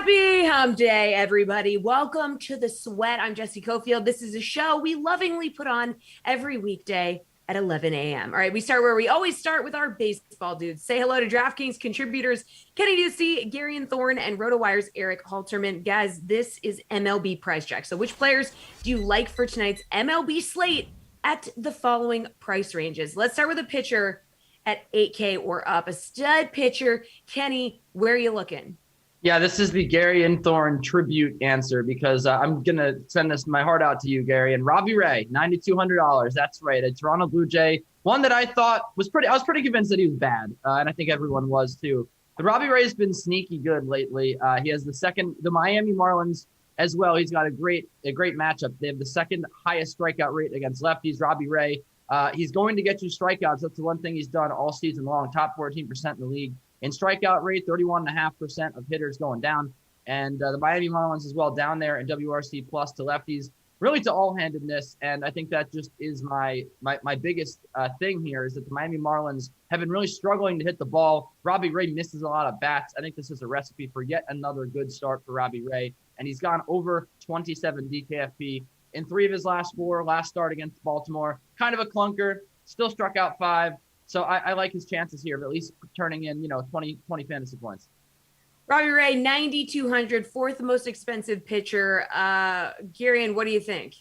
Happy Hump Day, everybody. Welcome to The Sweat. I'm Jesse Cofield. This is a show we lovingly put on every weekday at 11 a.m. All right, we start where we always start with our baseball dudes. Say hello to DraftKings contributors Kenny Ducey, Gary and Thorne, and RotoWire's Eric Halterman. Guys, this is MLB Price Check. So which players do you like for tonight's MLB slate at the following price ranges? Let's start with a pitcher at 8K or up. A stud pitcher. Kenny, where are you looking? Yeah, this is the Gary and Thorne tribute answer because I'm going to send my heart out to you, Gary. And Robbie Ray, $9,200. That's right. A Toronto Blue Jay, one that I thought I was pretty convinced that he was bad. And I think everyone was too. But Robbie Ray has been sneaky good lately. He has the Miami Marlins as well. He's got a great matchup. They have the second highest strikeout rate against lefties. Robbie Ray, he's going to get you strikeouts. That's the one thing he's done all season long, top 14% in the league. In strikeout rate, 31.5% of hitters going down. And the Miami Marlins as well down there in WRC plus to lefties, really to all-handedness. And I think that just is my biggest thing here is that the Miami Marlins have been really struggling to hit the ball. Robbie Ray misses a lot of bats. I think this is a recipe for yet another good start for Robbie Ray. And he's gone over 27 DKFP in 3 of his last 4, last start against Baltimore. Kind of a clunker, still struck out 5. So I like his chances here of at least turning in, 20 fantasy points. Robbie Ray, 9,200, fourth most expensive pitcher. Gary, what do you think?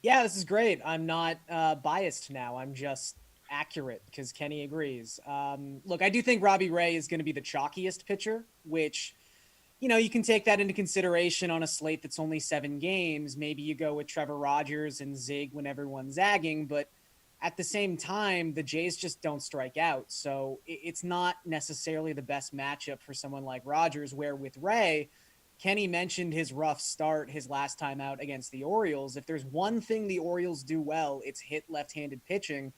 Yeah, this is great. I'm not biased now. I'm just accurate because Kenny agrees. Look, I do think Robbie Ray is going to be the chalkiest pitcher, which, you can take that into consideration on a slate that's only 7 games. Maybe you go with Trevor Rogers and zig when everyone's zagging, but at the same time, the Jays just don't strike out. So it's not necessarily the best matchup for someone like Rogers, where with Ray, Kenny mentioned his rough start his last time out against the Orioles. If there's one thing the Orioles do well, it's hit left-handed pitching,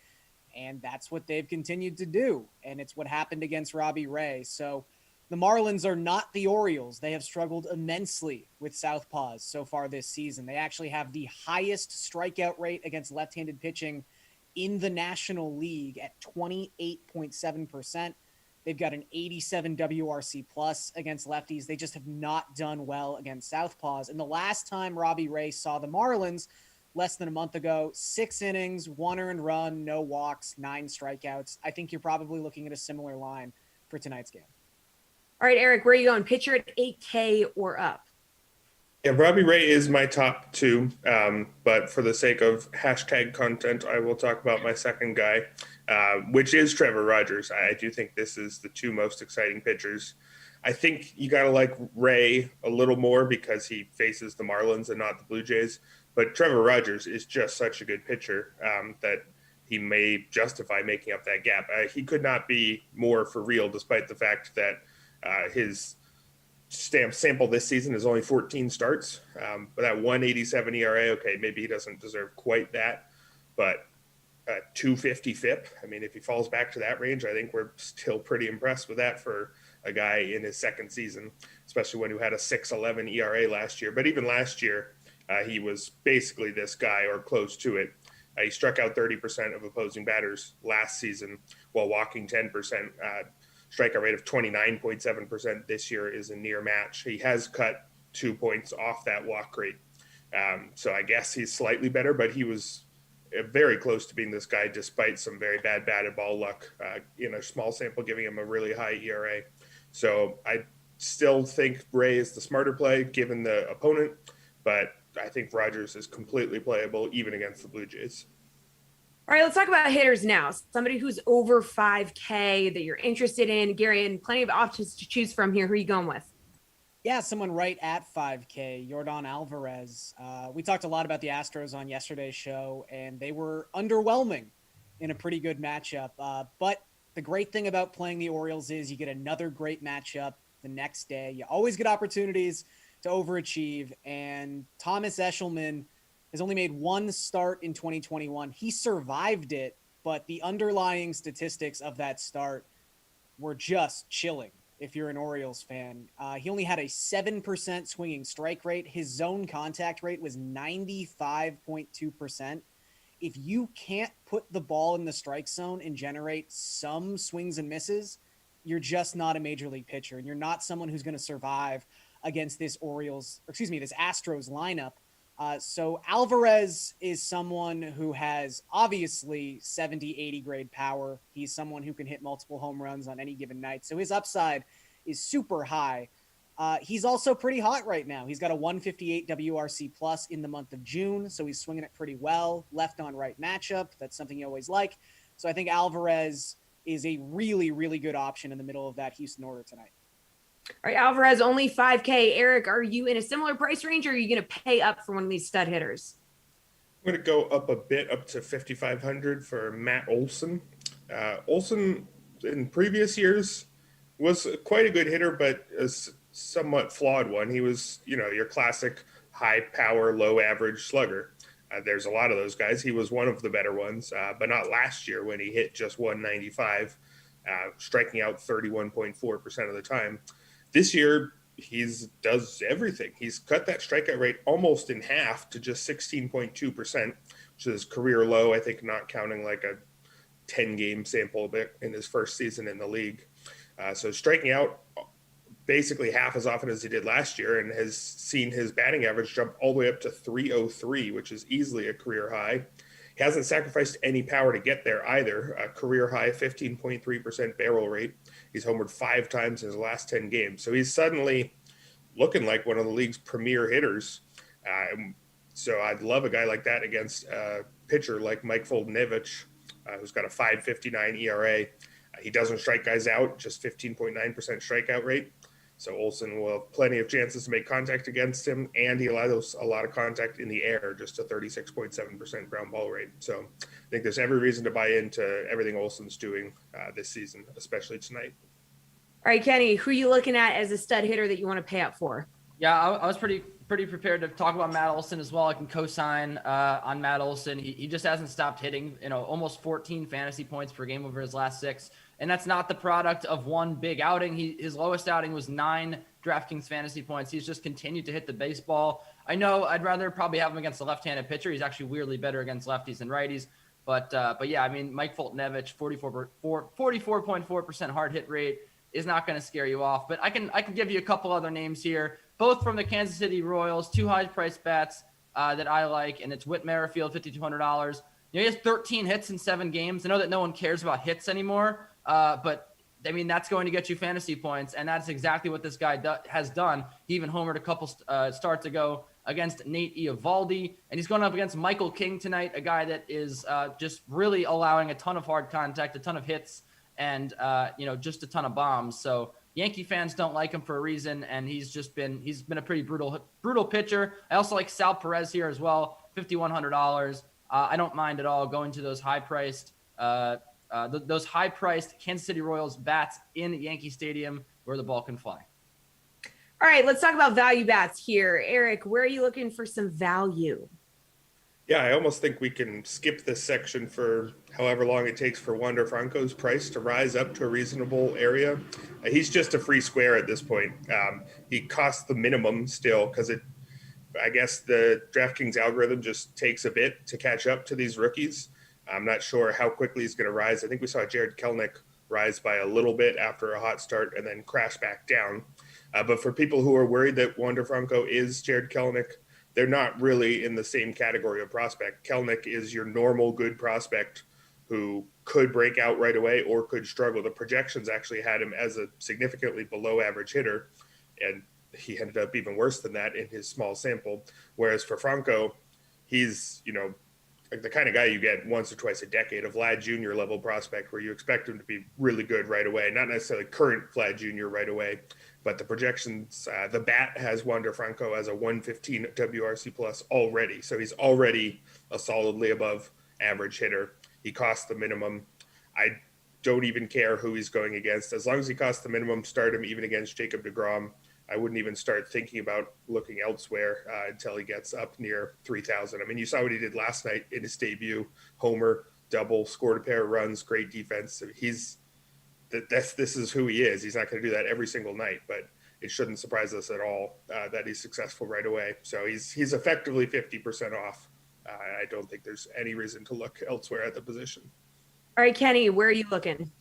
and that's what they've continued to do. And it's what happened against Robbie Ray. So the Marlins are not the Orioles. They have struggled immensely with southpaws so far this season. They actually have the highest strikeout rate against left-handed pitching in the National League at 28.7%. They've got an 87 WRC plus against lefties. They just have not done well against southpaws. And the last time Robbie Ray saw the Marlins, less than a month ago, 6 innings, 1 earned run, no walks, 9 strikeouts. I think you're probably looking at a similar line for tonight's game. All right, Eric, where are you going? Pitcher at 8K or up? Yeah, Robbie Ray is my top 2, but for the sake of hashtag content, I will talk about my second guy, which is Trevor Rogers. I do think this is the 2 most exciting pitchers. I think you got to like Ray a little more because he faces the Marlins and not the Blue Jays, but Trevor Rogers is just such a good pitcher that he may justify making up that gap. He could not be more for real, despite the fact that his sample this season is only 14 starts, but that 187 ERA, okay, maybe he doesn't deserve quite that, but 250 FIP, I mean, if he falls back to that range, I think we're still pretty impressed with that for a guy in his second season, especially when he had a 6.11 ERA last year. But even last year, he was basically this guy or close to it. He struck out 30% of opposing batters last season while walking 10%. Strikeout rate of 29.7% this year is a near match. He has cut 2 points off that walk rate. So I guess he's slightly better, but he was very close to being this guy despite some very bad batted ball luck in a small sample, giving him a really high ERA. So I still think Ray is the smarter play given the opponent, but I think Rogers is completely playable even against the Blue Jays. All right, let's talk about hitters now. Somebody who's over 5K that you're interested in. Gary, and plenty of options to choose from here. Who are you going with? Yeah, someone right at 5K, Yordan Alvarez. We talked a lot about the Astros on yesterday's show, and they were underwhelming in a pretty good matchup. But the great thing about playing the Orioles is you get another great matchup the next day. You always get opportunities to overachieve, and Thomas Eshelman has only made 1 start in 2021. He survived it, but the underlying statistics of that start were just chilling if you're an Orioles fan. He only had a 7% swinging strike rate. His zone contact rate was 95.2%. If you can't put the ball in the strike zone and generate some swings and misses, you're just not a major league pitcher, and you're not someone who's going to survive against this Astros lineup. So Alvarez is someone who has obviously 70, 80 grade power. He's someone who can hit multiple home runs on any given night. So his upside is super high. He's also pretty hot right now. He's got a 158 WRC plus in the month of June. So he's swinging it pretty well. Left on right matchup. That's something you always like. So I think Alvarez is a really, really good option in the middle of that Houston order tonight. All right, Alvarez, only 5K. Eric, are you in a similar price range, or are you going to pay up for one of these stud hitters? I'm going to go up a bit, up to 5,500 for Matt Olson. Olson in previous years was quite a good hitter, but a somewhat flawed one. He was, your classic high power, low average slugger. There's a lot of those guys. He was one of the better ones, but not last year when he hit just 195, striking out 31.4% of the time. This year, he does everything. He's cut that strikeout rate almost in half to just 16.2%, which is career low, I think, not counting like a 10-game sample bit in his first season in the league. So striking out basically half as often as he did last year, and has seen his batting average jump all the way up to 303, which is easily a career high. He hasn't sacrificed any power to get there either. A career high 15.3% barrel rate. He's homered 5 times in his last 10 games. So he's suddenly looking like one of the league's premier hitters. So I'd love a guy like that against a pitcher like Mike Foltynewicz, who's got a 5.59 ERA. He doesn't strike guys out, just 15.9% strikeout rate. So Olson will have plenty of chances to make contact against him, and he allows a lot of contact in the air, just a 36.7% ground ball rate. So I think there's every reason to buy into everything Olson's doing this season, especially tonight. All right, Kenny, who are you looking at as a stud hitter that you want to pay up for? Yeah, I was pretty prepared to talk about Matt Olson as well. I can co-sign on Matt Olson. He just hasn't stopped hitting, almost 14 fantasy points per game over his last 6. And that's not the product of one big outing. His lowest outing was 9 DraftKings fantasy points. He's just continued to hit the baseball. I know I'd rather probably have him against a left-handed pitcher. He's actually weirdly better against lefties than righties. But yeah, I mean, Mike Foltynewicz, 44.4% hard hit rate is not going to scare you off. But I can give you a couple other names here, both from the Kansas City Royals, 2 high-priced bats that I like, and it's Whit Merrifield, $5,200. He has 13 hits in 7 games. I know that no one cares about hits anymore. But I mean, that's going to get you fantasy points, and that's exactly what this guy has done. He even homered a couple starts ago against Nate Eovaldi, and he's going up against Michael King tonight, a guy that is just really allowing a ton of hard contact, a ton of hits, and just a ton of bombs. So Yankee fans don't like him for a reason, and he's been a pretty brutal pitcher. I also like Sal Perez here as well, $5,100. I don't mind at all going to those high-priced those high-priced Kansas City Royals bats in Yankee Stadium where the ball can fly. All right, let's talk about value bats here. Eric, where are you looking for some value? Yeah, I almost think we can skip this section for however long it takes for Wander Franco's price to rise up to a reasonable area. He's just a free square at this point. He costs the minimum still because I guess the DraftKings algorithm just takes a bit to catch up to these rookies. I'm not sure how quickly he's going to rise. I think we saw Jared Kelenic rise by a little bit after a hot start and then crash back down. But for people who are worried that Wander Franco is Jared Kelenic, they're not really in the same category of prospect. Kelenic is your normal good prospect who could break out right away or could struggle. The projections actually had him as a significantly below average hitter, and he ended up even worse than that in his small sample. Whereas for Franco, he's, like the kind of guy you get once or twice a decade, a Vlad Jr. level prospect where you expect him to be really good right away. Not necessarily current Vlad Jr. right away, but the projections, the bat has Wander Franco as a 115 WRC plus already. So he's already a solidly above average hitter. He costs the minimum. I don't even care who he's going against. As long as he costs the minimum, start him even against Jacob deGrom. I wouldn't even start thinking about looking elsewhere until he gets up near 3,000. I mean, you saw what he did last night in his debut: homer, double, scored a pair of runs, great defense. This is who he is. He's not going to do that every single night, but it shouldn't surprise us at all that he's successful right away. So he's effectively 50% off. I don't think there's any reason to look elsewhere at the position. All right, Kenny, where are you looking?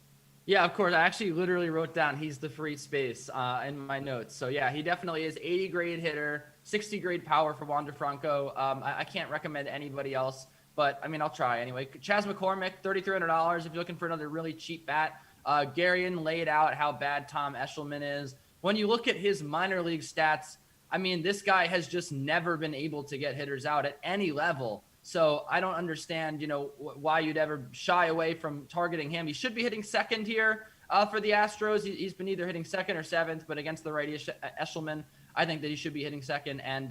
Yeah, of course. I actually literally wrote down he's the free space in my notes. So yeah, he definitely is 80 grade hitter, 60 grade power for Wander Franco. I can't recommend anybody else, but I mean, I'll try anyway. Chas McCormick, $3,300 if you're looking for another really cheap bat. Garion laid out how bad Tom Eshelman is. When you look at his minor league stats, I mean, this guy has just never been able to get hitters out at any level. So I don't understand, why you'd ever shy away from targeting him. He should be hitting second here for the Astros. He's been either hitting second or seventh, but against the righty Eshelman, I think that he should be hitting second. And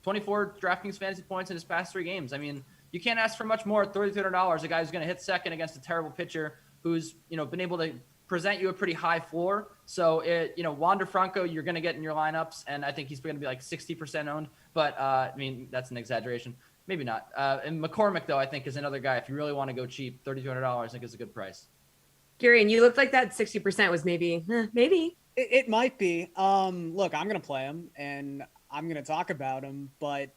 24 DraftKings fantasy points in his past 3 games. I mean, you can't ask for much more at $3,300. A guy who's going to hit second against a terrible pitcher who's, been able to present you a pretty high floor. So, Wander Franco, you're going to get in your lineups, and I think he's going to be like 60% owned. But, I mean, that's an exaggeration. Maybe not. And McCormick, though, I think is another guy. If you really want to go cheap, $3,200, I think is a good price. Gary, and you looked like that 60% was maybe. It might be. Look, I'm going to play him, and I'm going to talk about him, but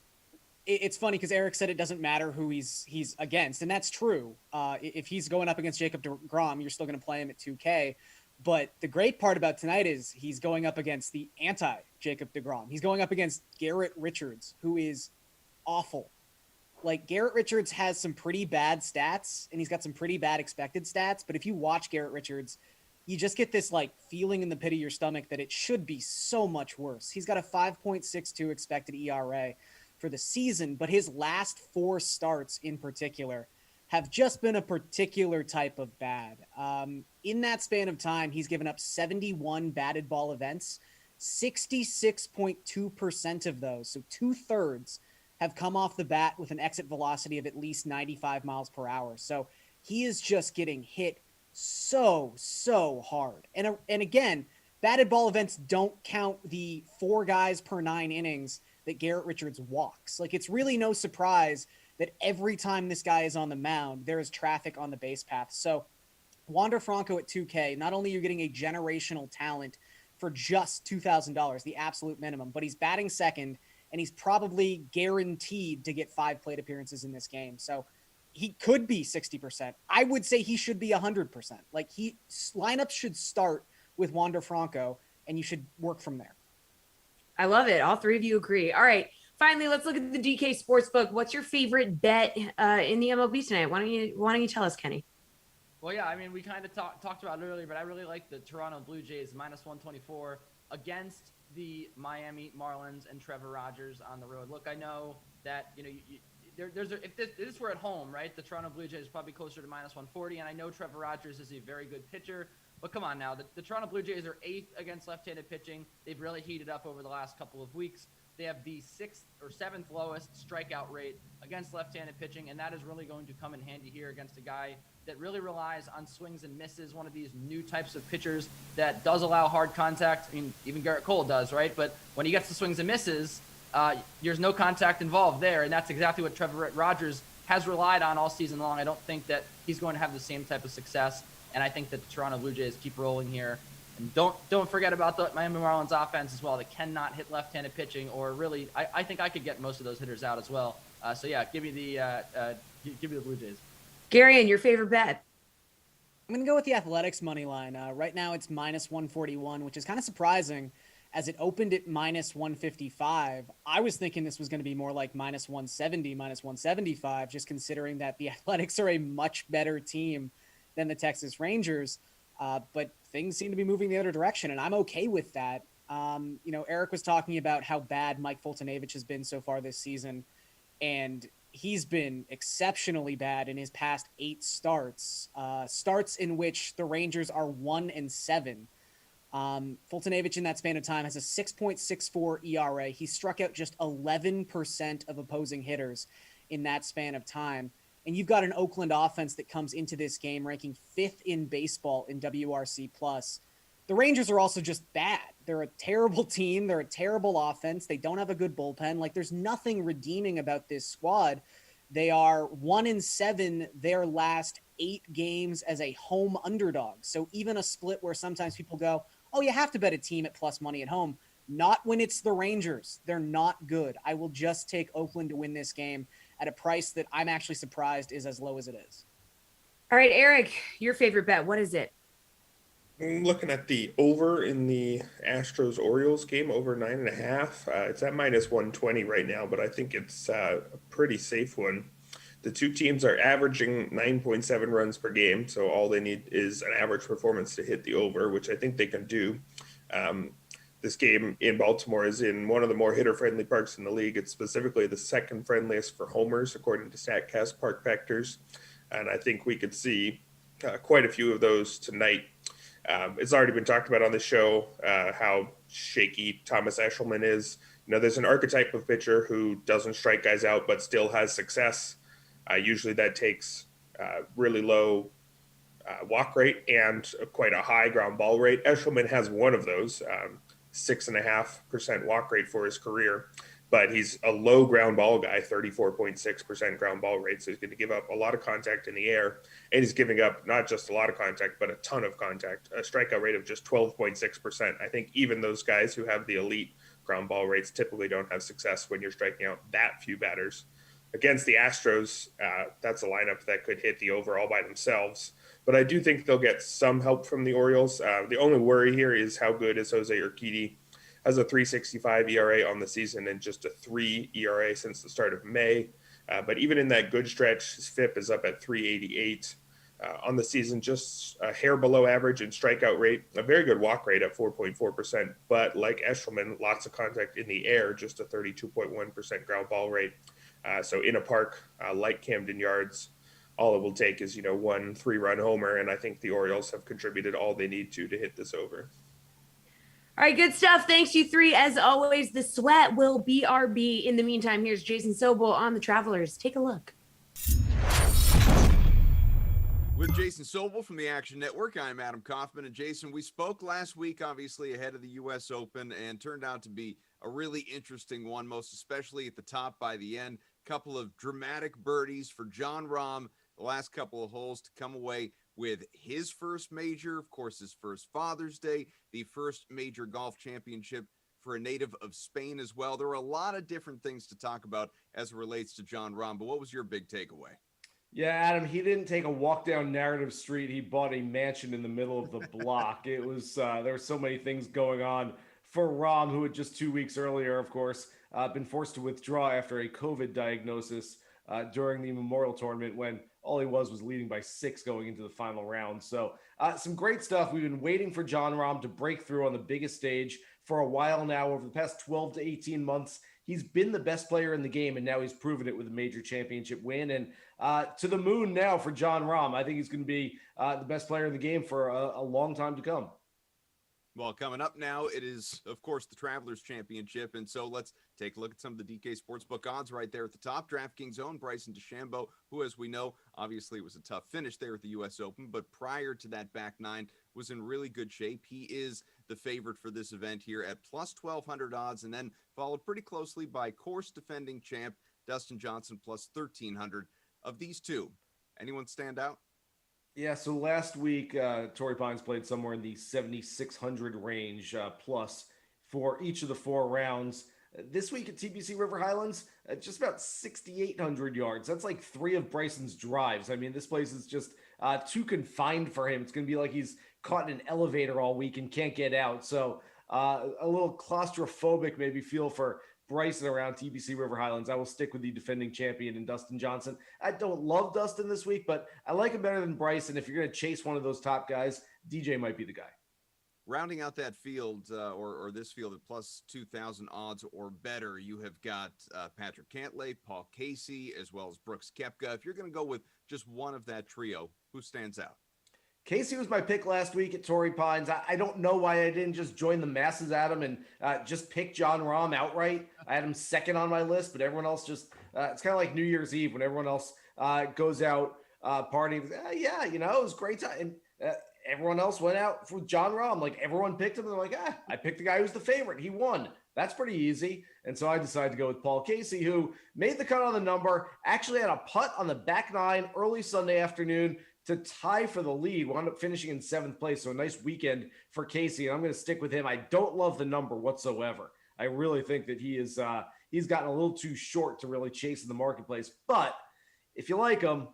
it's funny because Eric said it doesn't matter who he's against, and that's true. If he's going up against Jacob deGrom, you're still going to play him at 2K. But the great part about tonight is he's going up against the anti-Jacob deGrom. He's going up against Garrett Richards, who is awful. Like, Garrett Richards has some pretty bad stats, and he's got some pretty bad expected stats. But if you watch Garrett Richards, you just get this like feeling in the pit of your stomach that it should be so much worse. He's got a 5.62 expected ERA for the season, but his last 4 starts in particular have just been a particular type of bad. In that span of time, he's given up 71 batted ball events, 66.2% of those, so 2/3 have come off the bat with an exit velocity of at least 95 miles per hour. So he is just getting hit so hard. And again, batted ball events don't count the 4 guys per 9 innings that Garrett Richards walks. Like, it's really no surprise that every time this guy is on the mound, there is traffic on the base path. So Wander Franco at 2K, not only are you getting a generational talent for just $2,000, the absolute minimum, but he's batting second, and he's probably guaranteed to get 5 plate appearances in this game. So he could be 60%. I would say he should be 100%. Like, lineups should start with Wander Franco, and you should work from there. I love it. All 3 of you agree. All right. Finally, let's look at the DK Sportsbook. What's your favorite bet in the MLB tonight? Why don't you tell us, Kenny? Well, yeah, I mean, we kind of talked about it earlier, but I really like the Toronto Blue Jays -124 against the Miami Marlins and Trevor Rogers on the road. Look, I know that, if this were at home, right, the Toronto Blue Jays is probably closer to -140, and I know Trevor Rogers is a very good pitcher, but come on now. The Toronto Blue Jays are 8th against left-handed pitching. They've really heated up over the last couple of weeks. They have the 6th or 7th lowest strikeout rate against left-handed pitching, and that is really going to come in handy here against a guy that really relies on swings and misses, one of these new types of pitchers that does allow hard contact. I mean, even Garrett Cole does, right? But when he gets to swings and misses, there's no contact involved there, and that's exactly what Trevor Rogers has relied on all season long. I don't think that he's going to have the same type of success, and I think that the Toronto Blue Jays keep rolling here. And don't forget about the Miami Marlins offense as well. They cannot hit left-handed pitching, or really, I think I could get most of those hitters out as well. So yeah, give me the Blue Jays. Gary, and your favorite bet? I'm going to go with the Athletics money line. Right now it's -141, which is kind of surprising as it opened at -155. I was thinking this was going to be more like -170, -175, just considering that the Athletics are a much better team than the Texas Rangers. But things seem to be moving the other direction, and I'm okay with that. Eric was talking about how bad Mike Foltynewicz has been so far this season, and he's been exceptionally bad in his past 8 starts, starts in which the Rangers are 1-7. Foltynewicz in that span of time has a 6.64 ERA. He struck out just 11% of opposing hitters in that span of time. And you've got an Oakland offense that comes into this game ranking 5th in baseball in WRC+. The Rangers are also just bad. They're a terrible team. They're a terrible offense. They don't have a good bullpen. Like, there's nothing redeeming about this squad. They are 1-7 their last 8 games as a home underdog. So even a split where sometimes people go, oh, you have to bet a team at plus money at home. Not when it's the Rangers. They're not good. I will just take Oakland to win this game at a price that I'm actually surprised is as low as it is. All right, Eric, your favorite bet, what is it? I'm looking at the over in the Astros-Orioles game, over 9.5. It's at -120 right now, but I think it's a pretty safe one. The two teams are averaging 9.7 runs per game, so all they need is an average performance to hit the over, which I think they can do. Um, this game in Baltimore is in one of the more hitter-friendly parks in the league. It's specifically the second friendliest for homers, according to StatCast Park Factors, and I think we could see quite a few of those tonight. It's already been talked about on the show how shaky Thomas Eshelman is. There's an archetype of pitcher who doesn't strike guys out but still has success. Usually that takes really low walk rate and quite a high ground ball rate. Eshelman has one of those, 6.5% walk rate for his career, but he's a low ground ball guy, 34.6% ground ball rate. So he's going to give up a lot of contact in the air, and he's giving up not just a lot of contact, but a ton of contact, a strikeout rate of just 12.6%. I think even those guys who have the elite ground ball rates typically don't have success when you're striking out that few batters. Against the Astros, that's a lineup that could hit the over all by themselves. But I do think they'll get some help from the Orioles. The only worry here is how good is Jose Urquidy. Has a 3.65 ERA on the season and just a 3 ERA since the start of May. But even in that good stretch, his FIP is up at 3.88 on the season, just a hair below average in strikeout rate, a very good walk rate at 4.4%. But like Eshelman, lots of contact in the air, just a 32.1% ground ball rate. So in a park like Camden Yards, all it will take is, 1 3-run homer, and I think the Orioles have contributed all they need to hit this over. All right, good stuff. Thanks, you three. As always, the sweat will BRB. In the meantime, here's Jason Sobel on the Travelers. Take a look. With Jason Sobel from the Action Network, I'm Adam Kaufman. And Jason, we spoke last week, obviously, ahead of the U.S. Open, and turned out to be a really interesting one, most especially at the top by the end. Couple of dramatic birdies for Jon Rahm, the last couple of holes to come away with his first major, of course, his first Father's Day, the first major golf championship for a native of Spain as well. There were a lot of different things to talk about as it relates to Jon Rahm, but what was your big takeaway? Yeah, Adam, he didn't take a walk down Narrative Street. He bought a mansion in the middle of the block. It was there were so many things going on for Rahm, who had just 2 weeks earlier, of course, been forced to withdraw after a COVID diagnosis during the Memorial Tournament when all he was leading by 6 going into the final round. So some great stuff. We've been waiting for Jon Rahm to break through on the biggest stage for a while now. Over the past 12 to 18 months, he's been the best player in the game, and now he's proven it with a major championship win. And to the moon now for Jon Rahm. I think he's going to be the best player in the game for a long time to come. Well, coming up now, it is, of course, the Travelers Championship. And so let's take a look at some of the DK Sportsbook odds right there at the top. DraftKings own Bryson DeChambeau, who, as we know, obviously was a tough finish there at the U.S. Open, but prior to that back nine was in really good shape. He is the favorite for this event here at plus 1,200 odds, and then followed pretty closely by course defending champ Dustin Johnson plus 1,300. Of these two, anyone stand out? Yeah, so last week, Torrey Pines played somewhere in the 7,600 range plus for each of the 4 rounds. This week at TPC River Highlands, just about 6,800 yards. That's like 3 of Bryson's drives. I mean, this place is just too confined for him. It's going to be like he's caught in an elevator all week and can't get out. So a little claustrophobic maybe feel for Bryson around TPC River Highlands. I will stick with the defending champion in Dustin Johnson. I don't love Dustin this week, but I like him better than Bryson. If you're going to chase one of those top guys, DJ might be the guy. Rounding out that field, or this field at plus 2,000 odds or better, you have got Patrick Cantlay, Paul Casey, as well as Brooks Koepka. If you're going to go with just one of that trio, who stands out? Casey was my pick last week at Torrey Pines. I don't know why I didn't just join the masses, Adam, and just pick Jon Rahm outright. I had him second on my list, but everyone else just it's kind of like New Year's Eve when everyone else goes out partying. Yeah, it was a great time. And everyone else went out for Jon Rahm. Like, everyone picked him, and they're like, I picked the guy who's the favorite. He won. That's pretty easy. And so I decided to go with Paul Casey, who made the cut on the number, actually had a putt on the back nine early Sunday afternoon to tie for the lead, wound up finishing in 7th place. So a nice weekend for Casey, and I'm going to stick with him. I don't love the number whatsoever. I really think that he's gotten a little too short to really chase in the marketplace. But if you like him,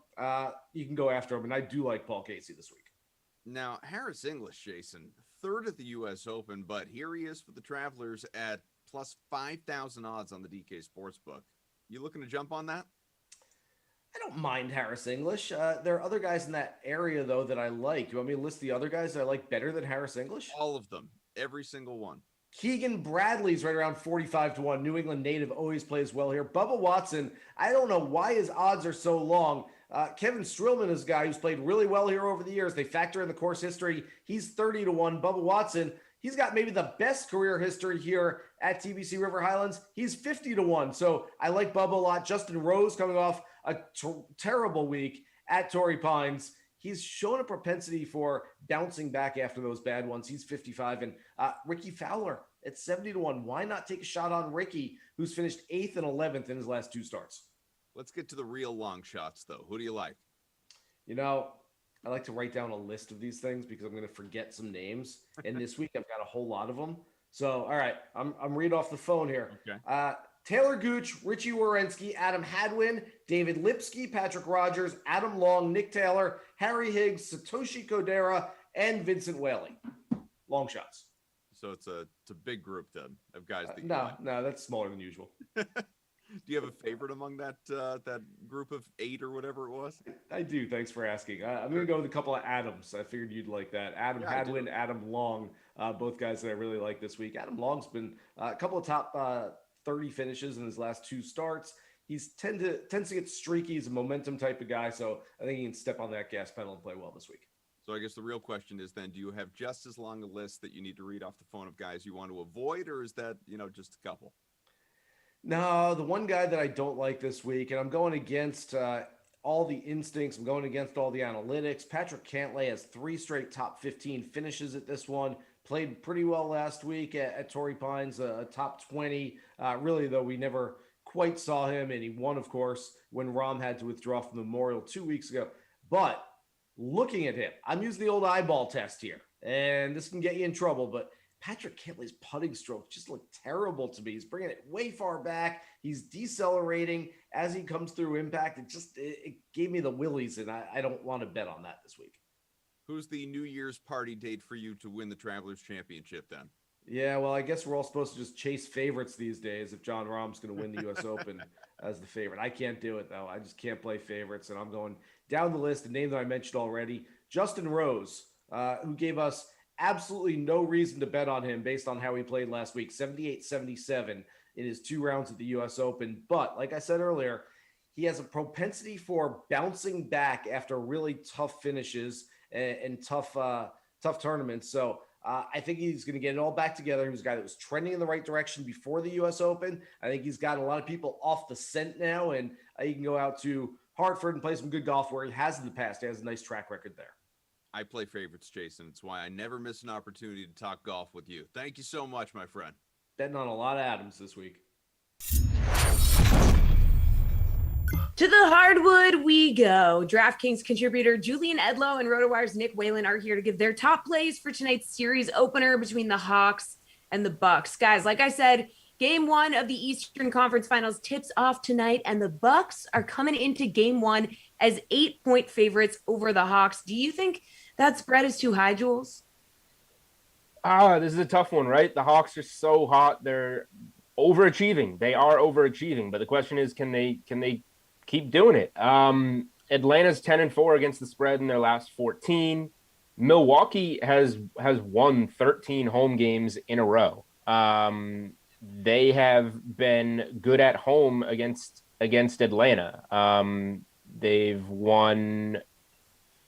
you can go after him, and I do like Paul Casey this week. Now, Harris English, Jason, third at the U.S. Open, but here he is for the Travelers at plus 5,000 odds on the DK Sportsbook. You looking to jump on that? I don't mind Harris English. There are other guys in that area, though, that I like. You want me to list the other guys that I like better than Harris English? All of them. Every single one. Keegan Bradley's right around 45-1. New England native always plays well here. Bubba Watson, I don't know why his odds are so long. Kevin Strillman is a guy who's played really well here over the years. They factor in the course history. He's 30-1. Bubba Watson, he's got maybe the best career history here at TBC River Highlands. He's 50-1. So I like Bubba a lot. Justin Rose coming off a terrible week at Torrey Pines. He's shown a propensity for bouncing back after those bad ones. He's 55. And Ricky Fowler at 70-1. Why not take a shot on Ricky, who's finished 8th and 11th in his last 2 starts? Let's get to the real long shots, though. Who do you like? You know, I like to write down a list of these things because I'm going to forget some names. And this week I've got a whole lot of them. So, all right, I'm reading off the phone here. Okay. Taylor Gooch, Richie Werenski, Adam Hadwin, David Lipsky, Patrick Rogers, Adam Long, Nick Taylor, Harry Higgs, Satoshi Kodera, and Vincent Whaley. Long shots. So it's a big group then of guys. That No, that's smaller than usual. Do you have a favorite among that group of 8 or whatever it was? I do. Thanks for asking. I'm going to go with a couple of Adams. I figured you'd like that. Adam Hadwin, Adam Long, both guys that I really like this week. Adam Long's been a couple of top 30 finishes in his last 2 starts. He's tends to get streaky. He's a momentum type of guy, so I think he can step on that gas pedal and play well this week. So I guess the real question is then, do you have just as long a list that you need to read off the phone of guys you want to avoid, or is that, just a couple? No, the one guy that I don't like this week, and I'm going against all the instincts. I'm going against all the analytics. Patrick Cantlay has 3 straight top 15 finishes at this one. Played pretty well last week at Torrey Pines, a top 20. Really, though, we never quite saw him, and he won, of course, when Rahm had to withdraw from the Memorial 2 weeks ago. But looking at him, I'm using the old eyeball test here, and this can get you in trouble, but Patrick Cantlay's putting stroke just looked terrible to me. He's bringing it way far back. He's decelerating as he comes through impact. It gave me the willies, and I don't want to bet on that this week. Who's the New Year's party date for you to win the Travelers Championship then? Yeah, well, I guess we're all supposed to just chase favorites these days if John Rahm's going to win the U.S. Open as the favorite. I can't do it, though. I just can't play favorites, and I'm going down the list. A name that I mentioned already, Justin Rose, who gave us absolutely no reason to bet on him based on how he played last week, 78-77 in his 2 rounds at the U.S. Open. But like I said earlier, he has a propensity for bouncing back after really tough finishes and tough tournaments. So I think he's going to get it all back together. He was a guy that was trending in the right direction before the U.S. Open. I think he's gotten a lot of people off the scent now, and he can go out to Hartford and play some good golf where he has in the past. He has a nice track record there. I play favorites, Jason. It's why I never miss an opportunity to talk golf with you. Thank you so much, my friend. Betting on a lot of Adams this week. To the hardwood we go. DraftKings contributor Julian Edlow and RotoWire's Nick Whalen are here to give their top plays for tonight's series opener between the Hawks and the Bucks. Guys, like I said, Game 1 of the Eastern Conference Finals tips off tonight, and the Bucks are coming into Game 1 as 8-point favorites over the Hawks. Do you think that spread is too high, Jules? This is a tough one, right? The Hawks are so hot. They're overachieving. They are overachieving, but the question is, can they keep doing it? Atlanta's 10-4 against the spread in their last 14. Milwaukee has won 13 home games in a row. They have been good at home against Atlanta. They've won.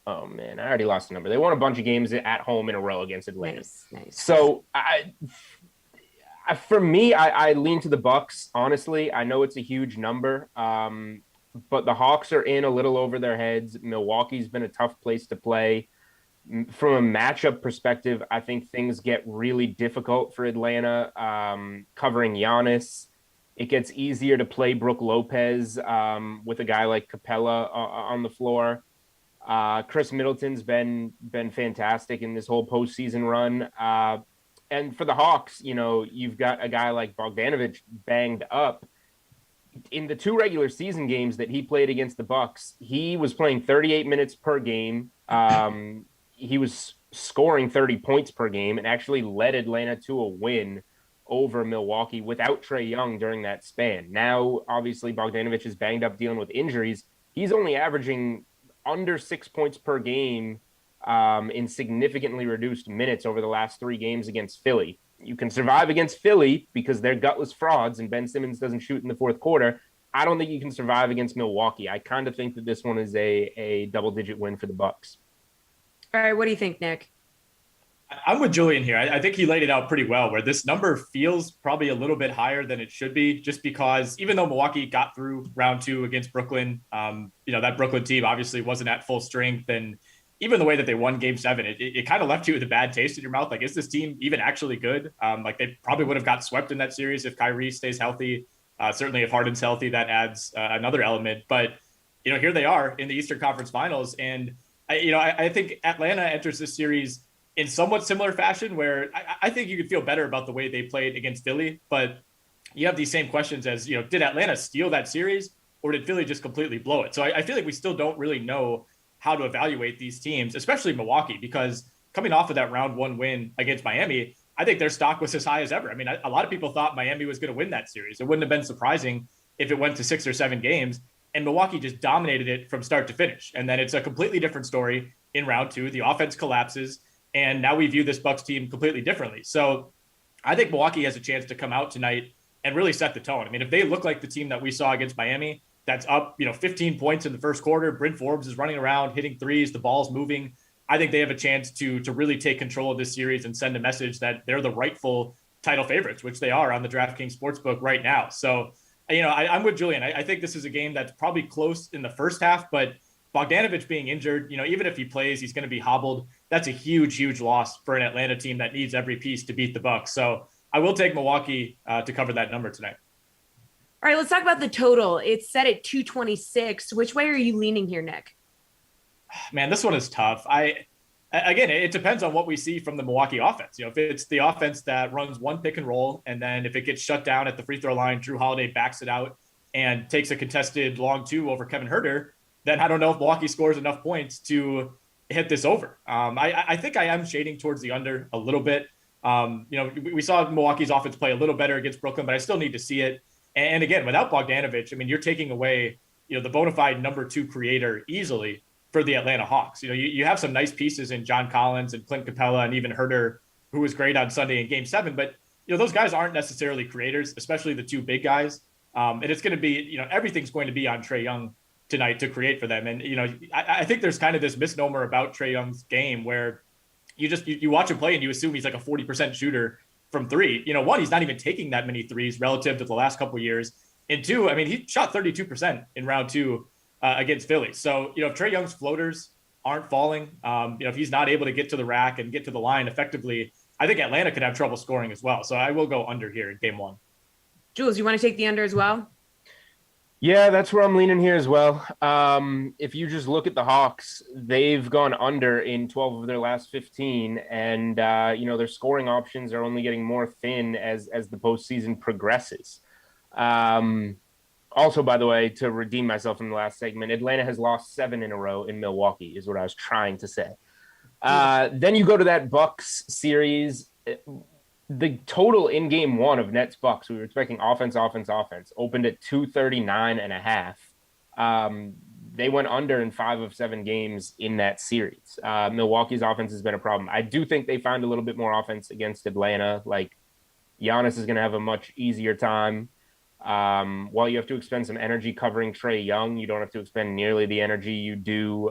Oh man, I already lost the number. They won a bunch of games at home in a row against Atlanta. Nice. So for me, I lean to the Bucks. Honestly, I know it's a huge number, but the Hawks are in a little over their heads. Milwaukee's been a tough place to play. From a matchup perspective, I think things get really difficult for Atlanta. Covering Giannis, it gets easier to play Brook Lopez with a guy like Capella on the floor. Chris Middleton's been fantastic in this whole postseason run. And for the Hawks, you've got a guy like Bogdanović banged up. In the 2 regular season games that he played against the Bucks, he was playing 38 minutes per game. he was scoring 30 points per game and actually led Atlanta to a win over Milwaukee without Trae Young during that span. Now, obviously, Bogdanovich is banged up dealing with injuries. He's only averaging under 6 points per game in significantly reduced minutes over the last 3 games against Philly. You can survive against Philly because they're gutless frauds and Ben Simmons doesn't shoot in the fourth quarter. I don't think you can survive against Milwaukee. I kind of think that this one is a double-digit win for the Bucks. All right, what do you think, Nick? I'm with Julian here. I think he laid it out pretty well, where this number feels probably a little bit higher than it should be, just because even though Milwaukee got through round 2 against Brooklyn, that Brooklyn team obviously wasn't at full strength. And even the way that they won game 7, it kind of left you with a bad taste in your mouth. Like, is this team even actually good? They probably would have got swept in that series if Kyrie stays healthy. Certainly if Harden's healthy, that adds another element. But, here they are in the Eastern Conference Finals. And, I think Atlanta enters this series in somewhat similar fashion, where I think you could feel better about the way they played against Philly, but you have these same questions as, did Atlanta steal that series or did Philly just completely blow it? So I feel like we still don't really know how to evaluate these teams, especially Milwaukee, because coming off of that round 1 win against Miami, I think their stock was as high as ever. I mean, a lot of people thought Miami was going to win that series. It wouldn't have been surprising if it went to 6 or 7 games, and Milwaukee just dominated it from start to finish. And then it's a completely different story in round 2. The offense collapses, and now we view this Bucks team completely differently. So I think Milwaukee has a chance to come out tonight and really set the tone. I mean, if they look like the team that we saw against Miami, that's up, 15 points in the first quarter, Bryn Forbes is running around, hitting threes, the ball's moving, I think they have a chance to really take control of this series and send a message that they're the rightful title favorites, which they are on the DraftKings Sportsbook right now. So, I'm with Julian. I think this is a game that's probably close in the first half, but Bogdanovich being injured, even if he plays, he's going to be hobbled. That's a huge, huge loss for an Atlanta team that needs every piece to beat the Bucks. So I will take Milwaukee to cover that number tonight. All right, let's talk about the total. It's set at 226. Which way are you leaning here, Nick? Man, this one is tough. Again, it depends on what we see from the Milwaukee offense. If it's the offense that runs one pick and roll, and then if it gets shut down at the free throw line, Drew Holiday backs it out and takes a contested long 2 over Kevin Huerter, then I don't know if Milwaukee scores enough points to hit this over. I think I am shading towards the under a little bit. We saw Milwaukee's offense play a little better against Brooklyn, but I still need to see it. And again, without Bogdanovich, you're taking away, the bona fide number 2 creator easily for the Atlanta Hawks. You have some nice pieces in John Collins and Clint Capella and even Huerter, who was great on Sunday in Game 7. But, those guys aren't necessarily creators, especially the 2 big guys. And it's going to be, everything's going to be on Trae Young tonight to create for them. And, I think there's kind of this misnomer about Trae Young's game where you watch him play and you assume he's like a 40% shooter from 3. One, he's not even taking that many threes relative to the last couple of years. And 2, he shot 32% in round 2 against Philly. So, if Trae Young's floaters aren't falling, if he's not able to get to the rack and get to the line effectively, I think Atlanta could have trouble scoring as well. So I will go under here in Game 1. Jules, you want to take the under as well? Yeah, that's where I'm leaning here as well. If you just look at the Hawks, they've gone under in 12 of their last 15, and their scoring options are only getting more thin as the postseason progresses. Also, by the way, to redeem myself from the last segment, Atlanta has lost 7 in a row in Milwaukee, is what I was trying to say. Then you go to that Bucks series. The total in Game 1 of Nets Bucks, we were expecting offense, opened at 239.5. They went under in 5 of 7 games in that series. Milwaukee's offense has been a problem. I do think they find a little bit more offense against Atlanta. Like, Giannis is going to have a much easier time. While you have to expend some energy covering Trae Young, you don't have to expend nearly the energy you do,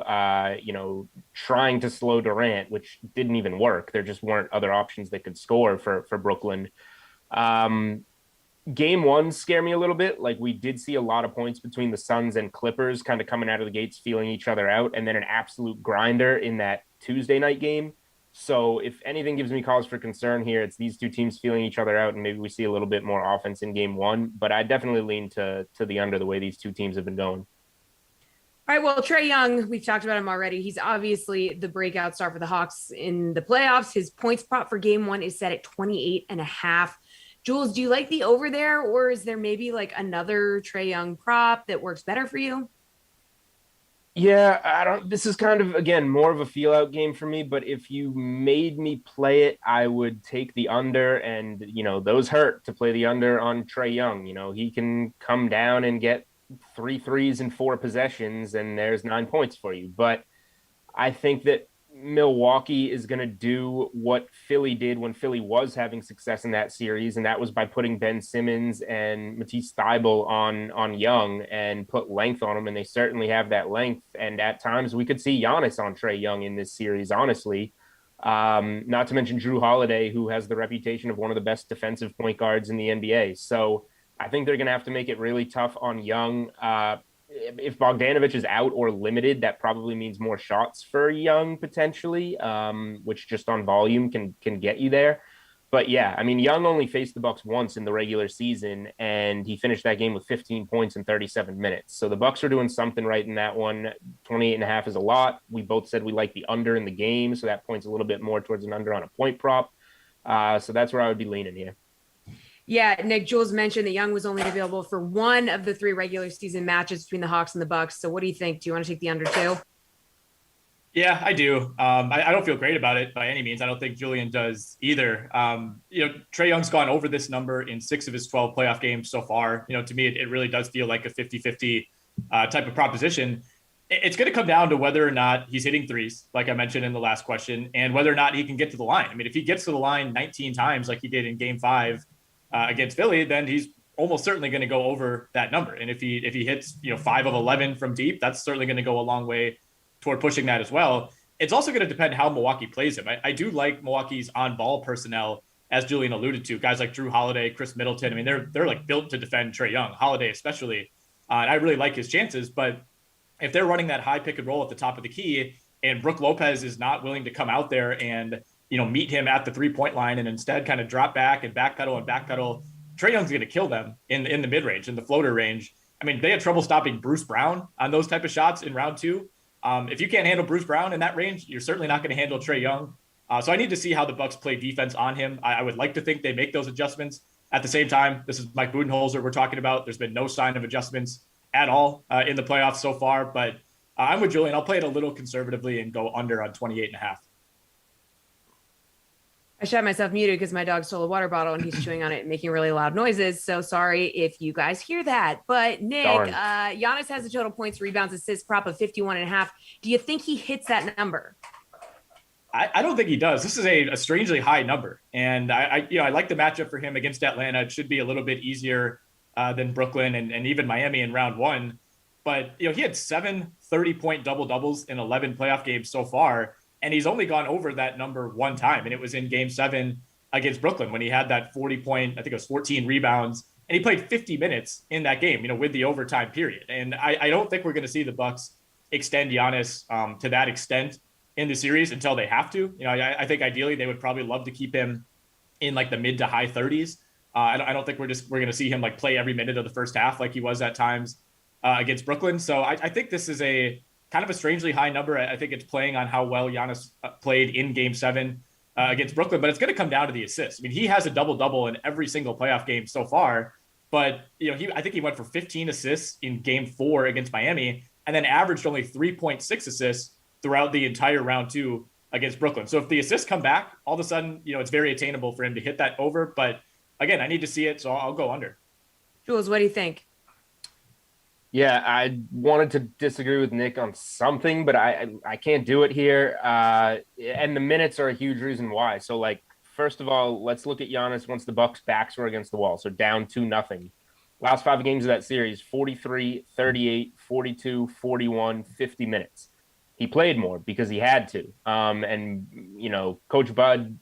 trying to slow Durant, which didn't even work. There just weren't other options that could score for Brooklyn. Game 1 scare me a little bit. Like, we did see a lot of points between the Suns and Clippers kind of coming out of the gates, feeling each other out, and then an absolute grinder in that Tuesday night game. So if anything gives me cause for concern here, it's these 2 teams feeling each other out, and maybe we see a little bit more offense in Game 1. But I definitely lean to the under the way these 2 teams have been going. All right, well, Trae Young, we've talked about him already. He's obviously the breakout star for the Hawks in the playoffs. His points prop for Game 1 is set at 28.5. Jules, do you like the over there, or is there maybe like another Trae Young prop that works better for you? Yeah, I don't. This is kind of, again, more of a feel out game for me. But if you made me play it, I would take the under. And, those hurt to play the under on Trae Young. He can come down and get three threes in four possessions, and there's 9 points for you. But I think that Milwaukee is going to do what Philly did when Philly was having success in that series, and that was by putting Ben Simmons and Matisse Thybulle on Young and put length on them, and they certainly have that length. And at times we could see Giannis on Trae Young in this series, honestly. Not to mention Drew Holiday, who has the reputation of one of the best defensive point guards in the NBA. So I think they're going to have to make it really tough on Young. If Bogdanovich is out or limited, that probably means more shots for Young potentially, which just on volume can get you there. But yeah, I mean, Young only faced the Bucks once in the regular season, and he finished that game with 15 points in 37 minutes. So the Bucks are doing something right in that one. 28.5 is a lot. We both said we like the under in the game, so that points a little bit more towards an under on a point prop. So that's where I would be leaning here. Yeah, Nick, Jules mentioned that Young was only available for one of the three regular season matches between the Hawks and the Bucks. So what do you think? Do you want to take the under too? Yeah, I do. I don't feel great about it by any means. I don't think Julian does either. Trae Young's gone over this number in 6 of his 12 playoff games so far. To me, it really does feel like a 50-50 type of proposition. It's going to come down to whether or not he's hitting threes, like I mentioned in the last question, and whether or not he can get to the line. I mean, if he gets to the line 19 times like he did in game 5 against Philly, then he's almost certainly going to go over that number. And if he hits 5 of 11 from deep, that's certainly going to go a long way toward pushing that as well. It's also going to depend how Milwaukee plays him. I do like Milwaukee's on-ball personnel, as Julian alluded to, guys like Drew Holiday, Chris Middleton. I mean, they're like built to defend Trae Young, Holiday especially. And I really like his chances. But if they're running that high pick and roll at the top of the key, and Brook Lopez is not willing to come out there and meet him at the 3-point line and instead kind of drop back and backpedal, Trae Young's going to kill them in the mid-range, in the floater range. I mean, they had trouble stopping Bruce Brown on those type of shots in round 2. If you can't handle Bruce Brown in that range, you're certainly not going to handle Trae Young. So I need to see how the Bucks play defense on him. I would like to think they make those adjustments. At the same time, this is Mike Budenholzer we're talking about. There's been no sign of adjustments at all in the playoffs so far. But I'm with Julian. I'll play it a little conservatively and go under on 28.5. I shot myself muted because my dog stole a water bottle and he's chewing on it and making really loud noises. So sorry if you guys hear that. But Nick, Giannis has a total points, rebounds, assists prop of 51.5. Do you think he hits that number? I don't think he does. This is a strangely high number. And I like the matchup for him against Atlanta. It should be a little bit easier than Brooklyn and even Miami in round 1. But he had 7 30-point double-doubles in 11 playoff games so far. And he's only gone over that number one time. And it was in game 7 against Brooklyn when he had that 40-point, I think it was 14 rebounds. And he played 50 minutes in that game, with the overtime period. And I don't think we're going to see the Bucks extend Giannis to that extent in the series until they have to. I think ideally they would probably love to keep him in like the mid to high 30s. I don't think we're going to see him like play every minute of the first half like he was at times against Brooklyn. So I think this is a kind of a strangely high number. I think it's playing on how well Giannis played in game 7 against Brooklyn, but it's going to come down to the assists. I mean, he has a double-double in every single playoff game so far, but I think he went for 15 assists in game 4 against Miami and then averaged only 3.6 assists throughout the entire round 2 against Brooklyn. So if the assists come back, all of a sudden, it's very attainable for him to hit that over. But again, I need to see it, so I'll go under. Jules, what do you think? Yeah, I wanted to disagree with Nick on something, but I can't do it here. And the minutes are a huge reason why. So, first of all, let's look at Giannis once the Bucks' backs were against the wall. So down 2-0. Last 5 games of that series, 43, 38, 42, 41, 50 minutes. He played more because he had to. Coach Bud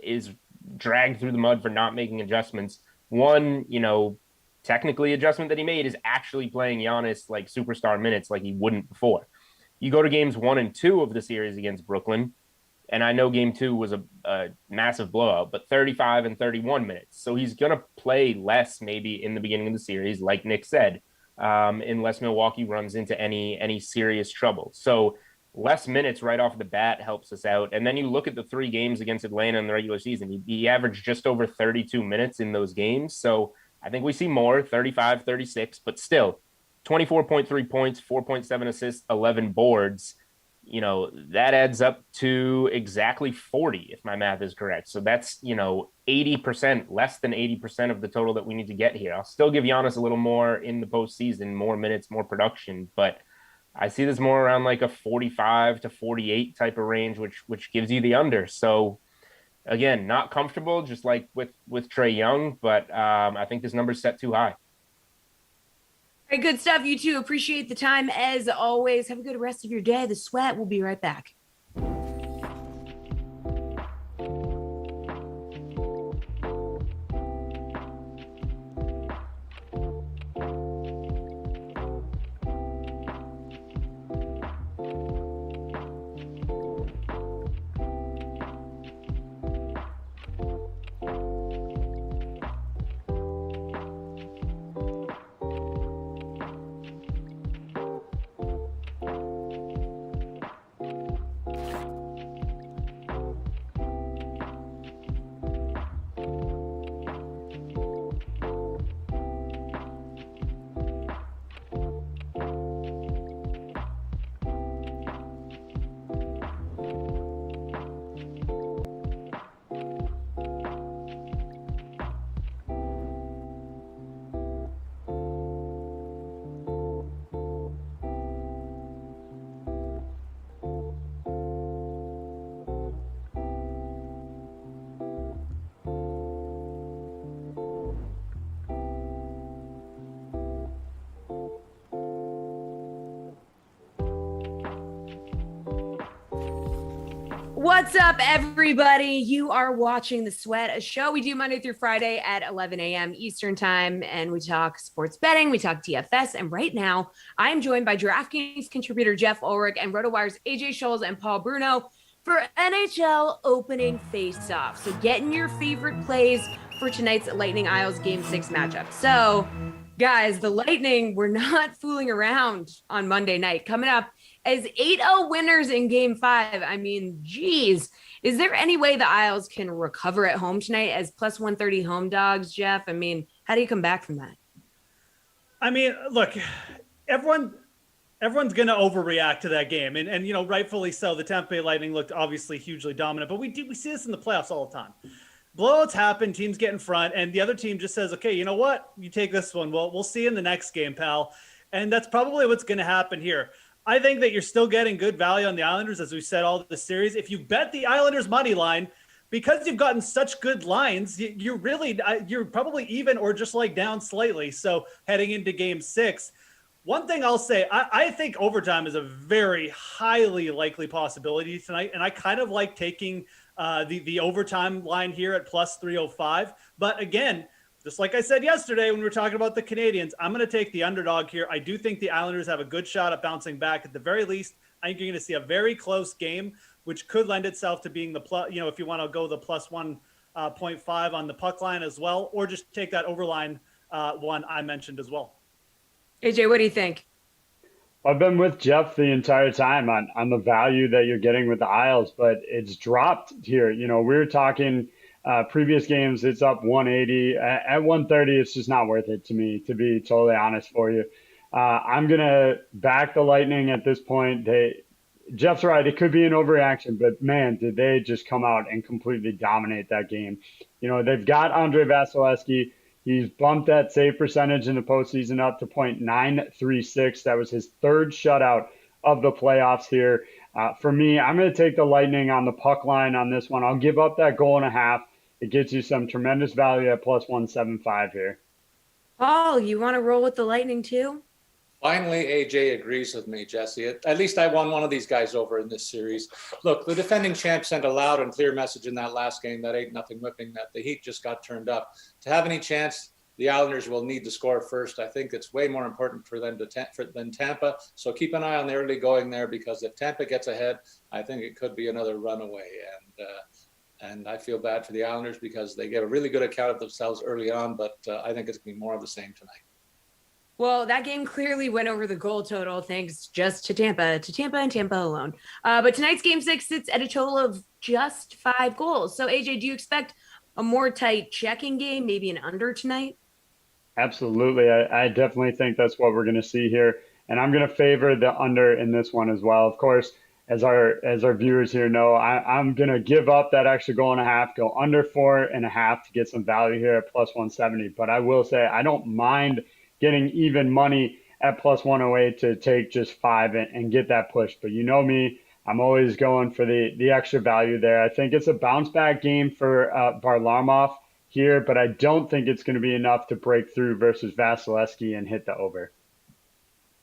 is dragged through the mud for not making adjustments. One, technically adjustment that he made is actually playing Giannis like superstar minutes like he wouldn't before. You go to games 1 and 2 of the series against Brooklyn, and I know game 2 was a massive blowout, but 35 and 31 minutes. So he's going to play less maybe in the beginning of the series, like Nick said, unless Milwaukee runs into any serious trouble. So less minutes right off the bat helps us out. And then you look at the 3 games against Atlanta in the regular season. He averaged just over 32 minutes in those games. So I think we see more, 35, 36, but still, 24.3 points, 4.7 assists, 11 boards. That adds up to exactly 40, if my math is correct. So that's, 80%, less than 80% of the total that we need to get here. I'll still give Giannis a little more in the postseason, more minutes, more production, but I see this more around like a 45 to 48 type of range, which gives you the under. So again, not comfortable, just like with Trae Young, but I think this number's set too high. All right, good stuff. You too. Appreciate the time as always. Have a good rest of your day. The Sweat will be right back. What's up, everybody? You are watching The Sweat, a show we do Monday through Friday at 11 a.m. Eastern Time, and we talk sports betting, we talk DFS, and right now, I am joined by DraftKings contributor Jeff Ulrich and RotoWire's AJ Scholes and Paul Bruno for NHL opening face-off. So get in your favorite plays for tonight's Lightning Isles Game 6 matchup. So, guys, the Lightning were not fooling around on Monday night. Coming up as 8-0 winners in Game 5. I mean, geez, is there any way the Isles can recover at home tonight as plus 130 home dogs, Jeff? I mean, how do you come back from that? I mean, look, everyone's going to overreact to that game. And rightfully so. The Tampa Bay Lightning looked obviously hugely dominant, but we see this in the playoffs all the time. Blowouts happen, teams get in front, and the other team just says, okay, you know what? You take this one. Well, we'll see you in the next game, pal. And that's probably what's going to happen here. I think that you're still getting good value on the Islanders, as we said all the series. If you bet the Islanders money line, because you've gotten such good lines, you're probably even or just like down slightly. So heading into Game 6, one thing I'll say, I think overtime is a very highly likely possibility tonight, and I kind of like taking the overtime line here at plus 305. But again, just like I said yesterday when we were talking about the Canadians, I'm going to take the underdog here. I do think the Islanders have a good shot at bouncing back. At the very least, I think you're going to see a very close game, which could lend itself to being the plus, if you want to go the plus 1.5 on the puck line as well, or just take that overline one I mentioned as well. AJ, what do you think? I've been with Jeff the entire time on the value that you're getting with the Isles, but it's dropped here. We were talking previous games, it's up 180. At 130, it's just not worth it to me, to be totally honest for you. I'm going to back the Lightning at this point. Jeff's right. It could be an overreaction, but man, did they just come out and completely dominate that game. They've got Andre Vasilevsky. He's bumped that save percentage in the postseason up to .936. That was his third shutout of the playoffs here. For me, I'm going to take the Lightning on the puck line on this one. I'll give up that goal and a half. It gets you some tremendous value at plus 175 here. Paul, you want to roll with the Lightning too? Finally, AJ agrees with me, Jesse. At least I won one of these guys over in this series. Look, the defending champ sent a loud and clear message in that last game, that 8-0 whipping, that the Heat just got turned up. To have any chance, the Islanders will need to score first. I think it's way more important for them than Tampa. So keep an eye on the early going there, because if Tampa gets ahead, I think it could be another runaway. And I feel bad for the Islanders because they gave a really good account of themselves early on, but I think it's going to be more of the same tonight. Well, that game clearly went over the goal total thanks just to Tampa and Tampa alone. But tonight's Game 6 sits at a total of just 5 goals. So, AJ, do you expect a more tight checking game, maybe an under tonight? Absolutely. I definitely think that's what we're going to see here. And I'm going to favor the under in this one as well. Of course, as our viewers here know, I'm going to give up that extra goal and a half, go under 4.5 to get some value here at plus 170. But I will say I don't mind getting even money at plus 108 to take just 5 and get that push. But you know me, I'm always going for the extra value there. I think it's a bounce back game for Varlamov here, but I don't think it's going to be enough to break through versus Vasilevsky and hit the over.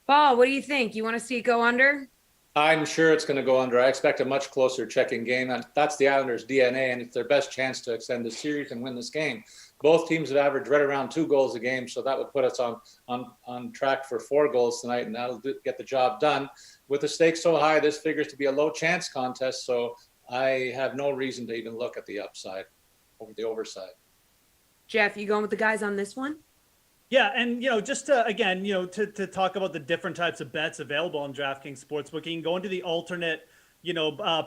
Paul, what do you think? You want to see it go under? I'm sure it's going to go under. I expect a much closer checking game, and that's the Islanders' DNA, and it's their best chance to extend the series and win this game. Both teams have averaged right around 2 goals a game, so that would put us on track for 4 goals tonight, and that'll get the job done. With the stakes so high, this figures to be a low chance contest, so I have no reason to even look at the upside over the overside. Jeff, you going with the guys on this one? Yeah, and just to again, to talk about the different types of bets available on DraftKings Sportsbook, you can go into the alternate,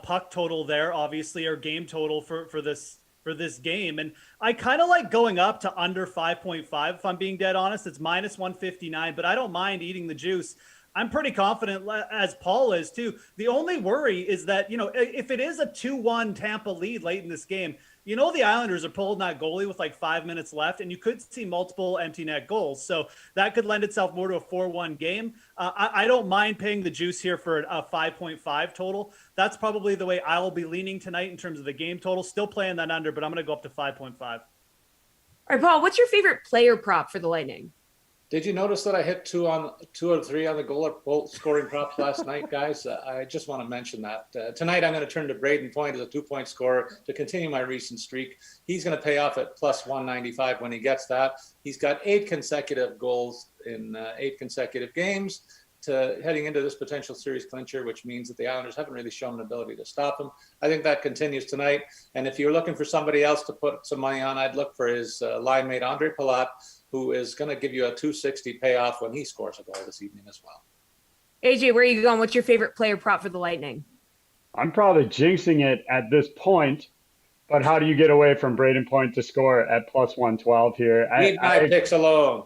puck total there, obviously, or game total for this game, and I kind of like going up to under 5.5. If I'm being dead honest, it's minus 159, but I don't mind eating the juice. I'm pretty confident, as Paul is too. The only worry is that if it is a 2-1 Tampa lead late in this game, the Islanders are pulling that goalie with like 5 minutes left, and you could see multiple empty net goals. So that could lend itself more to a 4-1 game. I don't mind paying the juice here for a 5.5 total. That's probably the way I'll be leaning tonight in terms of the game total. Still playing that under, but I'm going to go up to 5.5. All right, Paul, what's your favorite player prop for the Lightning? Did you notice that I hit 2 out of 3 on the goal scoring props last night, guys? I just want to mention that. Tonight, I'm going to turn to Braden Point as a 2-point scorer to continue my recent streak. He's going to pay off at plus 195 when he gets that. He's got 8 consecutive goals in 8 consecutive games to heading into this potential series clincher, which means that the Islanders haven't really shown an ability to stop him. I think that continues tonight. And if you're looking for somebody else to put some money on, I'd look for his line mate, Andre Palat, who is going to give you a 260 payoff when he scores a goal this evening as well. AJ, where are you going? What's your favorite player prop for the Lightning? I'm probably jinxing it at this point, but how do you get away from Braden Point to score at plus 112 here? Leave my picks alone.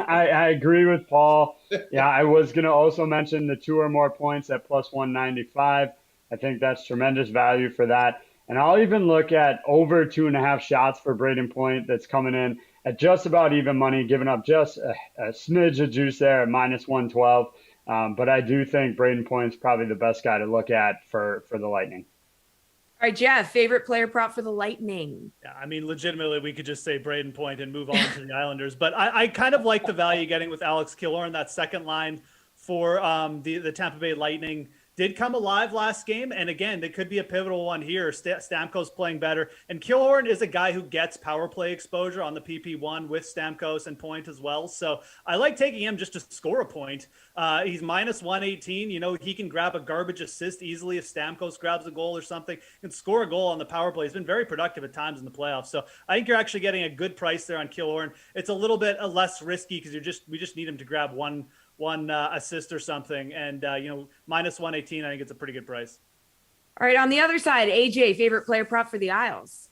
I agree with Paul. Yeah, I was going to also mention the 2 or more points at plus 195. I think that's tremendous value for that. And I'll even look at over 2.5 shots for Braden Point that's coming in at just about even money, giving up just a smidge of juice there at minus 112. But I do think Braden Point's probably the best guy to look at for the Lightning. All right, Jeff, favorite player prop for the Lightning? Yeah, I mean, legitimately, we could just say Braden Point and move on to the Islanders. But I kind of like the value getting with Alex Killorn. That second line for the Tampa Bay Lightning did come alive last game. And again, it could be a pivotal one here. Stamkos playing better. And Killorn is a guy who gets power play exposure on the PP1 with Stamkos and Point as well. So I like taking him just to score a point. He's minus 118. He can grab a garbage assist easily if Stamkos grabs a goal or something. He can score a goal on the power play. He's been very productive at times in the playoffs. So I think you're actually getting a good price there on Killorn. It's a little bit less risky because we just need him to grab one assist or something, and minus 118, I think it's a pretty good price. All right, on the other side, AJ, favorite player prop for the Isles?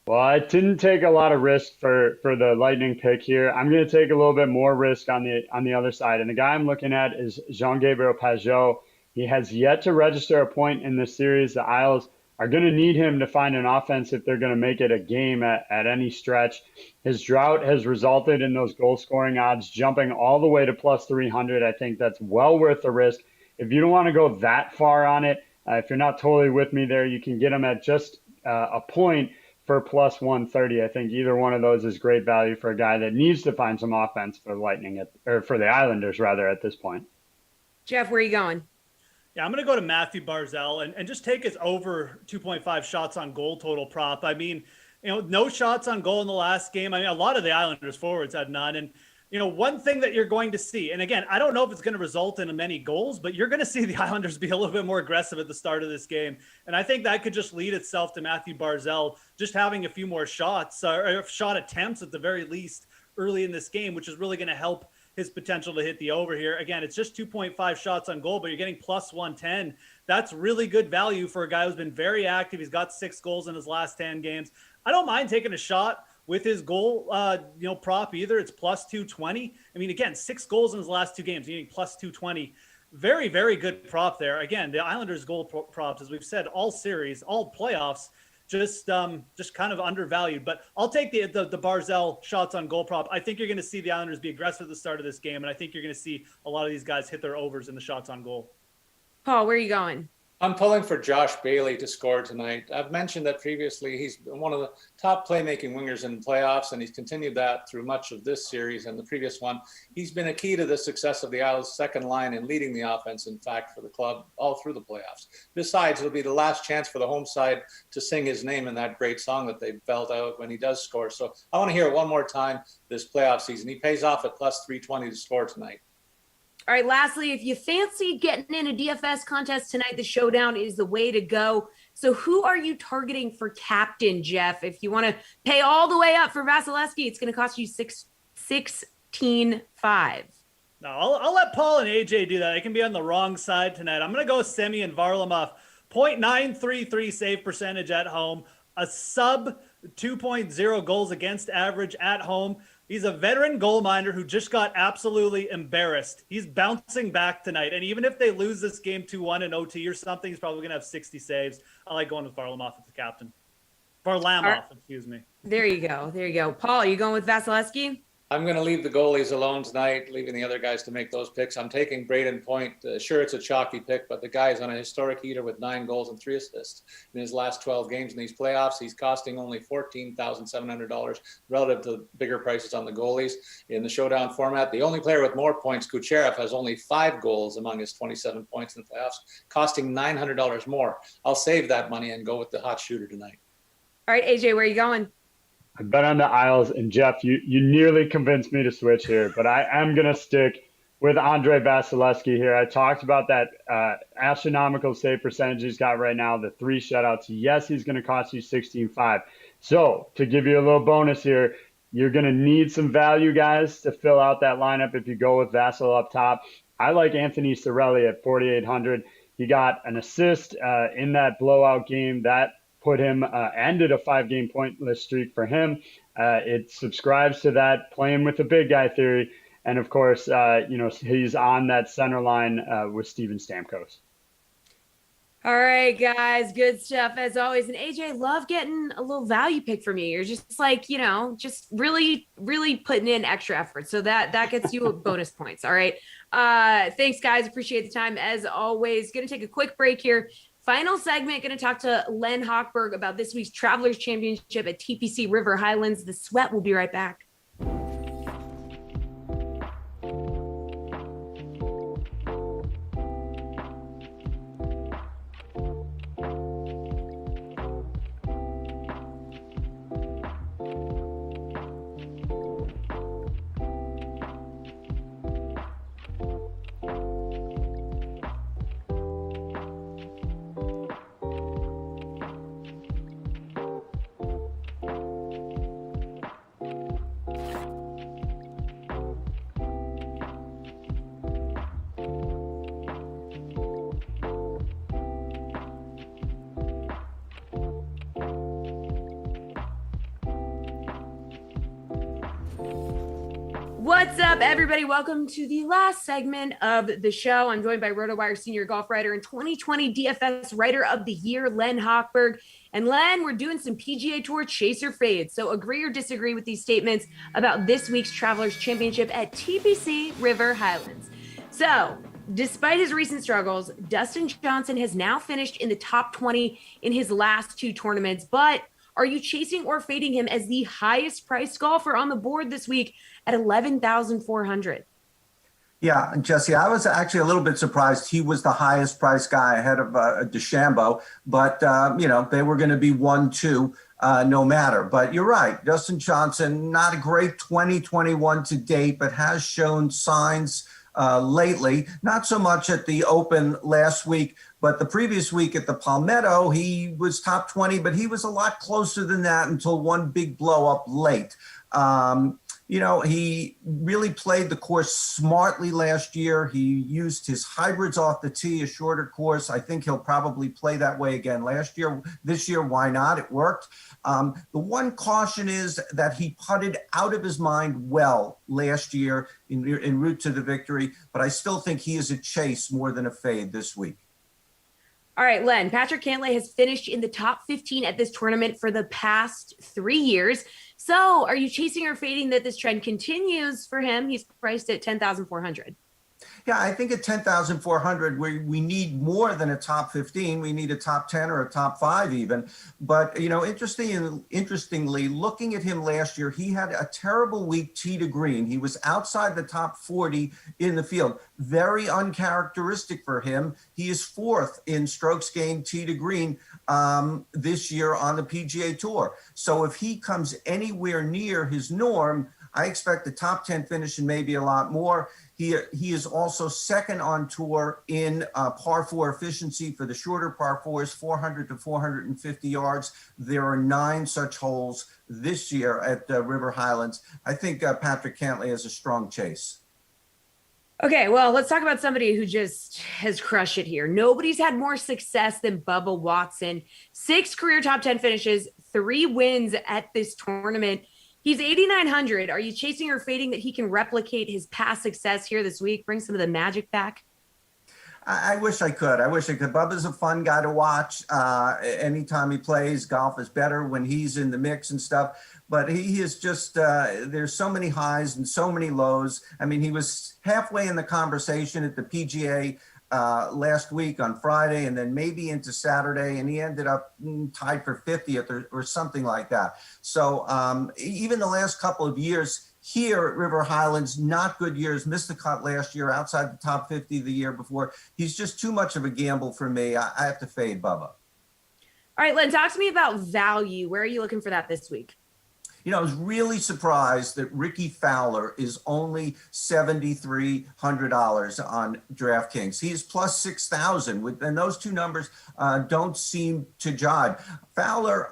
Well, I didn't take a lot of risk for the Lightning pick here. I'm going to take a little bit more risk on the other side, and the guy I'm looking at is Jean-Gabriel Pageau. He has yet to register a point in this series. The Isles are going to need him to find an offense if they're going to make it a game at any stretch. His drought has resulted in those goal scoring odds jumping all the way to plus 300. I think that's well worth the risk. If you don't want to go that far on it, if you're not totally with me there, you can get him at just a point for plus 130. I think either one of those is great value for a guy that needs to find some offense for the Lightning, or for the Islanders rather, at this point. Jeff, where are you going? Yeah, I'm going to go to Matthew Barzal and just take his over 2.5 shots on goal total prop. I mean, no shots on goal in the last game. I mean, a lot of the Islanders forwards had none. And, one thing that you're going to see, and again, I don't know if it's going to result in many goals, but you're going to see the Islanders be a little bit more aggressive at the start of this game. And I think that could just lead itself to Matthew Barzal just having a few more shots, or shot attempts at the very least early in this game, which is really going to help his potential to hit the over here. Again, it's just 2.5 shots on goal, but you're getting plus 110. That's really good value for a guy who's been very active. He's got 6 goals in his last 10 games. I don't mind taking a shot with his goal, prop either. It's plus 220. I mean, again, 6 goals in his last 2 games, getting plus 220. Very, very good prop there. Again, the Islanders goal props, as we've said, all series, all playoffs, just kind of undervalued. But I'll take the Barzell shots on goal prop. I think you're going to see the Islanders be aggressive at the start of this game, and I think you're going to see a lot of these guys hit their overs in the shots on goal. Paul, where are you going? I'm pulling for Josh Bailey to score tonight. I've mentioned that previously he's been one of the top playmaking wingers in playoffs, and he's continued that through much of this series and the previous one. He's been a key to the success of the Isles' second line and leading the offense, in fact, for the club all through the playoffs. Besides, it'll be the last chance for the home side to sing his name in that great song that they belt out when he does score. So I want to hear it one more time this playoff season. He pays off at plus 320 to score tonight. All right, lastly, if you fancy getting in a DFS contest tonight, the showdown is the way to go. So who are you targeting for captain, Jeff? If you want to pay all the way up for Vasilevsky, it's going to cost you $16.5. No, I'll let Paul and AJ do that. They can be on the wrong side tonight. I'm going to go Semyon Varlamov. 0.933 save percentage at home, a sub 2.0 goals against average at home. He's a veteran goal miner who just got absolutely embarrassed. He's bouncing back tonight. And even if they lose this game 2-1 in OT or something, he's probably going to have 60 saves. I like going with Varlamov as the captain. Varlamov, excuse me. There you go. There you go. Paul, you going with Vasilevsky? I'm going to leave the goalies alone tonight, leaving the other guys to make those picks. I'm taking Braden Point. Sure, it's a chalky pick, but the guy's on a historic heater with 9 goals and 3 assists in his last 12 games in these playoffs. He's costing only $14,700 relative to bigger prices on the goalies in the showdown format. The only player with more points, Kucherov, has only 5 goals among his 27 points in the playoffs, costing $900 more. I'll save that money and go with the hot shooter tonight. All right, AJ, where are you going? I bet on the Isles, and Jeff, you nearly convinced me to switch here, but I am going to stick with Andre Vasilevsky here. I talked about that astronomical save percentage he's got right now, the 3 shutouts. Yes, he's going to cost you $16.5. So to give you a little bonus here, you're going to need some value guys to fill out that lineup if you go with Vasil up top. I like Anthony Cirelli at 4,800. He got an assist in that blowout game that put him, ended a 5-game pointless streak for him. It subscribes to that playing with the big guy theory. And of course, he's on that center line with Steven Stamkos. All right, guys, good stuff as always. And AJ, love getting a little value pick from you. You're just like, just really, really putting in extra effort. So that gets you bonus points. All right. Thanks, guys. Appreciate the time as always. Going to take a quick break here. Final segment, going to talk to Len Hochberg about this week's Travelers Championship at TPC River Highlands. The Sweat will be right back. What's up, everybody? Welcome to the last segment of the show. I'm joined by RotoWire senior golf writer and 2020 DFS Writer of the Year, Len Hochberg. And Len, we're doing some PGA Tour chaser fades. So agree or disagree with these statements about this week's Travelers Championship at TPC River Highlands. So despite his recent struggles, Dustin Johnson has now finished in the top 20 in his last 2 tournaments. But are you chasing or fading him as the highest priced golfer on the board this week at $11,400? Yeah, Jesse, I was actually a little bit surprised he was the highest priced guy ahead of DeChambeau, but, they were going to be 1-2 no matter. But you're right, Dustin Johnson, not a great 2021 to date, but has shown signs lately, not so much at the Open last week, but the previous week at the Palmetto, he was top 20, but he was a lot closer than that until one big blow up late. He really played the course smartly last year. He used his hybrids off the tee, a shorter course. I think he'll probably play that way again this year, why not? It worked. The one caution is that he putted out of his mind well last year en route to the victory, but I still think he is a chase more than a fade this week. All right, Len, Patrick Cantlay has finished in the top 15 at this tournament for the past 3 years. So are you chasing or fading that this trend continues for him? He's priced at 10,400. Yeah, I think at 10,400, we need more than a top 15. We need a top 10 or a top 5 even. But, interestingly, looking at him last year, he had a terrible week tee to green. He was outside the top 40 in the field. Very uncharacteristic for him. He is 4th in strokes gained tee to green this year on the PGA Tour. So if he comes anywhere near his norm, I expect the top 10 finish and maybe a lot more. He is also second on tour in par 4 efficiency for the shorter par 4s, 400 to 450 yards. There are 9 such holes this year at River Highlands. I think Patrick Cantlay has a strong chase. Okay, well, let's talk about somebody who just has crushed it here. Nobody's had more success than Bubba Watson. 6 career top 10 finishes, 3 wins at this tournament. He's 8,900. Are you chasing or fading that he can replicate his past success here this week? Bring some of the magic back? I wish I could. Bubba's a fun guy to watch. Anytime he plays, golf is better when he's in the mix and stuff. But he is just, there's so many highs and so many lows. I mean, he was halfway in the conversation at the PGA last week on Friday and then maybe into Saturday, and he ended up tied for 50th or something like that. So even the last couple of years here at River Highlands, not good years, missed the cut last year, outside the top 50 the year before. He's just too much of a gamble for me. I have to fade Bubba. All right, Len, talk to me about value. Where are you looking for that this week? I was really surprised that Ricky Fowler is only $7,300 on DraftKings. He's plus 6,000, and those two numbers don't seem to jibe. Fowler,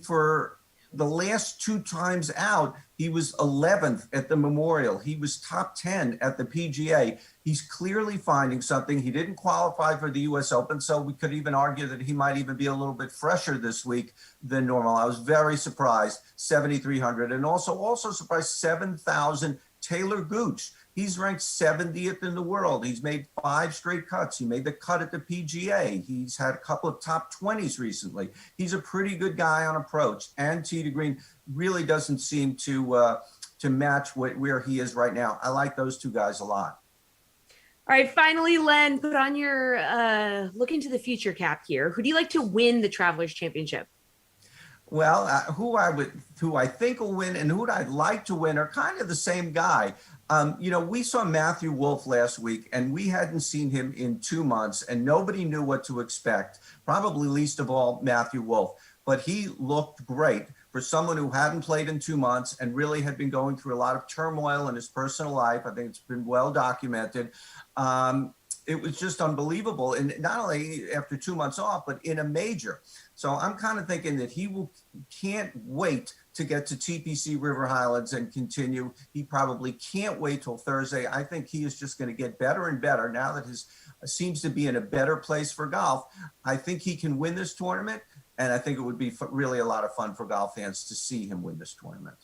for the last 2 times out, he was 11th at the Memorial. He was top 10 at the PGA. He's clearly finding something. He didn't qualify for the U.S. Open, so we could even argue that he might even be a little bit fresher this week than normal. I was very surprised, 7,300, and also surprised 7,000 Taylor Gooch. He's ranked 70th in the world. He's made 5 straight cuts. He made the cut at the PGA. He's had a couple of top 20s recently. He's a pretty good guy on approach, and tee to green really doesn't seem to match where he is right now. I like those 2 guys a lot. All right, finally, Len, put on your look into the future cap here. Who do you like to win the Travelers Championship? Well, who I think will win and who I'd like to win are kind of the same guy. We saw Matthew Wolff last week, and we hadn't seen him in 2 months, and nobody knew what to expect, probably least of all Matthew Wolff. But he looked great for someone who hadn't played in 2 months and really had been going through a lot of turmoil in his personal life. I think it's been well documented. It was just unbelievable. And not only after 2 months off, but in a major. So I'm kind of thinking that can't wait to get to TPC River Highlands and continue. He probably can't wait till Thursday. I think he is just going to get better and better now that seems to be in a better place for golf. I think he can win this tournament. And I think it would be really a lot of fun for golf fans to see him win this tournament.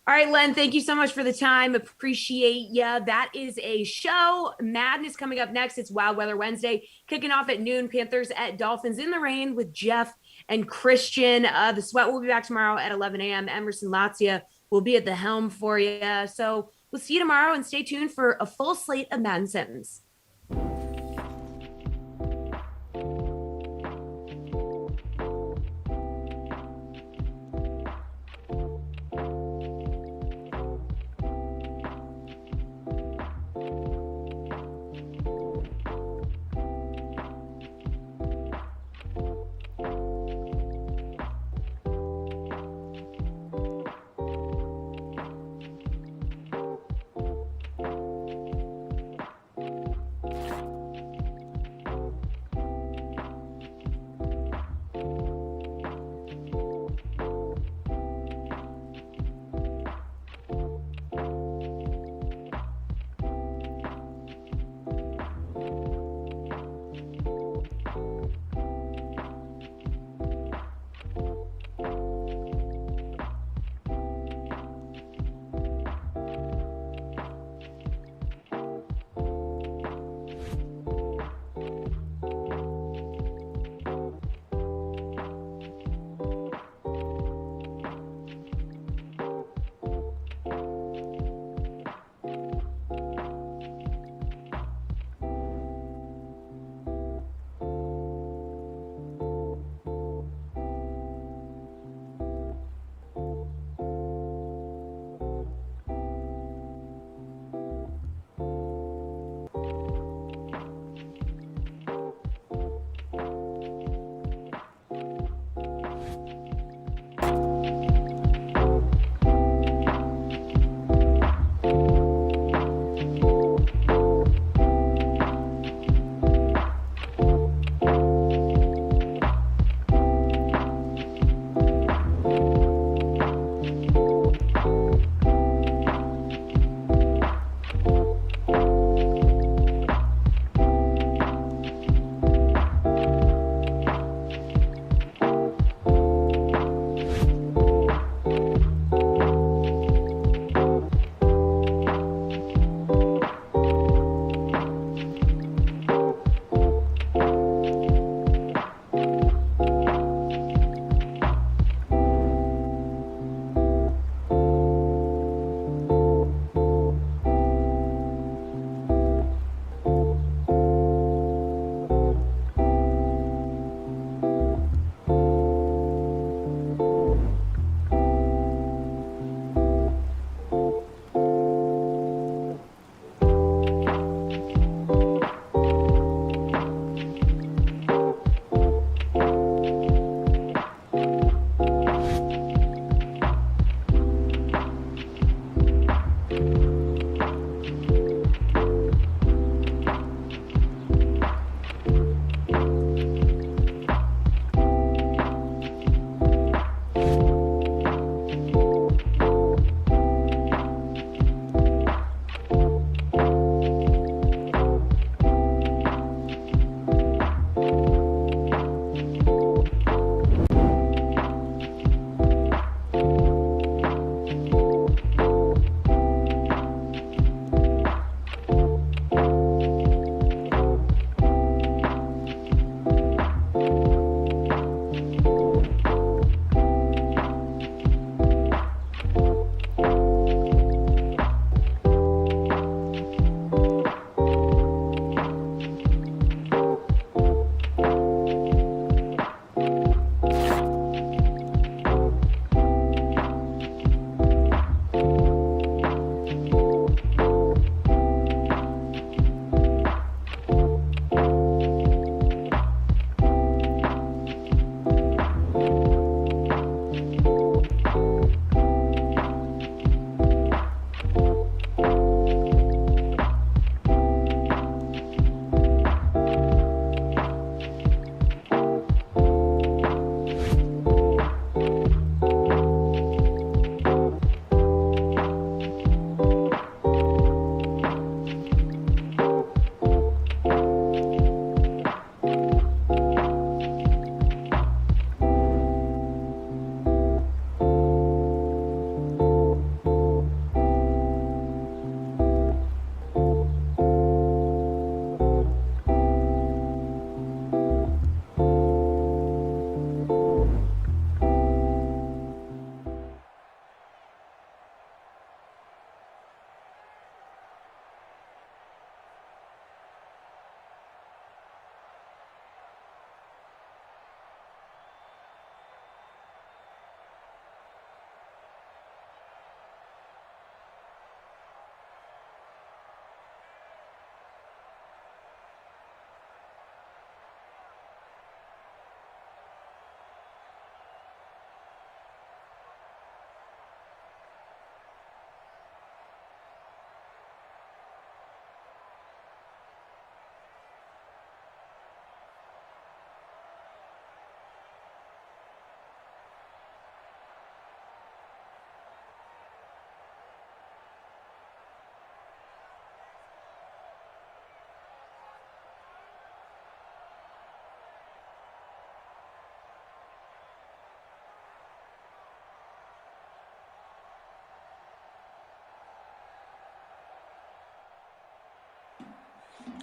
All right, Len, thank you so much for the time. Appreciate ya. That is a show. Madden is coming up next. It's Wild Weather Wednesday, kicking off at noon. Panthers at Dolphins in the rain with Jeff and Christian. The Sweat will be back tomorrow at 11 a.m. Emerson Latzia will be at the helm for you. So we'll see you tomorrow, and stay tuned for a full slate of Madden Sims.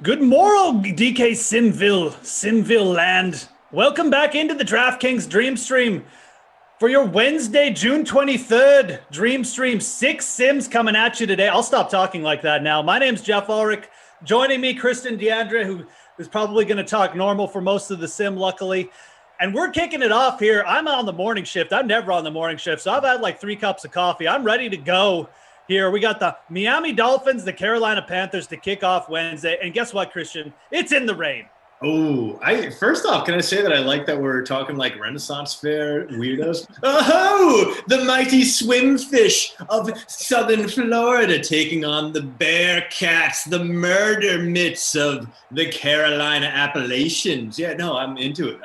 Good morrow, DK Simville land. Welcome back into the DraftKings Dream Stream for your Wednesday, June 23rd Dream Stream. 6 Sims coming at you today. I'll stop talking like that now. My name's Jeff Ulrich. Joining me, Kristen DeAndre, who is probably going to talk normal for most of the sim, luckily. And we're kicking it off here. I'm on the morning shift. I'm never on the morning shift, so I've had like 3 cups of coffee. I'm ready to go here. We got the Miami Dolphins, the Carolina Panthers to kick off Wednesday. And guess what, Christian? It's in the rain. Oh, first off, can I say that I like that we're talking like Renaissance Fair weirdos? Oh, the mighty swimfish of southern Florida taking on the Bearcats, the murder mitts of the Carolina Appalachians. Yeah, no, I'm into it.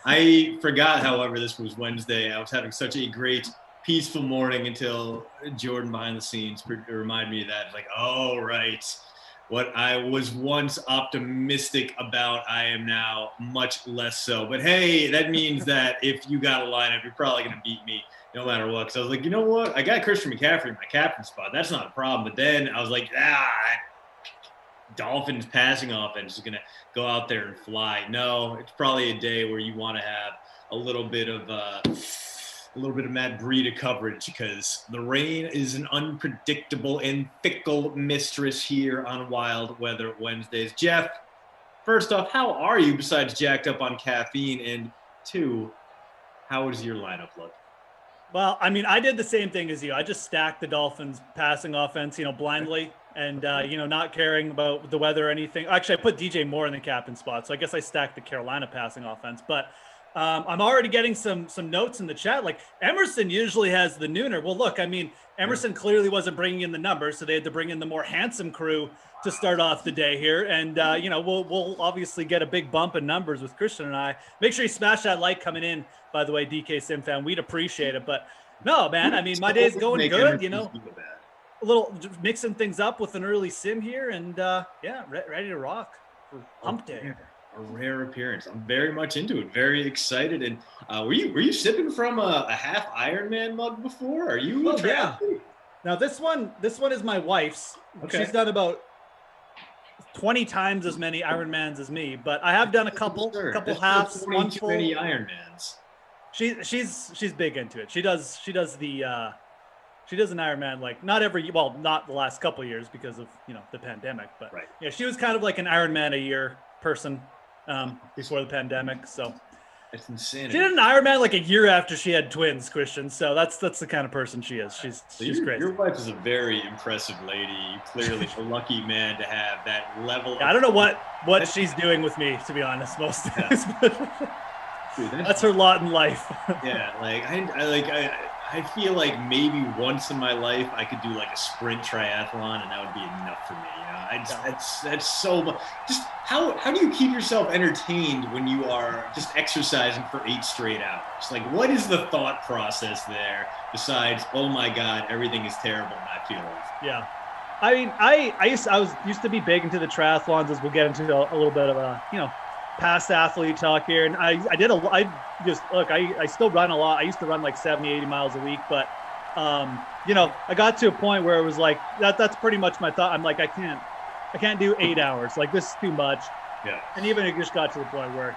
I forgot, however, this was Wednesday. I was having such a great, peaceful morning until Jordan behind the scenes reminded me of that. Like, oh, right. What I was once optimistic about, I am now much less so. But hey, that means that if you got a lineup, you're probably going to beat me no matter what. Because I was like, you know what? I got Christian McCaffrey in my captain spot. That's not a problem. But then I was like, Dolphins passing offense is going to go out there and fly. No, it's probably a day where you want to have a little bit of Matt Breida coverage because the rain is an unpredictable and fickle mistress here on Wild Weather Wednesdays. Jeff, first off, how are you besides jacked up on caffeine? And 2, how does your lineup look? Well, I mean, I did the same thing as you. I just stacked the Dolphins passing offense, blindly and, not caring about the weather or anything. Actually, I put DJ Moore in the captain spot, so I guess I stacked the Carolina passing offense. But I'm already getting some notes in the chat. Like Emerson usually has the nooner. Well, look, I mean, Emerson clearly wasn't bringing in the numbers, so they had to bring in the more handsome crew to start off the day here. And, we'll obviously get a big bump in numbers with Christian and I. Make sure you smash that like coming in, by the way, DK Sim fan. We'd appreciate it. But no, man, I mean, my day's going good, A little mixing things up with an early sim here. And, ready to rock for hump day. A rare appearance. I'm very much into it. Very excited. And were you sipping from a half Ironman mug before? Are you? Oh, yeah. Now this one is my wife's. Okay. She's done about 20 times as many Ironmans as me, but I have done a couple halves. One full. Many Ironmans. She's big into it. She does an Ironman like not the last couple of years because of the pandemic, but right. Yeah, she was kind of like an Ironman a year person. Before the pandemic, so it's insane. She did an Ironman like a year after she had twins, Christian. So that's the kind of person she is. She's crazy. Your wife is a very impressive lady. Clearly, a lucky man to have that level. I don't know what she's doing with me, to be honest. Most of this, dude, that's her lot in life. Yeah, I feel like maybe once in my life I could do like a sprint triathlon, and that would be enough for me. That's so much. Just how do you keep yourself entertained when you are just exercising for 8 straight hours? Like, what is the thought process there besides, oh my God, everything is terrible and I feel it? Yeah. I mean, I used to be big into the triathlons, as we'll get into a little bit of a, past athlete talk here. And I still run a lot. I used to run like 70, 80 miles a week, but I got to a point where it was like, that's pretty much my thought. I'm like, I can't do 8 hours. Like, this is too much. Yeah. And even it just got to the point where,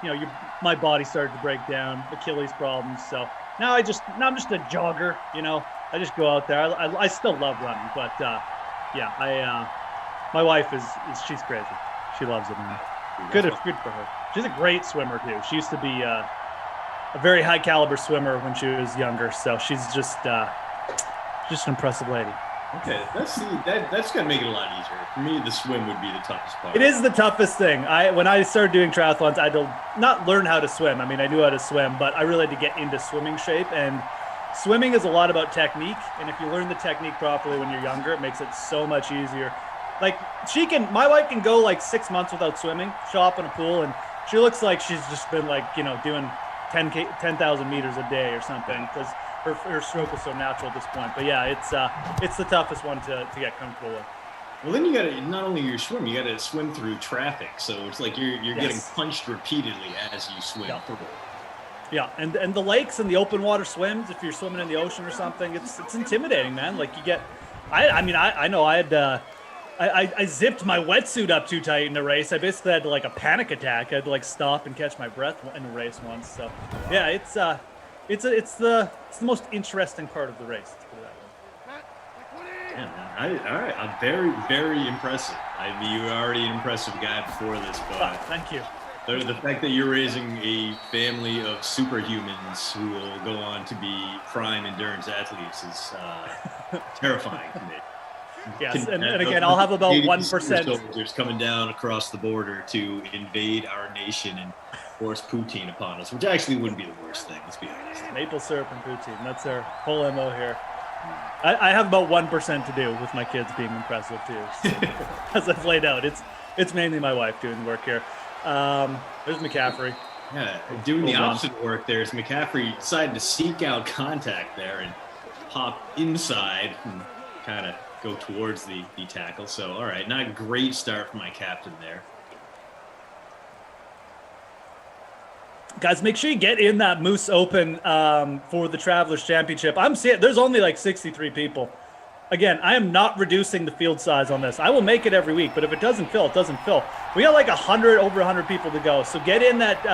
my body started to break down, Achilles problems. So now I'm just a jogger, I just go out there. I still love running, but my wife she's crazy. She loves it, man. Good for her. She's a great swimmer too. She used to be a very high caliber swimmer when she was younger. So she's just an impressive lady. Okay, that's gonna make it a lot easier. For me, the swim would be the toughest part. It is the toughest thing. When I started doing triathlons, I had to not learn how to swim. I mean, I knew how to swim, but I really had to get into swimming shape. And swimming is a lot about technique. And if you learn the technique properly when you're younger, it makes it so much easier. Like, my wife can go like 6 months without swimming. She'll hop in a pool and she looks like she's just been like, doing 10,000 meters a day or something, because her stroke is so natural at this point. But yeah, it's the toughest one to get comfortable with. Well, then you got to not only you swim, you got to swim through traffic. So it's like you're getting punched repeatedly as you swim through. Yeah, and the lakes and the open water swims, if you're swimming in the ocean or something, it's intimidating, man. Like, you get, I know I had I zipped my wetsuit up too tight in the race. I basically had like a panic attack. I had to like stop and catch my breath in the race once. So yeah, it's the most interesting part of the race. Let's put it that way. Yeah, all right. I'm very, very impressive. I mean, you were already an impressive guy before this, but thank you. The fact that you're raising a family of superhumans who will go on to be prime endurance athletes is terrifying to me. Yes, and again, I'll have about 1%. Soldiers coming down across the border to invade our nation and force poutine upon us, which actually wouldn't be the worst thing, let's be honest. Maple syrup and poutine, that's our whole MO here. I have about 1% to do with my kids being impressive too. So, as I've laid out, it's mainly my wife doing the work here. There's McCaffrey. Yeah, doing the opposite work there is McCaffrey decided to seek out contact there and pop inside and kind of go towards the tackle. So, all right, not a great start for my captain there. Guys, make sure you get in that Moose Open for the Travelers Championship. I'm seeing there's only like 63 people. Again, I am not reducing the field size on this. I will make it every week, but if it doesn't fill, it doesn't fill. We got like over 100 people to go. So get in that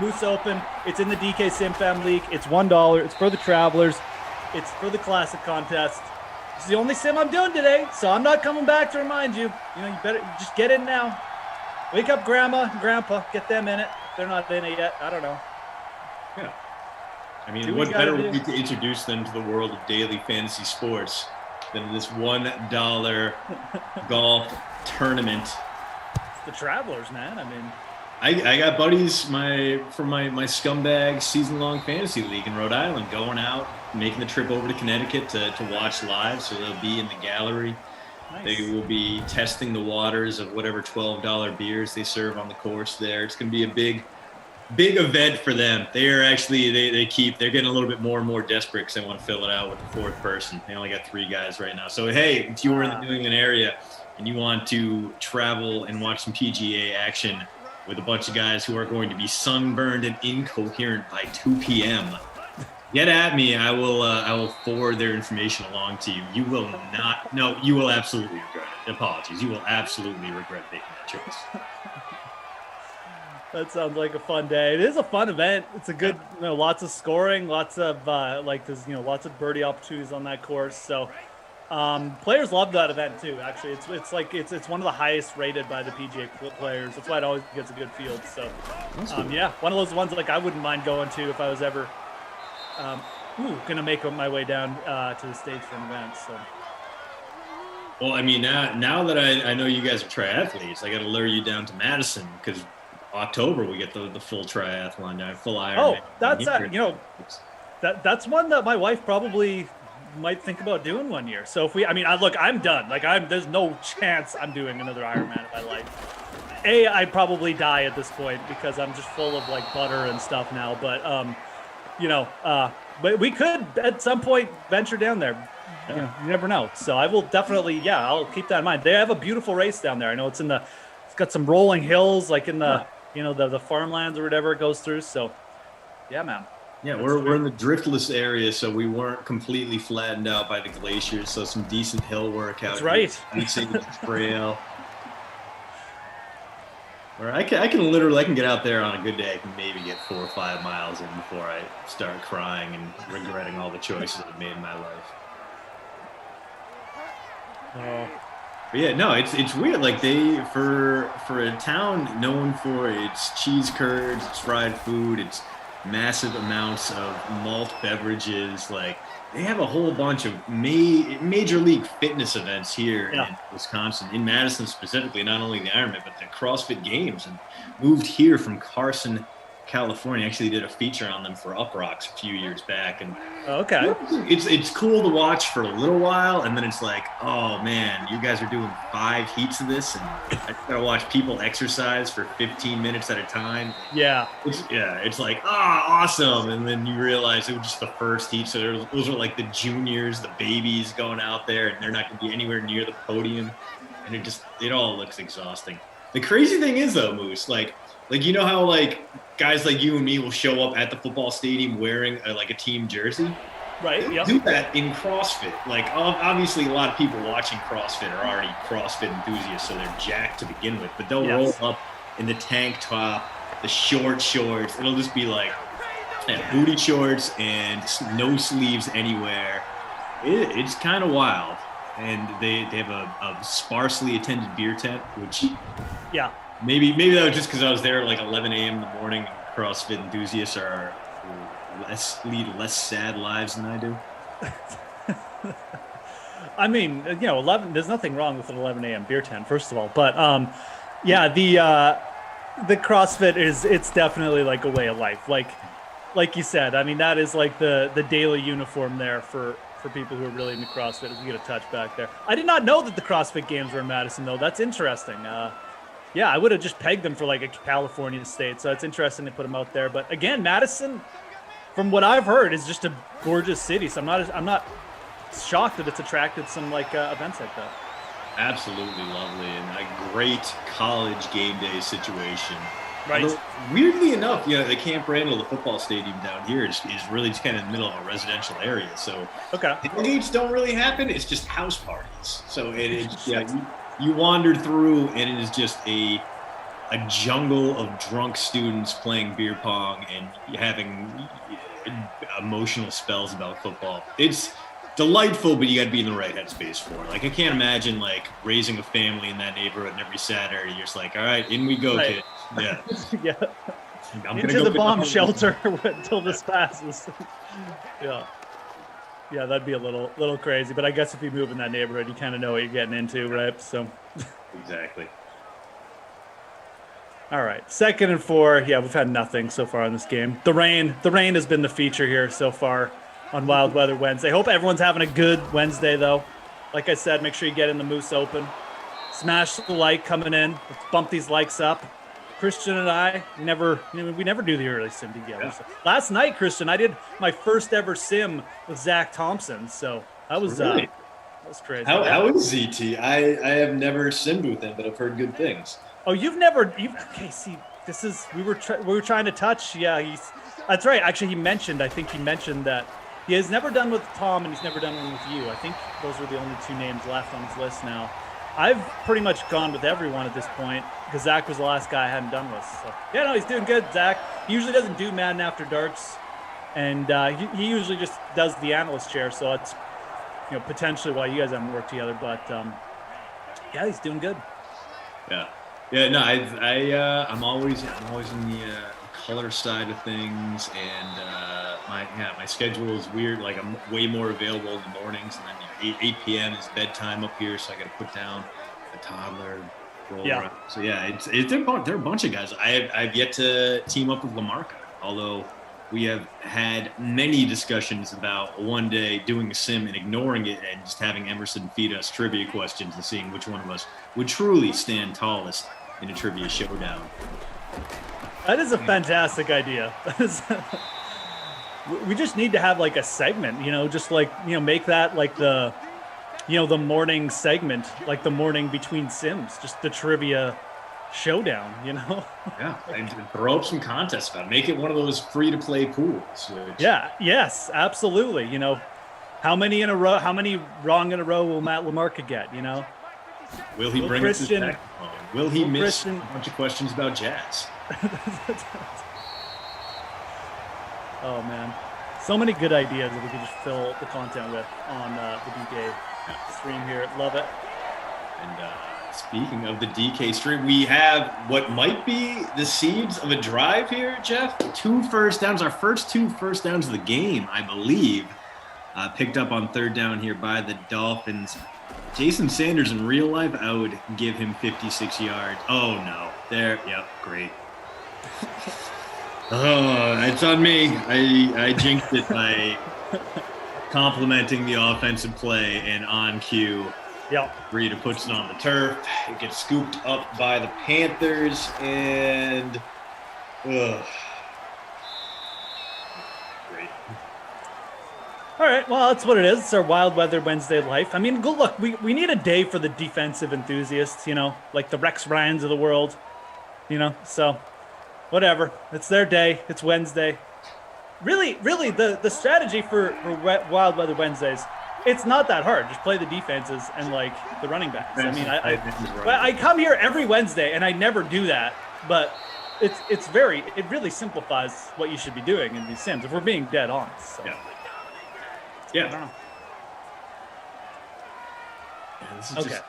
Moose Open. It's in the DK Sim Fam League. It's $1. It's for the Travelers. It's for the Classic contest. It's the only sim I'm doing today, so I'm not coming back to remind you. You know, you better just get in now. Wake up grandma and grandpa. Get them in it. They're not in it yet. I don't know. Yeah. I mean, what better way to introduce them to the world of daily fantasy sports than this $1 golf tournament? It's the Travelers, man. I mean, I got buddies from my scumbag season-long fantasy league in Rhode Island going out, making the trip over to Connecticut to watch live. So they'll be in the gallery. Nice. They will be testing the waters of whatever $12 beers they serve on the course there. It's going to be a big event for them. They are actually, they're getting a little bit more and more desperate because they want to fill it out with the fourth person. They only got 3 guys right now. So, hey, if you were in the New England area and you want to travel and watch some PGA action with a bunch of guys who are going to be sunburned and incoherent by 2 p.m., get at me. I will forward their information along to you. You will absolutely regret it. Apologies. You will absolutely regret making that choice. That sounds like a fun day. It is a fun event. It's a good, lots of scoring, lots of lots of birdie opportunities on that course. So players love that event too. Actually, it's one of the highest rated by the PGA players. That's why it always gets a good field. So yeah, one of those ones like I wouldn't mind going to if I was ever gonna make my way down to the States for an event. So. Well, I mean, now that I know you guys are triathletes, I got to lure you down to Madison because October we get the full triathlon down, full Ironman. Oh, that's one that my wife probably might think about doing one year. So if I'm done. There's no chance I'm doing another Ironman in my life. I'd probably die at this point because I'm just full of like butter and stuff now. But but we could at some point venture down there. You never know. So I will definitely, I'll keep that in mind. They have a beautiful race down there. I know it's got some rolling hills, like in the the farmlands or whatever it goes through. So yeah, man. Yeah, we're in the driftless area, so we weren't completely flattened out by the glaciers. So some decent hill work out. That's right. Decent trail. Or I can get out there on a good day. I can maybe get 4 or 5 miles in before I start crying and regretting all the choices I've made in my life. But yeah, no, it's weird. Like for a town known for its cheese curds, its fried food, its massive amounts of malt beverages, like they have a whole bunch of major league fitness events here in Wisconsin, in Madison specifically, not only the Ironman, but the CrossFit Games, and moved here from Carson, California. Actually did a feature on them for Up Rocks a few years back, and it's cool to watch for a little while, and then it's like, oh man, you guys are doing 5 heats of this, and I gotta watch people exercise for 15 minutes at a time. It's like awesome, and then you realize it was just the first heat, so those are like the juniors, the babies going out there, and they're not gonna be anywhere near the podium, and it all looks exhausting. The crazy thing is though, Moose, like you know how like guys like you and me will show up at the football stadium wearing a team jersey? Right. Yep. Do that in CrossFit. Like obviously, a lot of people watching CrossFit are already CrossFit enthusiasts, so they're jacked to begin with. But they'll roll up in the tank top, the short shorts. It'll just be like booty shorts and no sleeves anywhere. It's kind of wild. And they have a sparsely attended beer tent, which maybe that was just because I was there at like 11 a.m. in the morning. And CrossFit enthusiasts lead less sad lives than I do. I mean, 11. There's nothing wrong with an 11 a.m. beer tent, first of all. But the CrossFit it's definitely like a way of life. Like you said, I mean, that is like the daily uniform there for people who are really into CrossFit. As we get a touch back there, I did not know that the CrossFit Games were in Madison, though. That's interesting. I would have just pegged them for like a California state. So it's interesting to put them out there. But again, Madison, from what I've heard, is just a gorgeous city. So I'm not shocked that it's attracted some like events like that. Absolutely lovely and a great college game day situation. Right. Although, weirdly enough, the Camp Randall, the football stadium down here, is really just kind of in the middle of a residential area. So tailgates don't really happen. It's just house parties. So you wander through and it is just a jungle of drunk students playing beer pong and having emotional spells about football. It's delightful, but you got to be in the right headspace for it. Like, I can't imagine like raising a family in that neighborhood and every Saturday you're just like, all right, in we go, kids. Yeah. I'm into the bomb shelter until this passes. Yeah, that'd be a little crazy. But I guess if you move in that neighborhood, you kind of know what you're getting into, right? So exactly. All right, 2nd and 4. Yeah, we've had nothing so far in this game. The rain has been the feature here so far on Wild Weather Wednesday. Hope everyone's having a good Wednesday, though. Like I said, make sure you get in the Moose Open. Smash the like coming in. Let's bump these likes up. Christian and I we never do the early sim together. Yeah. So last night, Christian, I did my first ever sim with Zach Thompson. So that was really? That was crazy. How is ZT? I have never simmed with him, but I've heard good things. Oh, okay? See, this is we were trying to touch. Yeah, that's right. Actually, I think he mentioned that he has never done with Tom and he's never done one with you. I think those are the only 2 names left on his list now. I've pretty much gone with everyone at this point because Zach was the last guy I hadn't done with. So he's doing good, Zach. He usually doesn't do Madden After Darks, and he usually just does the analyst chair. So it's potentially why you guys haven't worked together. But he's doing good. Yeah. No, I'm always in the color side of things, and my schedule is weird. Like, I'm way more available in the mornings, and then 8 p.m. is bedtime up here, so I got to put down a toddler, roll around. So they're a bunch of guys. I've yet to team up with Lamarca, although we have had many discussions about one day doing a sim and ignoring it and just having Emerson feed us trivia questions and seeing which one of us would truly stand tallest in a trivia showdown. That is a fantastic idea. We just need to have like a segment, just like, make that like the morning segment, like the morning between sims, just the trivia showdown, Yeah, and throw up some contests about it. Make it one of those free-to-play pools. Yes, absolutely. How many wrong in a row will Matt Lamarca get, Will he bring us his back? Will he miss a bunch of questions about jazz? Oh man, so many good ideas that we could just fill the content with on the DK stream here. Love it. And speaking of the DK stream, we have what might be the seeds of a drive here, Jeff. 2 first downs, our first 2 first downs of the game, I believe, picked up on 3rd down here by the Dolphins. Jason Sanders in real life, I would give him 56 yards. Oh no, there, yep, great. Oh, it's on me. I jinxed it by complimenting the offensive play, and on cue, Rita puts it on the turf. It gets scooped up by the Panthers, and great. All right, well, that's what it is. It's our Wild Weather Wednesday life. I mean, look, we need a day for the defensive enthusiasts, like the Rex Ryans of the world, so whatever. It's their day. It's Wednesday. really, the strategy for Wild Weather Wednesdays, it's not that hard. Just play the defenses and like the running backs. I mean, I come here every Wednesday and I never do that, but it really simplifies what you should be doing in these sims if we're being dead honest. So. Yeah. I don't know. This is just,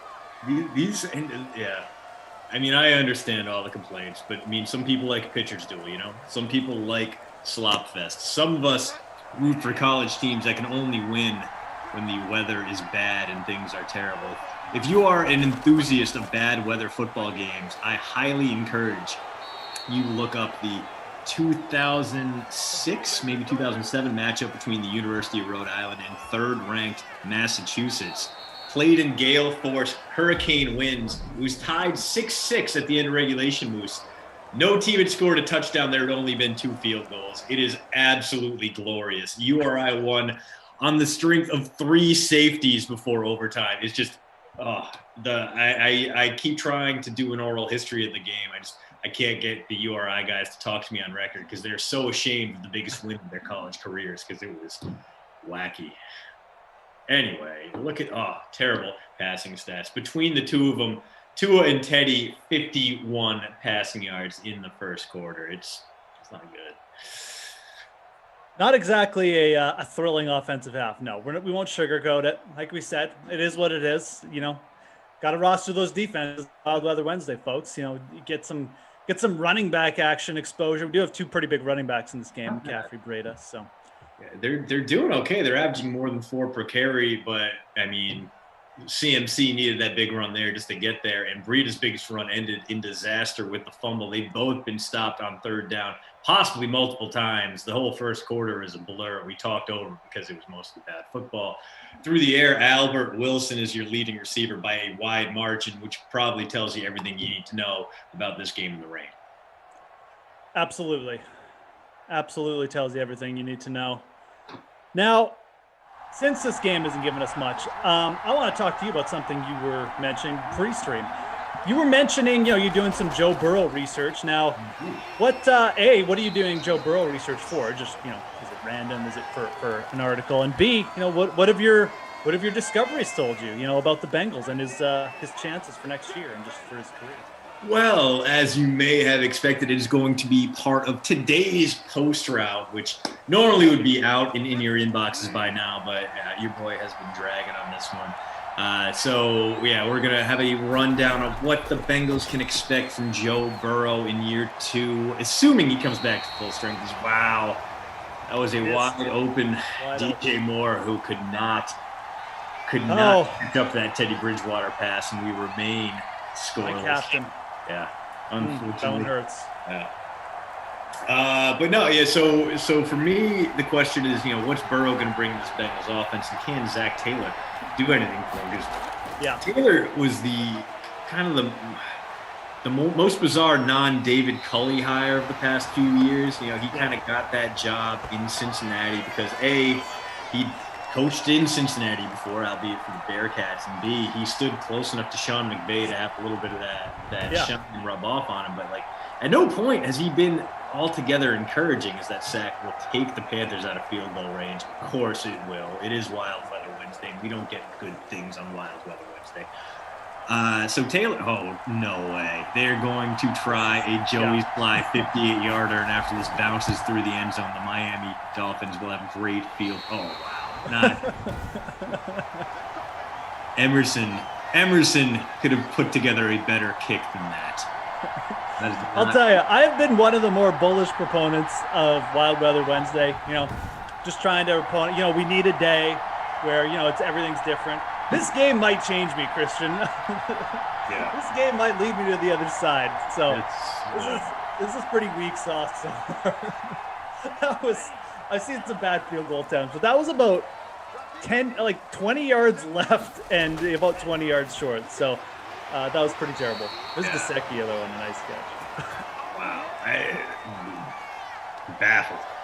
these, yeah. I mean, I understand all the complaints, but I mean, some people like pitchers do, you know? Some people like slop fest. Some of us root for college teams that can only win when the weather is bad and things are terrible. If you are an enthusiast of bad weather football games, I highly encourage you look up the 2006, maybe 2007 matchup between the University of Rhode Island and third-ranked Massachusetts. Played in gale force, hurricane winds. It was tied 6-6 at the end of regulation, Moose. No team had scored a touchdown. There had only been 2 field goals. It is absolutely glorious. URI won on the strength of 3 safeties before overtime. It's just, I keep trying to do an oral history of the game. I can't get the URI guys to talk to me on record because they're so ashamed of the biggest win of their college careers because it was wacky. Anyway, look at, terrible passing stats. Between the two of them, Tua and Teddy, 51 passing yards in the first quarter. It's not good. Not exactly a thrilling offensive half. No, we won't sugarcoat it. Like we said, it is what it is. You know, got to roster those defenses. Wild Weather Wednesday, folks. You know, you get some running back action exposure. We do have 2 pretty big running backs in this game, McCaffrey, Breda. So. Yeah, they're doing okay. They're averaging more than 4 per carry, but I mean, CMC needed that big run there just to get there, and Breeda's biggest run ended in disaster with the fumble. They've both been stopped on third down, possibly multiple times. The whole first quarter is a blur. We talked over because it was mostly bad football. Through the air, Albert Wilson is your leading receiver by a wide margin, which probably tells you everything you need to know about this game in the rain. Absolutely tells you everything you need to know. Now, since this game isn't giving us much, I want to talk to you about something you were mentioning pre-stream. You were mentioning, you know, you're doing some Joe Burrow research. Now, what are you doing Joe Burrow research for? Just, you know, is it random? Is it for an article? And B, you know, what have your discoveries told you, you know, about the Bengals and his chances for next year and just for his career? Well, as you may have expected, it is going to be part of today's post route, which normally would be out in your inboxes by now, but your boy has been dragging on this one. We're going to have a rundown of what the Bengals can expect from Joe Burrow in year 2, assuming he comes back to full strength. Wow, that was a wide open DJ Moore who could not pick up that Teddy Bridgewater pass, and we remain scoreless. My captain. Yeah, unfortunately. That one hurts. Yeah. So for me, the question is, you know, what's Burrow going to bring to this Bengals offense, and can Zach Taylor do anything for him? Because Taylor was the most bizarre non-David Culley hire of the past few years. You know, he kind of got that job in Cincinnati because he coached in Cincinnati before, albeit for the Bearcats, and B, he stood close enough to Sean McVay to have a little bit of that shine rub off on him. But like, at no point has he been altogether encouraging as that sack will take the Panthers out of field goal range. Of course it will. It is Wild Weather Wednesday. We don't get good things on Wild Weather Wednesday. So Taylor, no way. They're going to try a Joey Sly 58-yarder, and after this bounces through the end zone, the Miami Dolphins will have great field. Oh, wow. Emerson could have put together a better kick than that. I'll tell you, I've been one of the more bullish proponents of Wild Weather Wednesday. You know, just trying to, you know, we need a day where, you know, everything's different. This game might change me, Christian. This game might lead me to the other side. So this is pretty weak sauce so far. I've seen some bad field goal attempts, but that was about 20 yards left and about 20 yards short. So that was pretty terrible. This is the Secchia, though, on a nice catch. Wow.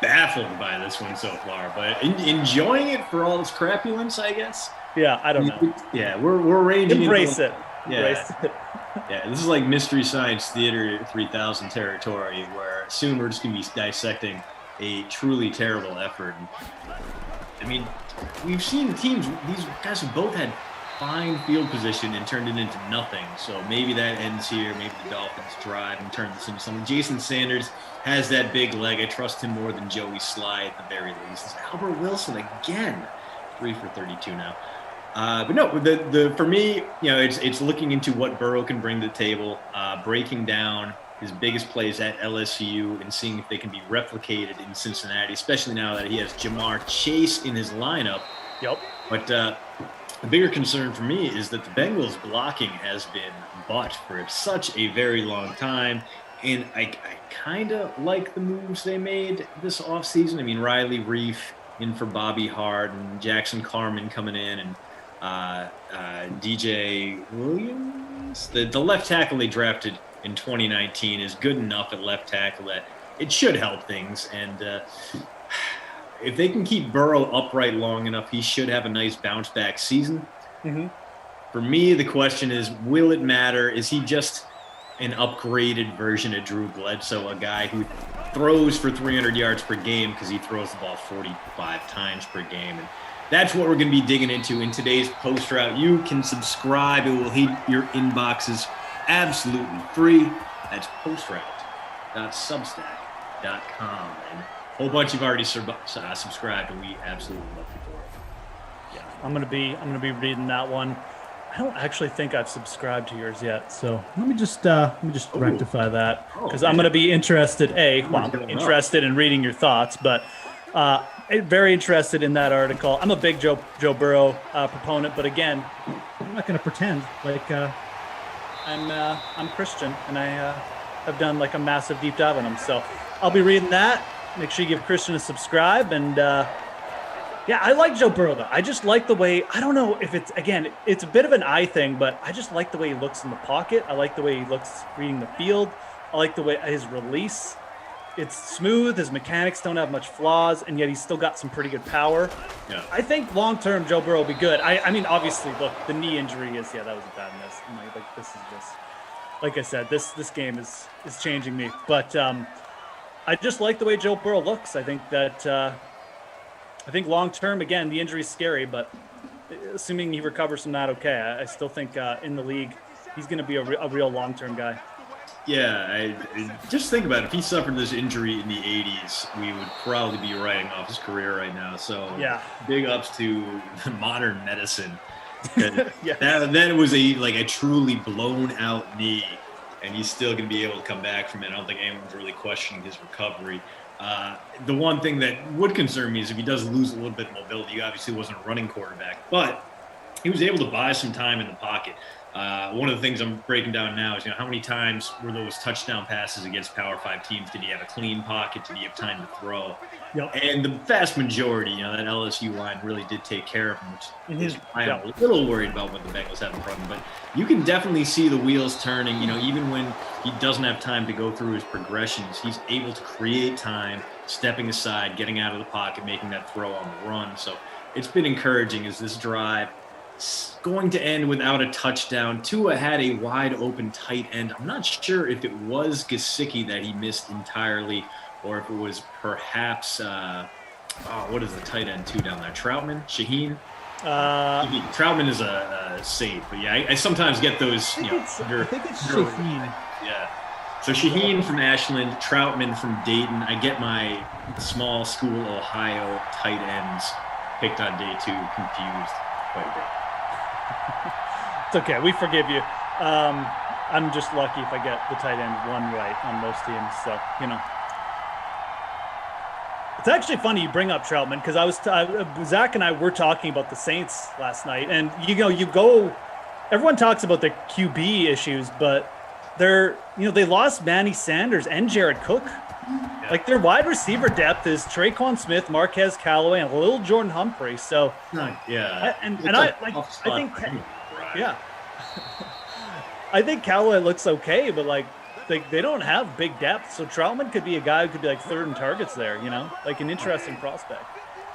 Baffled by this one so far, but enjoying it for all its crapulence, I guess. Yeah, I don't know. Yeah, we're ranging. Embrace it. Yeah, this is like Mystery Science Theater 3000 territory, where soon we're just going to be dissecting a truly terrible effort. I mean, we've seen teams, these guys have both had fine field position and turned it into nothing. So maybe that ends here. Maybe the Dolphins drive and turn this into something. Jason Sanders has that big leg. I trust him more than Joey Sly at the very least. It's Albert Wilson again, 3 for 32 now. But no, for me, it's looking into what Burrow can bring to the table, breaking down his biggest plays at LSU and seeing if they can be replicated in Cincinnati, especially now that he has Jamar Chase in his lineup. Yep. But the bigger concern for me is that the Bengals blocking has been butt for such a very long time. And I kind of like the moves they made this offseason. I mean, Riley Reif in for Bobby Hart and Jackson Carman coming in and DJ Williams. The left tackle they drafted in 2019 is good enough at left tackle that it should help things. And if they can keep Burrow upright long enough, he should have a nice bounce back season. Mm-hmm. For me, the question is, will it matter? Is he just an upgraded version of Drew Bledsoe, a guy who throws for 300 yards per game because he throws the ball 45 times per game? And that's what we're going to be digging into in today's post route. You can subscribe. It will hit your inboxes absolutely free. That's postroute.substack.com. And a whole bunch you've already subscribed, and we absolutely love you for it. Yeah, I'm gonna be reading that one. I don't actually think I've subscribed to yours yet, so let me just rectify that, because I'm gonna be interested. I'm interested in reading your thoughts, but very interested in that article. I'm a big Joe Burrow proponent, but again, I'm not gonna pretend like I'm Christian and I have done like a massive deep dive on him. So I'll be reading that. Make sure you give Christian a subscribe. And yeah, I like Joe Burrow though. I just like the way, I don't know if it's a bit of an eye thing, but I just like the way he looks in the pocket. I like the way he looks reading the field. I like the way his release, it's smooth. His mechanics don't have much flaws, and yet he's still got some pretty good power. Yeah. I think long-term Joe Burrow will be good. I mean, obviously, look, the knee injury that was a bad miss. This is just, like I said, this game is changing me. But I just like the way Joe Burrow looks. I think long-term, again, the injury is scary, but assuming he recovers from that, okay, I still think in the league, he's going to be a real long-term guy. Yeah, I just think about it. If he suffered this injury in the 80s, we would probably be writing off his career right now. So yeah, big ups to modern medicine. Yeah. That was a truly blown out knee, and he's still going to be able to come back from it. I don't think anyone's really questioning his recovery. The one thing that would concern me is if he does lose a little bit of mobility. He obviously wasn't a running quarterback, but he was able to buy some time in the pocket. One of the things I'm breaking down now is, how many times were those touchdown passes against Power 5 teams? Did he have a clean pocket? Did he have time to throw? Yep. And the vast majority, that LSU line really did take care of him, which is why I'm a little worried about what the Bengals have in front of him. But you can definitely see the wheels turning, even when he doesn't have time to go through his progressions, he's able to create time, stepping aside, getting out of the pocket, making that throw on the run. So it's been encouraging as this drive going to end without a touchdown. Tua had a wide open tight end. I'm not sure if it was Gesicki that he missed entirely, or if it was perhaps what is the tight end two down there? Troutman? Shaheen? Troutman is a save, but yeah, I sometimes get those. I think it's Shaheen. Yeah. So Shaheen from Ashland, Troutman from Dayton. I get my small school Ohio tight ends picked on day 2 confused quite a bit. It's okay. We forgive you. I'm just lucky if I get the tight end one right on most teams. So, It's actually funny you bring up Troutman, because Zach and I were talking about the Saints last night, and everyone talks about the QB issues, but they lost Manny Sanders and Jared Cook. Yeah. Like, their wide receiver depth is Traquan Smith, Marquez Callaway, and a little Jordan Humphrey. So yeah, I think Callaway looks okay, but they don't have big depth. So Troutman could be a guy who could be like third in targets there, like an interesting prospect.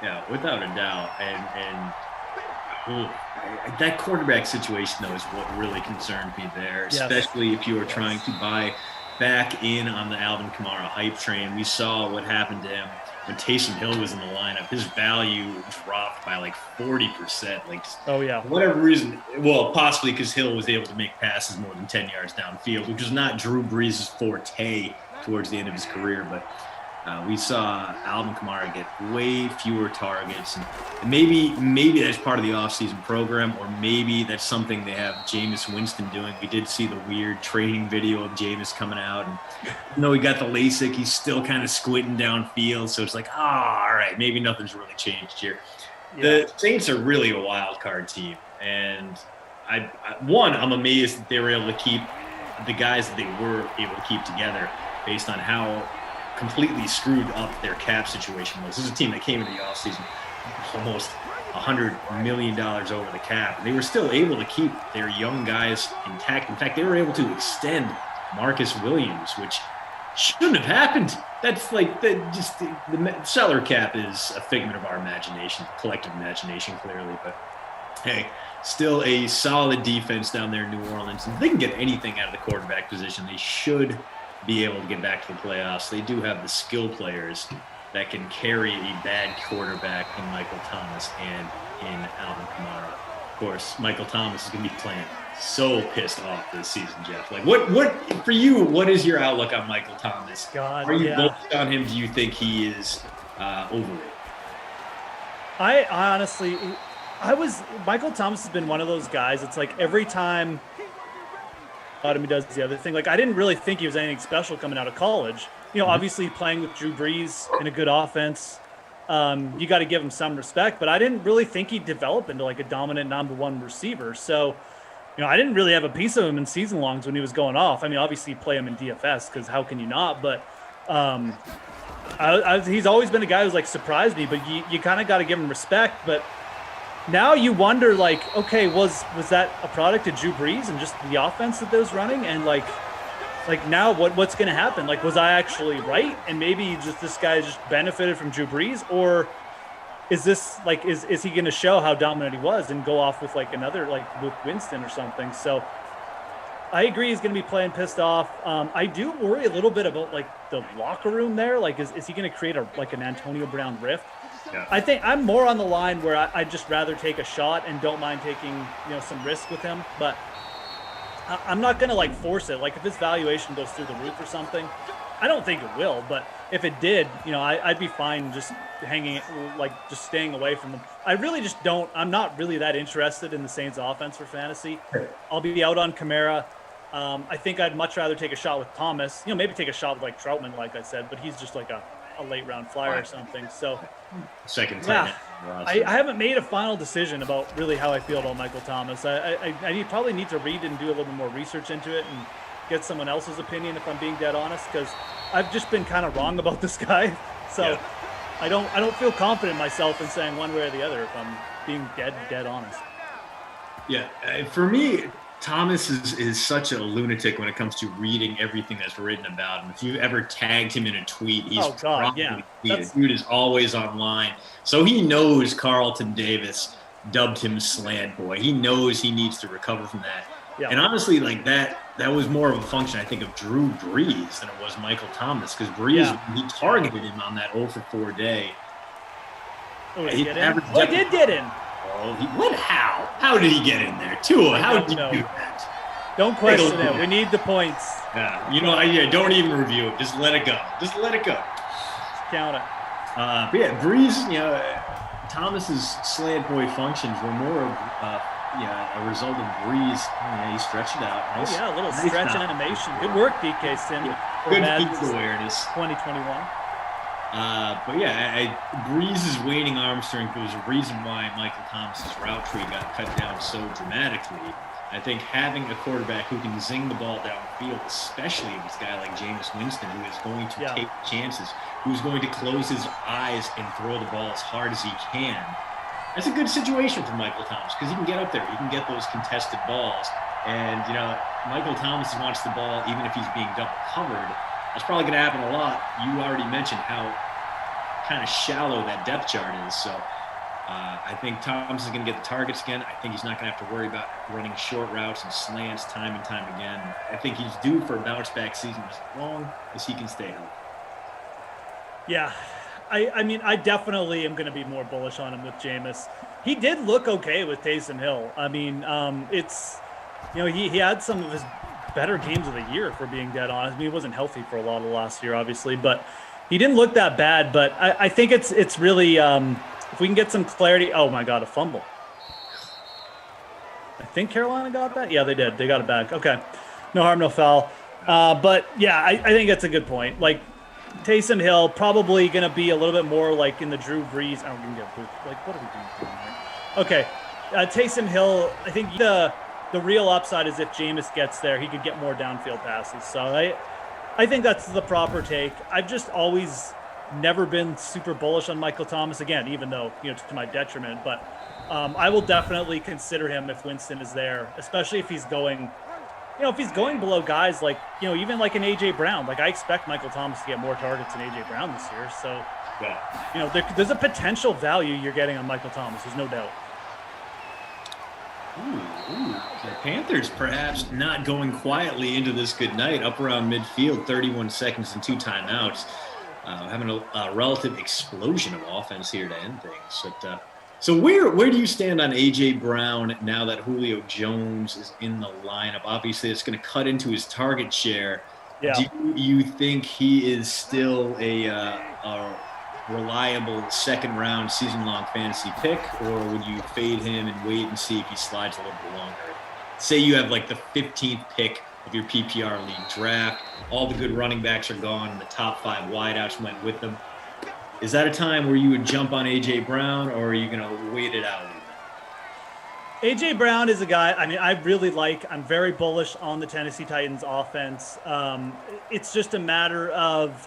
Yeah, without a doubt. And that quarterback situation, though, is what really concerned me there, especially if you are trying to buy back in on the Alvin Kamara hype train. We saw what happened to him when Taysom Hill was in the lineup. His value dropped by like 40%. Like, oh yeah, for whatever reason. Well, possibly because Hill was able to make passes more than 10 yards downfield, which is not Drew Brees' forte towards the end of his career. But we saw Alvin Kamara get way fewer targets, and maybe that's part of the offseason program, or maybe that's something they have Jameis Winston doing. We did see the weird training video of Jameis coming out, and even though he got the LASIK, he's still kind of squinting downfield. So it's like, all right, maybe nothing's really changed here. Yeah. The Saints are really a wild card team, and I'm amazed that they were able to keep the guys that they were able to keep together based on how completely screwed up their cap situation was. This is a team that came into the offseason almost $100 million over the cap, and they were still able to keep their young guys intact. In fact, they were able to extend Marcus Williams, which shouldn't have happened. That's like the salary cap is a figment of our imagination, collective imagination, clearly. But hey, still a solid defense down there in New Orleans. And if they can get anything out of the quarterback position, they should be able to get back to the playoffs. They do have the skill players that can carry a bad quarterback in Michael Thomas and in Alvin Kamara. Of course, Michael Thomas is going to be playing so pissed off this season, Jeff. Like, what for you? What is your outlook on Michael Thomas? God, are you bullish on him? Do you think he is overrated? I honestly, Michael Thomas has been one of those guys. It's like every time he does the other thing. Like, I didn't really think he was anything special coming out of college. You know, obviously playing with Drew Brees in a good offense, you got to give him some respect. But I didn't really think he'd develop into like a dominant number one receiver. So, you know, I didn't really have a piece of him in season longs when he was going off. I mean, obviously play him in DFS because how can you not? But he's always been a guy who's like surprised me. But you kind of got to give him respect. But now you wonder, like, okay, was that a product of Drew Brees and just the offense that was running? And like now what's going to happen? Like, was I actually right? And maybe just this guy just benefited from Drew Brees, or is this like, is he going to show how dominant he was and go off with like another, like with Winston or something? So I agree he's going to be playing pissed off. I do worry a little bit about like the locker room there. Like, is he going to create like an Antonio Brown rift? Yeah. I think I'm more on the line where I'd just rather take a shot and don't mind taking, some risk with him. But I'm not going to like force it. Like if his valuation goes through the roof or something, I don't think it will. But if it did, I'd be fine just hanging, like just staying away from them. I really just don't. I'm not really that interested in the Saints offense for fantasy. I'll be out on Kamara. I think I'd much rather take a shot with Thomas. Maybe take a shot with like Troutman, like I said, but he's just like a late round flyer or something. So second time. Yeah, I haven't made a final decision about really how I feel about Michael Thomas. I probably need to read and do a little bit more research into it and get someone else's opinion if I'm being dead honest, because I've just been kind of wrong about this guy. So yeah. I don't feel confident in myself in saying one way or the other if I'm being dead honest. Yeah, for me, Thomas is such a lunatic when it comes to reading everything that's written about him. If you ever tagged him in a tweet, he's dude is always online. So he knows Carlton Davis dubbed him Slant Boy. He knows he needs to recover from that. Yeah. And honestly, like that was more of a function, I think, of Drew Brees than it was Michael Thomas, because Brees, he targeted him on that 0-for-4 day. Oh, did he get in? Oh, he did get in. Oh, what? How did he get in there? Tua, how did you do that? Don't question it. We need the points. Yeah, don't even review it. Just let it go. Just count it. But yeah, Brees, Thomas's slant boy functions were more of a result of Brees. He stretched it out. Nice, a little stretch animation. Good work, DK Sim. Good pizza awareness. 2021. Breeze's waning arm strength was a reason why Michael Thomas's route tree got cut down so dramatically. I think having a quarterback who can zing the ball downfield, especially this guy like Jameis Winston, who is going to take chances, who's going to close his eyes and throw the ball as hard as he can, that's a good situation for Michael Thomas, because he can get up there, he can get those contested balls. And, Michael Thomas wants the ball even if he's being double covered. That's probably going to happen a lot. You already mentioned how kind of shallow that depth chart is. So I think Thomas is going to get the targets again. I think he's not going to have to worry about running short routes and slants time and time again. I think he's due for a bounce-back season as long as he can stay healthy. Yeah, I mean, I definitely am going to be more bullish on him with Jameis. He did look okay with Taysom Hill. I mean, he had some of his better games of the year, if we're being dead honest. I mean, he wasn't healthy for a lot of last year, obviously, but he didn't look that bad. But I think it's really if we can get some clarity. Oh my God, a fumble. I think Carolina got that. Yeah, they did. They got it back. Okay, no harm, no foul. But yeah, I think that's a good point. Like Taysom Hill probably going to be a little bit more like in the Drew Brees. I'm going to get like, what are we doing here? Okay, Taysom Hill. I think the real upside is if Jameis gets there, he could get more downfield passes. So I think that's the proper take. I've just always never been super bullish on Michael Thomas again, even though, to my detriment. But I will definitely consider him if Winston is there, especially if he's going, if he's going below guys like, even like an AJ Brown. Like I expect Michael Thomas to get more targets than AJ Brown this year. So, there's a potential value you're getting on Michael Thomas. There's no doubt. Ooh. The Panthers perhaps not going quietly into this good night, up around midfield, 31 seconds and 2 timeouts. Having a relative explosion of offense here to end things. But, so where do you stand on A.J. Brown now that Julio Jones is in the lineup? Obviously, it's going to cut into his target share. Yeah. Do you think he is still a reliable second-round season-long fantasy pick, or would you fade him and wait and see if he slides a little bit longer? Say you have like the 15th pick of your PPR league draft. All the good running backs are gone, and the top 5 wideouts went with them. Is that a time where you would jump on A.J. Brown, or are you going to wait it out? A.J. Brown is a guy, I mean, I really like. I'm very bullish on the Tennessee Titans offense. It's just a matter of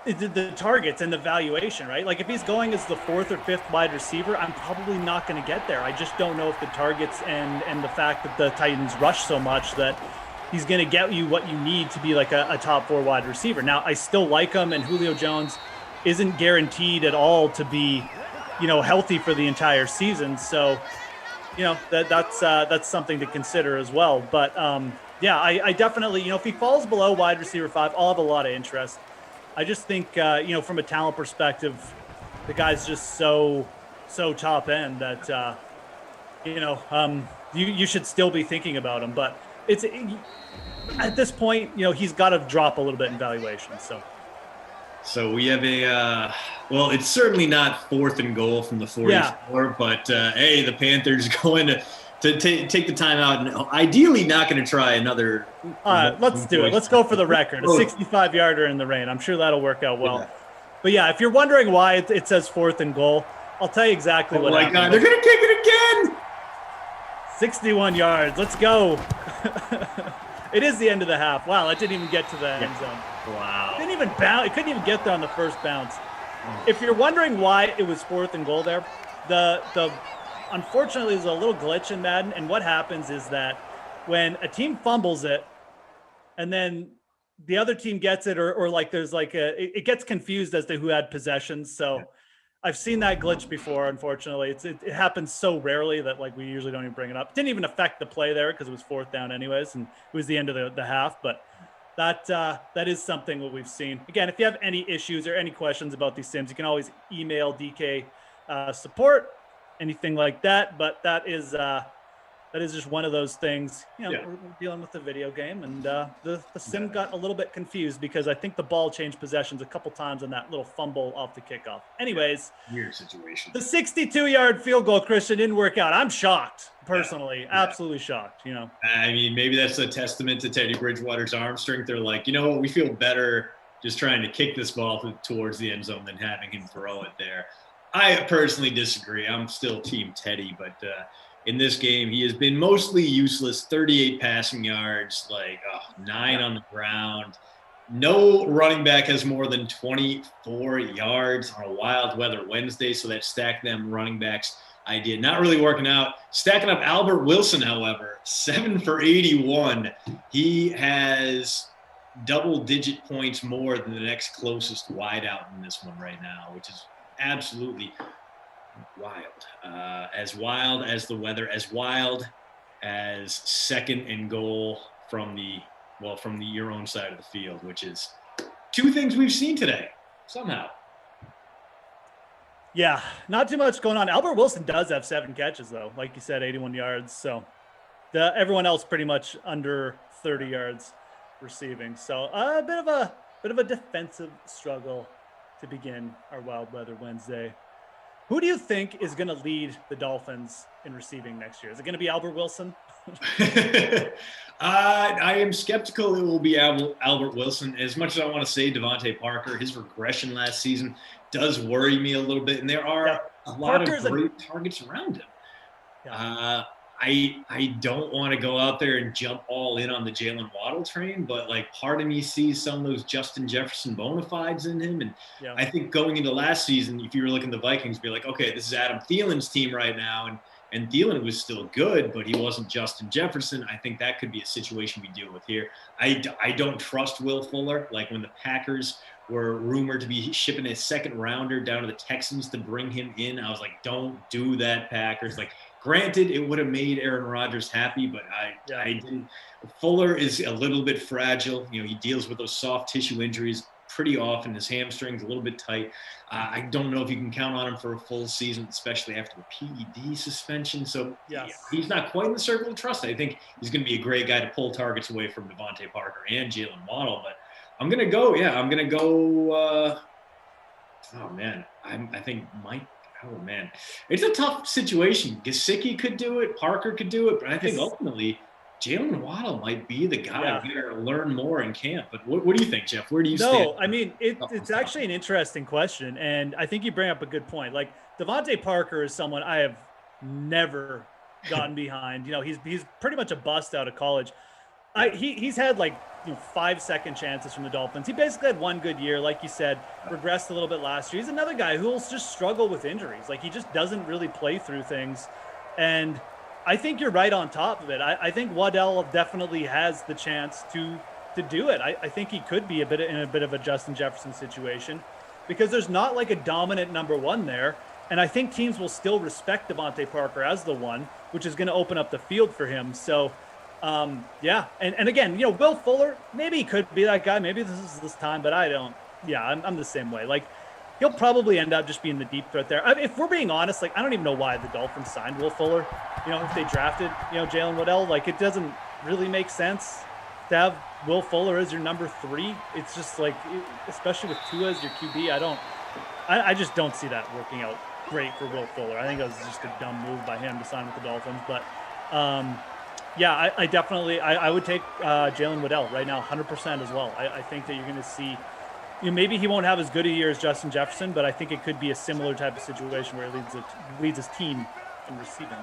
the targets and the valuation, right? Like if he's going as the 4th or 5th wide receiver, I'm probably not going to get there. I just don't know if the targets and the fact that the Titans rush so much that he's going to get you what you need to be like a top 4 wide receiver. Now, I still like him, and Julio Jones isn't guaranteed at all to be, healthy for the entire season. So, that's something to consider as well. But I definitely, if he falls below wide receiver 5, I'll have a lot of interest. I just think, from a talent perspective, the guy's just so top end that, you should still be thinking about him. But it's at this point, he's got to drop a little bit in valuation. So we have it's certainly not 4th and goal from the 44, but hey, the Panthers going to take the time out and ideally not going to try another. All right, let's do it. Let's go for the record. A 65-yarder in the rain. I'm sure that'll work out well. Yeah. But yeah, if you're wondering why it says 4th and goal, I'll tell you exactly what happened. Oh my God, they're going to kick it again. 61 yards. Let's go. It is the end of the half. Wow, it didn't even get to the end zone. Wow. It didn't even bounce. It couldn't even get there on the first bounce. If you're wondering why it was 4th and goal there, the unfortunately, there's a little glitch in Madden, and what happens is that when a team fumbles it, and then the other team gets it, or like there's like it gets confused as to who had possession. So I've seen that glitch before. Unfortunately, it happens so rarely that like we usually don't even bring it up. It didn't even affect the play there because it was 4th down anyways, and it was the end of the half. But that is something that we've seen. Again, if you have any issues or any questions about these sims, you can always email DK support. Anything like that, but that is just one of those things. We're dealing with the video game, and the sim got a little bit confused because I think the ball changed possessions a couple times on that little fumble off the kickoff. Anyways, weird situation. The 62-yard field goal, Christian, didn't work out. I'm shocked, personally, absolutely shocked. I mean, maybe that's a testament to Teddy Bridgewater's arm strength. They're like, we feel better just trying to kick this ball towards the end zone than having him throw it there. I personally disagree. I'm still Team Teddy, but in this game, he has been mostly useless. 38 passing yards, 9 on the ground. No running back has more than 24 yards on a wild weather Wednesday, so that stack them running backs idea not really working out. Stacking up Albert Wilson, however, 7 for 81. He has double-digit points more than the next closest wideout in this one right now, which is absolutely wild as the weather, as wild as second and goal from your own side of the field, which is two things we've seen today somehow. Yeah, not too much going on. Albert Wilson does have 7 catches, though. Like you said, 81 yards. So everyone else pretty much under 30 yards receiving. So a bit of a defensive struggle to begin our Wild Weather Wednesday. Who do you think is going to lead the Dolphins in receiving next year? Is it going to be Albert Wilson? I am skeptical it will be Albert Wilson. As much as I want to say Devontae Parker, his regression last season does worry me a little bit, and there are a lot of great targets around him. Yeah. I don't want to go out there and jump all in on the Jalen Waddle train, but like part of me sees some of those Justin Jefferson bona fides in him. And I think going into last season, if you were looking at the Vikings, be like, okay, this is Adam Thielen's team right now. And Thielen was still good, but he wasn't Justin Jefferson. I think that could be a situation we deal with here. I don't trust Will Fuller. Like when the Packers were rumored to be shipping a second rounder down to the Texans to bring him in, I was like, don't do that, Packers. Like, granted, it would have made Aaron Rodgers happy, but I didn't. Fuller is a little bit fragile. You know, he deals with those soft tissue injuries pretty often. His hamstring's a little bit tight. I don't know if you can count on him for a full season, especially after the PED suspension. So he's not quite in the circle of trust. I think he's going to be a great guy to pull targets away from Devontae Parker and Jalen Waddle. But I'm going to go, I think Mike. Oh, man. It's a tough situation. Gesicki could do it. Parker could do it. But I think ultimately Jalen Waddle might be the guy here to learn more in camp. But what do you think, Jeff? Where do you stand? No, I mean, it's actually an interesting question. And I think you bring up a good point. Like, Devontae Parker is someone I have never gotten behind. You know, he's pretty much a bust out of college. He's had like 5 second chances from the Dolphins. He basically had one good year, like you said, regressed a little bit last year. He's another guy who will just struggle with injuries. Like he just doesn't really play through things. And I think you're right on top of it. I think Waddell definitely has the chance to do it. I think he could be in a bit of a Justin Jefferson situation because there's not like a dominant number one there. And I think teams will still respect Devontae Parker as the one, which is going to open up the field for him. So and again, Will Fuller, maybe he could be that guy. Maybe this is this time, but I don't. Yeah, I'm the same way. Like, he'll probably end up just being the deep threat there. If we're being honest, like, I don't even know why the Dolphins signed Will Fuller. If they drafted, Jalen Waddell, like, it doesn't really make sense to have Will Fuller as your number 3. It's just like, especially with Tua as your QB, I just don't see that working out great for Will Fuller. I think it was just a dumb move by him to sign with the Dolphins, but I definitely would take Jalen Waddell right now, 100% as well. I think that you're going to see, maybe he won't have as good a year as Justin Jefferson, but I think it could be a similar type of situation where he leads his team in receiving.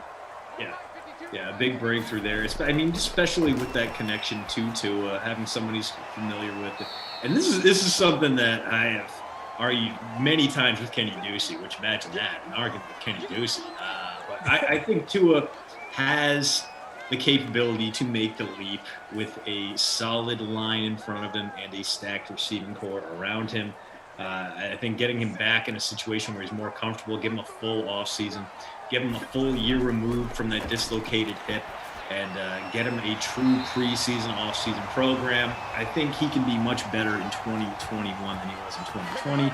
Yeah, a big breakthrough there. I mean, especially with that connection to having someone he's familiar with. And this is something that I have argued many times with Kenny Ducey, which imagine that, an argument with Kenny Ducey. But I think Tua has the capability to make the leap with a solid line in front of him and a stacked receiving core around him. I think getting him back in a situation where he's more comfortable, give him a full offseason, give him a full year removed from that dislocated hip, and get him a true preseason, offseason program. I think he can be much better in 2021 than he was in 2020.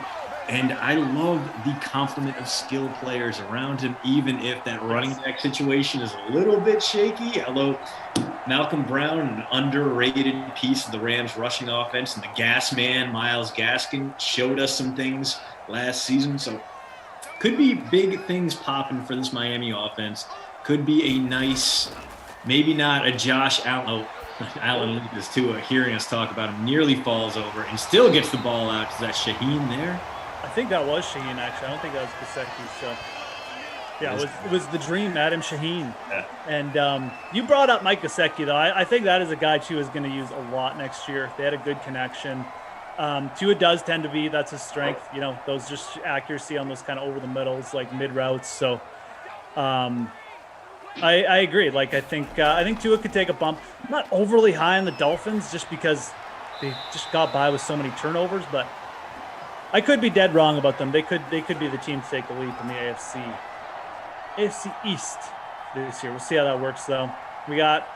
And I love the complement of skilled players around him, even if that running back situation is a little bit shaky. Although Malcolm Brown, an underrated piece of the Rams rushing offense, and the gas man, Myles Gaskin, showed us some things last season. So could be big things popping for this Miami offense. Could be a nice, maybe not a Josh Allen. Allen Lucas, too, hearing us talk about him, nearly falls over and still gets the ball out. Is that Shaheen there? I think that was Shaheen, actually. I don't think that was Gesicki. So, yeah, it was the dream, Adam Shaheen. Yeah. And you brought up Mike Gesicki, though. I think that is a guy Tua is going to use a lot next year. They had a good connection. Tua does tend to be, that's his strength, those just accuracy on those kind of over the middles, like mid routes. So I agree. Like, I think Tua could take a bump. I'm not overly high on the Dolphins just because they just got by with so many turnovers, but I could be dead wrong about them. They could be the team to take the leap in the AFC. AFC East this year. We'll see how that works, though. We got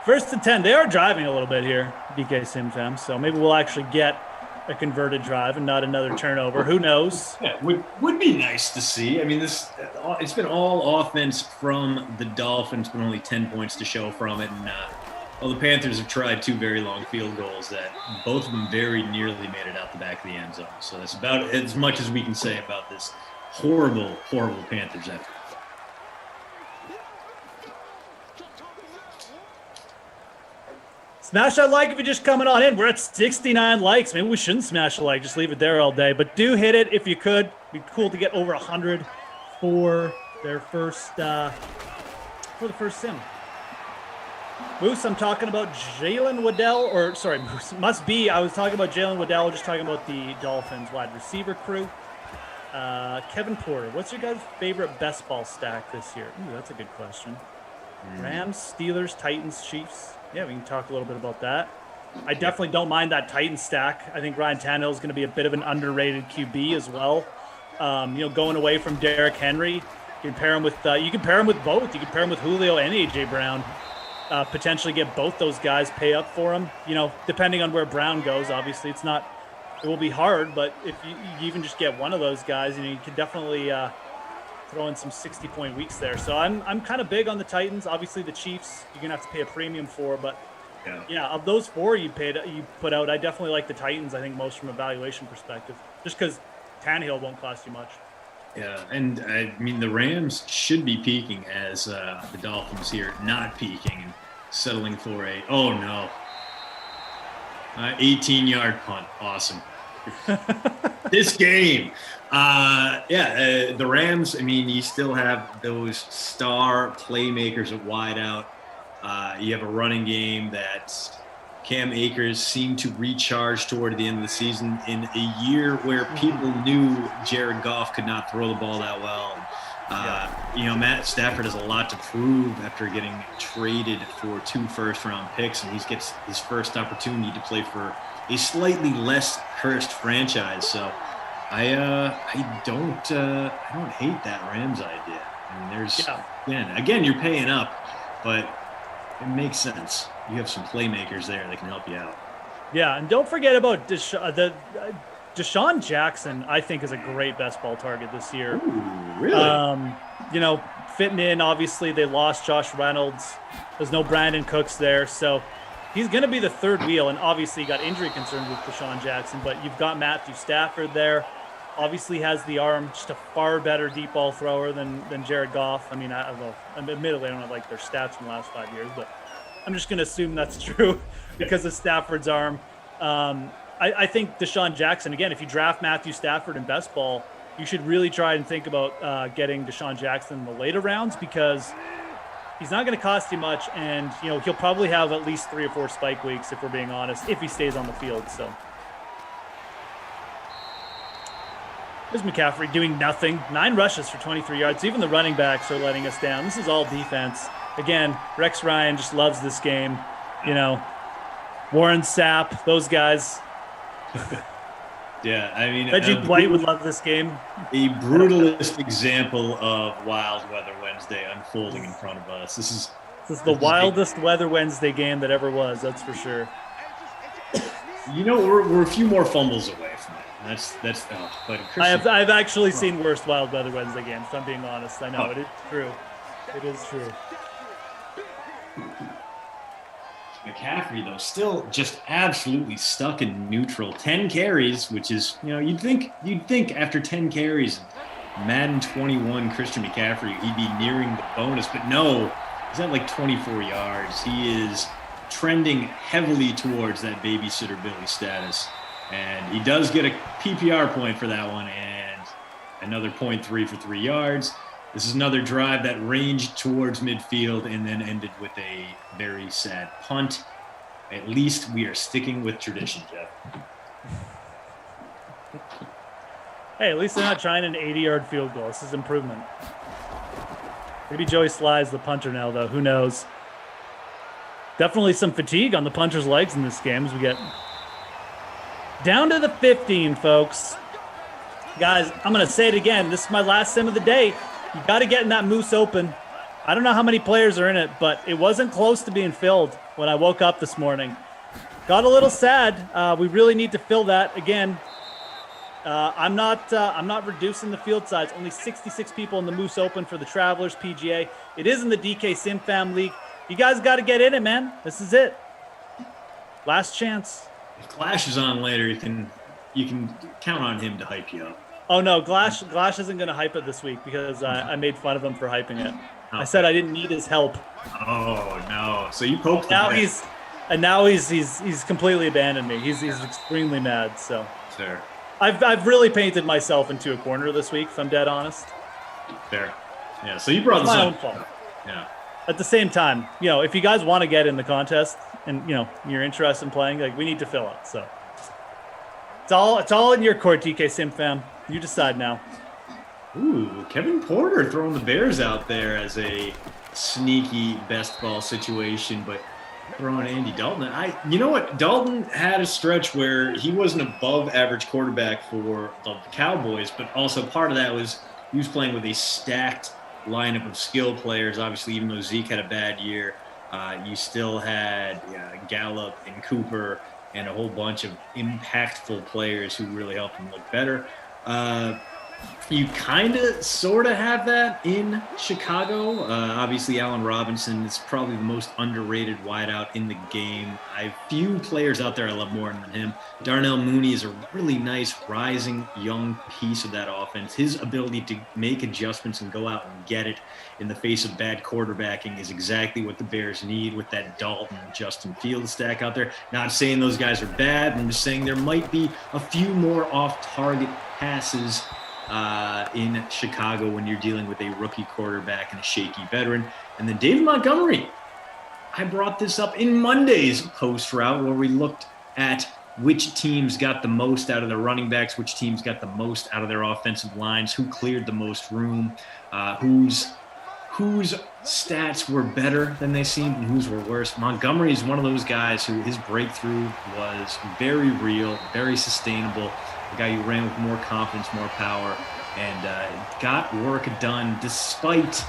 first and 10. They are driving a little bit here, DK Sim fam. So maybe we'll actually get a converted drive and not another turnover. Who knows? Yeah, would be nice to see. I mean, it's been all offense from the Dolphins, but only 10 points to show from it. And the Panthers have tried 2 very long field goals that both of them very nearly made it out the back of the end zone. So that's about as much as we can say about this horrible, horrible Panthers effort. Smash that like if you're just coming on in. We're at 69 likes. Maybe we shouldn't smash a like. Just leave it there all day. But do hit it if you could. It'd be cool to get over 100 for their first sim. Moose, I'm talking about Jalen Waddell, or sorry, Moose, must be. I was talking about Jalen Waddell, just talking about the Dolphins wide receiver crew. Kevin Porter, what's your guys' favorite best ball stack this year? Ooh, that's a good question. Rams, Steelers, Titans, Chiefs. Yeah, we can talk a little bit about that. I definitely don't mind that Titans stack. I think Ryan Tannehill is going to be a bit of an underrated QB as well. Going away from Derrick Henry, you can pair him with both. You can pair him with Julio and AJ Brown. Potentially get both those guys, pay up for them. Depending on where Brown goes, obviously it will be hard. But if you even just get one of those guys, you can definitely throw in some 60-point weeks there. So I'm kind of big on the Titans. Obviously the Chiefs you're gonna have to pay a premium for, but yeah, of those 4 you put out, I definitely like the Titans. I think most from a valuation perspective, just because Tannehill won't cost you much. Yeah, and I mean the Rams should be peaking as the Dolphins here not peaking and settling for 18-yard punt. Awesome. This game. The Rams, I mean, you still have those star playmakers at wide out. You have a running game that Cam Akers seemed to recharge toward the end of the season in a year where people knew Jared Goff could not throw the ball that well. Matt Stafford has a lot to prove after getting traded for 2 first-round picks, and he gets his first opportunity to play for a slightly less cursed franchise. So I don't hate that Rams idea. I mean, there's again you're paying up, but it makes sense. You have some playmakers there that can help you out. Yeah, and don't forget about Deshaun Jackson. I think is a great best ball target this year. Ooh, really? Fitting in. Obviously, they lost Josh Reynolds. There's no Brandon Cooks there, so he's going to be the third wheel. And obviously, you got injury concerns with Deshaun Jackson, but you've got Matthew Stafford there. Obviously, has the arm, just a far better deep ball thrower than Jared Goff. I mean, admittedly, I don't have their stats from the last 5 years, but I'm just going to assume that's true because of Stafford's arm. I think Deshaun Jackson, again, if you draft Matthew Stafford in best ball, you should really try and think about getting Deshaun Jackson in the later rounds because he's not going to cost you much, and he'll probably have at least 3 or 4 spike weeks if we're being honest, if he stays on the field. So there's McCaffrey doing nothing. 9 rushes for 23 yards. Even the running backs are letting us down. This is all defense. Again, Rex Ryan just loves this game. Warren Sapp, those guys. Yeah, I mean, Reggie White would love this game. A brutalist example of Wild Weather Wednesday unfolding in front of us. This is wildest Weather Wednesday game that ever was. That's for sure. We're a few more fumbles away from it. That's. But I've actually seen worse Wild Weather Wednesday games. If I'm being honest, I know it is true. It is true. McCaffrey, though, still just absolutely stuck in neutral. 10 carries, which is, you'd think after 10 carries, Madden 21 Christian McCaffrey, he'd be nearing the bonus, but no, he's at 24 yards. He is trending heavily towards that babysitter Billy status, and he does get a PPR point for that one, and another 0.3 for 3 yards. This is another drive that ranged towards midfield and then ended with a very sad punt. At least we are sticking with tradition, Jeff. Hey, at least they're not trying an 80-yard field goal. This is improvement. Maybe Joey Sly's the punter now, though. Who knows? Definitely some fatigue on the punter's legs in this game as we get down to the 15, folks. Guys, I'm going to say it again. This is my last sim of the day. You got to get in that Moose Open. I don't know how many players are in it, but it wasn't close to being filled when I woke up this morning. Got a little sad. We really need to fill that again. I'm not reducing the field size. Only 66 people in the Moose Open for the Travelers PGA. It is in the DK Sim Fam League. You guys got to get in it, man. This is it. Last chance. If Clash is on later, you can count on him to hype you up. Oh no, Glash isn't going to hype it this week because I made fun of him for hyping it. I said I didn't need his help. Oh no! So you poked him. Now he's completely abandoned me. He's extremely mad. So fair. I've really painted myself into a corner this week, if I'm dead honest. Fair. Yeah. So you brought this my up. own fault. Yeah. At the same time, if you guys want to get in the contest and you're interested in playing, like we need to fill it. So it's all in your court, DK Sim Fam. You decide now. Ooh, Kevin Porter throwing the Bears out there as a sneaky best ball situation, but throwing Andy Dalton. You know what? Dalton had a stretch where he wasn't above average quarterback for the Cowboys, but also part of that was he was playing with a stacked lineup of skill players. Obviously, even though Zeke had a bad year, you still had Gallup and Cooper and a whole bunch of impactful players who really helped him look better. You kind of sort of have that in Chicago. Obviously, Allen Robinson is probably the most underrated wideout in the game. I have few players out there I love more than him. Darnell Mooney is a really nice rising young piece of that offense. His ability to make adjustments and go out and get it in the face of bad quarterbacking is exactly what the Bears need with that Dalton and Justin Fields stack out there. Not saying those guys are bad. I'm just saying there might be a few more off-target passes in Chicago when you're dealing with a rookie quarterback and a shaky veteran. And then David Montgomery. I brought this up in Monday's post route where we looked at which teams got the most out of their running backs, which teams got the most out of their offensive lines, who cleared the most room, whose stats were better than they seemed and whose were worse. Montgomery is one of those guys who his breakthrough was very real, very sustainable. A guy who ran with more confidence, more power, and got work done despite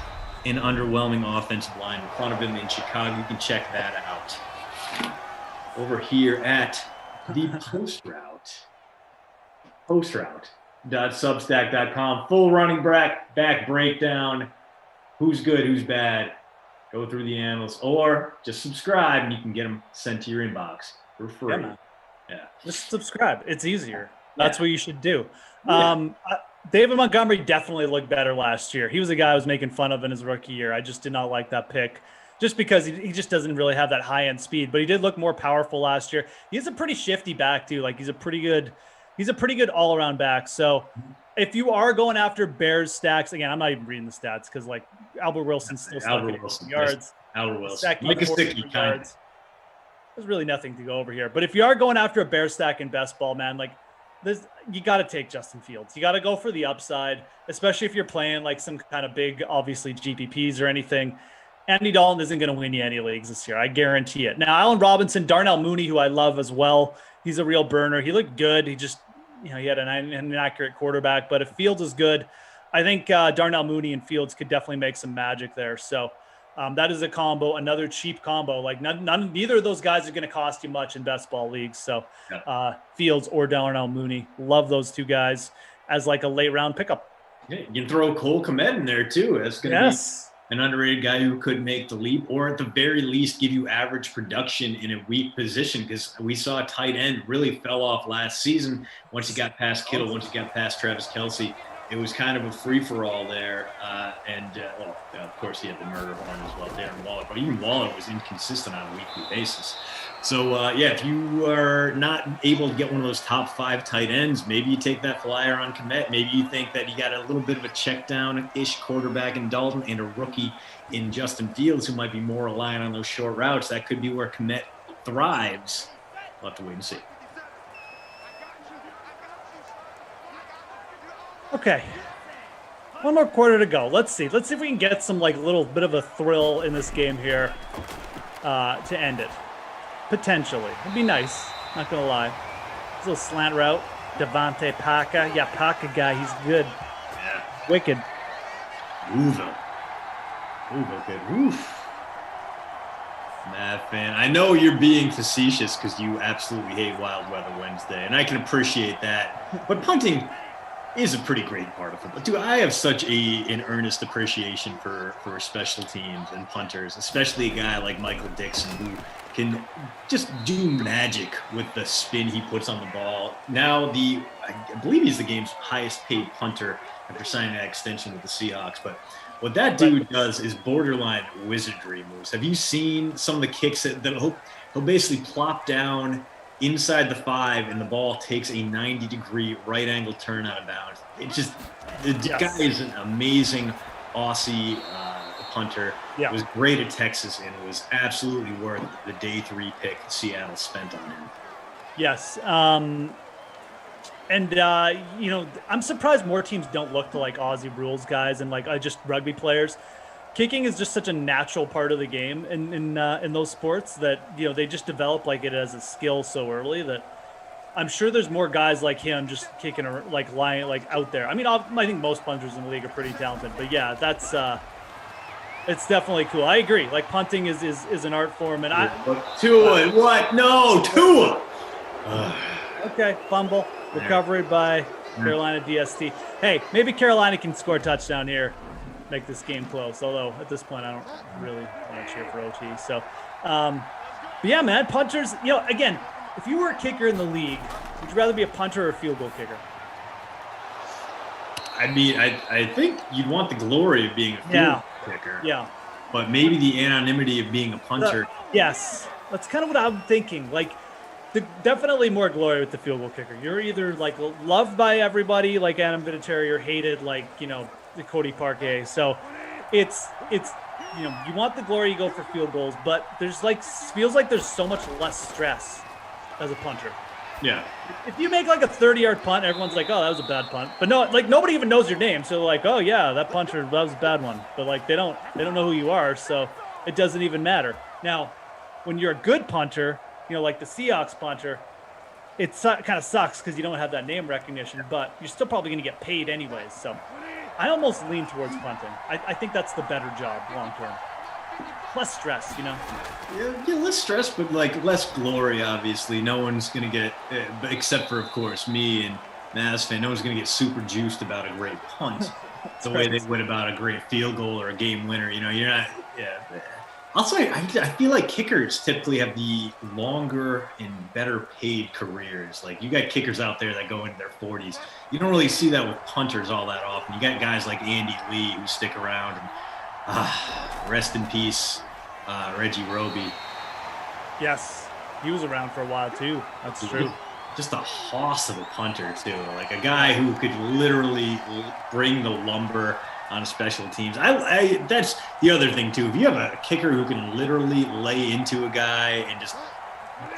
an underwhelming offensive line in front of him in Chicago. You can check that out over here at the post route. Postroute.substack.com. Full running back breakdown. Who's good, who's bad. Go through the annals, or just subscribe and you can get them sent to your inbox for free. Yeah. Just subscribe. It's easier. That's what you should do. David Montgomery definitely looked better last year. He was a guy I was making fun of in his rookie year. I just did not like that pick just because he just doesn't really have that high-end speed, but he did look more powerful last year. He's a pretty shifty back too. Like he's a pretty good all-around back. So if you are going after Bears stacks, again, I'm not even reading the stats because like Albert Wilson's still stuck at yards. Albert Wilson. Like a sticky kind. There's really nothing to go over here. But if you are going after a Bear stack in best ball, man, like you got to take Justin Fields. You got to go for the upside, especially if you're playing like some kind of big, obviously GPPs or anything. Andy Dalton isn't going to win you any leagues this year. I guarantee it. Now, Allen Robinson, Darnell Mooney, who I love as well. He's a real burner. He looked good. He just, he had an inaccurate quarterback. But if Fields is good, I think Darnell Mooney and Fields could definitely make some magic there. So that is a combo, another cheap combo. Like neither of those guys are going to cost you much in best ball leagues. So Fields or Darnell Mooney, love those two guys as like a late round pickup. Yeah, you can throw Cole Kmet in there too. That's going to be an underrated guy who could make the leap, or at the very least give you average production in a weak position, because we saw a tight end really fell off last season. Once he got past Kittle, once he got past Travis Kelce, it was kind of a free-for-all there. Of course, he had the murder horn as well, Darren Waller. But even Waller was inconsistent on a weekly basis. So, if you are not able to get one of those top 5 tight ends, maybe you take that flyer on Kmet. Maybe you think that you got a little bit of a check-down-ish quarterback in Dalton and a rookie in Justin Fields who might be more reliant on those short routes. That could be where Kmet thrives. We'll have to wait and see. Okay. One more quarter to go. Let's see. Let's see if we can get some like little bit of a thrill in this game here to end it. Potentially. It'd be nice. Not going to lie. This little slant route. Devontae Parker. Yeah, Parker guy. He's good. Yeah. Wicked. Louisville. Louisville good. Oof. Matt fan. I know you're being facetious because you absolutely hate Wild Weather Wednesday, and I can appreciate that. But punting is a pretty great part of football. Dude, I have such an earnest appreciation for special teams and punters, especially a guy like Michael Dixon who can just do magic with the spin he puts on the ball. Now I believe he's the game's highest paid punter after signing that extension with the Seahawks. But what that dude does is borderline wizardry moves. Have you seen some of the kicks that he'll basically plop down inside the 5 and the ball takes a 90-degree right angle turn out of bounds? The guy is an amazing Aussie punter. Yeah. It was great at Texas, and it was absolutely worth the day 3 pick Seattle spent on him. Yes. I'm surprised more teams don't look to like Aussie rules guys and like just rugby players. Kicking is just such a natural part of the game in those sports that, they just develop like it as a skill so early that I'm sure there's more guys like him just kicking or like lying like out there. I mean, I think most punters in the league are pretty talented, but yeah, that's it's definitely cool. I agree. Like punting is an art form, and Tua, what? No, Tua. Okay, fumble, recovery by Carolina DST. Hey, maybe Carolina can score a touchdown here, make this game close. Although at this point, I don't really want to cheer for OT. So, but yeah, man, punters. Again, if you were a kicker in the league, would you rather be a punter or a field goal kicker? I mean, I think you'd want the glory of being a field goal kicker. Yeah. But maybe the anonymity of being a punter. Yes, that's kind of what I'm thinking. Like, definitely more glory with the field goal kicker. You're either like loved by everybody, like Adam Vinatieri, or hated, like the Cody Parquet. So, it's you want the glory, you go for field goals, but feels like there's so much less stress as a punter. Yeah. If you make like a 30-yard punt, everyone's like, "Oh, that was a bad punt." But no, like nobody even knows your name, so like, "Oh yeah, that punter, that was a bad one." But like they don't know who you are, so it doesn't even matter. Now, when you're a good punter, like the Seahawks punter, it kind of sucks because you don't have that name recognition, but you're still probably going to get paid anyways. So I almost lean towards punting. I think that's the better job long term. Less stress, Yeah, less stress, but like less glory. Obviously, no one's gonna get, except for of course me and Mavs fan. No one's gonna get super juiced about a great punt, the way they would about a great field goal or a game winner. You're not. Yeah. Also, I feel like kickers typically have the longer and better paid careers. Like you got kickers out there that go into their 40s. You don't really see that with punters all that often. You got guys like Andy Lee who stick around and. Rest in peace, Reggie Roby. Yes, he was around for a while too. That's true. Just a hoss of a punter too, like a guy who could literally bring the lumber on special teams. That's the other thing too. If you have a kicker who can literally lay into a guy and just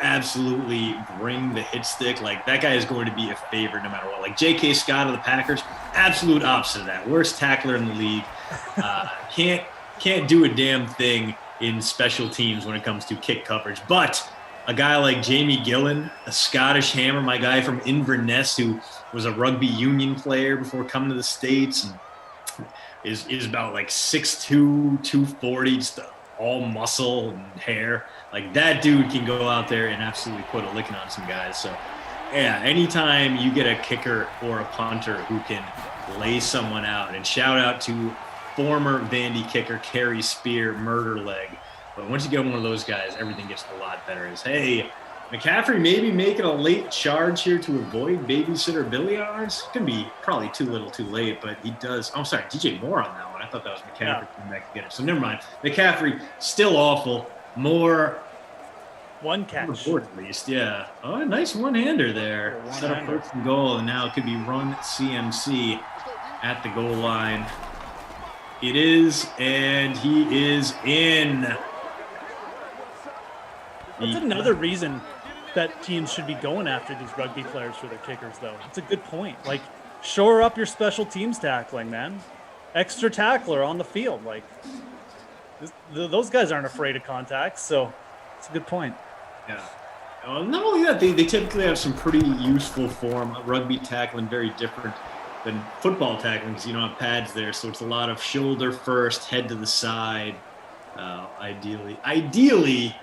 absolutely bring the hit stick, like that guy is going to be a favorite no matter what. Like J.K. Scott of the Packers, absolute opposite of that. Worst tackler in the league. Can't do a damn thing in special teams when it comes to kick coverage. But a guy like Jamie Gillan, a Scottish hammer, my guy from Inverness, who was a rugby union player before coming to the States, and is about like 6'2", 240, just all muscle and hair. Like that dude can go out there and absolutely put a licking on some guys. So yeah, anytime you get a kicker or a punter who can lay someone out, and shout out to former Vandy kicker Kerry Spear, murder leg. But once you get one of those guys, everything gets a lot better. Hey, McCaffrey maybe making a late charge here to avoid babysitter billiards. Could be probably too little too late, but he does. Oh, sorry, DJ Moore on that one. I thought that was McCaffrey coming back to get it. So never mind. McCaffrey, still awful. Moore, one catch. At least, yeah. Oh, a nice one-hander there. Set up first and goal, and now it could be run CMC at the goal line. It is, and he is in. That's another reason that teams should be going after these rugby players for their kickers, though. It's a good point. Like, shore up your special teams tackling, man. Extra tackler on the field. Like, those guys aren't afraid of contact, so it's a good point. Yeah. Not only that, they typically have some pretty useful form. Rugby tackling, very different than football tackling because you don't have pads there. So it's a lot of shoulder first, head to the side. Ideally,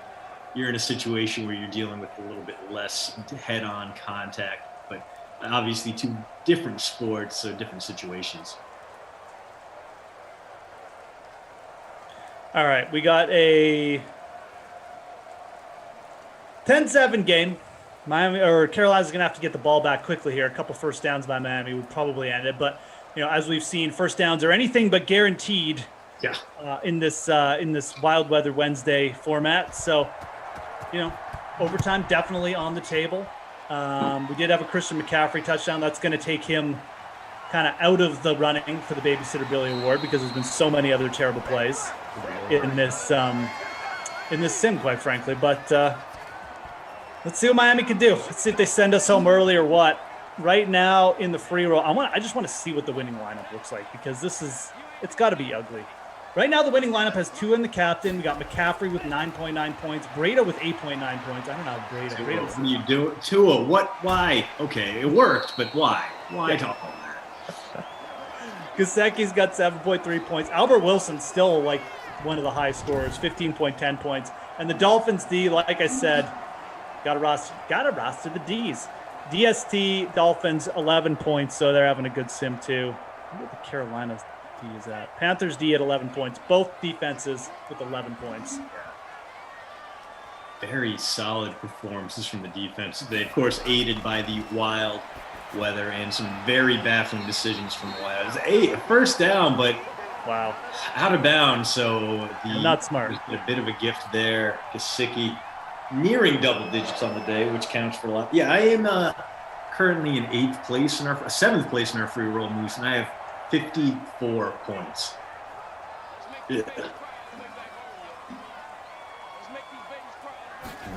you're in a situation where you're dealing with a little bit less head-on contact. But obviously, two different sports, so different situations. All right, we got a 10-7 game. Carolina's going to have to get the ball back quickly here. A couple first downs by Miami would probably end it. But, as we've seen, first downs are anything but guaranteed in this Wild Weather Wednesday format. So, overtime definitely on the table. We did have a Christian McCaffrey touchdown. That's going to take him kind of out of the running for the Babysitter Billy Award because there's been so many other terrible plays in this sim, quite frankly. But let's see what Miami can do. Let's see if they send us home early or what. Right now in the free roll, I just want to see what the winning lineup looks like because it's got to be ugly. Right now the winning lineup has Tua in the captain. We got McCaffrey with 9.9 points, Breda with 8.9 points. I don't know how Breda. What do you do? Tua, what? Why? Okay, it worked, but why? Why talk about that? Gesicki's got 7.3 points. Albert Wilson's still like one of the high scorers, 15.10 points. And the Dolphins D, like I said, got to roster the Ds. DST Dolphins 11 points, so they're having a good sim too. Where the Carolina's D is at? Panthers D at 11 points. Both defenses with 11 points. Very solid performances from the defense. They, of course, aided by the wild weather and some very baffling decisions from the Wild. A first down, but wow, out of bounds. So not smart. A bit of a gift there. Gesicki nearing double digits on the day, which counts for a lot. Yeah, I am currently in 7th place in our free roll moves, and I have 54 points. Yeah.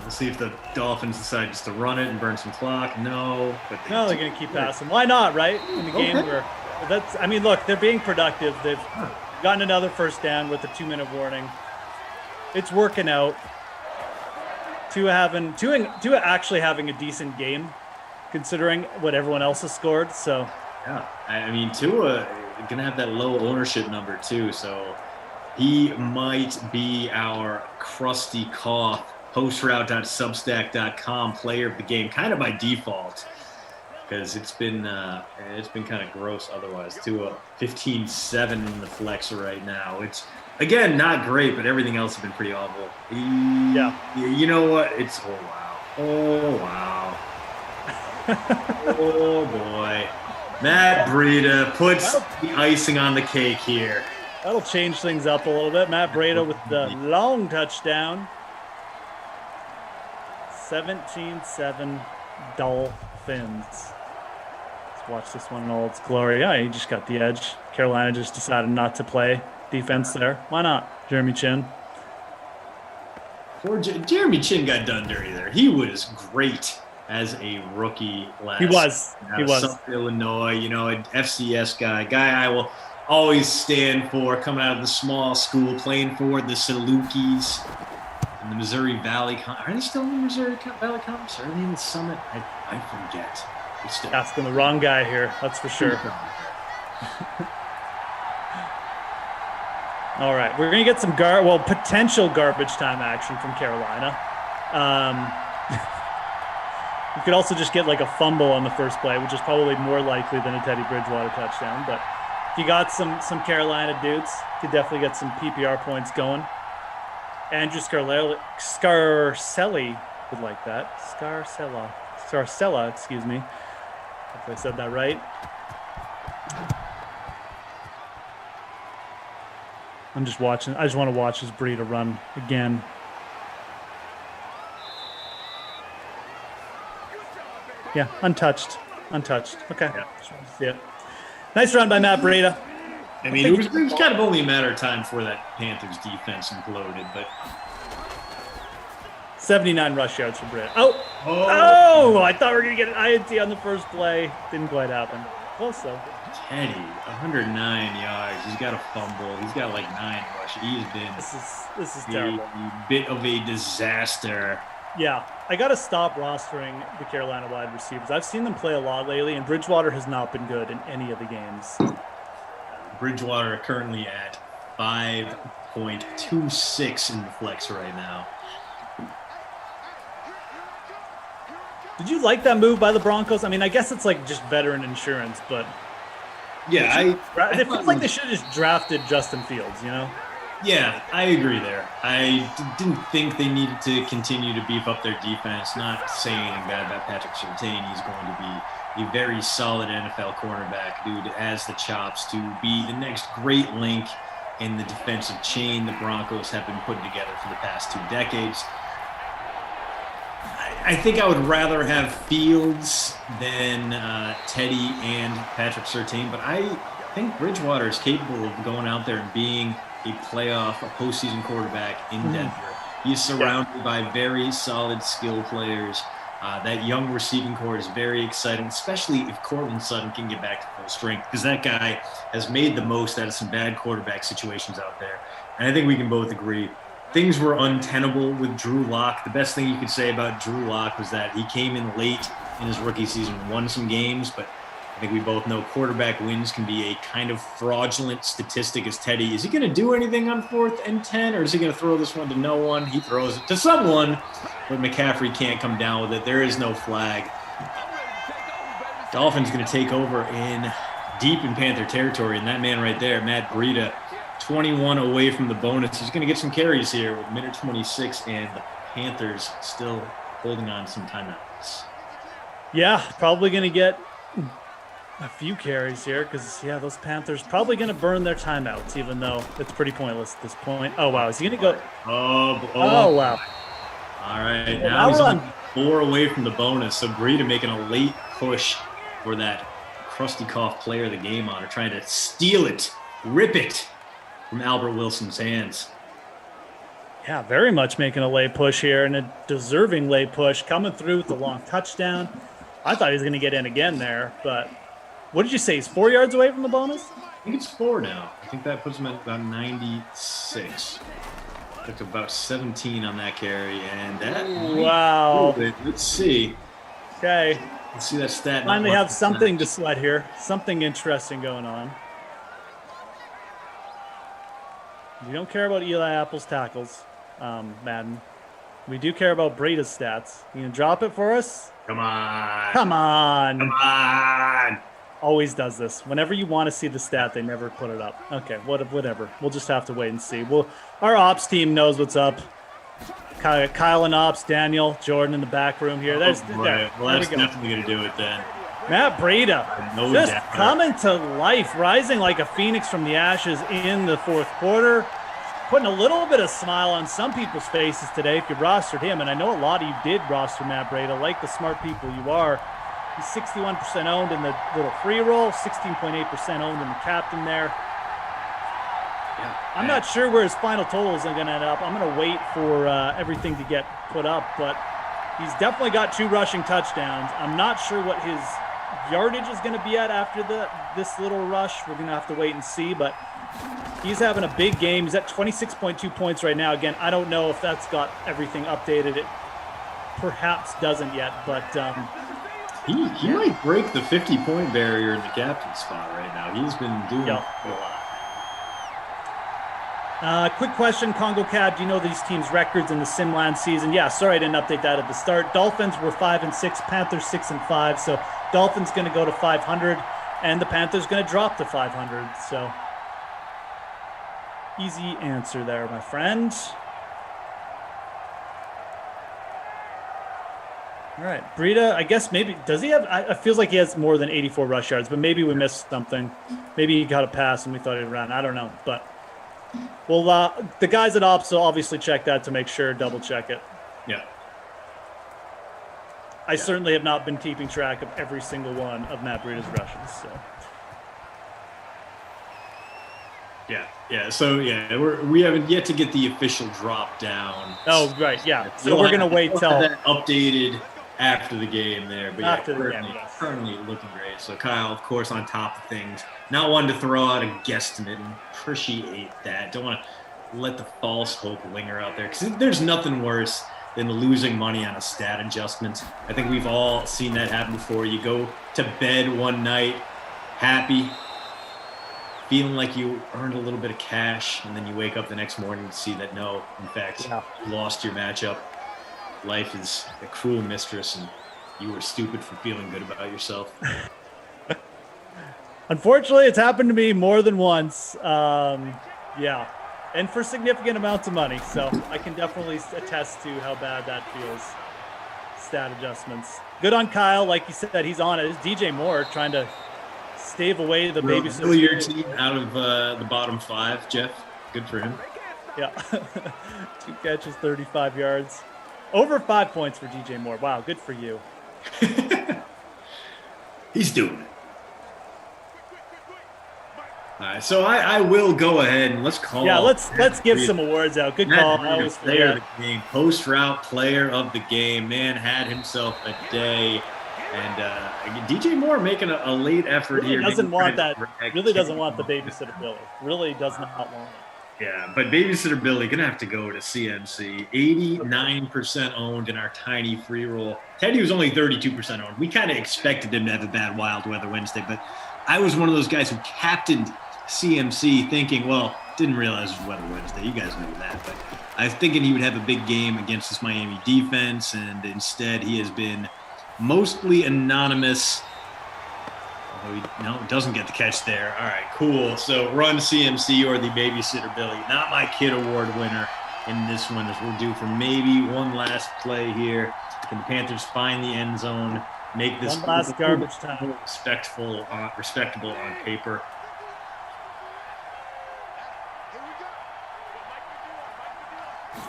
Let's see if the Dolphins decide just to run it and burn some clock. No, but they're going to keep passing. Why not, right? In the game where look, they're being productive. They've gotten another first down with a 2-minute warning. It's working out. Tua actually having a decent game, considering what everyone else has scored. So yeah, I mean Tua gonna have that low ownership number too, so he might be our crusty cough postroute.substack.com player of the game, kind of by default, because it's been kind of gross otherwise. Tua 15-7 in the flex right now. It's again not great, but everything else has been pretty awful. You know what? It's oh wow. Oh boy. Matt Breida puts the icing on the cake here. That'll change things up a little bit. Matt Breida with the long touchdown. 17-7 Dolphins. Let's watch this one in all its glory. Yeah, he just got the edge. Carolina just decided not to play defense there. Why not? Jeremy Chin. Jeremy Chin got done dirty there. He was great as a rookie last year. He was. South Illinois, an FCS guy I will always stand for, coming out of the small school, playing for the Salukis in the Missouri Valley. Are they still in the Missouri Valley Conference? Are they in the Summit? I forget. Asking the wrong guy here, that's for sure. All right, we're going to get some potential garbage time action from Carolina. You could also just get like a fumble on the first play, which is probably more likely than a Teddy Bridgewater touchdown. But if you got some Carolina dudes, you could definitely get some PPR points going. Andrew Scarcelli would like that. Scarcella, excuse me. If I said that right. I'm just watching. I just want to watch this Breida run again. Yeah, untouched. Okay. Yeah. Nice run by Matt Breida. I mean, it was kind of only a matter of time before that Panthers defense imploded, but 79 rush yards for Breida. Oh! I thought we were going to get an INT on the first play. Didn't quite happen. Close, though. Teddy, 109 yards. He's got a fumble. He's got like 9 rush. He's been this is terrible. A bit of a disaster Yeah, I got to stop rostering the Carolina wide receivers. I've seen them play a lot lately, and Bridgewater has not been good in any of the games. Bridgewater currently at 5.26 in the flex right now. Did you like that move by the Broncos? I mean, I guess it's like just veteran insurance, but yeah, it feels like they should have just drafted Justin Fields, you know? Yeah, I agree there. I didn't think they needed to continue to beef up their defense. Not saying anything bad about Patrick Surtain. He's going to be a very solid NFL cornerback, dude, has the chops to be the next great link in the defensive chain the Broncos have been putting together for the past 2 decades. I think I would rather have Fields than Teddy and Patrick Surtain, but I think Bridgewater is capable of going out there and being a postseason quarterback in Denver. He's surrounded by very solid skill players. That young receiving core is very exciting, especially if Courtland Sutton can get back to full strength, because that guy has made the most out of some bad quarterback situations out there. And I think we can both agree things were untenable with Drew Lock. The best thing you could say about Drew Lock was that he came in late in his rookie season, won some games, but I think we both know quarterback wins can be a kind of fraudulent statistic as Teddy. Is he going to do anything on 4th and 10, or is he going to throw this one to no one? He throws it to someone, but McCaffrey can't come down with it. There is no flag. Dolphins going to take over deep in Panther territory, and that man right there, Matt Breida, 21 away from the bonus. He's going to get some carries here with minute 26, and the Panthers still holding on some timeouts. Yeah, probably going to get a few carries here because, those Panthers probably going to burn their timeouts, even though it's pretty pointless at this point. Oh, wow. Is he going to go? Oh, wow. All right. Now he's on 4 away from the bonus. So Breida making a late push for that crusty cough player of the game honor, trying to steal it, rip it from Albert Wilson's hands. Yeah, very much making a late push here, and a deserving late push coming through with the long touchdown. I thought he was going to get in again there, but what did you say? He's 4 yards away from the bonus? I think it's 4 now. I think that puts him at about 96. Took about 17 on that carry, and that. Wow. Let's see. Okay. Let's see that stat. Finally have something to sweat here. Something interesting going on. We don't care about Eli Apple's tackles, Madden. We do care about Breida's stats. You can drop it for us? Come on. Come on. Come on. Always does this. Whenever you want to see the stat, they never put it up. Okay, whatever. We'll just have to wait and see. Our ops team knows what's up. Kyle and ops, Daniel, Jordan in the back room here. Well, that's definitely going to do it then. Matt Breida just coming to life, rising like a phoenix from the ashes in the 4th quarter, putting a little bit of smile on some people's faces today if you rostered him. And I know a lot of you did roster Matt Breida, like the smart people you are. He's 61% owned in the little free roll, 16.8% owned in the captain there. Yeah, I'm not sure where his final totals are going to end up. I'm going to wait for everything to get put up, but he's definitely got 2 rushing touchdowns. I'm not sure what his yardage is going to be at after this little rush. We're going to have to wait and see, but he's having a big game. He's at 26.2 points right now. Again, I don't know if that's got everything updated. It perhaps doesn't yet, but he might break the 50-point barrier in the captain spot right now. He's been doing a lot. Quick question, Congo Cab, do you know these teams' records in the Simland season? Yeah, sorry I didn't update that at the start. Dolphins were 5-6, Panthers 6-5. So Dolphins going to go to 500, and the Panthers going to drop to 500. So easy answer there, my friend. All right, Breida, I guess maybe, does he have, it feels like he has more than 84 rush yards, but maybe we missed something. Maybe he got a pass and we thought he'd run. I don't know, but well, the guys at Ops will obviously check that to make sure, double check it. Yeah. I certainly have not been keeping track of every single one of Matt Breida's rushes, so. Yeah. So we haven't yet to get the official drop down. Oh, right. Yeah. So we're gonna wait till that updated after the game there. But after the game, yes. Currently looking great. So Kyle, of course, on top of things. Not one to throw out a guesstimate, and appreciate that. Don't want to let the false hope linger out there, because there's nothing worse than losing money on a stat adjustment. I think we've all seen that happen before. You go to bed one night happy, feeling like you earned a little bit of cash, and then you wake up the next morning to see that no, in fact, you lost your matchup. Life is a cruel mistress, and you were stupid for feeling good about yourself. Unfortunately, it's happened to me more than once. Yeah, and for significant amounts of money. So I can definitely attest to how bad that feels. Stat adjustments. Good on Kyle. Like you said, he's on it. It's DJ Moore trying to stave away the babysitter. Really your team out of the bottom 5, Jeff. Good for him. Yeah. 2 catches, 35 yards. Over 5 points for DJ Moore. Wow, good for you. He's doing it. All right, so I will go ahead and let's call. Yeah, let's give some awards out. Good call. Player of the game, post route player of the game. Man had himself a day, and DJ Moore making a late effort really here. Doesn't want that. Really doesn't want the babysitter Billy. Really does not want it. Yeah, but babysitter Billy gonna have to go to CMC. 89% owned in our tiny free roll. Teddy was only 32% owned. We kind of expected him to have a bad wild weather Wednesday, but I was one of those guys who captained CMC thinking, well, didn't realize it was weather Wednesday. You guys knew that, but I was thinking he would have a big game against this Miami defense, and instead he has been mostly anonymous. No, doesn't get the catch there. All right, cool. So run CMC or the babysitter Billy. Not my kid award winner in this one, as we're due for maybe one last play here. Can the Panthers find the end zone, make this one last garbage time respectable on paper?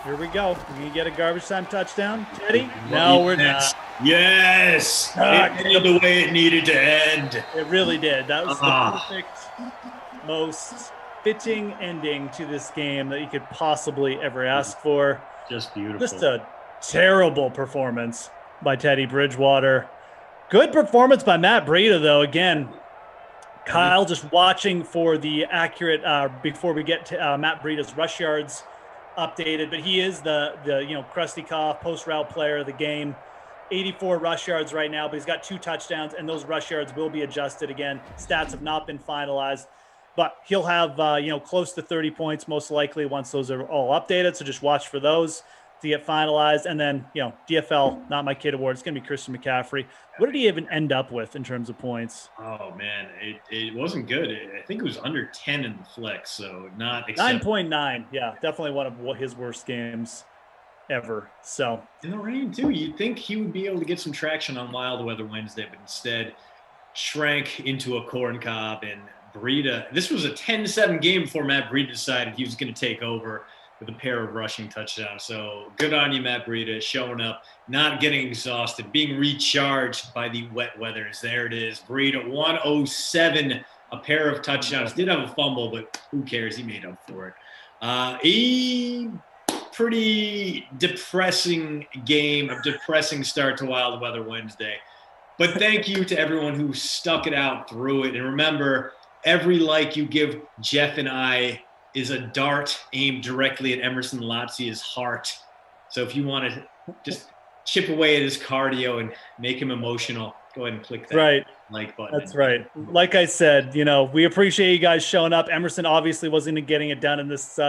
Here we go. We can get a garbage time touchdown, Teddy? No, we're not. Yes, it ended the way it needed to end. It really did. That was the perfect, most fitting ending to this game that you could possibly ever ask for. Just beautiful. Just a terrible performance by Teddy Bridgewater. Good performance by Matt Breida, though. Again, Kyle just watching for the accurate before we get to Matt Breida's rush yards updated, but he is the Krusty Koff post route player of the game. 84 rush yards right now, but he's got 2 touchdowns, and those rush yards will be adjusted again. Stats have not been finalized, but he'll have close to 30 points most likely once those are all updated. So just watch for those to get finalized. And then DFL, not my kid award, it's gonna be Christian McCaffrey. What did he even end up with in terms of points? Oh man, it wasn't good. I think it was under 10 in the flex, so not 9.9. Yeah, definitely one of his worst games ever. So in the rain too, you'd think he would be able to get some traction on Wild Weather Wednesday, but instead shrank into a corn cob. And Breida, this was a 10-7 game before Matt Breida decided he was going to take over with a pair of rushing touchdowns. So good on you, Matt Breida, showing up, not getting exhausted, being recharged by the wet weathers. There it is. Breida, 107, a pair of touchdowns. Did have a fumble, but who cares? He made up for it. Pretty depressing game, a depressing start to Wild Weather Wednesday. But thank you to everyone who stuck it out through it. And remember, every like you give Jeff and I is a dart aimed directly at Emerson Lazia's heart. So if you want to just chip away at his cardio and make him emotional, go ahead and click that like button. That's right. Like I said, we appreciate you guys showing up. Emerson obviously wasn't getting it done in this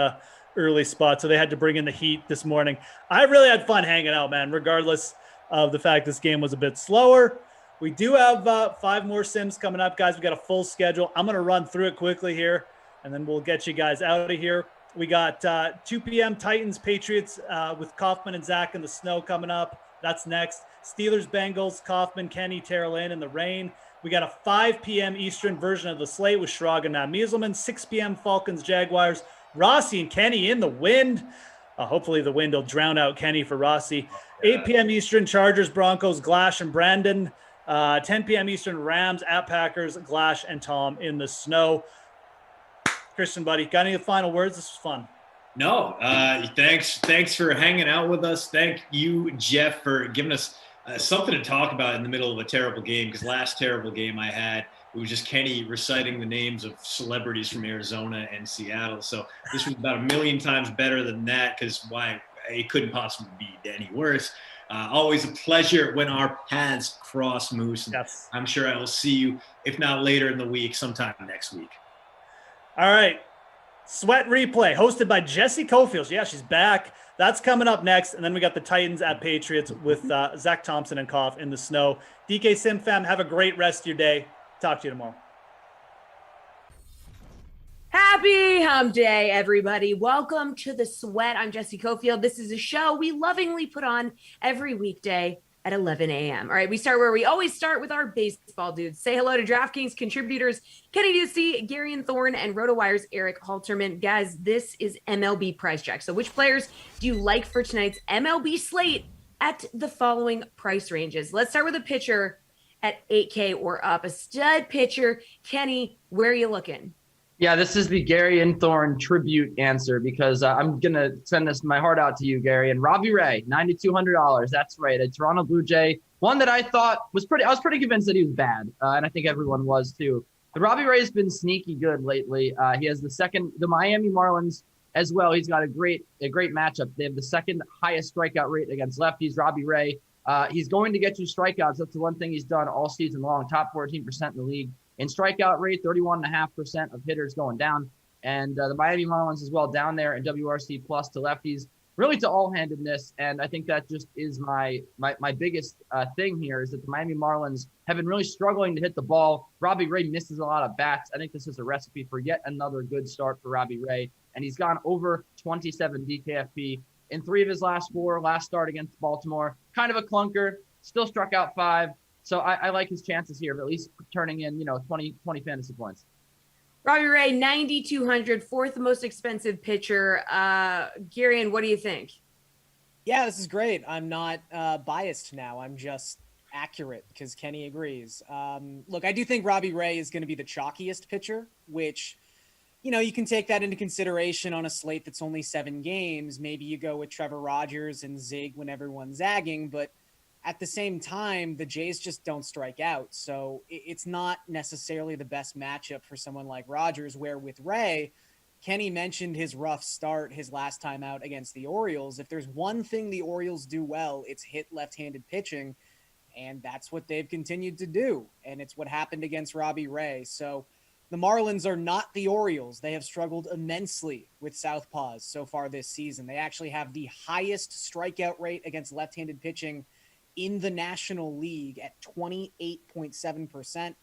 early spot, so they had to bring in the heat this morning. I really had fun hanging out, man, regardless of the fact this game was a bit slower. We do have 5 more sims coming up, guys. We got a full schedule. I'm going to run through it quickly here, and then we'll get you guys out of here. We got 2 p.m. Titans Patriots with Kaufman and Zach in the snow coming up. That's next. Steelers Bengals, Kaufman, Kenny, Terrell Lynn in the rain. We got a 5 p.m. Eastern version of the slate with Schrag and Mieselman. 6 p.m. Falcons Jaguars. Rossi and Kenny in the wind. Hopefully the wind will drown out Kenny for Rossi. 8 p.m. Eastern, Chargers, Broncos, Glash and Brandon. 10 p.m. Eastern, Rams at Packers, Glash and Tom in the snow. Christian, buddy, got any final words? This was fun. No, thanks for hanging out with us. Thank you, Jeff, for giving us something to talk about in the middle of a terrible game, because last terrible game I had, it was just Kenny reciting the names of celebrities from Arizona and Seattle. So this was about 1 million times better than that, because it couldn't possibly be any worse. Always a pleasure when our paths cross, Moose. Yes. I'm sure I will see you, if not later in the week, sometime next week. All right. Sweat Replay, hosted by Jesse Cofield. Yeah, she's back. That's coming up next. And then we got the Titans at Patriots with Zach Thompson and Koff in the snow. DK Sim fam, have a great rest of your day. Talk to you tomorrow. Happy Hump Day, everybody. Welcome to The Sweat. I'm Jesse Cofield. This is a show we lovingly put on every weekday at 11 a.m. All right, we start where we always start with our baseball dudes. Say hello to DraftKings contributors Kenny Ducey, Gary and Thorne, and RotoWire's Eric Halterman. Guys, this is MLB Price Check. So which players do you like for tonight's MLB slate at the following price ranges? Let's start with a pitcher at 8K or up. A stud pitcher. Kenny, where are you looking? Yeah, this is the Gary and Thorne tribute answer because I'm going to send my heart out to you, Gary. And Robbie Ray, $9,200. That's right. A Toronto Blue Jay, one that I thought I was pretty convinced that he was bad. And I think everyone was too. But Robbie Ray has been sneaky good lately. He has the Miami Marlins as well. He's got a great matchup. They have the second highest strikeout rate against lefties. Robbie Ray, he's going to get you strikeouts. That's the one thing he's done all season long, top 14% in the league. In strikeout rate, 31.5% of hitters going down. And the Miami Marlins as well down there in WRC plus to lefties, really to all-handedness. And I think that just is my biggest thing here is that the Miami Marlins have been really struggling to hit the ball. Robbie Ray misses a lot of bats. I think this is a recipe for yet another good start for Robbie Ray. And he's gone over 27 DKFP in 3 of his last 4, last start against Baltimore. Kind of a clunker, still struck out 5. So I like his chances here of at least turning in, 20 fantasy points. Robbie Ray, 9,200, fourth most expensive pitcher. Gary, what do you think? Yeah, this is great. I'm not biased now. I'm just accurate because Kenny agrees. Look, I do think Robbie Ray is going to be the chalkiest pitcher, which, you can take that into consideration on a slate that's only 7 games. Maybe you go with Trevor Rogers and zig when everyone's zagging, but at the same time, the Jays just don't strike out. So it's not necessarily the best matchup for someone like Rogers, where with Ray, Kenny mentioned his rough start his last time out against the Orioles. If there's one thing the Orioles do well, it's hit left-handed pitching, and that's what they've continued to do. And it's what happened against Robbie Ray. So the Marlins are not the Orioles. They have struggled immensely with southpaws so far this season. They actually have the highest strikeout rate against left-handed pitching in the National League at 28.7%.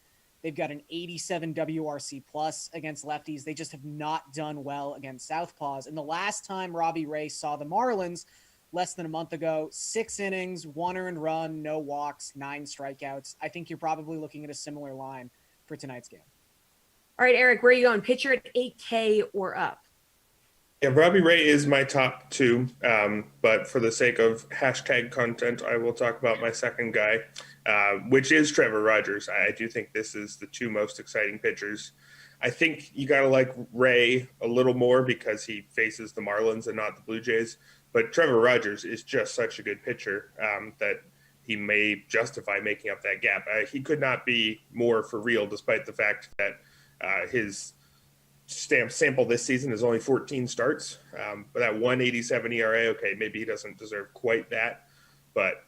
They've got an 87 WRC plus against lefties. They just have not done well against southpaws. And the last time Robbie Ray saw the Marlins, less than a month ago, 6 innings, 1 earned run, no walks, 9 strikeouts. I think you're probably looking at a similar line for tonight's game. All right, Eric, where are you going? Pitcher at 8K or up? Yeah, Robbie Ray is my top 2, but for the sake of hashtag content, I will talk about my second guy, which is Trevor Rogers. I do think this is the 2 most exciting pitchers. I think you got to like Ray a little more because he faces the Marlins and not the Blue Jays, but Trevor Rogers is just such a good pitcher that he may justify making up that gap. He could not be more for real, despite the fact that his sample this season is only 14 starts, but that 187 ERA, okay, maybe he doesn't deserve quite that, but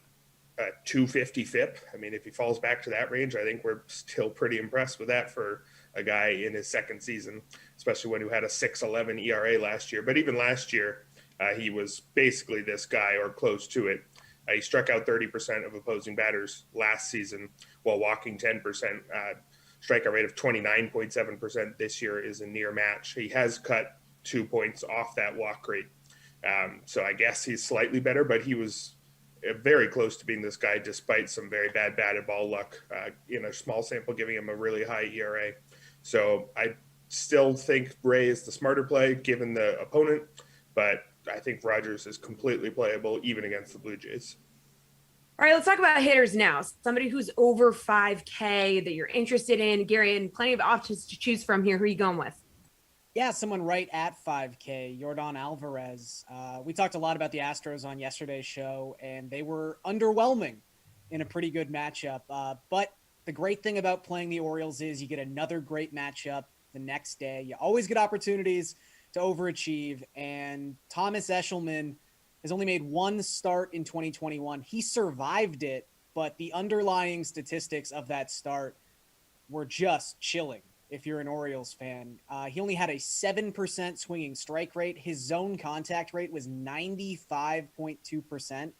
250 FIP. I mean, if he falls back to that range, I think we're still pretty impressed with that for a guy in his second season, especially when he had a 6.11 ERA last year. But even last year, he was basically this guy or close to it. He struck out 30% of opposing batters last season while walking 10%. Strikeout rate of 29.7% this year is a near match. He has cut 2 points off that walk rate. So I guess he's slightly better, but he was very close to being this guy despite some very bad batted ball luck in a small sample, giving him a really high ERA. So I still think Ray is the smarter play given the opponent, but I think Rogers is completely playable even against the Blue Jays. All right, let's talk about hitters now. Somebody who's over 5K that you're interested in. Gary, and plenty of options to choose from here. Who are you going with? Yeah, someone right at 5K, Yordan Alvarez. We talked a lot about the Astros on yesterday's show, and they were underwhelming in a pretty good matchup. But the great thing about playing the Orioles is you get another great matchup the next day. You always get opportunities to overachieve, and Thomas Eshelman has only made one start in 2021. He survived it, but the underlying statistics of that start were just chilling if you're an Orioles fan. He only had a 7% swinging strike rate. His zone contact rate was 95.2%.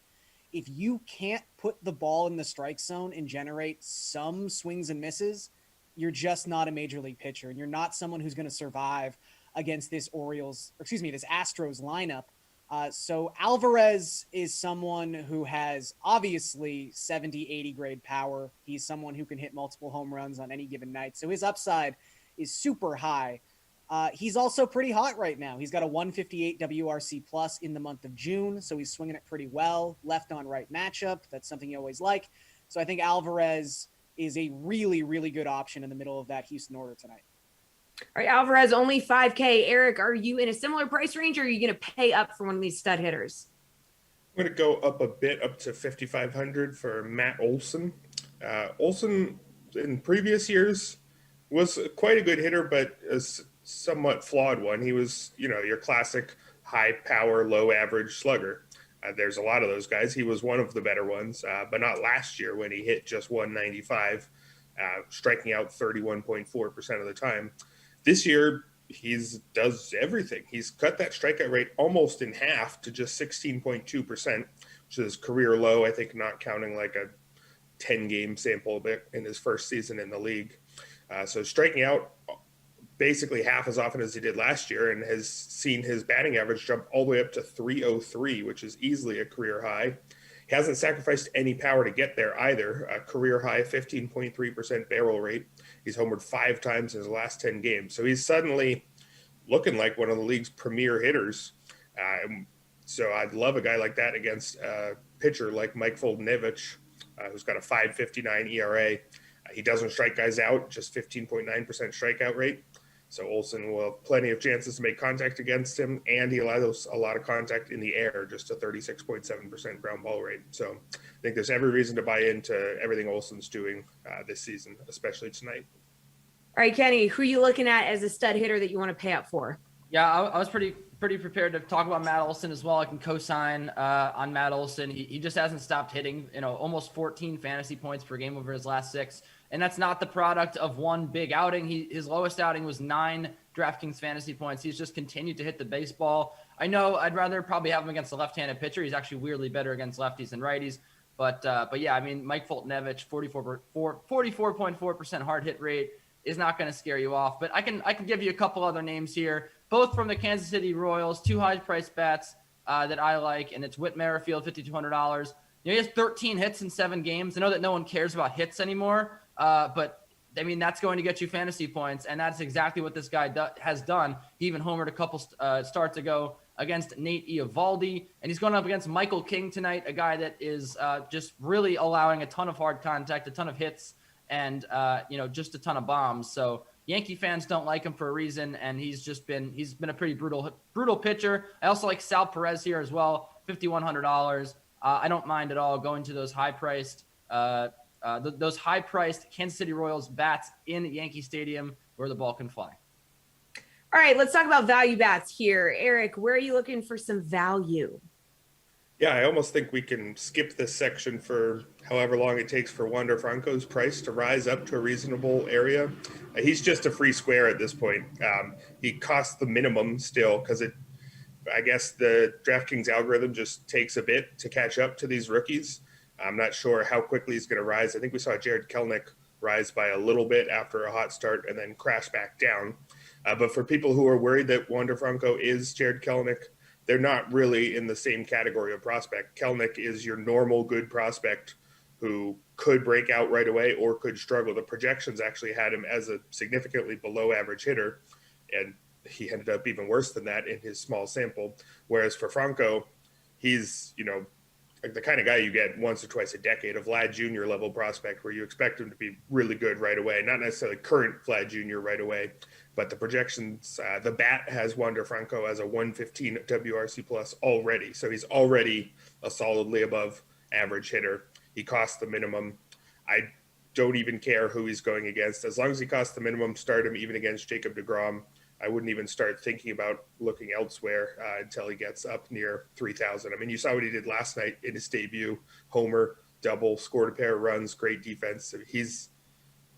If you can't put the ball in the strike zone and generate some swings and misses, you're just not a major league pitcher. And you're not someone who's going to survive against this this Astros lineup. So Alvarez is someone who has obviously 70, 80 grade power. He's someone who can hit multiple home runs on any given night. So his upside is super high. He's also pretty hot right now. He's got a 158 WRC plus in the month of June, so he's swinging it pretty well. Left on right matchup. That's something you always like. So I think Alvarez is a really, really good option in the middle of that Houston order tonight. All right, Alvarez, only 5K. Eric, are you in a similar price range, or are you going to pay up for one of these stud hitters? I'm going to go up a bit, up to 5,500 for Matt Olson. Olson, in previous years, was quite a good hitter, but a somewhat flawed one. He was, your classic high power, low average slugger. There's a lot of those guys. He was one of the better ones, but not last year when he hit just 195, striking out 31.4% of the time. This year, he does everything. He's cut that strikeout rate almost in half to just 16.2%, which is career low, I think, not counting like a 10-game sample bit in his first season in the league. So striking out basically half as often as he did last year, and has seen his batting average jump all the way up to 303, which is easily a career high. He hasn't sacrificed any power to get there either. A career high 15.3% barrel rate. He's homered 5 times in his last 10 games. So he's suddenly looking like one of the league's premier hitters. So I'd love a guy like that against a pitcher like Mike Foltynewicz, who's got a 5.59 ERA. He doesn't strike guys out, just 15.9% strikeout rate. So Olson will have plenty of chances to make contact against him, and he allows a lot of contact in the air, just a 36.7% ground ball rate. So I think there's every reason to buy into everything Olson's doing this season, especially tonight. All right, Kenny, who are you looking at as a stud hitter that you want to pay up for? Yeah, I was pretty prepared to talk about Matt Olson as well. I can co-sign on Matt Olson. He just hasn't stopped hitting, almost 14 fantasy points per game over his last 6. And that's not the product of one big outing. His lowest outing was 9 DraftKings fantasy points. He's just continued to hit the baseball. I know I'd rather probably have him against a left-handed pitcher. He's actually weirdly better against lefties than righties. But yeah, I mean, Mike Foltynewicz, 44.4% hard hit rate is not going to scare you off. But I can give you a couple other names here, both from the Kansas City Royals, 2 high-priced bats that I like, and it's Whit Merrifield, $5,200. He has 13 hits in 7 games. I know that no one cares about hits anymore. But I mean, that's going to get you fantasy points, and that's exactly what this guy has done. He even homered a couple starts ago against Nate Eovaldi, and he's going up against Michael King tonight, a guy that is just really allowing a ton of hard contact, a ton of hits, and just a ton of bombs. So Yankee fans don't like him for a reason, and he's been a pretty brutal pitcher. I also like Sal Perez here as well, $5,100. I don't mind at all going to those high-priced those high-priced Kansas City Royals bats in Yankee Stadium where the ball can fly. All right, let's talk about value bats here. Eric, where are you looking for some value? Yeah, I almost think we can skip this section for however long it takes for Wander Franco's price to rise up to a reasonable area. He's just a free square at this point. He costs the minimum still because I guess the DraftKings algorithm just takes a bit to catch up to these rookies. I'm not sure how quickly he's going to rise. I think we saw Jared Kelenic rise by a little bit after a hot start and then crash back down. But for people who are worried that Wander Franco is Jared Kelenic, they're not really in the same category of prospect. Kelenic is your normal good prospect who could break out right away or could struggle. The projections actually had him as a significantly below average hitter, and he ended up even worse than that in his small sample. Whereas for Franco, he's, like the kind of guy you get once or twice a decade, a Vlad Jr. level prospect where you expect him to be really good right away. Not necessarily current Vlad Jr. right away, but the projections, the bat has Wander Franco as a 115 WRC plus already. So he's already a solidly above average hitter. He costs the minimum. I don't even care who he's going against. As long as he costs the minimum, start him even against Jacob deGrom. I wouldn't even start thinking about looking elsewhere until he gets up near 3,000. I mean, you saw what he did last night in his debut: homer, double, scored a pair of runs, great defense.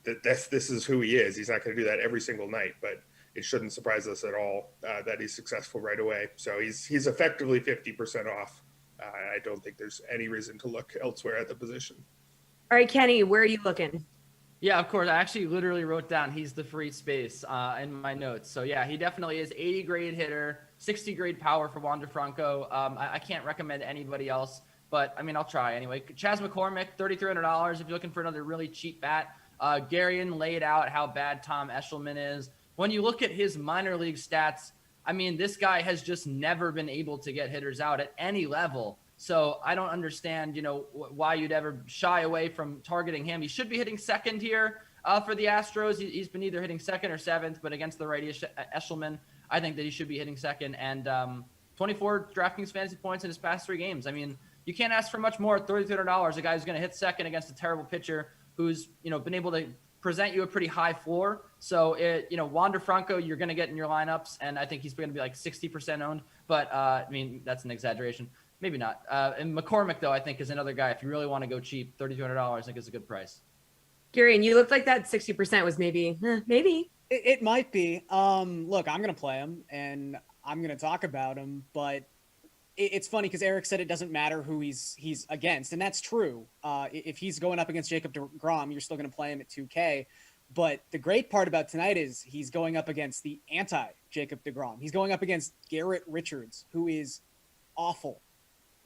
This is who he is. He's not going to do that every single night, but it shouldn't surprise us at all that he's successful right away. So he's effectively 50% off. I don't think there's any reason to look elsewhere at the position. All right, Kenny, where are you looking? Yeah, of course. I actually literally wrote down he's the free space in my notes. So yeah, he definitely is 80 grade hitter, 60 grade power for Wander Franco. I can't recommend anybody else, but I mean, I'll try anyway. Chas McCormick, $3,300 if you're looking for another really cheap bat. Garion laid out how bad Tom Eshelman is. When you look at his minor league stats, I mean, this guy has just never been able to get hitters out at any level. So I don't understand, why you'd ever shy away from targeting him. He should be hitting second here for the Astros. He's been either hitting second or seventh, but against the righty Eshelman, I think that he should be hitting second. And 24 DraftKings fantasy points in his past 3 games. I mean, you can't ask for much more at $3,300. A guy who's going to hit second against a terrible pitcher who's, been able to present you a pretty high floor. So, Wander Franco, you're going to get in your lineups, and I think he's going to be like 60% owned. But, I mean, that's an exaggeration. Maybe not. And McCormick, though, I think is another guy. If you really want to go cheap, $3,200, I think is a good price. Gary, and you looked like that 60% was maybe. It might be. Look, I'm going to play him, and I'm going to talk about him, but it's funny because Eric said it doesn't matter who he's against, and that's true. If he's going up against Jacob deGrom, you're still going to play him at 2K. But the great part about tonight is he's going up against the anti-Jacob deGrom. He's going up against Garrett Richards, who is awful.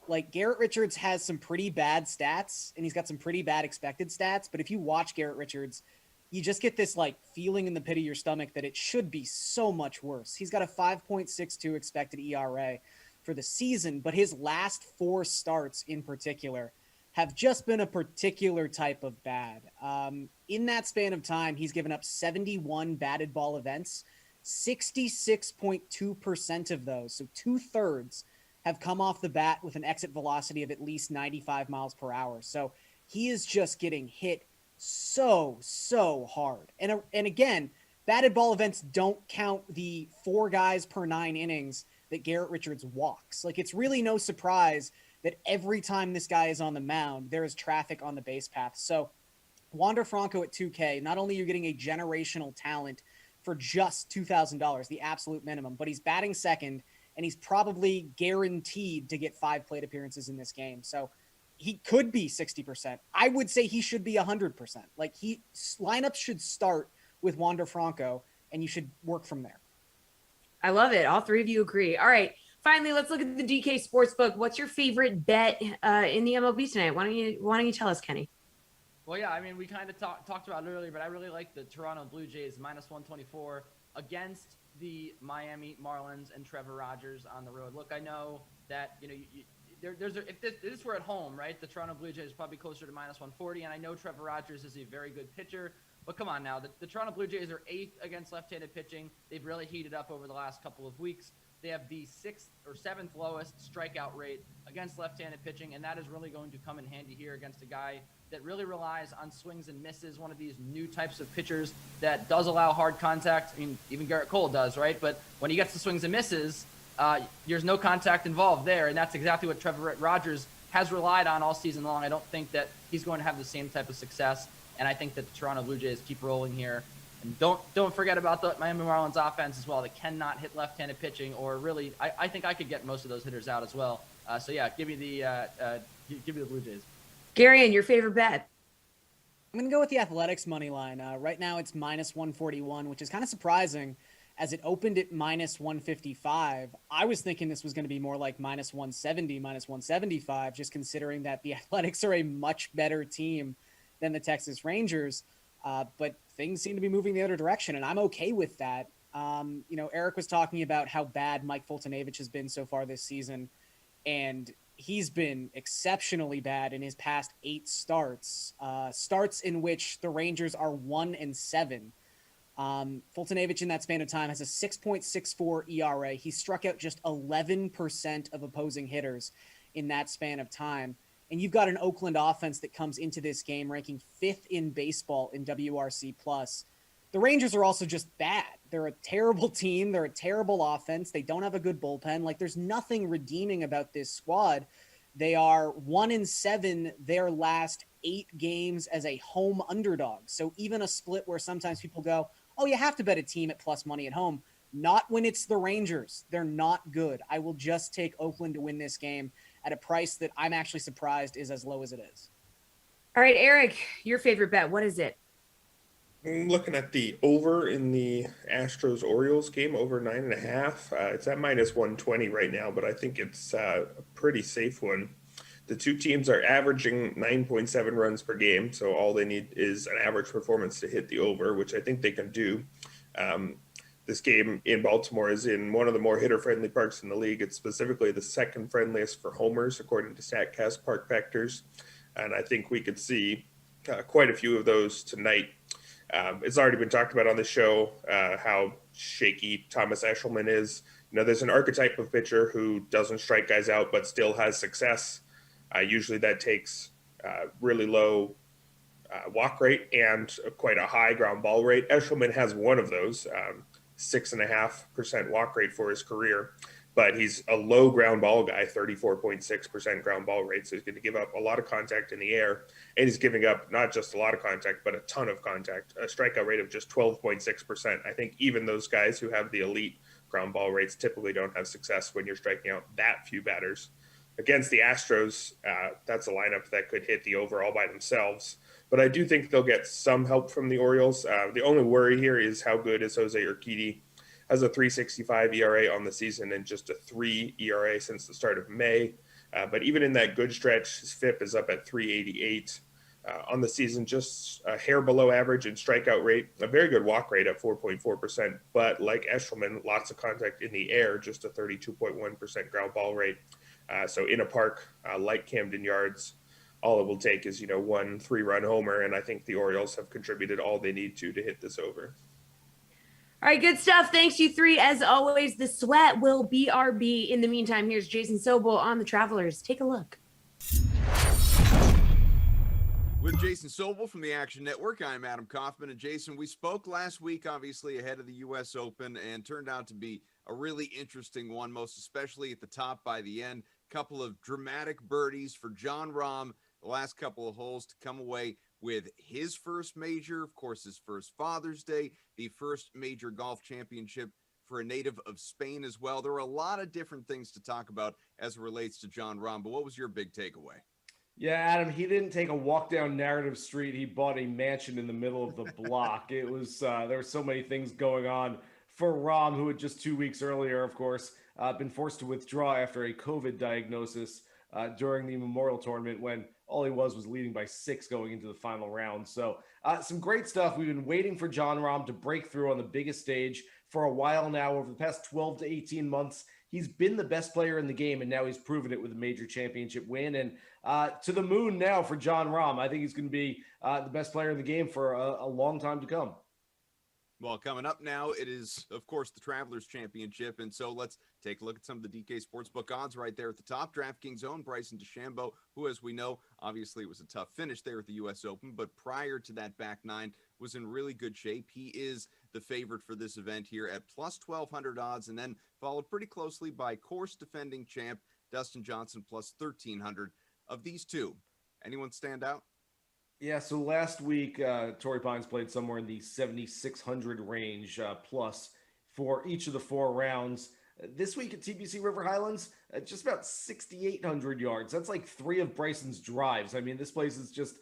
Like, Garrett Richards has some pretty bad stats, and he's got some pretty bad expected stats. But if you watch Garrett Richards, you just get this like feeling in the pit of your stomach that it should be so much worse. He's got a 5.62 expected ERA for the season, but his last 4 starts in particular have just been a particular type of bad. In that span of time, he's given up 71 batted ball events, 66.2% of those, so 2/3 have come off the bat with an exit velocity of at least 95 miles per hour. So he is just getting hit so hard. And again, batted ball events don't count the 4 guys per 9 innings that Garrett Richards walks. Like, it's really no surprise that every time this guy is on the mound, there is traffic on the base path. So Wander Franco at 2K, not only are you getting a generational talent for just $2,000, the absolute minimum, but he's batting second, and he's probably guaranteed to get 5 plate appearances in this game. So he could be 60%. I would say he should be 100%. Like, lineups should start with Wander Franco, and you should work from there. I love it. All 3 of you agree. All right. Finally, let's look at the DK Sportsbook. What's your favorite bet in the MLB tonight? Why don't you tell us, Kenny? Well, yeah, I mean, we kind of talked about it earlier, but I really like the Toronto Blue Jays -124 against the Miami Marlins and Trevor Rogers on the road. Look, I know that, if this were at home, right, the Toronto Blue Jays is probably closer to -140, and I know Trevor Rogers is a very good pitcher, but come on now. The Toronto Blue Jays are 8th against left-handed pitching. They've really heated up over the last couple of weeks. They have the 6th or 7th lowest strikeout rate against left-handed pitching, and that is really going to come in handy here against a guy that really relies on swings and misses, one of these new types of pitchers that does allow hard contact. I mean, even Garrett Cole does, right? But when he gets the swings and misses, there's no contact involved there, and that's exactly what Trevor Rogers has relied on all season long. I don't think that he's going to have the same type of success, and I think that the Toronto Blue Jays keep rolling here. And don't forget about the Miami Marlins offense as well. They cannot hit left-handed pitching, or really, I think I could get most of those hitters out as well. So yeah, give me the Blue Jays. Gary, and your favorite bet? I'm going to go with the Athletics money line. Right now it's -141, which is kind of surprising as it opened at -155. I was thinking this was going to be more like -170, -175, just considering that the Athletics are a much better team than the Texas Rangers. But things seem to be moving the other direction, and I'm okay with that. Eric was talking about how bad Mike Fultonavich has been so far this season, and he's been exceptionally bad in his past 8 starts, starts in which the Rangers are 1-7. Fultonavich in that span of time has a 6.64 ERA. He struck out just 11% of opposing hitters in that span of time. And you've got an Oakland offense that comes into this game ranking 5th in baseball in WRC+. The Rangers are also just bad. They're a terrible team. They're a terrible offense. They don't have a good bullpen. Like, there's nothing redeeming about this squad. They are 1-7 their last 8 games as a home underdog. So even a split where sometimes people go, oh, you have to bet a team at plus money at home. Not when it's the Rangers. They're not good. I will just take Oakland to win this game at a price that I'm actually surprised is as low as it is. All right, Eric, your favorite bet. What is it? I'm looking at the over in the Astros-Orioles game, over 9.5. It's at minus 120 right now, but I think it's a pretty safe one. The two teams are averaging 9.7 runs per game, so all they need is an average performance to hit the over, which I think they can do. This game in Baltimore is in one of the more hitter-friendly parks in the league. It's specifically the second friendliest for homers, according to StatCast Park Factors, and I think we could see quite a few of those tonight. It's already been talked about on the show how shaky Thomas Eshelman is. You know, there's an archetype of pitcher who doesn't strike guys out but still has success. Usually that takes really low walk rate and quite a high ground ball rate. Eshelman has one of those, 6.5% walk rate for his career. But he's a low ground ball guy, 34.6% ground ball rate. So he's going to give up a lot of contact in the air. And he's giving up not just a lot of contact, but a ton of contact, a strikeout rate of just 12.6%. I think even those guys who have the elite ground ball rates typically don't have success when you're striking out that few batters. Against the Astros, that's a lineup that could hit the over all by themselves. But I do think they'll get some help from the Orioles. The only worry here is how good is Jose Urquidy. Has a 3.65 ERA on the season and just a 3 ERA since the start of May. But even in that good stretch, his FIP is up at 3.88 on the season, just a hair below average in strikeout rate, a very good walk rate at 4.4%. But like Eshelman, lots of contact in the air, just a 32.1% ground ball rate. So in a park like Camden Yards, all it will take is, 1 3-run homer. And I think the Orioles have contributed all they need to hit this over. All right, good stuff. Thanks, you three. As always, the sweat will BRB. In the meantime, here's Jason Sobel on the Travelers. Take a look. With Jason Sobel from the Action Network, I'm Adam Kaufman. And Jason, we spoke last week, obviously, ahead of the U.S. Open, and turned out to be a really interesting one, most especially at the top by the end. Couple of dramatic birdies for Jon Rahm, the last couple of holes to come away with his first major, of course, his first Father's Day, the first major golf championship for a native of Spain as well. There were a lot of different things to talk about as it relates to Jon Rahm, but what was your big takeaway? Yeah, Adam, he didn't take a walk down Narrative Street. He bought a mansion in the middle of the block. It was there were so many things going on for Rahm, who had just 2 weeks earlier, of course, been forced to withdraw after a COVID diagnosis during the Memorial Tournament when all he was leading by 6 going into the final round. So some great stuff. We've been waiting for Jon Rahm to break through on the biggest stage for a while now. Over the past 12 to 18 months, he's been the best player in the game, and now he's proven it with a major championship win. And to the moon now for Jon Rahm. I think he's going to be the best player in the game for a long time to come. Well, coming up now, it is, of course, the Travelers Championship. And so let's take a look at some of the DK Sportsbook odds right there at the top. DraftKings own Bryson DeChambeau, who, as we know, obviously it was a tough finish there at the U.S. Open, but prior to that back nine was in really good shape. He is the favorite for this event here at plus 1,200 odds, and then followed pretty closely by course defending champ Dustin Johnson plus 1,300. Of these two, anyone stand out? Yeah, so last week, Torrey Pines played somewhere in the 7,600 range plus for each of the 4 rounds. This week at TPC River Highlands, just about 6,800 yards. That's like 3 of Bryson's drives. I mean, this place is just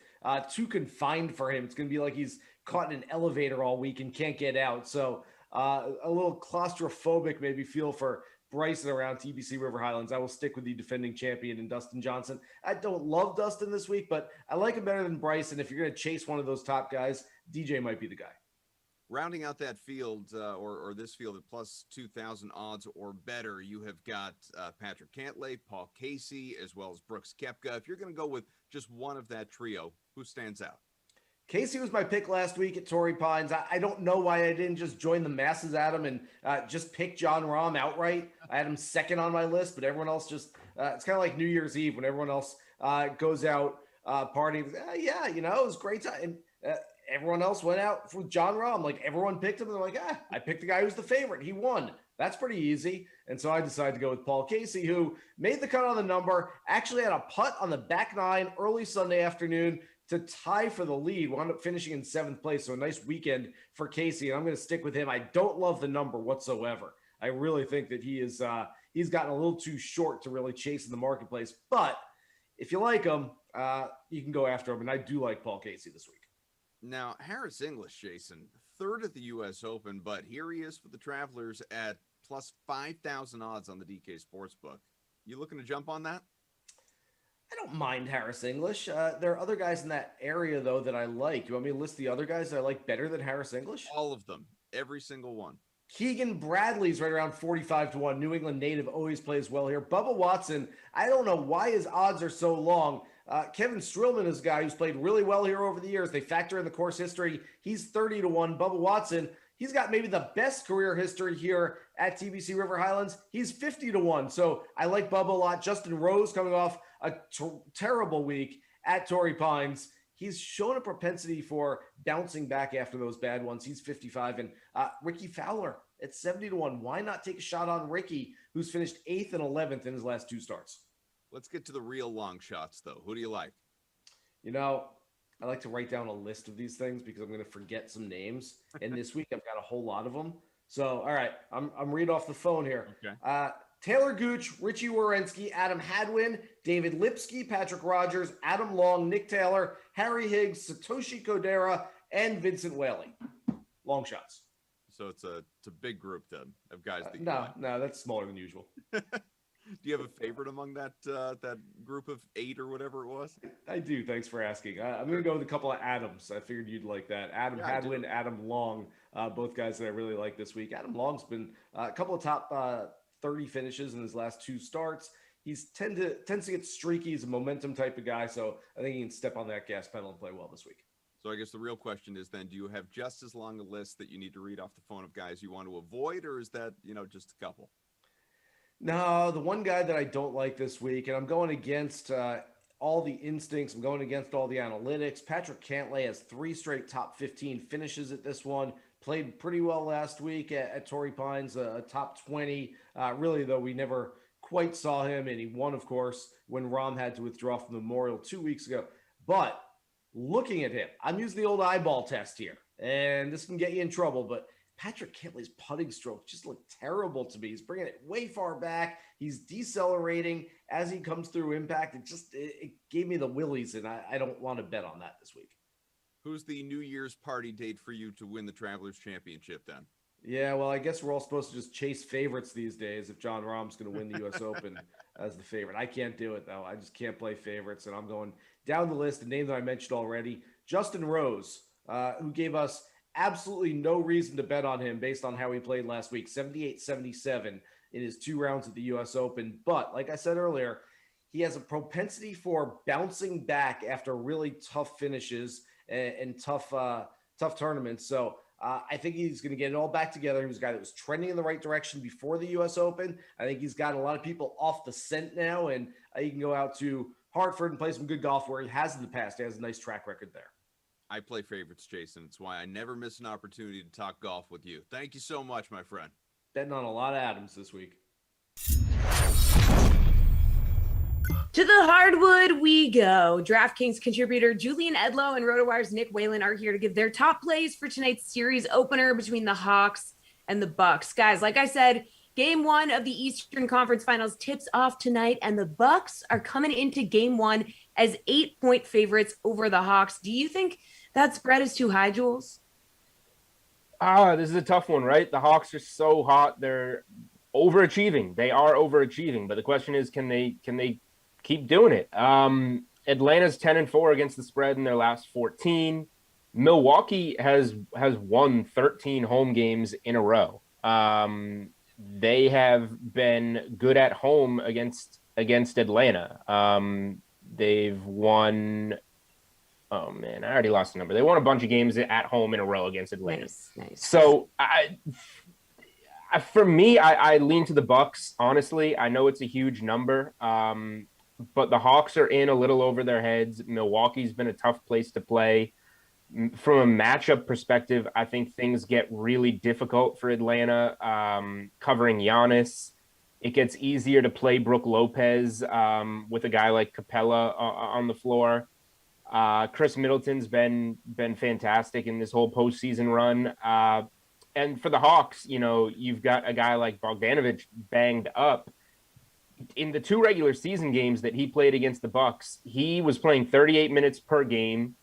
too confined for him. It's going to be like he's caught in an elevator all week and can't get out. So a little claustrophobic maybe feel for Bryson around TPC River Highlands. I will stick with the defending champion and Dustin Johnson. I don't love Dustin this week, but I like him better than Bryson. If you're going to chase one of those top guys, DJ might be the guy. Rounding out that field, or this field at plus 2,000 odds or better, you have got Patrick Cantlay, Paul Casey, as well as Brooks Koepka. If you're going to go with just one of that trio, who stands out? Casey was my pick last week at Torrey Pines. I don't know why I didn't just join the masses, Adam, and just pick Jon Rahm outright. I had him second on my list, but everyone else just it's kind of like New Year's Eve when everyone else goes out partying. Yeah, it was a great time. And everyone else went out with John Rahm. Like everyone picked him. And they're like, I picked the guy who's the favorite. He won. That's pretty easy. And so I decided to go with Paul Casey, who made the cut on the number, actually had a putt on the back nine early Sunday afternoon to tie for the lead. Wound up finishing in 7th place. So a nice weekend for Casey. And I'm going to stick with him. I don't love the number whatsoever. I really think that he's gotten a little too short to really chase in the marketplace. But if you like him, you can go after him. And I do like Paul Casey this week. Now, Harris English, Jason, 3rd at the U.S. Open, but here he is for the Travelers at plus 5,000 odds on the DK Sportsbook. You looking to jump on that? I don't mind Harris English. There are other guys in that area, though, that I like. You want me to list the other guys that I like better than Harris English? All of them. Every single one. Keegan Bradley's right around 45-1. New England native always plays well here. Bubba Watson, I don't know why his odds are so long. Kevin Strillman is a guy who's played really well here over the years. They factor in the course history. He's 30-1. Bubba Watson, he's got maybe the best career history here at TBC River Highlands. He's 50-1. So I like Bubba a lot. Justin Rose coming off a terrible week at Torrey Pines. He's shown a propensity for bouncing back after those bad ones. He's 55. And Ricky Fowler at 70-1. Why not take a shot on Ricky, who's finished 8th and 11th in his last 2 starts? Let's get to the real long shots, though. Who do you like? You know, I like to write down a list of these things because I'm going to forget some names. And this week I've got a whole lot of them. So, all right, I'm reading off the phone here. Okay. Taylor Gooch, Richie Werenski, Adam Hadwin, David Lipsky, Patrick Rogers, Adam Long, Nick Taylor, Harry Higgs, Satoshi Kodera, and Vincent Whaley. Long shots. So it's a big group then of guys. That No, that's smaller than usual. Do you have a favorite among that group of 8 or whatever it was? I do. Thanks for asking. I'm going to go with a couple of Adams. I figured you'd like that. Adam Hadwin, Adam Long, both guys that I really like this week. Adam Long's been a couple of top 30 finishes in his last 2 starts. He's tends to get streaky. He's a momentum type of guy, so I think he can step on that gas pedal and play well this week. So I guess the real question is then, do you have just as long a list that you need to read off the phone of guys you want to avoid, or is that, just a couple? No, the one guy that I don't like this week, and I'm going against all the instincts. I'm going against all the analytics. Patrick Cantlay has 3 straight top 15 finishes at this one. Played pretty well last week at Torrey Pines, a top 20. Really, though, we never quite saw him, and he won, of course, when Rahm had to withdraw from the Memorial 2 weeks ago. But looking at him, I'm using the old eyeball test here, and this can get you in trouble, but Patrick Cantlay's putting stroke just looked terrible to me. He's bringing it way far back. He's decelerating as he comes through impact. It gave me the willies, and I don't want to bet on that this week. Who's the New Year's party date for you to win the Travelers Championship then? Yeah, well, I guess we're all supposed to just chase favorites these days if John Rahm's going to win the U.S. Open as the favorite. I can't do it, though. I just can't play favorites, and I'm going down the list. A name that I mentioned already, Justin Rose, who gave us absolutely no reason to bet on him based on how he played last week, 78-77 in his 2 rounds at the U.S. Open. But like I said earlier, he has a propensity for bouncing back after really tough finishes and tough tournaments. So I think he's going to get it all back together. He was a guy that was trending in the right direction before the U.S. Open. I think he's got a lot of people off the scent now, and he can go out to Hartford and play some good golf where he has in the past. He has a nice track record there. I play favorites, Jason. It's why I never miss an opportunity to talk golf with you. Thank you so much, my friend. Betting on a lot of Adams this week. To the hardwood we go. DraftKings contributor Julian Edlow and RotoWire's Nick Whalen are here to give their top plays for tonight's series opener between the Hawks and the Bucks. Guys, like I said, Game 1 of the Eastern Conference Finals tips off tonight, and the Bucks are coming into Game 1 as 8-point favorites over the Hawks. Do you think that spread is too high, Jules? This is a tough one, right? The Hawks are so hot. They're overachieving. They are overachieving. But the question is, can they keep doing it? Atlanta's 10-4 against the spread in their last 14. Milwaukee has won 13 home games in a row. They have been good at home against Atlanta. They've won. Oh man, I already lost the number. They won a bunch of games at home in a row against Atlanta. Nice. So for me, I lean to the Bucks. Honestly, I know it's a huge number, but the Hawks are in a little over their heads. Milwaukee's been a tough place to play. From a matchup perspective, I think things get really difficult for Atlanta. Covering Giannis, it gets easier to play Brook Lopez with a guy like Capella on the floor. Chris Middleton's been fantastic in this whole postseason run. And for the Hawks, you've got a guy like Bogdanovich banged up. In the 2 regular season games that he played against the Bucks, he was playing 38 minutes per game.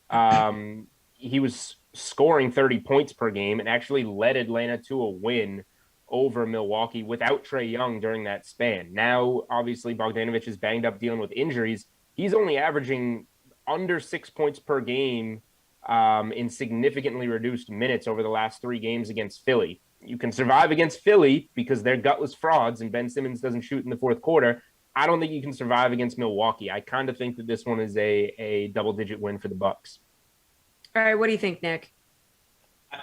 He was scoring 30 points per game and actually led Atlanta to a win over Milwaukee without Trae Young during that span. Now, obviously, Bogdanovich is banged up dealing with injuries. He's only averaging under 6 points per game in significantly reduced minutes over the last 3 games against Philly. You can survive against Philly because they're gutless frauds and Ben Simmons doesn't shoot in the fourth quarter. I don't think you can survive against Milwaukee. I kind of think that this one is a double-digit win for the Bucks. All right, what do you think, Nick?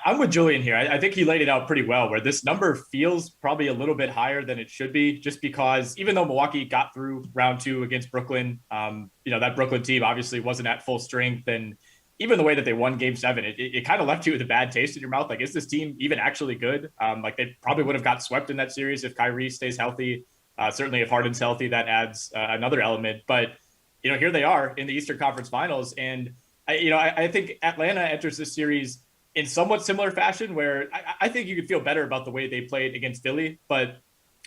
I'm with Julian here. I think he laid it out pretty well, where this number feels probably a little bit higher than it should be, just because even though Milwaukee got through round 2 against Brooklyn, that Brooklyn team obviously wasn't at full strength. And even the way that they won game 7, it kind of left you with a bad taste in your mouth. Like, is this team even actually good? They probably would have got swept in that series if Kyrie stays healthy. Certainly if Harden's healthy, that adds another element. But, here they are in the Eastern Conference Finals. And, I think Atlanta enters this series in somewhat similar fashion, where I think you could feel better about the way they played against Philly. But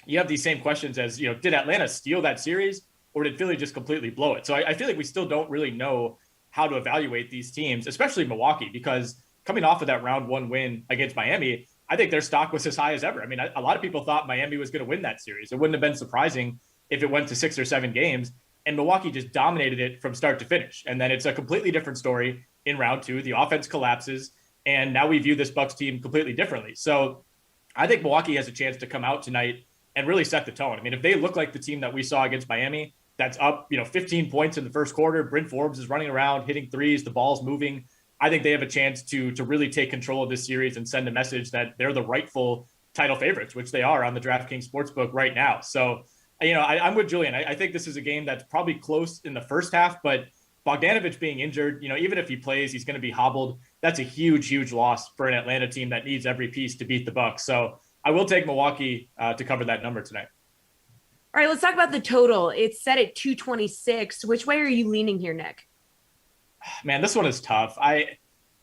you have these same questions as, did Atlanta steal that series or did Philly just completely blow it? So I feel like we still don't really know how to evaluate these teams, especially Milwaukee, because coming off of that round 1 win against Miami, I think their stock was as high as ever. I mean, a lot of people thought Miami was going to win that series. It wouldn't have been surprising if it went to 6 or 7 games, and Milwaukee just dominated it from start to finish. And then it's a completely different story in round 2. The offense collapses, and now we view this Bucks team completely differently. So I think Milwaukee has a chance to come out tonight and really set the tone. I mean, if they look like the team that we saw against Miami, that's up, 15 points in the first quarter. Bryn Forbes is running around, hitting threes, the ball's moving. I think they have a chance to really take control of this series and send a message that they're the rightful title favorites, which they are on the DraftKings Sportsbook right now. So, I'm with Julian. I think this is a game that's probably close in the first half, but Bogdanovich being injured, even if he plays, he's going to be hobbled. That's a huge, huge loss for an Atlanta team that needs every piece to beat the Bucks. So I will take Milwaukee to cover that number tonight. All right, let's talk about the total. It's set at 226. Which way are you leaning here, Nick? Man, this one is tough.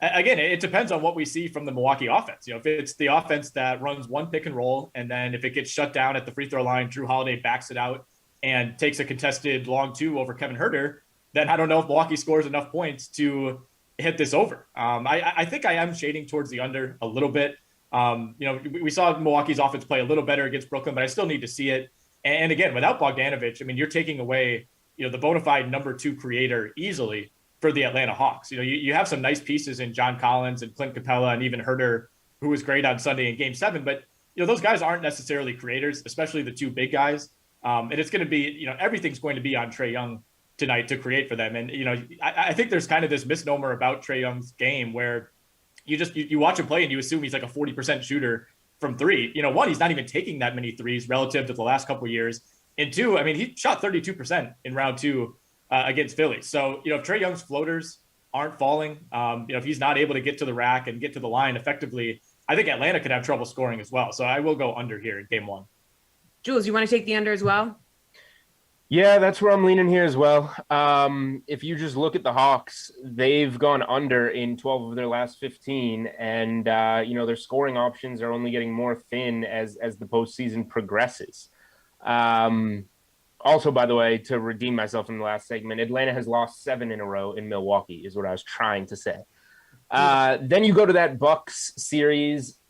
Again, it depends on what we see from the Milwaukee offense. If it's the offense that runs one pick and roll, and then if it gets shut down at the free throw line, Drew Holiday backs it out and takes a contested long 2 over Kevin Huerter, then I don't know if Milwaukee scores enough points to hit this over. I think I am shading towards the under a little bit. We saw Milwaukee's offense play a little better against Brooklyn, but I still need to see it. And again, without Bogdanovich, you're taking away, the bona fide number 2 creator easily for the Atlanta Hawks. You have some nice pieces in John Collins and Clint Capella and even Huerter, who was great on Sunday in game 7. But, those guys aren't necessarily creators, especially the 2 big guys. And it's going to be, everything's going to be on Trae Young tonight to create for them. And, I think there's kind of this misnomer about Trae Young's game where you watch him play and you assume he's like a 40% shooter from 3. One, he's not even taking that many threes relative to the last couple of years. And 2, he shot 32% in round 2 against Philly. So, if Trae Young's floaters aren't falling, if he's not able to get to the rack and get to the line effectively, I think Atlanta could have trouble scoring as well. So I will go under here in game 1. Jules, you want to take the under as well? Yeah, that's where I'm leaning here as well. If you just look at the Hawks, they've gone under in 12 of their last 15, and their scoring options are only getting more thin as the postseason progresses. Also, by the way, to redeem myself in the last segment, Atlanta has lost 7 in a row in Milwaukee, is what I was trying to say. Then you go to that Bucks series.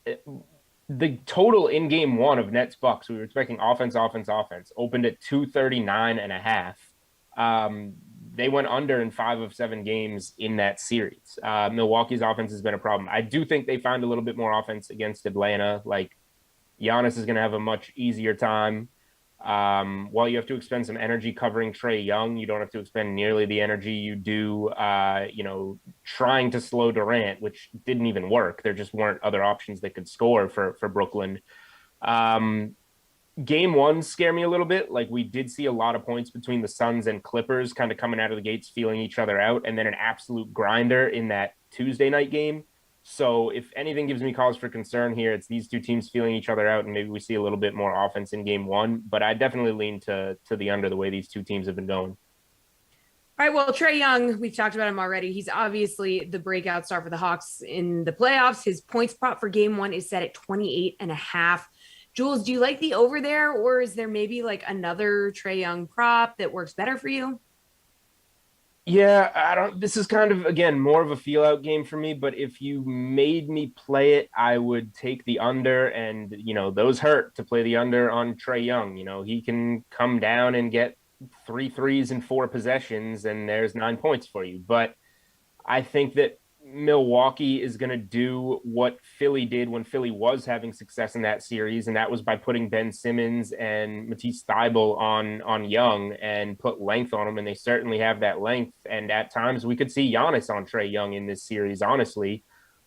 The total in game 1 of Nets Bucks, we were expecting offense, opened at 239.5. They went under in 5 of 7 games in that series. Milwaukee's offense has been a problem. I do think they find a little bit more offense against Atlanta. Like, Giannis is going to have a much easier time. While you have to expend some energy covering Trae Young, you don't have to expend nearly the energy you do, trying to slow Durant, which didn't even work. There just weren't other options that could score for Brooklyn. Game one scare me a little bit. Like, we did see a lot of points between the Suns and Clippers kind of coming out of the gates, feeling each other out, and then an absolute grinder in that Tuesday night game. So if anything gives me cause for concern here, it's these two teams feeling each other out, and maybe we see a little bit more offense in game one. But I definitely lean to the under, the way these two teams have been going. All right, well, Trae Young, we've talked about him already. He's obviously the breakout star for the Hawks in the playoffs. His points prop for game one is set at 28.5. Jules, do you like the over there, or is there maybe like another Trae Young prop that works better for you? Yeah, I don't. This is kind of, again, more of a feel out game for me. But if you made me play it, I would take the under. And, those hurt to play the under on Trae Young. He can come down and get 3 threes in 4 possessions, and there's 9 points for you. But I think that Milwaukee is going to do what Philly did when Philly was having success in that series, and that was by putting Ben Simmons and Matisse Thybulle on Young and put length on them, and they certainly have that length. And at times we could see Giannis on Trae Young in this series, honestly.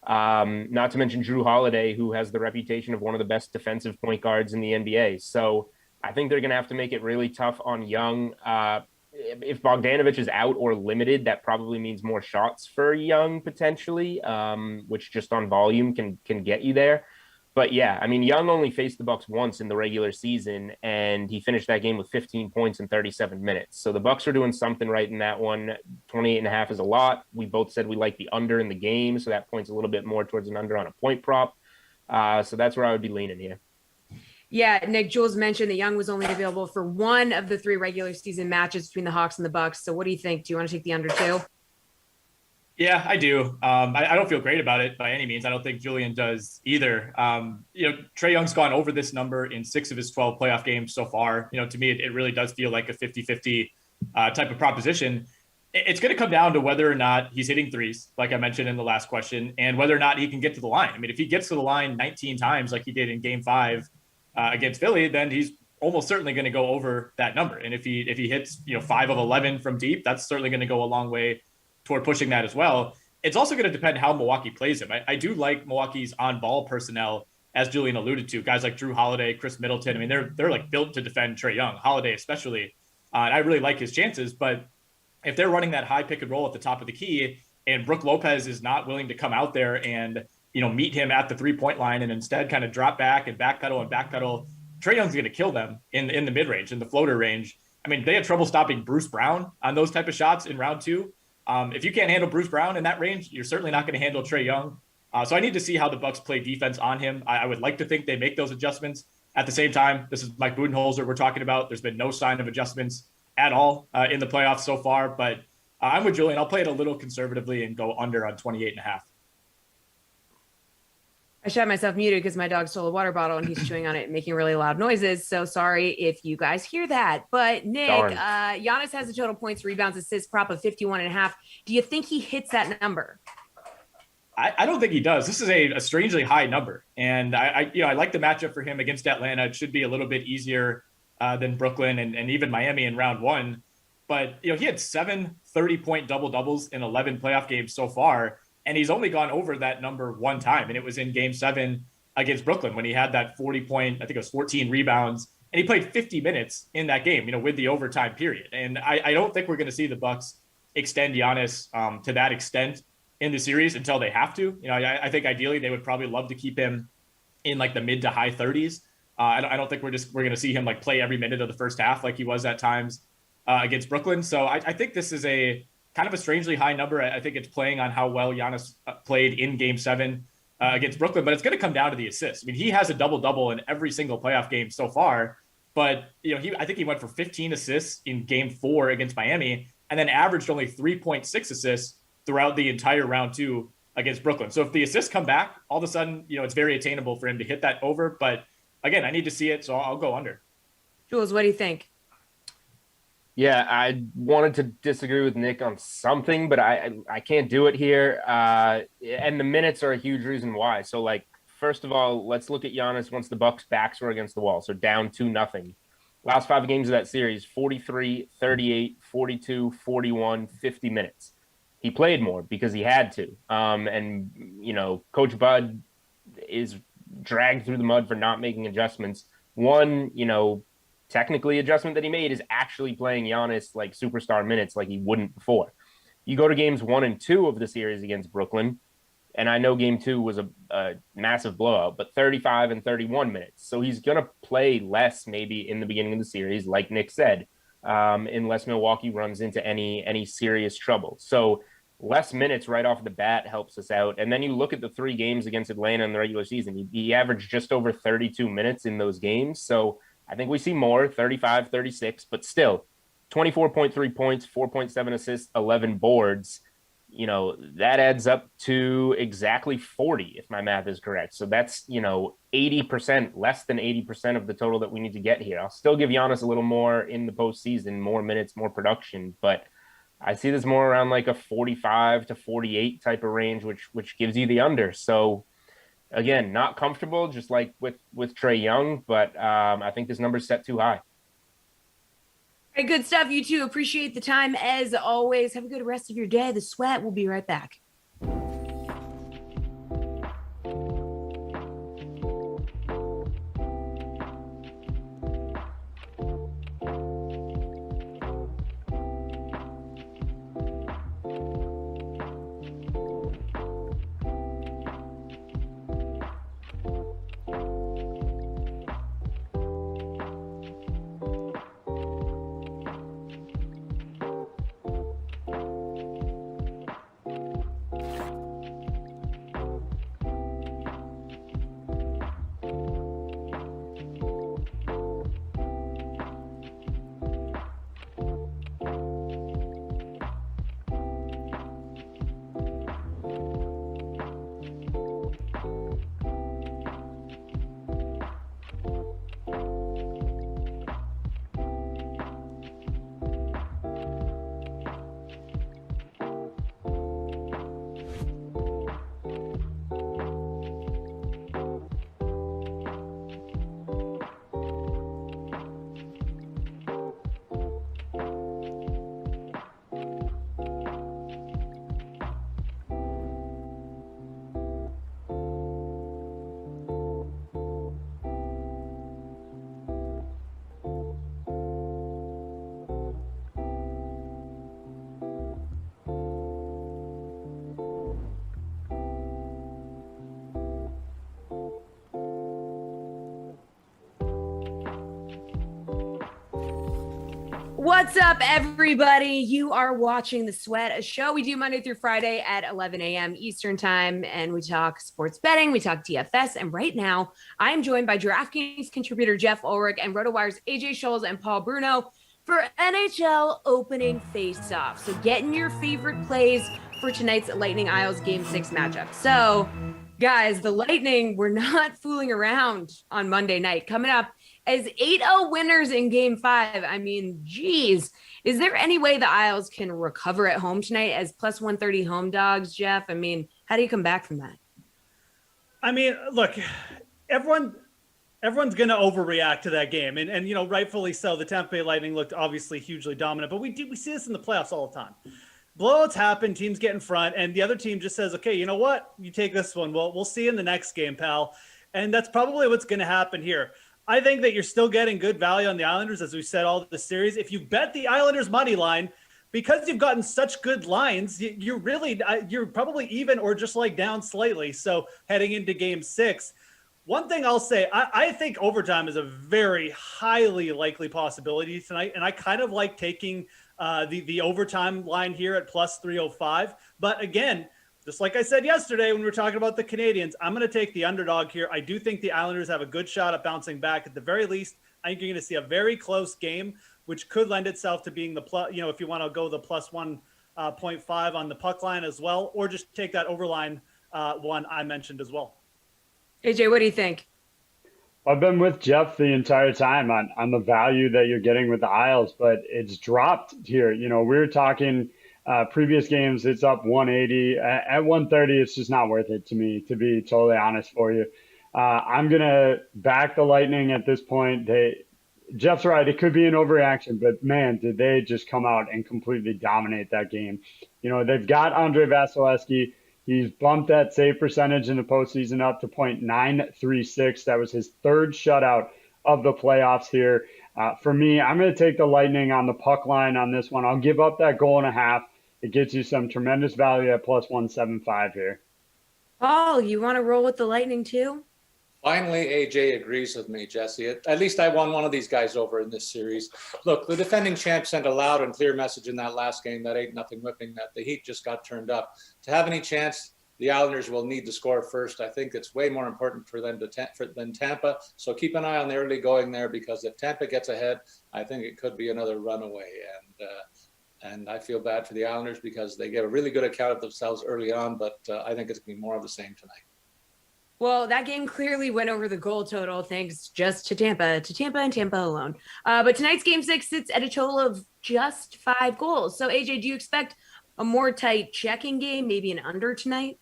Not to mention Drew Holiday, who has the reputation of one of the best defensive point guards in the NBA. So I think they're going to have to make it really tough on Young. If Bogdanovich is out or limited, that probably means more shots for Young potentially, which just on volume can get you there. But yeah, I mean, Young only faced the Bucks once in the regular season, and he finished that game with 15 points in 37 minutes. So the Bucks are doing something right in that one. 28.5 is a lot. We both said we like the under in the game, so that points a little bit more towards an under on a point prop. So that's where I would be leaning here. Yeah, Nick, Jules mentioned that Young was only available for one of the 3 regular season matches between the Hawks and the Bucks. So what do you think? Do you want to take the under too? Yeah, I do. I don't feel great about it by any means. I don't think Julian does either. Trae Young's gone over this number in 6 of his 12 playoff games so far. To me, it really does feel like a 50-50 type of proposition. It's going to come down to whether or not he's hitting threes, like I mentioned in the last question, and whether or not he can get to the line. I mean, if he gets to the line 19 times like he did in game 5, against Philly, then he's almost certainly going to go over that number. And if he hits 5 of 11 from deep, that's certainly going to go a long way toward pushing that as well. It's also going to depend how Milwaukee plays him. I do like Milwaukee's on-ball personnel, as Julian alluded to, guys like Drew Holiday, Chris Middleton. I mean, they're like built to defend Trae Young, Holiday especially. And I really like his chances. But if they're running that high pick and roll at the top of the key, and Brook Lopez is not willing to come out there and meet him at the 3-point line and instead kind of drop back and backpedal, Trae Young's going to kill them in the mid-range, in the floater range. I mean, they had trouble stopping Bruce Brown on those type of shots in round 2. If you can't handle Bruce Brown in that range, you're certainly not going to handle Trae Young. So I need to see how the Bucks play defense on him. I would like to think they make those adjustments. At the same time, this is Mike Budenholzer we're talking about. There's been no sign of adjustments at all in the playoffs so far. But I'm with Julian. I'll play it a little conservatively and go under on 28.5. I shot myself muted because my dog stole a water bottle and he's chewing on it and making really loud noises. So sorry if you guys hear that. But Nick, Giannis has a total points, rebounds, assists prop of 51.5. Do you think he hits that number? I don't think he does. This is a strangely high number. And I like the matchup for him against Atlanta. It should be a little bit easier than Brooklyn and even Miami in round 1. But, he had 7 30-point double-doubles in 11 playoff games so far. And he's only gone over that number one time. And it was in game 7 against Brooklyn when he had that 40-point, I think it was 14 rebounds. And he played 50 minutes in that game, with the overtime period. And I don't think we're going to see the Bucks extend Giannis to that extent in the series until they have to. I think ideally they would probably love to keep him in like the mid to high 30s. I don't think we're going to see him like play every minute of the first half like he was at times against Brooklyn. So I think this is a kind of a strangely high number. I think it's playing on how well Giannis played in game 7 against Brooklyn, but it's going to come down to the assists. I mean, he has a double-double in every single playoff game so far, but I think he went for 15 assists in game 4 against Miami and then averaged only 3.6 assists throughout the entire round 2 against Brooklyn. So if the assists come back, all of a sudden, it's very attainable for him to hit that over. But again, I need to see it, so I'll go under. Jules, what do you think? Yeah, I wanted to disagree with Nick on something, but I can't do it here. And the minutes are a huge reason why. So, first of all, let's look at Giannis once the Bucks' backs were against the wall. So down 2-0. Last 5 games of that series, 43, 38, 42, 41, 50 minutes. He played more because he had to. And Coach Bud is dragged through the mud for not making adjustments One, technically adjustment that he made is actually playing Giannis like superstar minutes like he wouldn't before. You go to games 1 and 2 of the series against Brooklyn, and I know game 2 was a massive blowout, but 35 and 31 minutes. So he's going to play less maybe in the beginning of the series, like Nick said, unless Milwaukee runs into any serious trouble. So less minutes right off the bat helps us out. And then you look at the 3 games against Atlanta in the regular season, he averaged just over 32 minutes in those games. So I think we see more, 35, 36, but still 24.3 points, 4.7 assists, 11 boards. That adds up to exactly 40, if my math is correct. So that's, 80%, less than 80% of the total that we need to get here. I'll still give Giannis a little more in the postseason, more minutes, more production, but I see this more around like a 45 to 48 type of range, which gives you the under. So again, not comfortable, just like with Trae Young, but I think this number's set too high. All right, good stuff. You too. Appreciate the time as always. Have a good rest of your day. The Sweat will be right back. What's up, everybody? You are watching The Sweat, a show we do Monday through Friday at 11 a.m. Eastern Time, and we talk sports betting, we talk DFS, and right now I am joined by DraftKings contributor Jeff Ulrich and RotoWire's AJ Scholes and Paul Bruno for NHL opening face-off. So get in your favorite plays for tonight's Lightning Isles Game 6 matchup. So, guys, the Lightning were not fooling around on Monday night. Coming up as 8-0 winners in Game 5. I mean, geez, is there any way the Isles can recover at home tonight as plus 130 home dogs, Jeff? I mean, how do you come back from that? I mean, look, everyone's going to overreact to that game. And rightfully so. The Tampa Bay Lightning looked obviously hugely dominant, but we see this in the playoffs all the time. Blowouts happen, teams get in front, and the other team just says, okay, you know what? You take this one. Well, we'll see you in the next game, pal. And that's probably what's going to happen here. I think that you're still getting good value on the Islanders, as we said all the series. If you bet the Islanders money line, because you've gotten such good lines, you're probably even or just like down slightly. So heading into Game 6, one thing I'll say, I think overtime is a very highly likely possibility tonight, and I kind of like taking the overtime line here at plus 305. But again, just like I said yesterday when we were talking about the Canadians, I'm going to take the underdog here. I do think the Islanders have a good shot at bouncing back. At the very least, I think you're going to see a very close game, which could lend itself to being the plus, if you want to go the plus 1.5 on the puck line as well, or just take that overline one I mentioned as well. AJ, what do you think? I've been with Jeff the entire time on the value that you're getting with the Isles, but it's dropped here. We were talking previous games, it's up 180. At 130, it's just not worth it to me, to be totally honest for you. I'm going to back the Lightning at this point. Jeff's right. It could be an overreaction, but man, did they just come out and completely dominate that game. They've got Andre Vasilevsky. He's bumped that save percentage in the postseason up to .936. That was his third shutout of the playoffs here. For me, I'm going to take the Lightning on the puck line on this one. I'll give up that goal and a half. It gets you some tremendous value at plus 175 here. Paul, you want to roll with the Lightning too? Finally, AJ agrees with me, Jesse. At least I won one of these guys over in this series. Look, the defending champ sent a loud and clear message in that last game, that 8-0 whipping, that the Heat just got turned up. To have any chance, the Islanders will need to score first. I think it's way more important for them than Tampa. So keep an eye on the early going there, because if Tampa gets ahead, I think it could be another runaway. And I feel bad for the Islanders because they gave a really good account of themselves early on, but I think it's going to be more of the same tonight. Well, that game clearly went over the goal total thanks just to Tampa and Tampa alone. But tonight's game 6 sits at a total of just 5 goals. So, AJ, do you expect a more tight checking game, maybe an under tonight?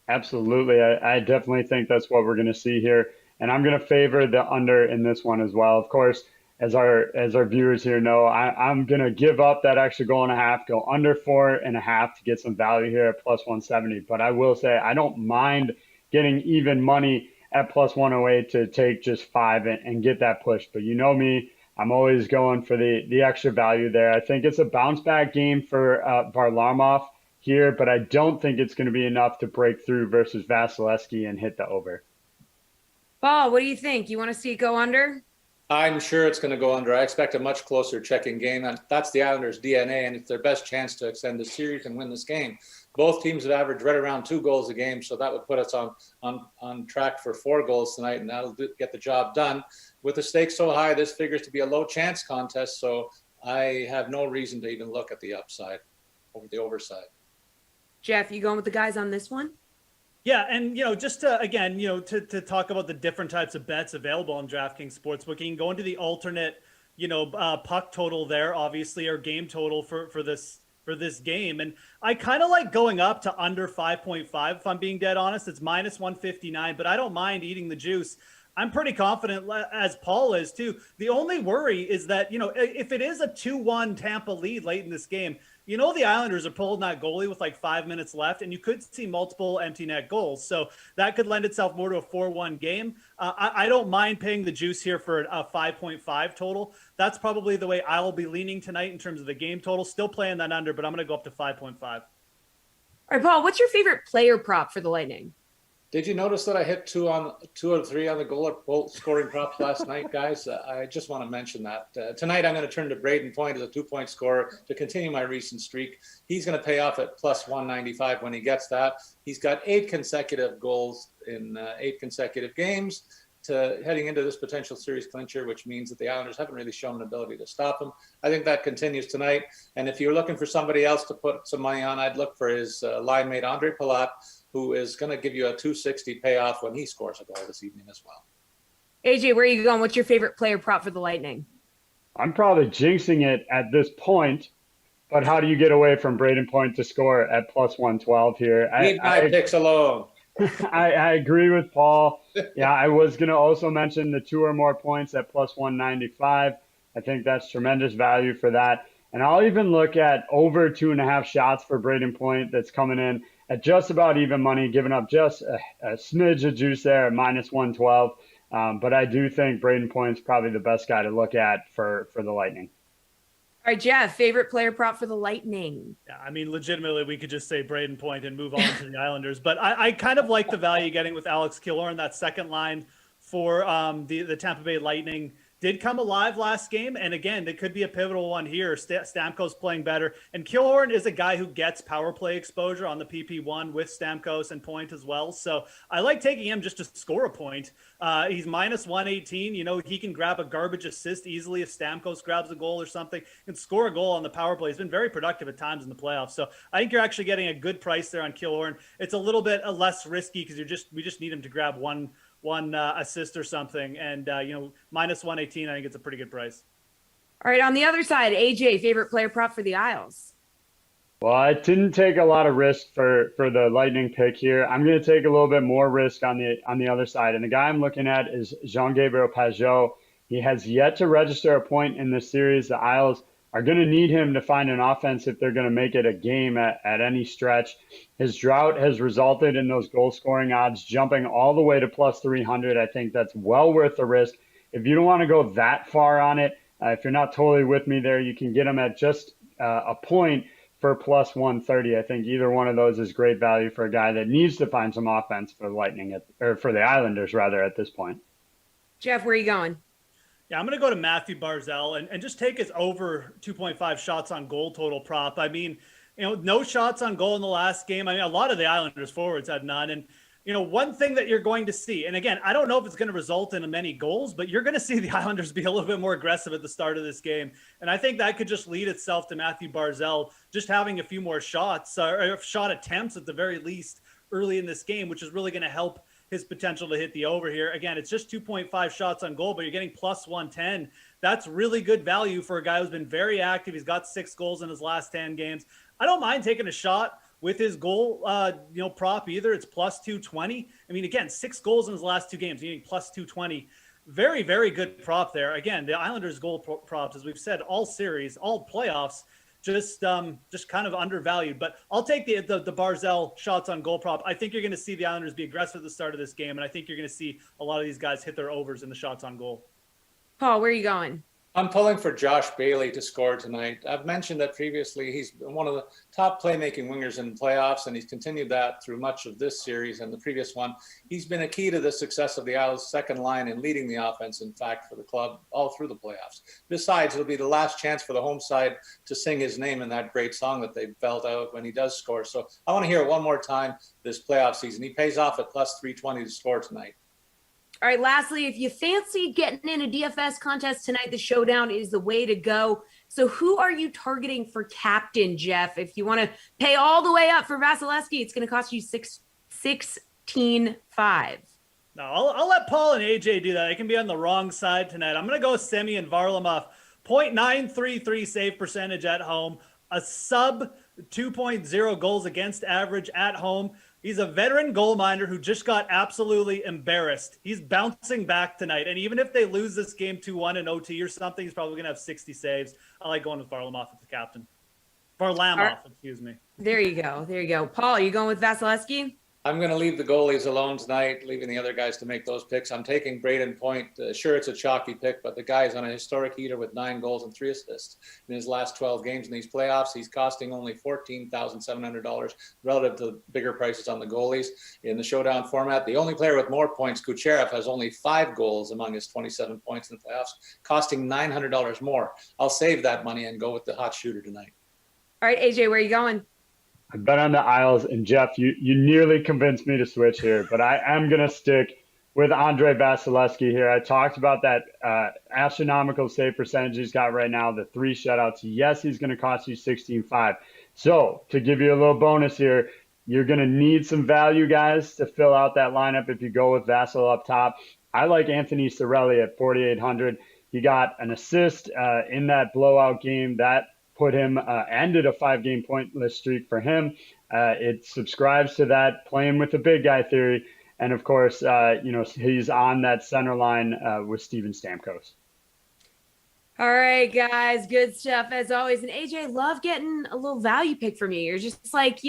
Absolutely. I definitely think that's what we're going to see here. And I'm going to favor the under in this one as well. Of course, as our viewers here know, I'm going to give up that extra goal and a half, go under 4.5 to get some value here at plus 170. But I will say I don't mind getting even money at plus 108 to take just 5 and get that push. But you know me, I'm always going for the extra value there. I think it's a bounce back game for Varlamov here, but I don't think it's going to be enough to break through versus Vasilevsky and hit the over. Paul, what do you think? You want to see it go under? I'm sure it's going to go under. I expect a much closer checking game. And that's the Islanders' DNA, and it's their best chance to extend the series and win this game. Both teams have averaged right around 2 goals a game, so that would put us on track for 4 goals tonight, and that'll get the job done. With the stakes so high, this figures to be a low-chance contest, so I have no reason to even look at the upside over the overside. Jeff, you going with the guys on this one? Yeah, and just to again, to talk about the different types of bets available on DraftKings Sportsbook, you can go into the alternate, puck total there, obviously, or game total for this game, and I kind of like going up to under 5.5. If I'm being dead honest, it's minus 159, but I don't mind eating the juice. I'm pretty confident, as Paul is too. The only worry is that, if it is a 2-1 Tampa lead late in this game, the Islanders are pulling that goalie with like 5 minutes left, and you could see multiple empty net goals. So that could lend itself more to a 4-1 game. I don't mind paying the juice here for a 5.5 total. That's probably the way I will be leaning tonight in terms of the game total. Still playing that under, but I'm going to go up to 5.5. All right, Paul, what's your favorite player prop for the Lightning? Did you notice that I hit 2 out of 3 on the goal scoring props last night, guys? I just want to mention that. Tonight, I'm going to turn to Braden Point as a 2-point scorer to continue my recent streak. He's going to pay off at plus 195 when he gets that. He's got 8 consecutive goals in 8 consecutive games to heading into this potential series clincher, which means that the Islanders haven't really shown an ability to stop him. I think that continues tonight. And if you're looking for somebody else to put some money on, I'd look for his line mate, Andre Palat, who is going to give you a 260 payoff when he scores a goal this evening as well. AJ, where are you going? What's your favorite player prop for the Lightning? I'm probably jinxing it at this point, but how do you get away from Braden Point to score at plus 112 here? Leave my picks alone. I agree with Paul. Yeah, I was going to also mention the 2 or more points at plus 195. I think that's tremendous value for that. And I'll even look at over 2.5 shots for Braden Point that's coming in at just about even money, giving up just a smidge of juice there at minus 112. But I do think Braden Point's probably the best guy to look at for the Lightning. All right, Jeff, favorite player prop for the Lightning? Yeah, I mean, legitimately, we could just say Braden Point and move on to the Islanders. But I kind of like the value getting with Alex Killorn, that second line for the Tampa Bay Lightning. Did come alive last game, and again, it could be a pivotal one here. Stamkos playing better, and Killorn is a guy who gets power play exposure on the PP1 with Stamkos and Point as well. So I like taking him just to score a point. He's minus 118. He can grab a garbage assist easily if Stamkos grabs a goal or something, and score a goal on the power play. He's been very productive at times in the playoffs. So I think you're actually getting a good price there on Killorn. It's a little bit less risky because we just need him to grab one assist or something, and minus 118, I think it's a pretty good price. All right, on the other side, AJ, favorite player prop for the Isles? Well, I didn't take a lot of risk for the Lightning pick here. I'm going to take a little bit more risk on the other side, and the guy I'm looking at is Jean-Gabriel Pageau. He has yet to register a point in this series. The Isles are going to need him to find an offense if they're going to make it a game at any stretch. His drought has resulted in those goal scoring odds jumping all the way to plus 300. I think that's well worth the risk. if you don't want to go that far on it, if you're not totally with me there, you can get them at just a point for plus 130. I think either one of those is great value for a guy that needs to find some offense for the Lightning or for the Islanders rather at this point. Jeff, where are you going? Yeah, I'm going to go to Matthew Barzal and just take his over 2.5 shots on goal total prop. I mean, no shots on goal in the last game. I mean, a lot of the Islanders forwards had none. And, one thing that you're going to see, and again, I don't know if it's going to result in many goals, but you're going to see the Islanders be a little bit more aggressive at the start of this game. And I think that could just lead itself to Matthew Barzal just having a few more shots or shot attempts at the very least early in this game, which is really going to help his potential to hit the over here. Again, it's just 2.5 shots on goal, but you're getting plus 110. That's really good value for a guy who's been very active. He's got 6 goals in his last 10 games. I don't mind taking a shot with his goal, prop either. It's plus 220. I mean, again, 6 goals in his last 2 games. You're getting plus 220. Very, very good prop there. Again, the Islanders goal props, as we've said, all series, all playoffs, just kind of undervalued. But I'll take the Barzal shots on goal prop. I think you're going to see the Islanders be aggressive at the start of this game, and I think you're going to see a lot of these guys hit their overs in the shots on goal. Paul, where are you going? I'm pulling for Josh Bailey to score tonight. I've mentioned that previously. He's been one of the top playmaking wingers in playoffs, and he's continued that through much of this series and the previous one. He's been a key to the success of the Isles' second line and leading the offense, in fact, for the club all through the playoffs. Besides, it'll be the last chance for the home side to sing his name in that great song that they belt out when he does score. So I want to hear it one more time this playoff season. He pays off at plus 320 to score tonight. All right, lastly, if you fancy getting in a DFS contest tonight, the showdown is the way to go. So who are you targeting for captain, Jeff? If you want to pay all the way up for Vasilevsky, it's going to cost you $16.5. No, I'll let Paul and AJ do that. They can be on the wrong side tonight. I'm going to go Semyon Varlamov, 0.933 save percentage at home, a sub 2.0 goals against average at home. He's a veteran goal miner who just got absolutely embarrassed. He's bouncing back tonight. And even if they lose this game 2-1 in OT or something, he's probably going to have 60 saves. I like going with Varlamov as the captain. Varlamov, excuse me. There you go. There you go. Paul, are you going with Vasilevsky? I'm going to leave the goalies alone tonight, leaving the other guys to make those picks. I'm taking Braden Point. Sure, it's a chalky pick, but the guy is on a historic heater with 9 goals and 3 assists in his last 12 games in these playoffs. He's costing only $14,700 relative to bigger prices on the goalies in the showdown format. The only player with more points, Kucherov, has only 5 goals among his 27 points in the playoffs, costing $900 more. I'll save that money and go with the hot shooter tonight. All right, AJ, where are you going? I bet on the Isles, and Jeff, you nearly convinced me to switch here, but I am going to stick with Andre Vasilevsky here. I talked about that astronomical save percentage he's got right now, the 3 shutouts. Yes, he's going to cost you $16.5. So to give you a little bonus here, you're going to need some value guys to fill out that lineup if you go with Vasil up top. I like Anthony Cirelli at 4,800. He got an assist in that blowout game that put him, ended a 5-game pointless streak for him. It subscribes to that playing with the big guy theory. And of course, he's on that center line with Steven Stamkos. All right, guys, good stuff as always. And AJ, love getting a little value pick from you. You're just like,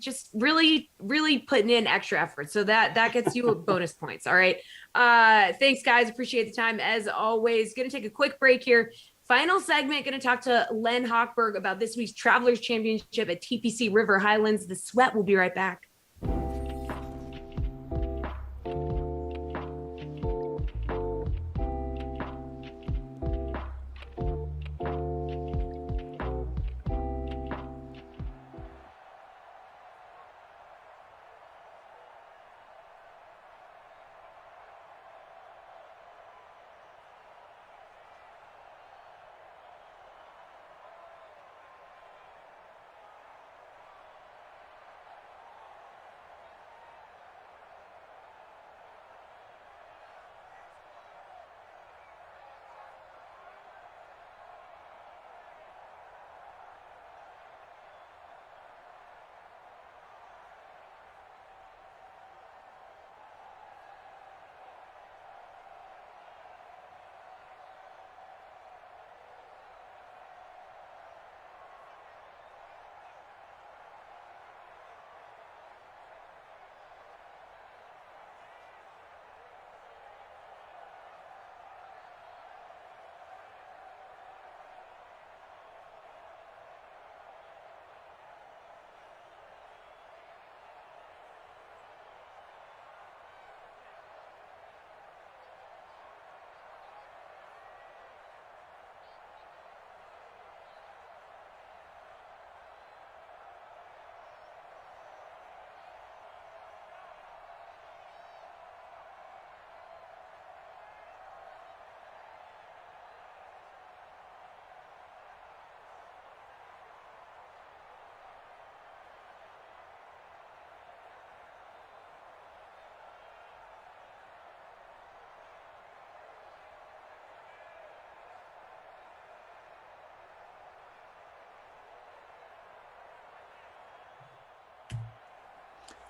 just really, really putting in extra effort. So that gets you bonus points. All right. Thanks, guys. Appreciate the time as always. Going to take a quick break here. Final segment, going to talk to Len Hochberg about this week's Travelers Championship at TPC River Highlands. The Sweat will be right back.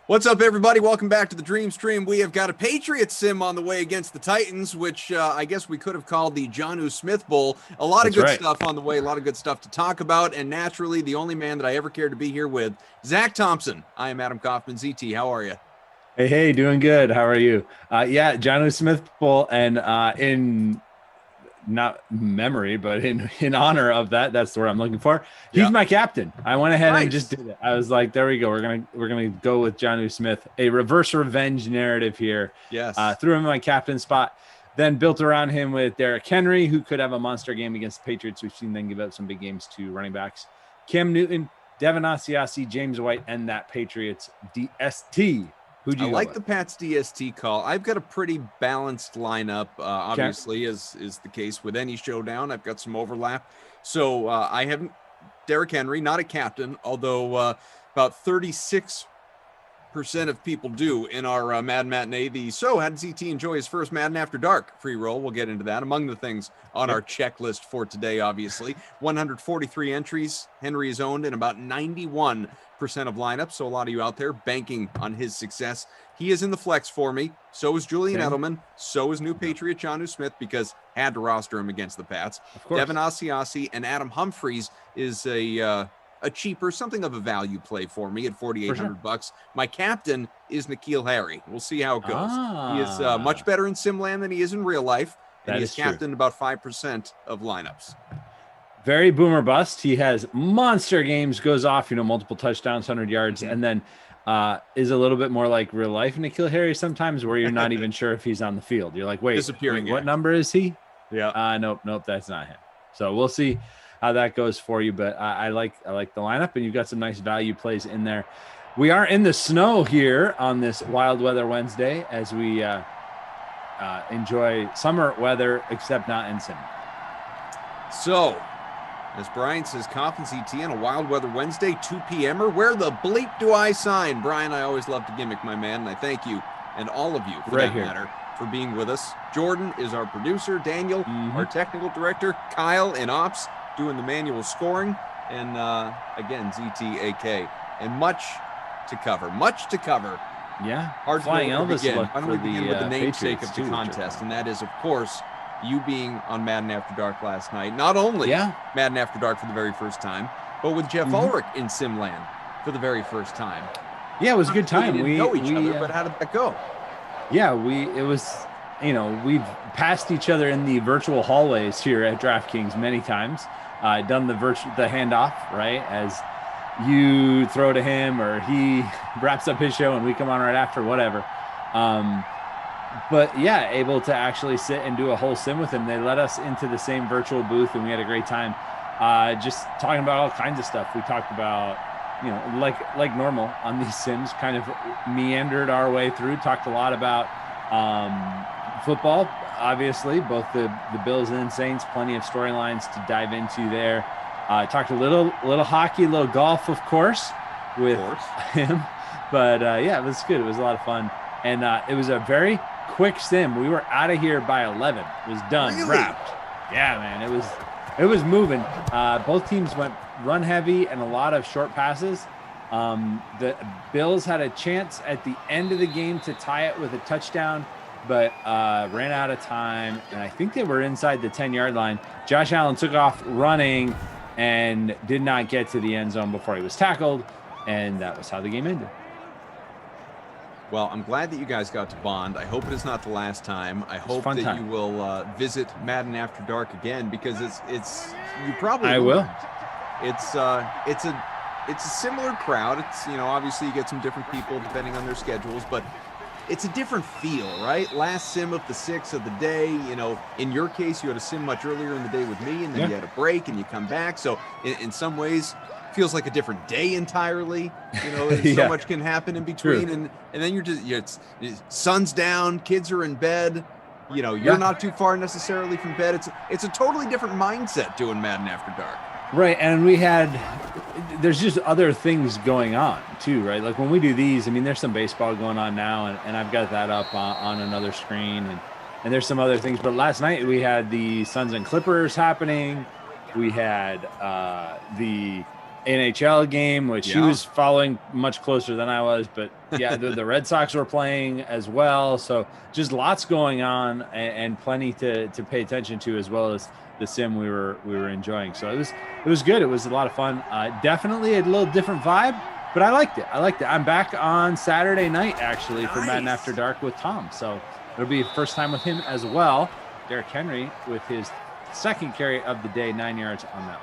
What's up, everybody? Welcome back to the Dream Stream. We have got a Patriots sim on the way against the Titans, which I guess we could have called the Jonnu Smith Bowl. A lot of good stuff on the way, a lot of good stuff to talk about, and naturally, the only man that I ever cared to be here with, Zach Thompson. I am Adam Kaufman. ZT, how are you? Hey, doing good. How are you? Yeah, Jonnu Smith Bowl, and in not memory, but in honor of that, that's the word I'm looking for. He's my captain. I went ahead and just did it. I was like, there we go. We're gonna go with Jonnu Smith. A reverse revenge narrative here. Yes. Threw him in my captain spot. Then built around him with Derrick Henry, who could have a monster game against the Patriots. We've seen them give up some big games to running backs. Cam Newton, Devin Asiasi, James White, and that Patriots DST. I like the Pats DST call. I've got a pretty balanced lineup, obviously, as is the case with any showdown. I've got some overlap. So I haven't Derrick Henry, not a captain, although about 36% of people do in our Madden Matinee. So how did ZT enjoy his first Madden After Dark free roll? We'll get into that. Among the things on our checklist for today, obviously. 143 entries. Henry is owned in about 91% of lineups, so a lot of you out there banking on his success. He is in the flex for me. So is Julian Edelman. So is new Patriot Jonnu Smith, because had to roster him against the Pats. Of course. Devin Asiasi and Adam Humphries is a cheaper, something of a value play for me at $4,800. My captain is N'Keal Harry. We'll see how it goes. He is much better in Simland than he is in real life, and he is captained about 5% of lineups. Very boomer bust. He has monster games, goes off, multiple touchdowns, 100 yards, and then is a little bit more like real life N'Keal Harry sometimes, where you're not even sure if he's on the field. You're like, wait, what number is he? Yeah. Nope, that's not him. So we'll see how that goes for you, but I like the lineup, and you've got some nice value plays in there. We are in the snow here on this Wild Weather Wednesday as we enjoy summer weather, except not in Sim. So, as Brian says, Coffin CT on a Wild Weather Wednesday, 2 p.m.er. Where the bleep do I sign? Brian, I always love to gimmick my man, and I thank you, and all of you, for that matter, for being with us. Jordan is our producer. Daniel, our technical director. Kyle in ops, doing the manual scoring. And, again, ZTAK. And much to cover. Yeah. Hard Flying to Elvis begin. look Why don't for we begin the with the namesake Patriots of the contest? And that is, of course, you being on Madden After Dark last night. Not only Madden After Dark for the very first time, but with Jeff Ulrich in Simland for the very first time. Yeah, it was a good time. We didn't know each other, but how did that go? Yeah, we've passed each other in the virtual hallways here at DraftKings many times. Done the handoff, right? As you throw to him or he wraps up his show and we come on right after, whatever. But yeah, able to actually sit and do a whole sim with him. They let us into the same virtual booth and we had a great time. Just talking about all kinds of stuff. We talked about, like normal on these sims, kind of meandered our way through, talked a lot about football, obviously, both the Bills and Saints, plenty of storylines to dive into there. Talked a little hockey, a little golf, of course, with him. But yeah, it was good. It was a lot of fun. And it was a very quick sim. We were out of here by 11. It was done, wrapped. Yeah, man, it was moving. Both teams went run heavy and a lot of short passes. The Bills had a chance at the end of the game to tie it with a touchdown, but ran out of time. And I think they were inside the 10-yard line. Josh Allen took off running and did not get to the end zone before he was tackled. And that was how the game ended. Well, I'm glad that you guys got to bond. I hope it is not the last time. I hope that you will visit Madden After Dark again, because it's you probably will. It's a similar crowd. It's obviously you get some different people depending on their schedules, but it's a different feel, right? Last sim of the 6 of the day. In your case, you had a sim much earlier in the day with me, and then you had a break and you come back. So in some ways, feels like a different day entirely. So much can happen in between. And then it's sun's down, kids are in bed. You're not too far necessarily from bed. It's a totally different mindset doing Madden After Dark. Right, and there's just other things going on too, right? Like when we do these, there's some baseball going on now, and I've got that up on another screen, and there's some other things. But last night we had the Suns and Clippers happening. We had the NHL game, which she Yeah. was following much closer than I was. But yeah, the Red Sox were playing as well. So just lots going on and plenty to pay attention to, as well as the sim we were enjoying. So it was good. It was a lot of fun. Definitely a little different vibe, but I liked it. I'm back on Saturday night actually for Madden After Dark with Tom. So it'll be first time with him as well. Derrick Henry with his second carry of the day, 9 yards on that one.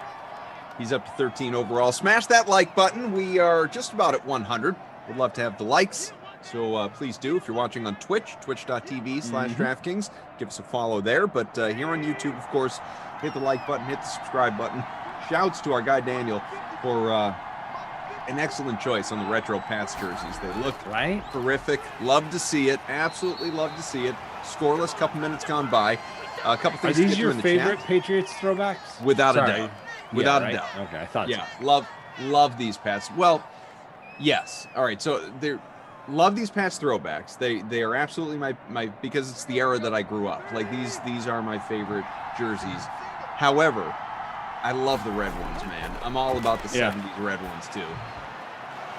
He's up to 13 overall. Smash that like button. We are just about at 100. We'd love to have the likes. So please do. If you're watching on Twitch, twitch.tv/DraftKings, give us a follow there. But here on YouTube, of course, hit the like button, hit the subscribe button. Shouts to our guy Daniel for an excellent choice on the retro Pats jerseys. They look terrific. Love to see it. Absolutely love to see it. Scoreless, couple minutes gone by. A couple things. Are these to your in the favorite chat. Patriots throwbacks? Without Sorry. a doubt. Without Yeah, a right? doubt. Okay, I thought Yeah, so. love these Pats. Well, yes. All right. So they're love these Pats throwbacks. They are absolutely my because it's the era that I grew up. Like these are my favorite jerseys. However, I love the red ones, man. I'm all about the 70s red ones too.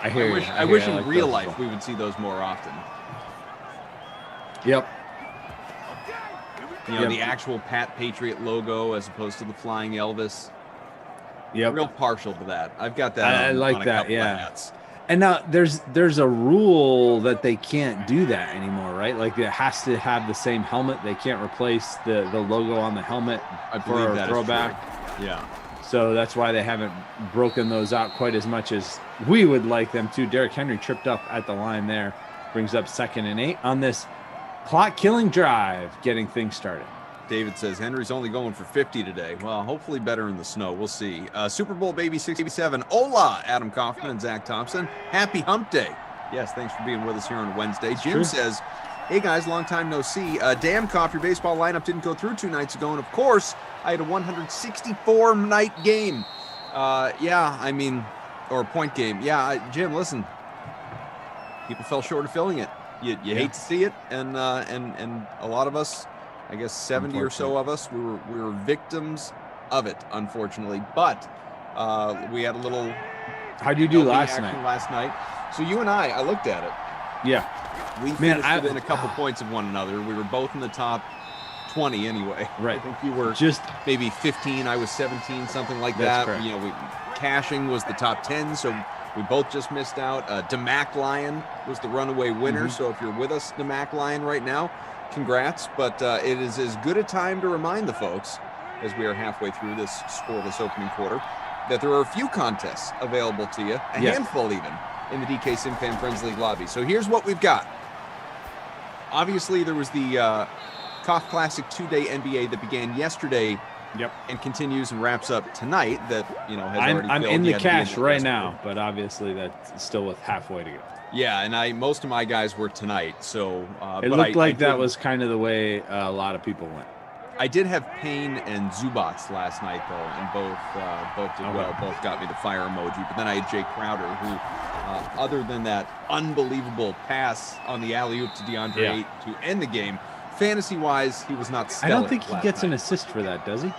I hear you. I wish I in like real those life as well. we would see those more often. Yep. You know, the actual Pat Patriot logo as opposed to the flying Elvis. Yep. Real partial to that. I've got that. I on like a that. couple of Yeah. hats. And now there's a rule that they can't do that anymore, right? Like it has to have the same helmet. They can't replace the logo on the helmet I for believe a that is throwback. true. Yeah. So that's why they haven't broken those out quite as much as we would like them to. Derrick Henry tripped up at the line there, brings up 2nd and 8 on this clock-killing drive, getting things started. David says Henry's only going for 50 today. Well, hopefully better in the snow. We'll see. Super Bowl baby 67. Hola, Adam Kaufman and Zach Thompson. Happy Hump Day. Yes, thanks for being with us here on Wednesday. Jim True. says, hey guys, long time no see. Damn, Coff, your baseball lineup didn't go through 2 nights ago. And of course, I had a 164 night game. Yeah, I mean, or point game. Yeah, Jim, listen, people fell short of filling it. You hate to see it. And a lot of us, I guess 70 or so of us, we were victims of it, unfortunately. But we had a little. How'd you do MLB last action night? last night. So you and I looked at it. Yeah. We finished within a couple points of one another. We were both in the top 20 anyway. Right. I think you were Just maybe 15. I was 17, something like That's that. correct. You know, cashing was the top 10, so we both just missed out. DeMac Lion was the runaway winner. So if you're with us, DeMac Lion, right now, congrats. But it is as good a time to remind the folks, as we are halfway through this scoreless opening quarter, that there are a few contests available to you, a handful even, in the DK Sim Fan Friends League lobby. So here's what we've got. Obviously, there was the Koff Classic 2-day NBA that began yesterday. Yep. And continues and wraps up tonight. That has already. I'm filled. in You the had to be cash there right yesterday. now, but obviously that's still with halfway to go. Yeah, and most of my guys were tonight, so It looked like that was kind of the way a lot of people went. I did have Payne and Zubats last night though, and both did well. Both got me the fire emoji. But then I had Jay Crowder, who, other than that unbelievable pass on the alley-oop to DeAndre Ayton to end the game, fantasy-wise, he was not stellar. I don't think he last gets night. an assist for that, does he?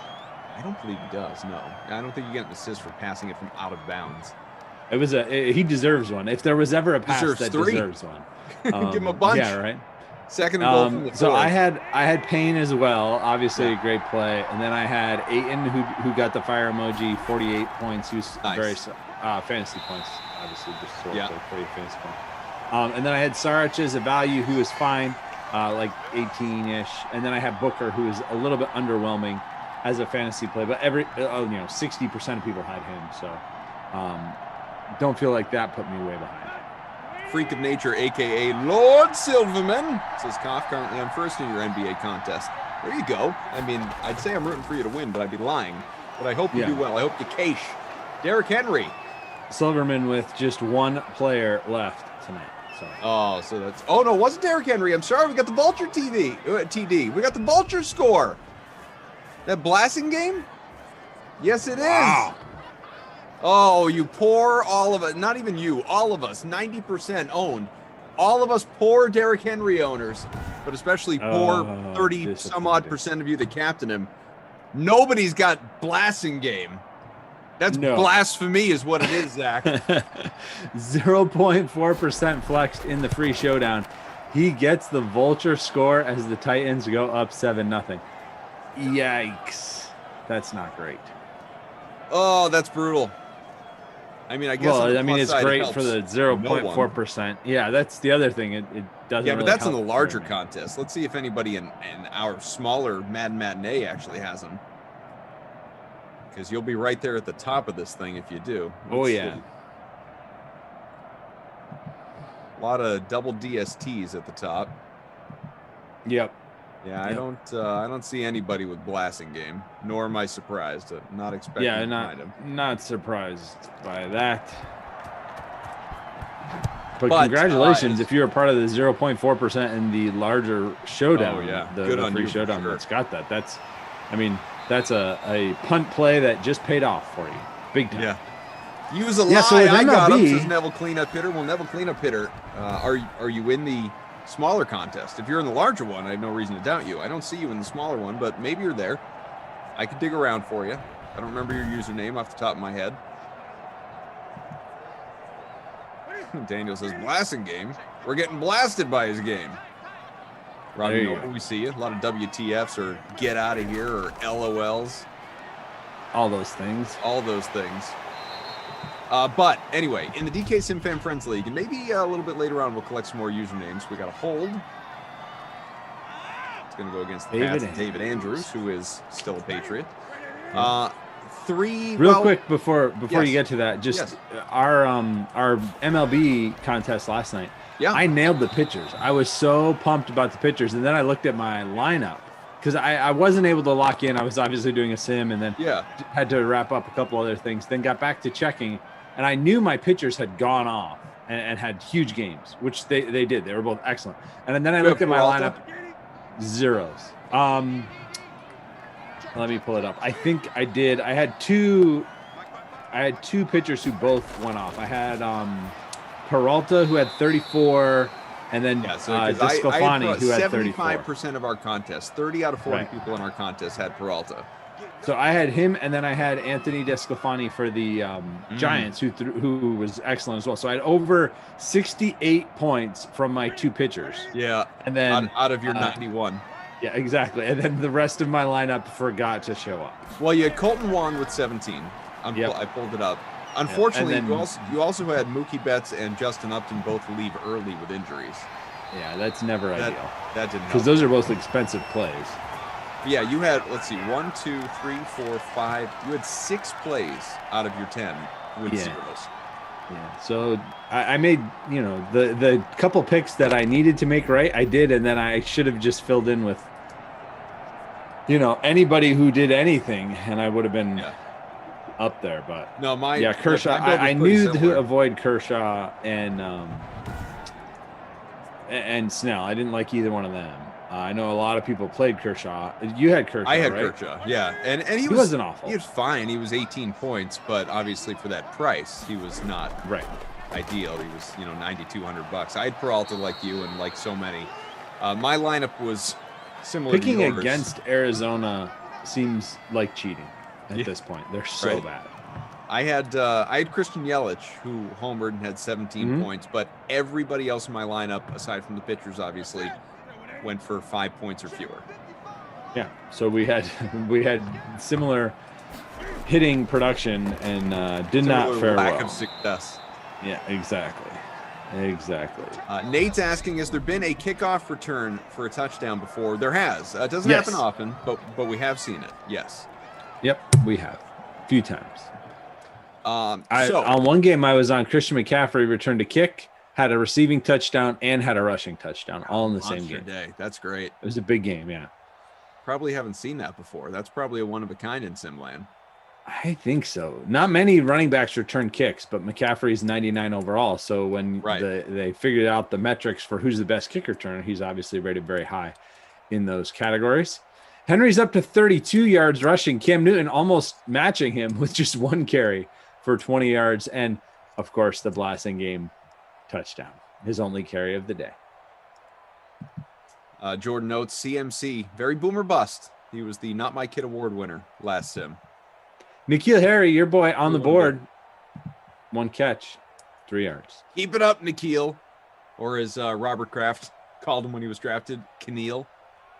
I don't believe he does. No, I don't think you get an assist for passing it from out of bounds. It was he deserves one. If there was ever a pass Deserves that 3. deserves one, Give him a bunch. Yeah, right. Second and goal from the so fourth. I had Payne as well, obviously a great play, and then I had Ayton who got the fire emoji, 48 points. He was very fantasy points, obviously just sort of 40 fantasy points. And then I had Saric as a value who was fine, like 18-ish, and then I had Booker who is a little bit underwhelming as a fantasy play, but 60% of people had him, so don't feel like that put me way behind. Freak of Nature, a.k.a. Lord Silverman, says Koff, currently on first in your NBA contest. There you go. I mean, I'd say I'm rooting for you to win, but I'd be lying. But I hope you do well. I hope you cash. Derrick Henry. Silverman with just one player left tonight. Oh, no, it wasn't Derrick Henry. I'm sorry. We got the Vulture TD. We got the Vulture score. That blasting game? Yes, it is. Wow. Oh, you poor all of us. Not even you. All of us. 90% owned. All of us poor Derrick Henry owners, but especially poor 30-some-odd% of you that captain him. Nobody's got blasting game. That's blasphemy is what it is, Zach. 0.4% flexed in the free showdown. He gets the vulture score as the Titans go up 7-0. Yikes. That's not great. Oh, that's brutal. I mean, I guess. Well, I mean, it's great for the 0.4%. Yeah, that's the other thing. It doesn't. Yeah, but really that's in help the larger very contest. Let's see if anybody in our smaller Madden Matinee actually has them. Because you'll be right there at the top of this thing if you do. Oh, yeah. See. A lot of double DSTs at the top. Yep. Yeah, I don't see anybody with blasting game, nor am I surprised. Not expecting Yeah, to find him. not surprised by that. But congratulations if you're a part of the 0.4% in the larger showdown. Oh, yeah. The Good on free you, showdown sure. that's got that. That's a punt play that just paid off for you. Big time. Yeah. Use a lie. Yeah, so with I got him, MLB says Neville Cleanup Hitter. Well, Neville Cleanup Hitter, are you in the smaller contest? If you're in the larger one, I have no reason to doubt you. I don't see you in the smaller one, but maybe you're there. I could dig around for you. I don't remember your username off the top of my head. Daniel says, blasting game. We're getting blasted by his game. Robbie, we see you. A lot of WTFs or get out of here or LOLs. All those things. All those things. But anyway, in the DK Sim Fan Friends League, and maybe a little bit later on, we'll collect some more usernames. We got a hold. It's going to go against the Pats and David Andrews, who is still a Patriot. Real quick before you get to that, just our MLB contest last night. Yeah, I nailed the pitchers. I was so pumped about the pitchers, and then I looked at my lineup because I wasn't able to lock in. I was obviously doing a sim, and then had to wrap up a couple other things. Then got back to checking, and I knew my pitchers had gone off and had huge games, which they did. They were both excellent. And then I looked at my lineup, zeros. Let me pull it up. I think I did. I had two pitchers who both went off. I had Peralta, who had 34, and then Desclafani, who had 34. 75% of our contest, 30 out of 40 people in our contest had Peralta. So I had him, and then I had Anthony Desclafani for the Giants, who was excellent as well. So I had over 68 points from my two pitchers. Yeah, and then out of your 91. Yeah, exactly. And then the rest of my lineup forgot to show up. Well, you had Colton Wong with 17. I pulled it up. Unfortunately, you also had Mookie Betts and Justin Upton both leave early with injuries. Yeah, that's never ideal. That didn't help. Because those are both expensive plays. Yeah, you had, let's see, 1, 2, 3, 4, 5. You had 6 plays out of your 10 with zeros. Yeah, so I made, the couple picks that I needed to make right, I did, and then I should have just filled in with, anybody who did anything, and I would have been up there. But Kershaw. I knew to avoid Kershaw and Snell. I didn't like either one of them. I know a lot of people played Kershaw. You had Kershaw. I had right? Kershaw, yeah, and he wasn't awful. He was fine. He was 18 points, but obviously for that price, he was not ideal. He was $9,200. I had Peralta like you and like so many. My lineup was similar. Picking to yours. Against Arizona seems like cheating at this point. They're so bad. I had Christian Yelich, who homered and had 17 points, but everybody else in my lineup, aside from the pitchers, obviously, went for 5 points or fewer. Yeah, so we had similar hitting production and did not fare well. Lack of success. Yeah, exactly. Nate's asking, has there been a kickoff return for a touchdown before? There has. It doesn't happen often, but we have seen it. Yes. Yep, we have. A few times. On one game I was on, Christian McCaffrey returned a kick, had a receiving touchdown, and had a rushing touchdown, all in the same game. Day. That's great. It was a big game, yeah. Probably haven't seen that before. That's probably a one-of-a-kind in Simland. I think so. Not many running backs return kicks, but McCaffrey's 99 overall. So when they figured out the metrics for who's the best kick returner, he's obviously rated very high in those categories. Henry's up to 32 yards rushing. Cam Newton almost matching him with just one carry for 20 yards. And, of course, the blasting game touchdown, his only carry of the day. Jordan notes CMC, very boomer bust. He was the Not My Kid award winner last sim. N'Keal Harry, your boy on the board. 1 catch, 3 yards. Keep it up, N'Keal. Or as Robert Kraft called him when he was drafted, Keneal.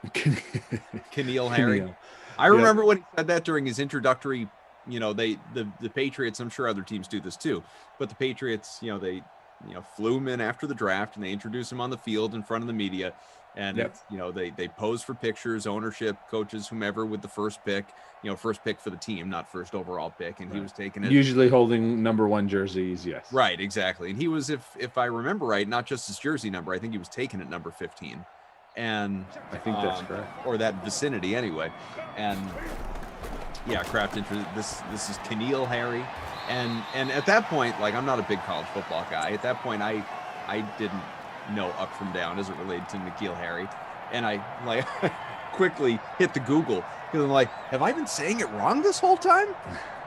Keneal Harry. Keneal. I remember when he said that during his introductory, the Patriots, I'm sure other teams do this too, but the Patriots, they flew him in after the draft and they introduced him on the field in front of the media. And, they pose for pictures, ownership, coaches, whomever, with the first pick, first pick for the team, not first overall pick. And he was taking it. Usually holding number 1 jerseys, yes. Right, exactly. And he was, if I remember right, not just his jersey number, I think he was taken at number 15. And I think that's correct. Or that vicinity anyway. And Kraft this is Keneal Harry. And at that point, like, I'm not a big college football guy. At that point, I didn't know up from down as it related to N'Keal Harry. And I quickly hit the Google because I'm like, have I been saying it wrong this whole time?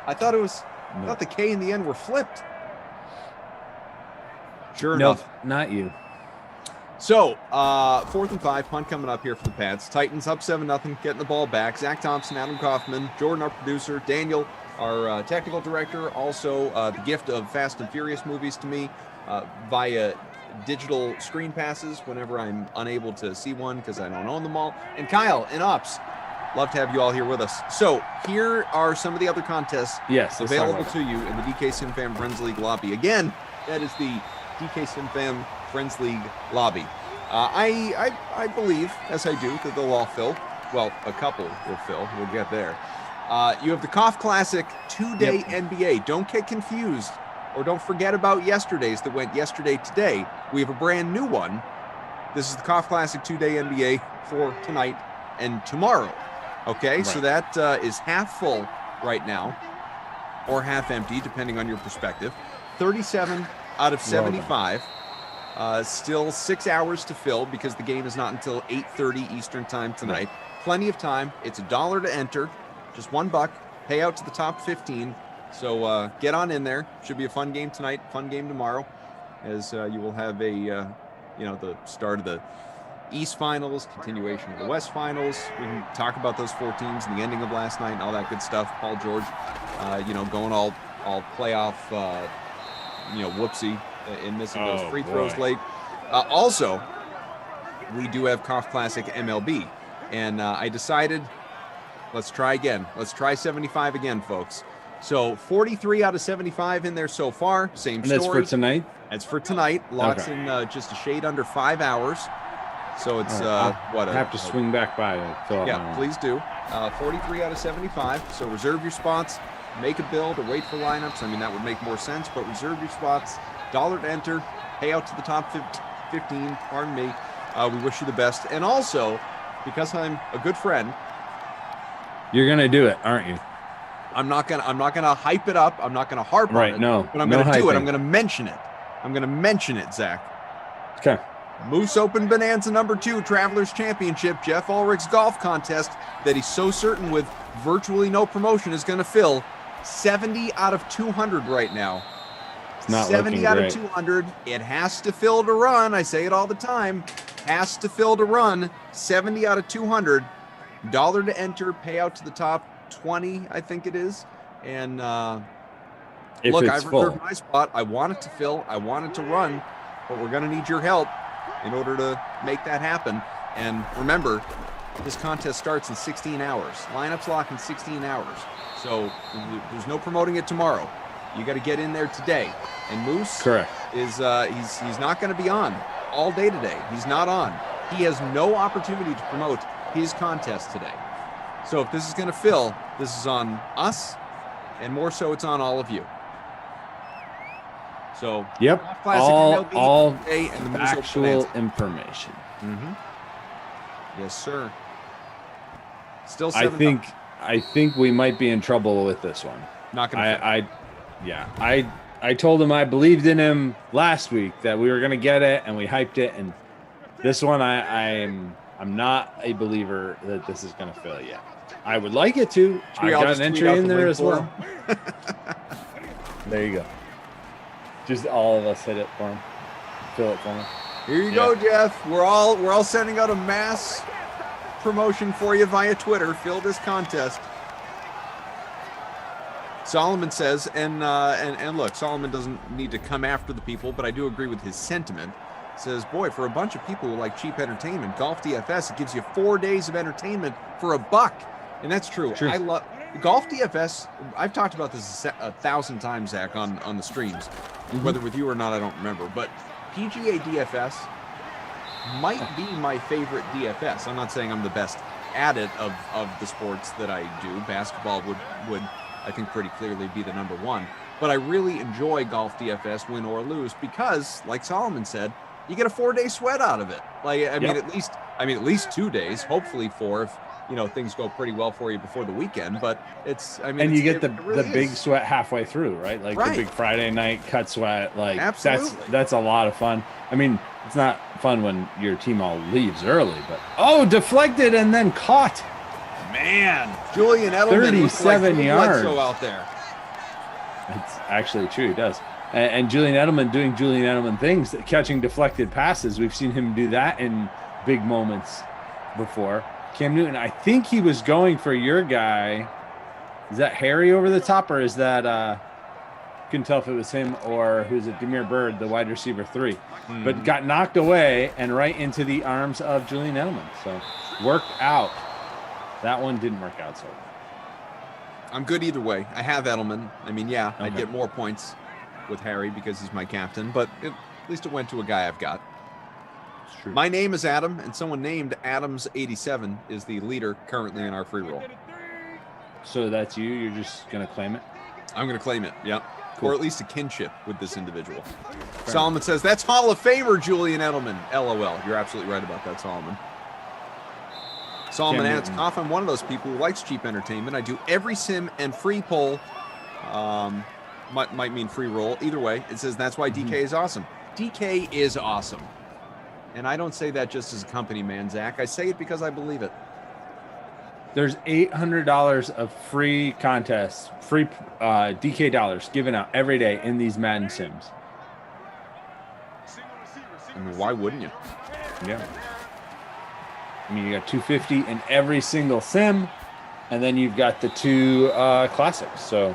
I thought I thought the K and the N were flipped. Sure enough. Not you. So, 4th and 5, punt coming up here for the Pats. Titans up 7-0, getting the ball back. Zach Thompson, Adam Kaufman, Jordan, our producer, Daniel, our technical director, also the gift of Fast and Furious movies to me via digital screen passes whenever I'm unable to see one because I don't own them all. And Kyle in Ops. Love to have you all here with us. So here are some of the other contests available to you in the DK Sim Fam Friends League lobby. Again, that is the DK Sim Fam Friends League lobby. I believe, as I do, that they'll all fill. Well, a couple will fill. We'll get there. You have the KOF Classic 2-day NBA. Don't get confused, or don't forget about yesterday's that went yesterday today. We have a brand new one. This is the KOF Classic 2-day NBA for tonight and tomorrow. Okay, right. So that is half full right now, or half empty, depending on your perspective. 37 out of 75. Still 6 hours to fill because the game is not until 8:30 Eastern time tonight. Right. Plenty of time. It's $1 to enter, just $1. Pay out to the top 15. So get on in there. Should be a fun game tonight, fun game tomorrow, as you will have the start of the East Finals, continuation of the West Finals. We can talk about those 4 teams and the ending of last night and all that good stuff. Paul George, going all playoff, whoopsie in missing those free throws late. Also, we do have KOF Classic MLB, and I decided, let's try again. Let's try 75 again, folks. So 43 out of 75 in there so far. Same story. That's for tonight? That's for tonight. Locks in just a shade under 5 hours. So it's I have to swing back by it. Yeah, please do. 43 out of 75. So reserve your spots, make a build, or wait for lineups. I mean, that would make more sense, but reserve your spots. $1 to enter. Pay out to the top 15. Pardon me. We wish you the best. And also, because I'm a good friend, you're gonna do it, aren't you? I'm not gonna hype it up. I'm not gonna harp on it. No, but I'm gonna do it. I'm gonna mention it. Zach. Okay. Moose Open Bonanza number 2, Travelers Championship, Jeff Ulrich's golf contest that he's so certain with virtually no promotion is going to fill. 70 out of 200 right now. It's not 70 out great. of 200. It has to fill to run. I say it all the time. Has to fill to run. 70 out of 200. $1 to enter. Payout to the top 20, I think it is. And look, I've reserved my spot. I want it to fill. I want it to run. But we're going to need your help in order to make that happen. And remember, this contest starts in 16 hours. Lineups lock in 16 hours. So there's no promoting it tomorrow. You got to get in there today. And Moose is he's not going to be on all day today. He's not on. He has no opportunity to promote his contest today. So if this is going to fill, this is on us, and more so it's on all of you. So all factual information. Mm-hmm. Yes, sir. Still 7 I think we might be in trouble with this one. Not gonna. I told him I believed in him last week that we were gonna get it, and we hyped it. And this one, I'm not a believer that this is gonna fill yet. I would like it to. I got an entry in there as well. There you go. Just all of us hit it for him. Fill it for him. Here you go, Jeff. We're all sending out a mass promotion for you via Twitter. Fill this contest. Solomon says, and look, Solomon doesn't need to come after the people, but I do agree with his sentiment. Says, boy, for a bunch of people who like cheap entertainment, Golf DFS, it gives you 4 days of entertainment for $1. And that's true. I love Golf DFS. I've talked about this 1,000 times, Zach, on the streams, whether with you or not, I don't remember. But PGA DFS might be my favorite DFS. I'm not saying I'm the best at it of the sports that I do. Basketball would I think pretty clearly be the number one. But I really enjoy Golf DFS, win or lose, because, like Solomon said, you get a 4-day sweat out of it. Like, I mean, at least 2 days, hopefully 4 if things go pretty well for you before the weekend. But and you get the big sweat halfway through, right? Like the big Friday night cut sweat. Like absolutely, that's a lot of fun. I mean, it's not fun when your team all leaves early, but deflected and then caught. Man, Julian Edelman 37 yards out there. It's actually true. He does. And Julian Edelman doing Julian Edelman things, catching deflected passes. We've seen him do that in big moments before. Cam Newton, I think he was going for your guy. Is that Harry over the top, or is that couldn't tell if it was him or who's it, Demir Bird, the wide receiver 3. But got knocked away and right into the arms of Julian Edelman. So worked out. That one didn't work out so well. I'm good either way. I have Edelman. I mean, I'd get more points with Harry because he's my captain, but at least it went to a guy I've got. It's true. My name is Adam, and someone named Adams87 is the leader currently in our free roll. So that's you? You're just going to claim it? I'm going to claim it, yep. Cool. Or at least a kinship with this individual. Solomon says, that's Hall of Famer Julian Edelman. LOL. You're absolutely right about that, Solomon. Solomon adds, Koff, I'm one of those people who likes cheap entertainment. I do every sim and free poll. Might mean free roll. Either way, it says that's why DK is awesome. DK is awesome. And I don't say that just as a company man, Zach. I say it because I believe it. There's $800 of free contests, free DK dollars given out every day in these Madden Sims. I mean, why wouldn't you? Yeah. I mean, you got 250 in every single sim, and then you've got the 2 classics. So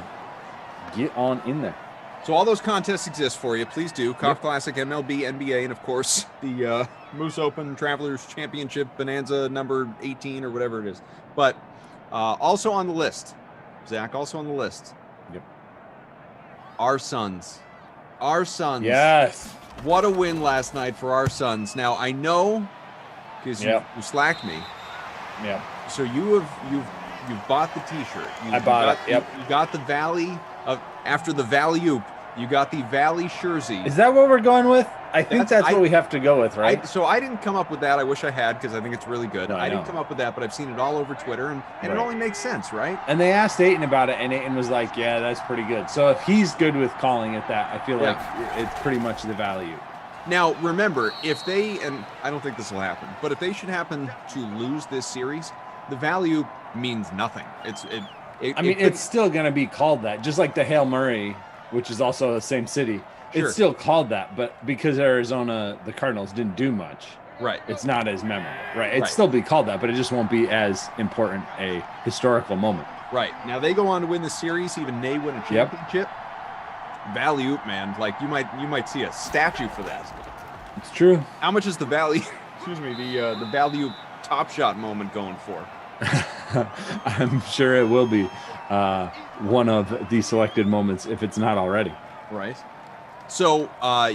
get on in there. So all those contests exist for you. Please do. Cough Classic, MLB, NBA, and of course the Moose Open Travelers Championship Bonanza number 18 or whatever it is. But also on the list, Zach, also on the list. Yep. Our Suns. Our Suns. Yes. What a win last night for our Suns. Now I know because you slacked me. Yeah. So you've bought the T-shirt. I bought it. Yep. You got the Valley of after the Valley-oop. You got the Valley jersey. Is that what we're going with? I think that's what we have to go with, right? So I didn't come up with that. I wish I had because I think it's really good. No, I didn't come up with that, but I've seen it all over Twitter, and it only makes sense, right? And they asked Aiton about it, and Aiton was like, yeah, that's pretty good. So if he's good with calling it that, I feel like it's pretty much the value. Now, remember, if they, and I don't think this will happen, but if they should happen to lose this series, the value means nothing. It's still going to be called that, just like the Hail Murray, which is also the same city. Sure. It's still called that, but because Arizona, the Cardinals didn't do much, right? It's not as memorable, right? It'd still be called that, but it just won't be as important a historical moment. Right. Now they go on to win the series, even they win a championship. Value, man, like you might see a statue for that. It's true. How much is the Valley? Excuse me, the value Top Shot moment going for? I'm sure it will be one of the selected moments if it's not already. Right. So I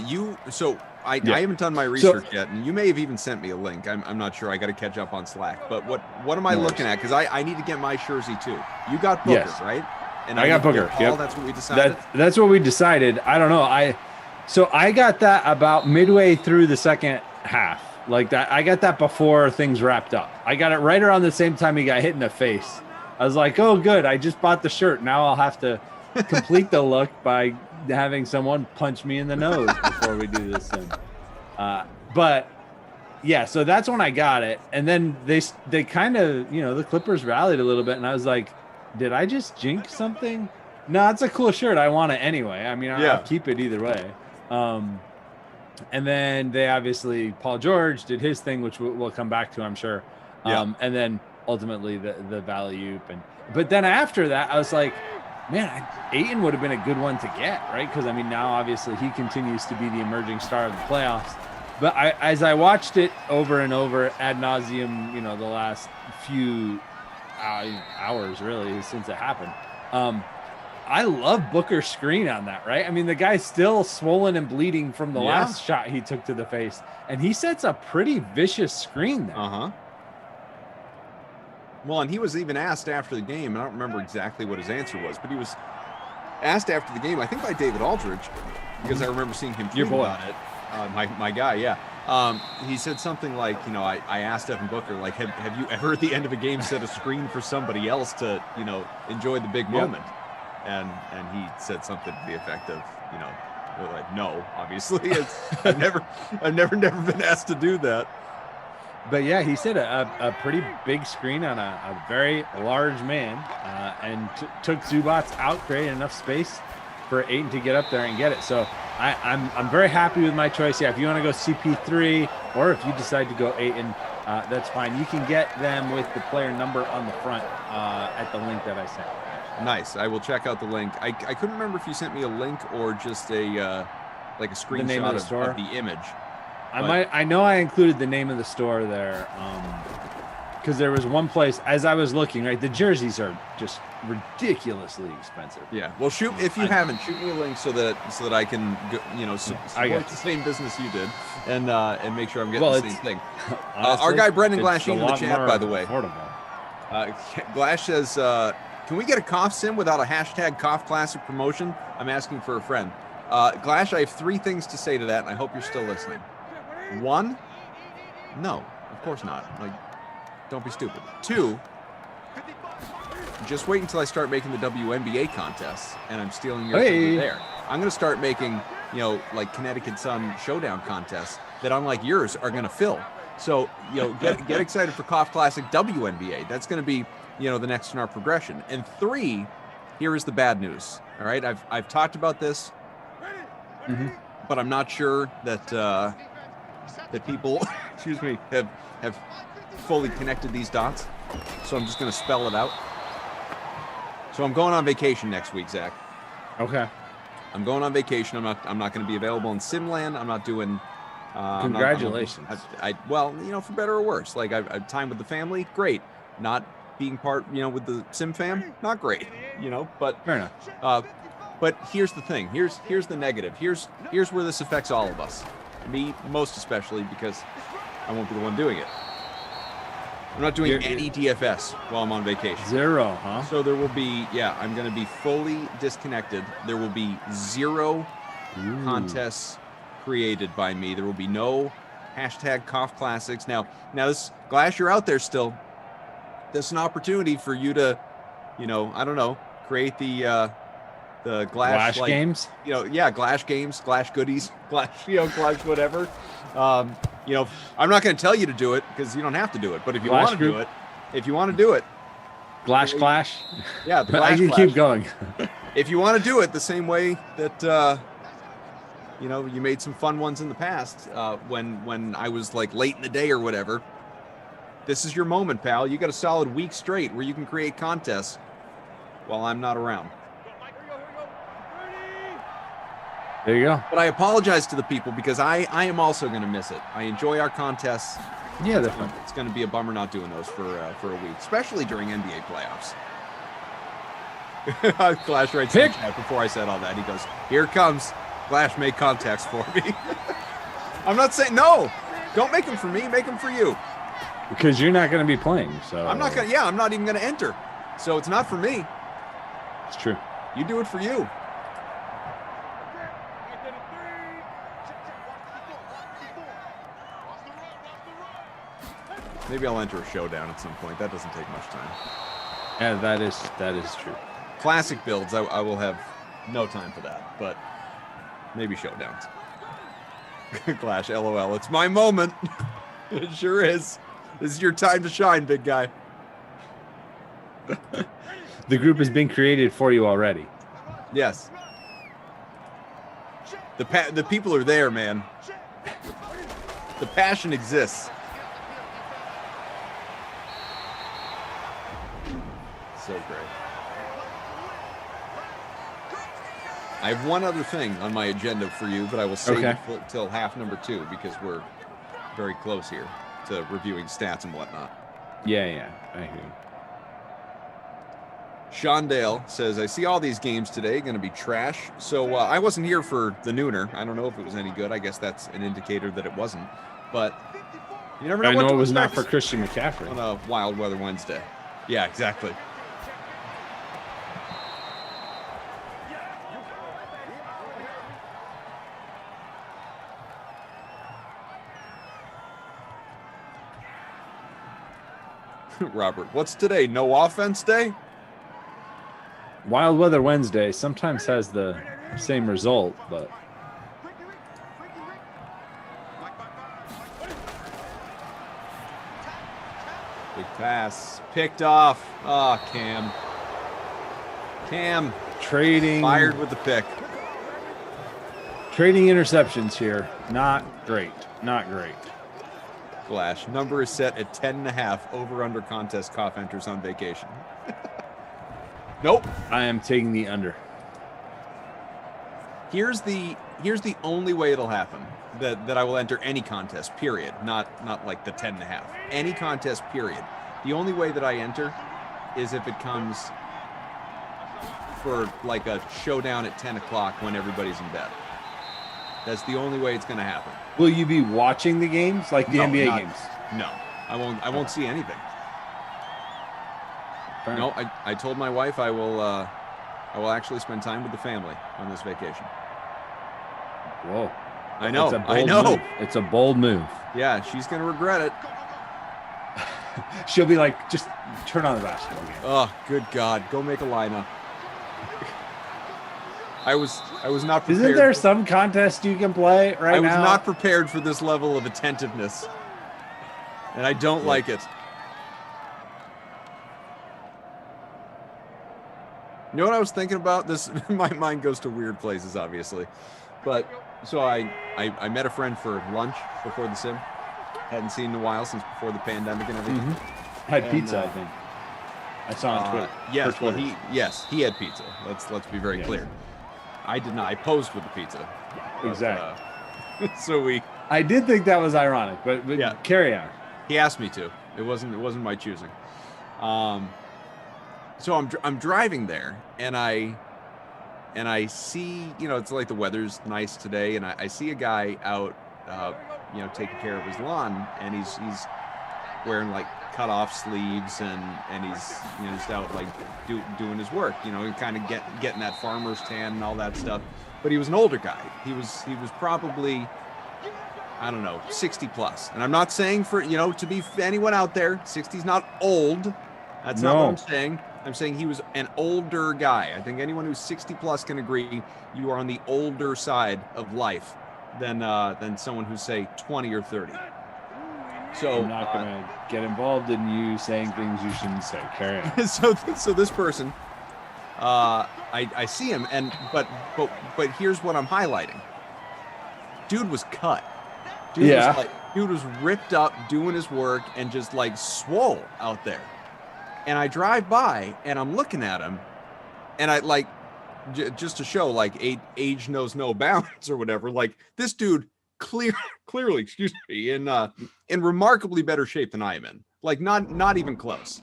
haven't done my research yet, and you may have even sent me a link. I'm not sure. I got to catch up on Slack. But what am I looking at? Because I need to get my jersey too. You got Booker, right? And I got Booker. Paul, that's what we decided. That's what we decided. I don't know. I got that about midway through the second half. Like that, I got that before things wrapped up. I got it right around the same time he got hit in the face. I was like, oh, good. I just bought the shirt. Now I'll have to complete the look by having someone punch me in the nose before we do this thing. But yeah, so that's when I got it. And then they kind of, the Clippers rallied a little bit. And I was like, did I just jinx something? No, it's a cool shirt. I want it anyway. I mean, I'll keep it either way. And then they obviously, Paul George did his thing, which we'll come back to, I'm sure. And then ultimately the value. But then after that, I was like, man, Ayton would have been a good one to get, right? Because, I mean, now obviously he continues to be the emerging star of the playoffs. But as I watched it over and over ad nauseum, the last few hours really since it happened, I love Booker's screen on that, right? I mean, the guy's still swollen and bleeding from the last shot he took to the face, and he sets a pretty vicious screen there. Well, and he was even asked after the game, I don't remember exactly what his answer was, but he was asked after the game, I think by David Aldridge, because I remember seeing him tweet about it. My guy, yeah. He said something like, I asked Devin Booker, like, have you ever at the end of a game set a screen for somebody else to, enjoy the big moment? And he said something to the effect of, like, no, obviously. I've never been asked to do that. But yeah, he said a pretty big screen on a very large man, and took Zubats out, created enough space for Ayton to get up there and get it. So I'm very happy with my choice. Yeah, if you want to go CP3 or if you decide to go Ayton, that's fine. You can get them with the player number on the front at the link that I sent. Nice. I will check out the link. I couldn't remember if you sent me a link or just a screenshot of the image. I know I included the name of the store there, because there was one place as I was looking, right? The jerseys are just ridiculously expensive. Yeah. Well, shoot me a link so that I can support the same business you did and make sure I'm getting the same thing. Honestly, our guy Brendan Glashine in the chat, by the way. Affordable. Glash says, can we get a cough sim without a hashtag cough classic promotion? I'm asking for a friend. Glash, I have 3 things to say to that, and I hope you're still listening. 1, no, of course not. Like, don't be stupid. 2, just wait until I start making the WNBA contests, and I'm stealing your thunder there. I'm going to start making, like Connecticut Sun Showdown contests that, unlike yours, are going to fill. So, get excited for Cough Classic WNBA. That's going to be, the next in our progression. And 3, here is the bad news. All right, I've talked about this, but I'm not sure that people, excuse me, have fully connected these dots. So I'm just going to spell it out. So I'm going on vacation next week, Zach. Okay. I'm going on vacation. I'm not going to be available in Simland. I'm not doing. Congratulations. Well, for better or worse. Like I've time with the family, great. Not being part, with the Sim fam, not great. But fair enough. But here's the thing. Here's the negative. Here's where this affects all of us. Me most especially, because I won't be the one doing it. I'm not doing any DFS while I'm on vacation. 0, huh? So there will be, I'm going to be fully disconnected. There will be 0 contests created by me. There will be no hashtag Cough Classics. Now this, Glash, you're out there still. This is an opportunity for you to, I don't know, create the Glash games. Glash games, Glash goodies, Glash whatever. I'm not going to tell you to do it because you don't have to do it. But if you want to do it, Glash Clash. Yeah, the Glash I can Clash. keep going. If you want to do it the same way that you made some fun ones in the past when I was like late in the day or whatever. This is your moment, pal. You got a solid week straight where you can create contests while I'm not around. There you go. But I apologize to the people because I am also going to miss it. I enjoy our contests. Yeah, they're fun. It's going to be a bummer not doing those for a week, especially during NBA playoffs. Glash writes in the chat before I said all that. He goes, "Here comes Glash. Make contacts for me." I'm not saying no. Don't make them for me. Make them for you. Because you're not going to be playing, so I'm not going to. Yeah, I'm not even going to enter. So it's not for me. It's true. You do it for you. Maybe I'll enter a showdown at some point. That doesn't take much time. Yeah, that is true. Classic builds, I will have no time for that, but maybe showdowns. Glash, LOL. It's my moment. It sure is. This is your time to shine, big guy. The group has been created for you already. Yes. The people are there, man. The passion exists. So great. I have one other thing on my agenda for you, but I will save Okay. it till half number 2 because we're very close here to reviewing stats and whatnot. Yeah, I hear you. Sean Dale says, I see all these games today going to be trash. So I wasn't here for the nooner. I don't know if it was any good. I guess that's an indicator that it wasn't. But you never know. I what know to it was not expect for Christian McCaffrey. on a wild weather Wednesday. Yeah, exactly. Robert, what's today? No offense day? Wild Weather Wednesday sometimes has the same result, but Big pass. Picked off. Ah, Cam. Cam trading fired with the pick. Trading interceptions here. Not great. Not great. Flash. Number is set at 10.5. Over under contest. Koff enters on vacation. Nope. I am taking the under. Here's the only way it'll happen that I will enter any contest, period. Not like the 10.5. Any contest, period. The only way that I enter is if it comes for like a showdown at 10 o'clock when everybody's in bed. That's the only way it's going to happen. Will you be watching the games like the NBA games? No, I won't see anything. No, I told my wife I will actually spend time with the family on this vacation. Whoa. I know. It's a bold I know. Move. It's a bold move. Yeah, she's going to regret it. She'll be like, just turn on the basketball game. Oh, good God. Go make a lineup. I was not prepared. Isn't there some contest you can play right now? I was not prepared for this level of attentiveness. And I don't like it. You know what I was thinking about? This, my mind goes to weird places, obviously. But so I met a friend for lunch before the sim. Hadn't seen in a while since before the pandemic and everything. Mm-hmm. Had pizza, I think. I saw on Twitter. Yes, well, he had pizza. Let's be very clear. I did not. I posed with the pizza. Exactly. So I did think that was ironic, but yeah. Carry on. He asked me to. It wasn't my choosing. So I'm driving there, and I see, it's like the weather's nice today, and I see a guy out, taking care of his lawn, and he's wearing like cut off sleeves, and he's just out like doing his work, kind of getting that farmer's tan and all that stuff. But he was an older guy. He was probably, I don't know, 60 plus. And I'm not saying to be anyone out there, 60's not old. That's not what I'm saying. I'm saying he was an older guy. I think anyone who's 60 plus can agree you are on the older side of life than someone who's, say, 20 or 30. So I'm not going to get involved in you saying things you shouldn't say. Carry on. So this person, I see him, but here's what I'm highlighting. Dude was cut. Dude was ripped up doing his work and just like swole out there. And I drive by and I'm looking at him, and I like just to show like age knows no bounds or whatever. Like this dude clearly, excuse me, in remarkably better shape than I am in. Like not even close,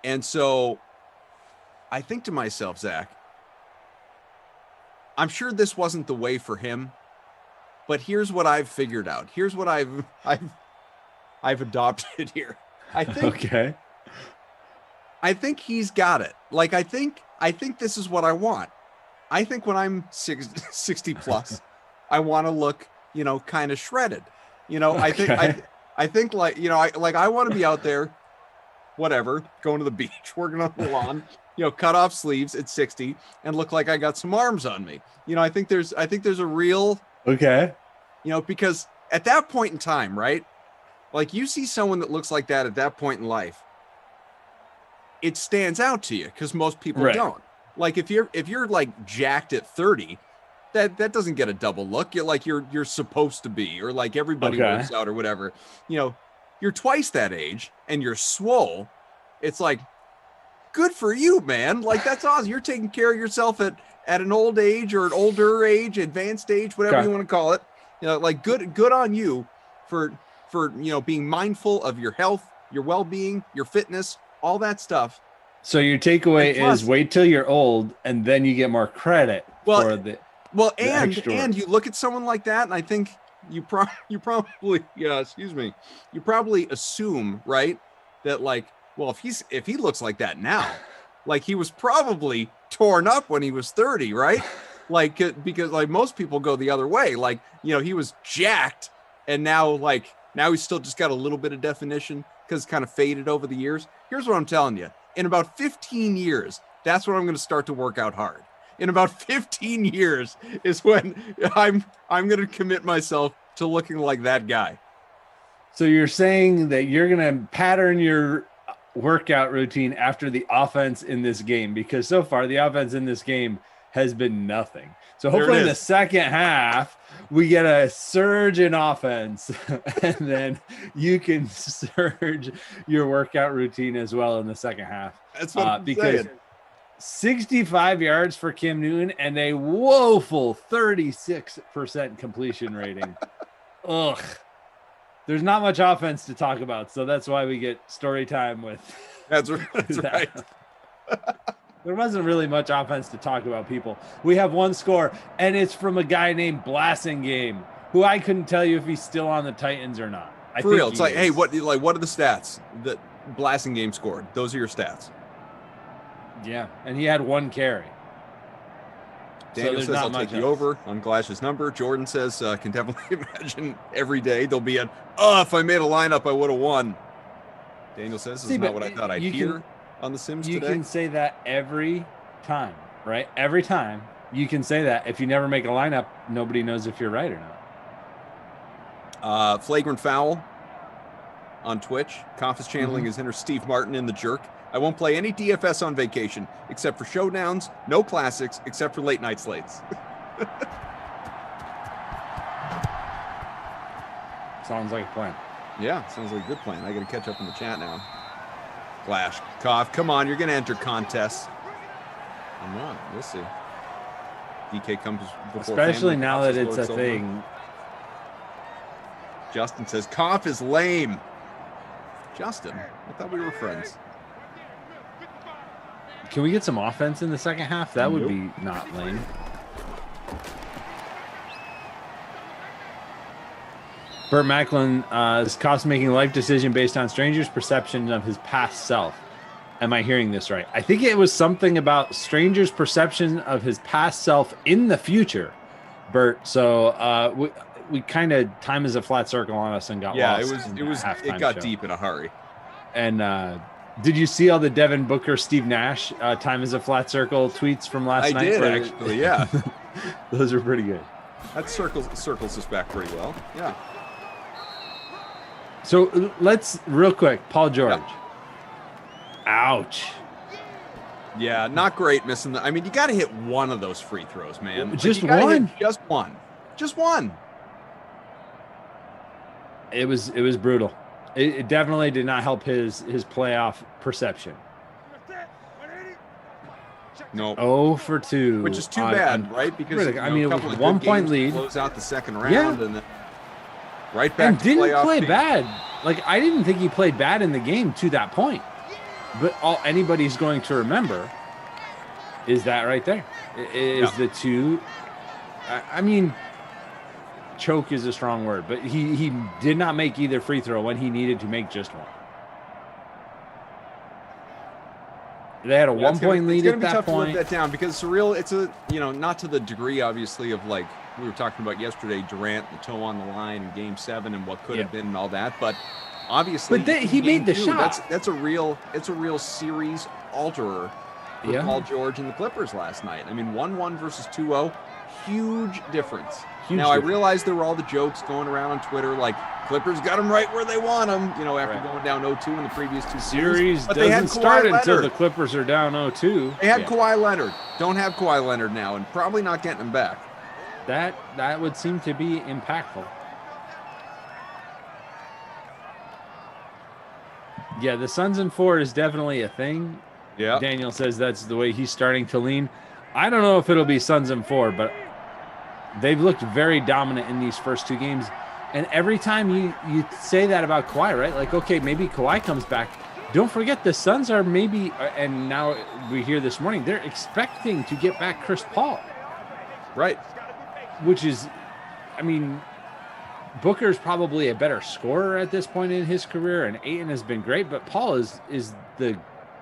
And so I think to myself, Zach, I'm sure this wasn't the way for him, but here's what I've figured out. Here's what I've adopted here. I think he's got it. Like, I think this is what I want. I think when I'm 60 plus, I want to look, kind of shredded. I think like, I want to be out there, whatever, going to the beach, working on the lawn, cut off sleeves at 60 and look like I got some arms on me. I think there's a real, because at that point in time, right? Like you see someone that looks like that at that point in life, it stands out to you because most people don't. Like if you're like jacked at 30, that doesn't get a double look. You're supposed to be, or like everybody works out or whatever. You're twice that age and you're swole. It's like, good for you, man. Like, that's awesome. You're taking care of yourself at an old age or an older age, advanced age, whatever you want to call it. You know, like good on you for being mindful of your health, your well-being, your fitness, all that stuff. So your takeaway is wait till you're old and then you get more credit for the and you look at someone like that, and I think you probably you probably assume, right, that like, well, if he looks like that now, like he was probably torn up when he was 30, right? Like, because like most people go the other way, like, you know, he was jacked and now he's still just got a little bit of definition because it's kind of faded over the years. Here's what I'm telling you. In about 15 years, that's when I'm going to start to work out hard. In about 15 years is when I'm going to commit myself to looking like that guy. So you're saying that you're going to pattern your workout routine after the offense in this game, because so far the offense in this game has been nothing. So hopefully in the second half we get a surge in offense and then you can surge your workout routine as well in the second half. That's what I'm because saying. 65 yards for Cam Newton and a woeful 36% completion rating. Ugh. There's not much offense to talk about, so that's why we get story time with. That's right. There wasn't really much offense to talk about, people. We have one score, and it's from a guy named Blassingame, who I couldn't tell you if he's still on the Titans or not. For real, it's like, hey, what are the stats that Blassingame scored? Those are your stats. Yeah, and he had one carry. Daniel says I'll take the over on Glash's number. Jordan says can definitely imagine every day there'll be if I made a lineup I would have won. Daniel says this is not what I thought I'd hear on the Sims today. You can say that every time, right? Every time you can say that. If you never make a lineup, nobody knows if you're right or not. Flagrant foul on Twitch. Koff is channeling his inner Steve Martin in The Jerk. I won't play any DFS on vacation except for showdowns, no classics except for late night slates. Sounds like a plan. Yeah, sounds like a good plan. I got to catch up in the chat now. Flash, Koff, come on, you're going to enter contests. I'm not. We'll see. DK comes before. Especially family. now that it's a thing. Justin says Koff is lame. Justin, I thought we were friends. Can we get some offense in the second half? That would be not lame. Burt Macklin is Koff's making a life decision based on strangers' perception of his past self. Am I hearing this right? I think it was something about strangers' perception of his past self in the future, Burt. So we kind of time is a flat circle on us and got lost. It got deep in a hurry. And did you see all the Devin Booker, Steve Nash, time is a flat circle tweets from last night? I did, actually, yeah. Those are pretty good. That circles us back pretty well, yeah. So let's, real quick, Paul George. Yep. Ouch. Yeah, not great missing I mean, you got to hit one of those free throws, man. Just one? Just one. Just one. It was brutal. It definitely did not help his playoff perception. No. 0 for 2. Which is too bad, right? Because I mean, it was 1 point lead. Close out the second round and then right back and to didn't playoff play team. bad. Like, I didn't think he played bad in the game to that point. But all anybody's going to remember is that right there. Is the two. I mean, choke is a strong word, but he did not make either free throw when he needed to make just one. They had a 1 point lead at that point. It's going to be tough to live that down because it's not to the degree, obviously, of like we were talking about yesterday, Durant, the toe on the line in Game 7 and what could have been and all that, but obviously, he made the shot. It's a real series alterer for Paul George and the Clippers last night. I mean, 1-1 versus 2-0, huge difference. I realize there were all the jokes going around on Twitter, like Clippers got them right where they want them. After going down 0-2 in the previous two series, but doesn't start until the Clippers are down 0-2. They had Kawhi Leonard. Don't have Kawhi Leonard now, and probably not getting him back. That would seem to be impactful. Yeah, the Suns in 4 is definitely a thing. Yeah. Daniel says that's the way he's starting to lean. I don't know if it'll be Suns in 4, but they've looked very dominant in these first 2 games. And every time you say that about Kawhi, right? Like, okay, maybe Kawhi comes back. Don't forget the Suns are maybe, and now we hear this morning, they're expecting to get back Chris Paul. Right. Which is, I mean, Booker's probably a better scorer at this point in his career, and Ayton has been great, but Paul is the,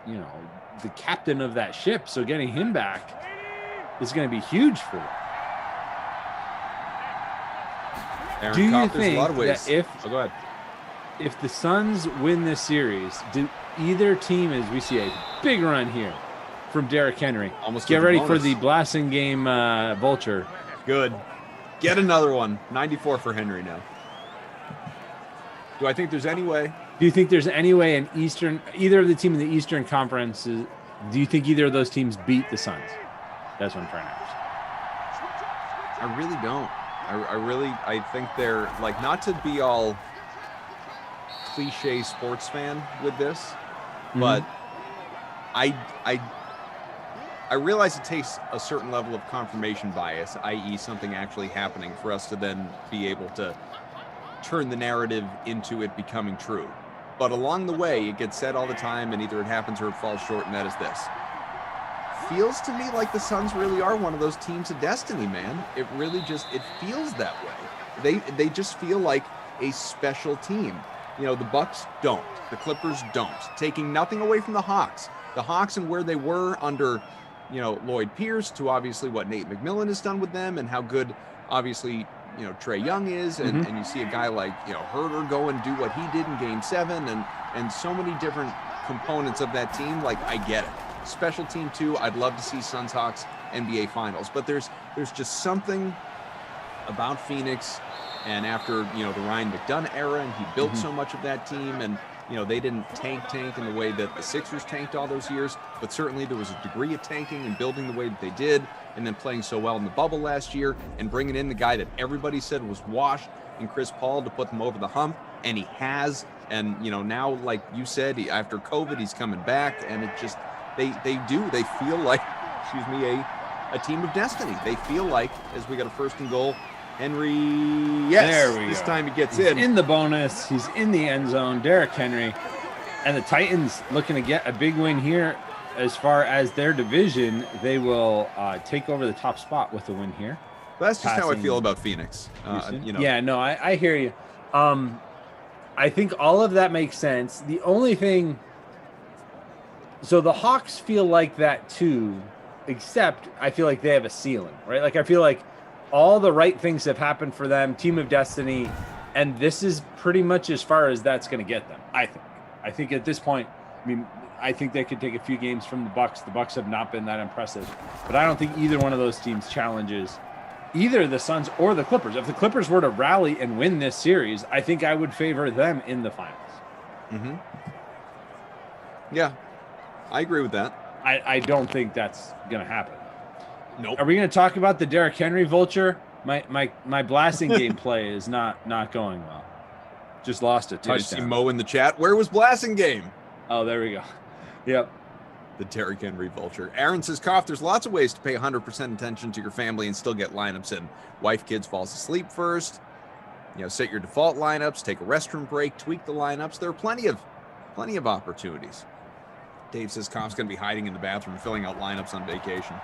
the captain of that ship. So getting him back is going to be huge for them. Aaron Do you Kopp, there's think a lot of ways. that go ahead. if the Suns win this series, do either team, as we see a big run here from Derrick Henry, Almost get with the ready for bonus. the blasting game vulture. Good. Get another one. 94 for Henry now. Do I think there's any way? Do you think there's any way in either of the team in the Eastern Conference, do you think either of those teams beat the Suns? That's what I'm trying to ask. I really don't. I think they're, like, not to be all cliche sports fan with this, but I realize it takes a certain level of confirmation bias, i.e. something actually happening, for us to then be able to turn the narrative into it becoming true. But along the way, it gets said all the time, and either it happens or it falls short, and that is this. Feels to me like the Suns really are one of those teams of destiny, man. It really just, it feels that way. They just feel like a special team. You know, the Bucks don't. The Clippers don't. Taking nothing away from the Hawks. The Hawks and where they were under, Lloyd Pierce, to obviously what Nate McMillan has done with them, and how good, obviously, Trae Young is, and you see a guy like, Herter go and do what he did in Game 7, and so many different components of that team. Like, I get it. Special team too. I'd love to see Suns Hawks NBA Finals, but there's just something about Phoenix, and after the Ryan McDonough era, and he built so much of that team, and they didn't tank in the way that the Sixers tanked all those years, but certainly there was a degree of tanking and building the way that they did, and then playing so well in the bubble last year, and bringing in the guy that everybody said was washed in Chris Paul to put them over the hump, and he has. And now, like you said, after COVID, he's coming back, and it just they feel like, a team of destiny. They feel like, as we got a first and goal, Henry, this time he gets in the bonus. He's in the end zone. Derrick Henry, and the Titans looking to get a big win here. As far as their division, they will take over the top spot with a win here. That's just how I feel about Phoenix. Yeah, no, I hear you. I think all of that makes sense. The only thing, so the Hawks feel like that too, except I feel like they have a ceiling, right? Like, I feel like all the right things have happened for them, team of destiny, and this is pretty much as far as that's going to get them, I think. I think at this point, I think they could take a few games from the Bucks. The Bucks have not been that impressive, but I don't think either one of those teams challenges either the Suns or the Clippers. If the Clippers were to rally and win this series, I think I would favor them in the finals. Yeah, I agree with that. I don't think that's going to happen. Nope. Are we going to talk about the Derrick Henry vulture? My blasting game play is not going well. Just lost a touchdown. Did you see Mo in the chat? Where was blasting game? Oh, there we go. Yep. The Derrick Henry vulture. Aaron says, Koff, there's lots of ways to pay 100% attention to your family and still get lineups in. Wife, kids falls asleep first. Set your default lineups, take a restroom break, tweak the lineups. There are plenty of opportunities. Dave says Koff's going to be hiding in the bathroom, filling out lineups on vacation.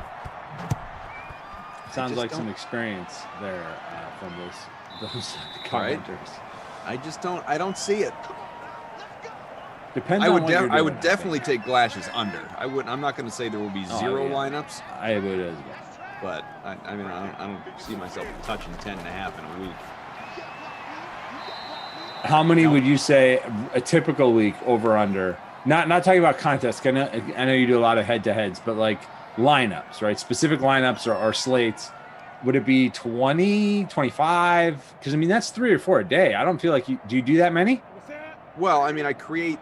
Sounds like some experience there from those commenters. Right? I don't see it. Depends I on would what you're doing, I would definitely take Glashes under. I'm not going to say there will be zero lineups. I would as well. But I don't see myself touching 10.5 in a week. How many would you say a typical week over under? Not talking about contests. I know you do a lot of head-to-heads, but like lineups, right? Specific lineups or slates. Would it be 20, 25? Because, that's 3 or 4 a day. I don't feel like do you do that many? Well, I create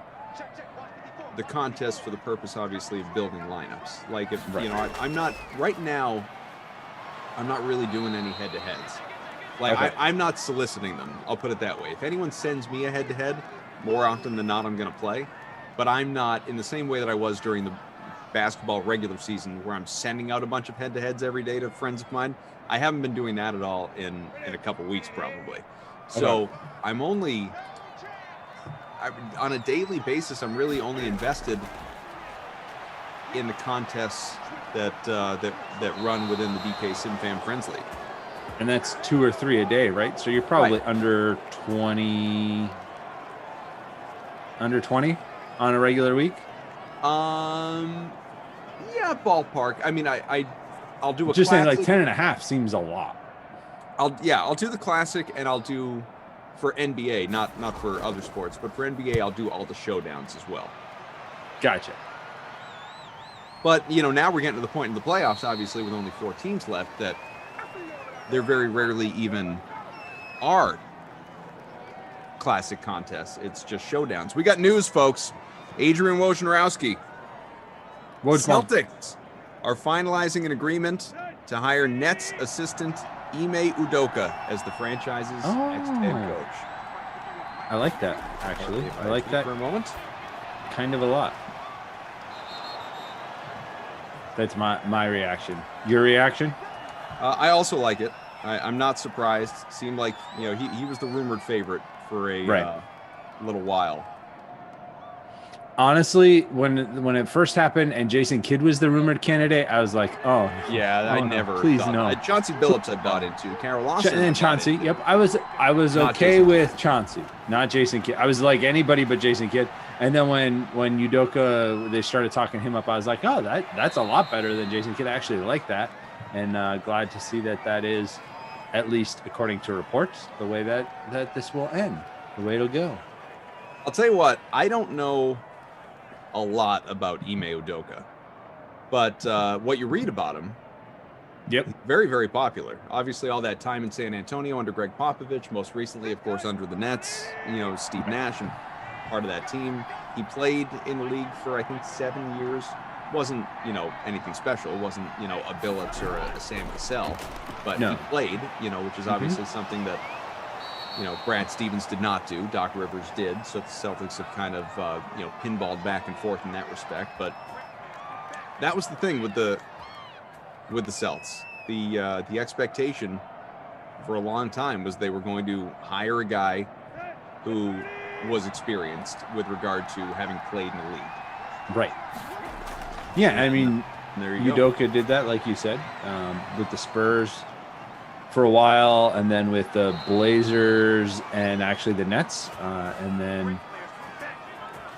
the contest for the purpose, obviously, of building lineups. Like, if, I'm not really doing any head-to-heads. Like, okay. I'm not soliciting them. I'll put it that way. If anyone sends me a head-to-head, more often than not, I'm going to play. But I'm not, in the same way that I was during the basketball regular season where I'm sending out a bunch of head-to-heads every day to friends of mine. I haven't been doing that at all in a couple weeks probably. So I'm only on a daily basis, I'm really only invested in the contests that run within the DK Sim Fan Friends League. And that's 2 or 3 a day, right? So you're probably under 20 on a regular week? Yeah, ballpark. I mean, I'll do a just classic. saying, like 10 and a half seems a lot. I'll do the classic, and I'll do for NBA, not for other sports, but for NBA, I'll do all the showdowns as well. Gotcha. But, now we're getting to the point in the playoffs, obviously, with only 4 teams left, that there very rarely even are classic contests. It's just showdowns. We got news, folks. Adrian Wojnarowski. Celtics are finalizing an agreement to hire Nets assistant Ime Udoka as the franchise's next head coach. I like that, actually. I like that for a moment. Kind of a lot. That's my reaction. Your reaction? I also like it. I'm not surprised. Seemed like he was the rumored favorite for a little while. Honestly, when it first happened and Jason Kidd was the rumored candidate, I was like, oh yeah, I never. Please no. Chauncey Billups I bought into. Carol Lawson and Chauncey. Yep, I was okay with Chauncey, not Jason Kidd. I was like anybody but Jason Kidd. And then when Udoka, they started talking him up, I was like, oh, that's a lot better than Jason Kidd. I actually like that, and glad to see that is, at least according to reports, the way that this will end, the way it'll go. I'll tell you what, I don't know a lot about Ime Udoka, but what you read about him, very, very popular. Obviously, all that time in San Antonio under Greg Popovich, most recently, of course, under the Nets, Steve Nash and part of that team. He played in the league for, I think, 7 years. Wasn't, anything special. Wasn't, a Billups or a Sam Cassell, but he played, which is obviously something that, Brad Stevens did not do. Doc Rivers did. So the Celtics have kind of, pinballed back and forth in that respect. But that was the thing with the Celts. The expectation for a long time was they were going to hire a guy who was experienced with regard to having played in the league. Right. Yeah, I mean, there you Udoka did that, like you said, with the Spurs for a while, and then with the Blazers and actually the Nets, and then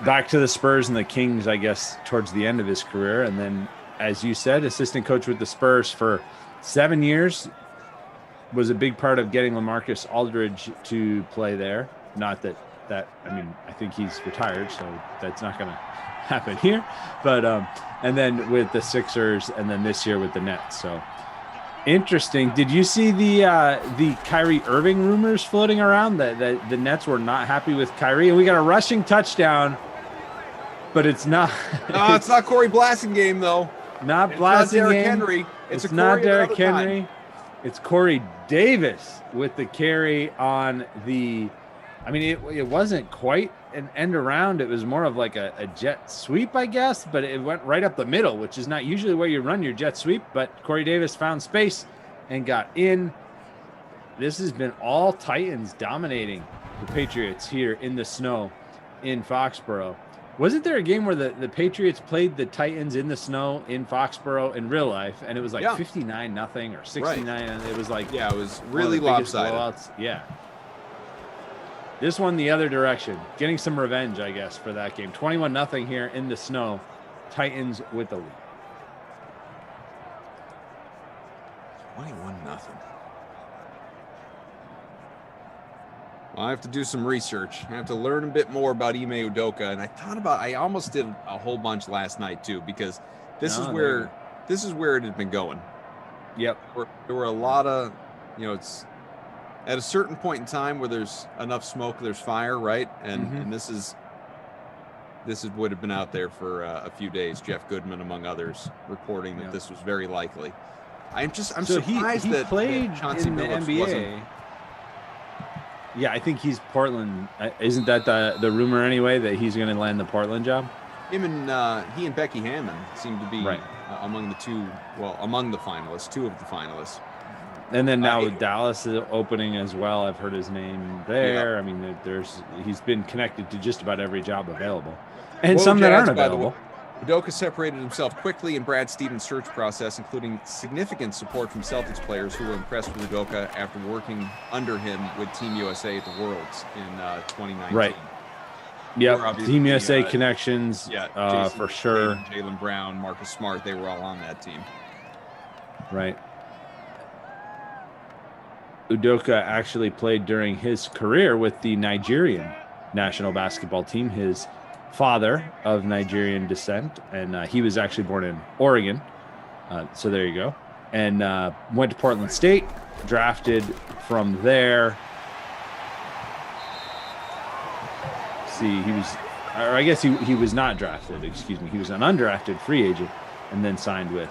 back to the Spurs and the Kings, I guess, towards the end of his career. And then, as you said, assistant coach with the Spurs for 7 years, was a big part of getting LaMarcus Aldridge to play there. Not that I mean, I think he's retired, so that's not going to happen here. But and then with the Sixers, and then this year with the Nets. So interesting. Did you see the Kyrie Irving rumors floating around that the Nets were not happy with Kyrie? And we got a rushing touchdown, but it's not. It's not Corey Blasingame though. Not Blasingame. Derrick Henry. It's not Derrick Henry. It's Corey Davis with the carry on the. I mean, it wasn't quite an end around. It was more of like a jet sweep, I guess, but it went right up the middle, which is not usually where you run your jet sweep. But Corey Davis found space and got in. This has been all Titans dominating the Patriots here in the snow in Foxborough. Wasn't there a game where the Patriots played the Titans in the snow in Foxborough in real life, and it was like 59-0 or 69, and it was like it was really lopsided. Yeah. This one the other direction, getting some revenge, I guess, for that game. 21-0 here in the snow. Titans with the lead. 21-0. Well, I have to do some research. I have to learn a bit more about Ime Udoka, and I almost did a whole bunch last night too, because this is where it had been going. Yep. There were a lot of, it's at a certain point in time where there's enough smoke, there's fire, right? And this would have been out there for a few days. Jeff Goodman, among others, reporting that this was very likely. I'm surprised he that played Chauncey in the Billups NBA. wasn't. Yeah, I think he's Portland. Isn't that the rumor anyway, that he's going to land the Portland job? Him and he and Becky Hammond seem to be among the finalists, two of the finalists. And then now with Dallas opening as well, I've heard his name there. I mean, he's been connected to just about every job available, and some that aren't available. Udoka separated himself quickly in Brad Stevens' search process, including significant support from Celtics players who were impressed with Udoka after working under him with Team USA at the Worlds in 2019. Right. Yep. Team USA connections. Yeah. For sure. Jaylen Brown, Marcus Smart, they were all on that team. Right. Udoka actually played during his career with the Nigerian national basketball team. His father of Nigerian descent, and he was actually born in Oregon. So there you go. And went to Portland State, drafted from there. See, he was not drafted, excuse me. He was an undrafted free agent and then signed with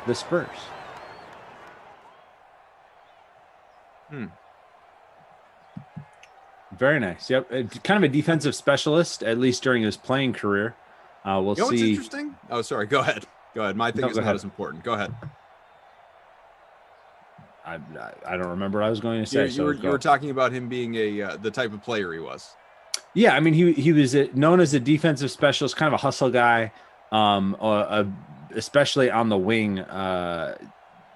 the Spurs. Very nice. Yep. Kind of a defensive specialist, at least during his playing career. We'll see. What's interesting? Oh, sorry. Go ahead. My thing is not as important. Go ahead. I don't remember what I was going to say. You were talking about him being the type of player he was. Yeah, I mean, he was known as a defensive specialist, kind of a hustle guy, especially on the wing.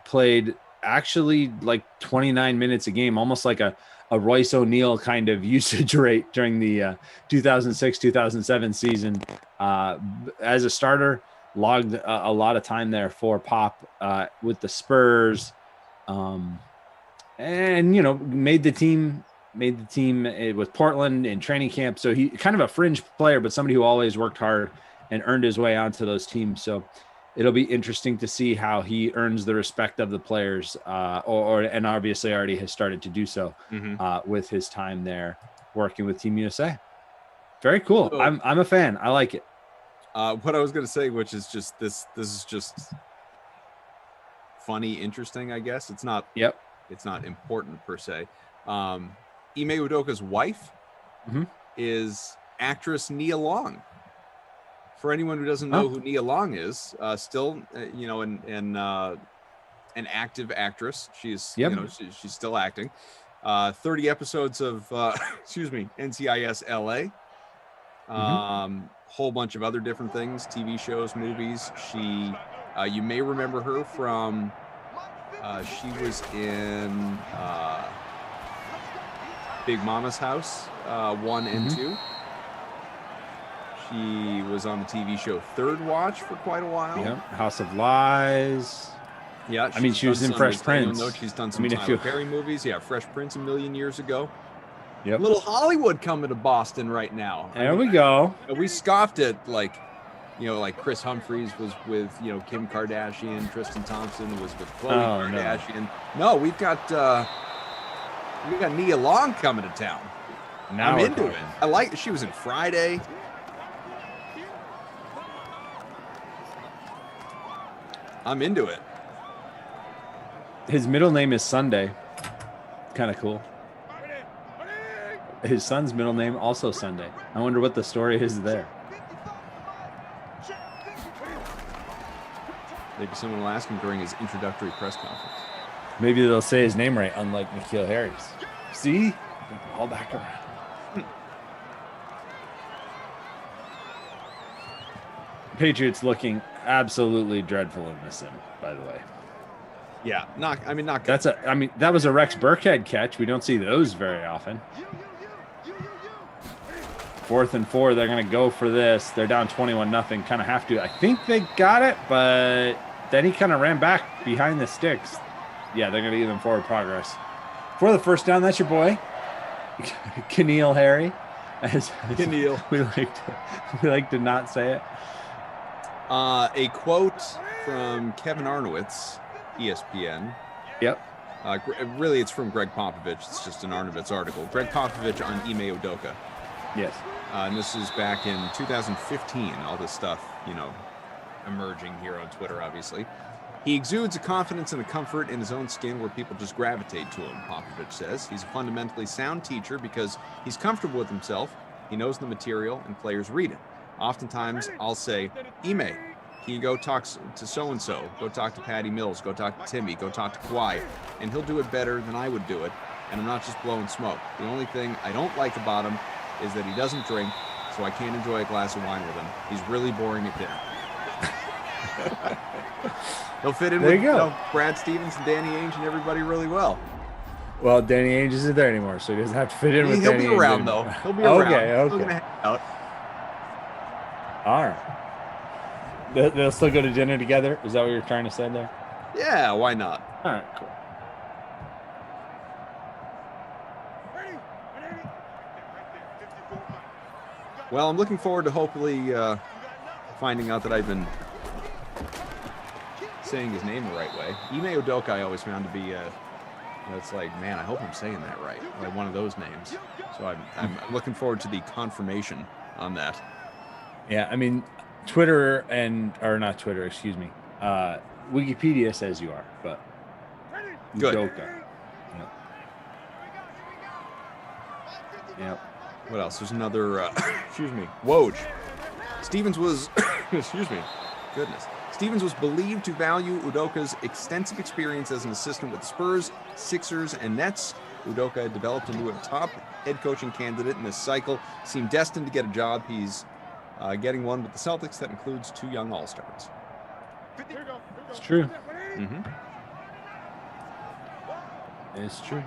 Played actually like 29 minutes a game, almost like a Royce O'Neal kind of usage rate during the 2006-2007 season. As a starter, logged a lot of time there for Pop with the Spurs, and made the team with Portland in training camp. So he kind of a fringe player, but somebody who always worked hard and earned his way onto those teams. So it'll be interesting to see how he earns the respect of the players, and obviously already has started to do so with his time there working with Team USA. Very cool. So, I'm a fan. I like it. What I was going to say, which is just this is just funny, interesting, I guess. It's not. Yep. It's not important per se. Ime Udoka's wife is actress Nia Long. For anyone who doesn't know who Nia Long is, still, an active actress. She's, she's still acting. 30 episodes of, NCIS LA. Whole bunch of other different things, TV shows, movies. She, you may remember her from, she was in Big Mama's House 1 and 2. She was on the TV show Third Watch for quite a while. Yep. House of Lies. Yeah, I mean, she was in Fresh Prince. She's done some Tyler Perry movies. Yeah, Fresh Prince a million years ago. Yep. Little Hollywood coming to Boston right now. There we go. We scoffed at like Chris Humphries was with Kim Kardashian, Tristan Thompson was with Khloe Kardashian. No, we've got Nia Long coming to town. Now I'm into it. I like. She was in Friday. I'm into it. His middle name is Sunday. Kind of cool. His son's middle name also Sunday. I wonder what the story is there. Maybe someone will ask him during his introductory press conference. Maybe they'll say his name right, unlike N'Keal Harry's. See? All back around. Patriots looking absolutely dreadful in this sim, by the way. Yeah, not good. That was a Rex Burkhead catch. We don't see those very often. 4th and 4, they're going to go for this. They're down 21-0, kind of have to. I think they got it, but then he kind of ran back behind the sticks. Yeah, they're going to give them forward progress. For the first down, that's your boy, N'Keal Harry. N'Keal. We like to not say it. A quote from Kevin Arnowitz, ESPN. Yep. Really, it's from Greg Popovich. It's just an Arnowitz article. Greg Popovich on Ime Udoka. Yes. And this is back in 2015. All this stuff, emerging here on Twitter, obviously. He exudes a confidence and a comfort in his own skin where people just gravitate to him, Popovich says. He's a fundamentally sound teacher because he's comfortable with himself. He knows the material and players read it. oftentimes I'll say, Ime, can you go talk to so-and-so? Go talk to Patty Mills. Go talk to Timmy. Go talk to Kawhi. And he'll do it better than I would do it. And I'm not just blowing smoke. The only thing I don't like about him is that he doesn't drink, so I can't enjoy a glass of wine with him. He's really boring at dinner. He'll fit in There with you go. Brad Stevens and Danny Ainge and everybody really well. Well, Danny Ainge isn't there anymore, so he doesn't have to fit in with He'll Danny be Ainge around, anymore. though. He'll be around. Okay. Still gonna hang out. All right. They'll still go to dinner together? Is that what you're trying to say there? Yeah, why not? All right, cool. Well, I'm looking forward to hopefully finding out that I've been saying his name the right way. Ime Udoka I always found to be, it's like, man, I hope I'm saying that right. Like one of those names. So I'm looking forward to the confirmation on that. Yeah, I mean, Twitter or not Twitter, excuse me. Wikipedia says you are, but Good. Udoka. Yep. What else? There's another, excuse me, Woj. Stevens was, excuse me, goodness. Stevens was believed to value Udoka's extensive experience as an assistant with the Spurs, Sixers, and Nets. Udoka had developed into a top head coaching candidate in this cycle, seemed destined to get a job. He's getting one with the Celtics that includes 2 young All-Stars. It's true. Mm-hmm. It's true.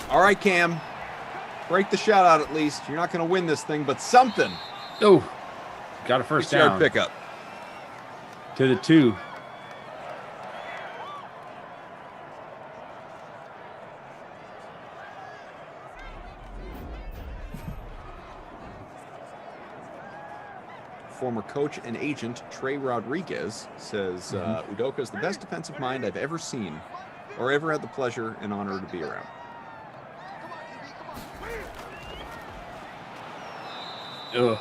All right, Cam. Break the shutout at least. You're not going to win this thing, but something. Oh, got a first 6-yard down. pickup. To the 2. Former coach and agent Trey Rodriguez says Udoka is the best defensive mind I've ever seen or ever had the pleasure and honor to be around. Ugh,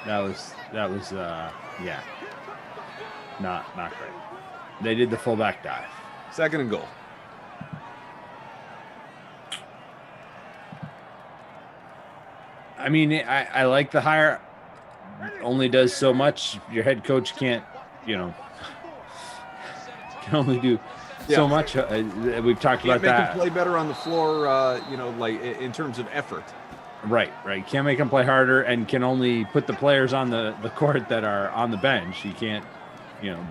that was yeah, not great. They did the fullback dive. 2nd and goal. I mean, I like the hire. Only does so much. Your head coach can't, can only do so much. We've talked about that. Can't make him play better on the floor, like in terms of effort. Right. Can't make them play harder and can only put the players on the court that are on the bench. You can't,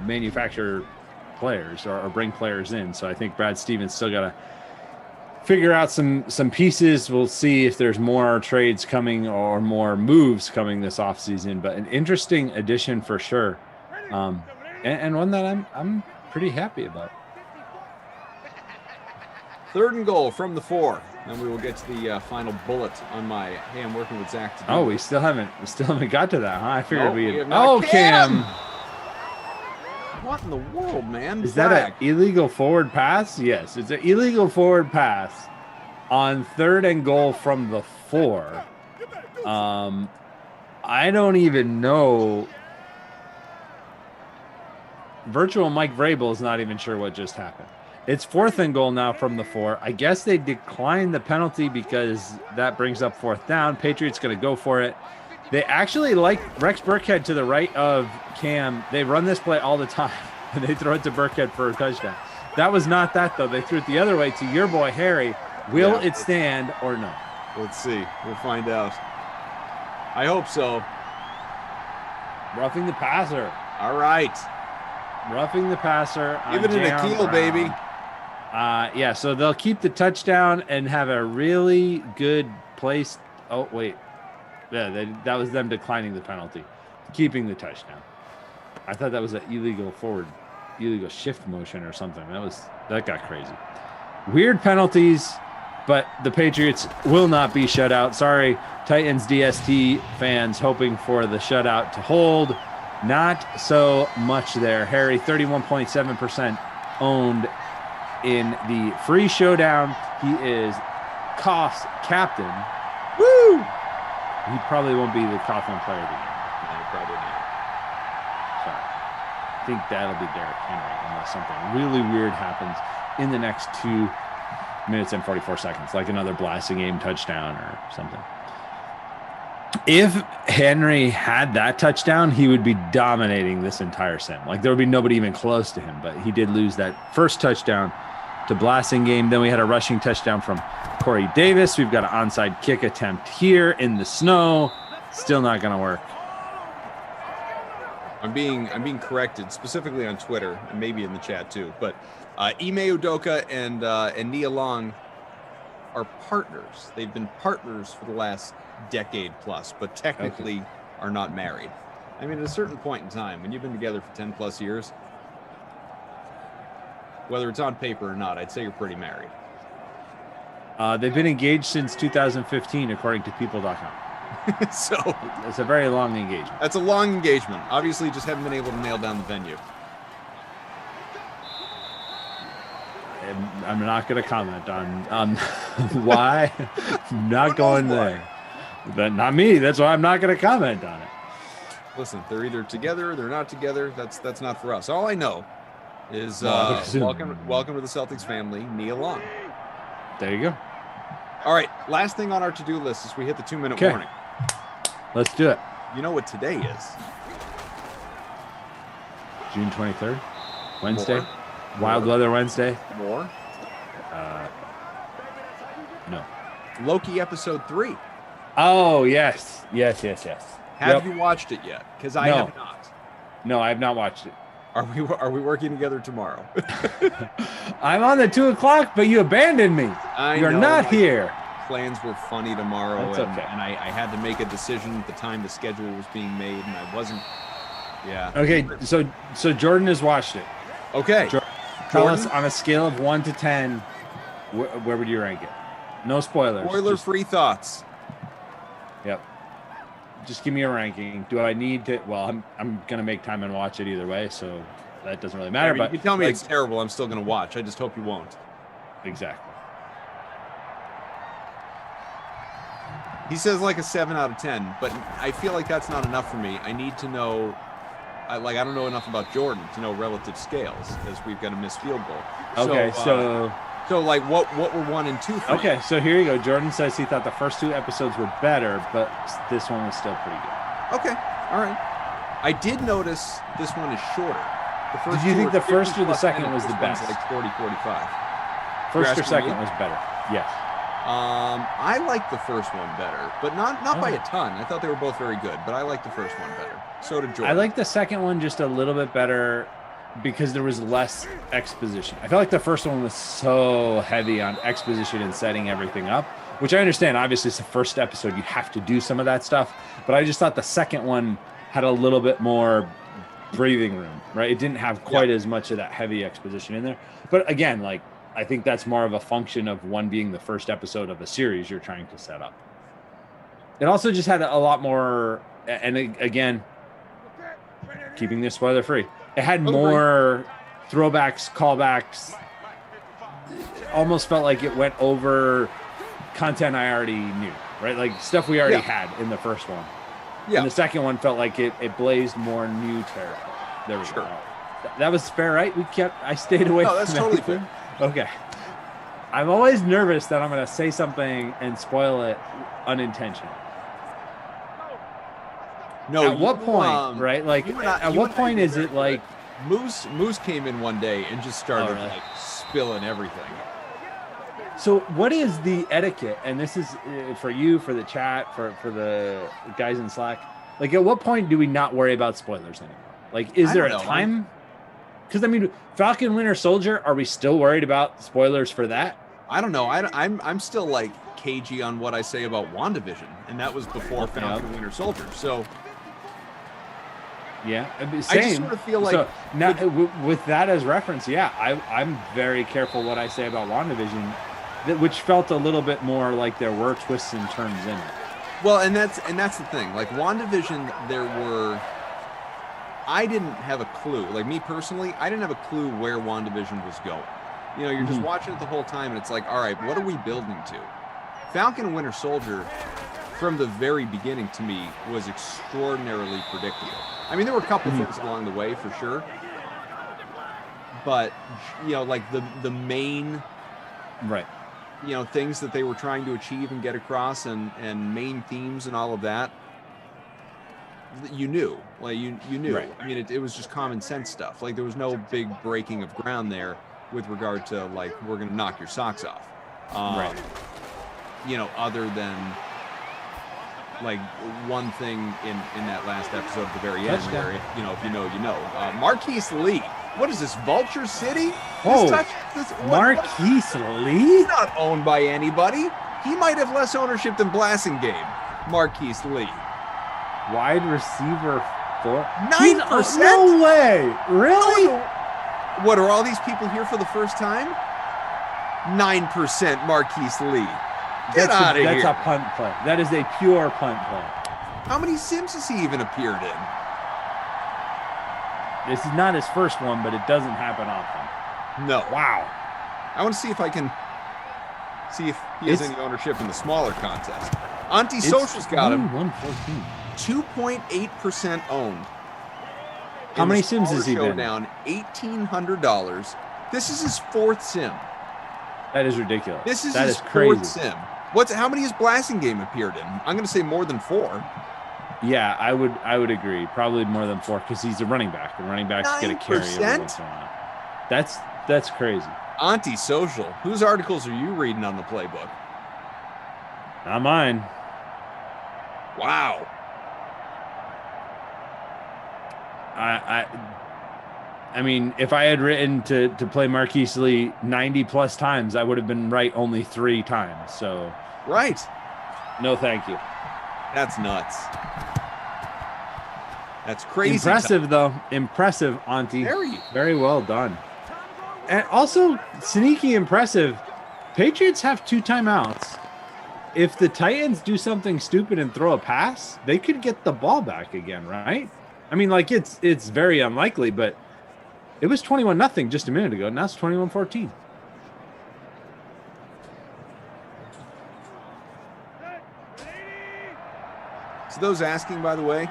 manufacture players or bring players in. So I think Brad Stevens still got to figure out some pieces. We'll see if there's more trades coming or more moves coming this offseason. But an interesting addition for sure, and one that I'm pretty happy about. 3rd and goal from the 4. And we will get to the final bullet on my, hey, I'm working with Zach to do we still haven't got to that, huh? I figured we have not. Cam. What in the world, man? Is that an illegal forward pass? Yes, it's an illegal forward pass on 3rd and goal from the 4. I don't even know. Virtual Mike Vrabel is not even sure what just happened. It's 4th and goal now from the 4. I guess they declined the penalty because that brings up 4th down. Patriots going to go for it. They actually like Rex Burkhead to the right of Cam. They run this play all the time, and they throw it to Burkhead for a touchdown. That was not that, though. They threw it the other way to your boy, Harry. Will it stand or no? Let's see. We'll find out. I hope so. Roughing the passer. All right. Roughing the passer. Give it an Akil, baby. Yeah, so they'll keep the touchdown and have a really good place. Oh, wait. Yeah, that was them declining the penalty, keeping the touchdown. I thought that was an illegal shift motion or something. That got crazy. Weird penalties, but the Patriots will not be shut out. Sorry, Titans DST fans hoping for the shutout to hold. Not so much there. Harry, 31.7% owned in the free showdown. He is Koff's captain. Woo! He probably won't be the Coughlin player of the year. No, probably not. Sorry. I think that'll be Derrick Henry unless something really weird happens in the next 2 minutes and 44 seconds, like another blasting game touchdown or something. If Henry had that touchdown, he would be dominating this entire sim. Like there would be nobody even close to him, but he did lose that first touchdown to Blasingame. Then we had a rushing touchdown from Corey Davis. We've got an onside kick attempt here in the snow. Still not going to work. I'm being corrected specifically on Twitter and maybe in the chat too. But Ime Udoka and Nia Long are partners. They've been partners for the last decade plus, but technically are not married. I mean, at a certain point in time, when you've been together for 10 plus years, whether it's on paper or not, I'd say you're pretty married. They've been engaged since 2015, according to people.com. So it's a very long engagement. That's a long engagement. Obviously, just haven't been able to nail down the venue. I'm not going to comment on why. I'm not going there. But not me. That's why I'm not going to comment on it. Listen, they're either together or they're not together. That's not for us. All I know is welcome to the Celtics family, Nia Long. There you go. All right, last thing on our to-do list is we hit the 2-minute warning. Let's do it. You know what today is? June 23rd, Wednesday. Wild Weather Wednesday. More? No. Loki episode 3. Oh, yes. Have you watched it yet? Because I have not. No, I have not watched it. Are we working together tomorrow? I'm on the 2:00, but you abandoned me. You're not here. Plans were funny tomorrow. That's okay. And I had to make a decision at the time the schedule was being made, and I wasn't. Yeah. Okay, so Jordan has watched it. Okay. Tell us on a scale of 1 to 10, where would you rank it? No spoilers. Spoiler-free thoughts. Yep. Just give me a ranking. Do I need to? Well, I'm gonna make time and watch it either way, so that doesn't really matter. But you can tell me it's terrible. I'm still gonna watch. I just hope you won't. Exactly. He says like a 7 out of 10, but I feel like that's not enough for me. I need to know. I don't know enough about Jordan to know relative scales, as we've got a missed field goal. Okay, so like what were 1 and 2 for Okay, you? so here you go. Jordan says he thought the first 2 episodes were better, but this one was still pretty good. Okay, all right. I did notice this one is shorter. Did you think the first or the second was the best? Like 40, 45. First or second was better. Yes. I like the first one better, but not by a ton. I thought they were both very good, but I like the first one better. So did Jordan. I like the second one just a little bit better because there was less exposition. I felt like the first one was so heavy on exposition and setting everything up, which I understand. Obviously, it's the first episode. You have to do some of that stuff. But I just thought the second one had a little bit more breathing room, right? It didn't have quite as much of that heavy exposition in there. But again, like, I think that's more of a function of one being the first episode of a series you're trying to set up. It also just had a lot more, and again, keeping this spoiler free, it had more throwbacks, callbacks. It almost felt like it went over content I already knew, right? Like stuff we already had in the first one. Yeah. And the second one felt like it blazed more new territory. There we go. That was fair, right? I stayed away from that's totally everything. fair. Okay. I'm always nervous that I'm going to say something and spoil it unintentionally. No. At what point, right? Like, at what point is it like Moose came in one day and just started like spilling everything. So what is the etiquette? And this is for you, for the chat, for the guys in Slack. Like, at what point do we not worry about spoilers anymore? Like, is there a time? Because I mean, Falcon Winter Soldier, are we still worried about spoilers for that? I don't know. I'm still like cagey on what I say about WandaVision, and that was before Falcon Winter Soldier. So yeah, same. I just sort of feel like now with that as reference, I'm very careful what I say about WandaVision, which felt a little bit more like there were twists and turns in it. Well, and that's the thing. Like WandaVision, I didn't have a clue. Like me personally, I didn't have a clue where WandaVision was going. You know, you're just watching it the whole time, and it's like, all right, what are we building to? Falcon and Winter Soldier, from the very beginning to me, was extraordinarily predictable. I mean, there were a couple things along the way for sure, but you know, like the main, right? You know, things that they were trying to achieve and get across, and main themes and all of that you knew, like you knew. Right. I mean, it was just common sense stuff. Like there was no big breaking of ground there with regard to like we're gonna knock your socks off. Right. You know, other than like one thing in that last episode at the very end, where you know, if you know, you know. Marquise Lee. What is this, Vulture City? Marquise Lee? He's not owned by anybody. He might have less ownership than Blasingame. Marquise Lee. Wide receiver 4. 9%? No way. Really? What, are all these people here for the first time? 9% Marquise Lee. Get out of here. That's a punt play. That is a pure punt play. How many Sims has he even appeared in? This is not his first one, but it doesn't happen often. No. Wow. I want to see if I can see if he has any ownership in the smaller contest. Antisocial's got him. 114. 2.8% owned. How many Sims has he been? Down $1,800. This is his 4th Sim. That is ridiculous. This is his his crazy. 4th Sim. How many has Blasingame appeared in? I'm going to say more than 4. Yeah, I would agree. Probably more than 4 because he's a running back, and running backs get a carry every once in a while. That's crazy. Antisocial. Whose articles are you reading on the playbook? Not mine. Wow. I mean, if I had written to play Marquise Lee 90 plus times, I would have been right only 3 times. So right. No, thank you. That's nuts. That's crazy. Impressive, though. Impressive, Auntie. Very well done. And also, sneaky impressive. Patriots have 2 timeouts. If the Titans do something stupid and throw a pass, they could get the ball back again, right? I mean, like, it's very unlikely, but it was 21-0 just a minute ago. Now it's 21-14. So those asking, by the way,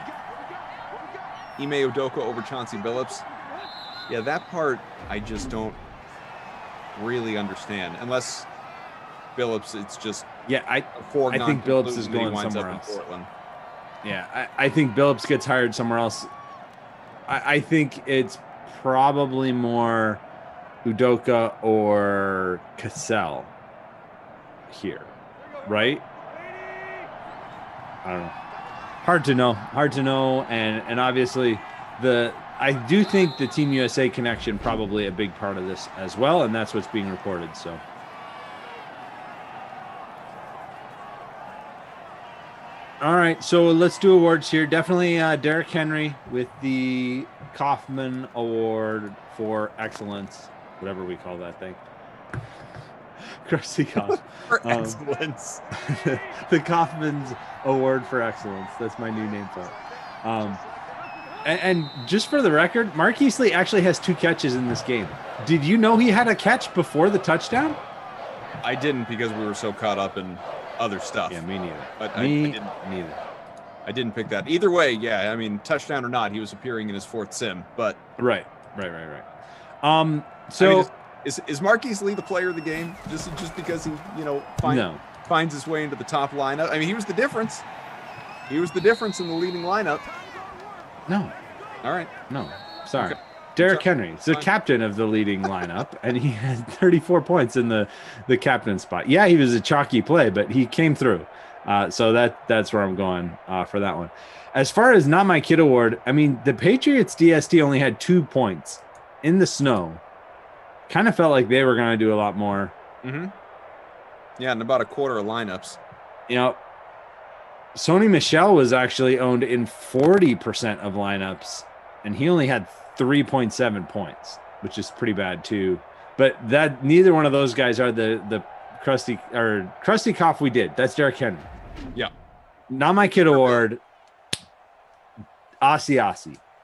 Ime Udoka over Chauncey Billups. Yeah, that part I just don't really understand. Unless Billups, it's just I think Billups is going somewhere else. Yeah, I think Billups gets hired somewhere else. I think it's probably more Udoka or Cassell here, right? I don't know. Hard to know. And obviously I do think the Team USA connection probably a big part of this as well, and that's what's being reported. So all right, so let's do awards here. Definitely Derrick Henry with the Kaufman Award for Excellence, whatever we call that thing. Krusty Kaufman. For excellence. The Kaufman's Award for Excellence. That's my new name for it. And just for the record, Marquise Lee actually has 2 catches in this game. Did you know he had a catch before the touchdown? I didn't, because we were so caught up in other stuff. Yeah, me neither. But neither. I didn't pick that. Either way, yeah, I mean, touchdown or not, he was appearing in his 4th Sim. But Right. So I mean, is Marquise Lee the player of the game? Just because he, finds his way into the top lineup? I mean, he was the difference. He was the difference in the leading lineup. No. All right. No. Sorry. Okay. Derrick Henry is the captain of the leading lineup, and he had 34 points in the captain spot. Yeah, he was a chalky play, but he came through. So that's where I'm going for that one. As far as Not My Kid Award, I mean, the Patriots DST only had 2 points in the snow. Kind of felt like they were going to do a lot more. Mm-hmm. Yeah, and about a quarter of lineups. Sony Michel was actually owned in 40% of lineups, and he only had 3.7 points, which is pretty bad too. But that neither one of those guys are the Krusty Koff we did. That's Derrick Henry. Yeah. Not My Kid Award. Asi.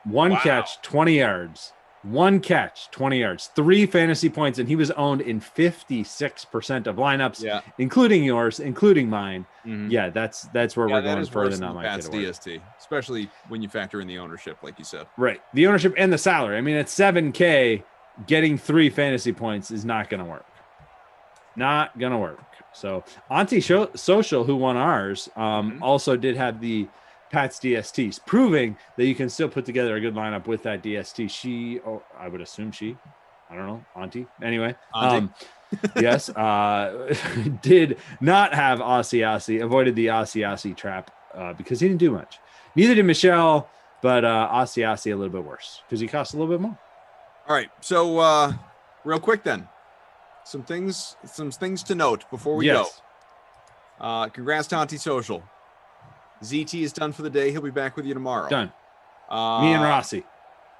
One catch, 20 yards. 1 catch, 20 yards, 3 fantasy points, and he was owned in 56% of lineups, including yours, including mine. Mm-hmm. Yeah, that's where we're going further. Not My Kid Award. DST, especially when you factor in the ownership, like you said. Right, the ownership and the salary. I mean, at $7K, getting 3 fantasy points is not going to work. Not going to work. So, Social, who won ours, also did have the Pat's DSTs, proving that you can still put together a good lineup with that DST. I would assume I don't know, Auntie. Anyway, Auntie. Yes, did not have Aussie, avoided the Aussie trap because he didn't do much. Neither did Michelle, but Aussie a little bit worse because he costs a little bit more. All right, so real quick then, some things to note before we go. Congrats to Auntie Social. ZT is done for the day. He'll be back with you tomorrow. Done. Me and Rossi.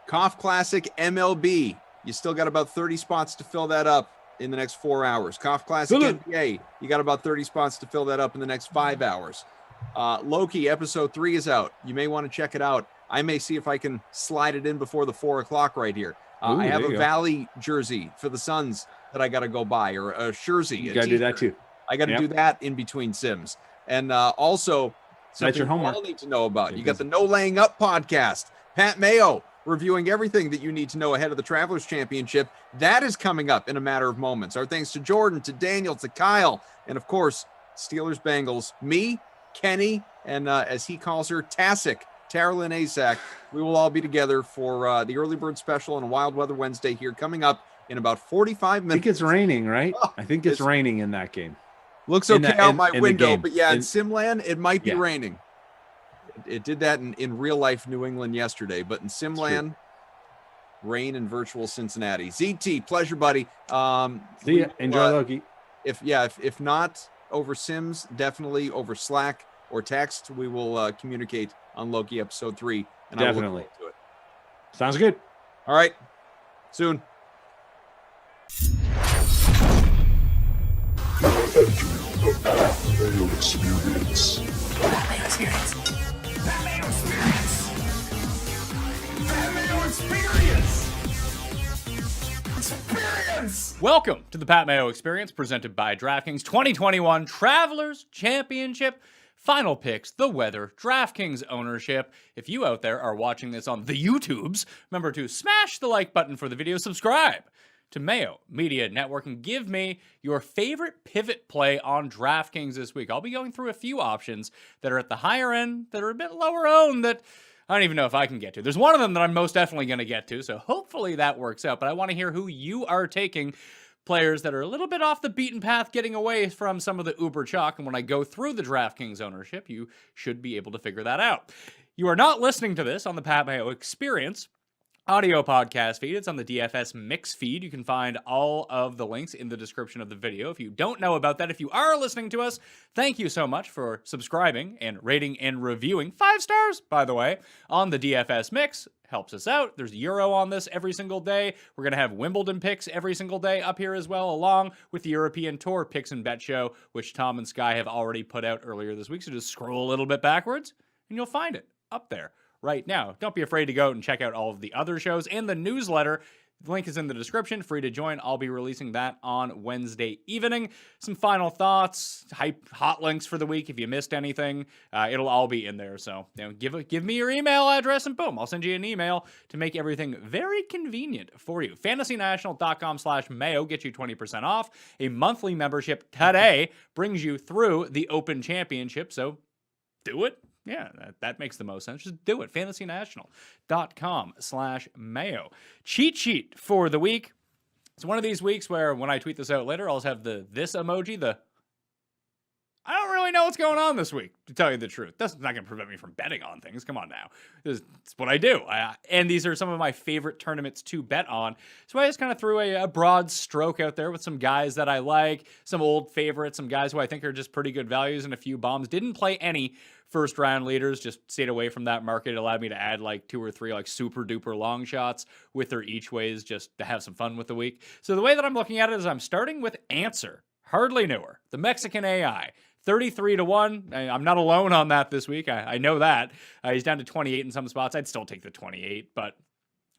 Cough Classic MLB. You still got about 30 spots to fill that up in the next 4 hours. Cough Classic NBA. You got about 30 spots to fill that up in the next 5 hours. Loki episode 3 is out. You may want to check it out. I may see if I can slide it in before the 4 o'clock right here. I have a Valley jersey for the Suns that I got to go buy, or a jersey. You got to do that too. I got to do that in between Sims. And also, something your homework. you all need to know about. You got the No Laying Up podcast. Pat Mayo reviewing everything that you need to know ahead of the Travelers Championship. That is coming up in a matter of moments. Our thanks to Jordan, to Daniel, to Kyle, and of course, Steelers Bengals. Me, Kenny, and as he calls her, Tasic, Taralyn Asak. We will all be together for the Early Bird Special on a Wild Weather Wednesday here coming up in about 45 minutes. I think it's raining, right? I think it's raining in that game. Looks okay out my window, but yeah, in Simland, it might be raining. It did that in real life New England yesterday, but in Simland, rain in virtual Cincinnati. ZT, pleasure, buddy. See ya. Enjoy Loki. If not over Sims, definitely over Slack or text. We will communicate on Loki episode 3, and I will look forward to it. Sounds good. All right, soon. The Pat Mayo Experience. Pat Mayo Experience. Pat Mayo Experience. Pat Mayo Experience. Experience. Welcome to the Pat Mayo Experience, presented by DraftKings 2021 Travelers Championship. Final picks, the weather, DraftKings ownership. If you out there are watching this on the YouTubes, remember to smash the like button for the video, subscribe to Mayo Media Network, and give me your favorite pivot play on DraftKings this week. I'll be going through a few options that are at the higher end, that are a bit lower owned, that I don't even know if I can get to. There's one of them that I'm most definitely going to get to, so hopefully that works out. But I want to hear who you are taking, players that are a little bit off the beaten path, getting away from some of the uber chalk. And when I go through the DraftKings ownership, you should be able to figure that out. You are not listening to this on the Pat Mayo Experience audio podcast feed. It's on the DFS mix feed. You can find all of the links in the description of the video. If you don't know about that, if you are listening to us, thank you so much for subscribing and rating and reviewing. 5 stars, by the way, on the DFS mix. Helps us out. There's Euro on this every single day. We're going to have Wimbledon picks every single day up here as well, along with the European Tour picks and bet show, which Tom and Sky have already put out earlier this week. So just scroll a little bit backwards and you'll find it up there right now. Don't be afraid to go and check out all of the other shows and the newsletter. The link is in the description. Free to join. I'll be releasing that on Wednesday evening. Some final thoughts, hot links for the week. If you missed anything, it'll all be in there. So give me your email address and boom, I'll send you an email to make everything very convenient for you. FantasyNational.com/Mayo gets you 20% off. A monthly membership today brings you through the Open Championship. So do it. Yeah, that makes the most sense. Just do it. FantasyNational.com/Mayo. Cheat sheet for the week. It's one of these weeks where when I tweet this out later, I'll just have this emoji, I don't really know what's going on this week, to tell you the truth. That's not going to prevent me from betting on things. Come on now. It's what I do. And these are some of my favorite tournaments to bet on. So I just kind of threw a broad stroke out there with some guys that I like, some old favorites, some guys who I think are just pretty good values, and a few bombs. Didn't play any first round leaders, just stayed away from that market. It allowed me to add like 2 or 3 like super duper long shots with their each ways just to have some fun with the week. So the way that I'm looking at it is I'm starting with Answer, hardly newer, the Mexican AI. 33-1. I'm not alone on that this week. I know that. He's down to 28 in some spots. I'd still take the 28, but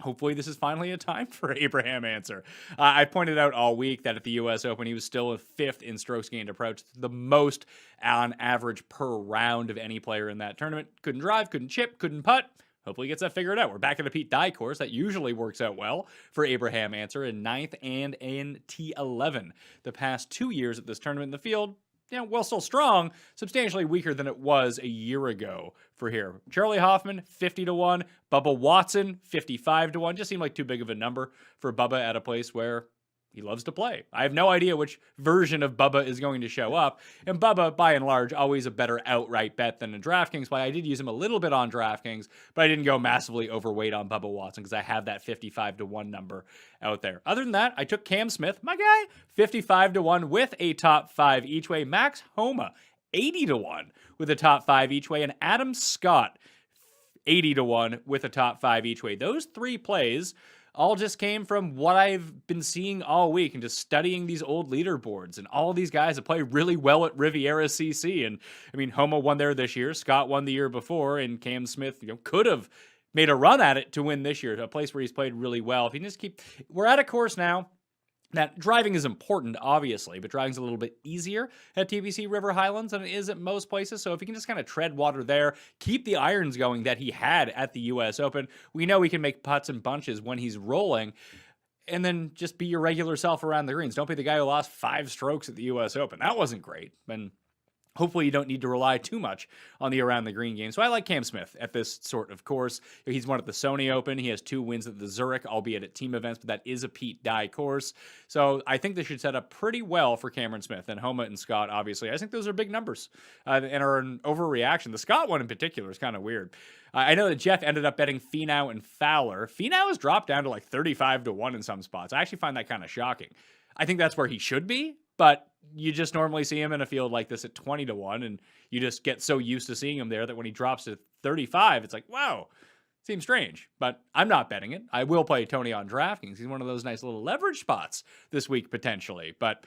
hopefully this is finally a time for Abraham Answer. I pointed out all week that at the U.S. Open, he was still 5th in strokes gained approach, the most on average per round of any player in that tournament. Couldn't drive, couldn't chip, couldn't putt. Hopefully he gets that figured out. We're back at the Pete Dye course. That usually works out well for Abraham Answer in 9th and in T11. The past 2 years at this tournament in the field, while still strong, substantially weaker than it was a year ago for here. Charlie Hoffman, 50-1. Bubba Watson, 55-1. Just seemed like too big of a number for Bubba at a place where he loves to play. I have no idea which version of Bubba is going to show up. And Bubba, by and large, always a better outright bet than a DraftKings play. I did use him a little bit on DraftKings, but I didn't go massively overweight on Bubba Watson because I have that 55-1 number out there. Other than that, I took Cam Smith, my guy, 55-1 with a top 5 each way. Max Homa, 80-1 with a top 5 each way. And Adam Scott, 80-1 with a top 5 each way. Those 3 plays all just came from what I've been seeing all week and just studying these old leaderboards and all these guys that play really well at Riviera CC. And I mean, Homo won there this year, Scott won the year before, and Cam Smith, could have made a run at it to win this year, a place where he's played really well. If he can just we're at a course now that driving is important, obviously, but driving's a little bit easier at TPC River Highlands than it is at most places. So if he can just kind of tread water there, keep the irons going that he had at the U.S. Open, we know he can make putts and bunches when he's rolling, and then just be your regular self around the greens. Don't be the guy who lost 5 strokes at the U.S. Open. That wasn't great. And hopefully you don't need to rely too much on the around the green game. So I like Cam Smith at this sort of course. He's won at the Sony Open. He has 2 wins at the Zurich, albeit at team events, but that is a Pete Dye course. So I think this should set up pretty well for Cameron Smith. And Homa and Scott, obviously, I think those are big numbers and are an overreaction. The Scott one in particular is kind of weird. I know that Jeff ended up betting Finau and Fowler. Finau has dropped down to like 35-1 in some spots. I actually find that kind of shocking. I think that's where he should be, but you just normally see him in a field like this at 20-1, and you just get so used to seeing him there that when he drops to 35, it's like, wow, seems strange. But I'm not betting it. I will play Tony on DraftKings. He's one of those nice little leverage spots this week, potentially. But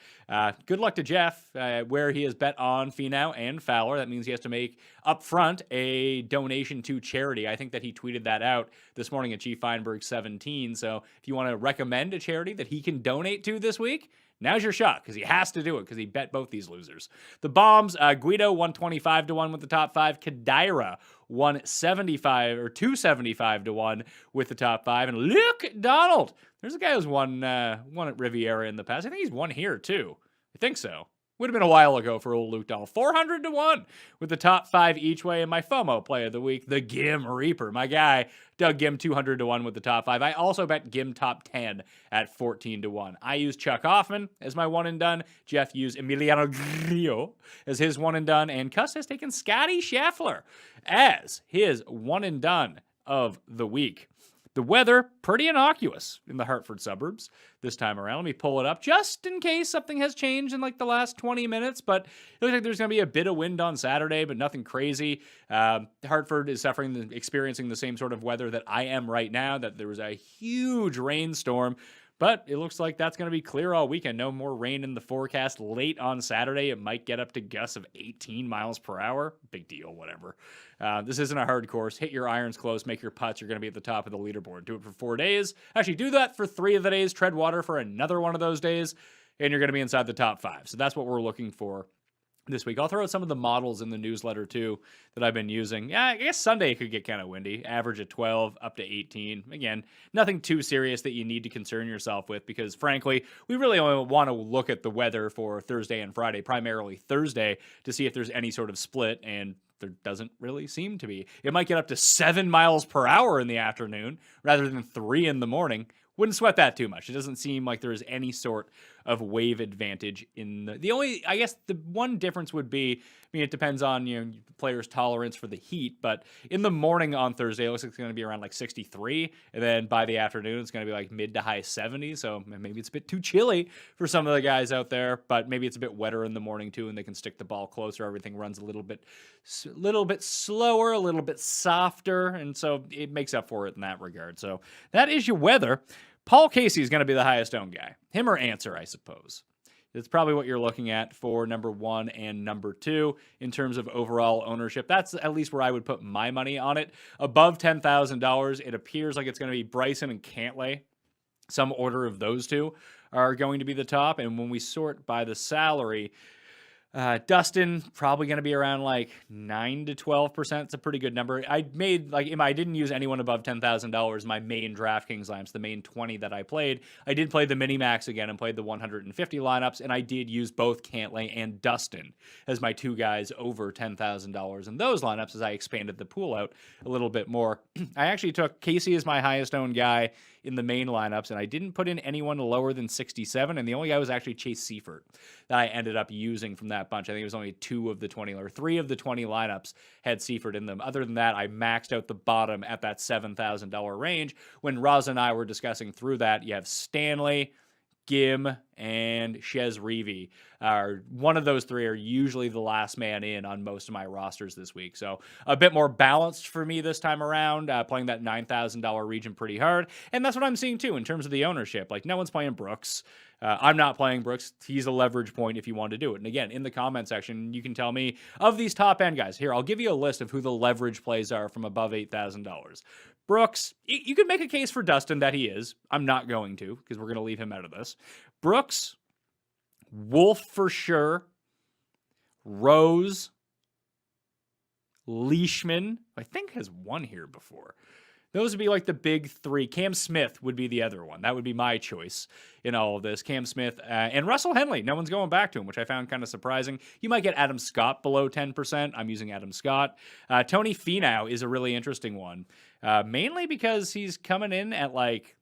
good luck to Jeff, where he has bet on Finau and Fowler. That means he has to make up front a donation to charity. I think that he tweeted that out this morning at G Feinberg 17. So if you want to recommend a charity that he can donate to this week, now's your shot, because he has to do it, because he bet both these losers. The Bombs, Guido, 125-1 with the top 5. Kadira, 275-1 with the top 5. And Luke Donald, there's a guy who's won at Riviera in the past. I think he's won here, too. I think so. Would have been a while ago for old Luke Donald. 400-1 with the top 5 each way. And my FOMO play of the week, the Gim Reaper. My guy, Doug Gim, 200-1 with the top 5. I also bet Gim top 10 at 14-1. I use Chuck Hoffman as my one and done. Jeff used Emiliano Grillo as his one and done. And Cuss has taken Scotty Scheffler as his one and done of the week. The weather, pretty innocuous in the Hartford suburbs this time around. Let me pull it up just in case something has changed in like the last 20 minutes, but it looks like there's going to be a bit of wind on Saturday, but nothing crazy. Hartford is experiencing the same sort of weather that I am right now, that there was a huge rainstorm, but it looks like that's going to be clear all weekend. No more rain in the forecast. Late on Saturday, it might get up to gusts of 18 miles per hour. Big deal, whatever. This isn't a hard course. Hit your irons close, make your putts. You're going to be at the top of the leaderboard. Do it for 4 days. Actually, do that for 3 of the days. Tread water for another one of those days, and you're going to be inside the top 5. So that's what we're looking for this week. I'll throw out some of the models in the newsletter too that I've been using. Yeah, I guess Sunday could get kind of windy. Average at 12 up to 18. Again, nothing too serious that you need to concern yourself with, because frankly, we really only want to look at the weather for Thursday and Friday, primarily Thursday, to see if there's any sort of split, and there doesn't really seem to be. It might get up to 7 miles per hour in the afternoon rather than 3 in the morning. Wouldn't sweat that too much. It doesn't seem like there's any sort of wave advantage in the only, I guess the one difference would be, I mean, it depends on, the player's tolerance for the heat, but in the morning on Thursday, it looks like it's going to be around like 63. And then by the afternoon, it's going to be like mid to high 70s. So maybe it's a bit too chilly for some of the guys out there, but maybe it's a bit wetter in the morning too, and they can stick the ball closer. Everything runs a little bit slower, a little bit softer. And so it makes up for it in that regard. So that is your weather. Paul Casey is going to be the highest owned guy. Him or Answer, I suppose. It's probably what you're looking at for number 1 and number 2 in terms of overall ownership. That's at least where I would put my money on it. Above $10,000, it appears like it's going to be Bryson and Cantlay. Some order of those two are going to be the top. And when we sort by the salary, Dustin, probably going to be around like 9 to 12%. It's a pretty good number. I didn't use anyone above $10,000. My main DraftKings lineups, the main 20 that I played. I did play the mini max again and played the 150 lineups, and I did use both Cantlay and Dustin as my two guys over $10,000 in those lineups as I expanded the pool out a little bit more. I actually took Casey as my highest owned guy in the main lineups, and I didn't put in anyone lower than 67, and the only guy was actually Chase Seifert that I ended up using from that bunch. I think it was only 2 of the 20 or 3 of the 20 lineups had Seifert in them. Other than that, I maxed out the bottom at that $7,000 range. When Roz and I were discussing through that, you have Stanley, Gim, and Shez Reavie. One of those 3 are usually the last man in on most of my rosters this week. So a bit more balanced for me this time around, playing that $9,000 region pretty hard. And that's what I'm seeing too in terms of the ownership. Like, no one's playing Brooks. I'm not playing Brooks. He's a leverage point if you want to do it. And again, in the comment section, you can tell me of these top end guys. Here, I'll give you a list of who the leverage plays are from above $8,000. Brooks, you could make a case for Dustin that he is. I'm not going to, because we're going to leave him out of this. Brooks, Wolf for sure, Rose, Leishman, I think has won here before. Those would be like the big 3. Cam Smith would be the other one. That would be my choice in all of this. Cam Smith and Russell Henley. No one's going back to him, which I found kind of surprising. You might get Adam Scott below 10%. I'm using Adam Scott. Tony Finau is a really interesting one, mainly because he's coming in at like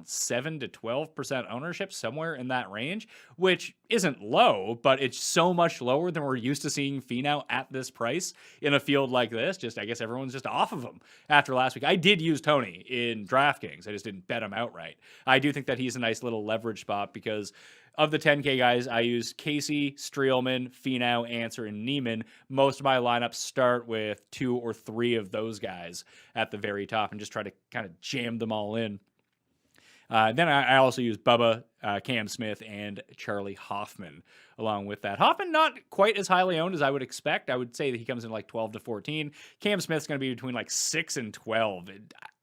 7 to 12% ownership, somewhere in that range, which isn't low, but it's so much lower than we're used to seeing Finau at this price in a field like this. I guess everyone's just off of him after last week. I did use Tony in DraftKings. I just didn't bet him outright. I do think that he's a nice little leverage spot because of the 10K guys, I use Casey, Streelman, Finau, Answer, and Neiman. Most of my lineups start with 2 or 3 of those guys at the very top and just try to kind of jam them all in. Then I also use Bubba, Cam Smith, and Charlie Hoffman along with that. Hoffman not quite as highly owned as I would expect. I would say that he comes in like 12 to 14. Cam Smith's going to be between like 6 and 12.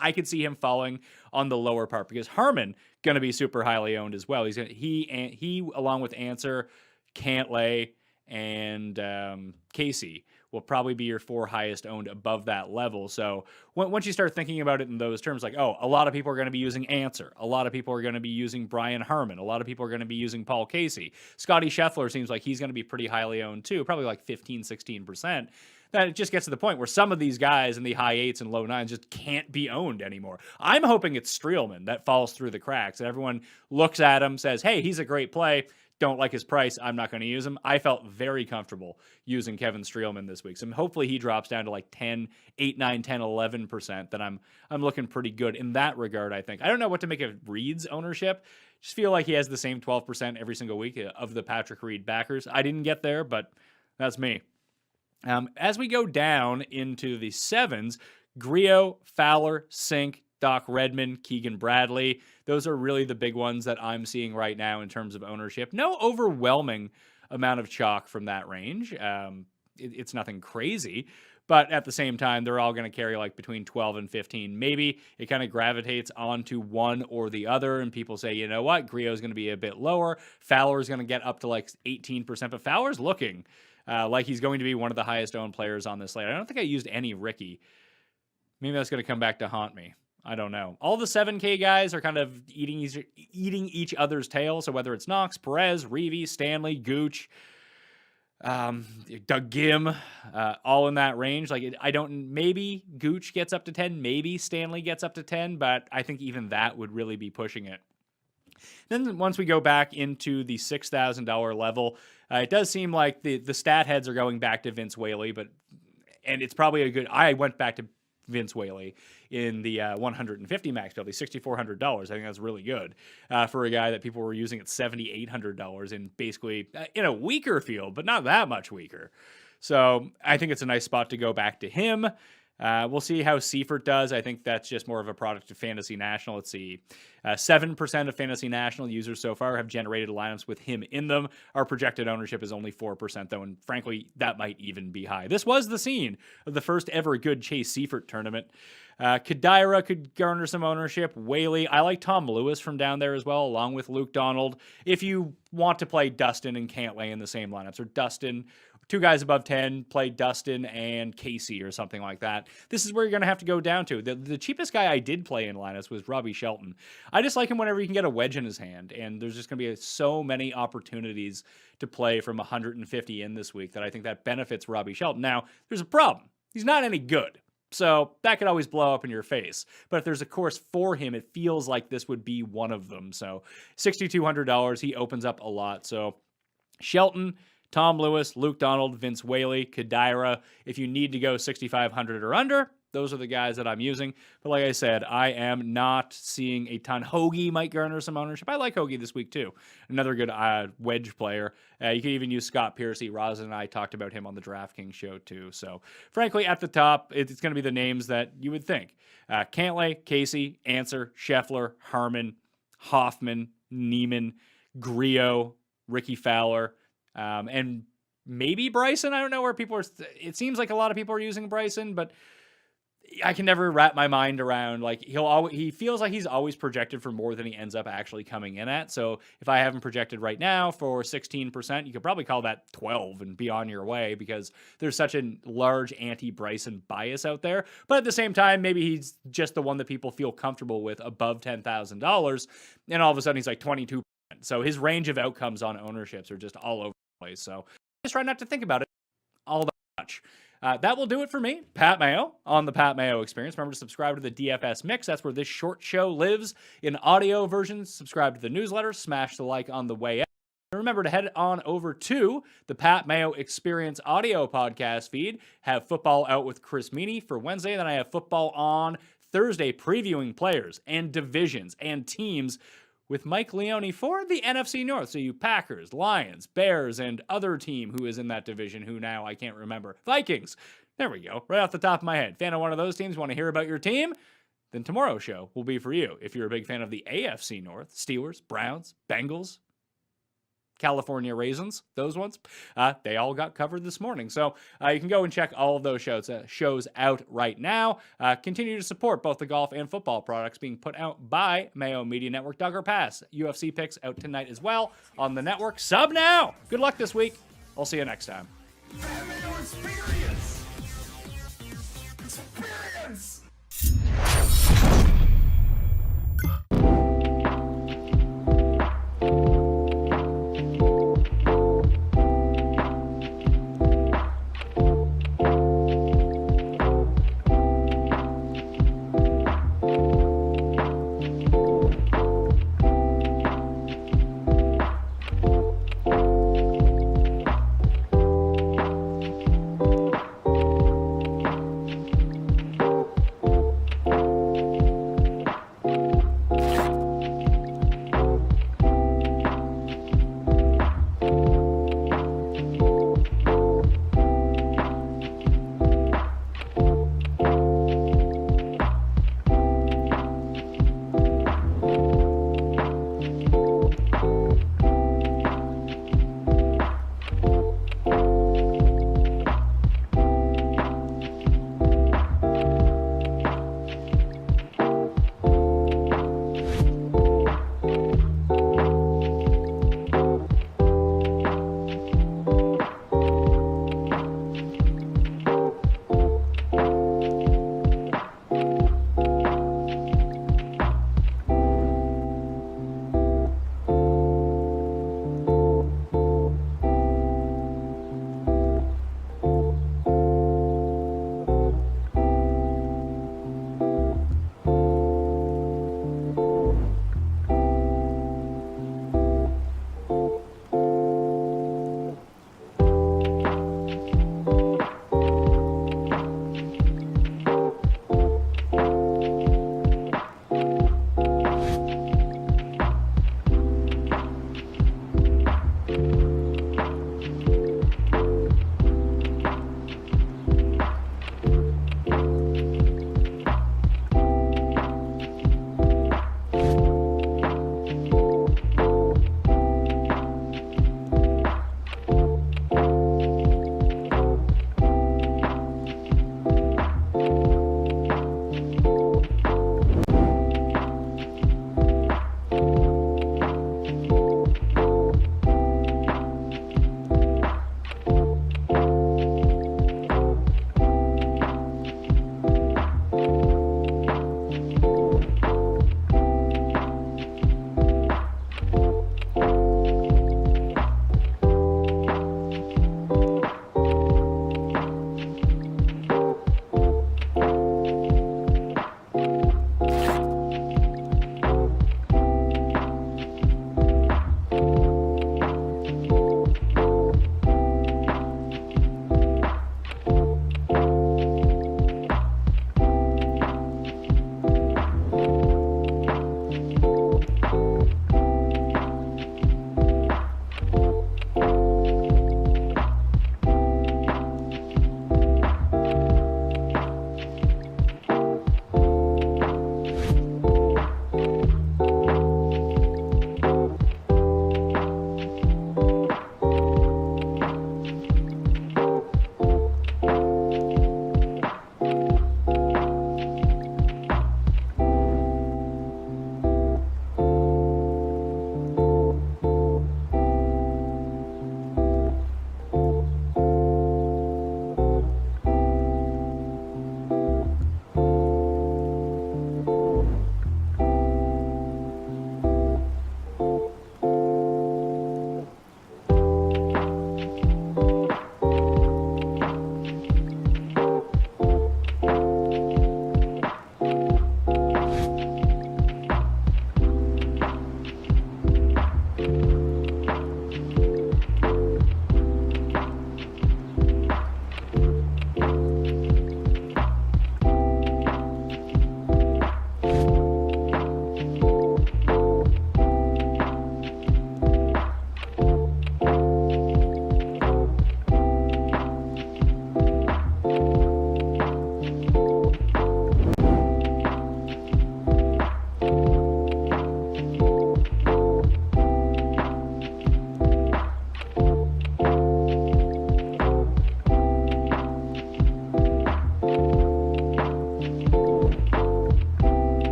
I could see him falling on the lower part because Harmon going to be super highly owned as well. He along with Answer, Cantlay, and Casey will probably be your 4 highest owned above that level. So once you start thinking about it in those terms, like, oh, a lot of people are going to be using Answer. A lot of people are going to be using Brian Harmon. A lot of people are going to be using Paul Casey. Scotty Scheffler seems like he's going to be pretty highly owned too, probably like 15, 16%. That it just gets to the point where some of these guys in the high 8s and low 9s just can't be owned anymore. I'm hoping it's Streelman that falls through the cracks and everyone looks at him, says, hey, he's a great play. Don't like his price. I'm not going to use him. I felt very comfortable using Kevin Streelman this week. So hopefully he drops down to like 8, 9, 10, 11%. Then I'm looking pretty good in that regard, I think. I don't know what to make of Reed's ownership. Just feel like he has the same 12% every single week of the Patrick Reed backers. I didn't get there, but that's me. As we go down into the 7s, Griot, Fowler, Sink, Doc Redman, Keegan Bradley. Those are really the big ones that I'm seeing right now in terms of ownership. No overwhelming amount of chalk from that range. It's nothing crazy, but at the same time, they're all going to carry like between 12 and 15. Maybe it kind of gravitates onto one or the other, and people say, you know what, Griot is going to be a bit lower. Fowler is going to get up to like 18%, but Fowler's looking like he's going to be one of the highest owned players on this slate. I don't think I used any Ricky. Maybe that's going to come back to haunt me. I don't know. All the 7K guys are kind of eating each other's tail. So whether it's Knox, Perez, Reavie, Stanley, Gooch, Doug Gim, all in that range. Like maybe Gooch gets up to 10, maybe Stanley gets up to 10, but I think even that would really be pushing it. Then once we go back into the $6,000 level, it does seem like the stat heads are going back to Vince Whaley, and it's probably I went back to Vince Whaley in the 150 max penalty, $6,400. I think that's really good for a guy that people were using at $7,800 in basically in a weaker field, but not that much weaker. So I think it's a nice spot to go back to him. We'll see how Seifert does. I think that's just more of a product of Fantasy National. Let's see. 7% of Fantasy National users so far have generated lineups with him in them. Our projected ownership is only 4%, though, and frankly, that might even be high. This was the scene of the first ever good Chase Seifert tournament. Kadira could garner some ownership. Whaley. I like Tom Lewis from down there as well, along with Luke Donald. If you want to play Dustin and Cantlay in the same lineups, or Dustin, two guys above 10, play Dustin and Casey or something like that. This is where you're going to have to go down to. The cheapest guy I did play in lineups was Robbie Shelton. I just like him whenever he can get a wedge in his hand, and there's just going to be so many opportunities to play from 150 in this week that I think that benefits Robbie Shelton. Now, there's a problem. He's not any good. So that could always blow up in your face. But if there's a course for him, it feels like this would be one of them. So $6,200, he opens up a lot. So Shelton, Tom Lewis, Luke Donald, Vince Whaley, Kadira. If you need to go 6,500 or under, those are the guys that I'm using. But like I said, I am not seeing a ton. Hoagie might garner some ownership. I like Hoagie this week too. Another good wedge player. You can even use Scott Piercy. Rosin and I talked about him on the DraftKings show too. So frankly, at the top, it's going to be the names that you would think. Cantlay, Casey, Answer, Scheffler, Harmon, Hoffman, Neiman, Griot, Ricky Fowler, and maybe Bryson. I don't know where people are. It seems like a lot of people are using Bryson, but I can never wrap my mind around, like, he feels like he's always projected for more than he ends up actually coming in at. So if I have him projected right now for 16%, you could probably call that 12 and be on your way, because there's such a large anti-Bryson bias out there. But at the same time, maybe he's just the one that people feel comfortable with above $10,000, and all of a sudden he's like 22%. So his range of outcomes on ownerships are just all over the place. So just try not to think about it all that much. That will do it for me, Pat Mayo, on the Pat Mayo Experience. Remember to subscribe to the DFS Mix. That's where this short show lives in audio version. Subscribe to the newsletter. Smash the like on the way out. And remember to head on over to the Pat Mayo Experience audio podcast feed. Have football out with Chris Meany for Wednesday. Then I have football on Thursday, previewing players and divisions and teams with Mike Leone for the NFC North. So you Packers, Lions, Bears, and other team who is in that division, who now I can't remember. Vikings. There we go. Right off the top of my head. Fan of one of those teams, want to hear about your team? Then tomorrow's show will be for you. If you're a big fan of the AFC North, Steelers, Browns, Bengals, California Raisins, those ones, they all got covered this morning. So you can go and check all of those shows out right now. Continue to support both the golf and football products being put out by Mayo Media Network. Duggar Pass, UFC picks out tonight as well on the network. Sub now. Good luck this week. I'll see you next time. Mayo Experience. Experience.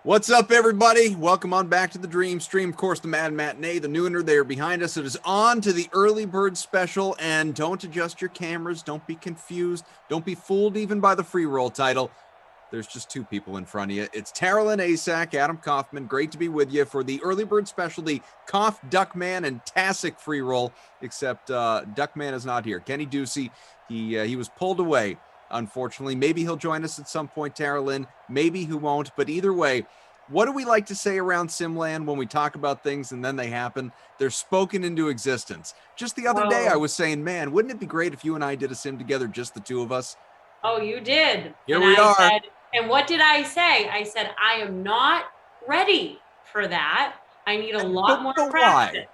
What's up, everybody? Welcome on back to the Dream Stream. Of course, the Mad Matinee, the nooner there behind us. It is on to the early bird special, and don't adjust your cameras. Don't be confused. Don't be fooled even by the free roll title. There's just two people in front of you. It's Tarylin Asak, Adam Kaufman. Great to be with you for the early bird special, the Koff, Duckman, and Tasik free roll, except Duckman is not here. Kenny Ducey, he was pulled away. Unfortunately, maybe he'll join us at some point, Tarylin. Maybe he won't. But either way, what do we like to say around Simland when we talk about things and then they happen? They're spoken into existence. Just the other day, I was saying, man, wouldn't it be great if you and I did a sim together, just the two of us? Oh, you did. Here we are. And what did I say? I said, I am not ready for that. I need a lot more practice.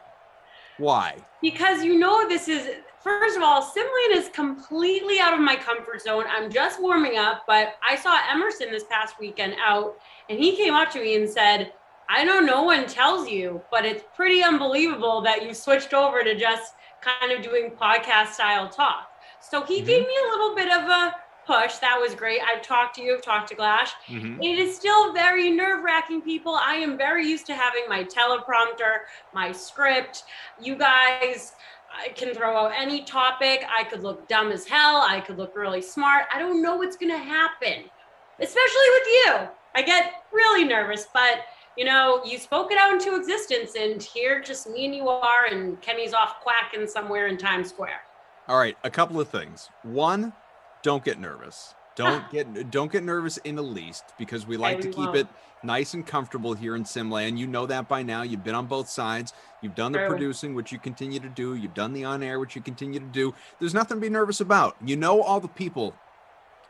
Why? Because this is, first of all, Simland is completely out of my comfort zone. I'm just warming up, but I saw Emerson this past weekend out, and he came up to me and said, I know no one tells you, but it's pretty unbelievable that you switched over to just kind of doing podcast style talk. So he gave me a little bit of a push. That was great. I've talked to you, I've talked to Glash. It is still very nerve-wracking, people. I am very used to having my teleprompter, my script. You guys, I can throw out any topic. I could look dumb as hell. I could look really smart. I don't know what's going to happen, especially with you. I get really nervous, but you spoke it out into existence, and here just me and you are, and Kenny's off quacking somewhere in Times Square. All right, a couple of things. One, don't get nervous. Don't get nervous in the least, because we like to keep it nice and comfortable here in Simland. You know that by now. You've been on both sides. You've done the producing, which you continue to do. You've done the on-air, which you continue to do. There's nothing to be nervous about. You know all the people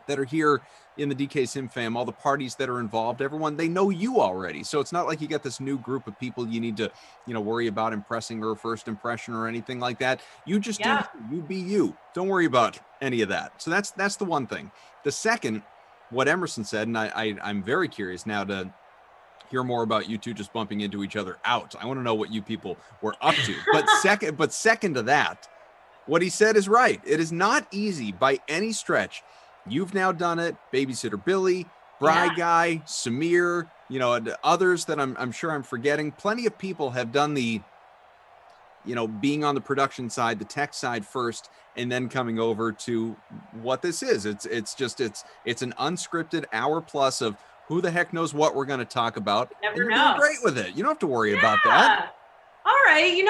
that are here in the DK Sim fam, all the parties that are involved, everyone, they know you already. So it's not like you got this new group of people you need to, worry about impressing or first impression or anything like that. You just do you be you. Don't worry about any of that. So that's the one thing. The second, what Emerson said, and I'm very curious now to hear more about you two just bumping into each other out. I want to know what you people were up to. But second to that, what he said is right. It is not easy by any stretch. You've now done it. Babysitter Billy, Bry Guy, Samir, others that I'm sure I'm forgetting. Plenty of people have done the, being on the production side, the tech side first, and then coming over to what this is. It's an unscripted hour plus of who the heck knows what we're going to talk about. Never and you're know. doing great with it. You don't have to worry about that. All right.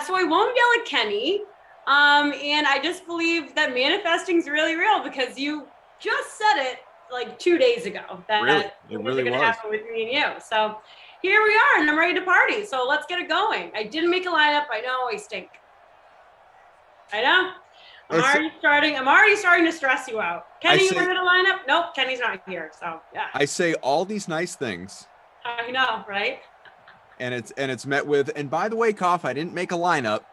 So I won't yell at Kenny. And I just believe that manifesting is really real, because you just said it like 2 days ago that it really going to was. happen with me and you. So here we are, and I'm ready to party. So let's get it going. I didn't make a lineup. I know I stink. I know. I'm already starting to stress you out. Kenny, you wanted a lineup? Nope, Kenny's not here. So yeah. I say all these nice things. I know, right? And it's met with, and by the way, Koff, I didn't make a lineup.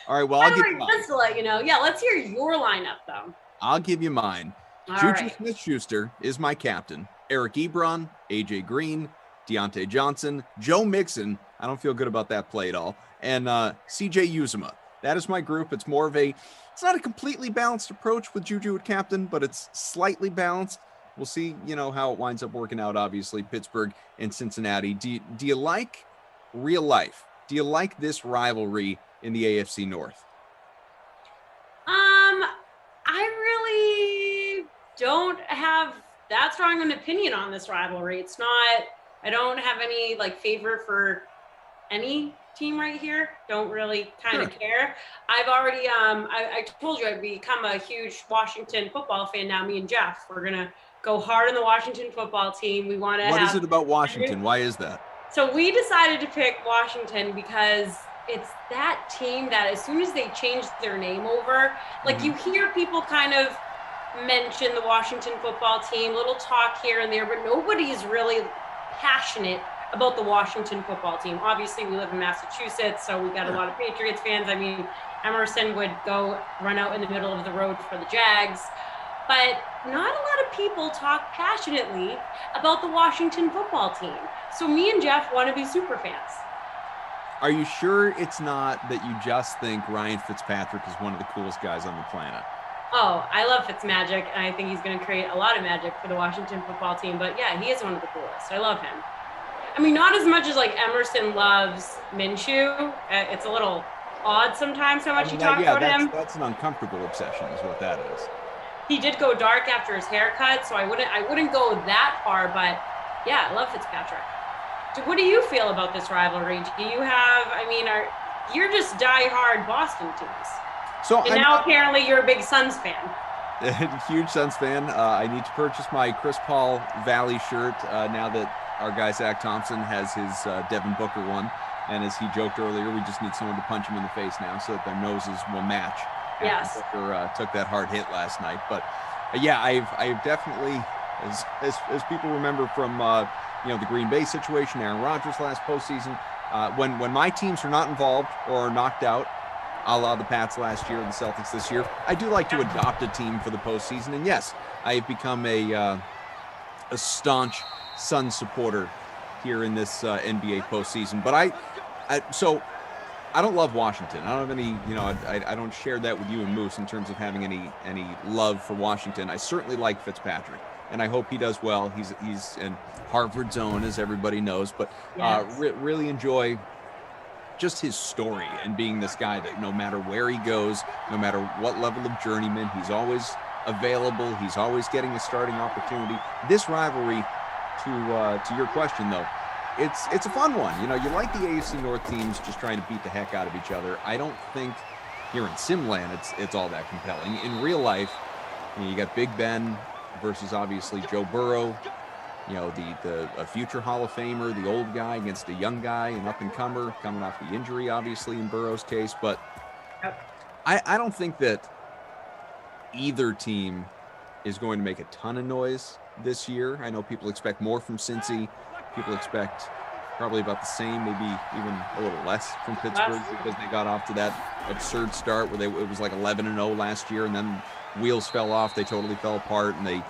All right, well, I'll give you mine. Just to let you know. Yeah, let's hear your lineup, though. I'll give you mine. All Juju right. Smith-Schuster is my captain. Eric Ebron, AJ Green, Deontay Johnson, Joe Mixon. I don't feel good about that play at all. And CJ Uzuma. That is my group. It's more of it's not a completely balanced approach with Juju at captain, but it's slightly balanced. We'll see, how it winds up working out, obviously, Pittsburgh and Cincinnati. Do you like real life? Do you like this rivalry in the AFC North? I really don't have that strong an opinion on this rivalry. It's not, I don't have any favor for any team right here. Don't really kind of care. I've already, I told you I've become a huge Washington football fan now, me and Jeff. We're going to go hard on the Washington football team. We want to What is it about Washington? Why is that? So we decided to pick Washington because it's that team that as soon as they changed their name over, you hear people kind of mention the Washington football team, little talk here and there, but nobody's really passionate about the Washington football team. Obviously, we live in Massachusetts, so we got a lot of Patriots fans. I mean, Emerson would go run out in the middle of the road for the Jags, but not a lot of people talk passionately about the Washington football team. So me and Jeff want to be super fans. Are you sure it's not that you just think Ryan Fitzpatrick is one of the coolest guys on the planet? Oh, I love Fitzmagic, and I think he's going to create a lot of magic for the Washington football team. But yeah, he is one of the coolest. I love him. I mean, not as much as like Emerson loves Minshew. It's a little odd sometimes how much he talks about him. That's an uncomfortable obsession, is what that is. He did go dark after his haircut, so I wouldn't go that far. But yeah, I love Fitzpatrick. What do you feel about this rivalry? Do you have? I mean, you're just diehard Boston teams. And now apparently you're a big Suns fan. Huge Suns fan. I need to purchase my Chris Paul Valley shirt now that our guy Zach Thompson has his Devin Booker one. And as he joked earlier, we just need someone to punch him in the face now so that their noses will match. Yes. Booker took that hard hit last night. But yeah, I've definitely, as people remember from the Green Bay situation, Aaron Rodgers last postseason, when my teams are not involved or are knocked out, a la the Pats last year and the Celtics this year, I do like to adopt a team for the postseason. And yes, I have become a staunch Suns supporter here in this NBA postseason. But so I don't love Washington. I don't have any, I don't share that with you and Moose in terms of having any love for Washington. I certainly like Fitzpatrick, and I hope he does well. He's in Harvard's own, as everybody knows, but really enjoy just his story and being this guy that no matter where he goes, no matter what level of journeyman, he's always available. He's always getting a starting opportunity. This rivalry, to your question though, it's a fun one. You like the AFC North teams just trying to beat the heck out of each other. I don't think here in Simland it's all that compelling. In real life, you got Big Ben versus obviously Joe Burrow. A future Hall of Famer, the old guy against a young guy, an up-and-comer, coming off the injury, obviously, in Burrow's case. But I don't think that either team is going to make a ton of noise this year. I know people expect more from Cincy. People expect probably about the same, maybe even a little less from Pittsburgh because they got off to that absurd start where it was like 11-0 last year, and then wheels fell off. They totally fell apart, and they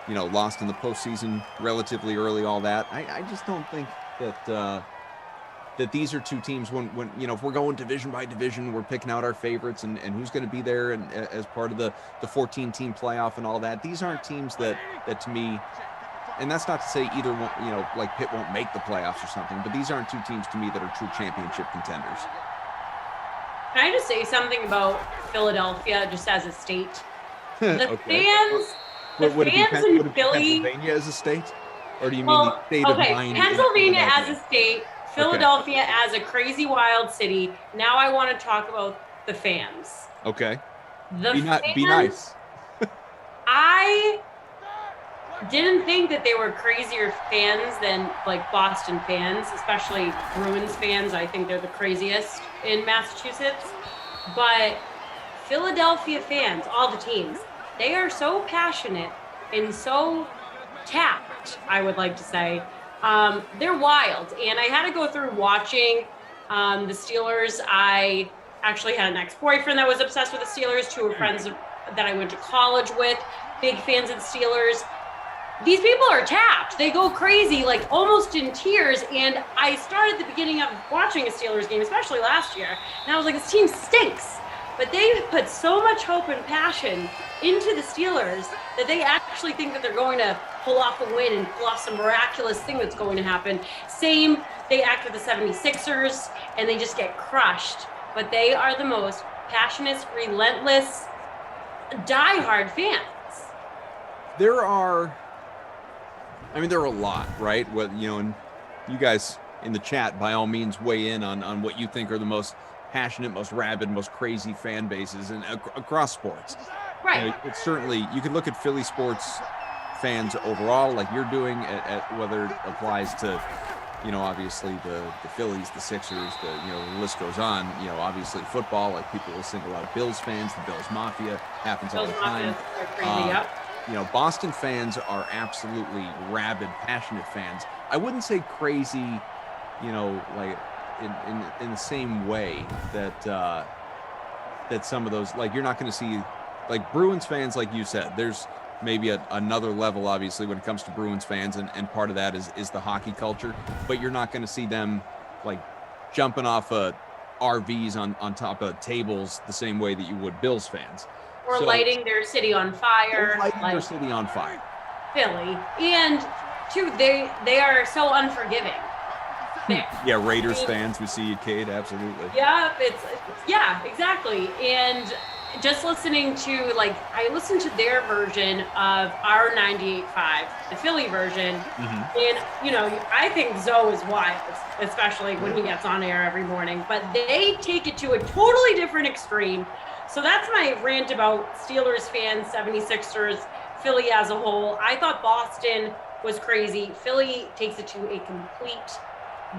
lost in the postseason relatively early, all that. I just don't think that these are two teams when if we're going division by division, we're picking out our favorites and who's going to be there and as part of the 14-team playoff and all that. These aren't teams that to me, and that's not to say either one, like Pitt won't make the playoffs or something, but these aren't two teams to me that are true championship contenders. Can I just say something about Philadelphia just as a state? The Okay. fans... Would it be in Philly, Pennsylvania as a state? Or do you mean the state of mind? Pennsylvania as a state, Philadelphia as a crazy wild city. Now I want to talk about the fans. Okay. Be nice. I didn't think that they were crazier fans than like Boston fans, especially Bruins fans. I think they're the craziest in Massachusetts. But Philadelphia fans, all the teams, they are so passionate and so tapped, I would like to say. They're wild. And I had to go through watching the Steelers. I actually had an ex-boyfriend that was obsessed with the Steelers, two were friends that I went to college with, big fans of the Steelers. These people are tapped. They go crazy, like almost in tears. And I started at the beginning of watching a Steelers game, especially last year, and I was like, this team stinks. But they put so much hope and passion into the Steelers that they actually think that they're going to pull off a win and pull off some miraculous thing that's going to happen. Same, they act with the 76ers, and they just get crushed. But they are the most passionate, relentless, diehard fans. There are a lot, right? And you guys in the chat, by all means, weigh in on what you think are the most passionate, most rabid, most crazy fan bases and across sports. Right. It's certainly, you can look at Philly sports fans overall, like you're doing, at whether it applies to, obviously the Phillies, the Sixers, the list goes on. Obviously football, like people will single out Bills fans, the Bills Mafia happens all the time. Boston fans are absolutely rabid, passionate fans. I wouldn't say crazy, like in the same way that some of those, like you're not going to see, like Bruins fans, like you said, there's maybe another level, obviously, when it comes to Bruins fans, and part of that is the hockey culture, but you're not going to see them like jumping off RVs on top of tables the same way that you would Bills fans. Or lighting their city on fire. Lighting their city on fire. Philly. And, two, they are so unforgiving. Yeah, Raiders fans, we see you, Kate, absolutely. Yeah, yeah, exactly. And just listening to, like, I listened to their version of our 98.5, the Philly version, and, you know, I think Zoe is wild, especially when he gets on air every morning, but they take it to a totally different extreme. So that's my rant about Steelers fans, 76ers, Philly as a whole. I thought Boston was crazy. Philly takes it to a complete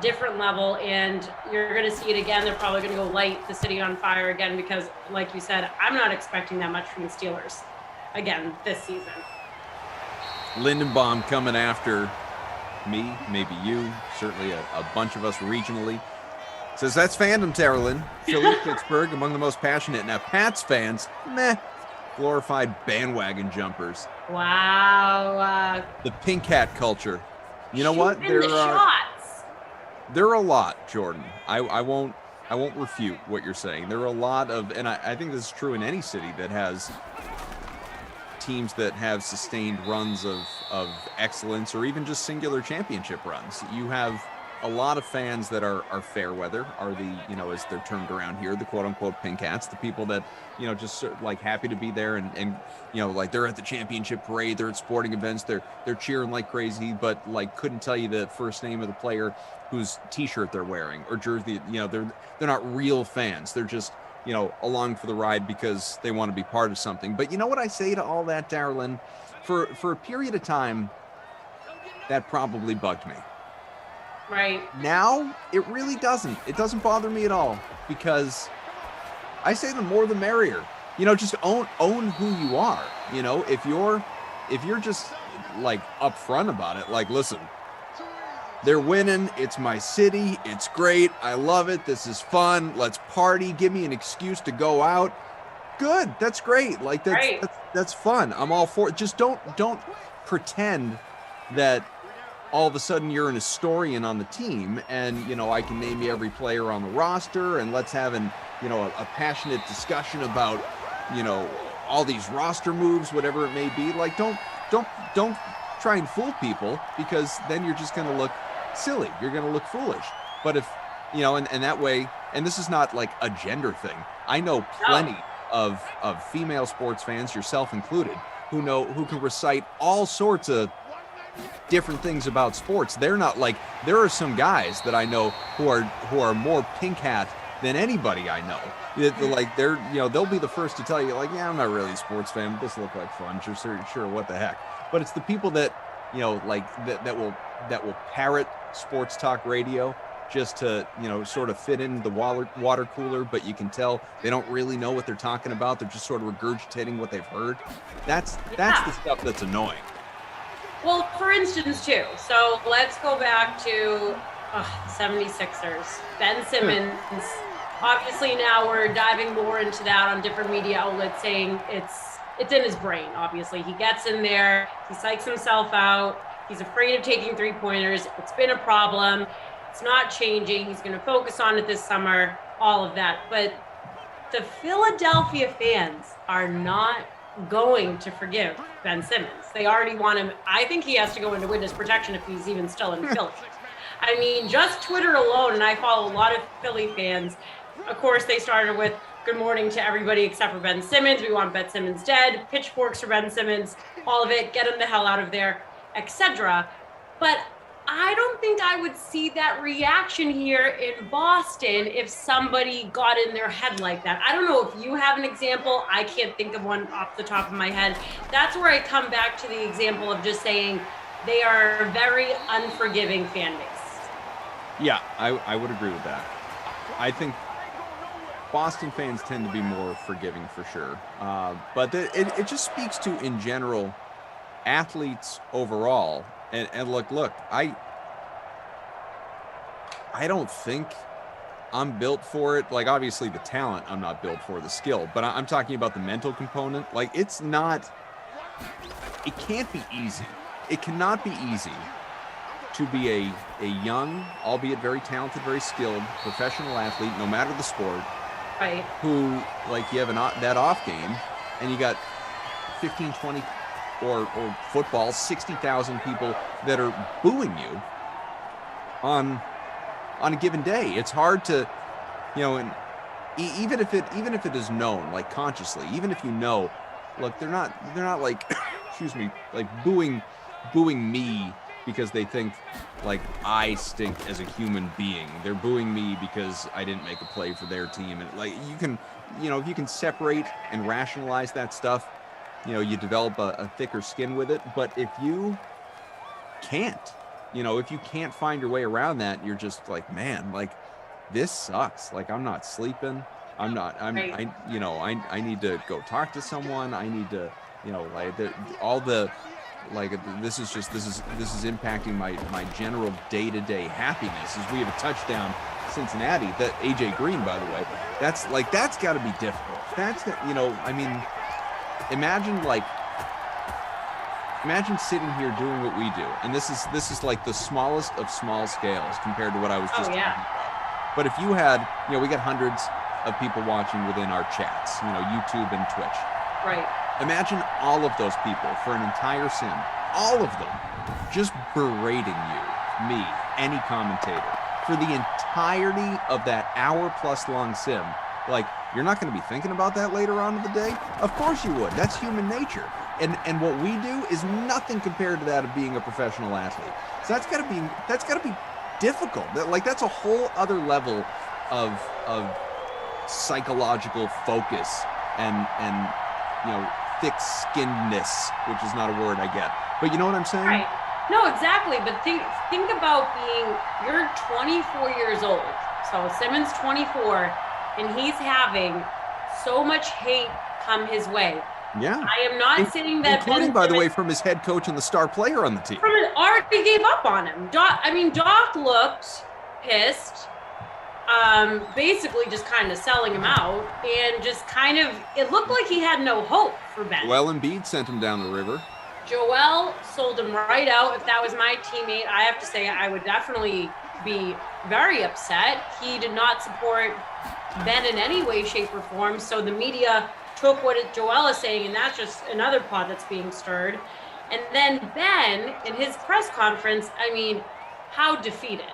different level, and you're going to see it again. They're probably going to go light the city on fire again because, like you said, I'm not expecting that much from the Steelers again this season. Lindenbaum coming after me, maybe you, certainly a bunch of us regionally. Says that's fandom, Terrelin. Philly, Pittsburgh, among the most passionate. Now, Pats fans, meh, glorified bandwagon jumpers. Wow. The pink hat culture. You know what? There are a lot, Jordan. I won't refute what you're saying. There are a lot of, and I think this is true in any city that has teams that have sustained runs of excellence or even just singular championship runs. You have a lot of fans that are fair weather, are the, you know, as they're termed around here, the quote unquote pink hats, the people that, you know, just like happy to be there and you know, like they're at the championship parade, they're at sporting events, they're cheering like crazy, but like couldn't tell you the first name of the player whose t-shirt they're wearing or jersey. You know, they're not real fans. They're just, you know, along for the ride because they want to be part of something. But you know what I say to all that, Darylyn? For a period of time, that probably bugged me. Right. Now, it really doesn't. It doesn't bother me at all because I say the more the merrier. You know, just own who you are. You know, if you're just like upfront about it, like, listen, they're winning. It's my city. It's great. I love it. This is fun. Let's party. Give me an excuse to go out. Good. That's great. Like that's fun. I'm all for it. Just don't pretend that all of a sudden you're an historian on the team and, you know, I can name you every player on the roster and let's have a passionate discussion about, you know, all these roster moves, whatever it may be. Like, don't try and fool people because then you're just going to look silly. You're going to look foolish. But if, you know, and that way, and this is not like a gender thing. I know plenty of female sports fans, yourself included, who can recite all sorts of different things about sports. They're not like, there are some guys that I know who are more pink hat than anybody I know. They're you know, they'll be the first to tell you, like, yeah, I'm not really a sports fan, but this look like fun. Sure, what the heck. But it's the people that, you know, like that will parrot sports talk radio just to, you know, sort of fit in the water cooler, but you can tell they don't really know what they're talking about. They're just sort of regurgitating what they've heard. That's the stuff that's annoying. Well, for instance, too, so let's go back to 76ers. Ben Simmons, obviously now we're diving more into that on different media outlets saying it's in his brain, obviously. He gets in there, he psychs himself out, he's afraid of taking three-pointers, it's been a problem, it's not changing, he's going to focus on it this summer, all of that. But the Philadelphia fans are not going to forgive Ben Simmons. They already want him. I think he has to go into witness protection if he's even still in Philly. I mean, just Twitter alone, and I follow a lot of Philly fans. Of course, they started with good morning to everybody except for Ben Simmons. We want Ben Simmons dead. Pitchforks for Ben Simmons. All of it. Get him the hell out of there, etc. But I don't think I would see that reaction here in Boston if somebody got in their head like that. I don't know if you have an example. I can't think of one off the top of my head. That's where I come back to the example of just saying they are a very unforgiving fan base. Yeah, I would agree with that. I think Boston fans tend to be more forgiving for sure. But it just speaks to, in general, athletes overall. And look, I don't think I'm built for it. Like, obviously the talent I'm not built for, the skill, but I'm talking about the mental component. Like, it can't be easy. It cannot be easy to be a young, albeit very talented, very skilled professional athlete, no matter the sport, right? Who, like, you have that off game and you got 15, 20, or football, 60,000 people that are booing you on a given day. It's hard to, and even if it is known, like consciously, even if you know, look, they're not like, excuse me, like booing me because they think like I stink as a human being. They're booing me because I didn't make a play for their team. And like you can, if you can separate and rationalize that stuff, you develop a thicker skin with it. But if you can't, if you can't find your way around that, you're just like, man, like this sucks. Like I'm not sleeping. I need to go talk to someone. I need to, this is impacting my general day-to-day happiness. As we have a touchdown, Cincinnati, that AJ Green, by the way, that's got to be difficult. Imagine sitting here doing what we do, and this is like the smallest of small scales compared to what I was just talking about. But if you had, we got hundreds of people watching within our chats, YouTube and Twitch. Right. Imagine all of those people for an entire sim, all of them, just berating you, me, any commentator, for the entirety of that hour-plus long sim. Like, you're not going to be thinking about that later on in the day? Of course you would. That's human nature. And what we do is nothing compared to that of being a professional athlete. So that's got to be difficult. That's a whole other level of psychological focus and thick-skinnedness, which is not a word I get. But you know what I'm saying? Right. No, exactly. But think about you're 24 years old. So Simmons 24, and he's having so much hate come his way. Yeah. I am not saying that. Including, by the way, from his head coach and the star player on the team. Already gave up on him. Doc looked pissed. Basically just kind of selling him out, and just kind of, it looked like he had no hope for Ben. Well, Embiid sent him down the river. Joel sold him right out. If that was my teammate, I have to say I would definitely be very upset. He did not support Ben in any way, shape, or form. So the media took what Joel is saying, and that's just another pot that's being stirred. And then Ben, in his press conference, how defeated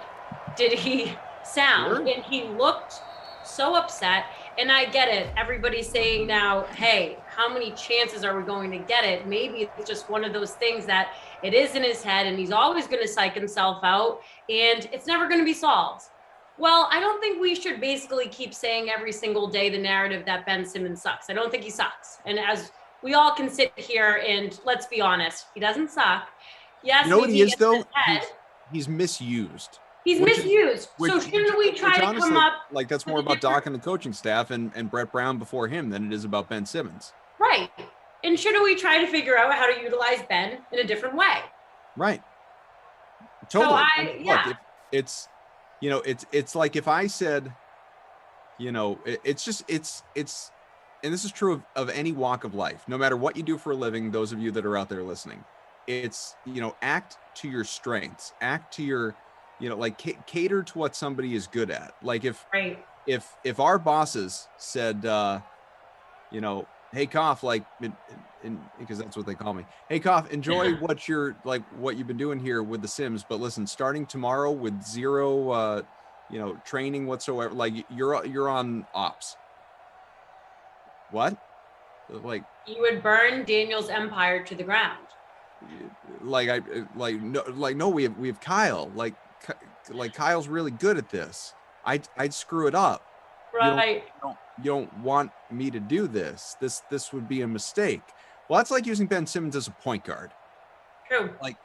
did he sound? Sure. And he looked so upset. And I get it. Everybody's saying now, hey, how many chances are we going to get it? Maybe it's just one of those things that it is in his head, and he's always going to psych himself out, and it's never going to be solved. Well, I don't think we should basically keep saying every single day the narrative that Ben Simmons sucks. I don't think he sucks. And as we all can sit here and let's be honest, he doesn't suck. Yes, you know what he is though? He's misused. He's misused. So shouldn't we try to honestly, come up? Like that's more about Doc and the coaching staff and Brett Brown before him than it is about Ben Simmons. Right. And shouldn't we try to figure out how to utilize Ben in a different way? Right. Totally. So it's like if I said, it's and this is true of any walk of life, no matter what you do for a living, those of you that are out there listening, it's, act to your strengths, act to your, cater to what somebody is good at. Like if our bosses said, hey, Koff, because that's what they call me. Hey, Koff, enjoy what you've been doing here with the Sims, but listen, starting tomorrow with zero, training whatsoever, like you're on ops. What? Like you would burn Daniel's empire to the ground. No, we have Kyle. Like Kyle's really good at this. I'd screw it up. Right. You don't want me to do this. This would be a mistake. Well, that's like using Ben Simmons as a point guard. True. Like,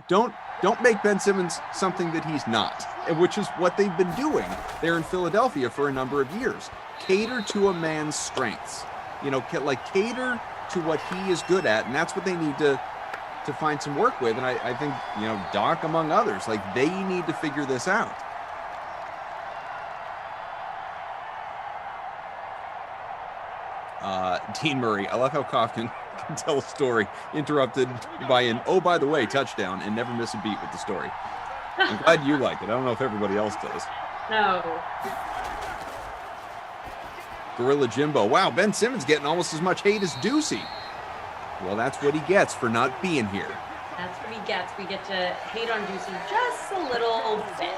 don't make Ben Simmons something that he's not, which is what they've been doing there in Philadelphia for a number of years. Cater to a man's strengths, cater to what he is good at. And that's what they need to find some work with. And I think, Doc, among others, they need to figure this out. Dean Murray, I love how Koff can tell a story interrupted by an, oh, by the way, touchdown and never miss a beat with the story. I'm glad you like it. I don't know if everybody else does. No. Gorilla Jimbo. Wow, Ben Simmons getting almost as much hate as Ducey. Well, that's what he gets for not being here. That's what he gets. We get to hate on Ducey just a little bit.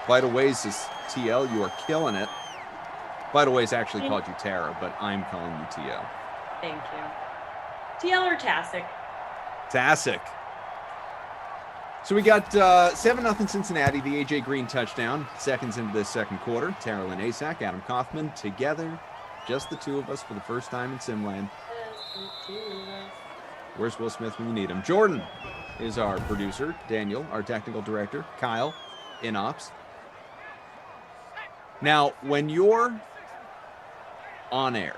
Vital Ways is TL. You are killing it. Vital Ways actually called you Tara, but I'm calling you TL. Thank you. TL or Tasic? Tasic. So we got 7-0 Cincinnati, the AJ Green touchdown. Seconds into the second quarter. Tara Lynn Asak, Adam Kaufman together. Just the two of us for the first time in Simland. Where's Will Smith when you need him? Jordan is our producer. Daniel, our technical director. Kyle, in ops. Now, when you're on air,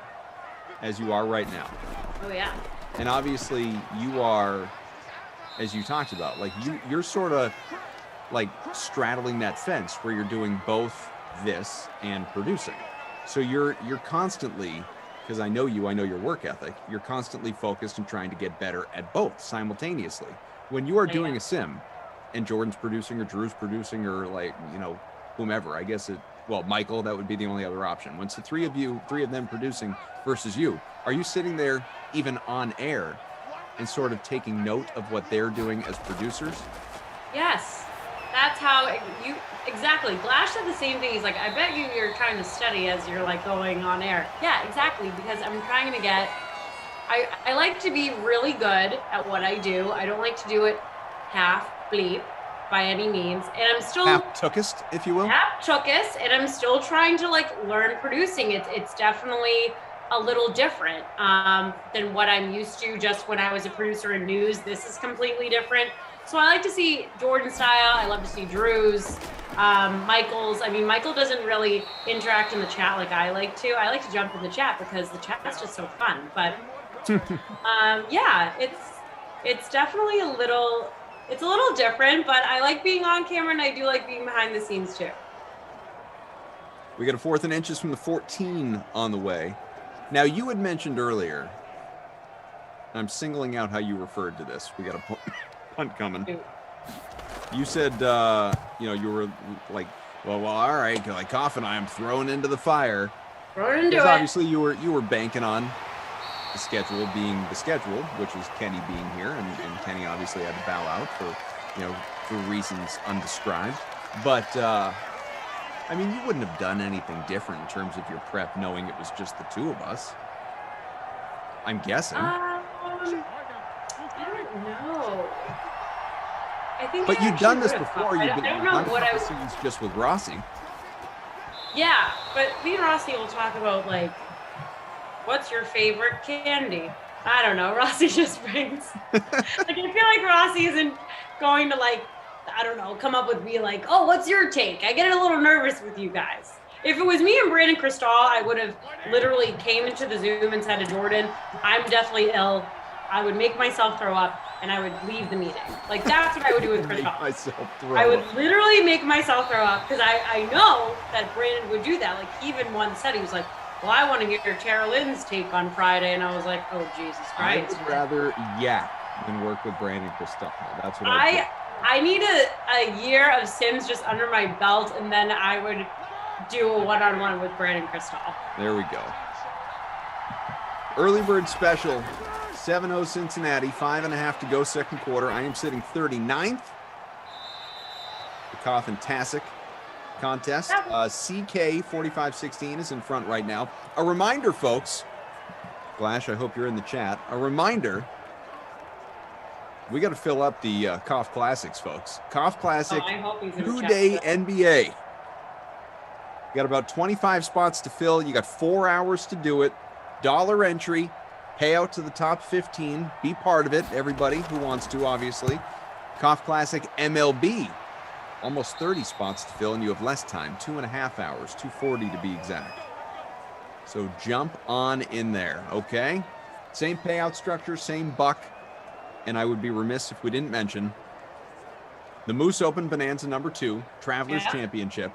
as you are right now. Oh, yeah. And obviously you are, as you talked about, like you're sort of like straddling that fence where you're doing both this and producing. So you're constantly, because I know your work ethic, you're constantly focused and trying to get better at both simultaneously. When you are doing a sim and Jordan's producing or Drew's producing or like, whomever, I guess Michael, that would be the only other option. Once the three of them producing versus you, are you sitting there even on air and sort of taking note of what they're doing as producers? Yes. That's how exactly. Glash said the same thing. He's like, I bet you're trying to study as you're like going on air. Yeah, exactly. Because I'm trying to get, I like to be really good at what I do. I don't like to do it half bleep by any means. And I'm still half tookist, if you will. Half tookist, and I'm still trying to like learn producing. It's definitely a little different than what I'm used to just when I was a producer in news. This is completely different. So I like to see Jordan's style. I love to see Drew's, Michael's. I mean, Michael doesn't really interact in the chat like I like to. I like to jump in the chat because the chat's just so fun. But yeah, it's definitely a little different, but I like being on camera and I do like being behind the scenes too. We got a 4th and inches from the 14 on the way. Now, you had mentioned earlier, I'm singling out how you referred to this. We got a punt coming. You said, you were like, well, all right, like Cough and I am thrown into the fire. Thrown into it. Obviously, you were banking on the schedule being the schedule, which is Kenny being here, and Kenny obviously had to bow out for reasons undescribed. But I mean, you wouldn't have done anything different in terms of your prep, knowing it was just the two of us. I'm guessing. I don't know. I think. But you've done this before. I don't know what I was. Just with Rossi. Yeah, but me and Rossi will talk about like, what's your favorite candy? I don't know. Rossi just brings. Like I feel like Rossi isn't going to like, I don't know, come up with me like, oh, what's your take? I get a little nervous with you guys. If it was me and Brandon Cristal, I would have literally came into the Zoom and said to Jordan, I'm definitely ill. I would make myself throw up and I would leave the meeting. Like that's what I would do with Cristal. I would literally make myself throw up because I know that Brandon would do that. Like he even once said, he was like, well, I want to hear Tara Lynn's take on Friday. And I was like, oh, Jesus Christ. I would rather yak than work with Brandon Cristal. That's what I need a year of Sims just under my belt, and then I would do a one-on-one with Brandon Cristal. There we go. Early bird special, 7-0 Cincinnati, 5.5 to go second quarter. I am sitting 39th. The Cough and Tasic contest. CK 4516 is in front right now. A reminder, folks. Glash, I hope you're in the chat. A reminder. We got to fill up the Cough Classics, folks. Cough Classic, 2-day NBA. You got about 25 spots to fill. You got 4 hours to do it. $1 entry. Payout to the top 15. Be part of it, everybody who wants to, obviously. Cough Classic MLB. Almost 30 spots to fill, and you have less time. 2.5 hours. 2:40 to be exact. So jump on in there, okay? Same payout structure, same buck. And I would be remiss if we didn't mention the Moose Open Bonanza number 2, Travelers Championship.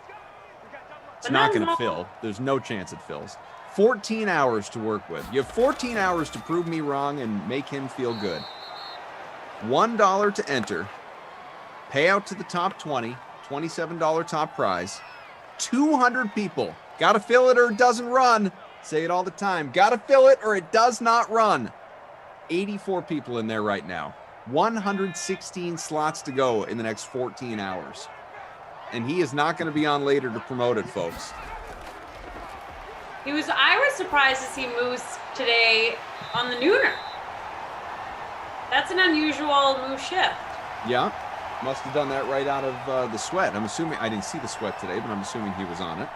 It's not going to fill. There's no chance it fills. 14 hours to work with. You have 14 hours to prove me wrong and make him feel good. $1 to enter. Payout to the top 20. $27 top prize. 200 people Got to fill it or it doesn't run. Say it all the time. Got to fill it or it does not run. 84 people in there right now. 116 slots to go in the next 14 hours. And he is not going to be on later to promote it, folks. I was surprised to see Moose today on the nooner. That's an unusual Moose shift. Yeah, must have done that right out of the sweat. I'm assuming, I didn't see the sweat today, but I'm assuming he was on it.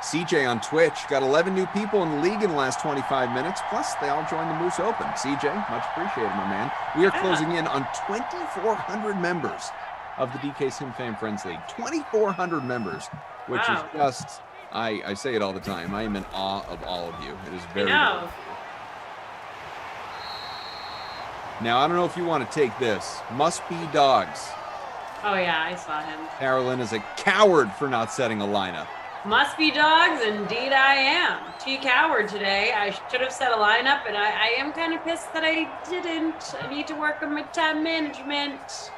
CJ on Twitch got 11 new people in the league in the last 25 minutes. Plus, they all joined the Moose Open. CJ, much appreciated, my man. We are closing in on 2,400 members of the DK Sim Fan Friends League. 2,400 members, which is just, I say it all the time. I am in awe of all of you. It is very, very cool. Now, I don't know if you want to take this. Must be dogs. Oh, yeah, I saw him. Carolyn is a coward for not setting a lineup. Must be dogs, indeed I am. Coward today. I should have set a lineup, and I am kind of pissed that I didn't. I need to work on my time management.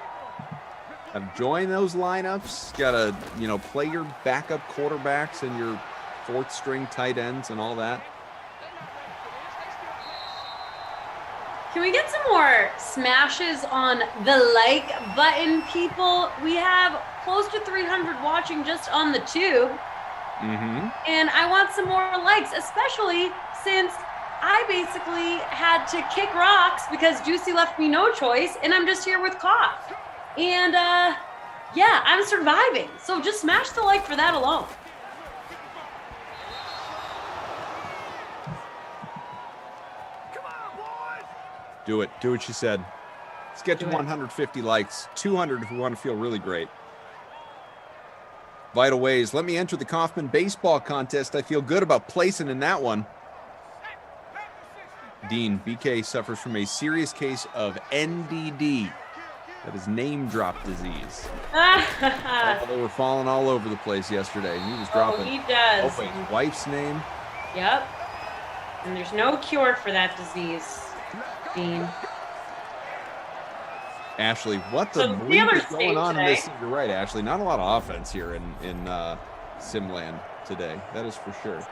Gotta join those lineups. Gotta, play your backup quarterbacks and your fourth string tight ends and all that. Can we get some more smashes on the like button, people? We have close to 300 watching just on the tube. Mm-hmm. And I want some more likes, especially since I basically had to kick rocks because Juicy left me no choice, and I'm just here with cough. And yeah, I'm surviving. So just smash the like for that alone. Do it. Do what she said. Let's get to 150 likes. 200 if we want to feel really great. Vital ways. Let me enter the Kaufman baseball contest. I feel good about placing in that one. Dean, BK suffers from a serious case of NDD. That is name drop disease. They were falling all over the place yesterday. He was dropping. He does. His wife's name. Yep. And there's no cure for that disease, Dean. Ashley, what the bleep is going on in this? You're right, Ashley. Not a lot of offense here in Simland today. That is for sure.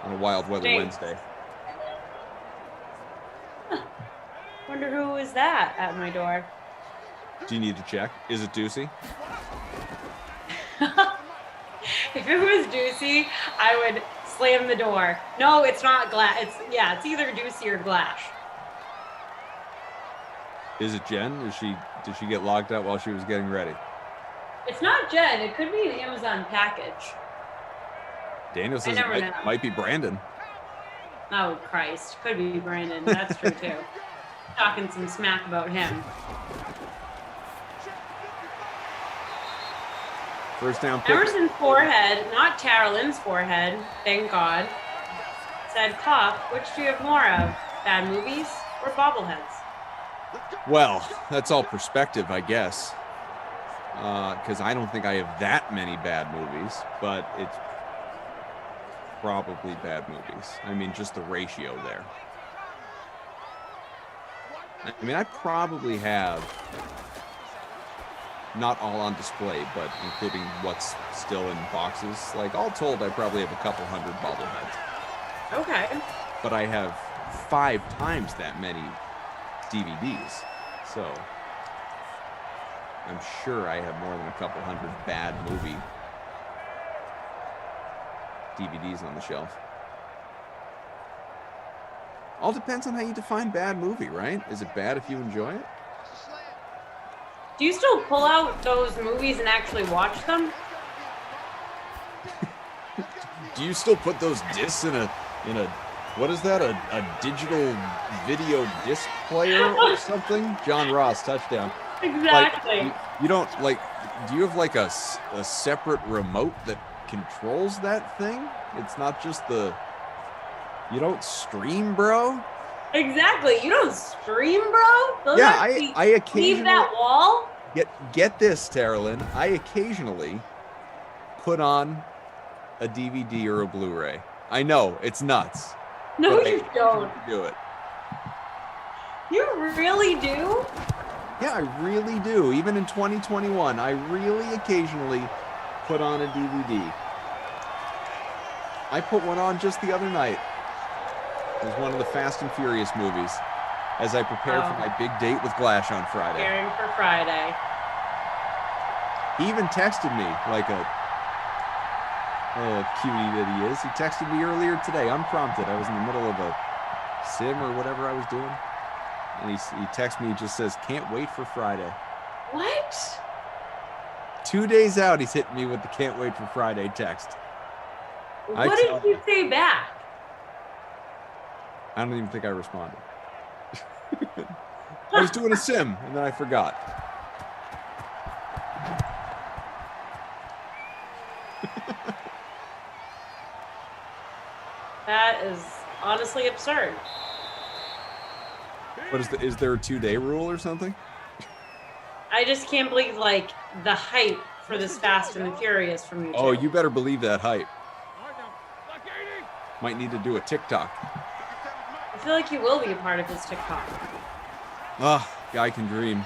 On a Wild Weather Wednesday. Wonder who is that at my door? Do you need to check? Is it Ducey? If it was Ducey, I would slam the door. No, it's not Glash. It's either Ducey or Glash. Is it Jen? Did she get locked out while she was getting ready? It's not Jen. It could be an Amazon package. Daniel says it might be Brandon. Oh, Christ. Could be Brandon. That's true, too. Talking some smack about him. First down pick. Emerson's forehead, not Carolyn's forehead, thank God, said, cough, which do you have more of? Bad movies or bobbleheads? Well, that's all perspective, I guess. Because I don't think I have that many bad movies, but it's probably bad movies. I mean, just the ratio there. I mean, I probably have, not all on display, but including what's still in boxes. Like, all told, I probably have a couple hundred bobbleheads. Okay. But I have 5 times that many DVDs. So I'm sure I have more than a couple hundred bad movie DVDs on the shelf. All depends on how you define bad movie, right? Is it bad if you enjoy it? Do you still pull out those movies and actually watch them? Do you still put those discs in a what is that? A digital video disc player or something? John Ross, touchdown. Exactly. Like, you don't do you have like a separate remote that controls that thing? It's not just you don't stream, bro? Exactly. You don't stream, bro? Those yeah, I occasionally leave that wall. Get this, Terrelyn. I occasionally put on a DVD or a Blu-ray. I know it's nuts. No, you don't. Do it. You really do? Yeah, I really do. Even in 2021, I really occasionally put on a DVD. I put one on just the other night. It was one of the Fast and Furious movies as I prepared for my big date with Glash on Friday. Preparing for Friday. He even texted me like a cutie that he is. He texted me earlier today, unprompted. I was in the middle of a sim or whatever I was doing. And he texted me, just says, can't wait for Friday. What? 2 days out, he's hitting me with the can't wait for Friday text. What did you say back? I don't even think I responded. I was doing a sim, and then I forgot. That is honestly absurd. What is there a 2-day rule or something? I just can't believe like the hype for this Fast and the Furious from you. Oh, you better believe that hype. Might need to do a TikTok. I feel like you will be a part of this TikTok. Guy can dream.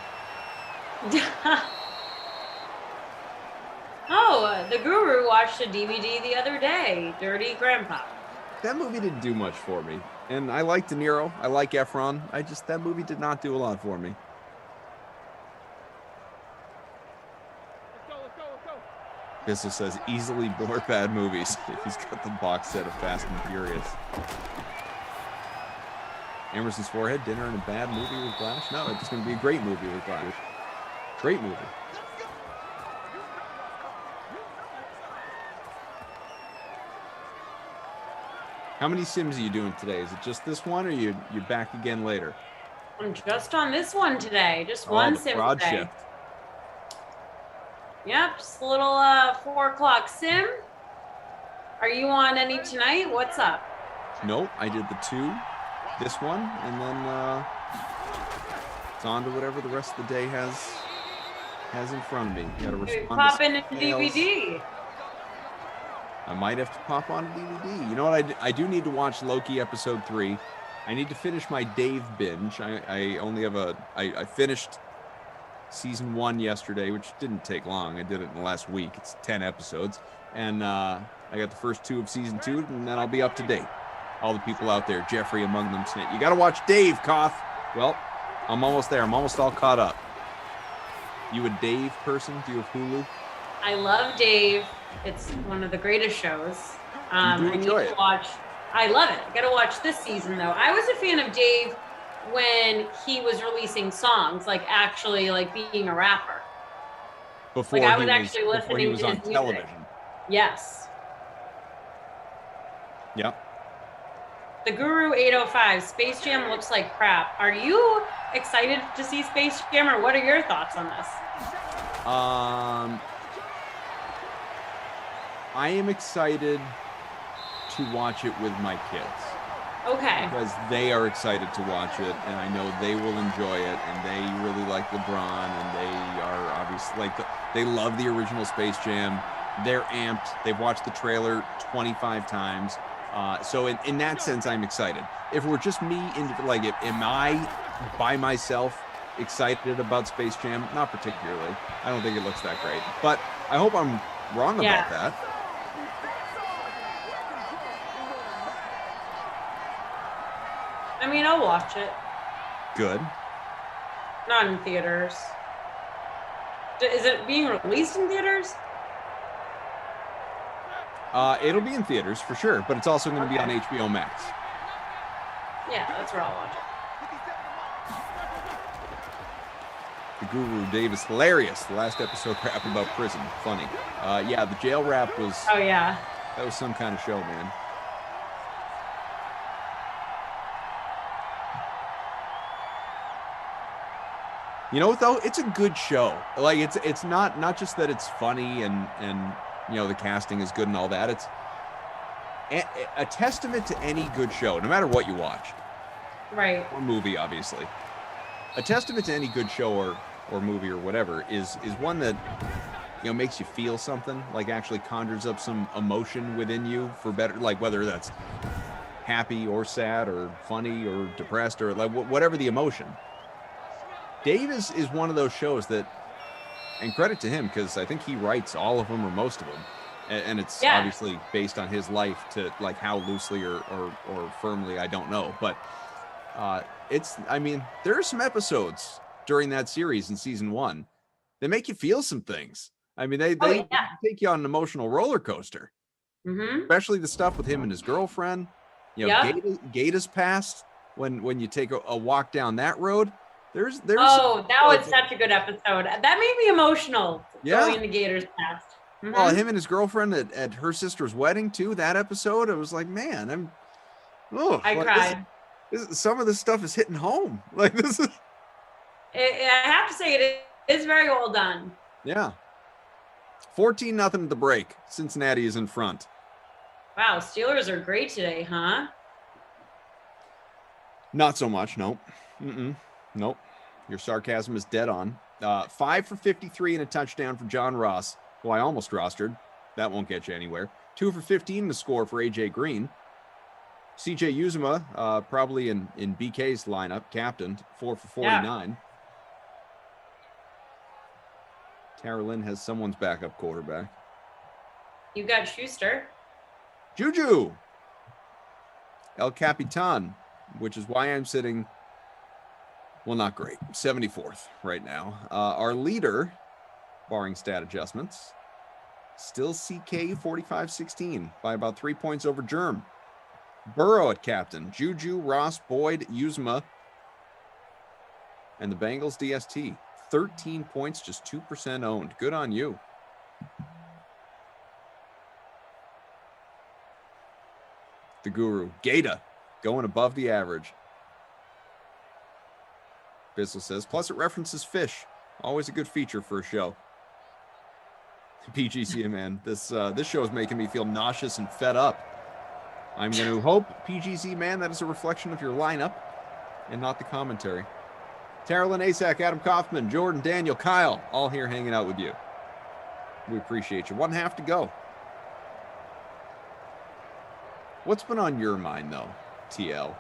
Oh, the Guru watched a DVD the other day, Dirty Grandpa. That movie didn't do much for me. And I like De Niro. I like Efron. That movie did not do a lot for me. Bissell says easily more bad movies if he's got the box set of Fast and Furious. Emerson's forehead, dinner and a bad movie with Glash? No, it's going to be a great movie with Glash. Great movie. How many sims are you doing today? Is it just this one, or you're back again later? I'm just on this one today. Just one sim broad today. shift. Yep, just a little 4 o'clock sim. Are you on any tonight? What's up? Nope, I did the 2, this one, and then it's on to whatever the rest of the day has in front of me. You gotta respond. Pop to in a emails. DVD. I might have to pop on a DVD. You know what? I do need to watch Loki episode 3. I need to finish my Dave binge. I only have I finished season 1 yesterday, which didn't take long. I did it in the last week. It's 10 episodes. And I got the first 2 of season 2, and then I'll be up to date. All the people out there, Jeffrey among them, saying, you got to watch Dave, Koth. Well, I'm almost there. I'm almost all caught up. You a Dave person? Do you have Hulu? I love Dave. It's one of the greatest shows. You do I enjoy need to it. watch. I love it. Got to watch this season though. I was a fan of Dave when he was releasing songs, like actually like being a rapper. Before Like I he was actually before listening he was to on his music. television. Yes. Yep. The Guru 805, Space Jam looks like crap. Are you excited to see Space Jam, or what are your thoughts on this? I am excited to watch it with my kids. Okay. Because they are excited to watch it, and I know they will enjoy it, and they really like LeBron, and they are obviously they love the original Space Jam. They're amped. They've watched the trailer 25 times. So in that sense, I'm excited. If it were just me, am I by myself excited about Space Jam? Not particularly. I don't think it looks that great, but I hope I'm wrong about that. I mean, I'll watch it. Good. Not in theaters. Is it being released in theaters? It'll be in theaters for sure, but it's also going to be on HBO Max. Yeah, that's where I'll watch it. The Guru Davis, hilarious. The last episode rap about prison, funny. Yeah, the jail rap was. Oh yeah. That was some kind of show, man. You know what though? It's a good show. Like it's not just that it's funny and you know the casting is good and all that. It's a testament to any good show, no matter what you watch. Right. Or movie, obviously. A testament to any good show or movie or whatever is one that makes you feel something, like actually conjures up some emotion within you for better, like whether that's happy or sad or funny or depressed or like whatever the emotion. Dave is one of those shows that And credit to him, because I think he writes all of them or most of them. And it's obviously based on his life to like how loosely or firmly, I don't know. But there are some episodes during that series in season 1 that make you feel some things. I mean, they take you on an emotional roller coaster, especially the stuff with him and his girlfriend. You know, Gata's past when you take a walk down that road. There's that was such a good episode. That made me emotional. Going into Gator's past. Well, him and his girlfriend at her sister's wedding too. That episode, I was like, man, I cried. Some of this stuff is hitting home. Like this is. I have to say, it is very well done. Yeah. 14-0 at the break. Cincinnati is in front. Wow, Steelers are great today, huh? Not so much. Nope. Nope. Your sarcasm is dead on. 5 for 53 and a touchdown for John Ross, who I almost rostered. That won't get you anywhere. 2 for 15 to score for AJ Green. CJ Uzuma, probably in BK's lineup, captained, 4 for 49. Yeah. Tara Lynn has someone's backup quarterback. You got Schuster. Juju. El Capitan, which is why I'm sitting, well, not great, 74th right now. Our leader, barring stat adjustments, still CK 45-16 by about 3 points over Germ. Burrow at captain, Juju, Ross, Boyd, Uzma, and the Bengals DST. 13 points, just 2% owned. Good on you. The Guru, Gata, going above the average. Bizzle says, plus it references fish. Always a good feature for a show. PGC, man, this show is making me feel nauseous and fed up. I'm going to hope, PGC, man, that is a reflection of your lineup and not the commentary. Tarylyn Asak, Adam Kaufman, Jordan, Daniel, Kyle, all here hanging out with you. We appreciate you. 1/2 to go. What's been on your mind, though, TL?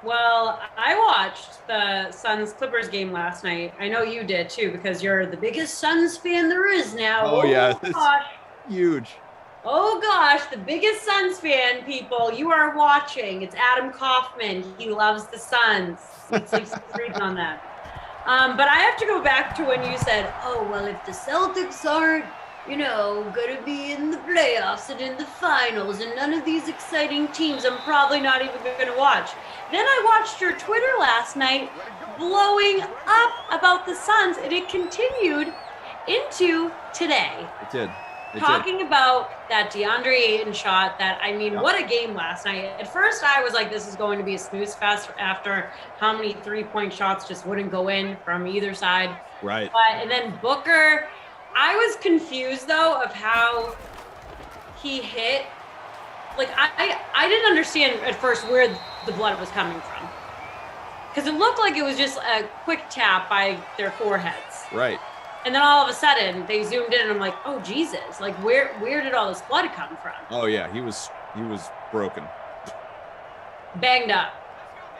Well, I watched the Suns-Clippers game last night. I know you did, too, because you're the biggest Suns fan there is now. Oh yeah, gosh. Huge. Oh, gosh, the biggest Suns fan, people. You are watching. It's Adam Kaufman. He loves the Suns. He sleeps on that. But I have to go back to when you said, oh, well, if the Celtics aren't, going to be in the playoffs and in the finals and none of these exciting teams, I'm probably not even going to watch. Then I watched your Twitter last night blowing up about the Suns, and it continued into today. It did. Talking about that DeAndre Ayton shot, what a game last night. At first, I was like, this is going to be a snooze fest after how many three-point shots just wouldn't go in from either side. Right. And then Booker, I was confused, though, of how he hit. Like, I didn't understand at first where the blood was coming from. Because it looked like it was just a quick tap by their foreheads. Right. And then all of a sudden they zoomed in and I'm like, oh Jesus, like where did all this blood come from? Oh yeah, he was broken. Banged up.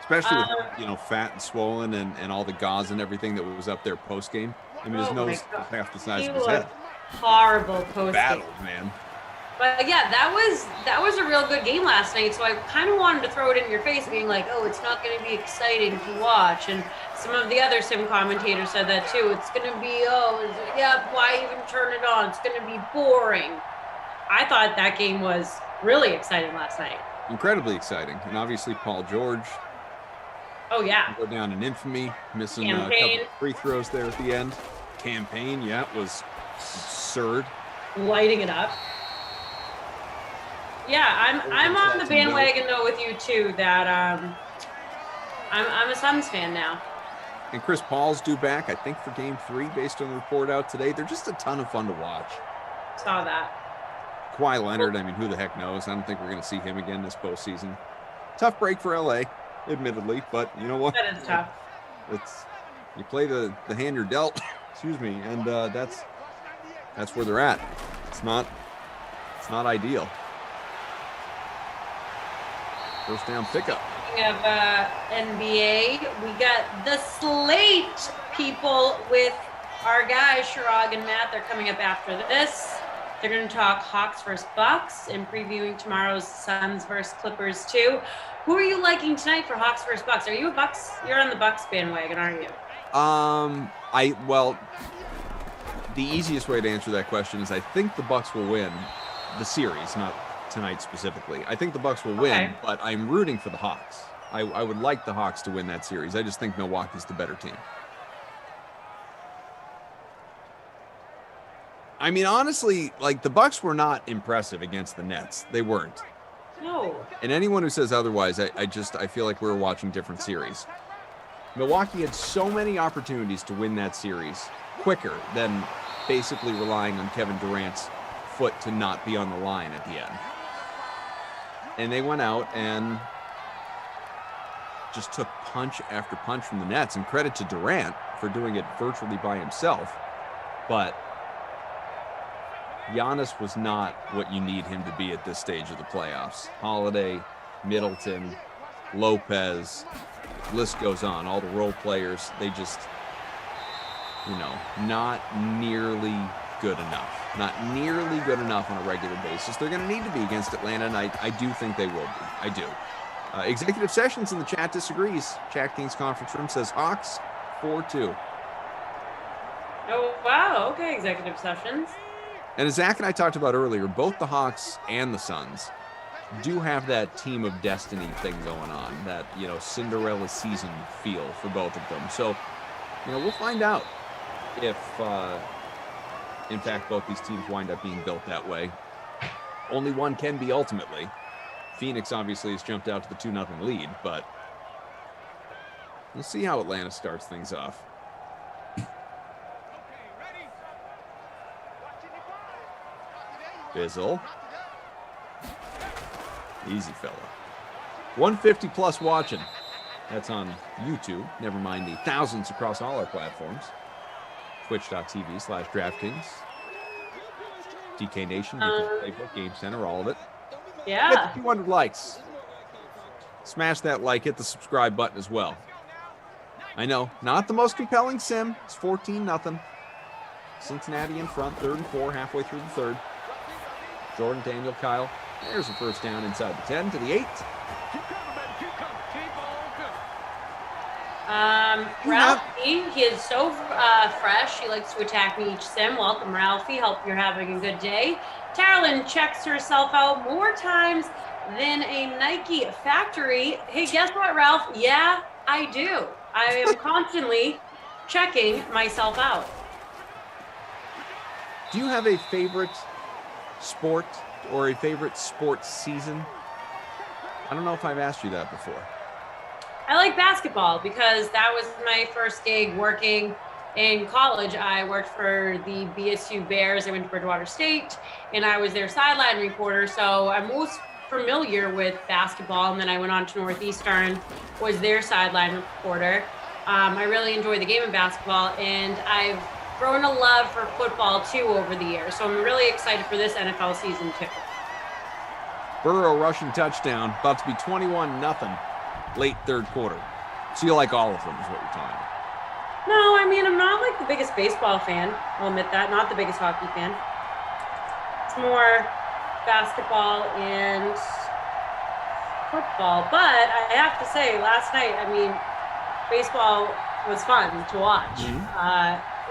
Especially with, fat and swollen and all the gauze and everything that was up there post game. I mean, his nose was half the size of his head. Horrible post game. Battled, man. But yeah, that was a real good game last night. So I kind of wanted to throw it in your face, being like, oh, it's not going to be exciting to watch. And some of the other sim commentators said that too. It's going to be, why even turn it on? It's going to be boring. I thought that game was really exciting last night. Incredibly exciting. And obviously Paul George. Oh, yeah. Go down in infamy, missing a couple of free throws there at the end. Campaign, it was absurd. Lighting it up. Yeah, I'm on the bandwagon though with you too. That I'm a Suns fan now. And Chris Paul's due back, I think, for Game 3, based on the report out today. They're just a ton of fun to watch. Saw that. Kawhi Leonard, who the heck knows? I don't think we're going to see him again this postseason. Tough break for LA, admittedly, but you know what? That is tough. You play the hand you're dealt. Excuse me, and that's where they're at. It's not ideal. First down pickup. Speaking of NBA, we got the slate people with Our guys, Shirag and Matt, they're coming up after this. They're going to talk Hawks versus Bucks and previewing tomorrow's Suns versus Clippers too. Who are you liking tonight for Hawks versus Bucks? Are you a Bucks? You're on the Bucks bandwagon, aren't you? Well, the easiest way to answer that question is I think the Bucks will win the series, not tonight specifically. I think the Bucks will win, but I'm rooting for the Hawks. I would like the Hawks to win that series. I just think Milwaukee's the better team. I mean, honestly, like, the Bucks were not impressive against the Nets. They weren't. No. And anyone who says otherwise, I feel like we were watching different series. Milwaukee had so many opportunities to win that series quicker than basically relying on Kevin Durant's foot to not be on the line at the end. And they went out and just took punch after punch from the Nets, and credit to Durant for doing it virtually by himself. But Giannis was not what you need him to be at this stage of the playoffs. Holiday, Middleton, Lopez, list goes on. All the role players, they just, not nearly good enough. Not nearly good enough on a regular basis. They're going to need to be against Atlanta, and I do think they will be. I do. Executive Sessions in the chat disagrees. DraftKings conference room says Hawks 4-2. Oh, wow. Okay, Executive Sessions. And as Zach and I talked about earlier, both the Hawks and the Suns do have that team of destiny thing going on, that, Cinderella season feel for both of them. So, we'll find out if, in fact, both these teams wind up being built that way. Only one can be ultimately. Phoenix obviously has jumped out to the 2-0 lead, but we'll see how Atlanta starts things off. Bizzle. Easy fella. 150 plus watching. That's on YouTube. Never mind the thousands across all our platforms. Twitch.tv/DraftKings. DK Nation, DK Playbook, Game Center, all of it. Yeah. Get the 200 likes. Smash that like, hit the subscribe button as well. I know, not the most compelling sim. It's 14-0. Cincinnati in front, 3rd and 4, halfway through the 3rd. Jordan, Daniel, Kyle. There's a first down inside the 10 to the 8. Ralphie, he is so fresh. He likes to attack me each sim. Welcome, Ralphie. Hope you're having a good day. Carolyn checks herself out more times than a Nike factory. Hey, guess what, Ralph? Yeah, I do. I am constantly checking myself out. Do you have a favorite sport or a favorite sports season? I don't know if I've asked you that before. I like basketball because that was my first gig working in college. I worked for the BSU Bears. I went to Bridgewater State, and I was their sideline reporter. So I'm most familiar with basketball. And then I went on to Northeastern, was their sideline reporter. I really enjoy the game of basketball, and I've grown a love for football too over the years. So I'm really excited for this NFL season too. Burrow rushing touchdown, about to be 21-0, late 3rd quarter. So you like all of them is what you're telling me. No, I mean, I'm not like the biggest baseball fan. I'll admit that. Not the biggest hockey fan. It's more basketball and football. But I have to say, last night, I mean, baseball was fun to watch.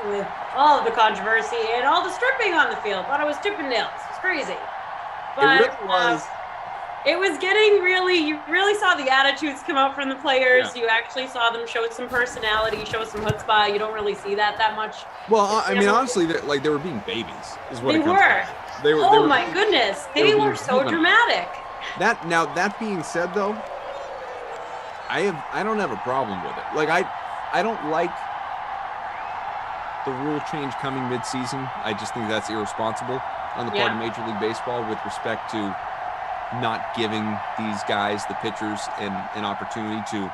With all of the controversy and all the stripping on the field. Thought it was Chippendales. It was crazy. But it really was. It was getting you really saw the attitudes come out from the players. Yeah. You actually saw them show some personality, show some chutzpah. You don't really see that much. Well, I mean, honestly, they were being babies. Is what they it comes were. To. They were. Oh my goodness, they were so dramatic. That being said, though, I don't have a problem with it. Like I don't like the rule change coming mid-season. I just think that's irresponsible on the part of Major League Baseball with respect to not giving these guys, the pitchers, an opportunity to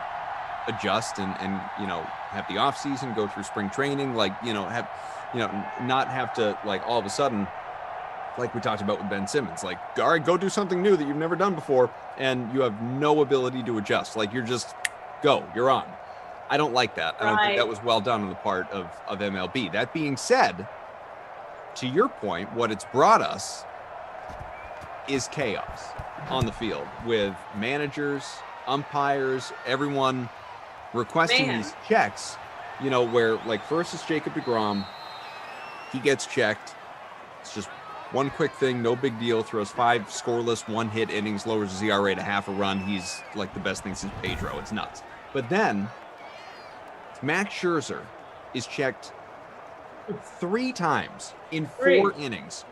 adjust and have the off season, go through spring training, not have to all of a sudden, like we talked about with Ben Simmons, all right, go do something new that you've never done before, and you have no ability to adjust. You're just you're on. I don't like that. I don't think that was well done on the part of MLB. That being said, to your point, what it's brought us is chaos on the field with managers, umpires, everyone requesting these checks, you know, where like first is Jacob deGrom. He gets checked. It's just one quick thing, no big deal. Throws 5 scoreless, 1-hit innings, lowers his ERA to half a run. He's like the best thing since Pedro. It's nuts. But then Max Scherzer is checked 3 times in 4 innings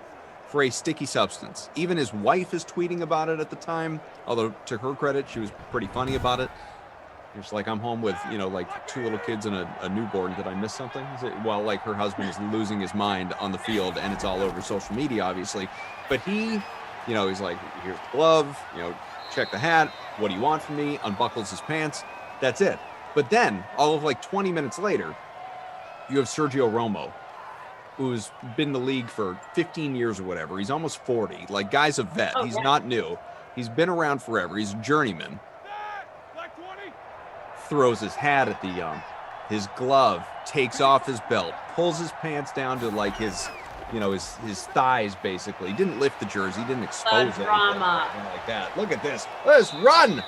for a sticky substance. Even his wife is tweeting about it at the time, although to her credit, she was pretty funny about it. It's like, I'm home with, you know, like 2 little kids and a newborn. Did I miss something? Well, like her husband is losing his mind on the field, and it's all over social media, obviously. But he, you know, he's like, here's the glove, you know, check the hat. What do you want from me? Unbuckles his pants. That's it. But then, all of like 20 minutes later, you have Sergio Romo, who's been in the league for 15 years or whatever. He's almost 40. Like, guy's a vet. He's not new. He's been around forever. He's a journeyman. Throws his hat at the ump, his glove, takes off his belt, pulls his pants down to like his, you know, his thighs basically. He didn't lift the jersey, he didn't expose anything like that. Look at this. Let's run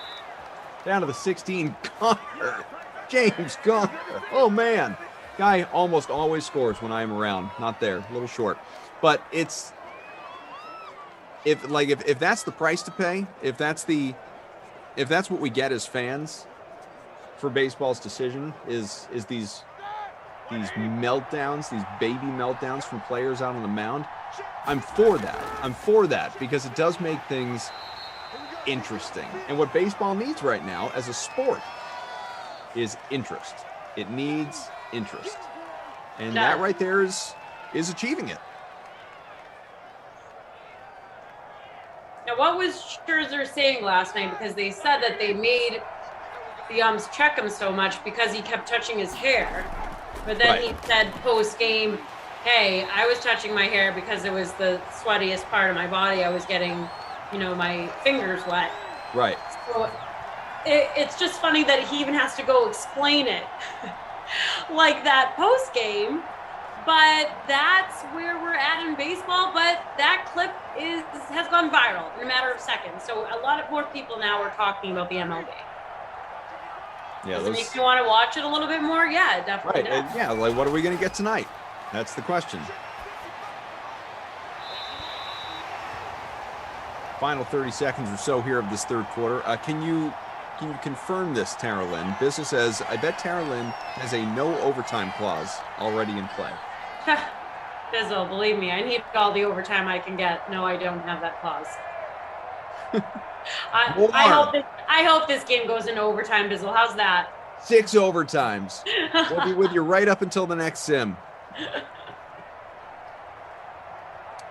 down to the 16. Gunner, James Gunner. Oh man, guy almost always scores when I am around. Not there, a little short, but it's if that's the price to pay, if that's what we get as fans for baseball's decision is these meltdowns, these baby meltdowns from players out on the mound, I'm for that because it does make things interesting. And what baseball needs right now as a sport is interest. It needs interest. And that right there is achieving it. Now, what was Scherzer saying last night? Because they said that they made the umps check him so much because he kept touching his hair. But then he said post-game, hey, I was touching my hair because it was the sweatiest part of my body. I was getting, you know, my fingers wet. Right. So it's just funny that he even has to go explain it like that post-game. But that's where we're at in baseball. But that clip has gone viral in a matter of seconds. So a lot of more people now are talking about the MLB. Yeah, does it make you want to watch it a little bit more? Yeah, it definitely does. And yeah, like what are we going to get tonight? That's the question. Final 30 seconds or so here of this third quarter. Can you confirm this, Tara Lynn? Business says, I bet Tara Lynn has a no overtime clause already in play. Bizzle, believe me, I need all the overtime I can get. No, I don't have that clause. I hope this game goes into overtime, Bizzle. How's that? 6 overtimes. We'll be with you right up until the next sim.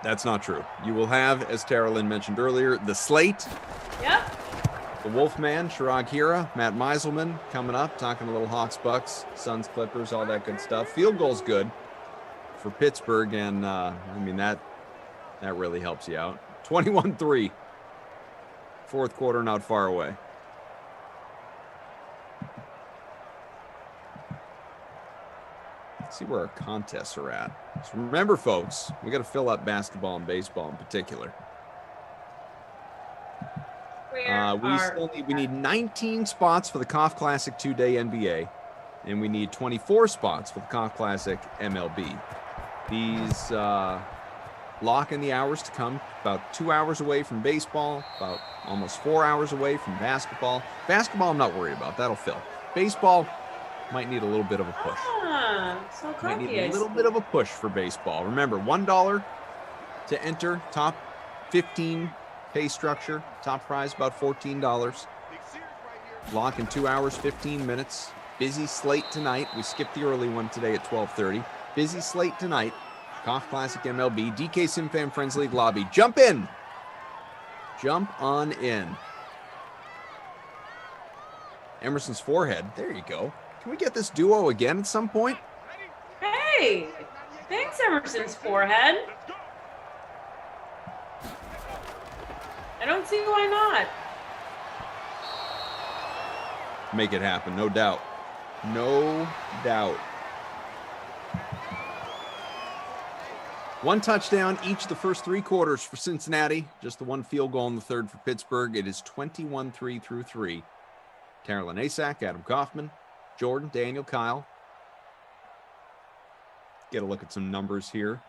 That's not true. You will have, as Tara Lynn mentioned earlier, the slate. Yep. The Wolfman, Chirag Hira, Matt Meiselman coming up, talking a little Hawks, Bucks, Suns, Clippers, all that good stuff. Field goal's good for Pittsburgh, and I mean that really helps you out. 21-3. Fourth quarter not far away. Let's see where our contests are at. So remember, folks, we got to fill up basketball and baseball in particular. We need 19 spots for the Koff Classic 2-day NBA, and we need 24 spots for the Koff Classic MLB. These lock in the hours to come. About 2 hours away from baseball, about almost 4 hours away from basketball. Basketball, I'm not worried about. That'll fill. Baseball might need a little bit of a push. So might need a little bit of a push for baseball. Remember, $1 to enter. Top 15 pay structure. Top prize about $14. Lock in 2 hours, 15 minutes. Busy slate tonight. We skipped the early one today at 12:30. Busy slate tonight. Koff Classic MLB, DK Sim Fan Friends League lobby. Jump in. Jump on in. Emerson's forehead. There you go. Can we get this duo again at some point? Hey, thanks, Emerson's forehead. I don't see why not. Make it happen, no doubt. No doubt. One touchdown each of the first 3 quarters for Cincinnati. Just the one field goal in the third for Pittsburgh. It is 21-3 through 3. Carolyn Asak, Adam Kaufman, Jordan, Daniel, Kyle. Get a look at some numbers here.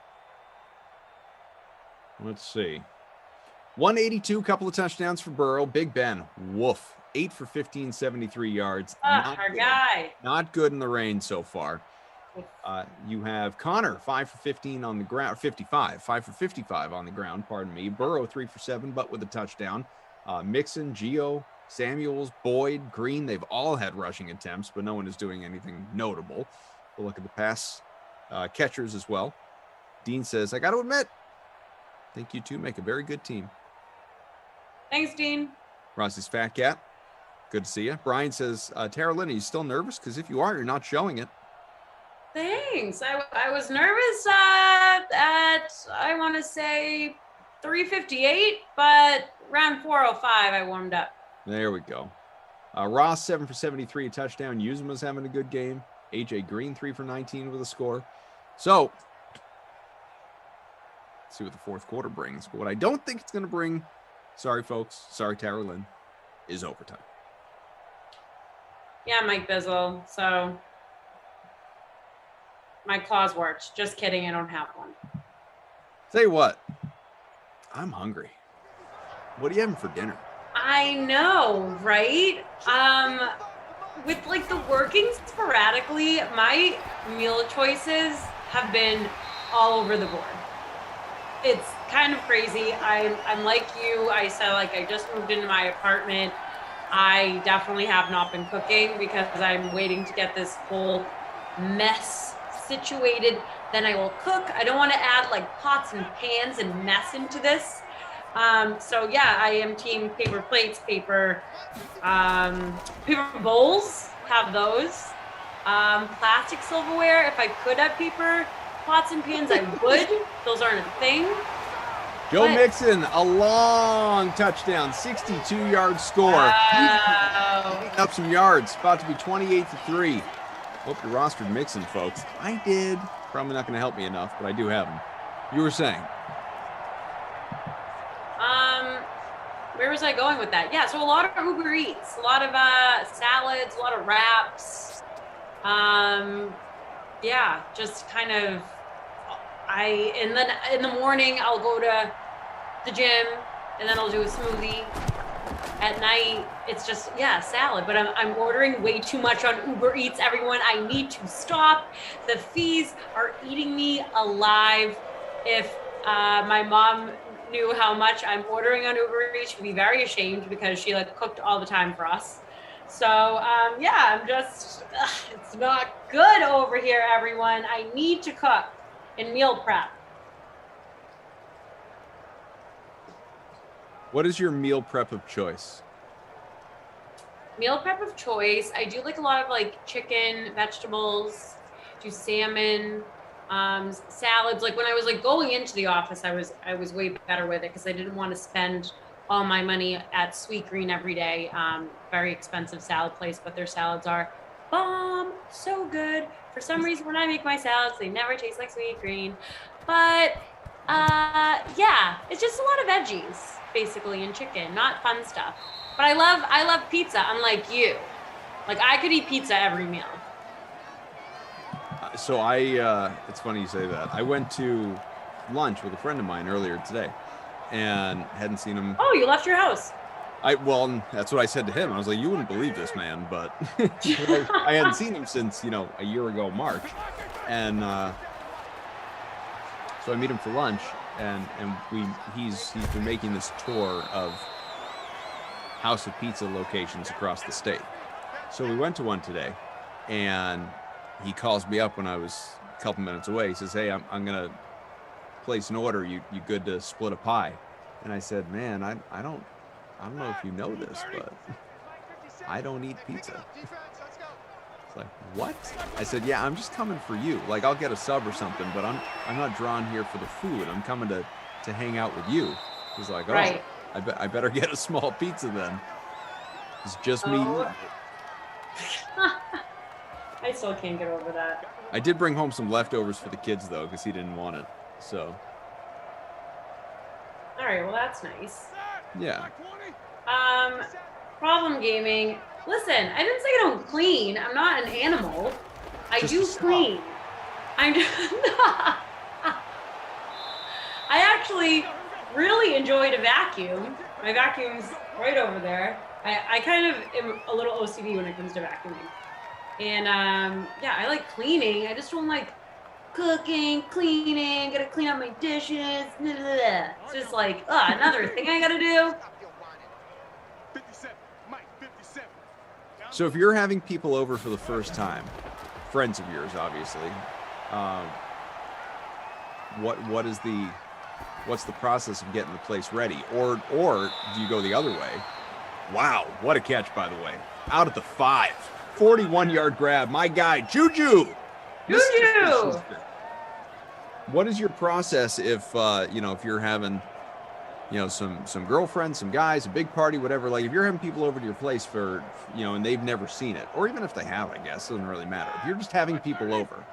Let's see. 182, couple of touchdowns for Burrow. Big Ben, woof. 8 for 15, 73 yards. Our guy. Not good in the rain so far. You have Connor, 5 for 15 on the ground, 55, 5 for 55 on the ground, pardon me. Burrow, 3 for 7, but with a touchdown. Mixon, Gio, Samuels, Boyd, Green, they've all had rushing attempts, but no one is doing anything notable. We'll look at the pass catchers as well. Dean says, I got to admit, I think you two make a very good team. Thanks, Dean. Rossi's Fat Cat, good to see you. Brian says, Tara Lynn, are you still nervous? Because if you are, you're not showing it. Thanks. I was nervous at I want to say 3:58, but around 4:05 I warmed up. There we go. Ross, 7 for 73, a touchdown. Uzma's having a good game. AJ Green, 3 for 19 with a score. So, let's see what the fourth quarter brings. But what I don't think it's going to bring, sorry folks, sorry Tara Lynn, is overtime. Yeah, Mike Bizzle. So my claws worked. Just kidding. I don't have one. Tell you what, I'm hungry. What are you having for dinner? I know, right? With like the working sporadically, my meal choices have been all over the board. It's kind of crazy. I'm like you. I said, like, I just moved into my apartment. I definitely have not been cooking because I'm waiting to get this whole mess situated. Then I will cook. I don't want to add like pots and pans and mess into this. So yeah, I am team paper plates, paper bowls, have those. Plastic silverware, if I could have paper pots and pans, I would. Those aren't a thing. Joe Mixon, a long touchdown, 62-yard score. Wow. Up some yards, about to be 28-3. Hope you rostered Mixon, folks. I did. Probably not going to help me enough, but I do have him. You were saying? Where was I going with that? Yeah, so a lot of Uber Eats, a lot of salads, a lot of wraps. Yeah, just kind of. And then in the morning I'll go to the gym, and then I'll do a smoothie. At night it's just salad. But I'm ordering way too much on Uber Eats. Everyone, I need to stop. The fees are eating me alive. If my mom knew how much I'm ordering on Uber Eats, she'd be very ashamed because she like cooked all the time for us. So I'm just it's not good over here, everyone. I need to cook and meal prep. What is your meal prep of choice? Meal prep of choice. I do like a lot of like chicken, vegetables, do salmon, salads. Like when I was like going into the office, I was way better with it because I didn't want to spend all my money at Sweet Green every day. Very expensive salad place, but their salads are bomb, so good. For some reason, when I make my salads, they never taste like Sweet Green. But it's just a lot of veggies basically and chicken, not fun stuff. But I love pizza, unlike you. Like I could eat pizza every meal. So it's funny you say that. I went to lunch with a friend of mine earlier today and hadn't seen him. Oh, you left your house. Well, that's what I said to him. I was like, you wouldn't believe this man, but I hadn't seen him since, a year ago, March. And so I meet him for lunch and he's been making this tour of House of Pizza locations across the state. So we went to one today and he calls me up when I was a couple minutes away. He says, hey, I'm going to place an order. You good to split a pie? And I said, man, I don't know if you know this, but I don't eat pizza. It's like, what? I said, yeah, I'm just coming for you. Like, I'll get a sub or something, but I'm not drawn here for the food. I'm coming to hang out with you. He's like, oh, right. I better get a small pizza then. It's just me. I still can't get over that. I did bring home some leftovers for the kids though, because he didn't want it. So. All right, well that's nice. Yeah. Problem gaming. Listen, I didn't say I don't clean. I'm not an animal. I Just do a slob. clean. I'm just I actually really enjoy to vacuum. My vacuum's right over there. I kind of am a little OCD when it comes to vacuuming. And yeah, I like cleaning. I just don't like cooking, cleaning, gotta clean up my dishes. Blah, blah, blah. It's just like, another thing I gotta do. So if you're having people over for the first time, friends of yours, obviously, what's the process of getting the place ready? Or do you go the other way? Wow, what a catch, by the way. Out at the 5. 41-yard grab. My guy, Juju. Juju. What is your process if if you're having some girlfriends, some guys, a big party, whatever, like if you're having people over to your place for and they've never seen it, or even if they have, I guess, it doesn't really matter. If you're just having people over,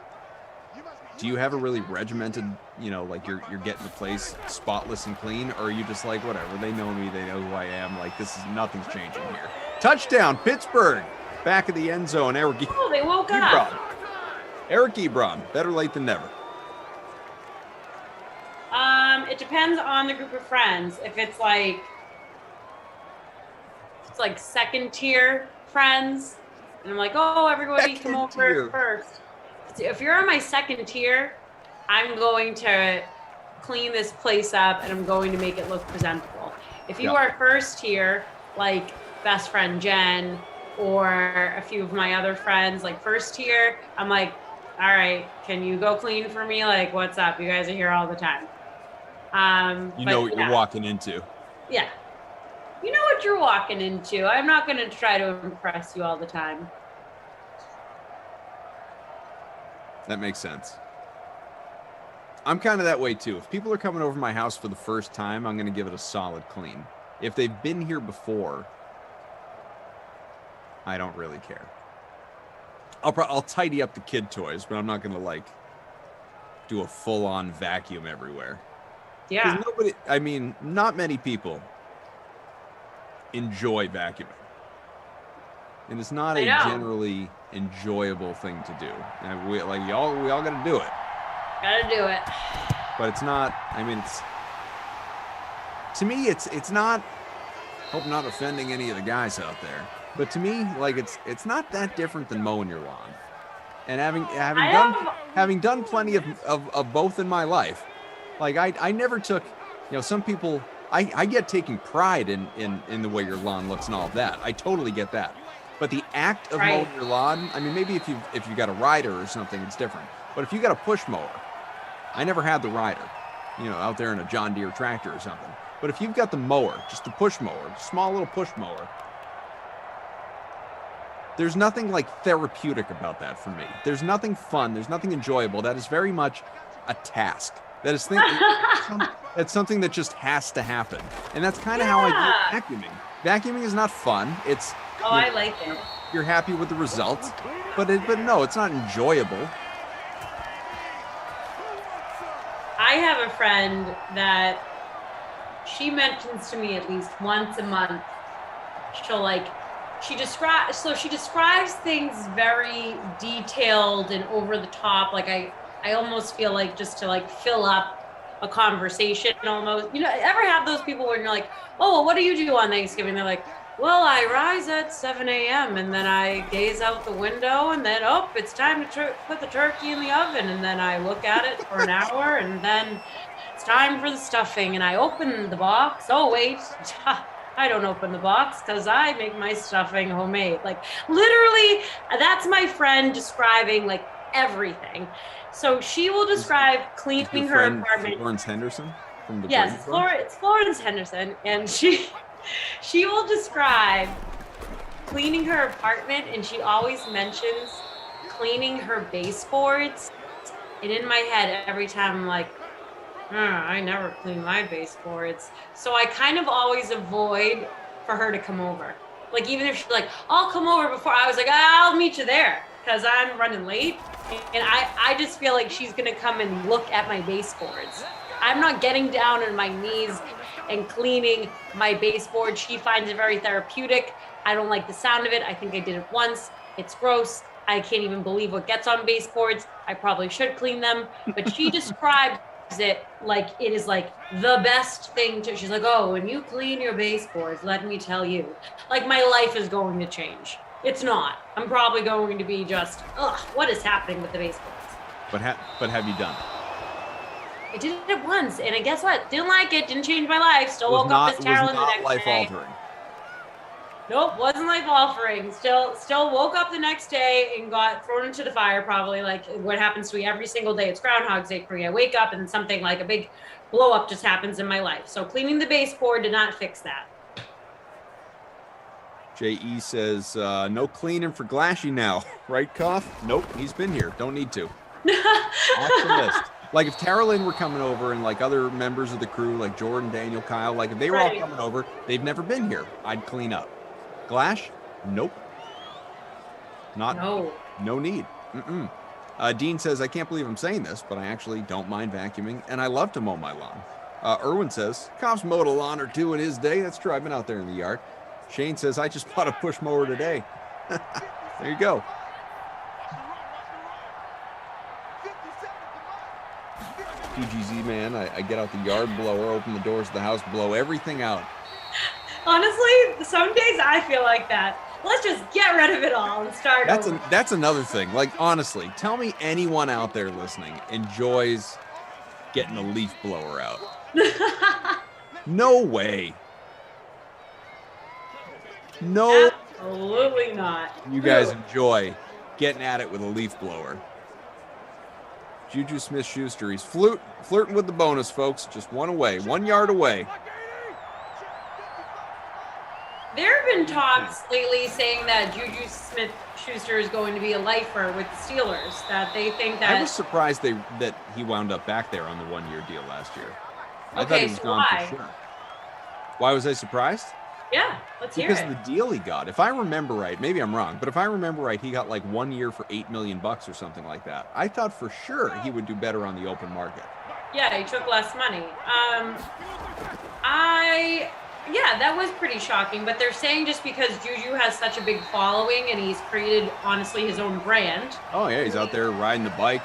do you have a really regimented, like you're getting the place spotless and clean, or are you just like, whatever, they know me, they know who I am, like nothing's changing here. Touchdown, Pittsburgh, back of the end zone. Eric they woke up. Eric Ebron, better late than never. It depends on the group of friends. If it's like second tier friends, and I'm like, oh, everybody come over first. If you're on my second tier, I'm going to clean this place up and I'm going to make it look presentable. If you are first tier, like best friend Jen or a few of my other friends, like first tier, I'm like, all right, can you go clean for me? Like, what's up? You guys are here all the time. You know what you're walking into. Yeah. You know what you're walking into. I'm not going to try to impress you all the time. That makes sense. I'm kind of that way too. If people are coming over my house for the first time, I'm going to give it a solid clean. If they've been here before, I don't really care. I'll tidy up the kid toys, but I'm not going to do a full-on vacuum everywhere. Yeah. Not many people enjoy vacuuming. And it's not a generally enjoyable thing to do. And we all got to do it. Gotta do it. But it's not, to me, it's not, hope not offending any of the guys out there, but to me, it's not that different than mowing your lawn. And having done plenty of both in my life, I never took, some people, I get taking pride in the way your lawn looks and all of that. I totally get that. But the act of mowing your lawn, maybe if you got a rider or something, it's different. But if you got a push mower, I never had the rider, out there in a John Deere tractor or something. But if you've got the mower, just the push mower, small little push mower, there's nothing therapeutic about that for me. There's nothing fun. There's nothing enjoyable. That is very much a task. That is that's something that just has to happen. And that's kind of how I do vacuuming. Vacuuming is not fun. It's I like it. You're happy with the results, but no, it's not enjoyable. I have a friend that she mentions to me at least once a month. She describes things very detailed and over the top. I almost feel like just to fill up a conversation almost. Ever have those people where you're like, oh, well, what do you do on Thanksgiving? They're like, well, I rise at 7 a.m. and then I gaze out the window and then, it's time to put the turkey in the oven. And then I look at it for an hour and then it's time for the stuffing. And I open the box. Oh, wait, I don't open the box because I make my stuffing homemade. Literally, that's my friend describing everything. So she will describe cleaning her apartment. Florence Henderson from the Yes, it's Florence Henderson. And she will describe cleaning her apartment, and she always mentions cleaning her baseboards. And in my head, every time I'm like, I never clean my baseboards. So I kind of always avoid for her to come over. Even if she's like, I'll come over before, I was like, I'll meet you there. because I'm running late, and I just feel like she's gonna come and look at my baseboards. I'm not getting down on my knees and cleaning my baseboard. She finds it very therapeutic. I don't like the sound of it. I think I did it once. It's gross. I can't even believe what gets on baseboards. I probably should clean them, but she describes it like it is like the best thing to. She's like, oh, when you clean your baseboards, let me tell you, like my life is going to change. It's not. I'm probably going to be just, ugh, what is happening with the baseboards? But have you done it? I did it once, and guess what? Didn't like it. Didn't change my life. Still woke up as Carolyn the next life day. altering. Nope, wasn't life altering. Still woke up the next day and got thrown into the fire. Probably like what happens to me every single day. It's Groundhog's Day for me. I wake up and something like a big blow up just happens in my life. So cleaning the baseboard did not fix that. J.E. says, no cleaning for Glashy now. Right, Koff? Nope, he's been here. Don't need to. Off the list. Like if Tara Lynn were coming over and like other members of the crew, like Jordan, Daniel, Kyle, like if they were all coming over, they've never been here. I'd clean up. Glash? Nope. No need. Dean says, I can't believe I'm saying this, but I actually don't mind vacuuming, and I love to mow my lawn. Erwin says, Koff's mowed a lawn or two in his day. That's true. I've been out there in the yard. Shane says, I just bought a push mower today. There you go. PGZ, man, I get out the yard blower, open the doors of the house, blow everything out. Honestly, some days I feel like that. Let's just get rid of it all and start over. That's another thing. Like, honestly, tell me anyone out there listening enjoys getting a leaf blower out. No way. No. Absolutely not. You guys enjoy getting at it with a leaf blower. Juju Smith-Schuster, he's flirting with the bonus, folks. Just 1 yard away. There have been talks lately saying that Juju Smith-Schuster is going to be a lifer with the Steelers, that they think that... I was surprised that he wound up back there on the 1 year deal last year. I thought he was gone why? for sure. Why was I surprised? Yeah, let's hear Because it. of the deal he got. If I remember right, maybe I'm wrong, but if I remember right, he got like 1 year for $8 million or something like that. I thought for sure he would do better on the open market. Yeah, he took less money. Yeah, that was pretty shocking, but they're saying just because Juju has such a big following and he's created, honestly, his own brand. Oh, yeah, he's out there riding the bike.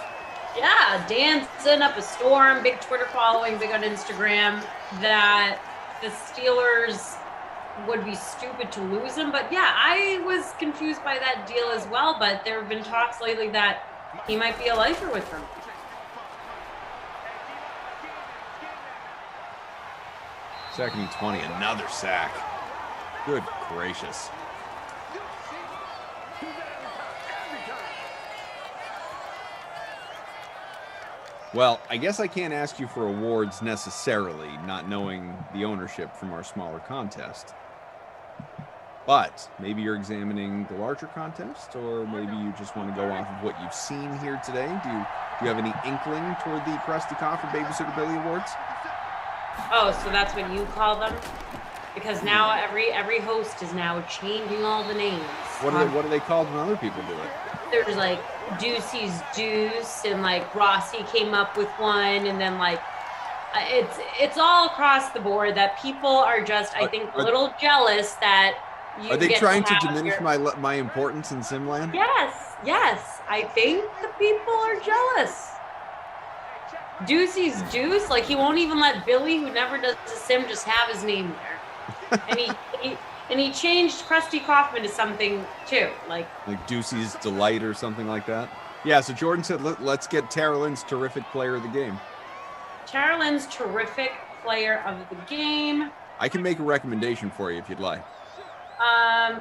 Yeah, dancing up a storm, big Twitter following, big on Instagram, that the Steelers would be stupid to lose him. But yeah, I was confused by that deal as well, but there have been talks lately that he might be a lifer with them. Second and 20, another sack. Good gracious. Well, I guess I can't ask you for awards necessarily, not knowing the ownership from our smaller contest. But maybe you're examining the larger contest, or maybe you just want to go off of what you've seen here today. Do you have any inkling toward the Krusty Koff or Babysitter Billy Awards? Oh, so that's what you call them? Because now every host is now changing all the names. What are they called when other people do it? There's like Deucey's Deuce, and like Rossi came up with one, and then like it's all across the board that people are just, I think, a little jealous that you Are they get trying to have diminish your... my importance in Simland? Yes. I think the people are jealous. Deucey's Deuce, like he won't even let Billy, who never does the sim, just have his name there. And he changed Krusty Kaufman to something too, like Deucey's Delight or something like that. Yeah. So Jordan said, let's get Tara Lynn's terrific player of the game. Tara Lynn's terrific player of the game. I can make a recommendation for you if you'd like. Why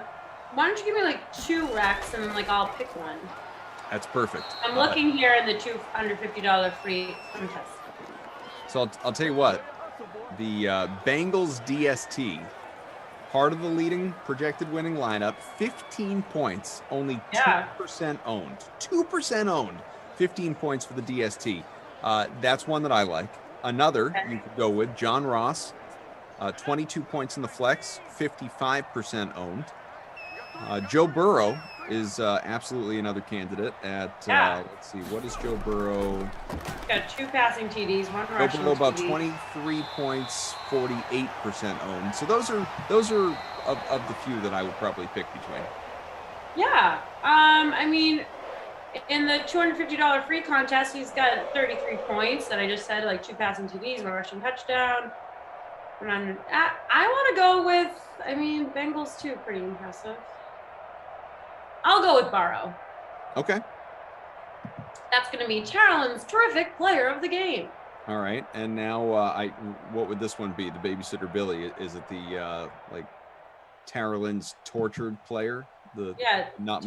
don't you give me like 2 racks and then like I'll pick one. That's perfect. I'm looking here in the $250 free contest. So I'll tell you what, the Bengals DST, part of the leading projected winning lineup, 15 points, only 2% owned. 2% owned, 15 points for the DST. That's one that I like. Another you could go with, John Ross, 22 points in the flex, 55% owned. Joe Burrow, is absolutely another candidate at, Yeah. let's see, what is Joe Burrow? He's got 2 passing TDs, 1 Joe rushing Burrow about TD. 23 points, 48% owned. So those are of the few that I would probably pick between. Yeah. I mean, in the $250 free contest, he's got 33 points that I just said, like 2 passing TDs, 1 rushing touchdown. And I want to go with, I mean, Bengals too, pretty impressive. I'll go with Burrow. Okay. That's going to be Carolyn's terrific player of the game. All right. And now what would this one be? The babysitter Billy. Is it the like Carolyn's tortured player? Not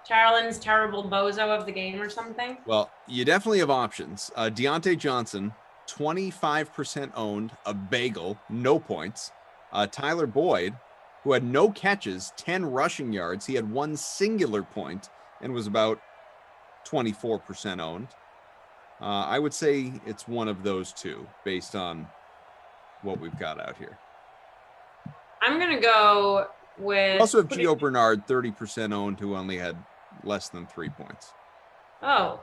Carolyn's terrible bozo of the game or something. Well, you definitely have options. Deontay Johnson, 25% owned, a bagel, no points. Tyler Boyd, who had no catches, 10 rushing yards. He had 1 singular point and was about 24% owned. I would say it's one of those two based on what we've got out here. I'm going to go with... Also have Gio Bernard, 30% owned, who only had less than 3 points. Oh.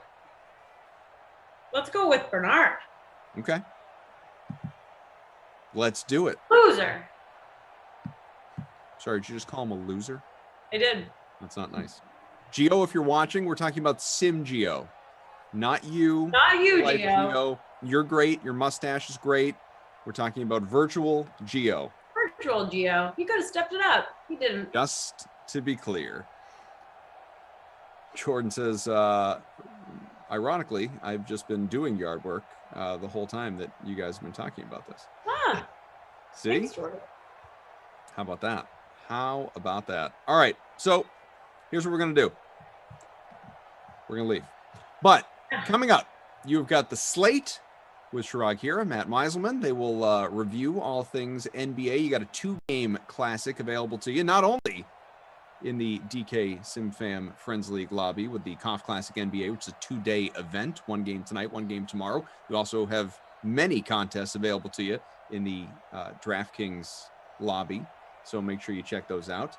Let's go with Bernard. Okay. Let's do it. Loser. Sorry, did you just call him a loser? I did. That's not nice. Gio, if you're watching, we're talking about Sim Gio. Not you. Not you, Life Gio. You're great. Your mustache is great. We're talking about virtual Gio. Virtual Gio. He could have stepped it up. He didn't. Just to be clear. Jordan says, ironically, I've just been doing yard work the whole time that you guys have been talking about this. Ah. See? Thanks, Jordan. How about that? How about that? All right. So here's what we're going to do. We're going to leave. But coming up, you've got the slate with Chirag Hira, Matt Meiselman. They will review all things NBA. You got a 2-game classic available to you, not only in the DK SimFam Friends League lobby with the Conf Classic NBA, which is a 2-day event, 1 game tonight, 1 game tomorrow. You also have many contests available to you in the DraftKings lobby. So make sure you check those out.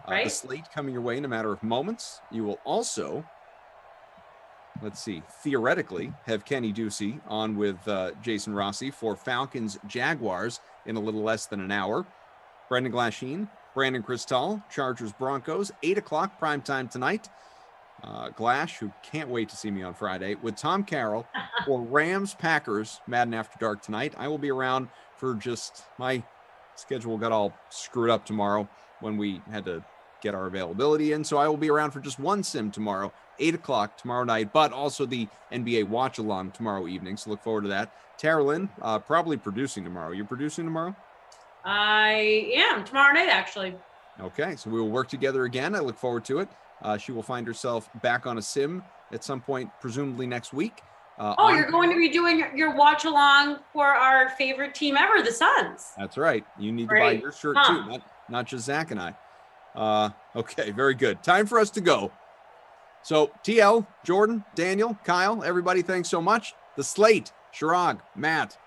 The slate coming your way in a matter of moments. You will also, let's see, theoretically have Kenny Ducey on with Jason Rossi for Falcons Jaguars in a little less than an hour. Brendan Glasheen, Brandon Cristal, Chargers Broncos, 8 o'clock primetime tonight. Glash, who can't wait to see me on Friday, with Tom Carroll for Rams Packers Madden After Dark tonight. I will be around for just my schedule got all screwed up tomorrow when we had to get our availability in. So I will be around for just 1 sim tomorrow, 8 o'clock tomorrow night, but also the NBA watch along tomorrow evening. So look forward to that. Tara Lynn, probably producing tomorrow. You're producing tomorrow? I am tomorrow night, actually. Okay. So we will work together again. I look forward to it. She will find herself back on a sim at some point, presumably next week. You're going to be doing your watch along for our favorite team ever, the Suns. That's right. You need to buy your shirt too, not just Zach and I. Okay, very good. Time for us to go. So TL, Jordan, Daniel, Kyle, everybody, thanks so much. The slate, Chirag, Matt,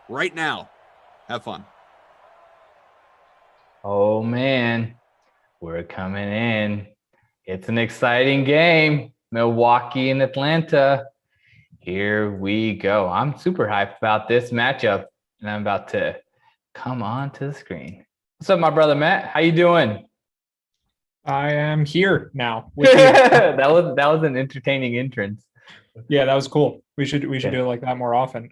right now. Have fun. Oh man, we're coming in. It's an exciting game. Milwaukee and Atlanta. Here we go. I'm super hyped about this matchup, and I'm about to come on to the screen. What's up, my brother Matt? How you doing? I am here now with you. that was an entertaining entrance. Yeah, that was cool. We should do it like that more often.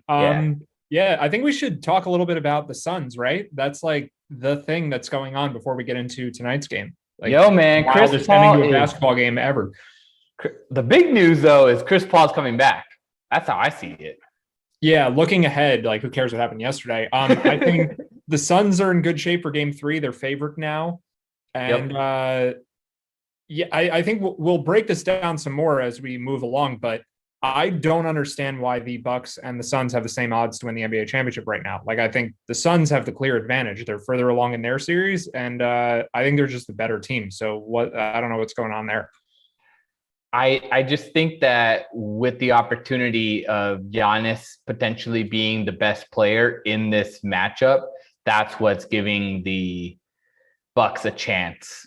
Yeah, I think we should talk a little bit about the Suns, right? That's like the thing that's going on before we get into tonight's game. Like, yo, man, Chris Paul is a basketball game ever. The big news though is Chris Paul's coming back. That's how I see it. Yeah, looking ahead, like who cares what happened yesterday? I think the Suns are in good shape for Game 3. They're favored now, and I think we'll break this down some more as we move along. But I don't understand why the Bucks and the Suns have the same odds to win the NBA championship right now. Like, I think the Suns have the clear advantage. They're further along in their series, and I think they're just a better team. So I don't know what's going on there. I just think that with the opportunity of Giannis potentially being the best player in this matchup, that's what's giving the Bucks a chance.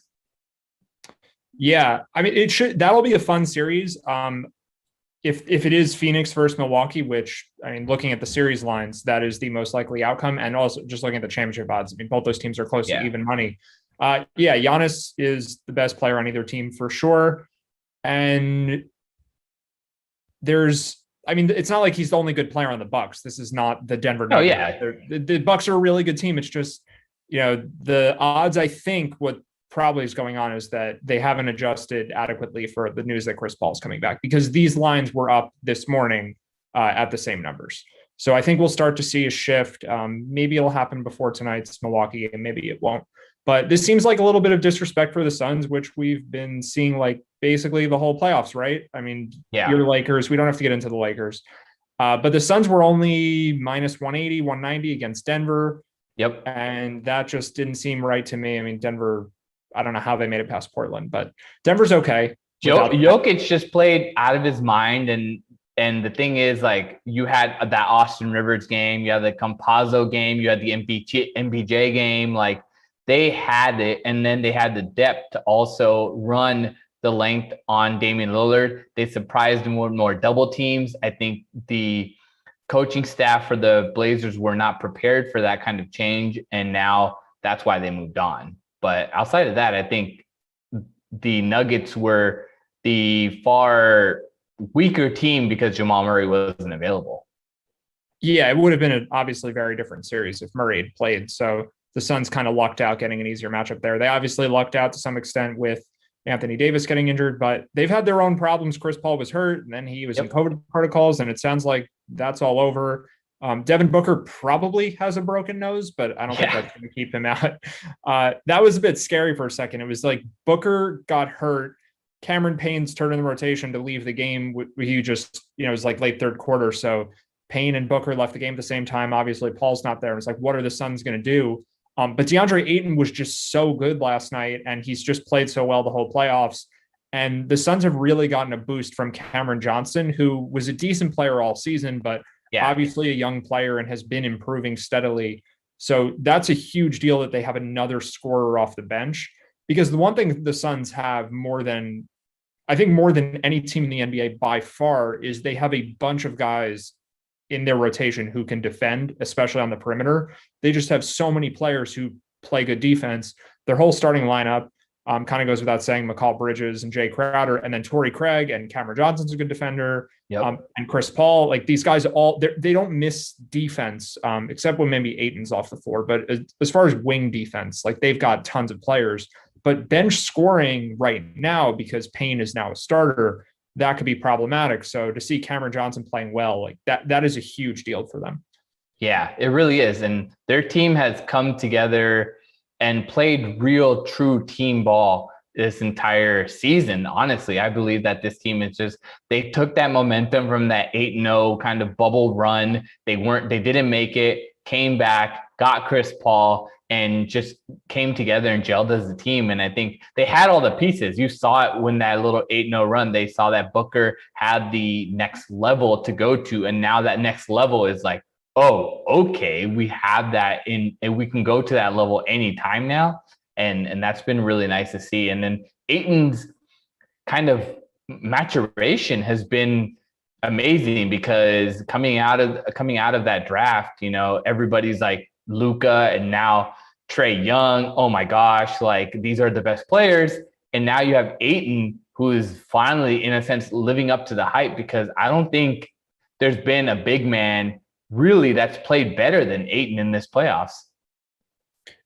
Yeah, I mean, that'll be a fun series. If it is Phoenix versus Milwaukee, which, I mean, looking at the series lines, that is the most likely outcome. And also just looking at the championship odds, I mean, both those teams are close to even money. Giannis is the best player on either team for sure. And it's not like he's the only good player on the Bucks. This is not the Denver Nuggets. The Bucks are a really good team. It's just, the odds, I think what probably is going on is that they haven't adjusted adequately for the news that Chris Paul is coming back, because these lines were up this morning at the same numbers. So I think we'll start to see a shift. Maybe it'll happen before tonight's Milwaukee game. Maybe it won't. But this seems like a little bit of disrespect for the Suns, which we've been seeing like basically the whole playoffs, right? I mean, you're Lakers. We don't have to get into the Lakers. But the Suns were only minus 180, 190 against Denver. Yep. And that just didn't seem right to me. I mean, Denver, I don't know how they made it past Portland, but Denver's okay. Jokic just played out of his mind. And the thing is, like, you had that Austin Rivers game, you had the Campazzo game, you had the MPJ game. Like, they had it, and then they had the depth to also run the length on Damian Lillard. They surprised him with more double teams. I think the coaching staff for the Blazers were not prepared for that kind of change, and now that's why they moved on. But outside of that, I think the Nuggets were the far weaker team because Jamal Murray wasn't available. Yeah, it would have been an obviously very different series if Murray had played. So the Suns kind of lucked out getting an easier matchup there. They obviously lucked out to some extent with Anthony Davis getting injured, but they've had their own problems. Chris Paul was hurt, and then he was in COVID protocols, and it sounds like that's all over. Devin Booker probably has a broken nose, but I don't think that's going to keep him out. That was a bit scary for a second. It was like Booker got hurt. Cameron Payne's turned in the rotation to leave the game. He just, it was like late third quarter. So Payne and Booker left the game at the same time. Obviously, Paul's not there. It's like, what are the Suns going to do? But DeAndre Ayton was just so good last night, and he's just played so well the whole playoffs. And the Suns have really gotten a boost from Cameron Johnson, who was a decent player all season, but obviously a young player and has been improving steadily. So that's a huge deal that they have another scorer off the bench, because the one thing the Suns have more than any team in the NBA by far is they have a bunch of guys in their rotation who can defend, especially on the perimeter. They just have so many players who play good defense. Their whole starting lineup kind of goes without saying, McCall Bridges and Jay Crowder, and then Torrey Craig and Cameron Johnson's a good defender. And Chris Paul, like these guys they don't miss defense, except when maybe Ayton's off the floor. But as far as wing defense, like they've got tons of players. But bench scoring right now, because Payne is now a starter, that could be problematic. So to see Cameron Johnson playing well, like that is a huge deal for them. Yeah, it really is. And their team has come together and played real true team ball this entire season. Honestly, I believe that this team is they took that momentum from that 8-0 kind of bubble run. They didn't make it, came back, got Chris Paul, and just came together and gelled as a team. And I think they had all the pieces. You saw it when that little 8-0 run, they saw that Booker had the next level to go to. And now that next level is like, oh, okay, we have that and we can go to that level anytime now. And that's been really nice to see. And then Ayton's kind of maturation has been amazing, because coming out of that draft, everybody's like Luka and now Trae Young. Oh my gosh, like these are the best players. And now you have Ayton, who is finally, in a sense, living up to the hype, because I don't think there's been a big man really that's played better than Ayton in this playoffs.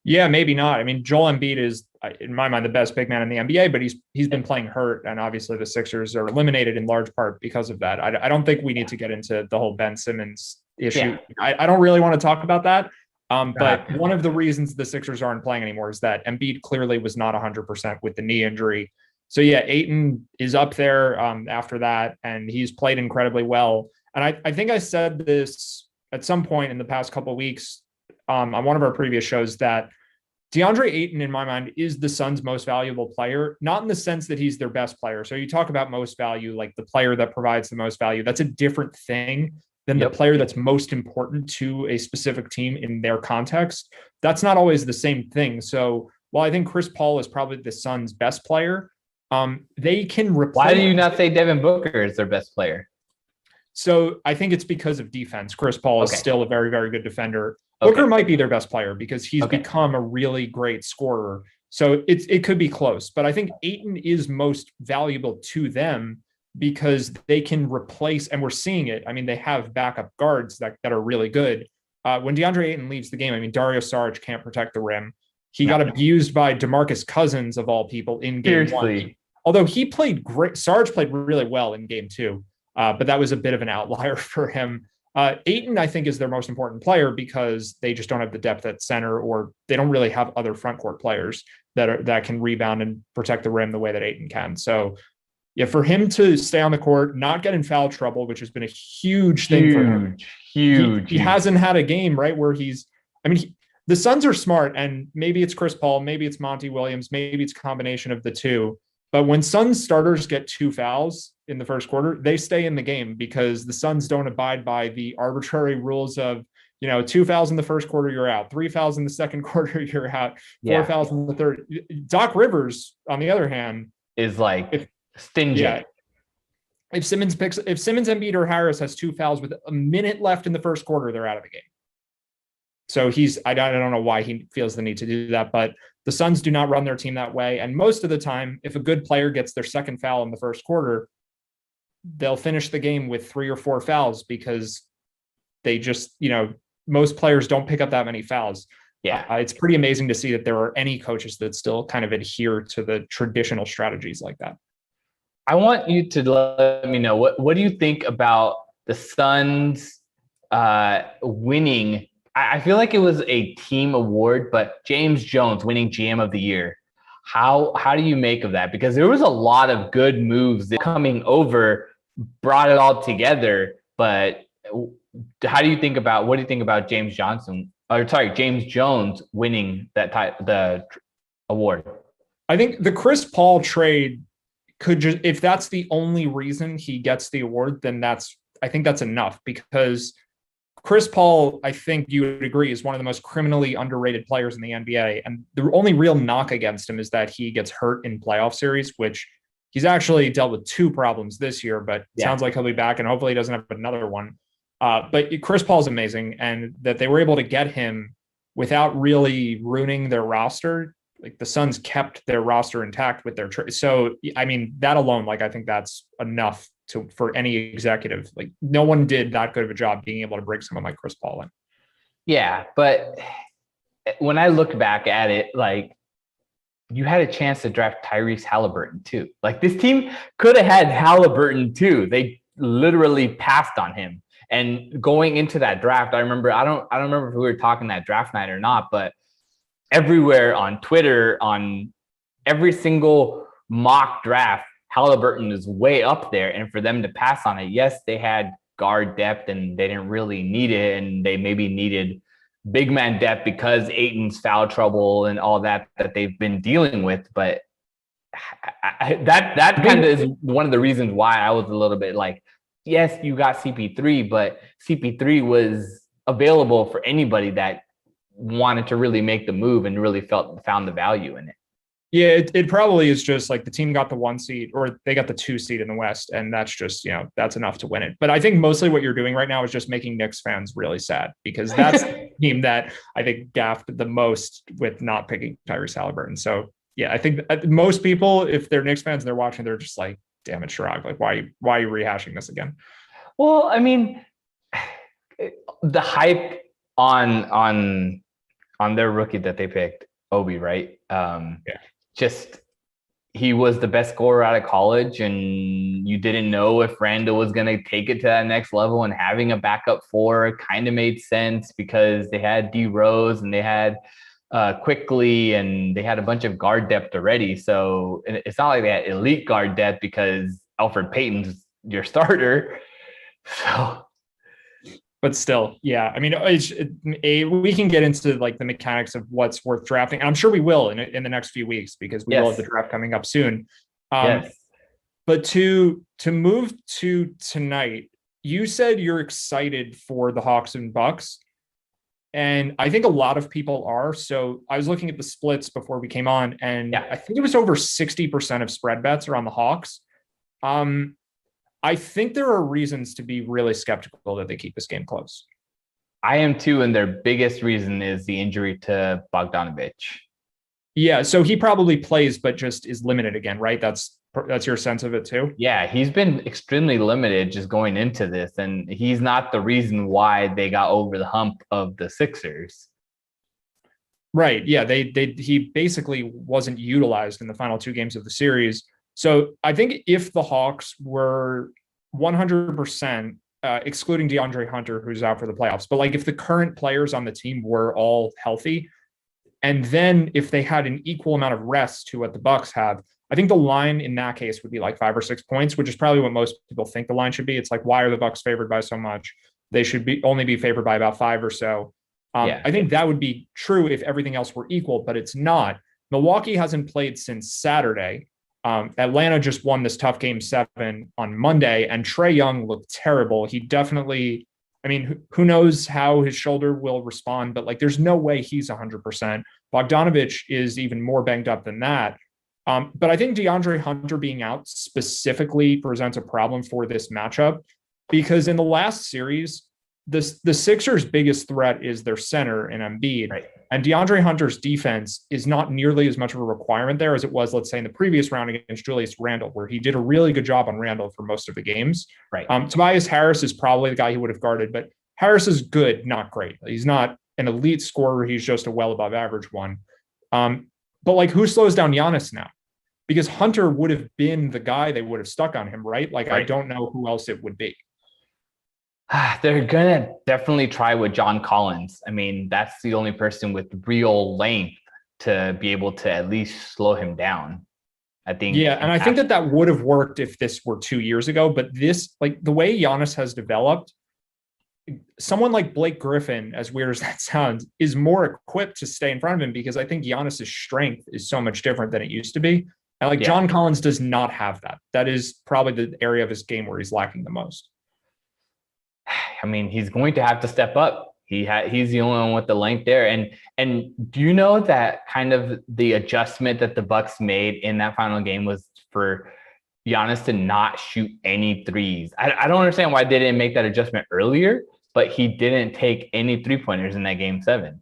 Yeah, maybe not. I mean, Joel Embiid is, in my mind, the best big man in the NBA, but he's been playing hurt, and obviously the Sixers are eliminated in large part because of that. I don't think we need to get into the whole Ben Simmons issue. Yeah. I don't really want to talk about that. But one of the reasons the Sixers aren't playing anymore is that Embiid clearly was not 100% with the knee injury. So yeah, Ayton is up there after that, and he's played incredibly well. And I think I said this at some point in the past couple of weeks on one of our previous shows, that DeAndre Ayton, in my mind, is the Suns' most valuable player, not in the sense that he's their best player. So you talk about most value, like the player that provides the most value. That's a different thing than the player that's most important to a specific team in their context. That's not always the same thing. So while I think Chris Paul is probably the Suns' best player, They can replace. Why do you not say Devin Booker is their best player? So I think it's because of defense. Chris Paul is still a very, very good defender. Booker might be their best player because he's become a really great scorer. So it could be close, but I think Ayton is most valuable to them because they can replace, and we're seeing it. I mean, they have backup guards that are really good. When DeAndre Ayton leaves the game, I mean, Dario Saric can't protect the rim. He got abused by DeMarcus Cousins of all people in game one. Although he played great, Saric played really well in game two, but that was a bit of an outlier for him. Ayton, I think, is their most important player because they just don't have the depth at center, or they don't really have other front court players that can rebound and protect the rim the way that Ayton can. So, yeah, for him to stay on the court, not get in foul trouble, which has been a huge thing for him. He hasn't had a game, right, where the Suns are smart, and maybe it's Chris Paul, maybe it's Monty Williams, maybe it's a combination of the two. But when Suns starters get 2 fouls in the first quarter, they stay in the game because the Suns don't abide by the arbitrary rules of, 2 fouls in the first quarter, you're out. 3 fouls in the second quarter, you're out. 4 fouls in the third. Doc Rivers, on the other hand, is stingy. Yeah. If Simmons, Embiid, or Harris has 2 fouls with a minute left in the first quarter, they're out of the game. So I don't know why he feels the need to do that, but the Suns do not run their team that way. And most of the time, if a good player gets their second foul in the first quarter, they'll finish the game with 3 or 4 fouls because they just, most players don't pick up that many fouls. Yeah. It's pretty amazing to see that there are any coaches that still kind of adhere to the traditional strategies like that. I want you to let me know, what do you think about the Suns winning? I feel like it was a team award, but James Jones winning GM of the year. How do you make of that? Because there was a lot of good moves that coming over brought it all together. But what do you think about James Jones winning the award? I think the Chris Paul trade could just, if that's the only reason he gets the award, then I think that's enough, because Chris Paul, I think you would agree, is one of the most criminally underrated players in the NBA. And the only real knock against him is that he gets hurt in playoff series, which he's actually dealt with 2 problems this year, but sounds like he'll be back and hopefully he doesn't have another one. But Chris Paul's amazing, and that they were able to get him without really ruining their roster. Like, the Suns kept their roster intact with their trade. So, I mean, that alone, I think that's enough for any executive. Like, no one did that good of a job being able to bring someone like Chris Paul in. Yeah, but when I look back at it, you had a chance to draft Tyrese Halliburton too. This team could have had Halliburton too. They literally passed on him. And going into that draft, I remember, I don't remember if we were talking that draft night or not, but everywhere on Twitter, on every single mock draft, Halliburton is way up there. And for them to pass on it, yes, they had guard depth and they didn't really need it. And they maybe needed big man depth because Ayton's foul trouble and all that they've been dealing with. But that kind of is one of the reasons why I was a little bit yes, you got CP3, but CP3 was available for anybody that wanted to really make the move and really found the value in it. Yeah, it probably is just the team got the 1 seed, or they got the 2 seed in the West, and that's just, that's enough to win it. But I think mostly what you're doing right now is just making Knicks fans really sad, because that's the team that I think gaffed the most with not picking Tyrese Halliburton. So yeah, I think most people, if they're Knicks fans and they're watching, they're just like, damn it, Sharag, why are you rehashing this again? Well, I mean, the hype on their rookie that they picked, Obi, right? Just, he was the best scorer out of college, and you didn't know if Randall was going to take it to that next level, and having a backup 4 kind of made sense because they had D Rose and they had Quickly, and they had a bunch of guard depth already. So it's not like they had elite guard depth because Alfred Payton's your starter. So, but still, yeah. I mean, we can get into the mechanics of what's worth drafting. I'm sure we will in the next few weeks, because we will have the draft coming up soon. But to move to tonight, you said you're excited for the Hawks and Bucks. And I think a lot of people are. So I was looking at the splits before we came on, and I think it was over 60% of spread bets are on the Hawks. I think there are reasons to be really skeptical that they keep this game close. I am too, and their biggest reason is the injury to Bogdanovich. Yeah, so he probably plays, but just is limited again, right? That's your sense of it too? Yeah, he's been extremely limited just going into this, and he's not the reason why they got over the hump of the Sixers. Right. Yeah, he basically wasn't utilized in the final 2 games of the series. So I think if the Hawks were 100%, excluding DeAndre Hunter, who's out for the playoffs, but like if the current players on the team were all healthy, and then if they had an equal amount of rest to what the Bucks have, I think the line in that case would be like 5 or 6 points, which is probably what most people think the line should be. It's like, why are the Bucks favored by so much? They should only be favored by about 5 or so. I think that would be true if everything else were equal, but it's not. Milwaukee hasn't played since Saturday. Atlanta just won this tough game 7 on Monday, and Trae Young looked terrible. He definitely, I mean, who knows how his shoulder will respond, but like, there's no way he's 100%. Bogdanovich is even more banged up than that. But I think DeAndre Hunter being out specifically presents a problem for this matchup, because in the last series, the Sixers' biggest threat is their center in Embiid. Right. And DeAndre Hunter's defense is not nearly as much of a requirement there as it was, let's say, in the previous round against Julius Randle, where he did a really good job on Randle for most of the games. Right. Tobias Harris is probably the guy he would have guarded, but Harris is good, not great. He's not an elite scorer. He's just a well above average one. But like, who slows down Giannis now? Because Hunter would have been the guy they would have stuck on him, right? Like, I don't know who else it would be. They're going to definitely try with John Collins. I mean, that's the only person with real length to be able to at least slow him down, I think. Yeah, and I think that would have worked if this were 2 years ago. But this, like, the way Giannis has developed, someone like Blake Griffin, as weird as that sounds, is more equipped to stay in front of him, because I think Giannis's strength is so much different than it used to be. And like, John Collins does not have that. That is probably the area of his game where he's lacking the most. I mean, he's going to have to step up. He's the only one with the length there. And do you know that kind of the adjustment that the Bucks made in that final game was for Giannis to not shoot any threes? I don't understand why they didn't make that adjustment earlier, but he didn't take any 3-pointers in that game 7.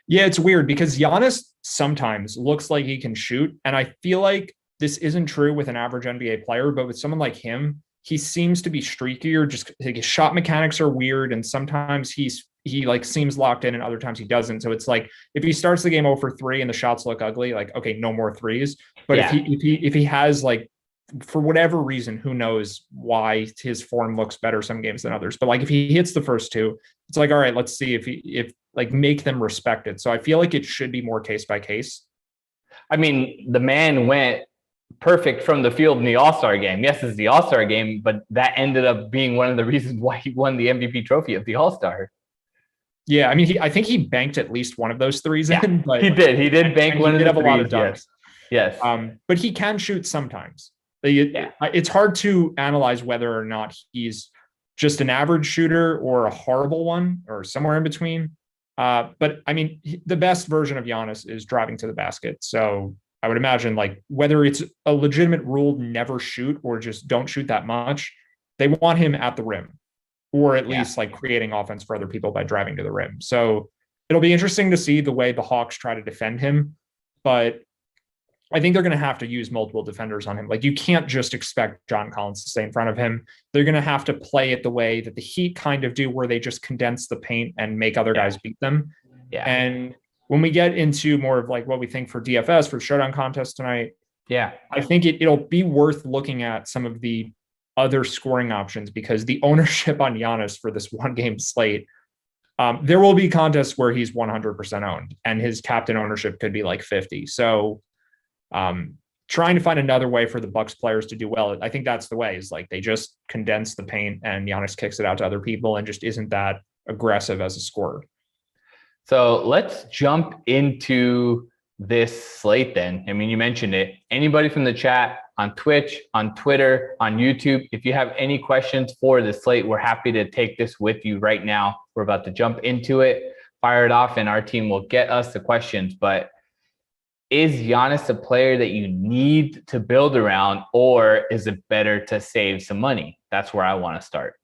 Yeah, it's weird because Giannis sometimes looks like he can shoot. And I feel like this isn't true with an average NBA player, but with someone like him, he seems to be streakier. Just like, his shot mechanics are weird, and sometimes he like seems locked in, and other times he doesn't. So it's like, if he starts the game 0 for 3 and the shots look ugly, like, okay, no more threes. But if he has, like, for whatever reason, who knows why his form looks better some games than others. But like, if he hits the first 2, it's like, all right, let's see if like make them respect it. So I feel like it should be more case by case. I mean, the man went perfect from the field in the All-Star game. Yes, it's the All-Star game, but that ended up being one of the reasons why he won the MVP trophy of the All-Star. Yeah, I mean, I think he banked at least one of those threes in. But he did bank one of the threes. He did have a lot of dunks. Yes. But he can shoot sometimes. It's hard to analyze whether or not he's just an average shooter or a horrible one or somewhere in between. But I mean, the best version of Giannis is driving to the basket. So I would imagine, like, whether it's a legitimate rule, never shoot, or just don't shoot that much, they want him at the rim, or at least like creating offense for other people by driving to the rim. So it'll be interesting to see the way the Hawks try to defend him. But I think they're going to have to use multiple defenders on him. Like, you can't just expect John Collins to stay in front of him. They're going to have to play it the way that the Heat kind of do, where they just condense the paint and make other guys beat them. Yeah. And when we get into more of like what we think for DFS for the showdown contest tonight, I think it'll be worth looking at some of the other scoring options, because the ownership on Giannis for this one game slate, there will be contests where he's 100% owned and his captain ownership could be like 50. So trying to find another way for the Bucks players to do well, I think that's the way, is like they just condense the paint and Giannis kicks it out to other people and just isn't that aggressive as a scorer. So let's jump into this slate then. I mean, you mentioned it. Anybody from the chat on Twitch, on Twitter, on YouTube, if you have any questions for the slate, we're happy to take this with you right now. We're about to jump into it. fire it off and our team will get us the questions. But is Giannis a player that you need to build around, or is it better to save some money? That's where I want to start.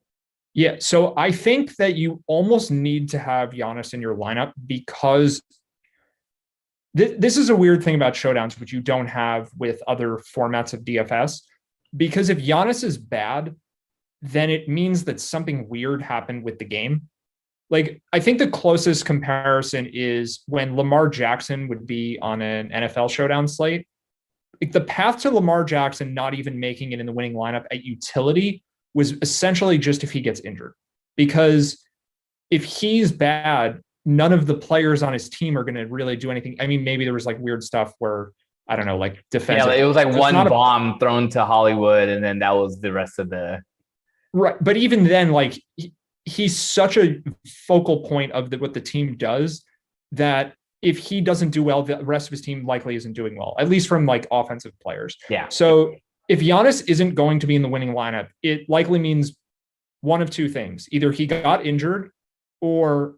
Yeah, so I think that you almost need to have Giannis in your lineup because this is a weird thing about showdowns, which you don't have with other formats of DFS. Because if Giannis is bad, then it means that something weird happened with the game. Like, I think the closest comparison is when Lamar Jackson would be on an NFL showdown slate. Like, the path to Lamar Jackson not even making it in the winning lineup at utility was essentially just if he gets injured. Because if he's bad, none of the players on his team are going to really do anything. I mean, maybe there was like weird stuff where, I don't know, like defensive. Yeah, it was like one bomb thrown to Hollywood, and then that was the rest of the. Right. But even then, like, he's such a focal point of what the team does that if he doesn't do well, the rest of his team likely isn't doing well, at least from like offensive players. Yeah. So if Giannis isn't going to be in the winning lineup, it likely means one of two things. Either he got injured, or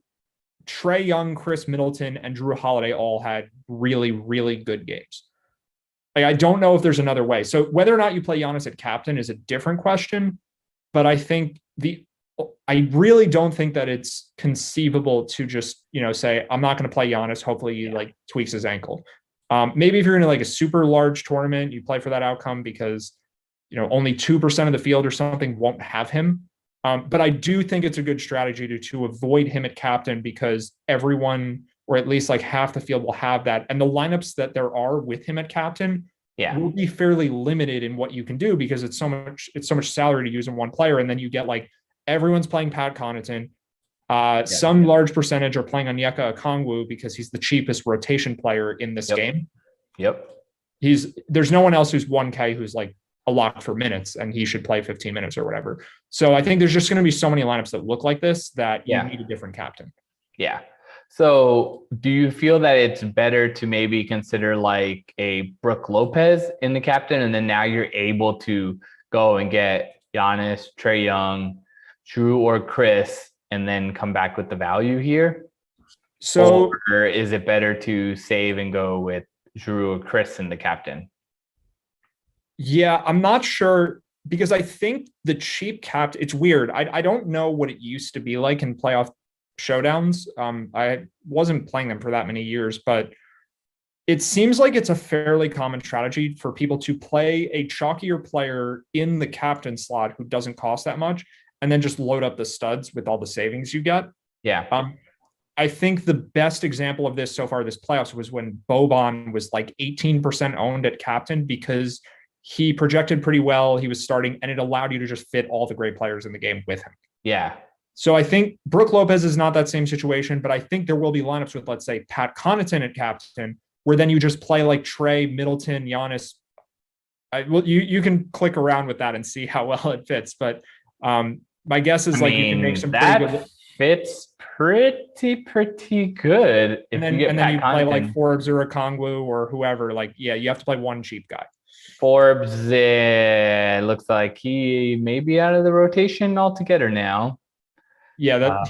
Trae Young, Chris Middleton, and Drew Holiday all had really, really good games. Like, I don't know if there's another way. So whether or not you play Giannis at captain is a different question. But I think I really don't think that it's conceivable to just, say, I'm not going to play Giannis. Hopefully he like tweaks his ankle. Maybe if you're in like a super large tournament, you play for that outcome because, only 2% of the field or something won't have him. But I do think it's a good strategy to avoid him at captain because everyone, or at least like half the field, will have that. And the lineups that there are with him at captain will be fairly limited in what you can do because it's so much salary to use in one player. And then you get like everyone's playing Pat Connaughton. Some large percentage are playing Onyeka Okongwu because he's the cheapest rotation player in this game. Yep. There's no one else who's 1K who's like a lock for minutes and he should play 15 minutes or whatever. So I think there's just going to be so many lineups that look like this that you need a different captain. Yeah. So do you feel that it's better to maybe consider like a Brook Lopez in the captain, and then now you're able to go and get Giannis, Trae Young, Drew, or Chris, and then come back with the value here? So, or is it better to save and go with Drew or Chris in the captain? Yeah, I'm not sure because I think the cheap captain, it's weird. I don't know what it used to be like in playoff showdowns. I wasn't playing them for that many years, but it seems like it's a fairly common strategy for people to play a chalkier player in the captain slot who doesn't cost that much, and then just load up the studs with all the savings you get. Yeah. I think the best example of this so far this playoffs was when Boban was like 18% owned at captain because he projected pretty well. He was starting, and it allowed you to just fit all the great players in the game with him. Yeah. So I think Brook Lopez is not that same situation, but I think there will be lineups with, let's say, Pat Connaughton at captain, where then you just play like Trae, Middleton, Giannis. You can click around with that and see how well it fits. But my guess is you can make some pretty good. Fits pretty good. And then you play like Forbes or Okongwu or whoever. Like, yeah, you have to play one cheap guy. Forbes looks like he may be out of the rotation altogether now. Yeah,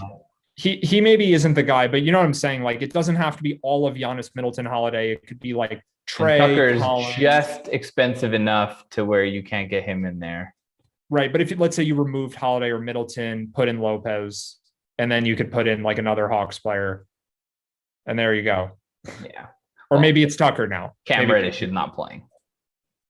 he maybe isn't the guy, but you know what I'm saying? Like, it doesn't have to be all of Giannis, Middleton, Holiday. It could be like Trae. Tucker's Collins. just expensive enough to where you can't get him in there. Right, but if let's say you removed Holiday or Middleton, put in Lopez, and then you could put in like another Hawks player, and there you go. Yeah. Or maybe it's Tucker now. Cam Reddish is not playing.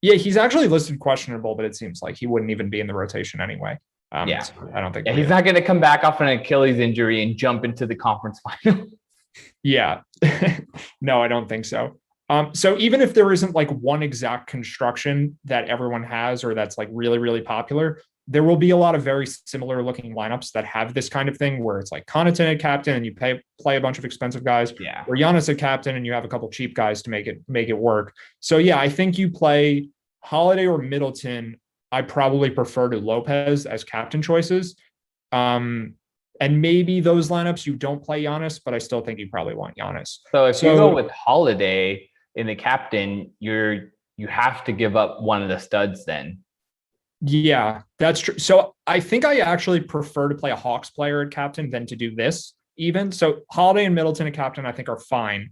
Yeah, he's actually listed questionable, but it seems like he wouldn't even be in the rotation anyway. Yeah, so I don't think. Yeah, he's not going to come back off an Achilles injury and jump into the conference final. Yeah, no, I don't think so. So even if there isn't like one exact construction that everyone has or that's like really, really popular, there will be a lot of very similar looking lineups that have this kind of thing where it's like Connaughton at captain and you play a bunch of expensive guys, or Giannis at captain and you have a couple cheap guys to make it work. So yeah, I think you play Holiday or Middleton. I probably prefer to Lopez as captain choices. And maybe those lineups you don't play Giannis, but I still think you probably want Giannis. So if you go with Holiday in the captain, you have to give up one of the studs then. Yeah, that's true. So I think I actually prefer to play a Hawks player at captain than to do this. even. So Holiday and Middleton and captain, I think, are fine.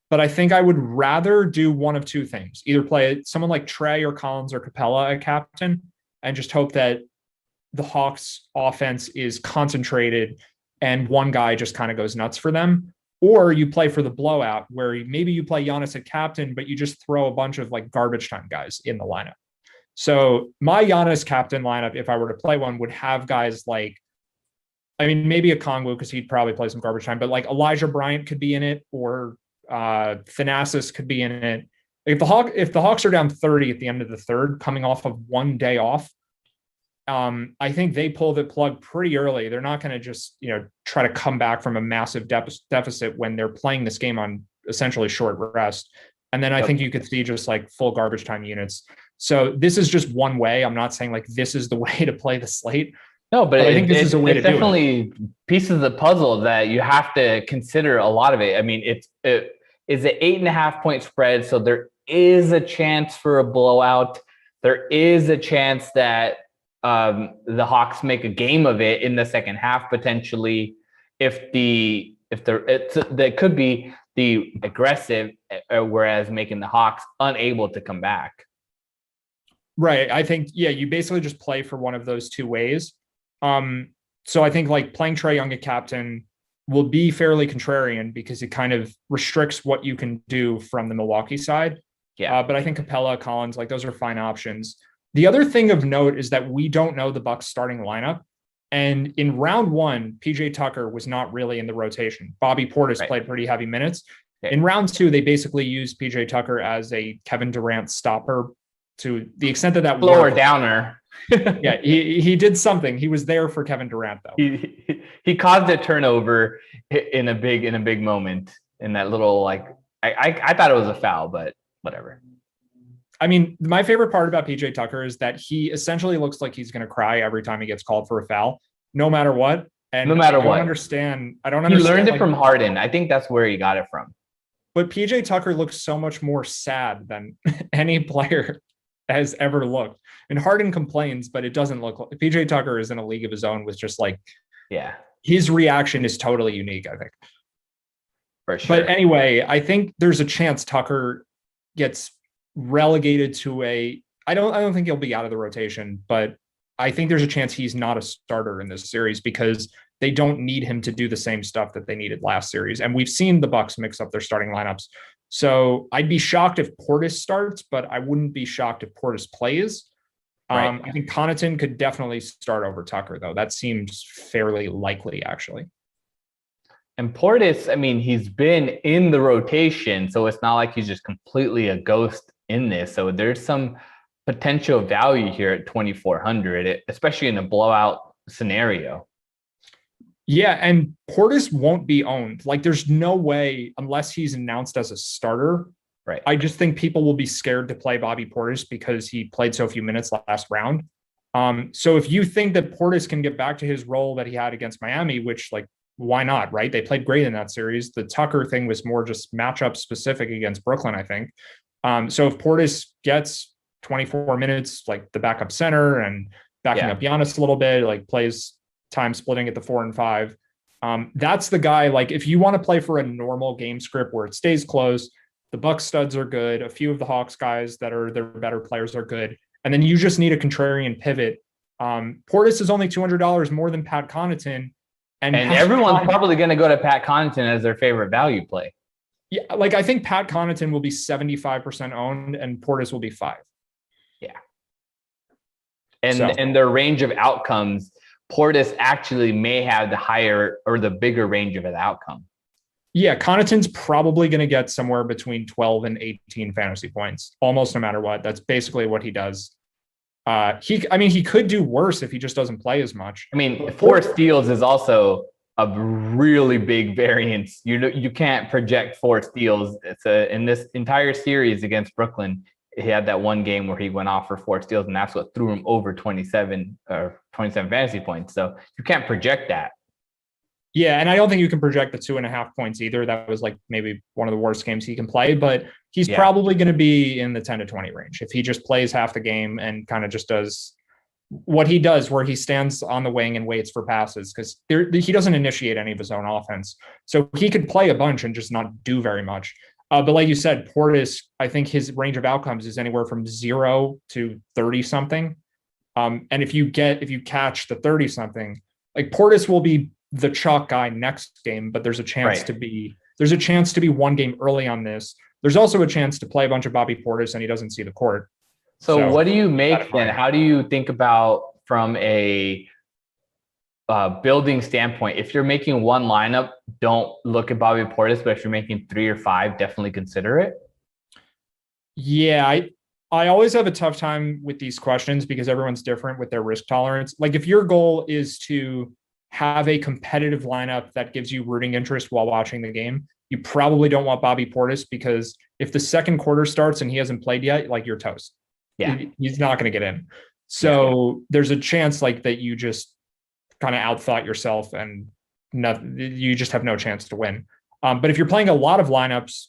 But I think I would rather do one of two things. Either play someone like Trey or Collins or Capella at captain and just hope that the Hawks offense is concentrated and one guy just kind of goes nuts for them. Or you play for the blowout where maybe you play Giannis at captain, but you just throw a bunch of like garbage time guys in the lineup. So my Giannis captain lineup, if I were to play one, would have guys like, I mean, maybe a Kongwu because he'd probably play some garbage time, but like Elijah Bryant could be in it, or Thanasis could be in it. If the Hawks are down 30 at the end of the third, coming off of one day off, I think they pull the plug pretty early. They're not going to just, try to come back from a massive deficit when they're playing this game on essentially short rest. And then I think you could see just like full garbage time units. So this is just one way. I'm not saying like this is the way to play the slate. No, but I think this is a way to do it. Definitely pieces of the puzzle that you have to consider a lot of it. I mean, it is an 8.5 point spread. So there is a chance for a blowout. There is a chance that the Hawks make a game of it in the second half, potentially. That could be the aggressive, whereas making the Hawks unable to come back. Right. I think, you basically just play for one of those two ways. So I think like playing Trae Young at captain will be fairly contrarian because it kind of restricts what you can do from the Milwaukee side. Yeah. But I think Capella, Collins, like those are fine options. The other thing of note is that we don't know the Bucks starting lineup. And in round one, PJ Tucker was not really in the rotation. Bobby Portis played pretty heavy minutes. In round two, they basically used PJ Tucker as a Kevin Durant stopper to the extent that lower worked. Downer. Yeah, he did something. He was there for Kevin Durant, though. He caused a turnover in a big moment in that little I thought it was a foul, but whatever. I mean, my favorite part about PJ Tucker is that he essentially looks like he's going to cry every time he gets called for a foul, no matter what. And no matter what. I don't understand. He learned it from Harden. I think that's where he got it from. But PJ Tucker looks so much more sad than any player has ever looked. And Harden complains, but it doesn't look like PJ Tucker is in a league of his own with just like, his reaction is totally unique, I think. For sure. But anyway, I think there's a chance Tucker gets relegated to I don't think he'll be out of the rotation, but I think there's a chance he's not a starter in this series because they don't need him to do the same stuff that they needed last series. And we've seen the Bucks mix up their starting lineups. So I'd be shocked if Portis starts, but I wouldn't be shocked if Portis plays. I think Connaughton could definitely start over Tucker, though. That seems fairly likely, actually. And Portis, I mean, he's been in the rotation, so it's not like he's just completely a ghost in this. So there's some potential value here at 2,400, especially in a blowout scenario. Yeah, and Portis won't be owned. Like, there's no way, unless he's announced as a starter. Right. I just think people will be scared to play Bobby Portis because he played so few minutes last round. So if you think that Portis can get back to his role that he had against Miami, which, like, why not, right? They played great in that series. The Tucker thing was more just matchup specific against Brooklyn, I think. So if Portis gets 24 minutes, like the backup center and backing up Giannis a little bit, like plays time splitting at the 4 and 5, that's the guy. Like, if you want to play for a normal game script where it stays close, the Bucks studs are good. A few of the Hawks guys that are their better players are good. And then you just need a contrarian pivot. Portis is only $200 more than Pat Connaughton. And everyone's probably going to go to Pat Connaughton as their favorite value play. Yeah, like I think Pat Connaughton will be 75% owned and Portis will be 5. Yeah. And their range of outcomes, Portis actually may have the higher or the bigger range of an outcome. Yeah, Connaughton's probably going to get somewhere between 12 and 18 fantasy points, almost no matter what. That's basically what he does. He could do worse if he just doesn't play as much. I mean, 4 steals is also a really big variance. You can't project 4 steals. In this entire series against Brooklyn, he had that one game where he went off for 4 steals, and that's what threw him over 27 fantasy points. So you can't project that. Yeah, and I don't think you can project the 2.5 points either. That was like maybe one of the worst games he can play, but he's probably going to be in the 10 to 20 range if he just plays half the game and kind of just does what he does where he stands on the wing and waits for passes because he doesn't initiate any of his own offense. So he could play a bunch and just not do very much. But like you said, Portis, I think his range of outcomes is anywhere from 0 to 30 something. And if you catch the 30 something, like Portis will be the chalk guy next game, but there's a chance to be one game early on this. There's also a chance to play a bunch of Bobby Portis and he doesn't see the court. So what do you make then? How do you think about from a building standpoint? If you're making one lineup, don't look at Bobby Portis, but if you're making 3 or 5, definitely consider it. Yeah, I always have a tough time with these questions because everyone's different with their risk tolerance. Like if your goal is to have a competitive lineup that gives you rooting interest while watching the game, you probably don't want Bobby Portis because if the second quarter starts and he hasn't played yet, like you're toast. Yeah, he's not going to get in. So there's a chance like that you just kind of outthought yourself and you just have no chance to win. But if you're playing a lot of lineups,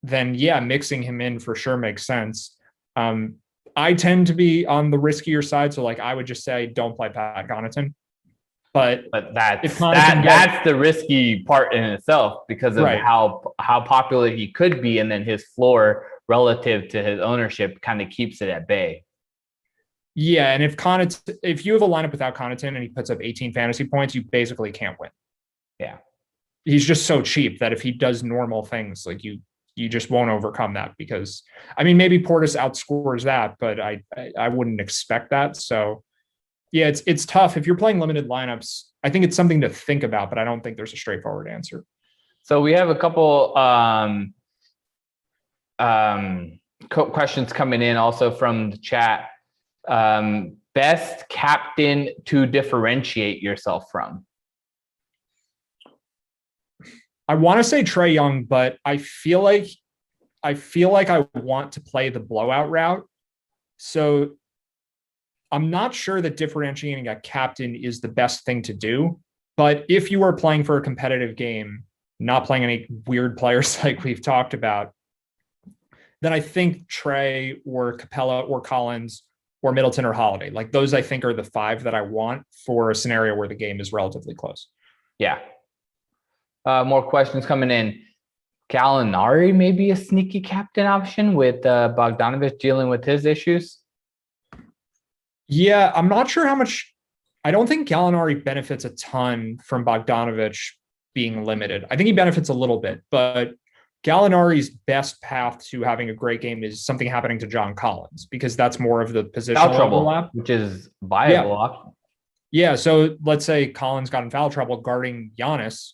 then yeah, mixing him in for sure makes sense. I tend to be on the riskier side. So like, I would just say, don't play Pat Connaughton. But that's the risky part in itself because of how popular he could be. And then his floor relative to his ownership kind of keeps it at bay. Yeah. And if you have a lineup without Connaughton and he puts up 18 fantasy points, you basically can't win. Yeah. He's just so cheap that if he does normal things, like you just won't overcome that because I mean, maybe Portis outscores that, but I wouldn't expect that. So yeah, it's tough. If you're playing limited lineups, I think it's something to think about, but I don't think there's a straightforward answer. So we have a couple questions coming in also from the chat. Best captain to differentiate yourself from? I want to say Trae Young, but I feel like I want to play the blowout route. So I'm not sure that differentiating a captain is the best thing to do. But if you are playing for a competitive game, not playing any weird players like we've talked about, then I think Trae or Capella or Collins or Middleton or Holiday, like those I think are the 5 that I want for a scenario where the game is relatively close. Yeah. More questions coming in. Gallinari may be a sneaky captain option with Bogdanovich dealing with his issues. Yeah, I'm not sure how much. I don't think Gallinari benefits a ton from Bogdanovich being limited. I think he benefits a little bit, but Gallinari's best path to having a great game is something happening to John Collins because that's more of the positional overlap, which is viable. Yeah, so let's say Collins got in foul trouble guarding Giannis,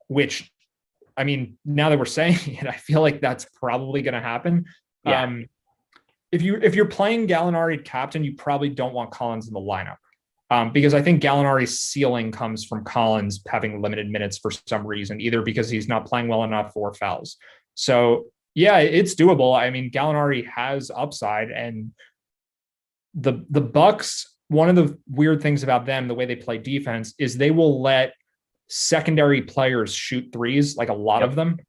which, I mean, now that we're saying it, I feel like that's probably going to happen. Yeah. If you're playing Gallinari captain, you probably don't want Collins in the lineup because I think Gallinari's ceiling comes from Collins having limited minutes for some reason, either because he's not playing well enough or fouls. So yeah, it's doable. I mean, Gallinari has upside, and the Bucks. One of the weird things about them, the way they play defense, is they will let secondary players shoot threes, like a lot of them.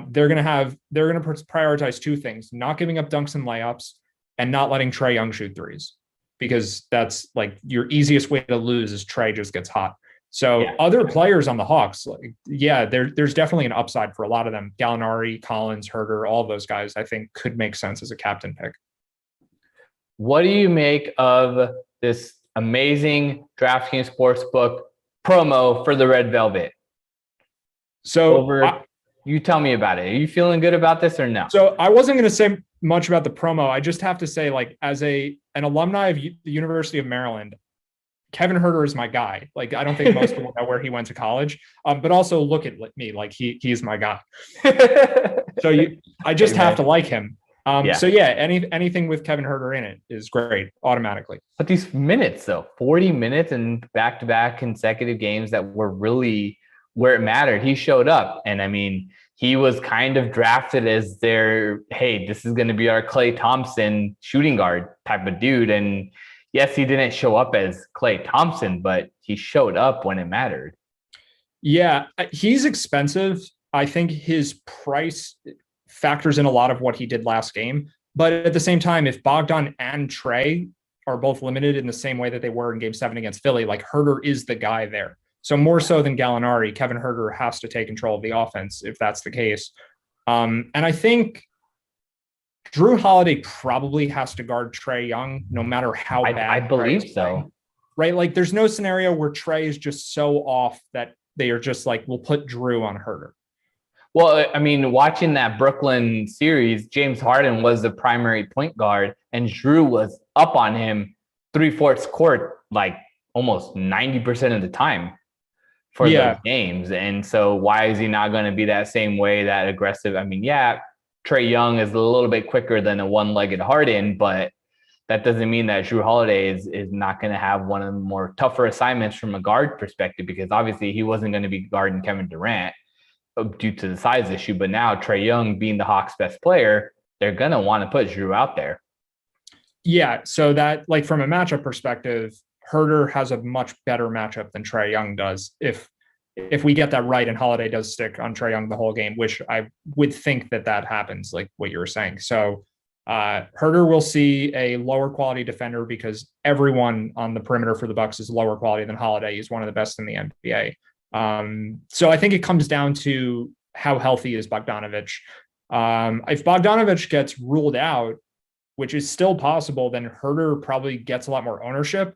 They're going to prioritize 2 things: not giving up dunks and layups, and not letting Trae Young shoot threes, because that's like your easiest way to lose is Trae just gets hot. So other players on the Hawks, there's definitely an upside for a lot of them. Gallinari, Collins, Herter, all of those guys, I think could make sense as a captain pick. What do you make of this amazing DraftKings Sportsbook promo for the Red Velvet? So you tell me about it. Are you feeling good about this or no? So I wasn't going to say much about the promo. I just have to say, like, as an alumni of the University of Maryland, Kevin Herter is my guy. Like, I don't think most people know where he went to college, but also look at me, like he's my guy. So I just have to like him. So yeah, anything with Kevin Herter in it is great automatically. But these minutes though, 40 minutes and back-to-back consecutive games that were really where it mattered. He showed up, and I mean, he was kind of drafted as their, hey, this is going to be our Klay Thompson shooting guard type of dude. And yes, he didn't show up as Klay Thompson, but he showed up when it mattered. Yeah, he's expensive. I think his price factors in a lot of what he did last game. But at the same time, if Bogdan and Trae are both limited in the same way that they were in Game 7 against Philly. Like Herter is the guy there. So more so than Gallinari, Kevin Herter has to take control of the offense if that's the case. And I think Drew Holiday probably has to guard Trae Young no matter how bad. I believe so. Right? Like there's no scenario where Trae is just so off that they are just like, we'll put Drew on Herter. Well, I mean, watching that Brooklyn series, James Harden was the primary point guard, and Drew was up on him 3/4 court, like almost 90% of the time for those games. And so why is he not going to be that same way, that aggressive? I mean, yeah, Trae Young is a little bit quicker than a one-legged Harden, but that doesn't mean that Drew Holiday is not going to have one of the more tougher assignments from a guard perspective, because obviously he wasn't going to be guarding Kevin Durant due to the size issue. But now Trae Young being the Hawks' best player, they're going to want to put Drew out there. Yeah. So that, like, from a matchup perspective, Herter has a much better matchup than Trae Young does. If we get that right and Holiday does stick on Trae Young the whole game, which I would think that happens, like what you were saying. So Herter will see a lower quality defender because everyone on the perimeter for the Bucks is lower quality than Holiday. He's one of the best in the NBA. So I think it comes down to how healthy is Bogdanovic. If Bogdanovic gets ruled out, which is still possible, then Herter probably gets a lot more ownership.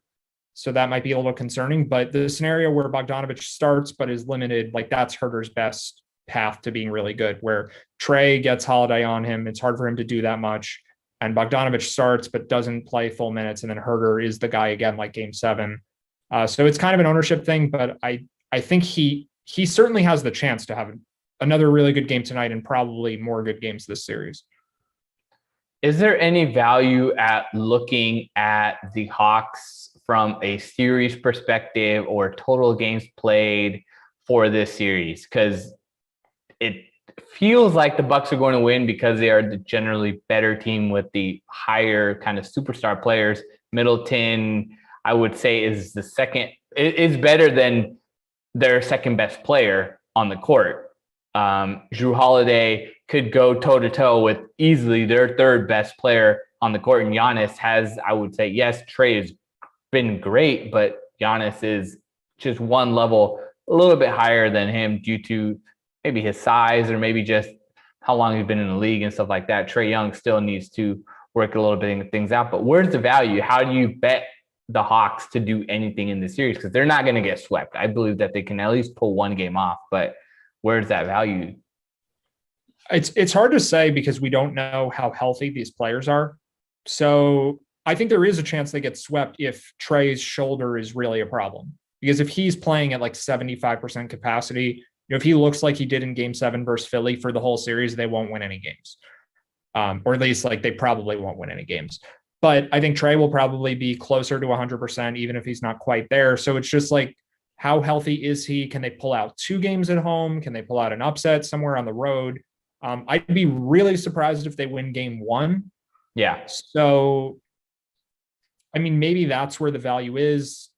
So that might be a little concerning. But the scenario where Bogdanovic starts but is limited, like that's Herter's best path to being really good, where Trae gets Holiday on him. It's hard for him to do that much. And Bogdanovic starts but doesn't play full minutes. And then Herter is the guy again, like Game 7. So it's kind of an ownership thing, but I think he certainly has the chance to have another really good game tonight and probably more good games this series. Is there any value at looking at the Hawks from a series perspective or total games played for this series? Because it feels like the Bucks are going to win because they are the generally better team with the higher kind of superstar players. Middleton, I would say, is better than their second best player on the court. Drew Holiday could go toe-to-toe with easily their third best player on the court. And Giannis has, I would say, yes, Trae has been great, but Giannis is just one level a little bit higher than him due to maybe his size or maybe just how long he's been in the league and stuff like that. Trae Young still needs to work a little bit of things out. But where's the value? How do you bet the Hawks to do anything in the series? Because they're not going to get swept. I believe that they can at least pull one game off, but where's that value? It's hard to say because we don't know how healthy these players are. So I think there is a chance they get swept if Trae's shoulder is really a problem. Because if he's playing at like 75% capacity, if he looks like he did in Game 7 versus Philly for the whole series, they won't win any games. Or at least like they probably won't win any games. But I think Trae will probably be closer to 100%, even if he's not quite there. So it's just like, how healthy is he? Can they pull out 2 games at home? Can they pull out an upset somewhere on the road? I'd be really surprised if they win Game 1. Yeah. So, I mean, maybe that's where the value is,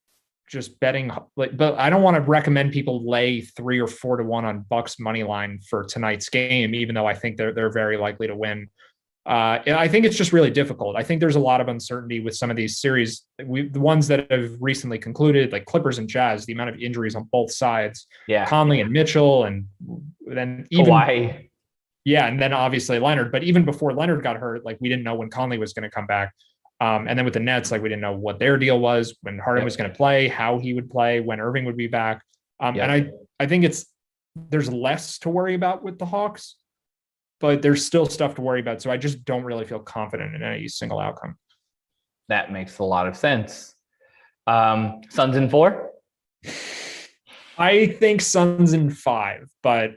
just betting. But I don't want to recommend people lay 3 or 4 to 1 on Bucks money line for tonight's game, even though I think they're very likely to win. And I think it's just really difficult. I think there's a lot of uncertainty with some of these series. The ones that have recently concluded, like Clippers and Jazz, the amount of injuries on both sides. Yeah. Conley and Mitchell, and then even Kawhi. Yeah, and then obviously Leonard. But even before Leonard got hurt, like we didn't know when Conley was going to come back. And then with the Nets, like we didn't know what their deal was, when Harden was going to play, how he would play, when Irving would be back. And I think there's less to worry about with the Hawks, but there's still stuff to worry about. So I just don't really feel confident in any single outcome. That makes a lot of sense. Suns in 4? I think Suns in 5, but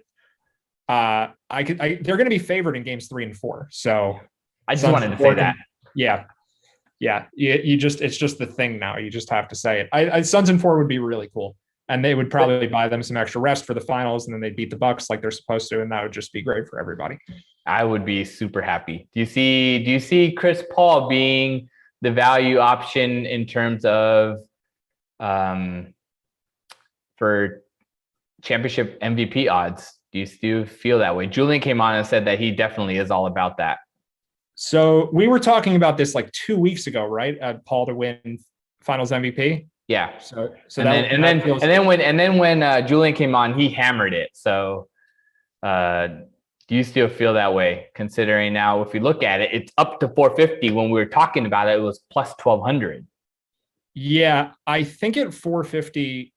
they're going to be favored in games 3 and 4. So I just wanted to say that. Yeah. It's just the thing now. You just have to say it. Suns in 4 would be really cool. And they would probably buy them some extra rest for the finals, and then they'd beat the Bucks like they're supposed to, and that would just be great for everybody. I would be super happy. Do you see Chris Paul being the value option in terms of for championship MVP odds? Do you feel that way? Julian came on and said that he definitely is all about that. So we were talking about this like 2 weeks ago, right? Paul to win Finals MVP. Yeah. So and then when Julian came on, he hammered it. So do you still feel that way? Considering now, if you look at it, it's up to 450. When we were talking about it, it was plus 1200. Yeah, I think at 450,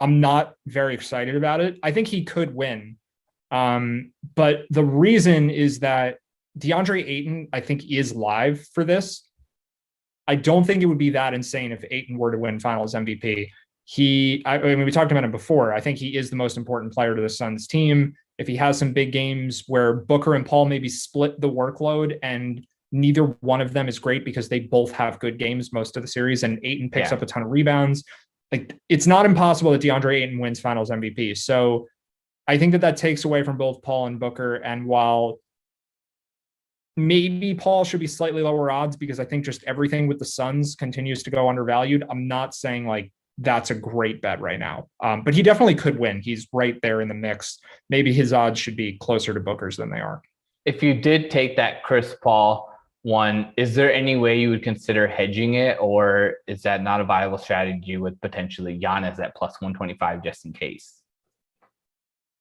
I'm not very excited about it. I think he could win. But the reason is that DeAndre Ayton, I think, is live for this. I don't think it would be that insane if Ayton were to win Finals MVP. I mean, we talked about him before. I think he is the most important player to the Suns team. If he has some big games where Booker and Paul maybe split the workload and neither one of them is great because they both have good games most of the series and Ayton picks up a ton of rebounds, like it's not impossible that DeAndre Ayton wins Finals MVP. So I think that takes away from both Paul and Booker. And while maybe Paul should be slightly lower odds because I think just everything with the Suns continues to go undervalued, I'm not saying like that's a great bet right now. But he definitely could win. He's right there in the mix. Maybe his odds should be closer to Booker's than they are. If you did take that Chris Paul one, is there any way you would consider hedging it, or is that not a viable strategy with potentially Giannis at plus 125 just in case?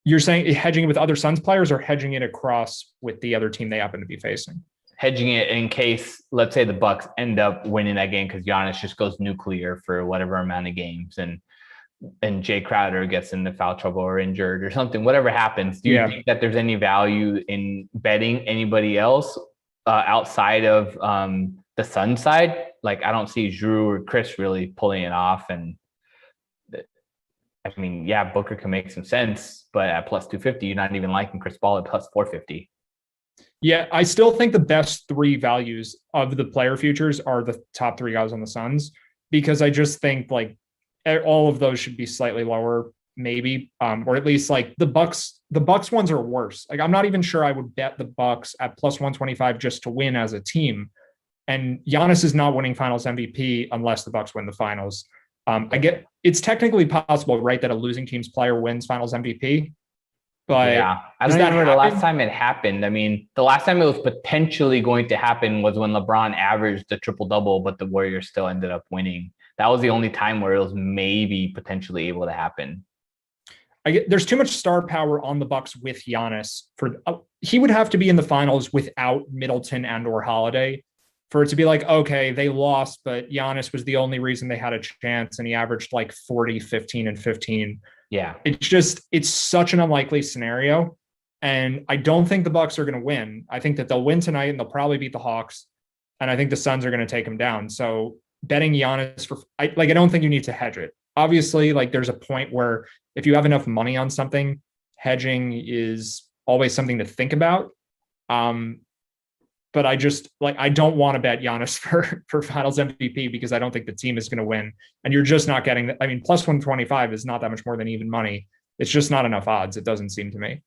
You're saying hedging it with other Suns players or hedging it across with the other team they happen to be facing? Hedging it in case, let's say the Bucks end up winning that game because Giannis just goes nuclear for whatever amount of games and Jay Crowder gets into foul trouble or injured or something, whatever happens. Do you think that there's any value in betting anybody else outside of the Sun side? Like I don't see Drew or Chris really pulling it off. And I mean, yeah, Booker can make some sense, but at plus 250, you're not even liking Chris Paul at plus 450. Yeah, I still think the best three values of the player futures are the top three guys on the Suns, because I just think like all of those should be slightly lower, maybe, or at least like the Bucks ones are worse. Like I'm not even sure I would bet the Bucks at plus 125 just to win as a team. And Giannis is not winning Finals MVP unless the Bucks win the Finals. I get it's technically possible, right, that a losing team's player wins Finals MVP. But yeah, I don't remember the last time it happened. I mean, the last time it was potentially going to happen was when LeBron averaged the triple-double, but the Warriors still ended up winning. That was the only time where it was maybe potentially able to happen. There's too much star power on the Bucks with Giannis. He would have to be in the Finals without Middleton and or Holiday for it to be like, okay, they lost, but Giannis was the only reason they had a chance, and he averaged like 40, 15, and 15. Yeah. It's such an unlikely scenario. And I don't think the Bucks are going to win. I think that they'll win tonight and they'll probably beat the Hawks. And I think the Suns are going to take them down. So betting Giannis I don't think you need to hedge it. Obviously, like there's a point where if you have enough money on something, hedging is always something to think about. But I don't want to bet Giannis for Finals MVP because I don't think the team is going to win. And you're just not getting that. I mean, plus 125 is not that much more than even money. It's just not enough odds. It doesn't seem to me.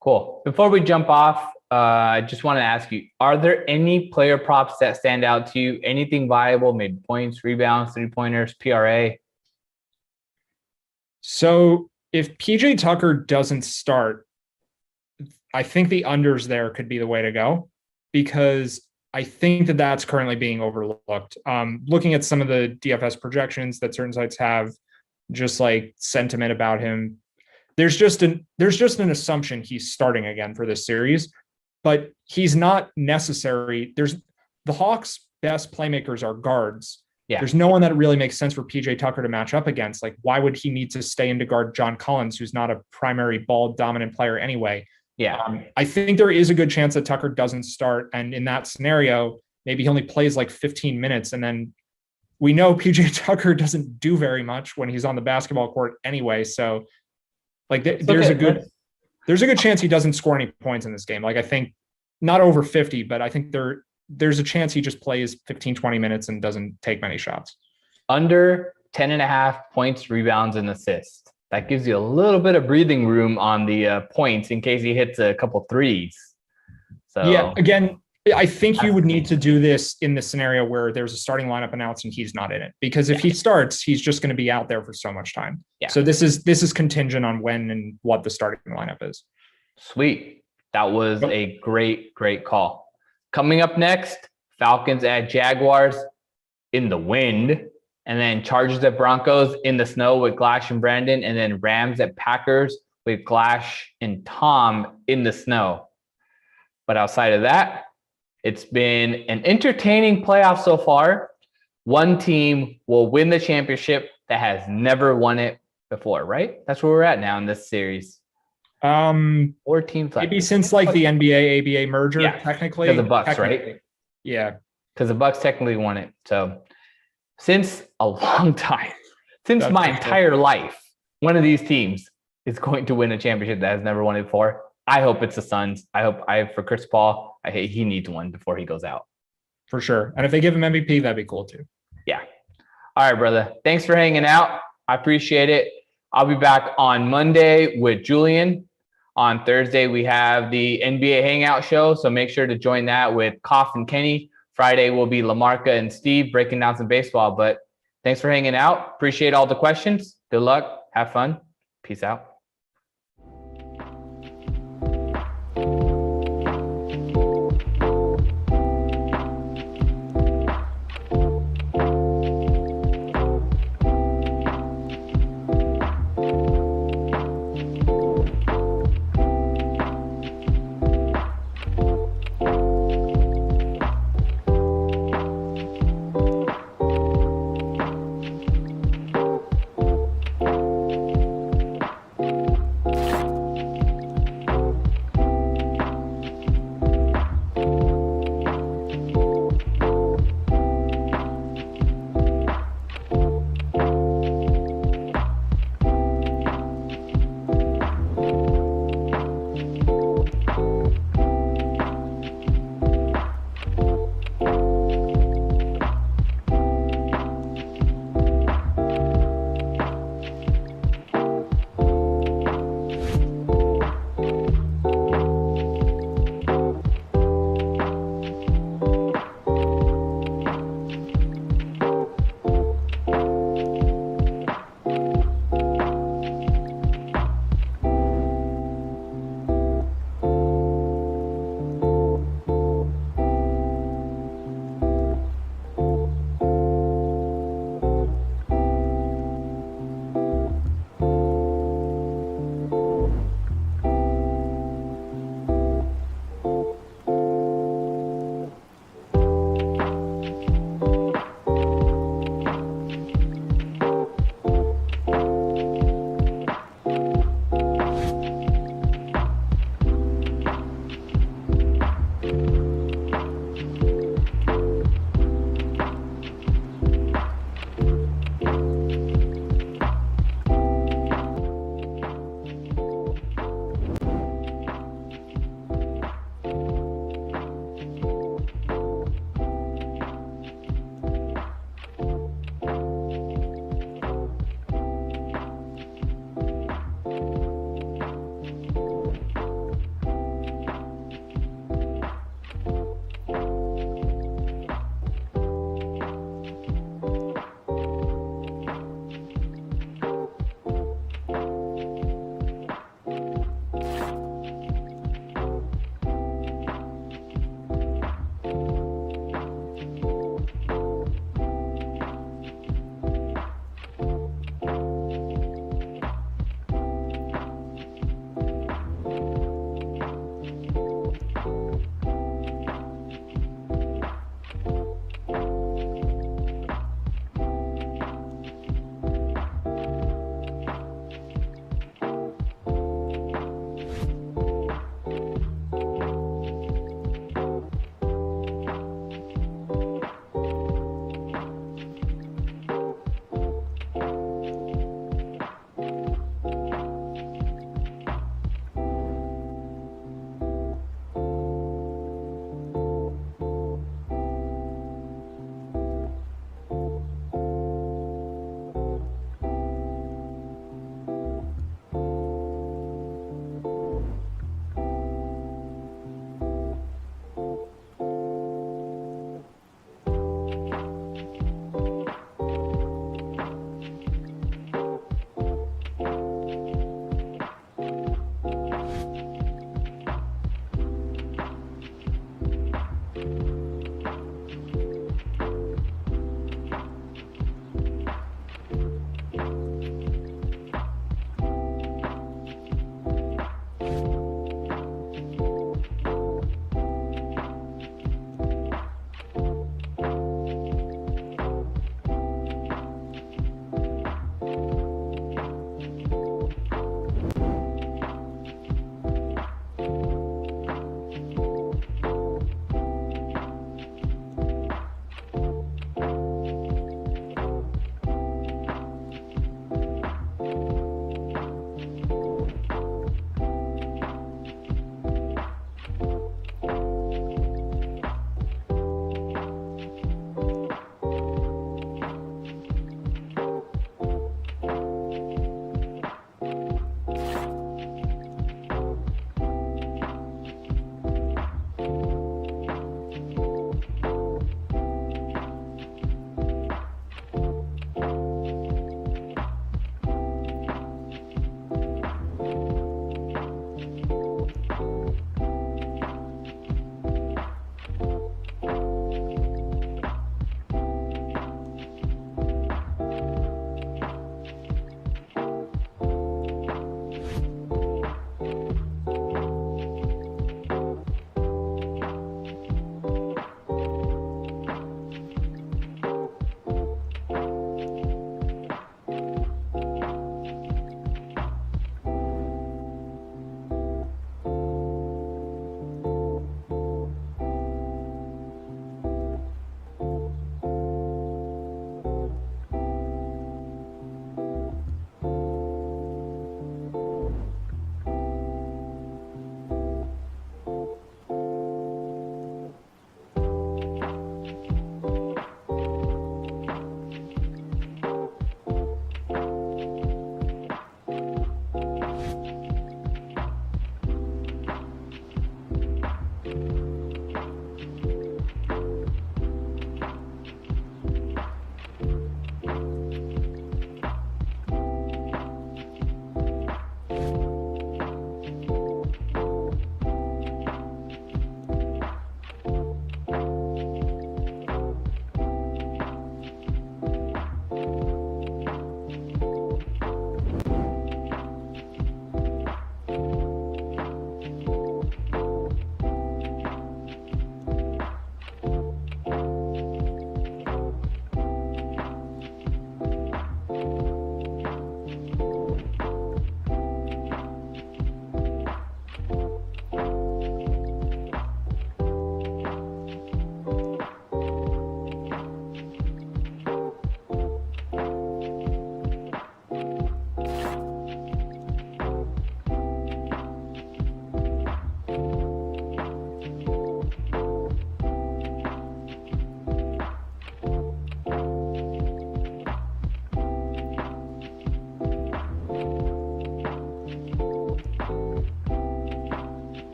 Cool. Before we jump off, I just want to ask you, are there any player props that stand out to you? Anything viable, maybe points, rebounds, 3-pointers, PRA? So if PJ Tucker doesn't start, I think the unders there could be the way to go, because I think that that's currently being overlooked. Looking at some of the DFS projections that certain sites have, just like sentiment about him, there's just an assumption he's starting again for this series, but he's not necessary. The Hawks' best playmakers are guards. Yeah. There's no one that really makes sense for PJ Tucker to match up against. Like, why would he need to stay in to guard John Collins, who's not a primary ball dominant player anyway? Yeah. I think there is a good chance that Tucker doesn't start. And in that scenario, maybe he only plays like 15 minutes. And then we know PJ Tucker doesn't do very much when he's on the basketball court anyway. So like there's a good chance he doesn't score any points in this game. Like I think not over 50, but I think there's a chance he just plays 15, 20 minutes and doesn't take many shots. Under 10.5 points, rebounds, and assists. That gives you a little bit of breathing room on the points in case he hits a couple threes. So yeah, again, I think you would need to do this in the scenario where there's a starting lineup announced and he's not in it, because if he starts, he's just going to be out there for so much time. Yeah. So this is contingent on when and what the starting lineup is. Sweet. That was a great call. Coming up next, Falcons at Jaguars in the wind, and then Chargers at Broncos in the snow with Glash and Brandon, and then Rams at Packers with Glash and Tom in the snow. But outside of that, it's been an entertaining playoff so far. One team will win the championship that has never won it before, right? That's where we're at now in this series. Or teams like maybe since like the NBA ABA merger, technically. Because the Bucks, right? Yeah. Because the Bucks technically won it. So since a long time, since my entire life, one of these teams is going to win a championship that has never won it before. I hope it's the Suns. For Chris Paul, he needs one before he goes out. For sure. And if they give him MVP, that'd be cool too. Yeah. All right, brother. Thanks for hanging out. I appreciate it. I'll be back on Monday with Julian. On Thursday, we have the NBA Hangout show, so make sure to join that with Koff and Kenny. Friday will be Lamarca and Steve breaking down some baseball. But thanks for hanging out. Appreciate all the questions. Good luck. Have fun. Peace out.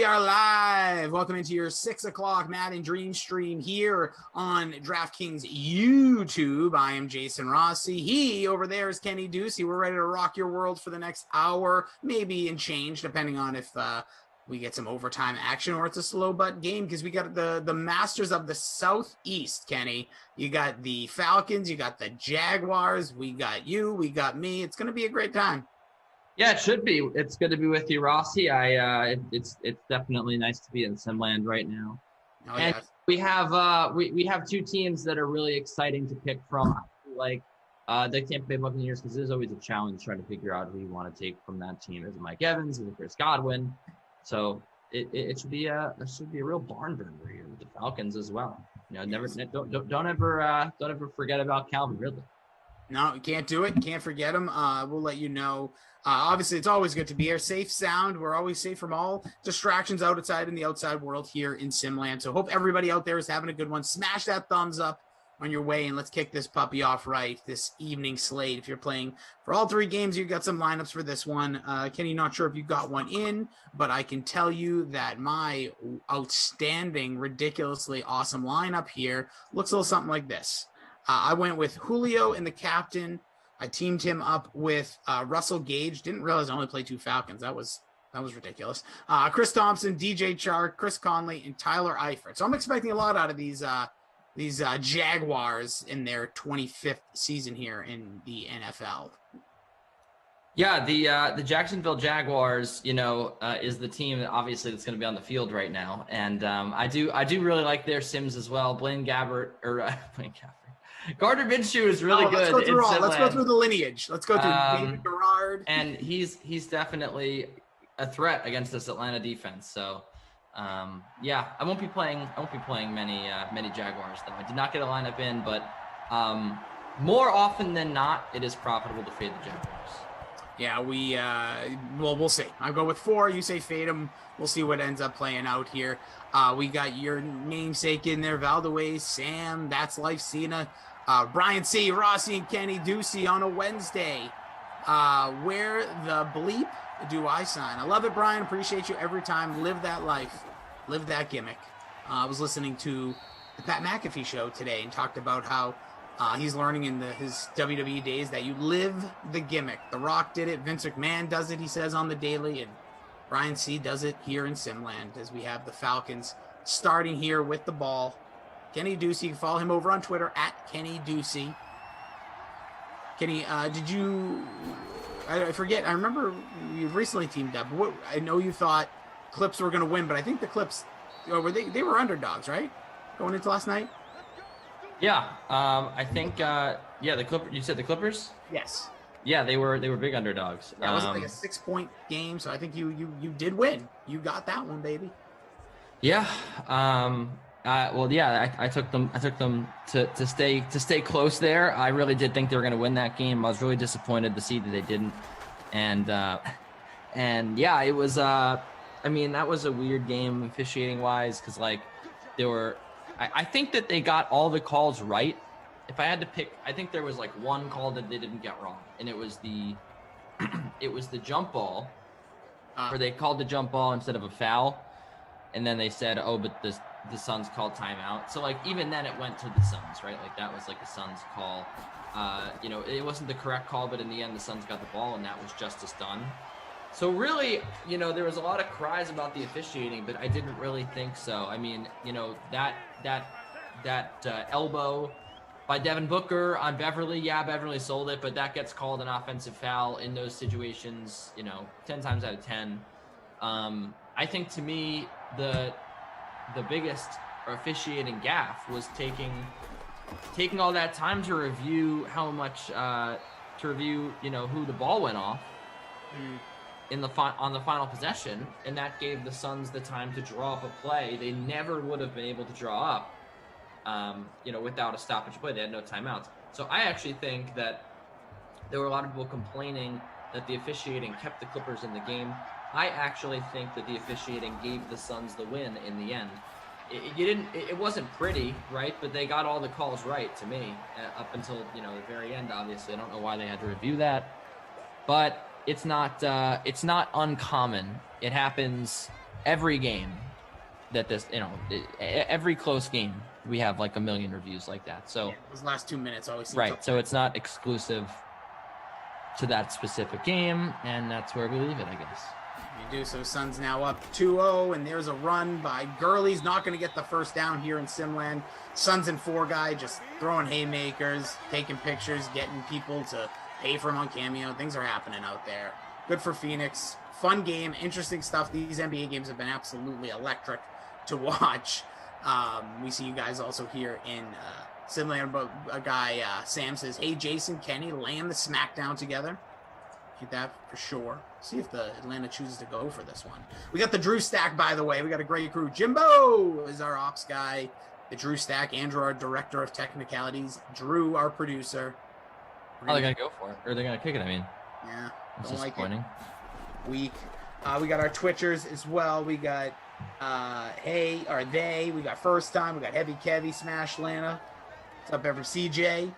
are live. Welcome into your 6 o'clock Madden Dream stream here on DraftKings YouTube. I am Jason Rossi. He over there is Kenny Ducey. We're ready to rock your world for the next hour, maybe and change, depending on if we get some overtime action or it's a slow butt game, because we got the Masters of the Southeast, Kenny. You got the Falcons, you got the Jaguars, we got you, we got me. It's going to be a great time. Yeah, it should be. It's good to be with you, Rossi. It's definitely nice to be in Simland right now. Oh, and yes. we have two teams that are really exciting to pick from. I feel like the Tampa Bay Buccaneers, because there's always a challenge trying to figure out who you want to take from that team. Is it Mike Evans? Is it Chris Godwin? So it should be a real barn burner here with the Falcons as well. You know, don't ever forget about Calvin Ridley. No, you can't do it. Can't forget him. We'll let you know. Obviously, it's always good to be here. Safe sound. We're always safe from all distractions outside in the outside world here in Simland. So hope everybody out there is having a good one. Smash that thumbs up on your way, and let's kick this puppy off right this evening slate. If you're playing for all 3 games, you've got some lineups for this one. Kenny, not sure if you got one in, but I can tell you that my outstanding, ridiculously awesome lineup here looks a little something like this. I went with Julio in the captain. I teamed him up with Russell Gage. Didn't realize I only played 2 Falcons. That was ridiculous. Chris Thompson, DJ Chark, Chris Conley, and Tyler Eifert. So I'm expecting a lot out of these Jaguars in their 25th season here in the NFL. Yeah, the Jacksonville Jaguars, is the team that obviously that's going to be on the field right now, and I do really like their Sims as well. Blaine Gabbert. Gardner Minshew is really good. Let's go through the lineage. Let's go through David Garrard. And he's definitely a threat against this Atlanta defense. So, yeah, I won't be playing many Jaguars though. I did not get a lineup in, but more often than not, it is profitable to fade the Jaguars. Yeah, we'll see. I'll go with 4. You say fade them. We'll see what ends up playing out here. We got your namesake in there, Valdaway, Sam, That's Life, Cena, Brian C., Rossi, and Kenny Ducey on a Wednesday. Where the bleep do I sign? I love it, Brian. Appreciate you every time. Live that life. Live that gimmick. I was listening to the Pat McAfee show today and talked about how he's learning in his WWE days that you live the gimmick. The Rock did it. Vince McMahon does it, he says, on the daily. And Brian C. does it here in Simland as we have the Falcons starting here with the ball. Kenny Ducey, you can follow him over on Twitter at Kenny Ducey. Kenny, did you... I forget. I remember you recently teamed up. I know you thought Clips were going to win, but I think the Clips... they were underdogs, right? Going into last night? Yeah, I think the Clippers. You said the Clippers? Yes. Yeah, they were big underdogs. Yeah, it wasn't like a 6-point game, so I think you did win. You got that one, baby. Yeah. I took them to stay close there. I really did think they were going to win that game. I was really disappointed to see that they didn't. And yeah, it was. I mean, that was a weird game officiating wise because there were. I think that they got all the calls right. If I had to pick, I think there was one call that they didn't get wrong, and it was the jump ball, where they called the jump ball instead of a foul, and then they said, "Oh, but the Suns called timeout." So even then, it went to the Suns, right? That was the Suns call. It wasn't the correct call, but in the end, the Suns got the ball, and that was justice done. So really, there was a lot of cries about the officiating, but I didn't really think so. I mean, that elbow by Devin Booker on Beverly, yeah, Beverly sold it, but that gets called an offensive foul in those situations, 10 times out of 10. I think to me, the biggest officiating gaffe was taking all that time to review who the ball went off. On the final possession, and that gave the Suns the time to draw up a play they never would have been able to draw up, without a stoppage play. They had no timeouts. So I actually think that there were a lot of people complaining that the officiating kept the Clippers in the game. I actually think that the officiating gave the Suns the win in the end. It wasn't pretty, right? But they got all the calls right to me up until the very end. Obviously, I don't know why they had to review that, but it's not uncommon. It happens every game that this, every close game, we have like a million reviews like that. So those last 2 minutes always seem right. So it's not exclusive to that specific game, and that's where we leave it, I guess. You do. So Suns now up 2-0, and there's a run by Gurley's not going to get the first down here in Simland. Suns and 4 guy just throwing haymakers, taking pictures, getting people to pay for him on Cameo. Things are happening out there. Good for Phoenix. Fun game, interesting stuff. These NBA games have been absolutely electric to watch. We see you guys also here in Simland, but a guy, Sam says, hey, Jason, Kenny, laying the smackdown together. Get that for sure. See if the Atlanta chooses to go for this one. We got the Drew Stack, by the way. We got a great crew. Jimbo is our ops guy. The Drew Stack. Andrew, our director of technicalities. Drew, our producer. How are they going to go for it? Or are they going to kick it, I mean? Yeah. It's Don't like disappointing. it. Weak. We got our Twitchers as well. We got They. We got First Time. We got Heavy Kevy, Smash Lana. What's up, ever CJ?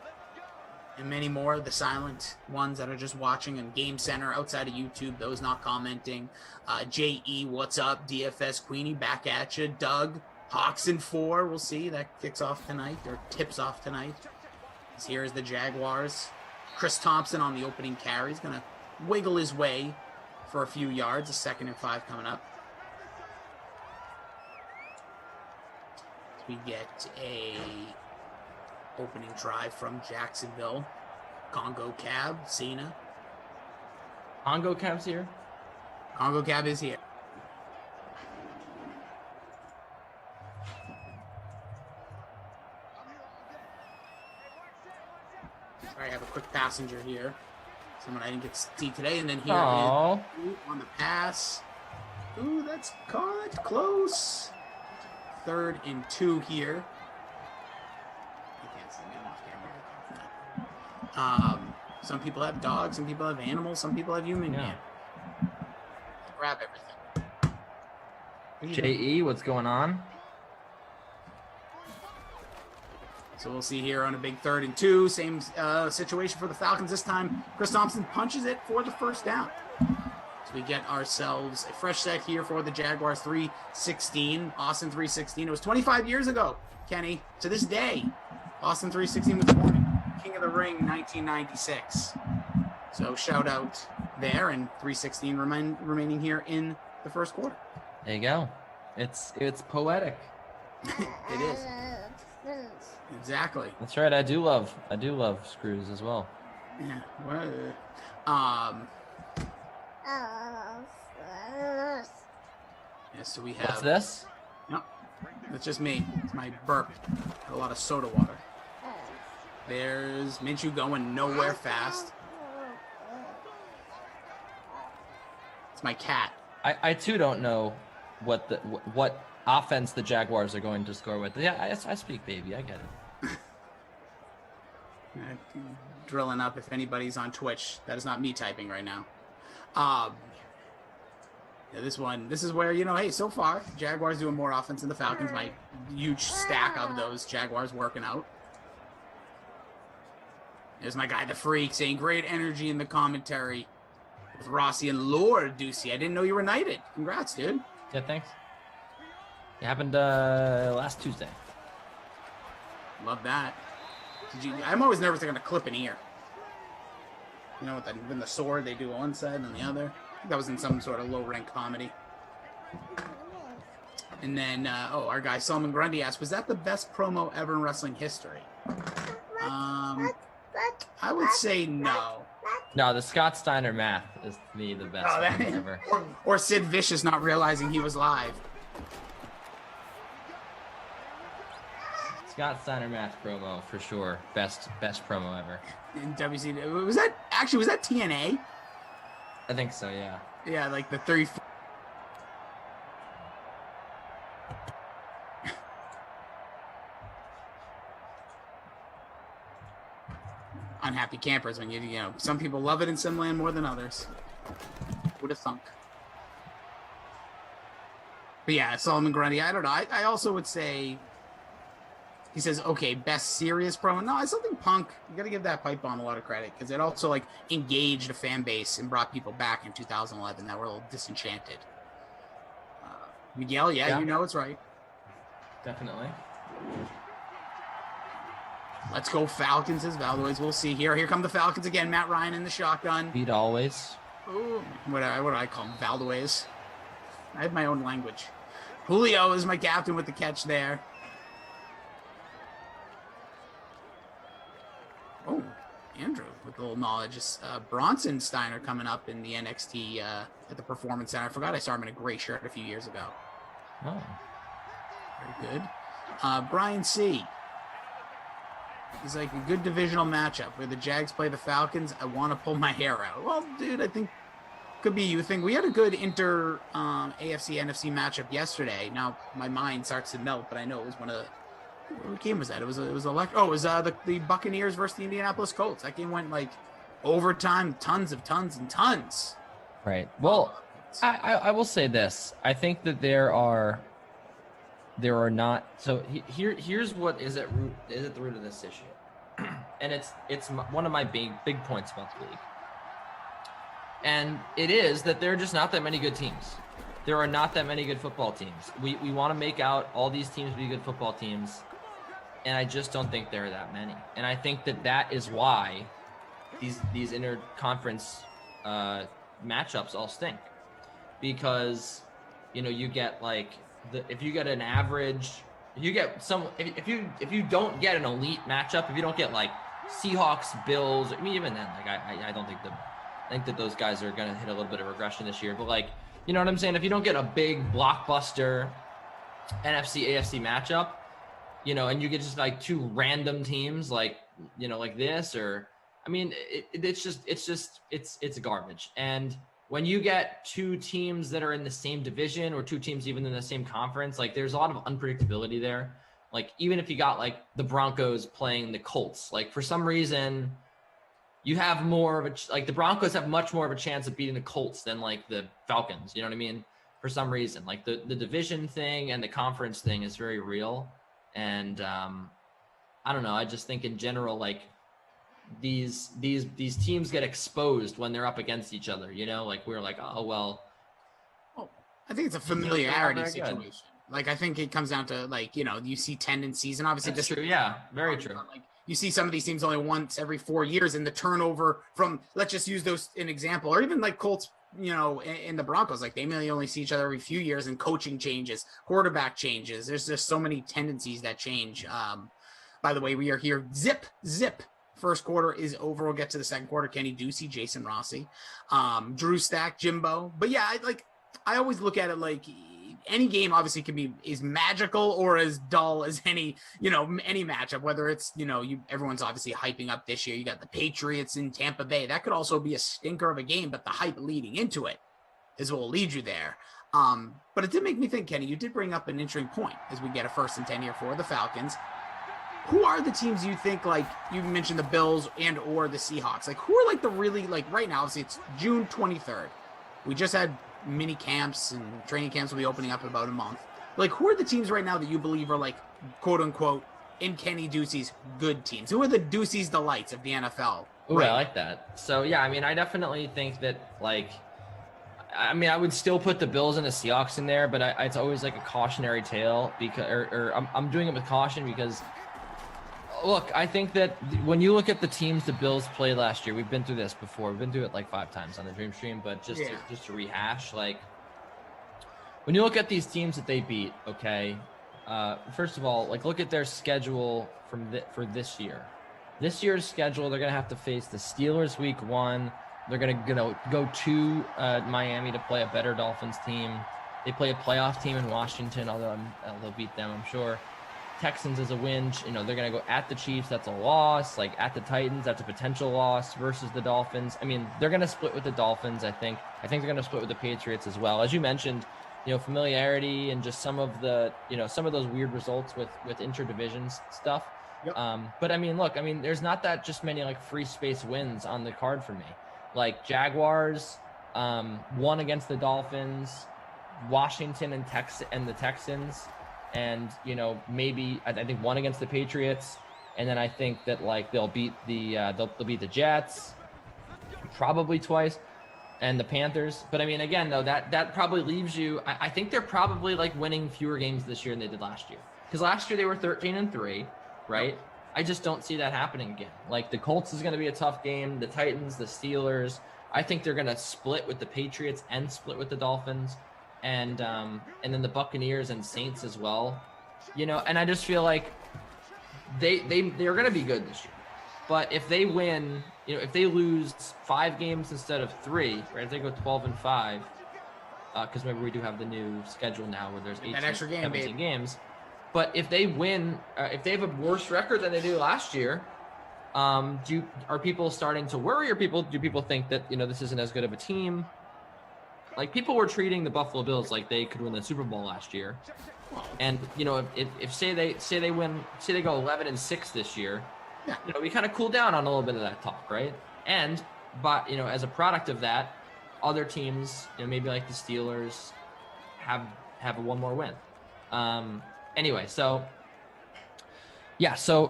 And many more, the silent ones that are just watching in Game Center outside of YouTube, those not commenting. JE, what's up? DFS Queenie, back at you. Doug, Hawks in 4, we'll see. That kicks off tonight, or tips off tonight. Here is the Jaguars. Chris Thompson on the opening carry. He's going to wiggle his way for a few yards. A 2nd and 5 coming up. We get a opening drive from Jacksonville. Congo Cab, Cena. Congo Cab's here? Congo Cab is here. Sorry, I have a quick passenger here. Someone I didn't get to see today. And then here Aww. is on the pass. Ooh, that's caught close. 3rd and 2 here. Some people have dogs, some people have animals, some people have human. Yeah. Grab everything. JE, what's going on? So we'll see here on a big 3rd and 2. Same situation for the Falcons this time. Chris Thompson punches it for the first down. So we get ourselves a fresh set here for the Jaguars. 3-16. Austin 3-16. It was 25 years ago, Kenny. To this day, Austin 3-16 was born. King of the Ring 1996. So shout out there, and 3:16 remaining here in the first quarter. There you go. It's poetic. It is. Exactly. That's right. I do love screws as well. Yeah. Well, yeah, so we have. What's this? No, that's just me. It's my burp. Had a lot of soda water. There's Minshew going nowhere fast. It's my cat. I too don't know what offense the Jaguars are going to score with. Yeah, I speak baby. I get it. Drilling up if anybody's on Twitch. That is not me typing right now. Yeah, this is where, hey, so far, Jaguars doing more offense than the Falcons. My huge stack of those Jaguars working out. There's my guy, the Freak, saying great energy in the commentary with Rossi and Lord Ducey. I didn't know you were knighted. Congrats, dude. Yeah, thanks. It happened last Tuesday. Love that. I'm always nervous they're going to clip an ear. When the sword, they do one side and then the other. I think that was in some sort of low-rank comedy. And then, our guy Solomon Grundy asked, was that the best promo ever in wrestling history? I would say no. No, the Scott Steiner math is to me the best one ever. Or Sid Vicious not realizing he was live. Scott Steiner math promo for sure. Best promo ever. In WCW. Was that TNA? I think so, yeah. Yeah, like the 3. Unhappy campers when some people love it in Simland more than others. Who'd have thunk? But yeah, Solomon Grundy, I don't know. I also would say, he says, okay, best serious promo. No, I still think Punk, you got to give that pipe bomb a lot of credit because it also engaged a fan base and brought people back in 2011 that were a little disenchanted. Miguel, Yeah. you know it's right. Definitely. Let's go Falcons as Valdez. We'll see here. Here come the Falcons again. Matt Ryan in the shotgun. Beat always. Ooh, what do I call him? Valdez. I have my own language. Julio is my captain with the catch there. Oh, Andrew with a little knowledge. Bronson Steiner coming up in the NXT at the Performance Center. I forgot I saw him in a gray shirt a few years ago. Oh. Very good. Brian C. He's like a good divisional matchup where the Jags play the Falcons. I want to pull my hair out. Well, dude, I think could be you think we had a good AFC NFC matchup yesterday. Now my mind starts to melt, but I know it was one of what game was that? It was the Buccaneers versus the Indianapolis Colts. That game went like overtime, tons and tons. Right. Well, I will say this. I think that there are not. So here's what is at the root of this issue, and it's one of my big points about the league, and it is that there are just not that many good teams. There are not that many good football teams. We want to make out all these teams to be good football teams, and I just don't think there are that many. And I think that is why these interconference matchups all stink, because you get like if you get an average, if you don't get an elite matchup, if you don't get like Seahawks, Bills, I mean even then like I don't think I think that those guys are going to hit a little bit of regression this year, but like you know what I'm saying, if you don't get a big blockbuster NFC AFC matchup, and you get just like two random teams like like this, or I mean it's garbage. And when you get two teams that are in the same division or two teams even in the same conference, like there's a lot of unpredictability there. Like even if you got like the Broncos playing the Colts, like for some reason you have more of like the Broncos have much more of a chance of beating the Colts than like the Falcons. You know what I mean? For some reason, like the division thing and the conference thing is very real. And I don't know. I just think in general, like these teams get exposed when they're up against each other. Like we're like, oh well. I think it's a familiarity situation. Like I think it comes down to like you see tendencies, and obviously that's true. Yeah, very true. Like you see some of these teams only once every 4 years, and the turnover from let's just use those an example, or even like Colts. In the Broncos, like they may only see each other every few years, and coaching changes, quarterback changes. There's just so many tendencies that change. By the way, we are here. Zip. First quarter is over. We'll get to the second quarter. Kenny Ducey, Jason Rossi, Drew Stack, Jimbo. But yeah, I always look at it like any game obviously can be as magical or as dull as any matchup, whether it's, everyone's obviously hyping up this year. You got the Patriots in Tampa Bay. That could also be a stinker of a game, but the hype leading into it is what will lead you there. But it did make me think, Kenny, you did bring up an interesting point as we get a 1st and 10 here for the Falcons. Who are the teams you think, like you mentioned the Bills and or the Seahawks? Like who are like the really, like right now, obviously it's June 23rd. We just had mini camps and training camps will be opening up in about a month. Like who are the teams right now that you believe are like quote unquote in Kenny Ducey's good teams? Who are the Ducey's delights of the NFL? Oh, right? I like that. So yeah, I mean I definitely think that like I would still put the Bills and the Seahawks in there, but it's always like a cautionary tale because I'm doing it with caution because look, I think that when you look at the teams the Bills played last year, we've been through this before. We've been through it like 5 times on the Dream Stream, but just to rehash, like when you look at these teams that they beat, okay, first of all, like look at their schedule for this year. This year's schedule, they're gonna have to face the Steelers week 1. They're gonna go to Miami to play a better Dolphins team. They play a playoff team in Washington, although they'll beat them, I'm sure. Texans is a win. They're going to go at the Chiefs. That's a loss. Like at the Titans, that's a potential loss versus the Dolphins. I mean, they're going to split with the Dolphins, I think. I think they're going to split with the Patriots as well. As you mentioned, familiarity and just some of the, some of those weird results with interdivisions stuff. Yep. But I mean, look, there's not that just many like free space wins on the card for me. Like Jaguars, won against the Dolphins, Washington and the Texans. And maybe I think one against the Patriots, and then I think that like they'll beat the Jets, probably twice. and the Panthers. But I mean, again, though, that probably leaves you. I think they're probably like winning fewer games this year than they did last year. Because last year they were 13-3, right? I just don't see that happening again. Like the Colts is going to be a tough game. The Titans, the Steelers. I think they're going to split with the Patriots and split with the Dolphins, and then the Buccaneers and Saints as well. And I just feel like they're going to be good this year. But if they win, if they lose 5 games instead of 3, right? If they go 12-5, because remember we do have the new schedule now where there's 18, extra game, 17 babe. games. But if they win, if they have a worse record than they do last year, are people starting to worry, or do people think that this isn't as good of a team? Like people were treating the Buffalo Bills like they could win the Super Bowl last year, and if say they go 11-6 this year. We kind of cool down on a little bit of that talk, right? But as a product of that, other teams, maybe like the Steelers, have one more win. Anyway, so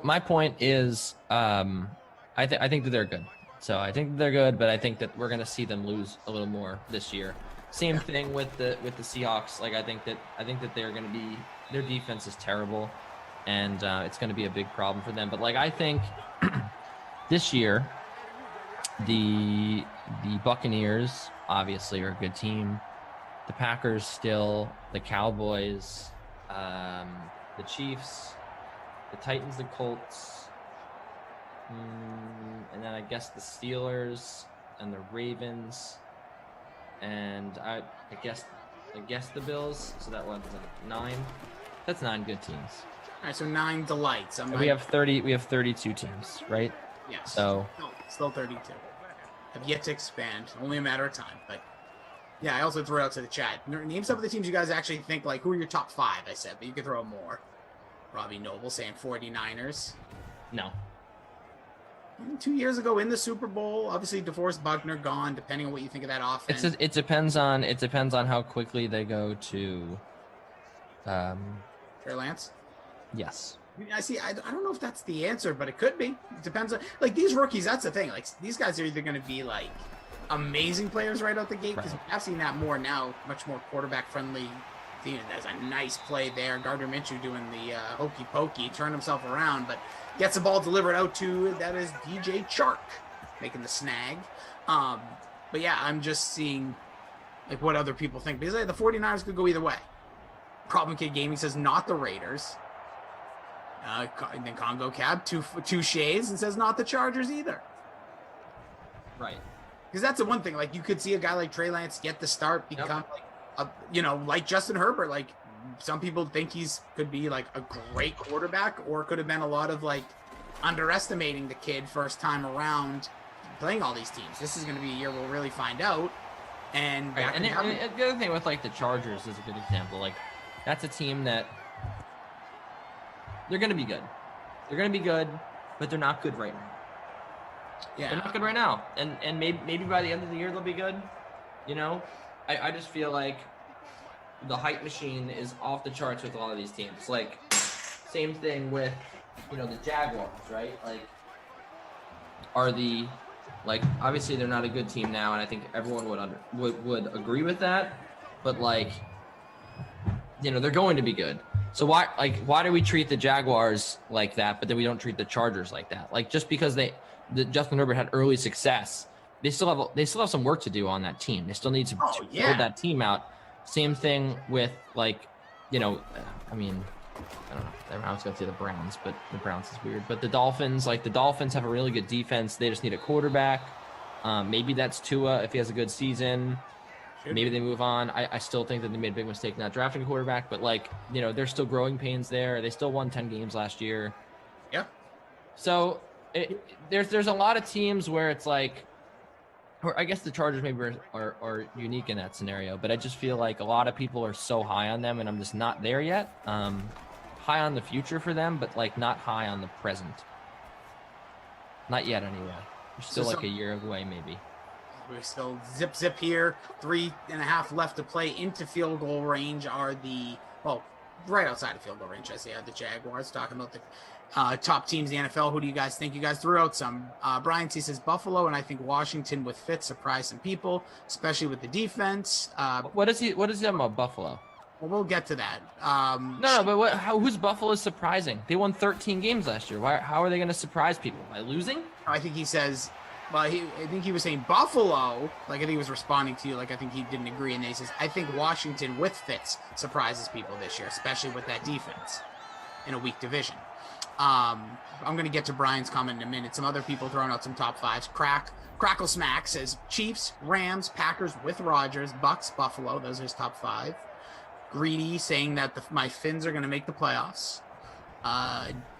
my point is, I think that they're good. So I think they're good, but I think that we're gonna see them lose a little more this year. Same thing with the Seahawks. Like I think that they're gonna be, their defense is terrible. And it's going to be a big problem for them. But like I think this year, the Buccaneers obviously are a good team. The Packers still, the Cowboys, the Chiefs, the Titans, the Colts, and then I guess the Steelers and the Ravens, and I guess the Bills. So that was 9. That's 9 good teams. All right, so 9 delights. We have 32 teams, right? Yes. So still 32. Have yet to expand. Only a matter of time. But yeah, I also threw out to the chat. Name some of the teams you guys actually think, like, who are your top 5, I said, but you could throw more. Robbie Noble saying 49ers. No. 2 years ago in the Super Bowl, obviously DeForest Buckner gone, depending on what you think of that offense. It depends on how quickly they go to Trey Lance? Yes. I see. I don't know if that's the answer, but it could be. It depends on, like, these rookies. That's the thing. Like, these guys are either going to be like amazing players right out the gate, because I've seen that more now, much more quarterback friendly. There's a nice play there. Gardner Minshew doing the hokey pokey, turn himself around, but gets the ball delivered out to, that is DJ Chark making the snag. But yeah, I'm just seeing like what other people think, because the 49ers could go either way. Problem Kid Gaming says not the Raiders. And then Congo Cab, two shades, and says not the Chargers either. Right. Because that's the one thing. Like, you could see a guy like Trey Lance get the start, become like Justin Herbert. Like, some people think could be like a great quarterback, or could have been a lot of like underestimating the kid first time around playing all these teams. This is going to be a year we'll really find out. And the other thing with like the Chargers is a good example. Like, that's a team that they're going to be good. They're going to be good, but they're not good right now. Yeah. They're not good right now. And maybe by the end of the year they'll be good. I just feel like the hype machine is off the charts with a lot of these teams. Like, same thing with, the Jaguars, right? Like, obviously they're not a good team now, and I think everyone would agree with that. But like, they're going to be good. So why do we treat the Jaguars like that, but then we don't treat the Chargers like that? Like, just because Justin Herbert had early success, they still have some work to do on that team. They still need to build that team out. Same thing with I don't know. I was going to say the Browns, but the Browns is weird. But the Dolphins have a really good defense. They just need a quarterback. Maybe that's Tua if he has a good season. Maybe they move on. I still think that they made a big mistake not drafting a quarterback, but there's still growing pains there. They still won 10 games last year. Yeah. So there's a lot of teams where it's like, or I guess the Chargers maybe are unique in that scenario, but I just feel like a lot of people are so high on them, and I'm just not there yet. High on the future for them, but not high on the present. Not yet, anyway. We're still a year away, maybe. We're still zip here. 3.5 left to play into field goal range are the right outside of field goal range. I say the Jaguars. Talking about the top teams in the NFL. Who do you guys think? You guys threw out some. Brian T says Buffalo, and I think Washington with Fitz surprised some people, especially with the defense. What is he about Buffalo? Well, we'll get to that. No, but who's Buffalo is surprising? They won 13 games last year. How are they going to surprise people? By losing? I think he says, well, I think he was saying Buffalo. Like, I think he was responding to you. Like, I think he didn't agree. And then he says, I think Washington with Fitz surprises people this year, especially with that defense in a weak division. I'm going to get to Brian's comment in a minute. Some other people throwing out some top fives. Crackle Smack says Chiefs, Rams, Packers with Rodgers, Bucks, Buffalo. Those are his top five. Greedy saying that my Finns are going to make the playoffs.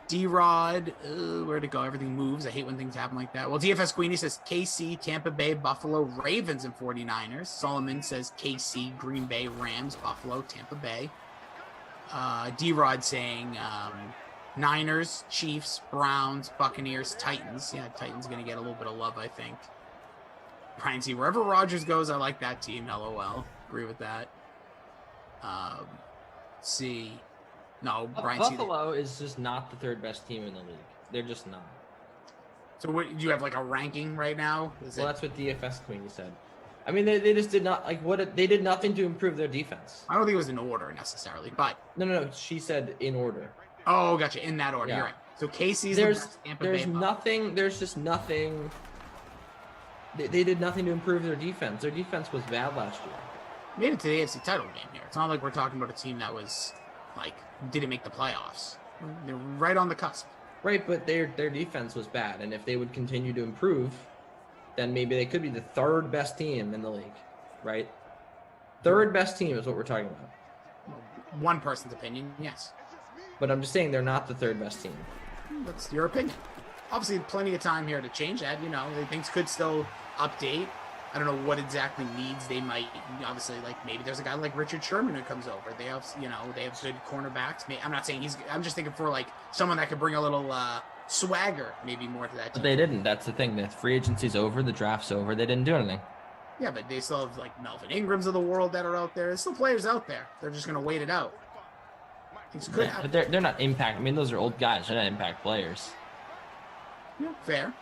D-Rod, where'd it go? Everything moves. I hate when things happen like that. Well, DFS Queenie says KC, Tampa Bay, Buffalo, Ravens, and 49ers. Solomon says KC, Green Bay, Rams, Buffalo, Tampa Bay. D-Rod saying Niners, Chiefs, Browns, Buccaneers, Titans. Yeah, Titans going to get a little bit of love, I think. Brian C, wherever Rodgers goes, I like that team. LOL. Agree with that. See. No, Brian Buffalo is just not the third best team in the league. They're just not. So what, do you have like a ranking right now? That's what DFS Queenie said. I mean, they just did not they did nothing to improve their defense. I don't think it was in order necessarily, but no. She said in order. Oh, gotcha. In that order, yeah. You're right. So Casey's there's nothing. There's just nothing. They did nothing to improve their defense. Their defense was bad last year. Made it to the AFC title game here. It's not like we're talking about a team that was like didn't make the playoffs. They're right on the cusp. Right, but their defense was bad, and if they would continue to improve, then maybe they could be the third best team in the league, right? Third best team is what we're talking about. One person's opinion, yes. But I'm just saying they're not the third best team. That's your opinion. Obviously, plenty of time here to change that. You know, things could still update. I don't know what exactly needs they might. Obviously, like maybe there's a guy like Richard Sherman who comes over. They have, they have good cornerbacks. I'm not saying I'm just thinking for like someone that could bring a little swagger, maybe more to that team. But they didn't. That's the thing. The free agency's over. The draft's over. They didn't do anything. Yeah, but they still have like Melvin Ingrams of the world that are out there. There's still players out there. They're just going to wait it out. Things could happen. But they're not impact. I mean, those are old guys. They're not impact players. Yeah, fair.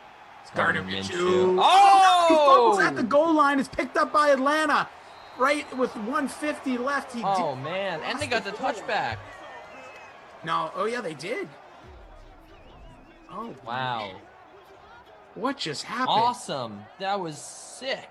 Gardner Minshew. Oh! He fumbles at the goal line. It's picked up by Atlanta. Right with 150 left. Man. And they got the touchback. No. Oh, yeah, they did. Oh, wow. Man. What just happened? Awesome. That was sick.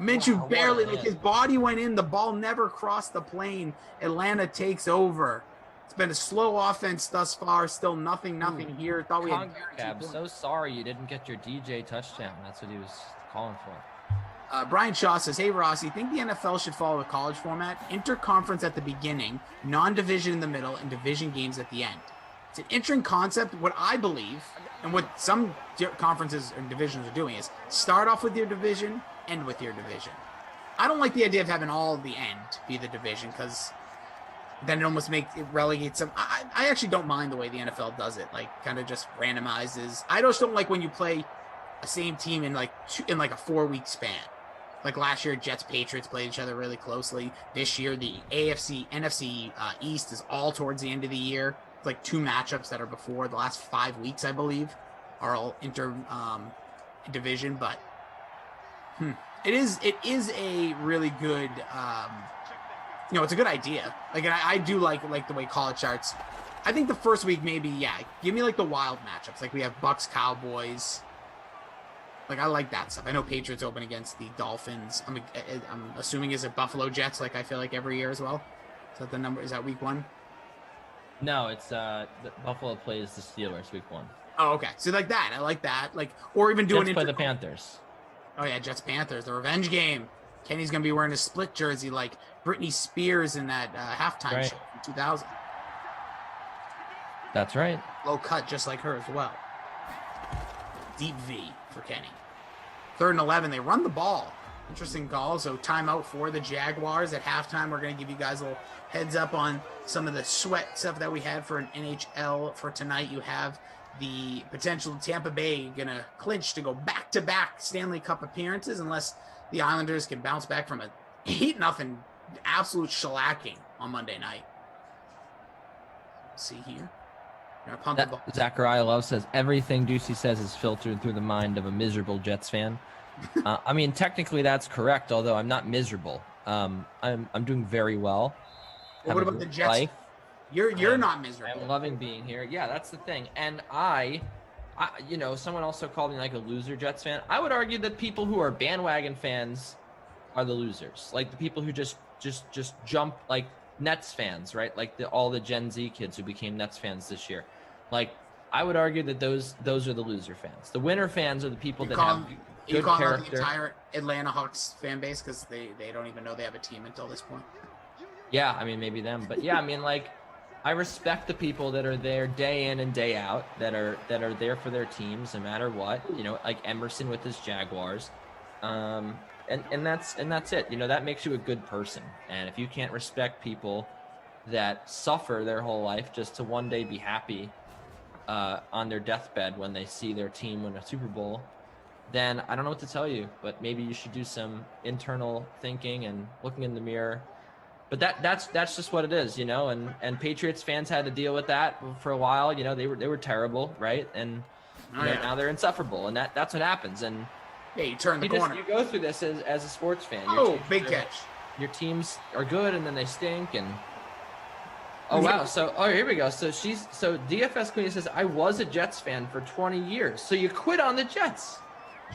Minshew barely, like his body went in. The ball never crossed the plane. Atlanta takes over. It's been a slow offense thus far. Still nothing here. Thought we had. I'm so sorry you didn't get your DJ touchdown. That's what he was calling for. Brian Shaw says, hey, Ross, you think the NFL should follow a college format? Interconference at the beginning, non-division in the middle, and division games at the end. It's an interesting concept. What I believe, and what some conferences and divisions are doing is start off with your division, end with your division. I don't like the idea of having all the end be the division because then it almost relegates them. I actually don't mind the way the NFL does it, like kind of just randomizes. I just don't like when you play a same team in like a 4-week span. Like last year, Jets Patriots played each other really closely. This year, the NFC East is all towards the end of the year. It's like 2 matchups that are before the last 5 weeks, I believe, are all division. But it is a really good. It's a good idea. Like, and I do like the way college starts. I think the first week maybe, give me like the wild matchups. Like we have Bucks, Cowboys. Like I like that stuff. I know Patriots open against the Dolphins. I'm assuming is it Buffalo Jets? Like I feel like every year as well. Is that the number? Is that week 1? No, it's Buffalo plays the Steelers week 1. Oh, okay. So like that, I like that. Like or even doing Jets play the Panthers. Oh yeah, Jets Panthers, the revenge game. Kenny's gonna be wearing a split jersey like Britney Spears in that halftime show in 2000. That's right. Low cut, just like her as well. Deep V for Kenny. 3rd and 11, they run the ball. Interesting call. So timeout for the Jaguars at halftime. We're gonna give you guys a little heads up on some of the sweat stuff that we had for an NHL for tonight. You have the potential Tampa Bay gonna clinch to go back-to-back Stanley Cup appearances unless the Islanders can bounce back from a 8-0 absolute shellacking on Monday night. Let's see here. Pump the ball. Zachariah Love says everything Ducey says is filtered through the mind of a miserable Jets fan. I mean, technically that's correct, although I'm not miserable. I'm doing very well. Well, what about the Jets? Life. You're not miserable. I'm loving being here. Yeah, that's the thing. And I someone also called me like a loser Jets fan. I would argue that people who are bandwagon fans are the losers. Like the people who just jump, like Nets fans, right? Like all the Gen Z kids who became Nets fans this year. Like I would argue that those are the loser fans. The winner fans are the people that have good character. The entire Atlanta Hawks fan base because they don't even know they have a team until this point. Yeah, I mean maybe them, but yeah, I mean like I respect the people that are there day in and day out, that are there for their teams no matter what. Like Emerson with his Jaguars, and that's it. That makes you a good person. And if you can't respect people that suffer their whole life just to one day be happy on their deathbed when they see their team win a Super Bowl, then I don't know what to tell you. But maybe you should do some internal thinking and looking in the mirror. But that's just what it is, and Patriots fans had to deal with that for a while. They were terrible, right? And now they're insufferable, and that's what happens. And you turn the corner. You go through this as a sports fan. Big catch. Your teams are good, and then they stink. And wow. So here we go. So DFS Queen says I was a Jets fan for 20 years. So you quit on the Jets.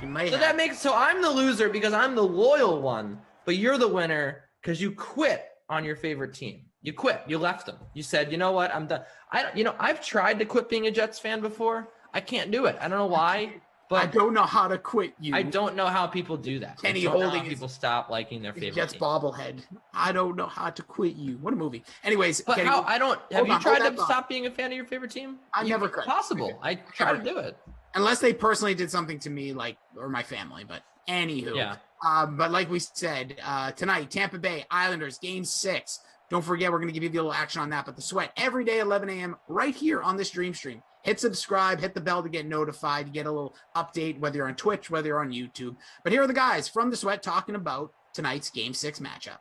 So I'm the loser because I'm the loyal one, but you're the winner because you quit on your favorite team. You quit. You left them. You said, you know what? I'm done. I've tried to quit being a Jets fan before. I can't do it. I don't know why, but I don't know how to quit you. I don't know how people do that. Kenny holding people stop liking their favorite Jets team. bobblehead. I don't know how to quit you. What a movie. Anyways, but Kenny, have you tried to stop being a fan of your favorite team? I never could. Possible. I try to do it. Unless they personally did something to me, or my family. But anywho. Yeah. But like we said, tonight, Tampa Bay Islanders, Game 6. Don't forget, we're going to give you a little action on that. But the Sweat, every day, 11 a.m., right here on this Dream Stream. Hit subscribe, hit the bell to get notified, to get a little update, whether you're on Twitch, whether you're on YouTube. But here are the guys from the Sweat talking about tonight's Game 6 matchup.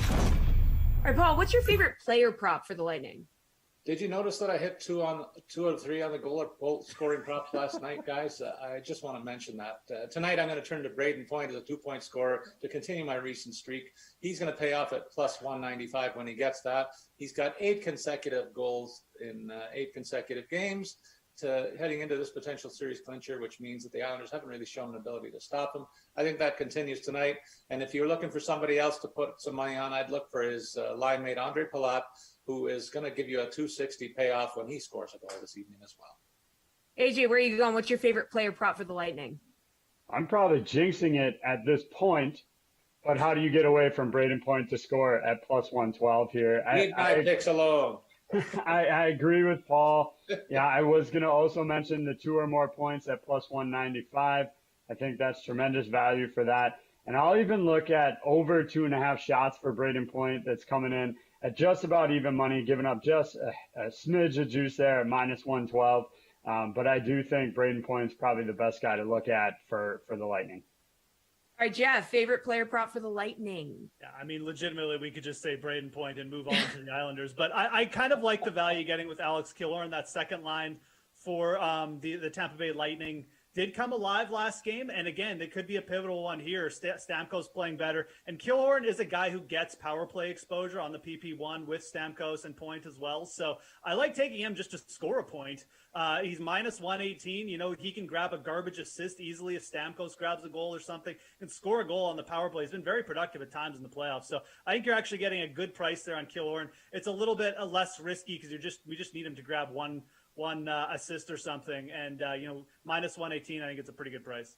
All right, Paul, what's your favorite player prop for the Lightning? Did you notice that I hit 2 out of 3 on the goal scoring props last night, guys? I just want to mention that. Tonight, I'm going to turn to Braden Point as a 2-point scorer to continue my recent streak. He's going to pay off at plus 195 when he gets that. He's got 8 consecutive goals in 8 consecutive games to heading into this potential series clincher, which means that the Islanders haven't really shown an ability to stop him. I think that continues tonight. And if you're looking for somebody else to put some money on, I'd look for his line mate, Andre Palat, who is going to give you a 260 payoff when he scores a goal this evening as well. AJ, where are you going? What's your favorite player prop for the Lightning? I'm probably jinxing it at this point, but how do you get away from Braden Point to score at plus 112 here? Leave my picks alone. I agree with Paul. Yeah, I was going to also mention the 2 or more points at plus 195. I think that's tremendous value for that. And I'll even look at over 2.5 shots for Braden Point that's coming in at just about even money, giving up just a smidge of juice there at minus 112. But I do think Braden Point's probably the best guy to look at for the Lightning. All right, Jeff, favorite player prop for the Lightning? Yeah, I mean, legitimately, we could just say Braden Point and move on to the Islanders. But I kind of like the value getting with Alex Killorn. That second line for the Tampa Bay Lightning did come alive last game. And again, it could be a pivotal one here. Stamkos playing better. And Killorn is a guy who gets power play exposure on the PP1 with Stamkos and Point as well. So I like taking him just to score a point. He's minus 118. He can grab a garbage assist easily if Stamkos grabs a goal or something and score a goal on the power play. He's been very productive at times in the playoffs. So I think you're actually getting a good price there on Killorn. It's a little bit less risky because we just need him to grab one assist or something. And, minus 118, I think it's a pretty good price.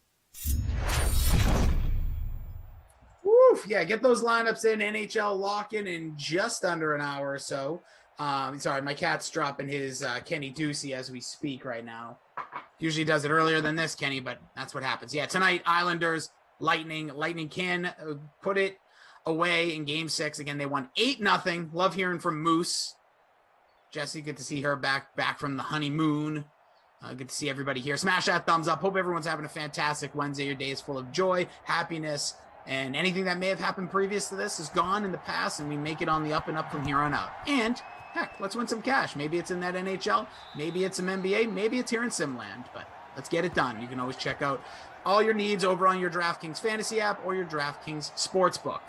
Woo! Yeah, get those lineups in. NHL lock-in just under an hour or so. Sorry, my cat's dropping his Kenny Ducey as we speak right now. Usually does it earlier than this, Kenny, but that's what happens. Yeah, tonight, Islanders, Lightning. Lightning can put it away in Game 6. Again, they won 8-0. Love hearing from Moose. Jesse, good to see her back from the honeymoon. Good to see everybody here. Smash that thumbs up. Hope everyone's having a fantastic Wednesday. Your day is full of joy, happiness, And anything that may have happened previous to this is gone in the past, and we make it on the up and up from here on out. And heck, let's win some cash. Maybe it's in that NHL, maybe it's some NBA, maybe it's here in Simland, but let's get it done. You can always check out all your needs over on your DraftKings Fantasy app or your DraftKings Sportsbook.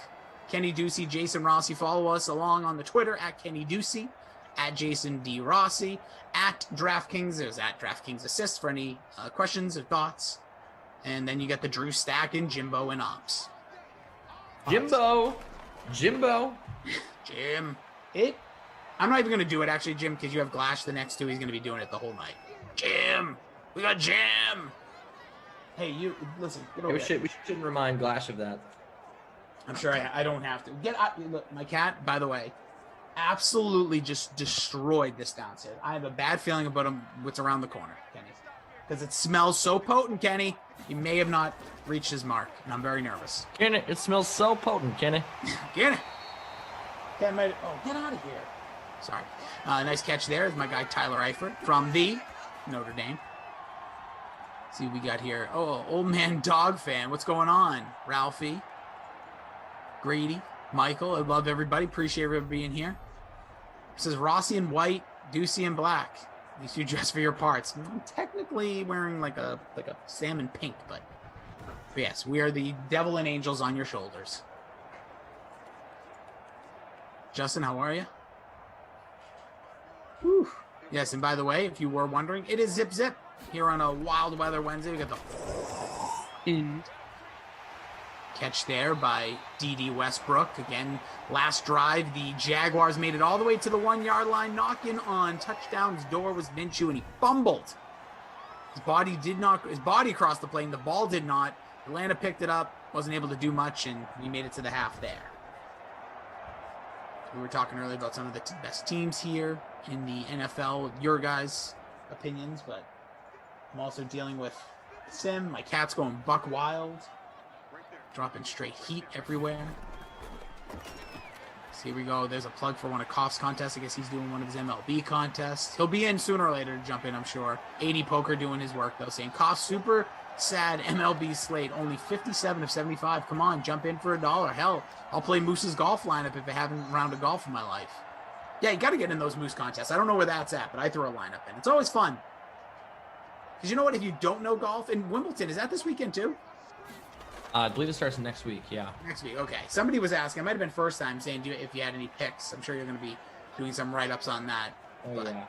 Kenny Ducey, Jason Rossi, follow us along on the Twitter at Kenny Ducey, at Jason D. Rossi, at DraftKings. There's at DraftKings Assist for any questions or thoughts. And then you got the Drew Stack and Jimbo and Ops. Jim. I'm not even going to do it, actually, Jim, because you have Glash the next two. He's going to be doing it the whole night. Jim! We got Jim! Hey, you, listen. Get over We shouldn't remind Glash of that. I'm sure I don't have to. Look, my cat, by the way, absolutely just destroyed this downstairs. I have a bad feeling about what's around the corner, Kenny. Because it smells so potent, Kenny. He may have not reached his mark, and I'm very nervous. Kenny, it smells so potent, Kenny. Kenny! Get out of here. Sorry. Nice catch there is my guy Tyler Eifert from the Notre Dame. Let's see what we got here. Oh, old man dog fan. What's going on? Ralphie, Grady, Michael. I love everybody. Appreciate everybody being here. It says Rossi in white, Ducey in black. At least you dress for your parts. I'm technically wearing like a salmon pink, but yes, we are the devil and angels on your shoulders. Justin, how are you? Whew. Yes, and by the way, if you were wondering, it is Zip Zip here on a wild weather Wednesday. We got the catch there by D.D. Westbrook. Again, last drive, the Jaguars made it all the way to the 1 yard line. Knocking on touchdown's door was Minshew, and he fumbled. His body crossed the plane. The ball did not. Atlanta picked it up, wasn't able to do much, and we made it to the half there. We were talking earlier about some of the best teams here in the NFL, your guys' opinions, but I'm also dealing with Sim. My cat's going buck wild, dropping straight heat everywhere. So here we go. There's a plug for one of Koff's contests. I guess he's doing one of his MLB contests. He'll be in sooner or later to jump in, I'm sure. 80 Poker doing his work, though, saying Koff super sad MLB slate, only 57 of 75. Come on, jump in for $1. Hell, I'll play Moose's golf lineup if I haven't rounded golf in my life. Yeah, you got to get in those Moose contests. I don't know where that's at, but I throw a lineup in. It's always fun. Because you know what? If you don't know golf, in Wimbledon, is that this weekend too? I believe it starts next week, yeah. Next week, okay. Somebody was asking, it might have been first time, saying if you had any picks. I'm sure you're going to be doing some write-ups on that. Oh, yeah.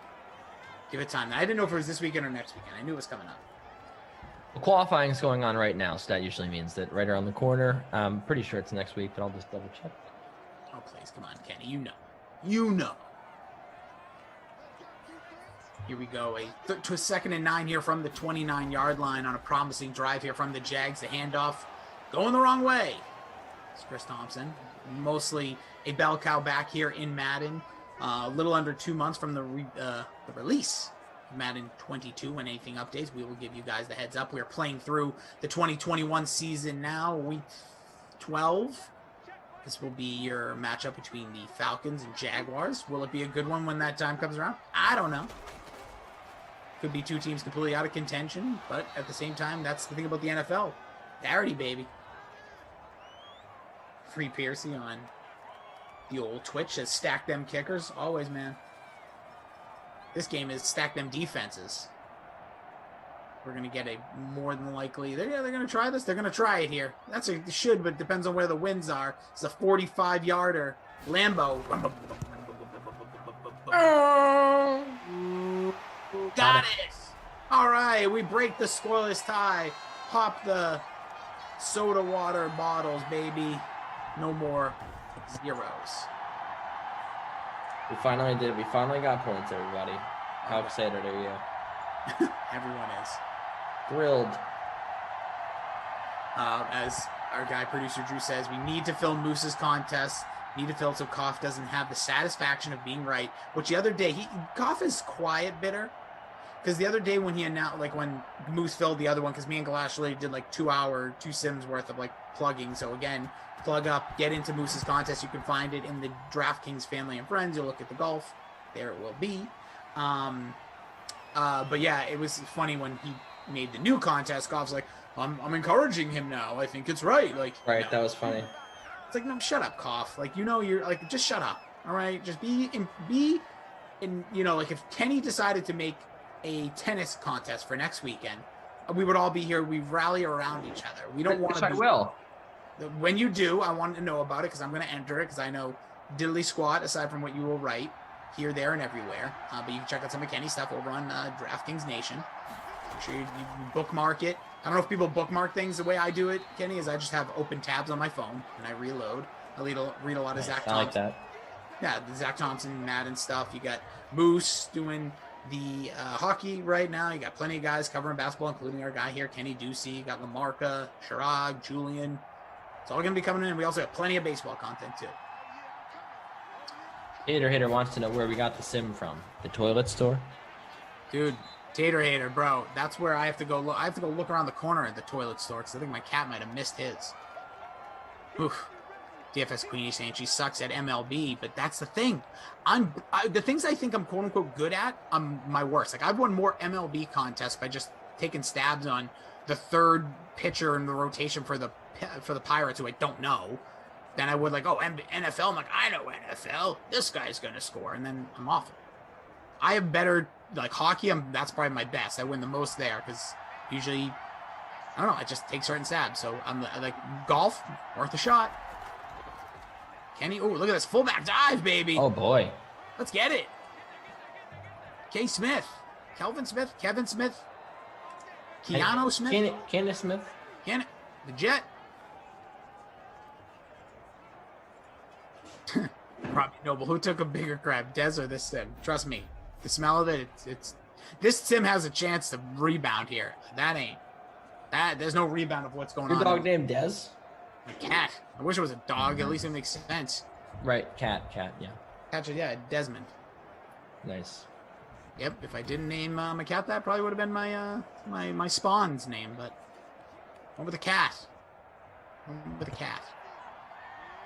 Give it time. I didn't know if it was this weekend or next weekend. I knew it was coming up. Well, qualifying is going on right now, so that usually means that right around the corner. I'm pretty sure it's next week, but I'll just double check. Oh, please, come on, Kenny. You know. Here we go. To a 2nd and 9 here from the 29-yard line on a promising drive here from the Jags. The handoff going the wrong way. It's Chris Thompson. Mostly a bell cow back here in Madden. A little under 2 months from the release of Madden 22. When anything updates, we will give you guys the heads up. We are playing through the 2021 season now, week 12. This will be your matchup between the Falcons and Jaguars. Will it be a good one when that time comes around? I don't know. Could be two teams completely out of contention, but at the same time, that's the thing about the NFL. Parity, baby. Free Piercy on the old Twitch says stack them kickers. Always, man. This game is stack them defenses. We're going to get a more than likely... They're going to try this. They're going to try it here. That's a should, but it depends on where the winds are. It's a 45-yarder. Lambo. Got it. All right, we break the scoreless tie. Pop the soda water bottles, baby. No more zeros. We finally did it. We finally got points, everybody. How excited are you? Everyone is. Thrilled. As our guy, producer Drew says, we need to fill Moose's contest. Need to fill so Koff doesn't have the satisfaction of being right. Which the other day, Koff is quiet bitter. Because the other day when he announced, like when Moose filled the other one, because me and Galashley did like 2 sims worth of like plugging. So again, plug up, get into Moose's contest. You can find it in the DraftKings family and friends. You'll look at the golf. There it will be. But yeah, it was funny when he made the new contest. Golf's like, I'm encouraging him now. I think it's right. Like, Right, no. that was funny. It's like, no, shut up, Cough. Like, you're like, just shut up. All right, just be in. Like if Kenny decided to make a tennis contest for next weekend, we would all be here. We rally around each other. We don't want to. I will. When you do, I want to know about it because I'm going to enter it because I know diddly squat aside from what you will write here, there, and everywhere. But you can check out some of Kenny's stuff over on DraftKings Nation. Make sure you bookmark it. I don't know if people bookmark things the way I do it, Kenny, is I just have open tabs on my phone and I reload. I read a lot of Zach Thompson. I like that. Yeah, the Zach Thompson, Madden stuff. You got Moose doing the hockey right now. You got plenty of guys covering basketball, including our guy here, Kenny Ducey. You got Lamarca, Chirag, Julian. It's all going to be coming in. We also have plenty of baseball content, too. Tater Hater wants to know where we got the sim from. The toilet store? Dude, Tater Hater, bro. That's where I have to go look. I have to go look around the corner at the toilet store because I think my cat might have missed his. Oof. DFS Queenie saying she sucks at MLB, but that's the thing. The things I think I'm quote unquote good at, I'm my worst. Like I've won more MLB contests by just taking stabs on the third pitcher in the rotation for the Pirates who I don't know than I would like, NFL. I'm like, I know NFL. This guy's gonna score, and then I'm awful. I have better like hockey. That's probably my best. I win the most there because usually I don't know. I just take certain stabs. So I'm like golf, worth a shot. Kenny, oh, look at this fullback dive, baby. Oh, boy. Let's get it. K. Smith. Kelvin Smith. Kevin Smith. Keanu Smith. Kenneth Smith. The Jet. Robbie Noble. Who took a bigger crab, Dez or this sim? Trust me. The smell of it, it's this sim has a chance to rebound here. There's no rebound of what's going Your on. dog named Dez? A cat. I wish it was a dog. At least it makes sense. Right, cat, yeah. Catcher, yeah, Desmond. Nice. Yep, if I didn't name my cat that, probably would have been my spawn's name, but went with a cat.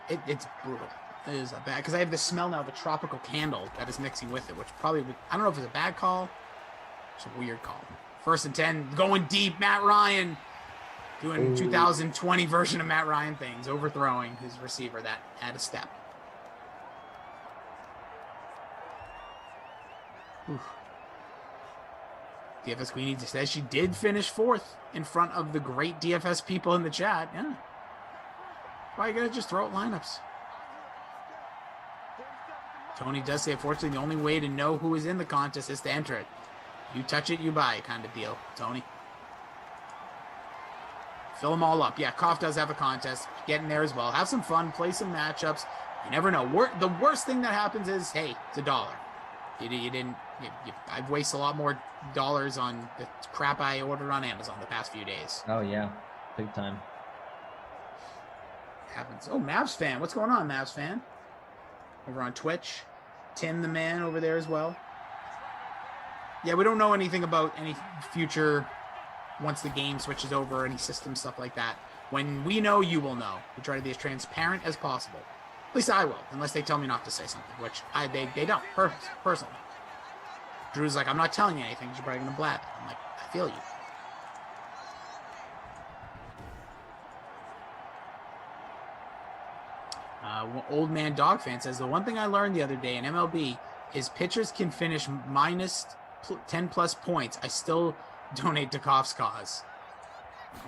It's brutal. It is a bad, because I have the smell now of a tropical candle that is mixing with it, which probably would, I don't know if it's a bad call. It's a weird call. 1st and 10, going deep, Matt Ryan. Doing 2020 version of Matt Ryan things, overthrowing his receiver that had a step. Oof. DFS Queenie says she did finish 4th in front of the great DFS people in the chat. Yeah. Why you gotta just throw out lineups? Tony does say, unfortunately, the only way to know who is in the contest is to enter it. You touch it, you buy kind of deal, Tony. Fill them all up. Yeah, Koff does have a contest. Get in there as well. Have some fun. Play some matchups. You never know. The worst thing that happens is, hey, it's $1. I've wasted a lot more dollars on the crap I ordered on Amazon the past few days. Oh, yeah. Big time. Happens. Oh, Mavs fan. What's going on, Mavs fan? Over on Twitch. Tim the man over there as well. Yeah, we don't know anything about any future once the game switches over, any system stuff like that. When we know, you will know. We try to be as transparent as possible. At least I will, unless they tell me not to say something, which they don't, personally. Drew's like, I'm not telling you anything, you're probably going to blab it. I'm like, I feel you. Old Man Dog Fan says, the one thing I learned the other day in MLB is pitchers can finish minus 10 plus points. I still donate to Koff's cause.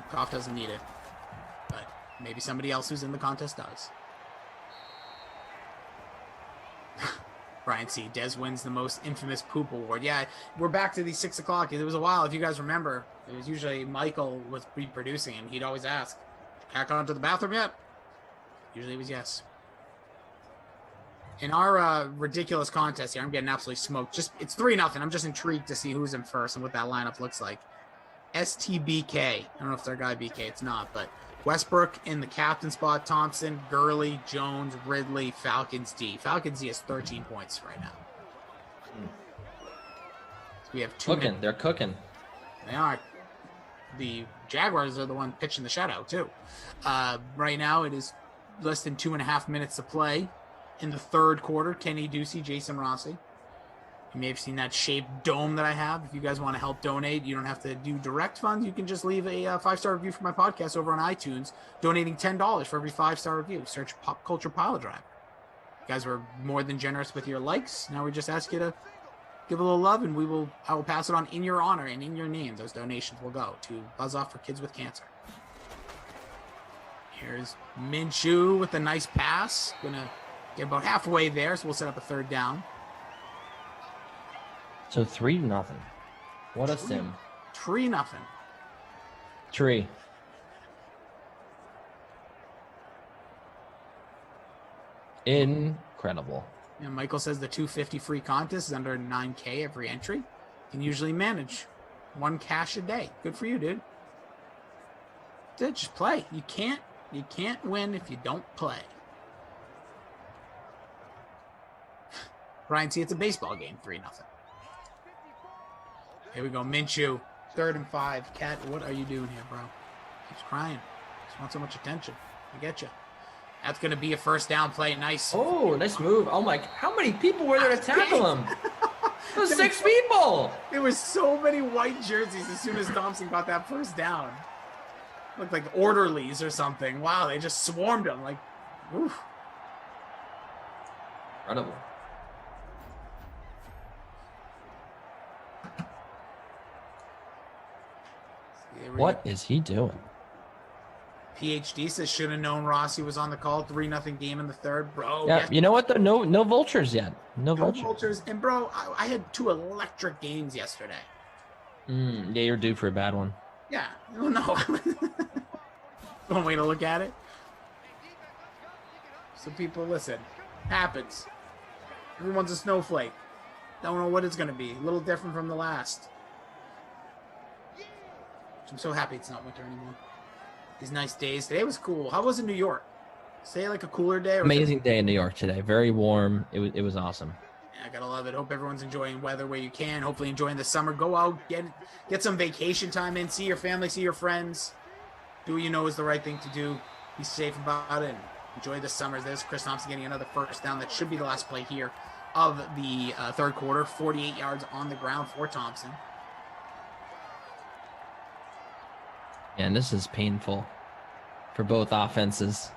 Koff doesn't need it, but maybe somebody else who's in the contest does. Brian C. Dez wins the most infamous poop award. Yeah, we're back to the 6 o'clock. It was a while. If you guys remember, it was usually Michael was reproducing him. He'd always ask, "Cat gone to the bathroom yet?" Usually it was yes. In our ridiculous contest here, I'm getting absolutely smoked. It's 3-0. I'm just intrigued to see who's in first and what that lineup looks like. STBK. I don't know if they're guy BK. It's not, but Westbrook in the captain spot. Thompson, Gurley, Jones, Ridley, Falcons D. Falcons D has 13 points right now. So we have 2 minutes. They're cooking. They are. The Jaguars are the one pitching the shutout too. Right now it is less than 2.5 minutes to play in the third quarter. Kenny Ducey, Jason Rossi. You may have seen that shaped dome that I have. If you guys want to help donate, you don't have to do direct funds. You can just leave a 5-star review for my podcast over on iTunes, donating $10 for every 5-star review. Search Pop Culture Pile Driver. You guys were more than generous with your likes. Now we just ask you to give a little love, and I will pass it on in your honor and in your name. Those donations will go to Buzz Off for Kids with Cancer. Here's Minshew with a nice pass. Gonna get about halfway there, so we'll set up a third down. So 3-0. What a sim. 3-0. Tree. Incredible. And Michael says the 250 free contest is under 9K every entry. You can usually manage 1 cash a day. Good for you, dude. Dude, just play. You can't win if you don't play. Brian, see, it's a baseball game, 3-0. Here we go, Minshew, 3rd and 5. Cat, what are you doing here, bro? He's crying. Just want so much attention. I get you. That's going to be a first down play. Nice. Oh, nice move. Oh my, how many people were there to tackle him? There was 6 people. There was so many white jerseys as soon as Thompson got that first down. Looked like orderlies or something. Wow, they just swarmed him. Like, oof. Incredible. What is he doing? PhD says should have known Rossi was on the call. 3-0 game in the third, bro. Yeah, Yes. you know what though? No vultures yet. No vultures. And bro, I had 2 electric games yesterday. Yeah, you're due for a bad one. Yeah, oh no. One way to look at it. So people, listen, happens. Everyone's a snowflake. Don't know what it's gonna be. A little different from the last. I'm so happy it's not winter anymore. These nice days. Today was cool. How was it in New York? Say like a cooler day? Or Amazing day in New York today. Very warm. It was awesome. Yeah, I gotta love it. Hope everyone's enjoying weather where you can. Hopefully enjoying the summer. Go out, get some vacation time in. See your family, see your friends. Do what you know is the right thing to do. Be safe about it. And enjoy the summers. There's Chris Thompson getting another first down. That should be the last play here of the third quarter. 48 yards on the ground for Thompson. And this is painful for both offenses.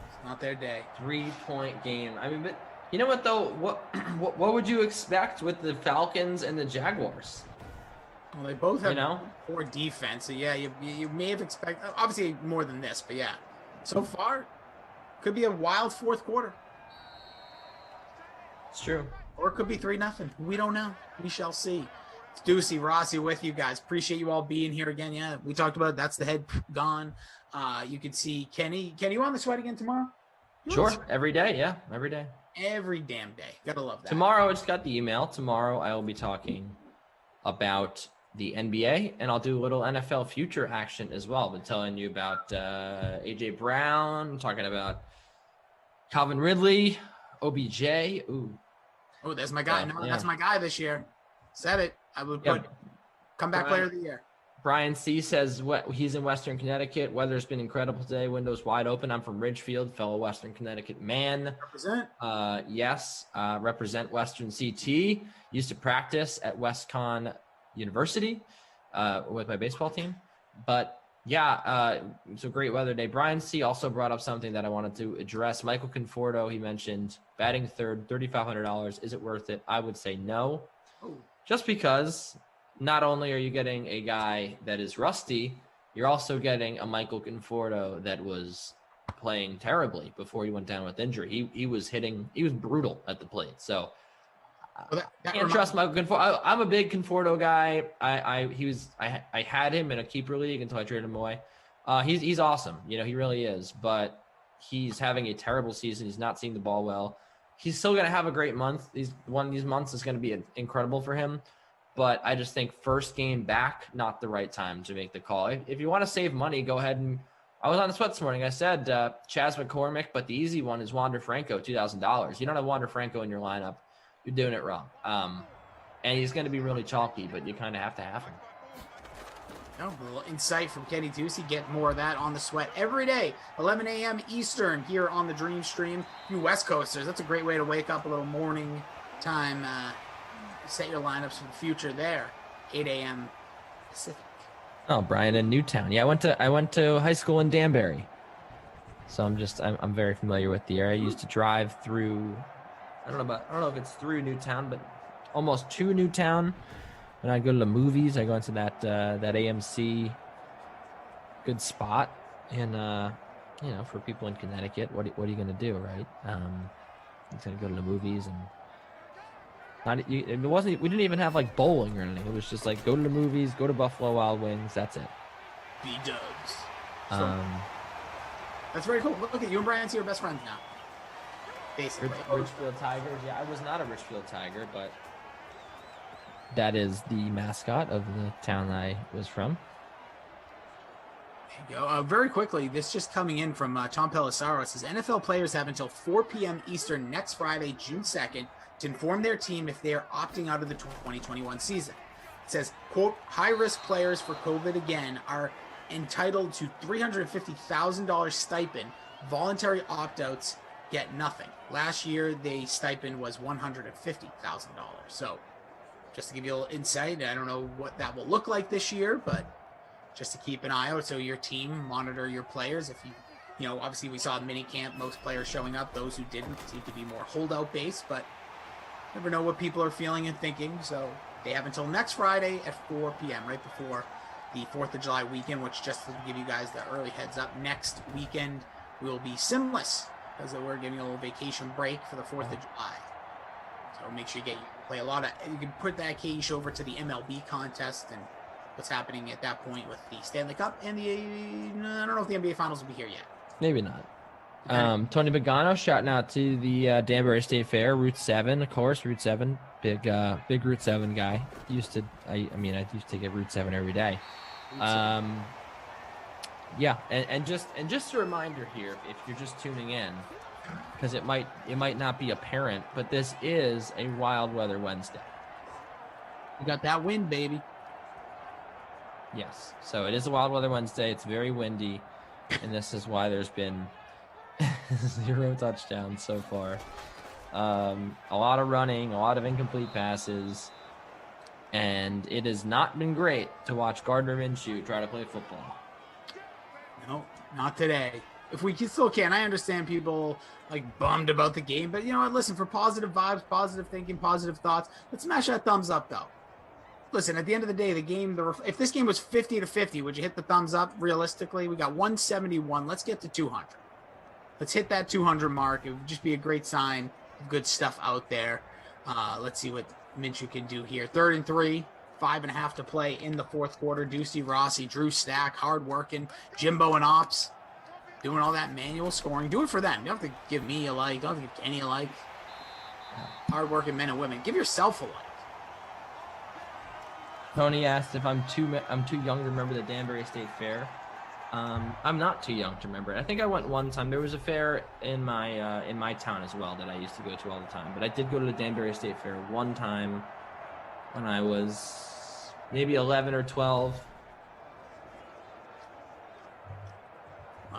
It's not their day. 3-point game. I mean, but you know what though? What would you expect with the Falcons and the Jaguars? Well, they both have poor defense. So yeah, you may have expected obviously more than this, but yeah, so far could be a wild fourth quarter. It's true. Or it could be 3-0. We don't know. We shall see. Ducey, Rossi with you guys. Appreciate you all being here again. Yeah, we talked about it. That's the head gone. You can see Kenny. Kenny, you on the sweat again tomorrow? Sure. Every day. Yeah, every day. Every damn day. Gotta love that. Tomorrow, I just got the email. Tomorrow, I will be talking about the NBA, and I'll do a little NFL future action as well. I've been telling you about AJ Brown, talking about Calvin Ridley, OBJ. Ooh. Oh, that's my guy. That's my guy this year. Said it. I would put comeback player of the year. Brian C says he's in Western Connecticut. Weather's been incredible today. Windows wide open. I'm from Ridgefield, fellow Western Connecticut man. Represent. Yes. Represent Western CT. Used to practice at WestCon University with my baseball team. But yeah, it's a great weather day. Brian C also brought up something that I wanted to address. Michael Conforto, he mentioned batting third, $3,500. Is it worth it? I would say no. Ooh. Just because not only are you getting a guy that is rusty, you're also getting a Michael Conforto that was playing terribly before he went down with injury. He was brutal at the plate. So I can't trust Michael Conforto. I'm a big Conforto guy. I had him in a keeper league until I traded him away. He's awesome. You know, he really is, but he's having a terrible season. He's not seeing the ball well. He's still going to have a great month. One of these months is going to be incredible for him. But I just think first game back, not the right time to make the call. If you want to save money, go ahead and – I was on the sweat this morning. I said Chaz McCormick, but the easy one is Wander Franco, $2,000. You don't have Wander Franco in your lineup. You're doing it wrong. And he's going to be really chalky, but you kind of have to have him. Oh, a little insight from Kenny Ducey. Get more of that on the sweat every day, 11 a.m. Eastern here on the Dream Stream. You West Coasters, that's a great way to wake up, a little morning time set your lineups for the future there. 8 a.m. Pacific. Oh, Brian in Newtown. Yeah, I went to high school in Danbury, so I'm very familiar with the area. I used to drive through. I don't know if it's through Newtown, but almost to Newtown. When I go to the movies, I go into that AMC. Good spot, and for people in Connecticut, what are you gonna do, right? You're gonna go to the movies and. It wasn't. We didn't even have like bowling or anything. It was just like go to the movies, go to Buffalo Wild Wings. That's it. B-dubs. That's very cool. Look at you and Brian, see your best friends now. Basically. Richfield Tigers. Yeah, I was not a Richfield Tiger, but that is the mascot of the town I was from. There you go. Very quickly, this just coming in from Tom Pelissaro. It says NFL players have until 4 p.m. Eastern next Friday, June 2nd, to inform their team if they are opting out of the 2021 season. It says, quote, high-risk players for COVID again are entitled to $350,000 stipend. Voluntary opt-outs get nothing. Last year, the stipend was $150,000. So just to give you a little insight, I don't know what that will look like this year, but just to keep an eye out. So your team, monitor your players. If you know, obviously we saw mini camp, most players showing up. Those who didn't seem to be more holdout based, but never know what people are feeling and thinking. So they have until next Friday at 4 p.m., right before the 4th of July weekend, which just to give you guys the early heads up, next weekend will be Simless because we're giving a little vacation break for the 4th of July. So make sure you play a lot of, you can put that cash over to the MLB contest and what's happening at that point with the Stanley Cup and I don't know if the NBA Finals will be here yet. Maybe not. Tony Pagano shouting out to the Danbury State Fair, Route 7, of course, Route 7, big Route 7 guy. I used to take Route 7 every day. Yeah, and just a reminder here, if you're just tuning in, because it might not be apparent, but this is a Wild Weather Wednesday. You got that wind, baby. Yes, so it is a Wild Weather Wednesday. It's very windy, and this is why there's been 0 touchdowns so far. A lot of running, a lot of incomplete passes, and it has not been great to watch Gardner Minshew try to play football. No, not today. If we still can, I understand people like bummed about the game, but you know what? Listen, for positive vibes, positive thinking, positive thoughts, let's smash that thumbs up though. Listen, at the end of the day, the game, if this game was 50-50, would you hit the thumbs up realistically? We got 171. Let's get to 200. Let's hit that 200 mark. It would just be a great sign of good stuff out there. Let's see what Minshew can do here. 3rd and 3, 5.5 to play in the 4th quarter. Ducey Rossi, Drew Stack, hard-working. Jimbo and Ops doing all that manual scoring. Do it for them. You don't have to give me a like. You don't have to give Kenny a like. Hard-working men and women. Give yourself a like. Tony asked if I'm too young to remember the Danbury State Fair. I'm not too young to remember it. I think I went one time. There was a fair in my town as well that I used to go to all the time. But I did go to the Danbury State Fair one time when I was maybe 11 or 12.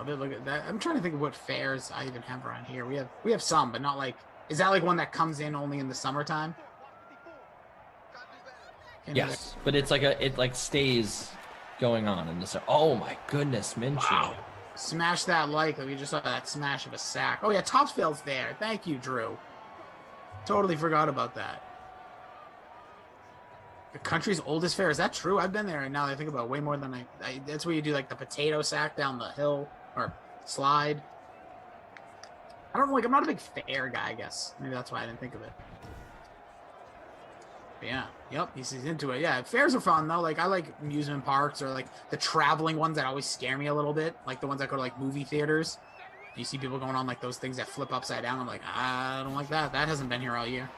Look at that. I'm trying to think of what fairs I even have around here. We have some, but not like. Is that like one that comes in only in the summertime? Yes, but it's like it stays going on in this. Oh my goodness, Minshew! Wow. Smash that like we just saw that smash of a sack. Oh yeah, Topsfield's there. Thank you, Drew. Totally forgot about that. The country's oldest fair. Is that true? I've been there, and now that I think about it, way more than I. That's where you do like the potato sack down the hill or slide. I don't know. Like I'm not a big fair guy. I guess maybe that's why I didn't think of it. Yeah, yep, he's into it. Yeah, fairs are fun though. Like I like amusement parks or like the traveling ones that always scare me a little bit. Like the ones that go to like movie theaters. You see people going on like those things that flip upside down. I'm like, I don't like that. That hasn't been here all year.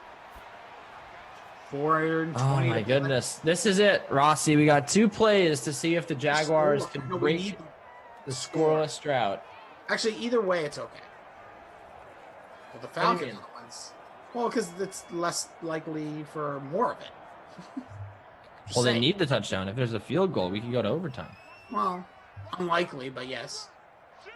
420. Oh my goodness, this is it, Rossi. We got 2 plays to see if the Jaguars can break the scoreless drought. Actually, either way, it's okay. Well, the Falcons. Well, because it's less likely for more of it. Well, they need the touchdown. If there's a field goal, we can go to overtime. Well, unlikely, but yes.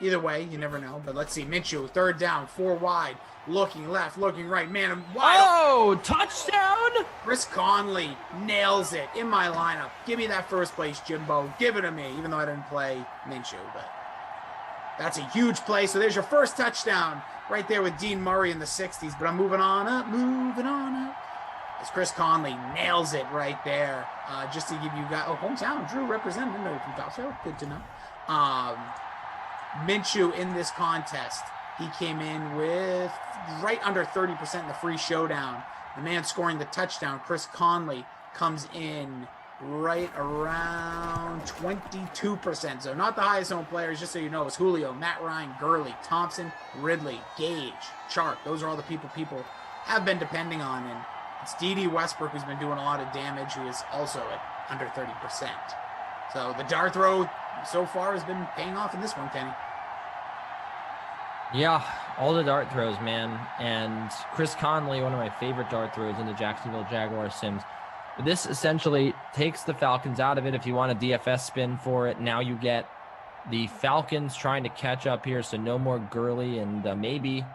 Either way, you never know. But let's see. Minshew, third down, 4 wide, looking left, looking right. Man, I'm wide. Oh, touchdown! Chris Conley nails it in my lineup. Give me that first place, Jimbo. Give it to me, even though I didn't play Minshew. But that's a huge play. So there's your first touchdown right there with Dean Murray in the 60s. But I'm moving on up. As Chris Conley nails it right there. Just to give you guys, hometown, Drew represented. No, from South. Good to know. Minshew in this contest, he came in with right under 30% in the free showdown. The man scoring the touchdown, Chris Conley, comes in right around 22%. So not the highest owned players, just so you know, it's Julio, Matt Ryan, Gurley, Thompson, Ridley, Gage, Chark. Those are all the people have been depending on. And it's D.D. Westbrook who's been doing a lot of damage, who is also at under 30%. So the dart throw so far has been paying off in this one, Kenny. Yeah, all the dart throws, man. And Chris Conley, one of my favorite dart throws in the Jacksonville Jaguars sims. But this essentially takes the Falcons out of it. If you want a DFS spin for it, now you get the Falcons trying to catch up here, so no more Gurley. And maybe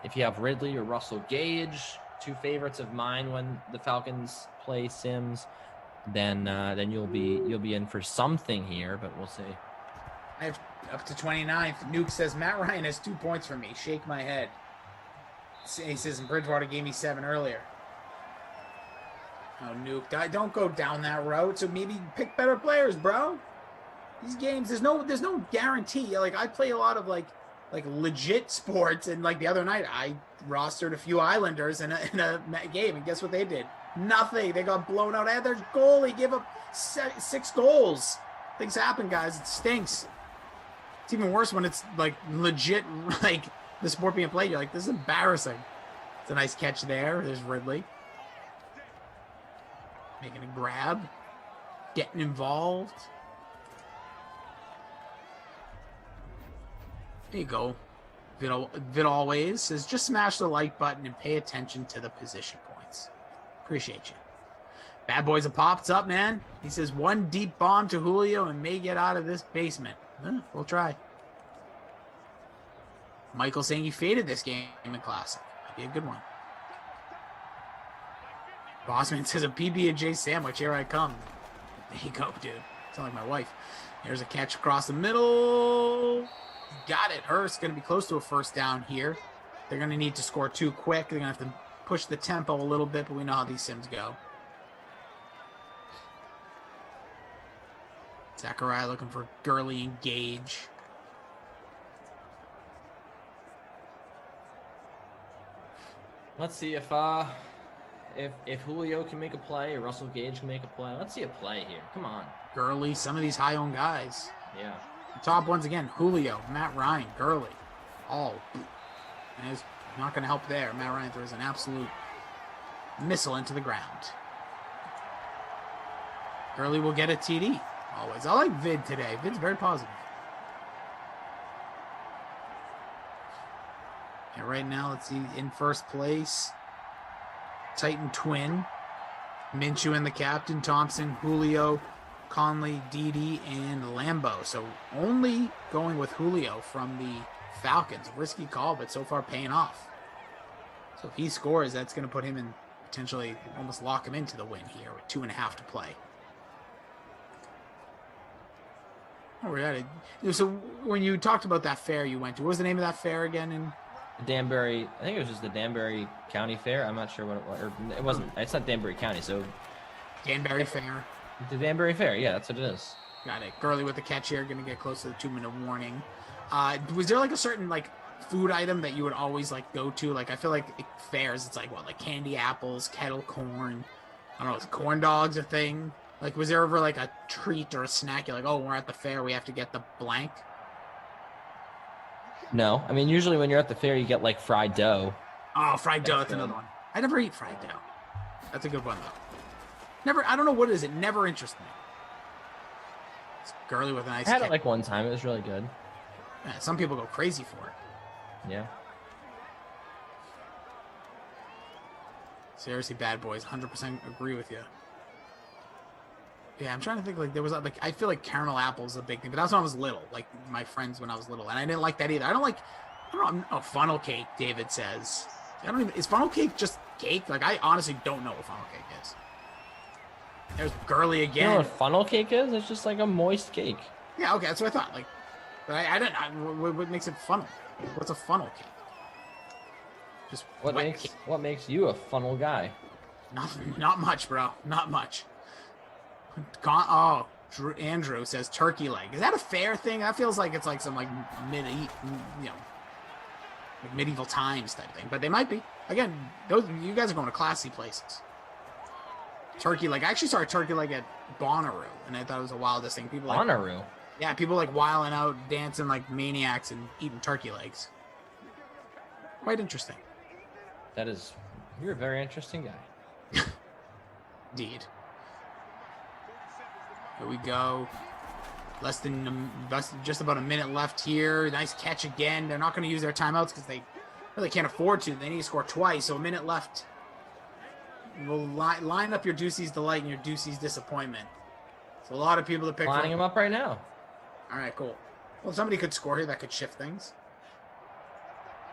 if you have Ridley or Russell Gage, two favorites of mine when the Falcons play sims, then you'll be in for something here, but we'll see. I have up to 29th. Nuke says, Matt Ryan has 2 points for me. Shake my head. He says, and Bridgewater gave me 7 earlier. Oh, Nuke, don't go down that route. So maybe pick better players, bro. These games, there's no guarantee. Like, I play a lot of like legit sports, and like the other night, I rostered a few Islanders in a game, and guess what they did? Nothing. They got blown out. I had their goalie give up 6 goals. Things happen, guys. It stinks. It's even worse when it's like legit, like the sport being played. You're like, this is embarrassing. It's a nice catch there. There's Ridley. Making a grab. Getting involved. There you go. Vid always says, just smash the like button and pay attention to the position points. Appreciate you. Bad Boys of Pop's up, man. He says, 1 deep bomb to Julio and may get out of this basement. We'll try. Michael saying he faded this game in the Classic. Might be a good one. Bossman says, a PB&J sandwich. Here I come. There you go, dude. Sound like my wife. Here's a catch across the middle. Got it. Hurst's going to be close to a first down here. They're going to need to score 2 quick. They're going to have to push the tempo a little bit, but we know how these sims go. Zachariah looking for Gurley and Gage. Let's see if Julio can make a play or Russell Gage can make a play. Let's see a play here. Come on. Gurley, some of these high-owned guys. Yeah. The top ones again, Julio, Matt Ryan, Gurley. All. And it's not going to help there. Matt Ryan throws an absolute missile into the ground. Gurley will get a TD. Always. I like Vid today. Vid's very positive. And right now, let's see, in first place, Titan Twin, Minshew and the captain, Thompson, Julio, Conley, Dede, and Lambeau. So only going with Julio from the Falcons. Risky call, but so far paying off. So if he scores, that's going to put him in, potentially almost lock him into the win here with 2.5 to play. Oh, we're at it. So when you talked about that fair you went to, what was the name of that fair again? In Danbury, I think it was just the Danbury County Fair. I'm not sure what it was. Or it wasn't. It's not Danbury County, so Danbury Fair. The Danbury Fair, yeah, that's what it is. Got it. Gurley with the catch here, going to get close to the 2-minute warning. Was there like a certain like food item that you would always like go to? Like I feel like fairs, it's like what, like candy apples, kettle corn. I don't know, is corn dogs a thing? Like was there ever like a treat or a snack? You're like, oh, we're at the fair, we have to get the blank. No, I mean usually when you're at the fair, you get like fried dough. Oh, fried dough, that's another one. I never eat fried dough. That's a good one though. Never, I don't know what it is. It never interests me. It's Gurley with a nice I had it like one time. It was really good. Yeah, some people go crazy for it. Yeah. Seriously, Bad Boys, 100% agree with you. Yeah, I'm trying to think. Like there was like I feel like caramel apple is a big thing, but that's when I was little. Like my friends when I was little, and I didn't like that either. I don't know. Oh, funnel cake. David says. I don't even. Is funnel cake just cake? Like I honestly don't know what funnel cake is. There's girly again. You know what funnel cake is? It's just like a moist cake. Yeah, okay, that's what I thought. Like, but I didn't. What makes it funnel? What's a funnel cake? Just what makes you a funnel guy? Not much, bro. Not much. Andrew says turkey leg. Is that a fair thing? That feels like it's like some like like medieval times type thing. But they might be. Again, you guys are going to classy places. Turkey leg. I actually saw a turkey leg at Bonnaroo, and I thought it was the wildest thing. People like Bonnaroo. Yeah, people like wilding out, dancing like maniacs, and eating turkey legs. Quite interesting. You're a very interesting guy. Indeed. Here we go. Just about a minute left here. Nice catch again. They're not going to use their timeouts because they really can't afford to. They need to score twice, so a minute left. We'll line up your Ducey's Delight and your Ducey's Disappointment. So a lot of people to pick Lining them up right now. All right, cool. Well, somebody could score here. That could shift things.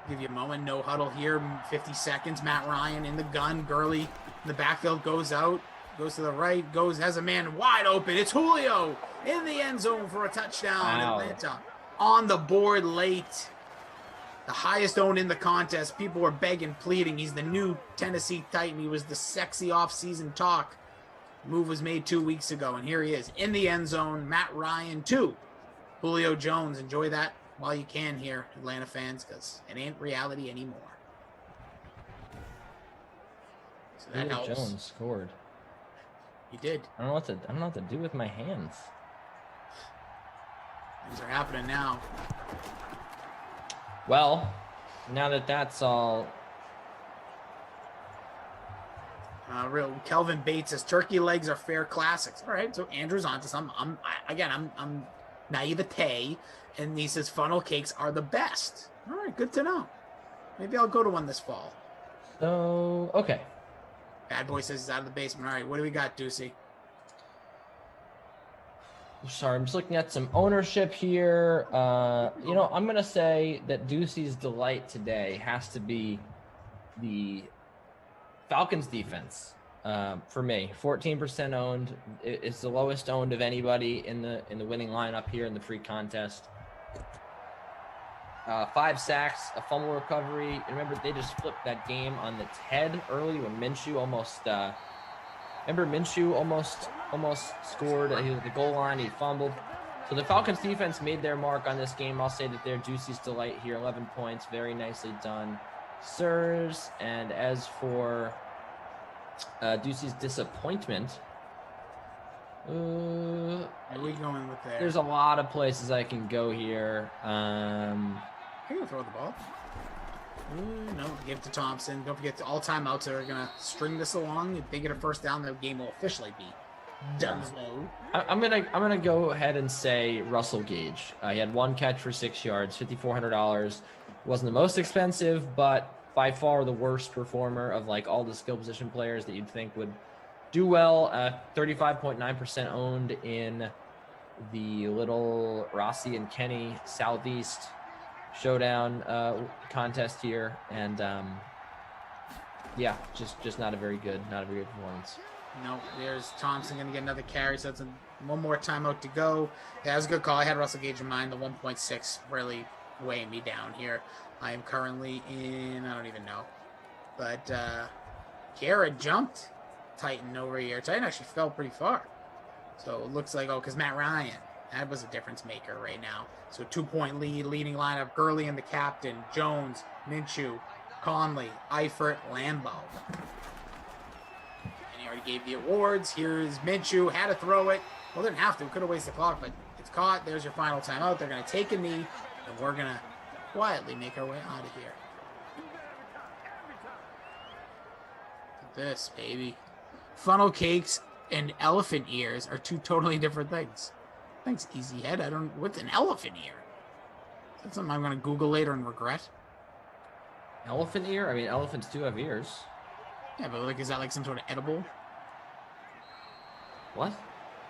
Give you a moment. No huddle here. 50 seconds. Matt Ryan in the gun. Gurley in the backfield goes out. Goes to the right. Has a man wide open. It's Julio in the end zone for a touchdown. Wow. Atlanta on the board late. The highest owned in the contest. People were begging, pleading. He's the new Tennessee Titan. He was the sexy offseason talk. Move was made 2 weeks ago, and here he is in the end zone. Matt Ryan, 2. Julio Jones. Enjoy that while you can here, Atlanta fans, because it ain't reality anymore. So that Julio helps. Jones scored. He did. I don't know what to do with my hands. Things are happening now. Well, now that that's all. Real Kelvin Bates says turkey legs are fair classics. All right, so Andrew's onto some. I'm naivete, and he says funnel cakes are the best. All right, good to know. Maybe I'll go to one this fall. So okay. Bad boy says he's out of the basement. All right, what do we got, Ducey? Sorry, I'm just looking at some ownership here. I'm going to say that Ducey's Delight today has to be the Falcons defense for me. 14% owned. It's the lowest owned of anybody in the winning lineup here in the free contest. 5 sacks, a fumble recovery. And remember, they just flipped that game on its head early when Minshew almost scored. He was at the goal line. He fumbled. So the Falcons defense made their mark on this game. I'll say that they're Ducey's Delight here. 11 points. Very nicely done, sirs. And as for Ducey's Disappointment, Where are we going with there? there's a lot of places I can go here. I'm going to throw the ball. No, give it to Thompson. Don't forget all timeouts are going to string this along. If they get a first down, the game will officially be done. I'm gonna go ahead and say Russell Gage. He had 1 catch for 6 yards, $5,400. Wasn't the most expensive, but by far the worst performer of like all the skill position players that you'd think would do well. 35.9% owned in the little Rossi and Kenny Southeast Showdown contest here, and just not a very good performance. No, there's Thompson going to get another carry, so it's one more timeout to go. Yeah, that was a good call. I had Russell Gage in mind. The 1.6 really weighing me down here. I am currently in, I don't even know. But Garrett jumped Titan over here. Titan actually fell pretty far. So it looks like, because Matt Ryan, that was a difference maker right now. So 2-point leading lineup. Gurley and the captain. Jones, Minshew, Conley, Eifert, Lambeau. And he already gave the awards. Here's Minshew. Had to throw it. Well, didn't have to. Could have wasted the clock, but it's caught. There's your final timeout. They're going to take a knee, and we're going to quietly make our way out of here. Look at this, baby. Funnel cakes and elephant ears are 2 totally different things. Thanks, Easy Head. What's an elephant ear? Is that something I'm going to Google later and regret? Elephant ear? I mean, elephants do have ears. Yeah, but is that like some sort of edible? What?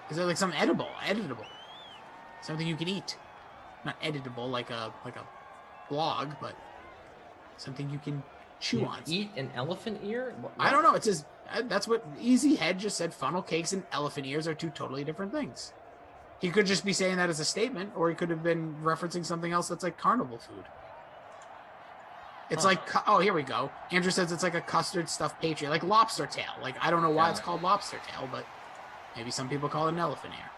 Is there like some editable, something you can eat? Not editable like a blog, but something you can chew on. Eat an elephant ear? I don't know. It says that's what Easy Head just said. Funnel cakes and elephant ears are two totally different things. He could just be saying that as a statement, or he could have been referencing something else that's like carnival food. It's like, oh, here we go. Andrew says it's like a custard stuffed patriot, like lobster tail. Like, I don't know why it's called lobster tail, but maybe some people call it an elephant ear.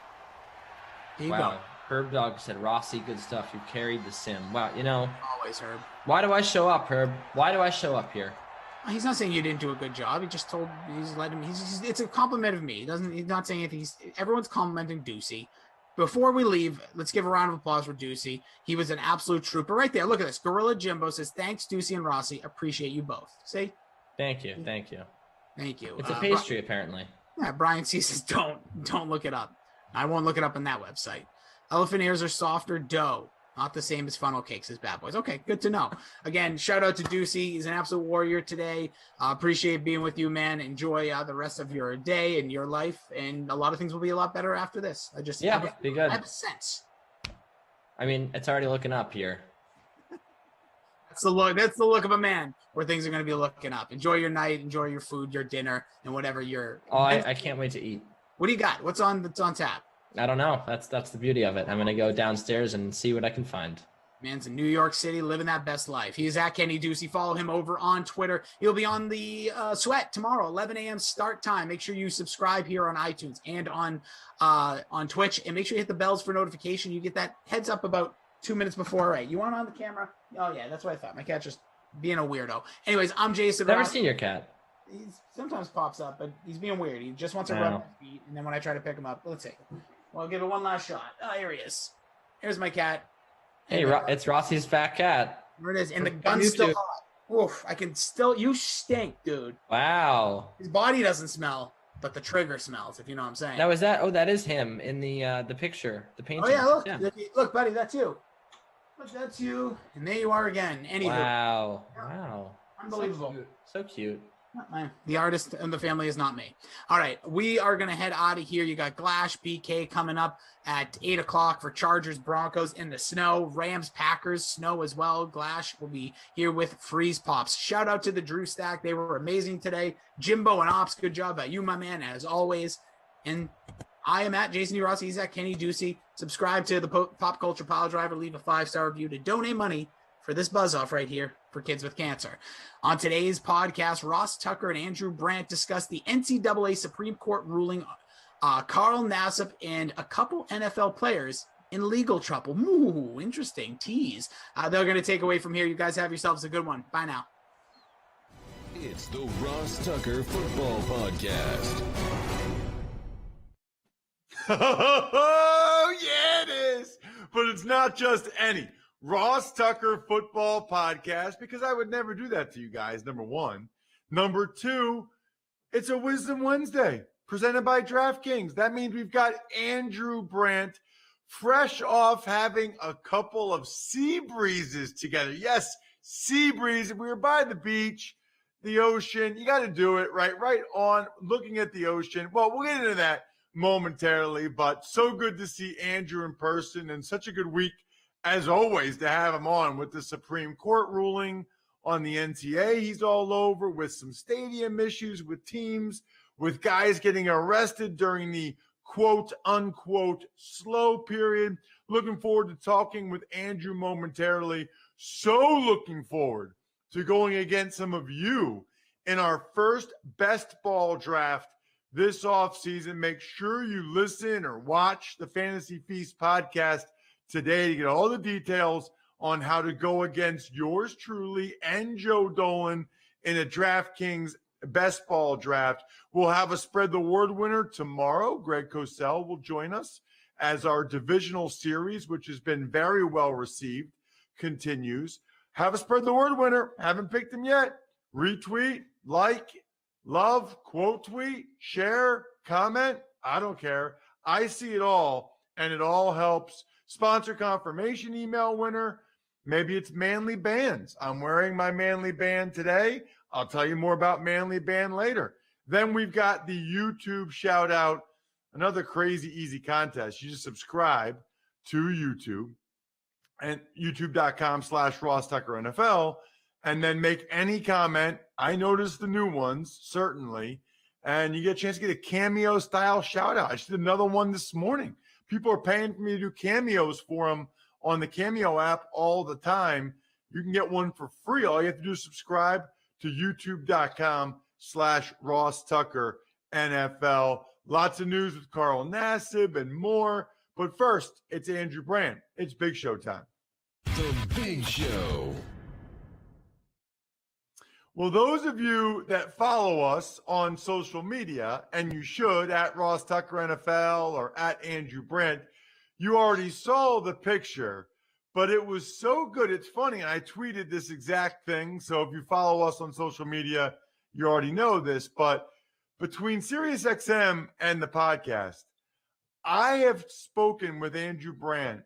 There you go. Herb Dog said, Rossi, good stuff. You carried the sim. Wow, Always, Herb. Why do I show up, Herb? Why do I show up here? He's not saying you didn't do a good job. He just told, it's a compliment of me. He's not saying anything. Everyone's complimenting Ducey. Before we leave, let's give a round of applause for Ducey. He was an absolute trooper right there. Look at this. Gorilla Jimbo says, thanks, Ducey and Rossi. Appreciate you both. See? Thank you. Thank you. It's a pastry, apparently. Yeah, Brian C says, don't look it up. I won't look it up on that website. Elephant ears are softer dough. Not the same as funnel cakes as bad boys. Okay, good to know. Again, shout out to Ducey. He's an absolute warrior today. Appreciate being with you, man. Enjoy the rest of your day and your life. And a lot of things will be a lot better after this. Be good. I have a sense. I mean, it's already looking up here. That's the look. That's the look of a man where things are going to be looking up. Enjoy your night. Enjoy your food, your dinner, and whatever you're. Oh, I can't wait to eat. What do you got? What's on tap? I don't know. That's the beauty of it. I'm gonna go downstairs and see what I can find. Man's in New York City, living that best life. He is at Kenny Ducey. Follow him over on Twitter. He'll be on the Sweat tomorrow, 11 a.m. start time. Make sure you subscribe here on iTunes and on Twitch, and make sure you hit the bells for notification. You get that heads up about 2 minutes before. All right, you want on the camera? Oh yeah, that's what I thought. My cat's just being a weirdo. Anyways, I'm Jason. Never seen your cat. He sometimes pops up, but he's being weird. He just wants to rub my feet, and then when I try to pick him up, let's see. Well, I'll give it one last shot. Oh, here he is. Here's my cat. Hey, it's Rossi's fat cat. There it is. And the gun's still hot. Oof, I can still, you stink, dude. Wow. His body doesn't smell, but the trigger smells, if you know what I'm saying. Now, that is him in the picture, the painting. Oh, yeah, look. Look, buddy, that's you. Look, that's you. And there you are again. Anywho. Wow. Unbelievable. So cute. The artist and the family is not me. All right, we are going to head out of here. You got Glash BK coming up at 8 o'clock for Chargers Broncos in the snow. Rams Packers snow as well. Glash will be here with Freeze Pops. Shout out to the Drew Stack. They were amazing today. Jimbo and Ops, good job at you, my man, as always. And I am at Jason D. Rossi. He's at Kenny Ducey. Subscribe to the Pop Culture Pile Driver. Leave a 5-star review to donate money for this buzz off right here for kids with cancer. On today's podcast, Ross Tucker and Andrew Brandt discussed the NCAA Supreme Court ruling, Carl Nassib and a couple NFL players in legal trouble. Ooh, interesting tease. They're going to take away from here. You guys have yourselves a good one. Bye now. It's the Ross Tucker Football Podcast. Oh, yeah, it is. But it's not just any Ross Tucker Football Podcast, because I would never do that to you guys, number one. Number two, it's a Wisdom Wednesday presented by DraftKings. That means we've got Andrew Brandt fresh off having a couple of sea breezes together. Yes, sea breeze. We were by the beach, the ocean. You got to do it right on looking at the ocean. Well, we'll get into that momentarily, but so good to see Andrew in person, and such a good week as always to have him on with the Supreme Court ruling on the NTA. He's all over with some stadium issues with teams, with guys getting arrested during the quote unquote slow period. Looking forward to talking with Andrew momentarily. So looking forward to going against some of you in our first best ball draft this offseason. Make sure you listen or watch the Fantasy Feast podcast today to get all the details on how to go against yours truly and Joe Dolan in a DraftKings best ball draft. We'll have a Spread the Word winner tomorrow. Greg Cosell will join us as our divisional series, which has been very well received, continues. Have a Spread the Word winner. Haven't picked him yet. Retweet, like, love, quote tweet, share, comment. I don't care. I see it all, and it all helps. Sponsor confirmation email winner. Maybe it's Manly Bands. I'm wearing my Manly Band today. I'll tell you more about Manly Band later. Then we've got the YouTube shout out another crazy easy contest. You just subscribe to YouTube and youtube.com/Ross Tucker NFL, and then make any comment. I noticed the new ones, certainly. And you get a chance to get a cameo style shout out. I just did another one this morning. People are paying for me to do cameos for them on the Cameo app all the time. You can get one for free. All you have to do is subscribe to youtube.com/Ross Tucker NFL. Lots of news with Carl Nassib and more. But first, it's Andrew Brandt. It's Big Show time. The Big Show. Well, those of you that follow us on social media, and you should, at Ross Tucker NFL or at Andrew Brandt, you already saw the picture, but it was so good. It's funny. I tweeted this exact thing. So if you follow us on social media, you already know this. But between SiriusXM and the podcast, I have spoken with Andrew Brandt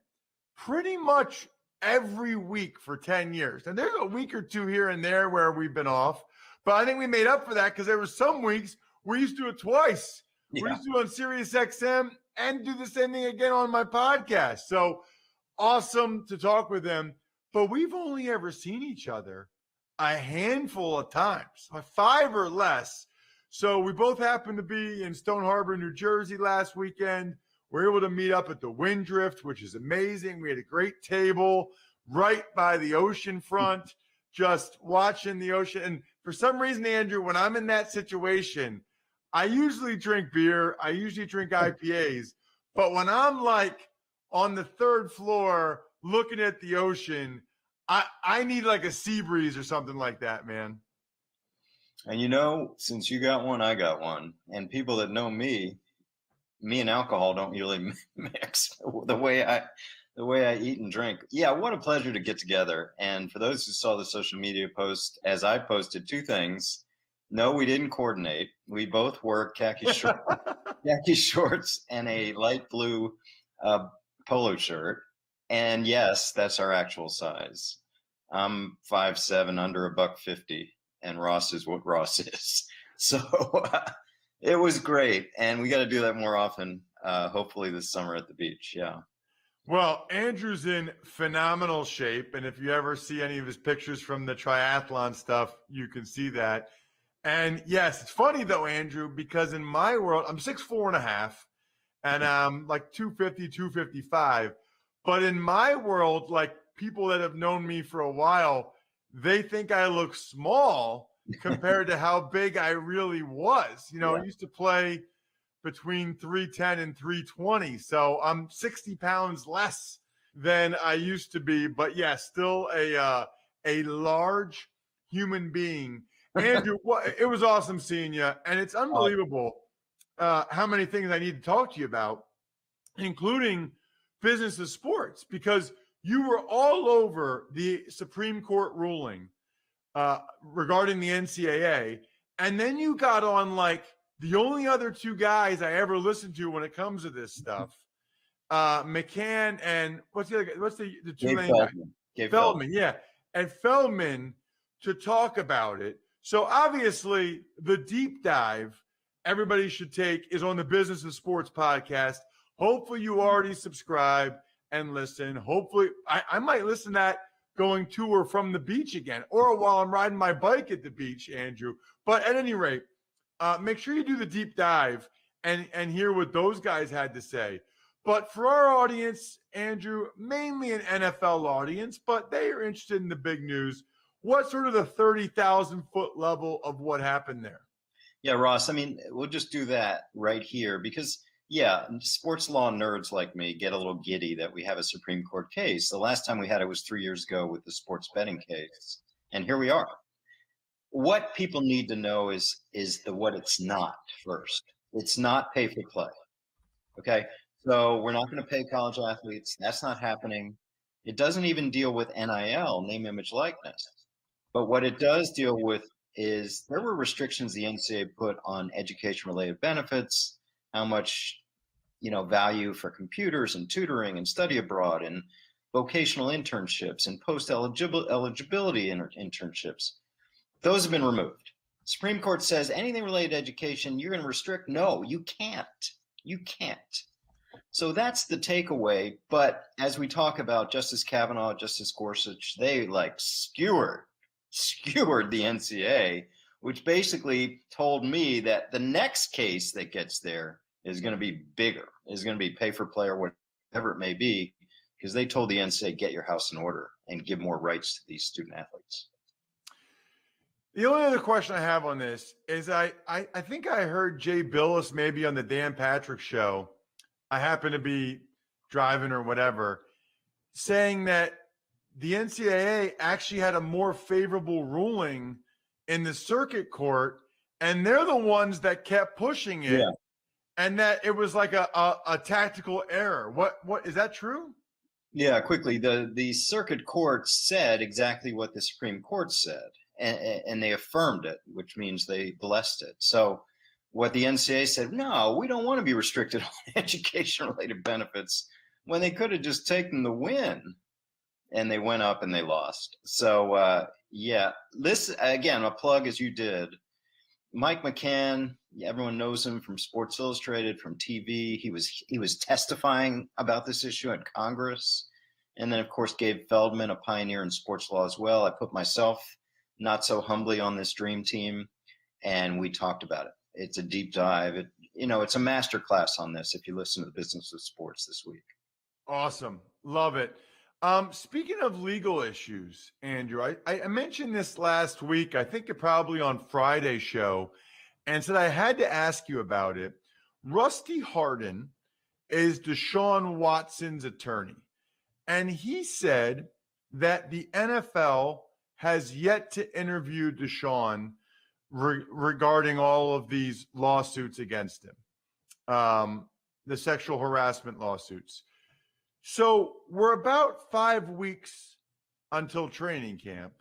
pretty much every week for 10 years. And there's a week or two here and there where we've been off, but I think we made up for that because there were some weeks we used to do it twice. Yeah. We used to do it on SiriusXM and do the same thing again on my podcast. So awesome to talk with him, but we've only ever seen each other a handful of times, 5 or less. So we both happened to be in Stone Harbor, New Jersey last weekend. We were able to meet up at the Windrift, which is amazing. We had a great table right by the ocean front, just watching the ocean. And for some reason, Andrew, when I'm in that situation, I usually drink beer. I usually drink IPAs. But when I'm like on the 3rd floor looking at the ocean, I need like a sea breeze or something like that, man. And you know, since you got one, I got one. And people that know me and alcohol don't really mix the way I eat and drink. Yeah, what a pleasure to get together. And for those who saw the social media post, as I posted 2 things. No, we didn't coordinate. We both wore khaki shorts and a light blue polo shirt. And yes, that's our actual size. I'm 5'7", under $150, and Ross is what Ross is. So it was great, and we got to do that more often, hopefully this summer at the beach. Yeah. Well, Andrew's in phenomenal shape, and if you ever see any of his pictures from the triathlon stuff, you can see that. And yes, it's funny though, Andrew, because in my world, I'm 6'4.5", and I'm like 250, 255. But in my world, like people that have known me for a while, they think I look small compared to how big I really was. You know, I used to play between 310 and 320. So I'm 60 pounds less than I used to be. But yeah, still a large human being. Andrew, it was awesome seeing you. And it's unbelievable how many things I need to talk to you about, including business of sports, because you were all over the Supreme Court ruling regarding the NCAA. And then you got on like the only other 2 guys I ever listened to when it comes to this stuff, McCann and what's the other guy? What's the 2 main guys? Feldman, yeah. And Feldman to talk about it. So obviously the deep dive everybody should take is on the Business of Sports podcast. Hopefully you already subscribe and listen. Hopefully I might listen to that going to or from the beach again, or while I'm riding my bike at the beach, Andrew. But at any rate, make sure you do the deep dive and hear what those guys had to say. But for our audience, Andrew, mainly an NFL audience, but they are interested in the big news. What's sort of the 30,000-foot level of what happened there? Yeah, Ross, I mean, we'll just do that right here because, yeah, sports law nerds like me get a little giddy that we have a Supreme Court case. The last time we had it was 3 years ago with the sports betting case. And here we are. What people need to know is what it's not first. It's not pay for play. Okay? So we're not going to pay college athletes. That's not happening. It doesn't even deal with NIL, name, image, likeness. But what it does deal with is there were restrictions the NCAA put on education-related benefits, how much, value for computers and tutoring and study abroad and vocational internships and post-eligibility internships. Those have been removed. Supreme Court says anything related to education, you're going to restrict? No, you can't. You can't. So that's the takeaway. But as we talk about Justice Kavanaugh, Justice Gorsuch, they like skewered the NCAA, which basically told me that the next case that gets there is going to be bigger, is going to be pay for play or whatever it may be, because they told the NCAA, get your house in order and give more rights to these student athletes. The only other question I have on this is I think I heard Jay Billis maybe on the Dan Patrick show. I happen to be driving or whatever, saying that the NCAA actually had a more favorable ruling in the circuit court, and they're the ones that kept pushing it, and that it was like a tactical error. What is that true? Yeah, quickly, the circuit court said exactly what the Supreme Court said, and they affirmed it, which means they blessed it. So what the NCAA said, no, we don't want to be restricted on education-related benefits, when they could have just taken the win, and they went up and they lost. So, listen, again, a plug as you did. Mike McCann, everyone knows him from Sports Illustrated, from TV. He was testifying about this issue at Congress. And then, of course, Gabe Feldman, a pioneer in sports law as well. I put myself not so humbly on this dream team, and we talked about it. It's a deep dive. It's a master class on this if you listen to the Business of Sports this week. Awesome. Love it. Speaking of legal issues, Andrew, I mentioned this last week, I think probably on Friday's show, and said I had to ask you about it. Rusty Hardin is Deshaun Watson's attorney, and he said that the NFL has yet to interview Deshaun regarding all of these lawsuits against him, the sexual harassment lawsuits. So we're about 5 weeks until training camp,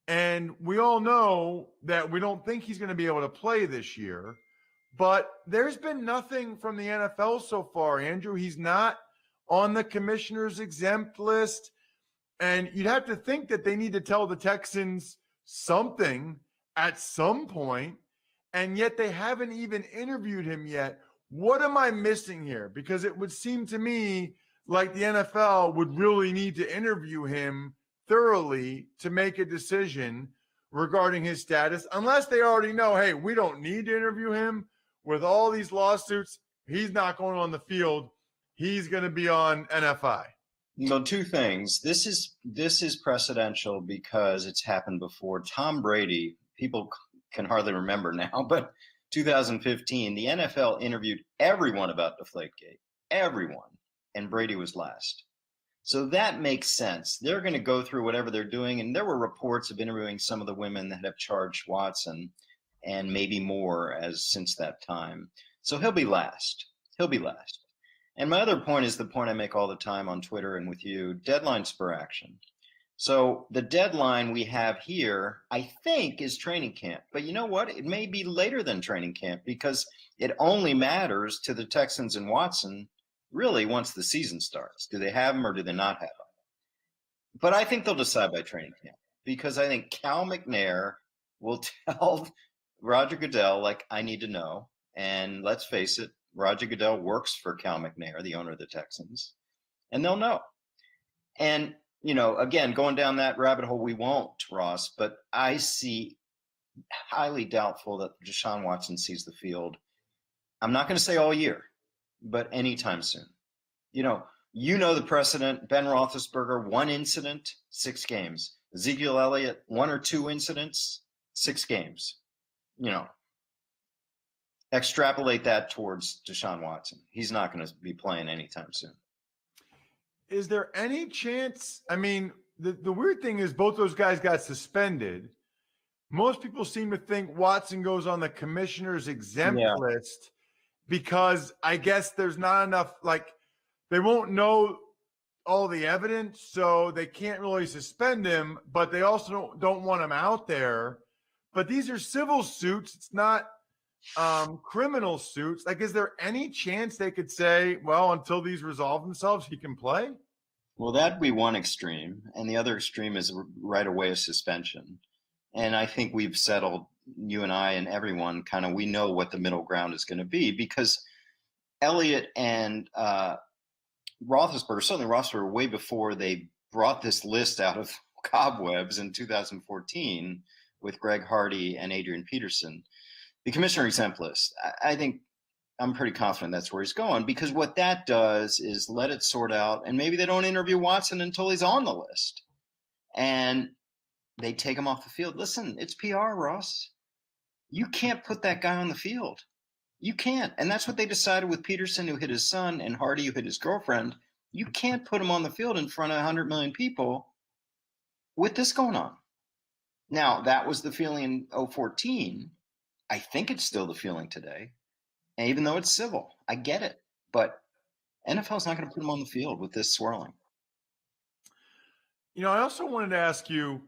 and we all know that we don't think he's going to be able to play this year, but there's been nothing from the NFL so far, Andrew. He's not on the commissioner's exempt list, and you'd have to think that they need to tell the Texans something at some point, and yet they haven't even interviewed him yet. What am I missing here? Because it would seem to me like the NFL would really need to interview him thoroughly to make a decision regarding his status, unless they already know, hey, we don't need to interview him. With all these lawsuits, he's not going on the field. He's going to be on NFI. No, two things. This is precedential because it's happened before. Tom Brady, people can hardly remember now, but 2015, the NFL interviewed everyone about Deflategate, everyone, and Brady was last. So that makes sense. They're going to go through whatever they're doing, and there were reports of interviewing some of the women that have charged Watson, and maybe more since that time. So he'll be last. He'll be last. And my other point is the point I make all the time on Twitter and with you, deadline spur action. So the deadline we have here, I think, is training camp. But you know what? It may be later than training camp because it only matters to the Texans and Watson really once the season starts. Do they have him or do they not have him? But I think they'll decide by training camp because I think Cal McNair will tell Roger Goodell, like, I need to know. And let's face it, Roger Goodell works for Cal McNair, the owner of the Texans, and they'll know. And, again, going down that rabbit hole, we won't, Ross, but I see highly doubtful that Deshaun Watson sees the field. I'm not going to say all year, but anytime soon. You know the precedent. Ben Roethlisberger, 1 incident, 6 games. Ezekiel Elliott, 1 or 2 incidents, 6 games. Extrapolate that towards Deshaun Watson. He's not going to be playing anytime soon. Is there any chance? I mean, the weird thing is both those guys got suspended. Most people seem to think Watson goes on the commissioner's exempt list because I guess there's not enough, they won't know all the evidence, so they can't really suspend him, but they also don't want him out there. But these are civil suits. It's not criminal suits. Is there any chance they could say, well, until these resolve themselves, he can play? Well, that'd be one extreme. And the other extreme is right away a suspension. And I think we've settled, you and I and everyone, we know what the middle ground is going to be because Elliott and Roethlisberger, certainly Roethlisberger, way before they brought this list out of cobwebs in 2014 with Greg Hardy and Adrian Peterson, the commissioner exempt list. I think I'm pretty confident that's where he's going, because what that does is let it sort out, and maybe they don't interview Watson until he's on the list, and they take him off the field. Listen, it's PR, Ross. You can't put that guy on the field. You can't. And that's what they decided with Peterson, who hit his son, and Hardy, who hit his girlfriend. You can't put him on the field in front of 100 million people with this going on. Now, that was the feeling in 2014. I think it's still the feeling today. And even though it's civil, I get it. But NFL's not going to put him on the field with this swirling. I also wanted to ask you,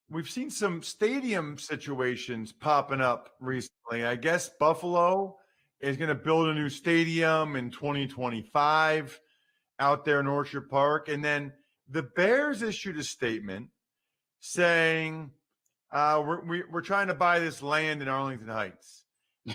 we've seen some stadium situations popping up recently. I guess Buffalo is going to build a new stadium in 2025 out there in Orchard Park. And then the Bears issued a statement saying, we're trying to buy this land in Arlington Heights.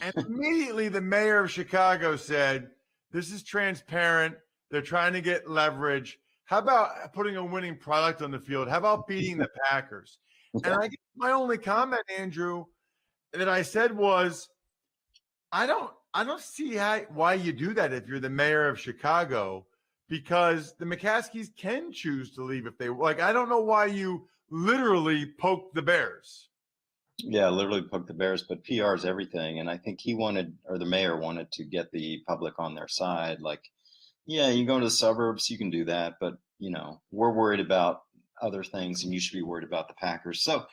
And immediately the mayor of Chicago said, this is transparent. They're trying to get leverage. How about putting a winning product on the field? How about beating the Packers? And I guess my only comment, Andrew, that I said was, I don't see why you do that if you're the mayor of Chicago, because the McCaskies can choose to leave if they like. I don't know why you literally poke the Bears. Yeah, literally poke the Bears, but PR is everything. And I think the mayor wanted to get the public on their side. Like, yeah, you go to the suburbs, you can do that, but we're worried about other things, and you should be worried about the Packers. So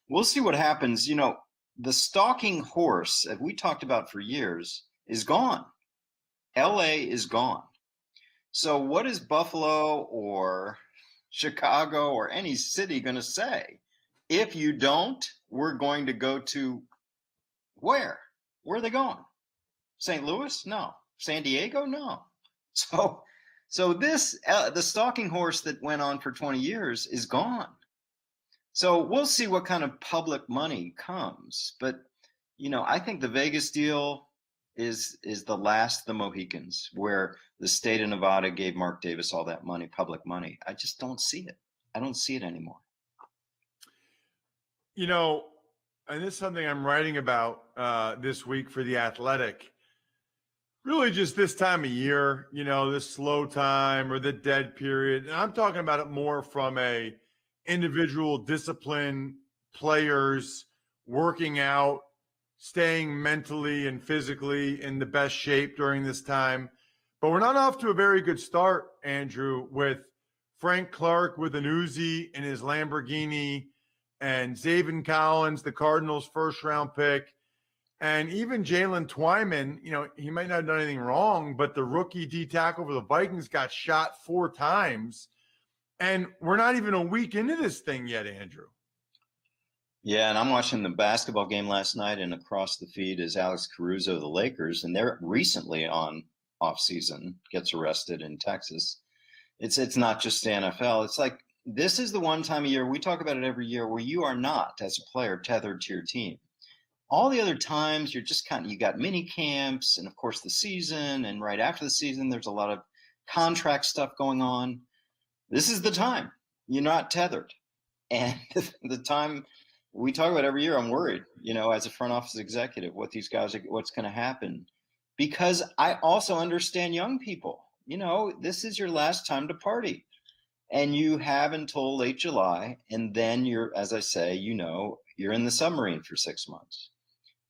we'll see what happens. The stalking horse that we talked about for years is gone. LA is gone. So what is Buffalo or Chicago or any city going to say? If you don't, we're going to go to where? Where are they going? St. Louis? No. San Diego? No. So this the stalking horse that went on for 20 years is gone. So we'll see what kind of public money comes. But I think the Vegas deal is the last of the Mohicans, where the state of Nevada gave Mark Davis all that money, public money. I just don't see it. I don't see it anymore. And this is something I'm writing about this week for The Athletic. Really just this time of year, this slow time or the dead period. And I'm talking about it more from a individual discipline, players working out, staying mentally and physically in the best shape during this time. But we're not off to a very good start, Andrew, with Frank Clark with an Uzi in his Lamborghini, and Zaven Collins, the Cardinals' first-round pick, and even Jalen Twyman. He might not have done anything wrong, but the rookie D tackle for the Vikings got shot 4 times. And we're not even a week into this thing yet, Andrew. Yeah, and I'm watching the basketball game last night, and across the feed is Alex Caruso of the Lakers, and they're recently on off-season, gets arrested in Texas. It's not just the NFL. It's like, this is the one time a year, we talk about it every year, where you are not, as a player, tethered to your team. All the other times, you're just you got mini camps, and of course the season, and right after the season, there's a lot of contract stuff going on. This is the time you're not tethered. And the time we talk about every year, I'm worried, as a front office executive, what's going to happen. Because I also understand young people. This is your last time to party. And you have until late July, and then you're, as I say, you're in the submarine for 6 months.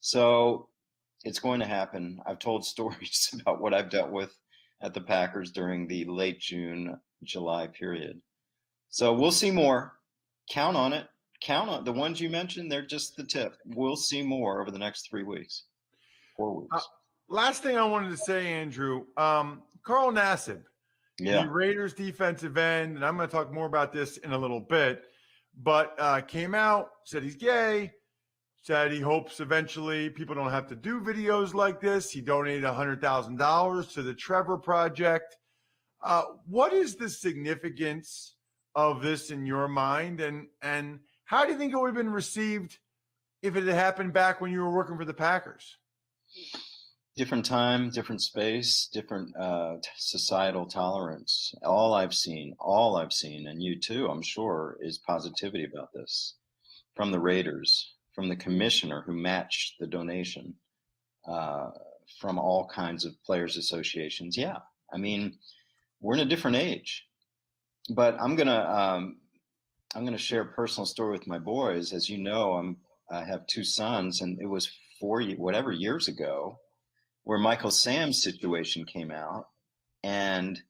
So it's going to happen. I've told stories about what I've dealt with at the Packers during the late June, July period. So we'll see more. Count on it. Count on the ones you mentioned. They're just the tip. We'll see more over the next 3 weeks, 4 weeks. Last thing I wanted to say, Andrew, Carl Nassib, the Raiders defensive end, and I'm going to talk more about this in a little bit, but came out, said he's gay, said he hopes eventually people don't have to do videos like this. He donated $100,000 to the Trevor Project. What is the significance of this in your mind, and how do you think it would have been received if it had happened back when you were working for the Packers? Different time, different space, different societal tolerance. All I've seen, and you too, I'm sure, is positivity about this from the Raiders, from the commissioner who matched the donation, from all kinds of players' associations. Yeah, I mean, we're in a different age. But I'm gonna share a personal story with my boys. As you know, I have 2 sons, and it was 4 whatever years ago where Michael Sam's situation came out, and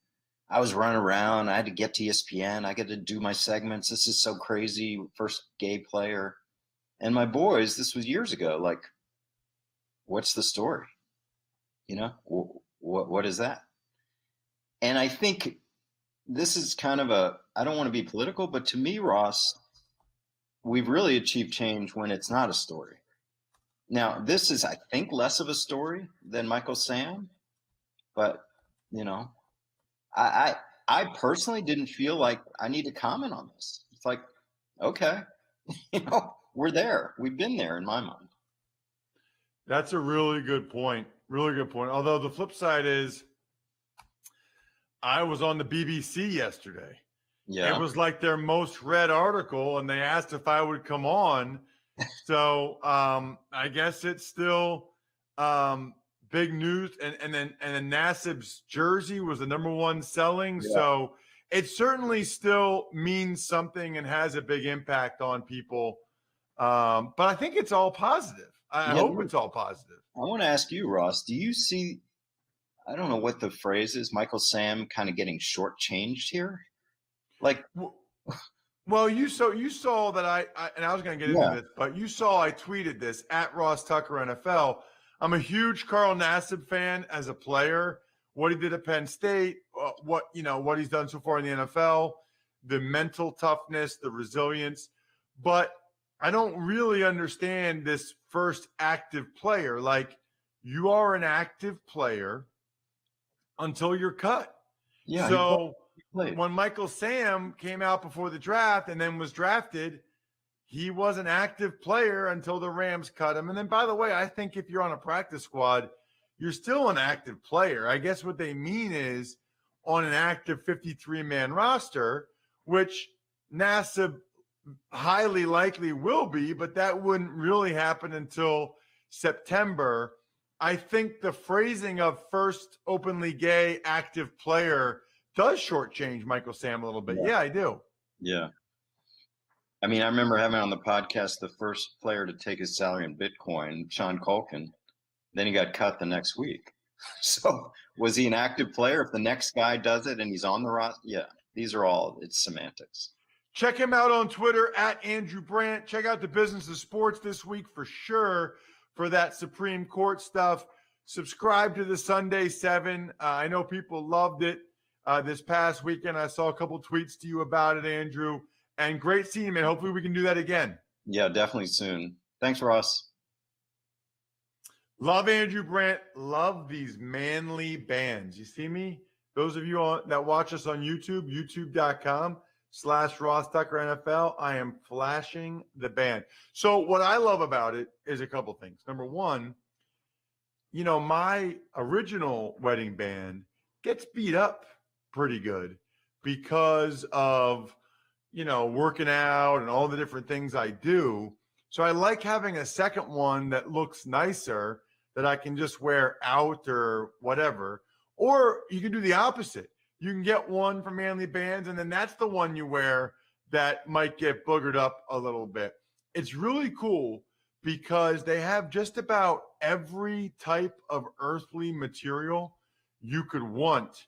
I was running around. I had to get to ESPN. I got to do my segments. This is so crazy. First gay player. And my boys, this was years ago, like, what's the story? You know, what is that? And I think this is kind of I don't want to be political, but to me, Ross, we've really achieved change when it's not a story. Now, this is, I think, less of a story than Michael Sam, but, you know, I personally didn't feel like I need to comment on this. It's like, okay, you know, we're there. We've been there in my mind. That's a really good point. Really good point. Although the flip side is, I was on the BBC yesterday. Yeah. It was like their most read article, and they asked if I would come on. So I guess it's still big news. And then Nassib's jersey was the #1 selling. Yeah. So it certainly still means something and has a big impact on people. But I think it's all positive. I hope it's all positive. I want to ask you, Ross, do you see, I don't know what the phrase is, Michael Sam kind of getting shortchanged here? Like, well, you saw that I and I was going to get into this, but you saw I tweeted this at Ross Tucker NFL. I'm a huge Carl Nassib fan as a player. What he did at Penn State, what he's done so far in the NFL, the mental toughness, the resilience. But I don't really understand this first active player. Like, you are an active player until you're cut. Yeah. So when Michael Sam came out before the draft and then was drafted, he was an active player until the Rams cut him. And then, by the way, I think if you're on a practice squad, you're still an active player. I guess what they mean is on an active 53-man roster, which Nassib highly likely will be, but that wouldn't really happen until September. I think the phrasing of first openly gay active player does shortchange Michael Sam a little bit. Yeah, I do. Yeah. I mean, I remember having on the podcast the first player to take his salary in Bitcoin, Sean Culkin. Then he got cut the next week. So was he an active player? If the next guy does it and he's on the roster, yeah, these are all, it's semantics. Check him out on Twitter at Andrew Brandt. Check out the Business of Sports this week for sure for that Supreme Court stuff. Subscribe to the Sunday 7. I know people loved it this past weekend. I saw a couple tweets to you about it, Andrew. And great seeing you, man. Hopefully we can do that again. Yeah, definitely soon. Thanks, Ross. Love Andrew Brandt. Love these manly bands. You see me? Those of you that watch us on YouTube, youtube.com/Ross Tucker NFL. I am flashing the band. So what I love about it is a couple things. Number one, my original wedding band gets beat up pretty good because of, working out and all the different things I do. So I like having a second one that looks nicer that I can just wear out or whatever. Or you can do the opposite. You can get one from Manly Bands, and then that's the one you wear that might get boogered up a little bit. It's really cool because they have just about every type of earthly material you could want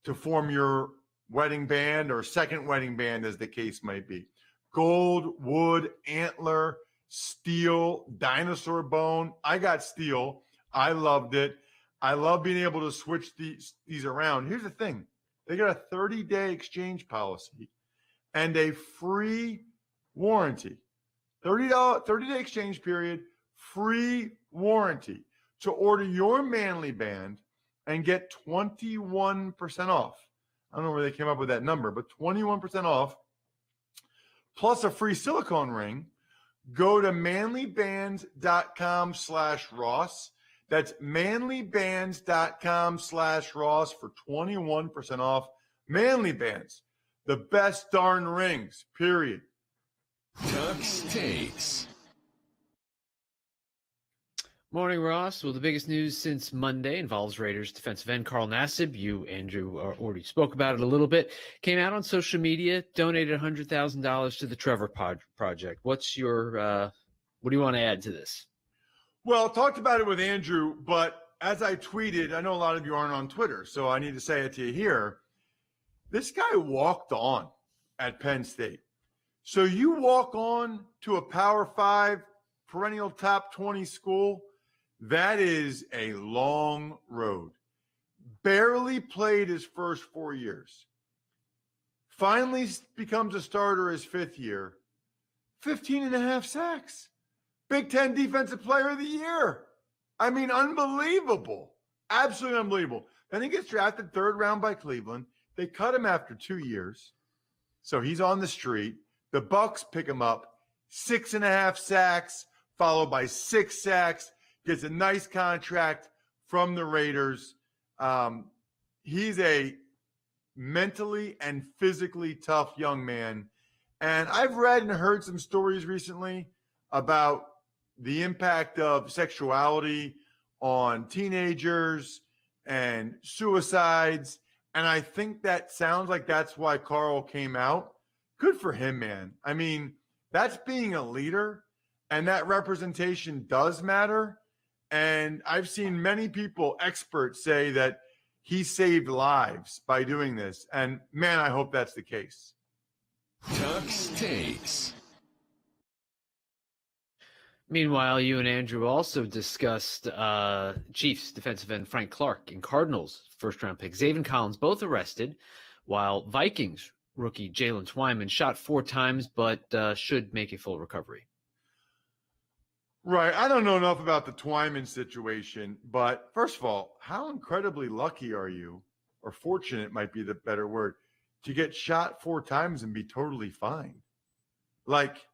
to form your wedding band or second wedding band, as the case might be. Gold, wood, antler, steel, dinosaur bone. I got steel. I loved it. I love being able to switch these around. Here's the thing. They got a 30-day exchange policy and a free warranty. 30-day exchange period, free warranty to order your Manly band and get 21% off. I don't know where they came up with that number, but 21% off plus a free silicone ring. Go to manlybands.com/Ross. That's manlybands.com/Ross for 21% off. Manly Bands, the best darn rings, period. Tux takes. Morning, Ross. Well, the biggest news since Monday involves Raiders defensive end Carl Nassib. You, Andrew, already spoke about it a little bit. Came out on social media, donated $100,000 to the Trevor Project. What's your, what do you want to add to this? Well, talked about it with Andrew, but as I tweeted, I know a lot of you aren't on Twitter, so I need to say it to you here. This guy walked on at Penn State. So you walk on to a Power 5 perennial top 20 school, that is a long road. Barely played his first 4 years. Finally becomes a starter his 5th year. 15.5 sacks. Big Ten Defensive Player of the Year. I mean, unbelievable. Absolutely unbelievable. Then he gets drafted 3rd round by Cleveland. They cut him after 2 years. So he's on the street. The Bucks pick him up. 6.5 sacks, followed by 6 sacks. Gets a nice contract from the Raiders. He's a mentally and physically tough young man. And I've read and heard some stories recently about the impact of sexuality on teenagers and suicides. And I think that sounds like that's why Carl came out. Good for him, man. I mean, that's being a leader, and that representation does matter. And I've seen many people, experts, say that he saved lives by doing this. And man, I hope that's the case. Tux takes. Meanwhile, you and Andrew also discussed Chiefs defensive end Frank Clark and Cardinals first-round pick Zaven Collins, both arrested, while Vikings rookie Jalen Twyman shot 4 times but should make a full recovery. Right. I don't know enough about the Twyman situation, but first of all, how incredibly lucky are you, or fortunate might be the better word, to get shot 4 times and be totally fine? Like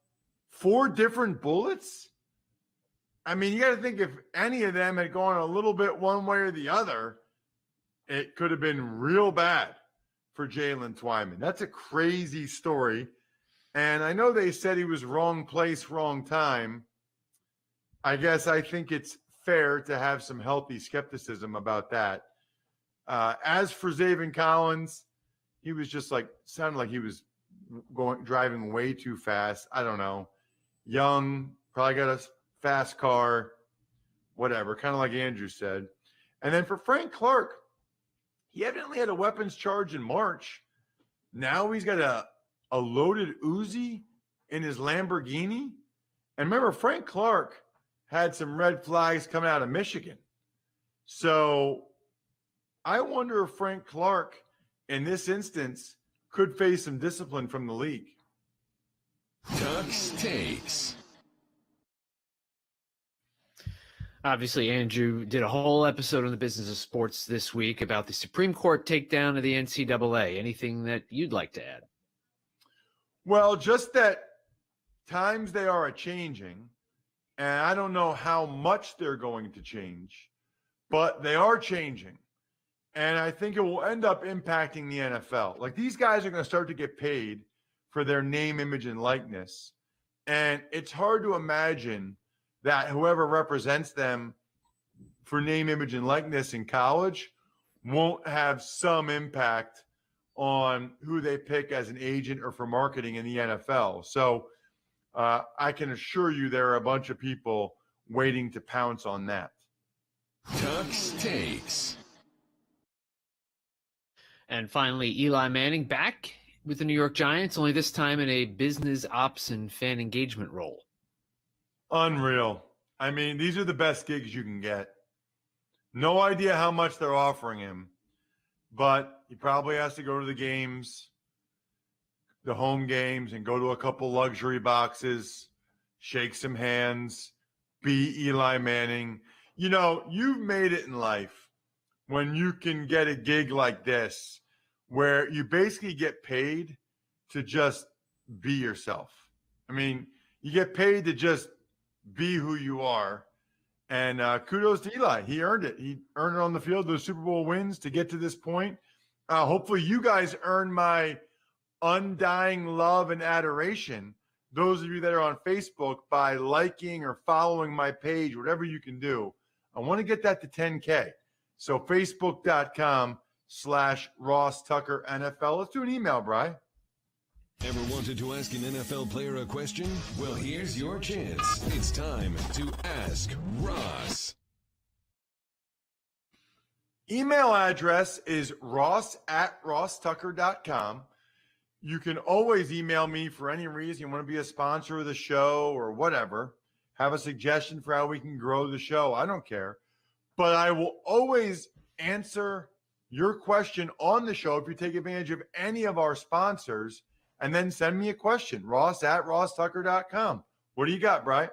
4 different bullets? I mean, you got to think if any of them had gone a little bit one way or the other, it could have been real bad for Jalen Twyman. That's a crazy story. And I know they said he was wrong place, wrong time. I guess I think it's fair to have some healthy skepticism about that. As for Zaven Collins, he was just sounded like he was driving way too fast. I don't know. Young, probably got a fast car, whatever, kind of like Andrew said. And then for Frank Clark, he evidently had a weapons charge in March. Now he's got a loaded Uzi in his Lamborghini. And remember, Frank Clark had some red flags coming out of Michigan. So I wonder if Frank Clark, in this instance, could face some discipline from the league. Tux takes. Obviously, Andrew did a whole episode on the business of sports this week about the Supreme Court takedown of the NCAA. Anything that you'd like to add? Well, just that times they are a-changing, and I don't know how much they're going to change, but they are changing. And I think it will end up impacting the NFL. Like, these guys are going to start to get paid for their name, image, and likeness. And it's hard to imagine that whoever represents them for name, image, and likeness in college won't have some impact on who they pick as an agent or for marketing in the NFL. So I can assure you there are a bunch of people waiting to pounce on that. Tux takes. And finally, Eli Manning back with the New York Giants, only this time in a business ops and fan engagement role. Unreal. I mean, these are the best gigs you can get. No idea how much they're offering him, but he probably has to go to the games, the home games, and go to a couple luxury boxes, shake some hands, be Eli Manning. You know, you've made it in life when you can get a gig like this where you basically get paid to just be yourself. I mean, you get paid to just be who you are. And kudos to Eli. He earned it. He earned it on the field, those Super Bowl wins to get to this point. Hopefully you guys earn my undying love and adoration. Those of you that are on Facebook, by liking or following my page, whatever you can do. I want to get that to 10K. So Facebook.com/Ross Tucker NFL. Let's do an email, Bri. Ever wanted to ask an NFL player a question? Well, here's your chance. It's time to Ask Ross. Email address is ross@rosstucker.com. You can always email me for any reason. You want to be a sponsor of the show or whatever. Have a suggestion for how we can grow the show. I don't care. But I will always answer your question on the show if you take advantage of any of our sponsors, and then send me a question, ross@rosstucker.com. What do you got, Bri?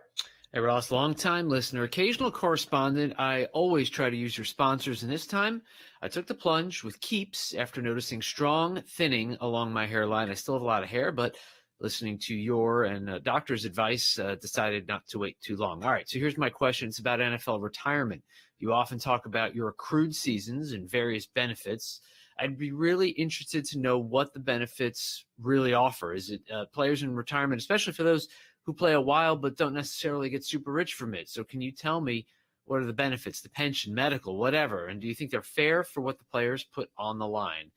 Hey, Ross, long-time listener, occasional correspondent. I always try to use your sponsors, and this time I took the plunge with Keeps after noticing strong thinning along my hairline. I still have a lot of hair, but listening to your and doctor's advice, decided not to wait too long. All right, so here's my question. It's about NFL retirement. You often talk about your accrued seasons and various benefits. I'd be really interested to know what the benefits really offer. Is it players in retirement, especially for those who play a while but don't necessarily get super rich from it? So can you tell me what are the benefits, the pension, medical, whatever? And do you think they're fair for what the players put on the line?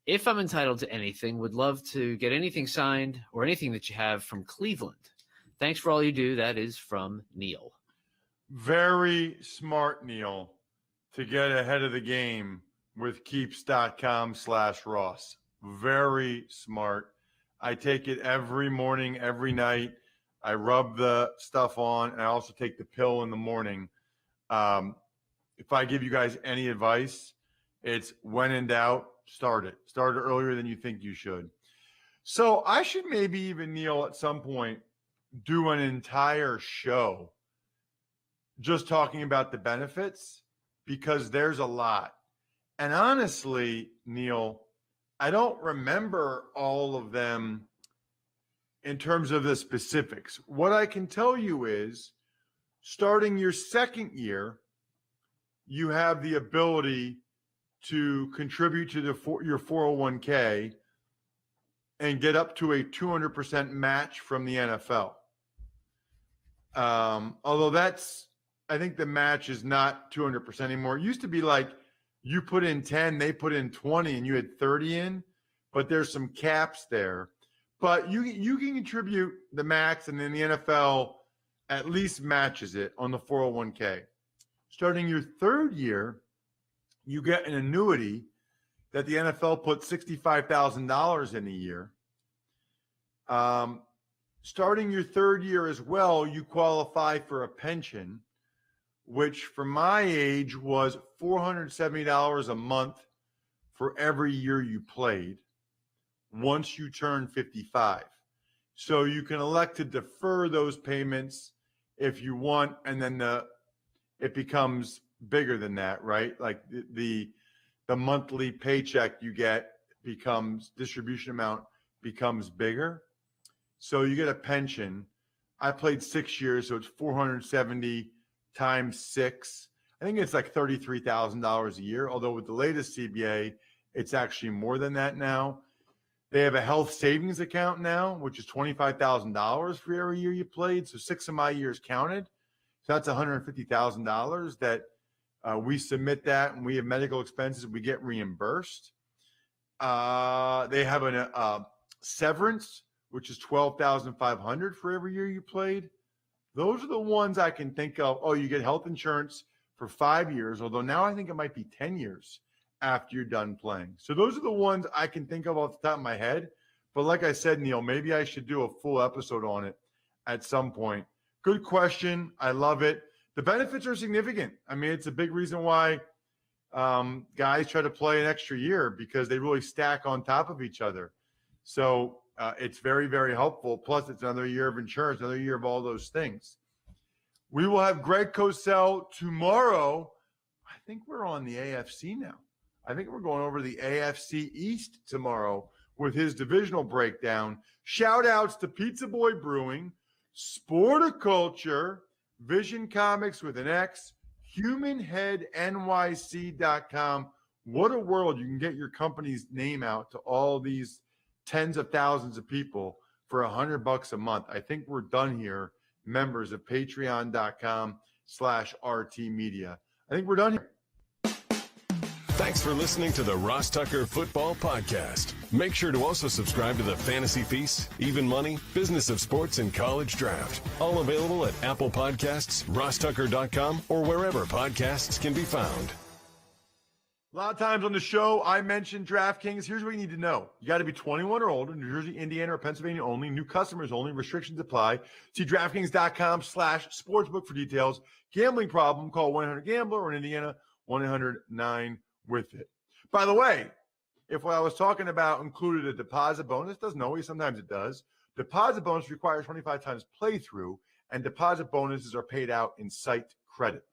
If I'm entitled to anything, would love to get anything signed or anything that you have from Cleveland. Thanks for all you do. That is from Neil. Very smart, Neil, to get ahead of the game with keeps.com/Ross. Very smart. I take it every morning, every night. I rub the stuff on, and I also take the pill in the morning. If I give you guys any advice, it's when in doubt, start it. Start it earlier than you think you should. So I should maybe even, Neil, at some point, do an entire show just talking about the benefits, because there's a lot. And honestly, Neil, I don't remember all of them in terms of the specifics. What I can tell you is, starting your second year, you have the ability to contribute to your 401k and get up to a 200% match from the NFL. Although I think the match is not 200% anymore. It used to be like you put in 10, they put in 20, and you had 30 in, but there's some caps there. But you can contribute the max, and then the NFL at least matches it on the 401k. Starting your third year, you get an annuity that the NFL puts $65,000 in a year. Starting your third year as well, you qualify for a pension, which for my age was $470 a month for every year you played once you turn 55. So you can elect to defer those payments if you want, and then it becomes bigger than that, right? Like the monthly paycheck you get distribution amount becomes bigger. So you get a pension. I played 6 years, so it's 470 times 6. I think it's like $33,000 a year, although with the latest CBA, it's actually more than that now. They have a health savings account now, which is $25,000 for every year you played. So 6 of my years counted. So that's $150,000 that we submit that, and we have medical expenses. We get reimbursed. They have a severance, which is $12,500 for every year you played. Those are the ones I can think of. Oh, you get health insurance for 5 years, although now I think it might be 10 years after you're done playing. So those are the ones I can think of off the top of my head. But like I said, Neil, maybe I should do a full episode on it at some point. Good question. I love it. The benefits are significant. I mean, it's a big reason why guys try to play an extra year, because they really stack on top of each other. So it's very, very helpful. Plus, it's another year of insurance, another year of all those things. We will have Greg Cosell tomorrow. I think we're on the AFC now. I think we're going over the AFC East tomorrow with his divisional breakdown. Shout outs to Pizza Boy Brewing, Sporticulture, Vision Comics with an X, humanheadnyc.com. What a world. You can get your company's name out to all these tens of thousands of people for $100 a month. I think we're done here, members of patreon.com/RT Media. I think we're done here. Thanks for listening to the Ross Tucker Football Podcast. Make sure to also subscribe to the Fantasy Feast, Even Money, Business of Sports, and College Draft. All available at Apple Podcasts, rosstucker.com, or wherever podcasts can be found. A lot of times on the show, I mentioned DraftKings. Here's what you need to know. You got to be 21 or older, New Jersey, Indiana, or Pennsylvania only. New customers only. Restrictions apply. See DraftKings.com/sportsbook for details. Gambling problem, call 1-800-GAMBLER, or in Indiana, 1-800-9-WITH-IT. By the way, if what I was talking about included a deposit bonus, doesn't always, sometimes it does. Deposit bonus requires 25 times playthrough, and deposit bonuses are paid out in site credit.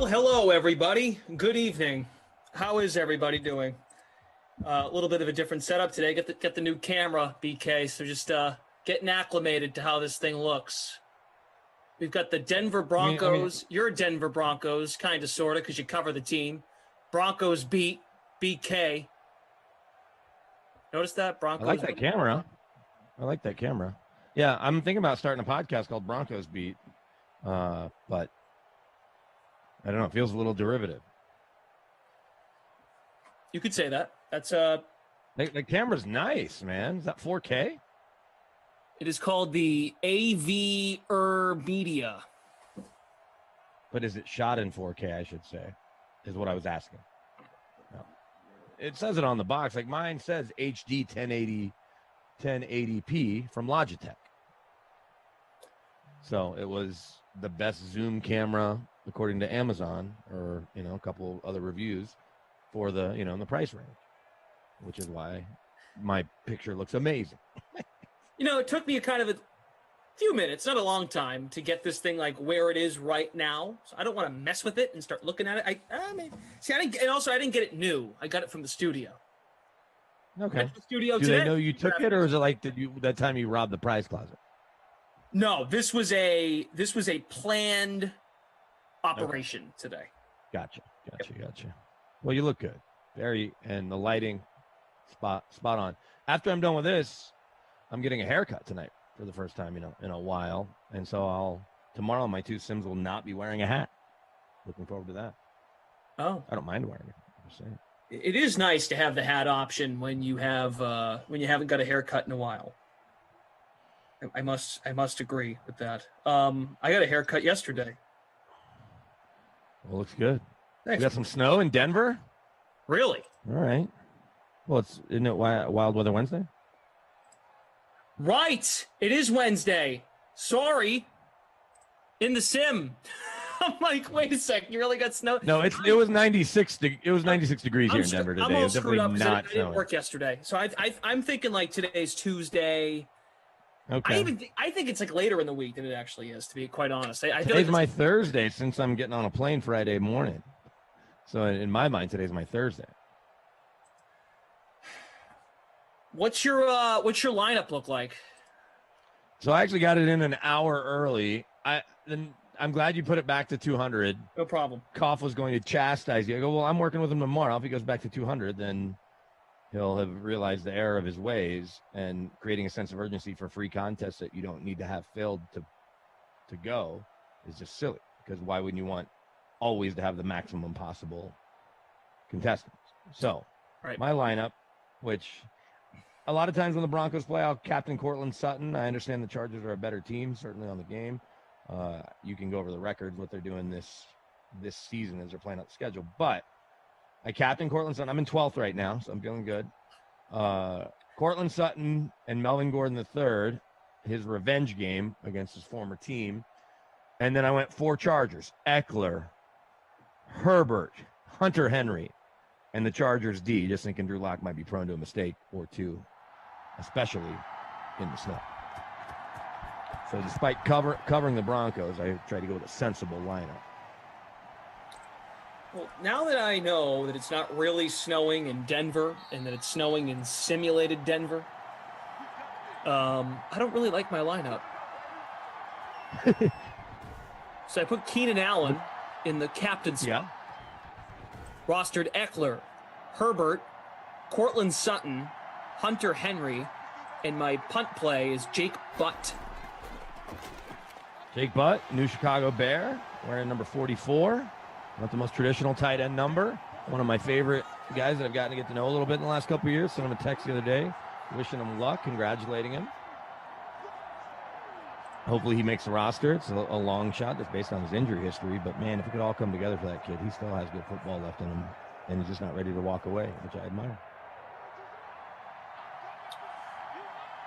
Well, hello, everybody. Good evening. How is everybody doing? A little bit of a different setup today. Get the new camera, BK. So just getting acclimated to how this thing looks. We've got the Denver Broncos. You're Denver Broncos, kind of, sort of, because you cover the team. Broncos beat BK. Notice that? Broncos. I like that camera. I like that camera. Yeah, I'm thinking about starting a podcast called Broncos Beat, but I don't know. It feels a little derivative. You could say that. That's the camera's nice, man. Is that 4K? It is called the AV Media. But is it shot in 4K? I should say, is what I was asking. No. It says it on the box. Like mine says HD 1080p from Logitech. So it was the best zoom camera according to Amazon, or a couple other reviews for the in the price range, which is why my picture looks amazing. It took me a few minutes, not a long time, to get this thing like where it is right now. So I don't want to mess with it and start looking at it. I didn't get it new. I got it from the studio. Okay. The studio Do today. they know you took it, or is it like that time you robbed the prize closet? No, this was a planned operation today. Gotcha. Well, you look good. And the lighting, spot on. After I'm done with this, I'm getting a haircut tonight for the first time, in a while. And so tomorrow my two Sims will not be wearing a hat. Looking forward to that. Oh. I don't mind wearing it. I'm just saying. It is nice to have the hat option when you haven't got a haircut in a while. I must agree with that. I got a haircut yesterday. Well, looks good. Thanks. We got some snow in Denver. Really? All right. Well, isn't it Wild Weather Wednesday? Right. It is Wednesday. Sorry. In the sim. I'm like, wait a second. You really got snow? No, it was 96. It was 96 degrees here in Denver today. I'm all It was screwed up definitely because not I didn't snowing. work yesterday. So I'm thinking like today's Tuesday. Okay. I think it's like later in the week than it actually is, to be quite honest. I feel Today's like my Thursday since I'm getting on a plane Friday morning. So in my mind, today's my Thursday. What's your lineup look like? So I actually got it in an hour early. I'm glad you put it back to 200. No problem. Koff was going to chastise you. I go, well, I'm working with him tomorrow. If he goes back to 200, then he'll have realized the error of his ways, and creating a sense of urgency for free contests that you don't need to have filled to go is just silly, because why wouldn't you want always to have the maximum possible contestants? So right. My lineup, which a lot of times when the Broncos play, I'll captain Cortland Sutton. I understand the Chargers are a better team, certainly on the game. You can go over the records, what they're doing this season as they're playing out the schedule. But I captain Cortland Sutton. I'm in 12th right now, so I'm feeling good. Cortland Sutton and Melvin Gordon III, his revenge game against his former team. And then I went 4 Chargers: Eckler, Herbert, Hunter Henry, and the Chargers D, just thinking Drew Lock might be prone to a mistake or two, especially in the snow. So despite covering the Broncos, I tried to go with a sensible lineup. Well, now that I know that it's not really snowing in Denver and that it's snowing in simulated Denver, I don't really like my lineup. So I put Keenan Allen in the captain's spot. Rostered Eckler, Herbert, Cortland Sutton, Hunter Henry, and my punt play is Jake Butt. Jake Butt, new Chicago Bear, wearing number 44. Not the most traditional tight end number. One of my favorite guys that I've gotten to get to know a little bit in the last couple of years. Sent him a text the other day, wishing him luck, congratulating him. Hopefully he makes the roster. It's a long shot just based on his injury history. But, man, if it could all come together for that kid, he still has good football left in him, and he's just not ready to walk away, which I admire.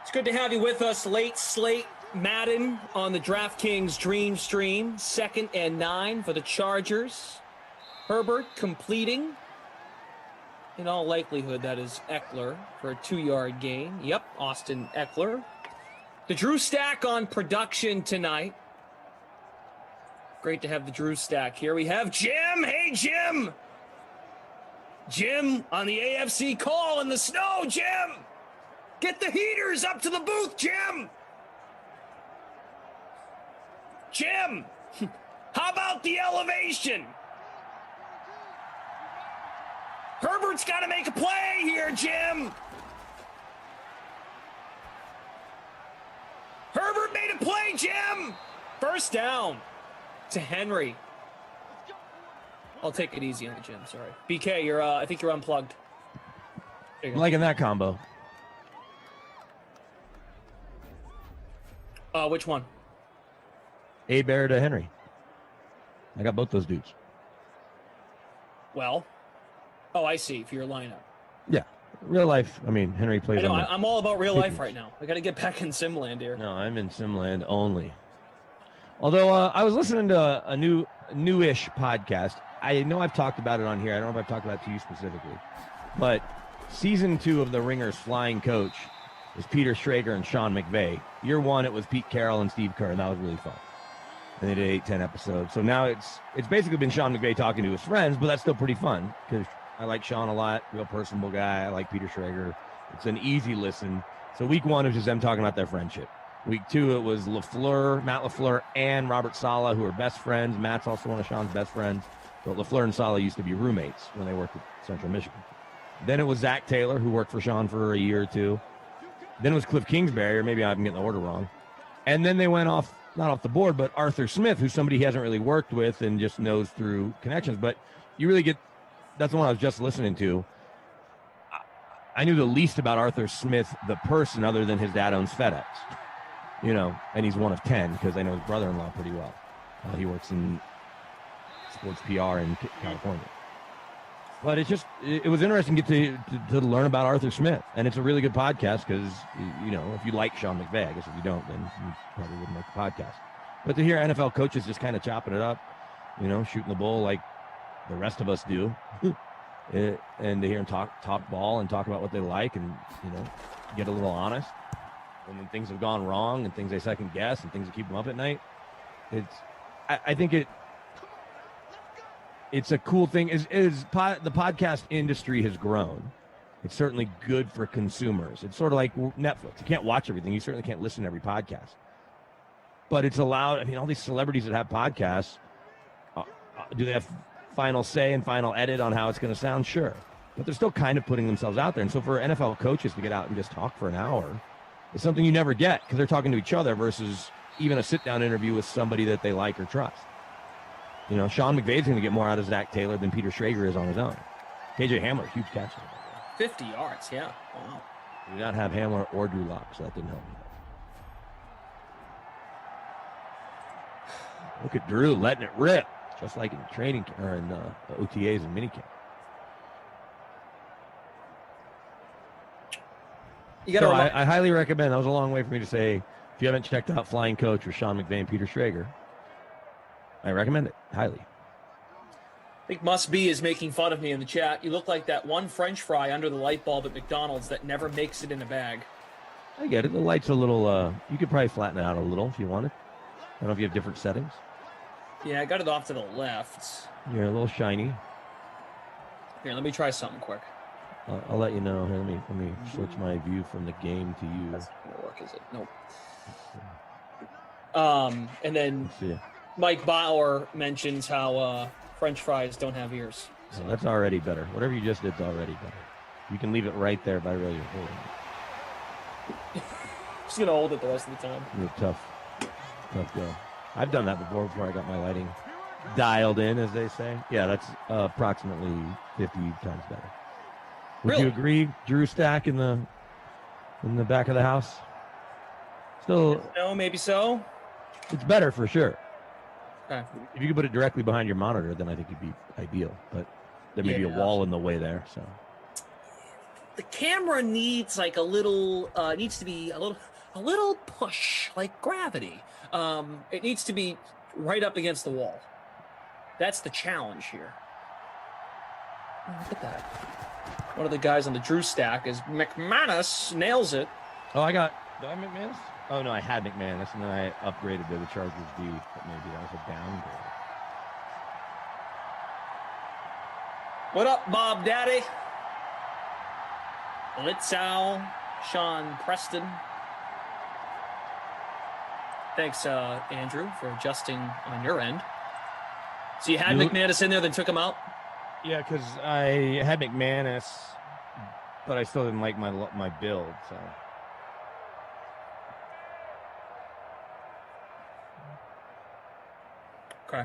It's good to have you with us. Late slate Madden on the DraftKings Dream Stream. 2nd and 9 for the Chargers. Herbert completing. In all likelihood, that is Eckler for a 2-yard gain. Yep, Austin Eckler. The Drew Stack on production tonight. Great to have the Drew stack here. We have Jim. Hey, Jim. Jim on the AFC call in the snow, Jim. Get the heaters up to the booth, Jim. Jim, how about the elevation? Herbert's got to make a play here, Jim. Herbert made a play, Jim. First down to Henry. I'll take it easy on the Jim. Sorry, BK, I think you're unplugged. I'm liking that combo. Which one? Bear to Henry. I got both those dudes. Well, I see. For your lineup. Yeah, real life. I mean, Henry plays. I know. on the I'm all about real life Chickens. right now. I got to get back in Simland here. No, I'm in Simland only. Although I was listening to a newish podcast. I know I've talked about it on here. I don't know if I've talked about it to you specifically, but season 2 of The Ringer's Flying Coach is Peter Schrager and Sean McVay. Year 1, it was Pete Carroll and Steve Kerr, and that was really fun. And they did 8-10 episodes. So now it's basically been Sean McVay talking to his friends, but that's still pretty fun because I like Sean a lot, real personable guy. I like Peter Schrager. It's an easy listen. So week 1 was just them talking about their friendship. Week 2, it was Matt LaFleur and Robert Saleh, who are best friends. Matt's also one of Sean's best friends. But LaFleur and Saleh used to be roommates when they worked at Central Michigan. Then it was Zach Taylor, who worked for Sean for a year or two. Then it was Cliff Kingsbury, or maybe I'm getting the order wrong. And then they went off, not off the board, but Arthur Smith, who's somebody he hasn't really worked with and just knows through connections. But you really get, that's the one I was just listening to. I knew the least about Arthur Smith, the person, other than his dad owns FedEx. And he's one of 10 because I know his brother-in-law pretty well. He works in sports PR in California. But it was interesting to get to learn about Arthur Smith. And it's a really good podcast because, if you like Sean McVay, I guess if you don't, then you probably wouldn't make the podcast. But to hear NFL coaches just kind of chopping it up, shooting the bull like the rest of us do, and to hear them talk ball and talk about what they like and, get a little honest. And when things have gone wrong and things they second guess and things that keep them up at night, I think it's a cool thing. The podcast industry has grown. It's certainly good for consumers. It's sort of like Netflix. You can't watch everything. You certainly can't listen to every podcast. But it's allowed. All these celebrities that have podcasts, do they have final say and final edit on how it's going to sound? Sure. But they're still kind of putting themselves out there. And so for NFL coaches to get out and just talk for an hour, it's something you never get because they're talking to each other versus even a sit-down interview with somebody that they like or trust. Sean McVay's going to get more out of Zach Taylor than Peter Schrager is on his own. KJ Hamler, huge catch. 50 yards, yeah. Wow. We did not have Hamler or Drew Lock, so that didn't help me. Look at Drew letting it rip, just like in training or in OTAs and minicamp. I highly recommend. That was a long way for me to say. If you haven't checked out Flying Coach with Sean McVay and Peter Schrager, I recommend it highly. I think Must Be is making fun of me in the chat. You look like that one French fry under the light bulb at McDonald's that never makes it in a bag. I get it. The light's a little, you could probably flatten it out a little if you wanted. I don't know if you have different settings. Yeah, I got it off to the left. You're a little shiny. Here, let me try something quick. I'll let you know. Here, let me switch my view from the game to you. That's not gonna work, is it? Nope. And then Mike Bauer mentions how French fries don't have ears. So that's already better. Whatever you just did is already better. You can leave it right there by really holding it. Just gonna hold it the rest of the time. You're tough go. I've done that before I got my lighting dialed in, as they say. Yeah, that's approximately 50 times better. Would you agree, Drew Stack in the back of the house? Still, no, maybe so. It's better for sure. Okay. If you could put it directly behind your monitor, then I think it'd be ideal. But there may be a wall in the way there. So the camera needs like a little. Needs to be a little push, like gravity. It needs to be right up against the wall. That's the challenge here. Oh, look at that. One of the guys on the Drew stack is McManus. Nails it. Oh, do I have McManus? Oh, no, I had McManus, and then I upgraded to the Chargers D, but maybe that was a downgrade. What up, Bob Daddy? Litzow, Sean Preston. Thanks, Andrew, for adjusting on your end. So you had McManus in there, then took him out? Yeah, because I had McManus, but I still didn't like my build, so. Okay.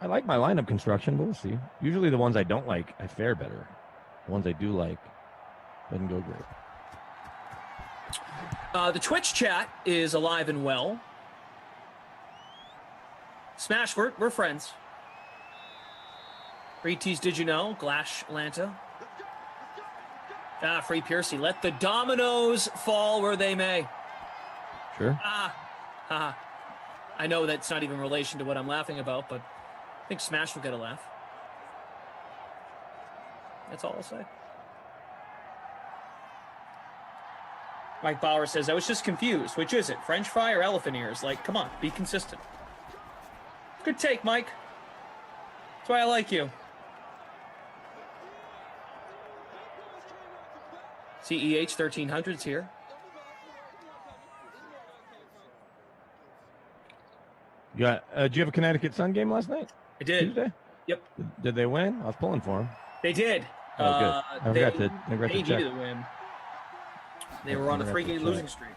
I like my lineup construction, but we'll see. Usually the ones I don't like, I fare better. The ones I do like, doesn't go great. The Twitch chat is alive and well. Smash, we're friends. Retease, did you know? Glash Lanta. Free Piercy. Let the dominoes fall where they may. Sure. I know that's not even relation to what I'm laughing about, but I think Smash will get a laugh. That's all I'll say. Mike Bauer says, I was just confused. Which is it? French fry or elephant ears? Like, come on, be consistent. Good take, Mike. That's why I like you. CEH 1300's here. You got? Did you have a Connecticut Sun game last night? I did. Tuesday? Yep. Did they win? I was pulling for them. They did. Oh, good. I forgot to They check. needed to win. They were on a 3-game losing streak.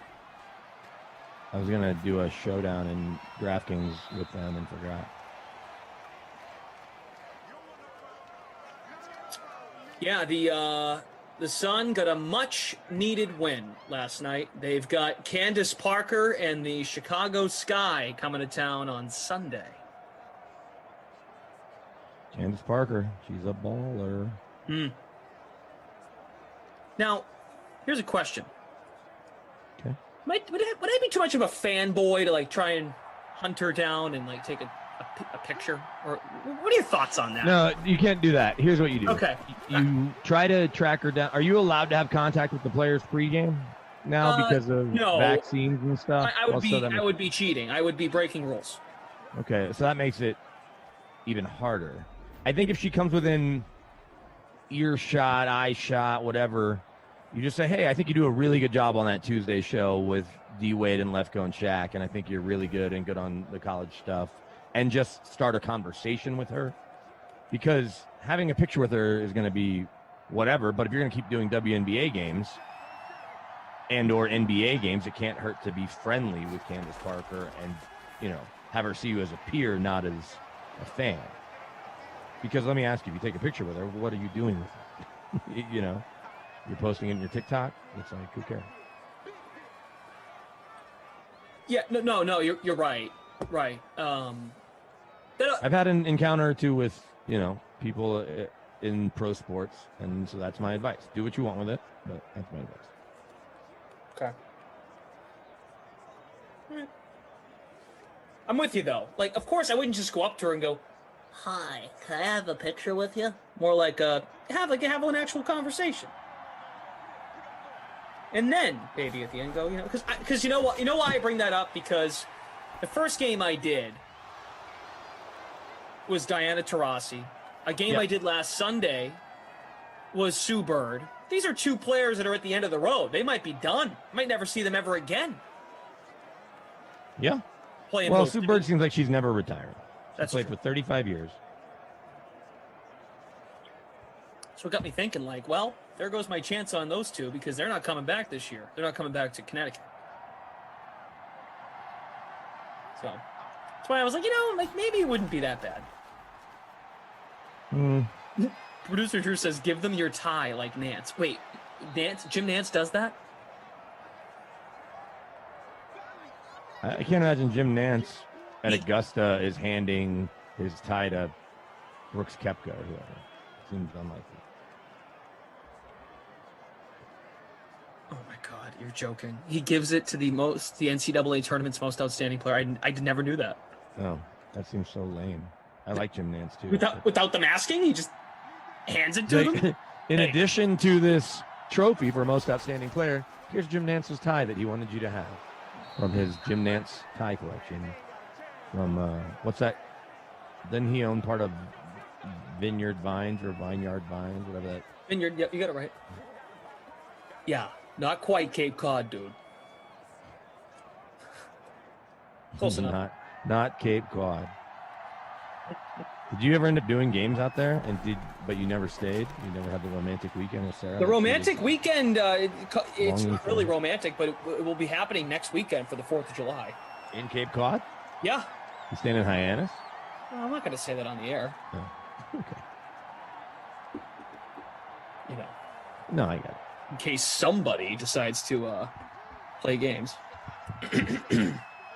I was gonna do a showdown in DraftKings with them and forgot. Yeah, the Sun got a much-needed win last night. They've got Candace Parker and the Chicago Sky coming to town on Sunday. Candace Parker, she's a baller. Now, here's a question. Okay. Would I be too much of a fanboy to like try and hunt her down and like take a picture? Or what are your thoughts on that? No, you can't do that. Here's what you do. Okay. You try to track her down. Are you allowed to have contact with the players pregame now because of no. vaccines and stuff? I would be cheating. I would be breaking rules. Okay, so that makes it even harder. I think if she comes within earshot, eye shot, whatever, you just say, hey, I think you do a really good job on that Tuesday show with D-Wade and Lefko and Shaq, and I think you're really good and good on the college stuff, and just start a conversation with her. Because having a picture with her is going to be whatever, but if you're going to keep doing WNBA games and or NBA games, it can't hurt to be friendly with Candace Parker and, have her see you as a peer, not as a fan. Because let me ask you, if you take a picture with her, what are you doing with her? You're posting it in your TikTok? It's like, who cares? Yeah, no, you're right. Right. I've had an encounter or two with, people in pro sports, and so that's my advice. Do what you want with it, but that's my advice. Okay. I'm with you, though. Like, of course, I wouldn't just go up to her and go, hi, can I have a picture with you? More like, have an actual conversation. And then, maybe at the end, go, because you know what? You know why I bring that up? Because the first game I did was Diana Taurasi. A game I did last Sunday was Sue Bird. These are two players that are at the end of the road. They might be done. I might never see them ever again. Yeah. Well, Sue Bird seems like she's never retiring. That's played for 35 years. So it got me thinking, like, well, there goes my chance on those two because they're not coming back this year. They're not coming back to Connecticut. So that's why I was like, maybe it wouldn't be that bad. Producer Drew says, give them your tie like Nance. Wait, Jim Nance does that? I can't imagine Jim Nance at Augusta is handing his tie to Brooks Koepka or whoever. Seems unlikely. Oh my God, you're joking. He gives it to the NCAA tournament's most outstanding player. I never knew that. Oh, that seems so lame. I like Jim Nance too. Without them asking, he just hands it to them? In addition to this trophy for most outstanding player, here's Jim Nance's tie that he wanted you to have from his Jim Nance tie collection. From, what's that? Didn't he own part of Vineyard Vines or Vineyard Vines, whatever that. Vineyard, yep, you got it right. Yeah, not quite Cape Cod, dude. Close enough. Not Cape Cod. Did you ever end up doing games out there? But you never stayed? You never had the romantic weekend with Sarah? The romantic weekend, it's not really romantic, but it will be happening next weekend for the 4th of July. In Cape Cod? Yeah. You staying in Hyannis? Well, I'm not going to say that on the air. Oh, okay. You know. No, I got it. In case somebody decides to play games.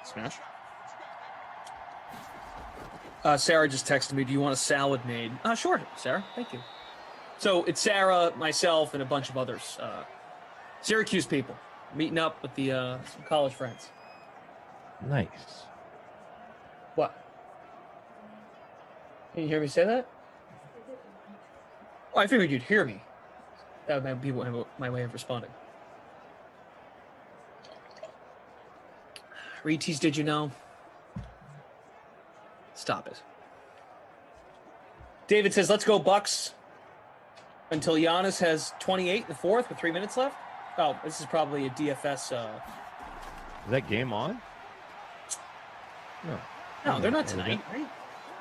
Smash. Sarah just texted me, do you want a salad made? Sure, Sarah. Thank you. So it's Sarah, myself, and a bunch of others. Syracuse people meeting up with the some college friends. Nice. What? Can you hear me say that? Oh, I figured you'd hear me. That would be my way of responding. Reeties, did you know? Stop it. David says, let's go Bucks until Giannis has 28 in the 4th with 3 minutes left. Oh, this is probably a DFS. Is that game on? No, they're not tonight, right?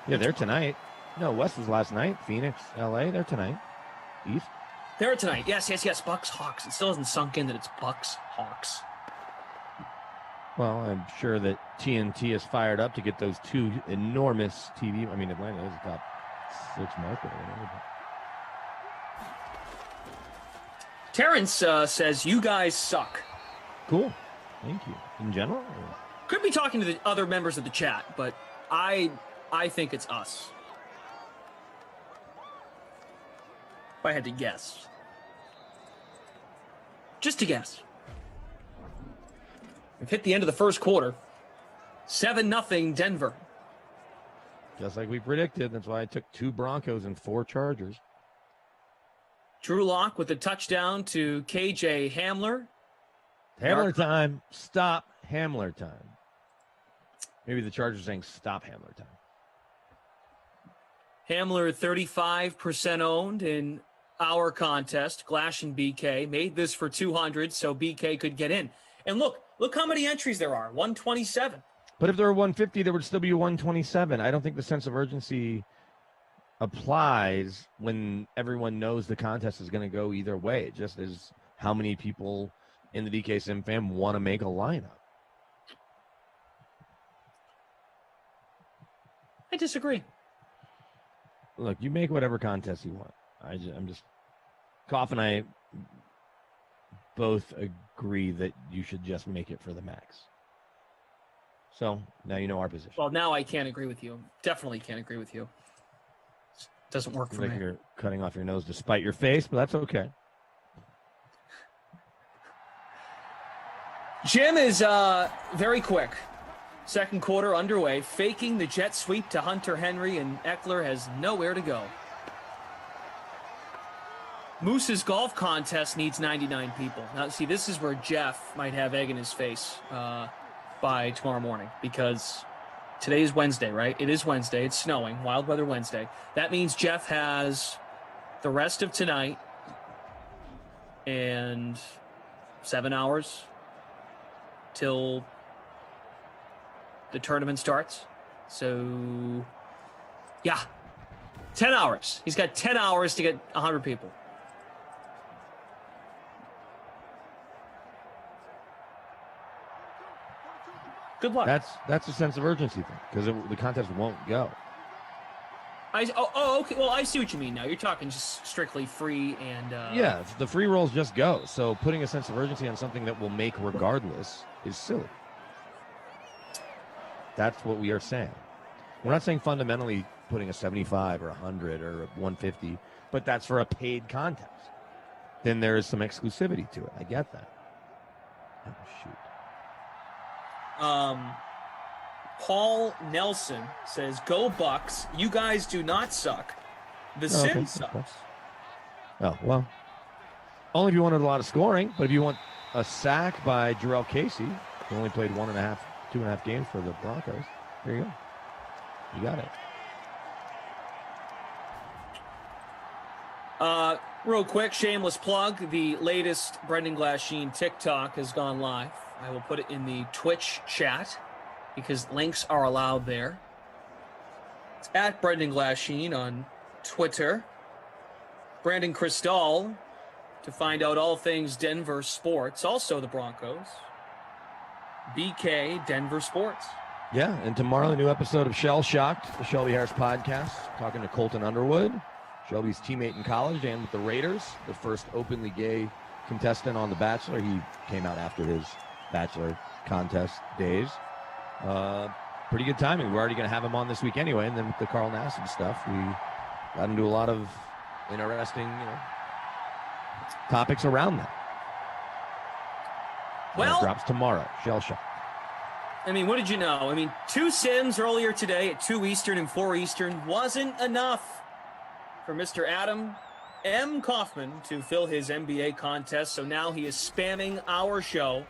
Yeah, they're tonight. No, West was last night. Phoenix, LA, they're tonight. East. They're tonight. Yes. Bucks, Hawks. It still hasn't sunk in that it's Bucks, Hawks. Well, I'm sure that TNT is fired up to get those 2 enormous TV. I mean, Atlanta is the top 6 market. Terrence says, you guys suck. Cool. Thank you. In general? Or? Could be talking to the other members of the chat, but I think it's us. If I had to guess. Just to guess. We've hit the end of the first quarter. 7-0 Denver. Just like we predicted. That's why I took 2 Broncos and 4 Chargers. Drew Lock with a touchdown to KJ Hamler. Hamler time. Stop Hamler time. Maybe the Chargers saying stop Hamler time. Hamler 35% owned in our contest. Glash and BK made this for 200 so BK could get in. And look how many entries there are. 127. But if there were 150, there would still be 127. I don't think the sense of urgency applies when everyone knows the contest is going to go either way. It just is how many people in the DK Sim fam want to make a lineup. I disagree. Look, you make whatever contest you want. I'm just Koff and I both agree that you should just make it for the max. So now you know our position. Well, now I can't agree with you. Definitely can't agree with you. It doesn't work for like me. You're cutting off your nose to spite your face, but that's okay. Jim is very quick. Second quarter underway. Faking the jet sweep to Hunter Henry, and Eckler has nowhere to go. Moose's golf contest needs 99 people. Now, see, this is where Jeff might have egg in his face by tomorrow morning, because today is Wednesday, right? It is Wednesday. It's snowing. Wild Weather Wednesday. That means Jeff has the rest of tonight and 7 hours till the tournament starts. So, yeah, 10 hours. He's got 10 hours to get 100 people. Good luck. That's a sense of urgency thing, because the contest won't go. Okay. Well, I see what you mean now. You're talking just strictly free and... Yeah, the free rolls just go. So putting a sense of urgency on something that will make regardless is silly. That's what we are saying. We're not saying fundamentally putting a 75 or 100 or 150, but that's for a paid contest. Then there is some exclusivity to it. I get that. Oh, shoot. Paul Nelson says, "Go Bucks! You guys do not suck. The Sim sucks." Oh, well. Only if you wanted a lot of scoring, but if you want a sack by Jarrell Casey, who only played 2.5 games for the Broncos, there you go. You got it. Real quick, shameless plug. The latest Brendan Glasheen TikTok has gone live. I will put it in the Twitch chat because links are allowed there. It's at Brendan Glasheen on Twitter. Brandon Cristal to find out all things Denver sports. Also the Broncos. BK Denver Sports. Yeah, and tomorrow, a new episode of Shell Shocked, the Shelby Harris podcast, talking to Colton Underwood, Shelby's teammate in college and with the Raiders, the first openly gay contestant on The Bachelor. He came out after his Bachelor contest days. Pretty good timing. We're already going to have him on this week anyway, and then with the Carl Nassib stuff, we got into a lot of interesting, topics around that. Well, it drops tomorrow. Shell Shocked. I mean, what did you know? I mean, 2 Sims earlier today at 2 Eastern and 4 Eastern wasn't enough for Mr. Adam M. Kaufman to fill his NBA contest. So now he is spamming our show,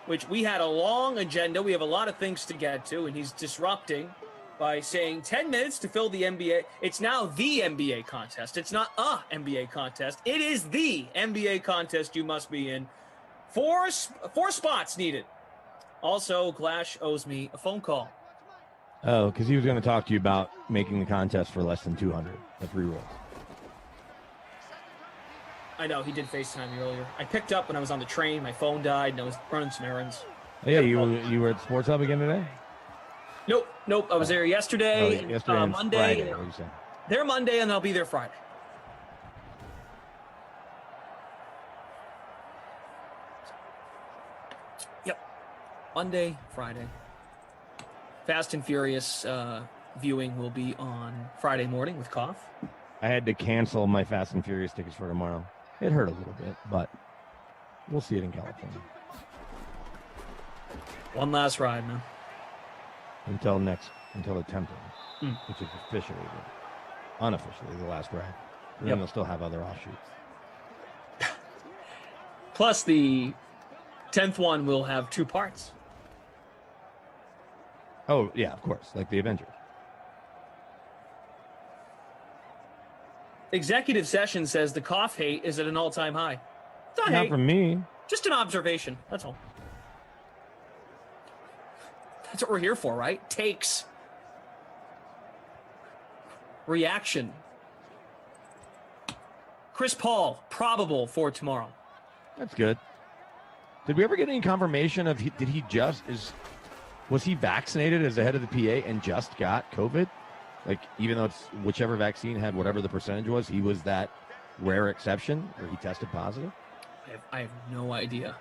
which we had a long agenda. We have a lot of things to get to, and he's disrupting by saying 10 minutes to fill the NBA. It's now the NBA contest. It's not a NBA contest. It is the NBA contest you must be in. Four spots needed. Also, Glash owes me a phone call. Oh, because he was going to talk to you about making the contest for less than 200, the free rolls. I know, he did FaceTime me earlier. I picked up when I was on the train. My phone died, and I was running some errands. Oh, yeah, you were at Sports Hub again today? Nope. I was there yesterday, yesterday and Monday. Friday, what you said. There Monday, and I'll be there Friday. Yep. Monday, Friday. Fast and Furious viewing will be on Friday morning with Koff. I had to cancel my Fast and Furious tickets for tomorrow. It hurt a little bit, but we'll see it in California. One last ride, man. Until the 10th, which is unofficially the last ride. And then they'll still have other offshoots. Plus, the 10th one will have 2 parts. Oh, yeah, of course, like the Avengers. Executive session says the cough hate is at an all-time high. It's not Not hate, from me. just an observation. That's all. That's what we're here for, right? Takes. Reaction. Chris Paul, probable for tomorrow. That's good. Did we ever get any confirmation of was he vaccinated as the head of the PA and just got COVID? Like, even though it's whichever vaccine had whatever the percentage was, he was that rare exception where he tested positive? I have no idea.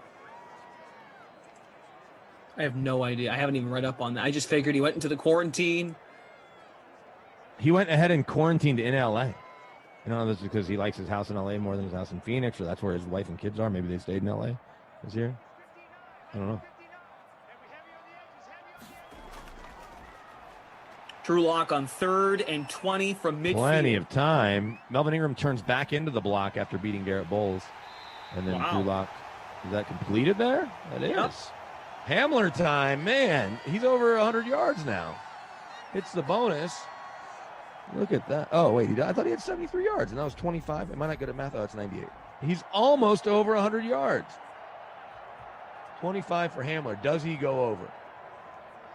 I haven't even read up on that. I just figured he went into the quarantine. He went ahead and quarantined in L.A. This is because he likes his house in L.A. more than his house in Phoenix, or that's where his wife and kids are. Maybe they stayed in L.A. this year. I don't know. Drew Lock on 3rd and 20 from midfield. Plenty of time. Melvin Ingram turns back into the block after beating Garrett Bowles. And then Drew Lock, is that completed there? That is. Yep. Hamler time. Man, he's over 100 yards now. Hits the bonus. Look at that. Oh, wait. I thought he had 73 yards, and that was 25. Am I not good at math? Oh, it's 98. He's almost over 100 yards. 25 for Hamler. Does he go over?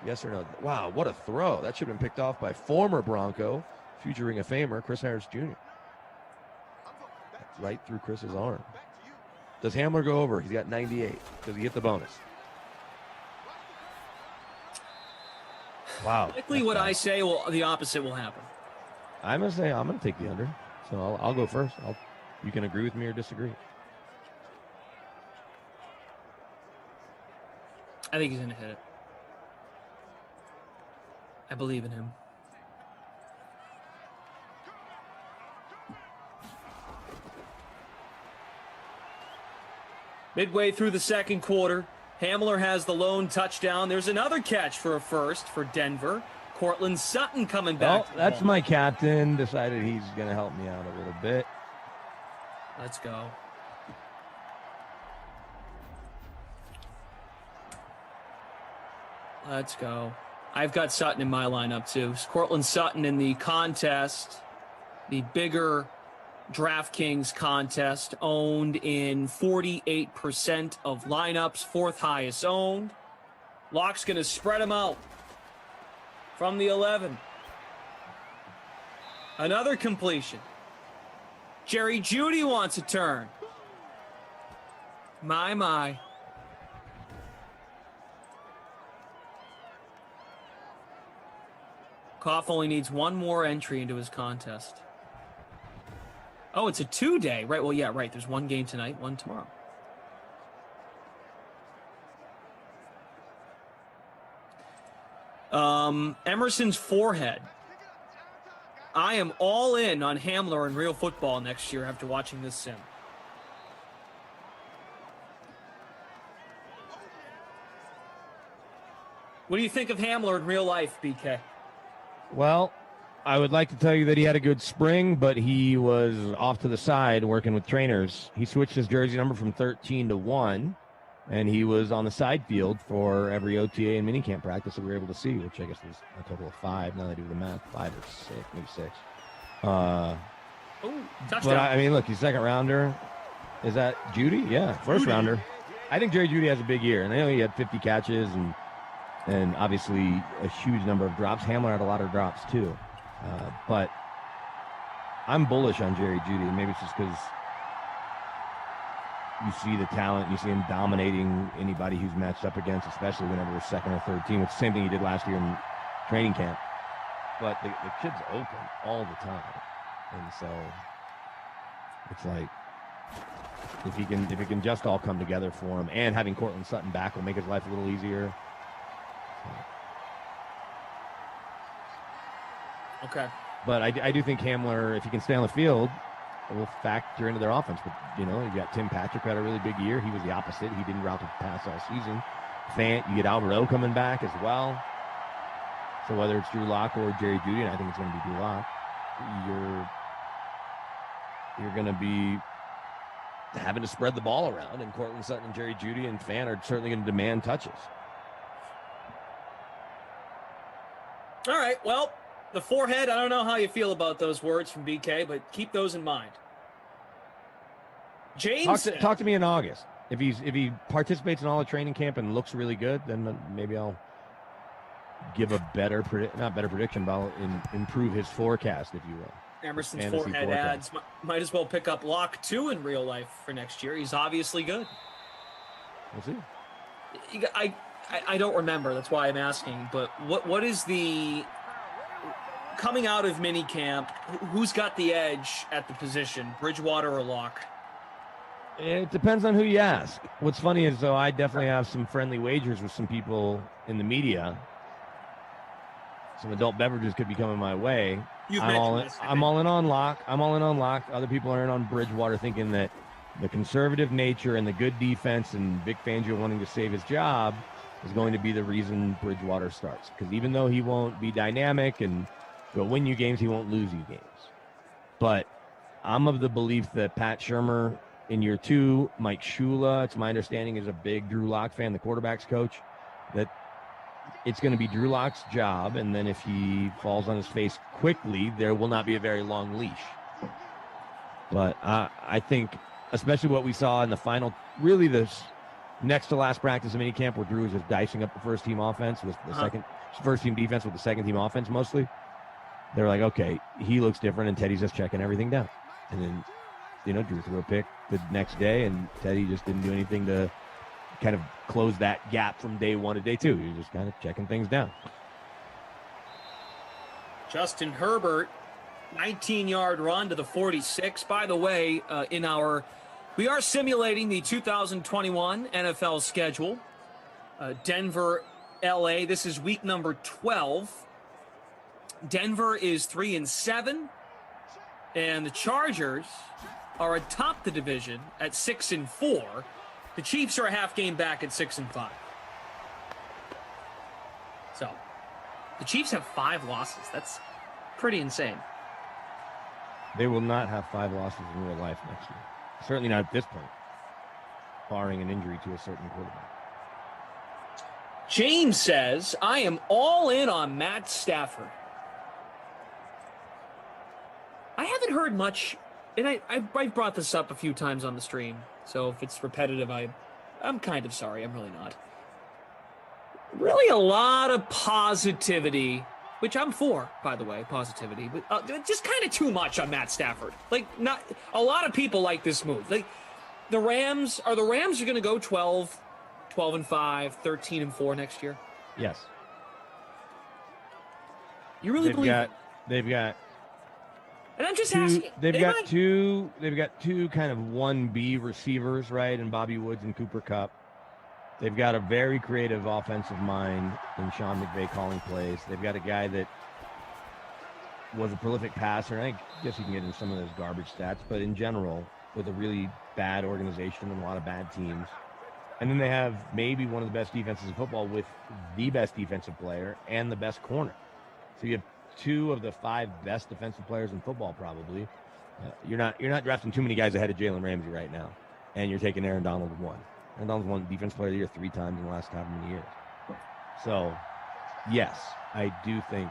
Yes or no? Wow, what a throw. That should have been picked off by former Bronco, future Ring of Famer, Chris Harris Jr. Right through Chris's arm. Does Hamler go over? He's got 98. Does he get the bonus? Wow. Likely what I say, the opposite will happen. I'm going to say I'm going to take the under. So I'll go first. You can agree with me or disagree. I think he's going to hit it. I believe in him. Midway through the second quarter, Hamler has the lone touchdown. There's another catch for a first for Denver. Cortland Sutton coming back. Well, that's my captain. Decided he's going to help me out a little bit. Let's go. Let's go. I've got Sutton in my lineup too. Cortland Sutton in the contest, the bigger DraftKings contest, owned in 48% of lineups, fourth highest owned. Lock's going to spread them out from the 11. Another completion. Jerry Jeudy wants a turn. My. Koff only needs one more entry into his contest. Oh, it's a 2-day. Right, well, yeah, right. There's one game tonight, one tomorrow. Emerson's forehead. I am all in on Hamler in real football next year after watching this sim. What do you think of Hamler in real life, BK? Well, I would like to tell you that he had a good spring, but he was off to the side working with trainers. He switched his jersey number from 13 to 1, and he was on the side field for every OTA and minicamp practice that we were able to see, which I guess was a total of 5. Now that I do the math, 5 or 6, maybe 6. Touchdown. But I mean, look, he's second rounder. Is that Jeudy? Yeah, first rounder. I think Jerry Jeudy has a big year, and I know he had 50 catches and obviously a huge number of drops. Hamler had a lot of drops too. But I'm bullish on Jerry Jeudy. Maybe it's just because you see the talent, you see him dominating anybody who's matched up against, especially whenever we're second or third team. It's the same thing he did last year in training camp. But the kid's open all the time. And so it's like if he can just all come together for him, and having Cortland Sutton back will make his life a little easier. Okay. But I do think Hamler, if he can stay on the field, will factor into their offense. But, you got Tim Patrick who had a really big year. He was the opposite. He didn't route the pass all season. Fant, you get Alvaro coming back as well. So whether it's Drew Lock or Jerry Jeudy, and I think it's going to be Drew Lock, you're going to be having to spread the ball around, and Cortland Sutton and Jerry Jeudy and Fant are certainly going to demand touches. All right, well, the forehead, I don't know how you feel about those words from BK, but keep those in mind. James, talk to me in August. If he participates in all the training camp and looks really good, then maybe I'll give a not better prediction, but I'll improve his forecast, if you will. Emerson's forehead ads might as well pick up Lock 2 in real life for next year. He's obviously good. We'll see. I don't remember. That's why I'm asking. But what is the coming out of minicamp? Who's got the edge at the position, Bridgewater or Lock? It depends on who you ask. What's funny is, though, I definitely have some friendly wagers with some people in the media. Some adult beverages could be coming my way. I'm all in on Lock. Other people are in on Bridgewater, thinking that the conservative nature and the good defense and Vic Fangio wanting to save his job is going to be the reason Bridgewater starts. Because even though he won't be dynamic and go win you games, he won't lose you games. But I'm of the belief that Pat Shurmur in year 2, Mike Shula, it's my understanding, is a big Drew Lock fan, the quarterback's coach, that it's going to be Drew Lock's job, and then if he falls on his face quickly, there will not be a very long leash. But I think, especially what we saw in the final, really this next to last practice of minicamp, where Drew was just dicing up the first-team offense with the first-team defense with the second-team offense mostly. They're like, okay, he looks different, and Teddy's just checking everything down. And then, Drew threw a pick the next day, and Teddy just didn't do anything to kind of close that gap from day 1 to day 2. He was just kind of checking things down. Justin Herbert, 19-yard run to the 46. By the way, we are simulating the 2021 NFL schedule. Denver, LA. This is week number 12. Denver is 3-7, and the Chargers are atop the division at 6-4. The Chiefs are a half game back at 6-5. So, the Chiefs have 5 losses. That's pretty insane. They will not have 5 losses in real life next year. Certainly not at this point, barring an injury to a certain quarterback. James says, I am all in on Matt Stafford. I haven't heard much and I brought this up a few times on the stream, so if it's repetitive, I'm kind of sorry. I'm really not. Really a lot of positivity, which I'm for, by the way, positivity, but just kind of too much on Matt Stafford. Like, not a lot of people like this move. Like, the Rams are going to go 12-5, 13-4 next year? Yes. You really believe it? They've got And I'm just asking. They've got two kind of 1B receivers, right? And Bobby Woods and Cooper Kupp. They've got a very creative offensive mind in Sean McVay calling plays. They've got a guy that was a prolific passer. I guess you can get into some of those garbage stats, but in general, with a really bad organization and a lot of bad teams. And then they have maybe one of the best defenses in football with the best defensive player and the best corner. So you have 2 of the 5 best defensive players in football, probably. You're not drafting too many guys ahead of Jalen Ramsey right now, and you're taking Aaron Donald at 1. Aaron Donald's won Defensive Player of the Year 3 times in the last how many years. So, yes, I do think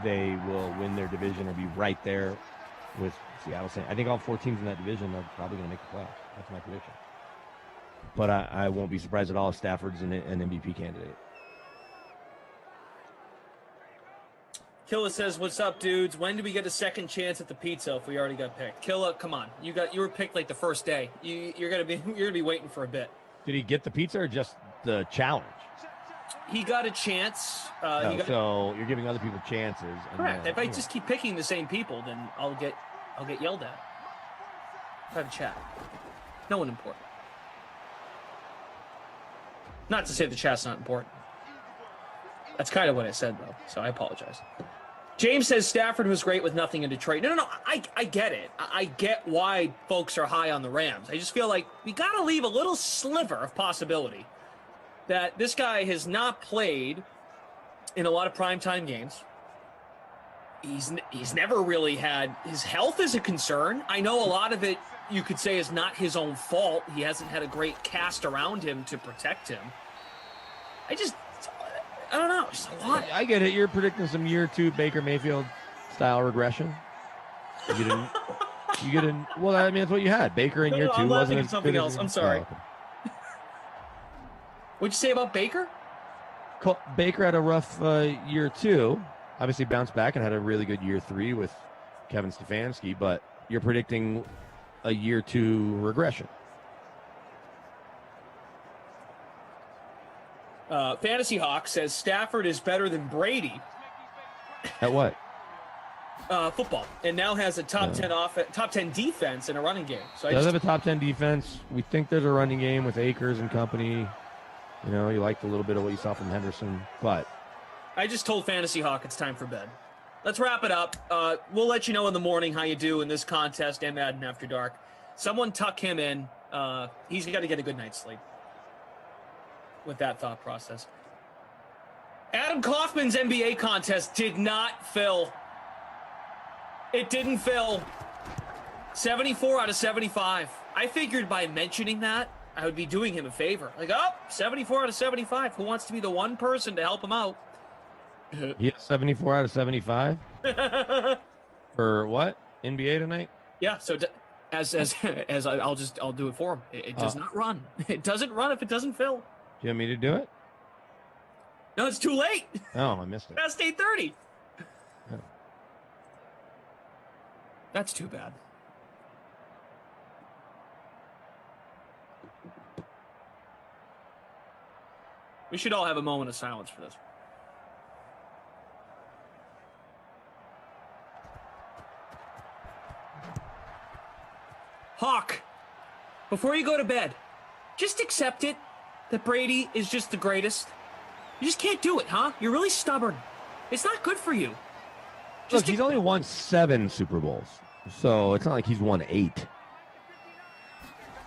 they will win their division or be right there with Seattle. I think all 4 teams in that division are probably going to make the playoffs. That's my prediction. But I won't be surprised at all if Stafford's an MVP candidate. Killa says, "What's up, dudes? When do we get a second chance at the pizza if we already got picked?" Killa, come on. You were picked like the first day. You're gonna be waiting for a bit. Did he get the pizza or just the challenge? He got a chance. So you're giving other people chances. Correct. If I just keep picking the same people, then I'll get yelled at. Private chat. No one important. Not to say the chat's not important. That's kind of what I said, though, so I apologize. James says Stafford was great with nothing in Detroit. No, I get it. I get why folks are high on the Rams. I just feel like we got to leave a little sliver of possibility that this guy has not played in a lot of primetime games. He's never really had – his health is a concern. I know a lot of it you could say is not his own fault. He hasn't had a great cast around him to protect him. I don't know. Just a lot. I get it. You're predicting some year 2 Baker Mayfield style regression. You didn't. Well, I mean, that's what you had. Baker in year 2 I'm wasn't at something else. I'm sorry. Oh, okay. What'd you say about Baker? Baker had a rough year 2. Obviously bounced back and had a really good year 3 with Kevin Stefanski. But you're predicting a year 2 regression. Fantasy Hawk says Stafford is better than Brady. At what? Football, and now has a top 10 defense and a running game. So does have a top 10 defense. We think there's a running game with Akers and company. You know, you liked a little bit of what you saw from Henderson, but I just told Fantasy Hawk it's time for bed. Let's wrap it up. We'll let you know in the morning how you do in this contest and Madden After Dark. Someone tuck him in. He's got to get a good night's sleep. With that thought process. Adam Kaufman's NBA contest did not fill. It didn't fill. 74 out of 75. I figured by mentioning that, I would be doing him a favor. Like, 74 out of 75. Who wants to be the one person to help him out? Yeah, 74 out of 75. For what? NBA tonight? Yeah, so as I'll do it for him. It does not run. It doesn't run if it doesn't fill. Do you want me to do it? No, it's too late. Oh, I missed it. Past 8:30. Oh. That's too bad. We should all have a moment of silence for this. Hawk, before you go to bed, just accept it that Brady is just the greatest. You just can't do it, huh? You're really stubborn. It's not good for you. Look, he's only won 7 Super Bowls, so it's not like he's won 8.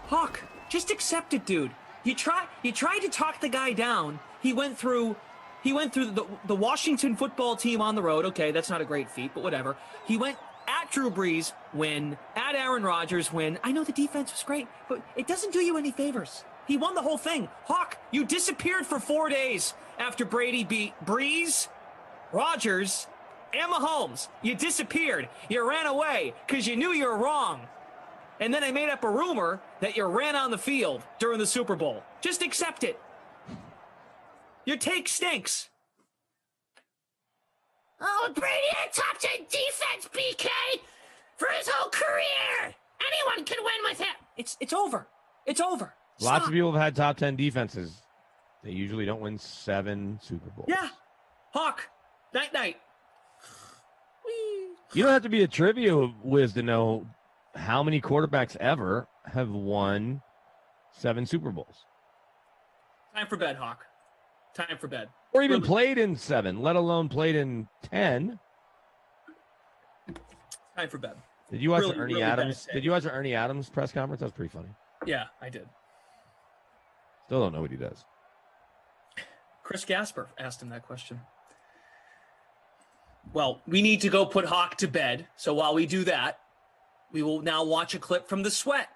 Hawk, just accept it, dude. You tried to talk the guy down. He went through the Washington football team on the road. Okay, that's not a great feat, but whatever. He went at Drew Brees, win, at Aaron Rodgers, win. I know the defense was great, but it doesn't do you any favors. He won the whole thing. Hawk, you disappeared for 4 days after Brady beat Brees, Rodgers, and Mahomes. You disappeared. You ran away because you knew you were wrong. And then I made up a rumor that you ran on the field during the Super Bowl. Just accept it. Your take stinks. Oh, Brady had top 10 defense, BK, for his whole career. Anyone can win with him. It's over. It's over. Lots of people have had top 10 defenses. They usually don't win 7 Super Bowls. Yeah. Hawk, night. You don't have to be a trivia whiz to know how many quarterbacks ever have won 7 Super Bowls. Time for bed, Hawk. Time for bed. Or even played in 7, let alone played in 10. Time for bed. Did you watch Really, Ernie really Adams? bad Did you watch the Ernie Adams press conference? That was pretty funny. Yeah, I did. Still don't know what he does. Chris Gasper asked him that question. Well, we need to go put Hawk to bed. So while we do that, we will now watch a clip from the sweat.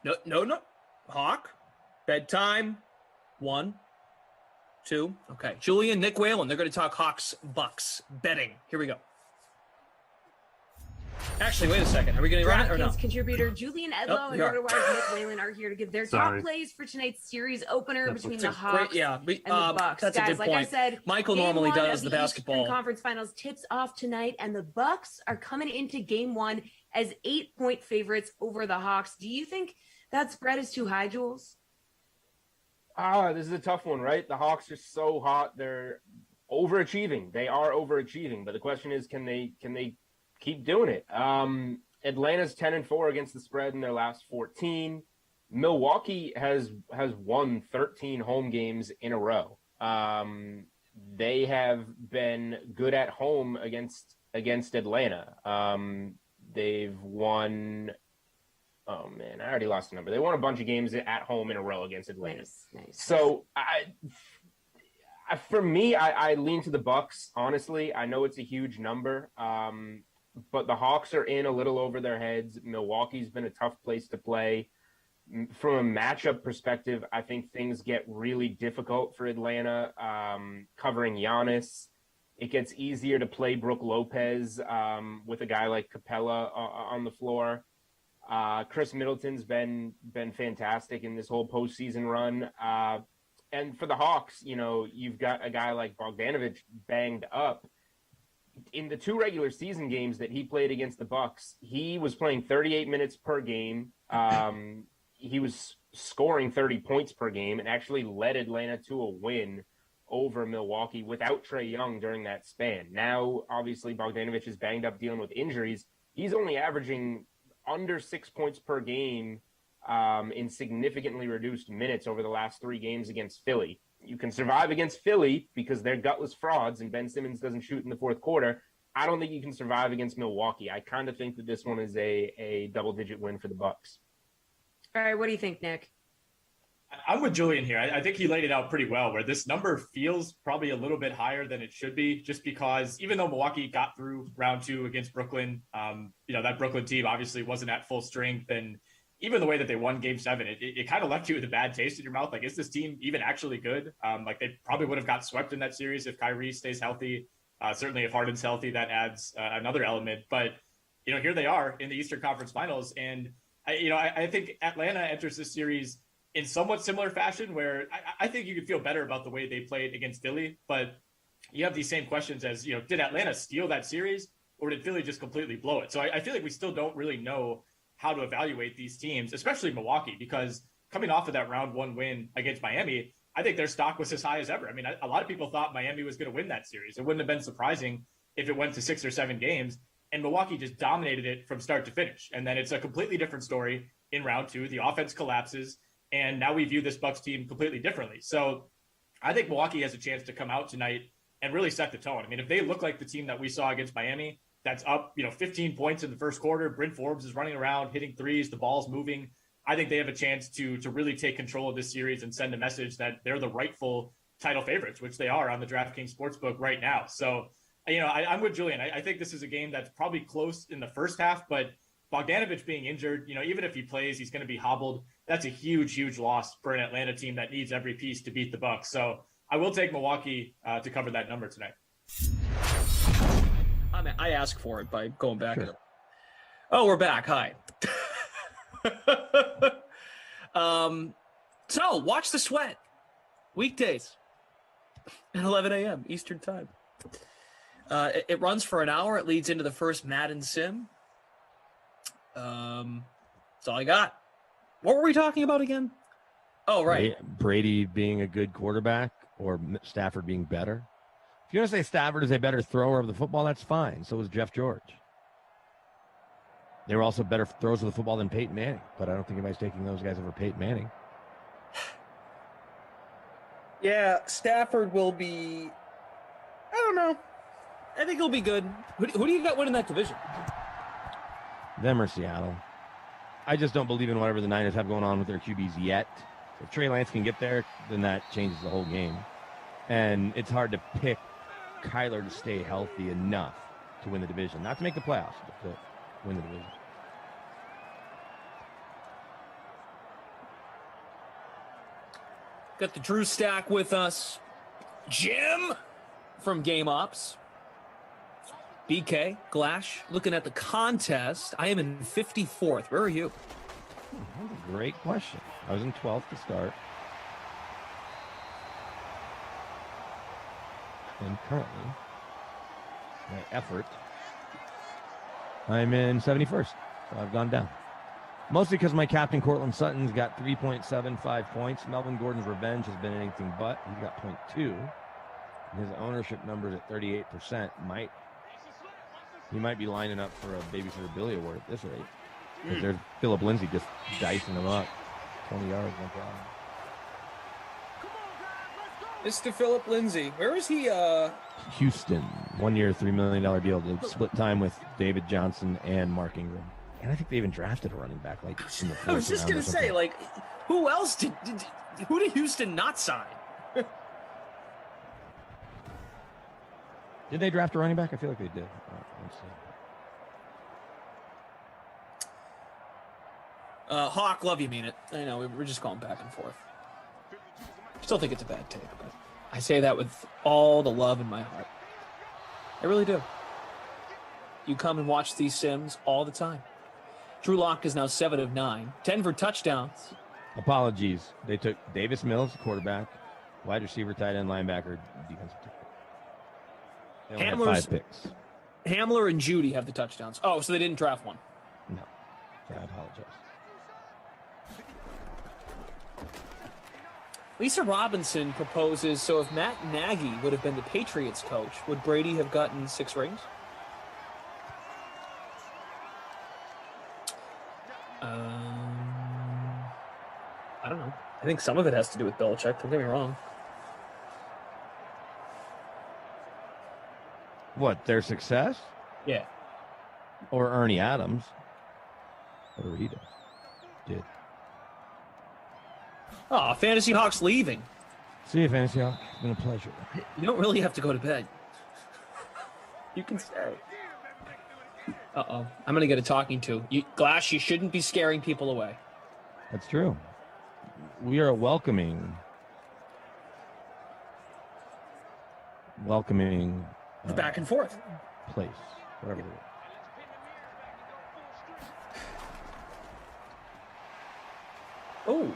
No. Hawk, bedtime. 1, 2. Okay. Julian, Nick Whalen, they're going to talk Hawks, Bucks, betting. Here we go. Actually, wait a second. Are we going to run it or no? DraftKings contributor Julian Edlow and we are. RotoWire's Nick Whalen are here to give their top plays for tonight's series opener between the Hawks and the Bucks. That's a Guys, good like point. I said, Michael game normally 1 does of the basketball. Eastern Conference Finals tips off tonight, and the Bucks are coming into game 1 as 8-point favorites over the Hawks. Do you think that spread is too high, Jules? This is a tough one, right? The Hawks are so hot. They're overachieving. They are overachieving. But the question is, can they keep doing it? Atlanta's 10-4 against the spread in their last 14. Milwaukee has won 13 home games in a row. They have been good at home against Atlanta. They've won. Oh man, I already lost the number. They won a bunch of games at home in a row against Atlanta. Nice. So for me, I lean to the Bucks. Honestly, I know it's a huge number, but the Hawks are in a little over their heads. Milwaukee's been a tough place to play. From a matchup perspective, I think things get really difficult for Atlanta. Covering Giannis, it gets easier to play Brook Lopez with a guy like Capella on the floor. Chris Middleton's been fantastic in this whole postseason run. And for the Hawks, you've got a guy like Bogdanović banged up. In the 2 regular season games that he played against the Bucks, he was playing 38 minutes per game. He was scoring 30 points per game and actually led Atlanta to a win over Milwaukee without Trae Young during that span. Now, obviously, Bogdanović is banged up dealing with injuries. He's only averaging under 6 points per game in significantly reduced minutes over the last 3 games against Philly. You can survive against Philly because they're gutless frauds and Ben Simmons doesn't shoot in the fourth quarter. I don't think you can survive against Milwaukee. I kind of think that this one is a double-digit win for the Bucks. All right, what do you think, Nick? I'm with Julian here. I think he laid it out pretty well, where this number feels probably a little bit higher than it should be, just because even though Milwaukee got through round 2 against Brooklyn, that Brooklyn team obviously wasn't at full strength. And even the way that they won game 7, it kind of left you with a bad taste in your mouth. Like, is this team even actually good? They probably would have got swept in that series if Kyrie stays healthy. Certainly if Harden's healthy, that adds another element. But, here they are in the Eastern Conference Finals. And, I think Atlanta enters this series in somewhat similar fashion, where I think you could feel better about the way they played against Philly, but you have these same questions as, did Atlanta steal that series or did Philly just completely blow it? So I feel like we still don't really know how to evaluate these teams, especially Milwaukee, because coming off of that round 1 win against Miami, I think their stock was as high as ever. I mean, a lot of people thought Miami was going to win that series. It wouldn't have been surprising if it went to 6 or 7 games, and Milwaukee just dominated it from start to finish. And then it's a completely different story in round 2. The offense collapses, and now we view this Bucks team completely differently. So I think Milwaukee has a chance to come out tonight and really set the tone. I mean, if they look like the team that we saw against Miami, that's up, 15 points in the first quarter, Bryn Forbes is running around, hitting threes, the ball's moving, I think they have a chance to really take control of this series and send a message that they're the rightful title favorites, which they are on the DraftKings Sportsbook right now. So, I'm with Julian. I think this is a game that's probably close in the first half, but Bogdanović being injured, even if he plays, he's going to be hobbled. That's a huge, huge loss for an Atlanta team that needs every piece to beat the Bucks. So I will take Milwaukee to cover that number tonight. I ask for it by going back. Sure. Oh, we're back. Hi. So watch the sweat weekdays at 11 a.m. Eastern time. It runs for an hour. It leads into the first Madden Sim. That's all I got. What were we talking about again? Oh, right. Brady being a good quarterback or Stafford being better. If you want to say Stafford is a better thrower of the football, that's fine. So was Jeff George. They were also better throws of the football than Peyton Manning, but I don't think anybody's taking those guys over Peyton Manning. Yeah, Stafford will be. I don't know. I think he'll be good. Who do you got winning that division? Them or Seattle. I just don't believe in whatever the Niners have going on with their QBs yet. If Trey Lance can get there, then that changes the whole game. And it's hard to pick Kyler to stay healthy enough to win the division. Not to make the playoffs, but to win the division. Got the Drew Stack with us. Jim from Game Ops. BK, Glash, looking at the contest. I am in 54th. Where are you? That's a great question. I was in 12th to start. And currently, my effort, I'm in 71st. So I've gone down. Mostly because my captain, Cortland Sutton's got 3.75 points. Melvin Gordon's revenge has been anything but. He's got 0.2. His ownership number's at 38%. He might be lining up for a Babysitter Billy Award at this rate. Because there's Philip Lindsay just dicing him up. 20 yards, no problem. Mr. Philip Lindsay. Where is he? Houston, 1 year, $3 million deal to split time with David Johnson and Mark Ingram. And I think they even drafted a running back like in the fourth I was just going to say, like, who else who did Houston not sign? Did they draft a running back? I feel like they did. Let's see. Hawk, love you, mean it. I know, we're just going back and forth. Still think it's a bad take, but I say that with all the love in my heart. I really do. You come and watch these Sims all the time. Drew Lock is now 7 of 9. Denver touchdowns. Apologies. They took Davis Mills, quarterback, wide receiver, tight end, linebacker, defensive tackle. They only had 5 picks. Hamler and Judy have the touchdowns. Oh, so they didn't draft one. No. So I apologize. Lisa Robinson proposes, so if Matt Nagy would have been the Patriots coach, would Brady have gotten 6 rings? I don't know. I think some of it has to do with Belichick. Don't get me wrong. What, their success? Yeah. Or Ernie Adams? Whatever he did. Oh, Fantasy Hawk's leaving. See you, Fantasy Hawk. It's been a pleasure. You don't really have to go to bed. You can stay. Uh-oh. I'm going to get a talking to. Glass, you shouldn't be scaring people away. That's true. We are welcoming back and forth place, whatever it is. Oh,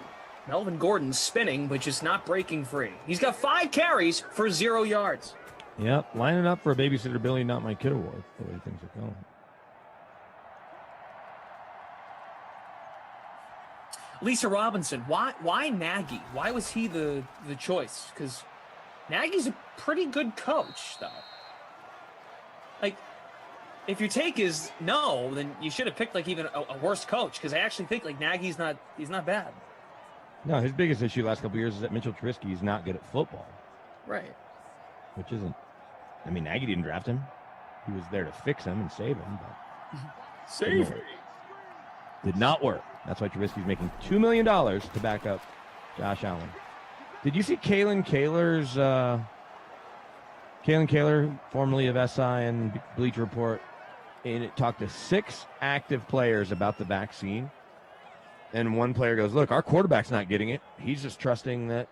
Melvin Gordon's spinning, but just not breaking free. He's got 5 carries for 0 yards. Yep, lining up for a Babysitter Billy, Not My Kid award, the way things are going. Lisa Robinson, why Nagy? Why was he the choice? Because Nagy's a pretty good coach, though. Like, if your take is no, then you should have picked like even a worse coach. Because I actually think like Nagy's not bad. No, his biggest issue last couple of years is that Mitchell Trubisky is not good at football. Right. Which isn't. I mean, Nagy didn't draft him. He was there to fix him and save him. But Save him. Did not work. That's why Trubisky's making $2 million to back up Josh Allen. Did you see Kalen Kaler, formerly of SI and Bleacher Report, and it talked to 6 active players about the vaccine. And one player goes, look, our quarterback's not getting it. He's just trusting that,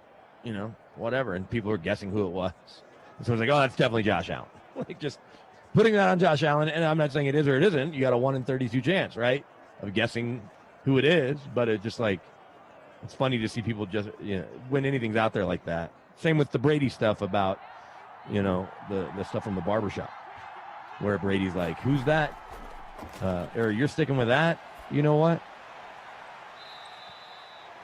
whatever. And people are guessing who it was. And so it's like, oh, that's definitely Josh Allen. Like, just putting that on Josh Allen, and I'm not saying it is or it isn't. You got a 1 in 32 chance, right, of guessing who it is. But it's just like, it's funny to see people just, when anything's out there like that. Same with the Brady stuff about, the stuff from the barbershop, where Brady's like, "Who's that?" Or you're sticking with that. You know what?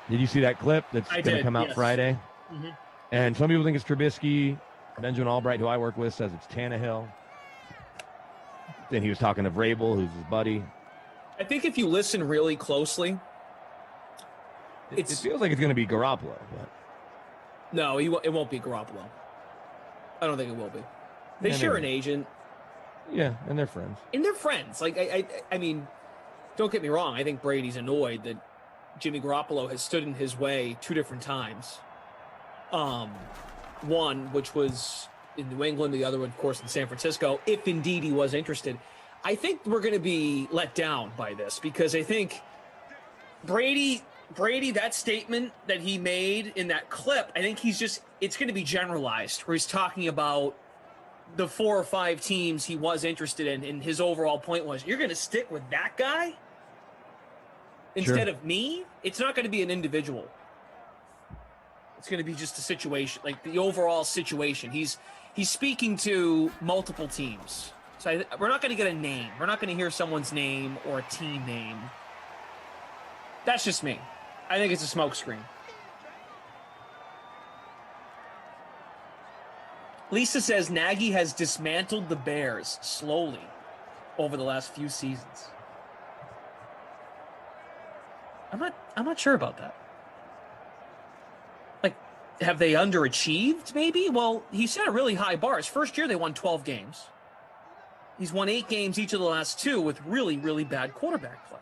Did you see that clip that's going to come out Friday? Mm-hmm. And some people think it's Trubisky. Benjamin Albright, who I work with, says it's Tannehill. Then he was talking to Vrabel, who's his buddy. I think if you listen really closely, it feels like it's going to be Garoppolo. But no, it won't be Garoppolo. I don't think it will be. They share an agent. Yeah, and they're friends. And they're friends. Like, I mean, don't get me wrong. I think Brady's annoyed that Jimmy Garoppolo has stood in his way 2 different times. One, which was in New England, the other one, of course, in San Francisco, if indeed he was interested. I think we're going to be let down by this because I think Brady, that statement that he made in that clip, I think it's going to be generalized, where he's talking about the 4 or 5 teams he was interested in, and his overall point was, you're going to stick with that guy instead of me? It's not going to be an individual. It's going to be just a situation, like the overall situation. He's speaking to multiple teams. So we're not going to get a name. We're not going to hear someone's name or a team name. That's just me. I think it's a smokescreen. Lisa says Nagy has dismantled the Bears slowly over the last few seasons. I'm not sure about that. Like, have they underachieved maybe? Well, he set a really high bar. His first year they won 12 games. He's won 8 games each of the last 2 with really, really bad quarterback play.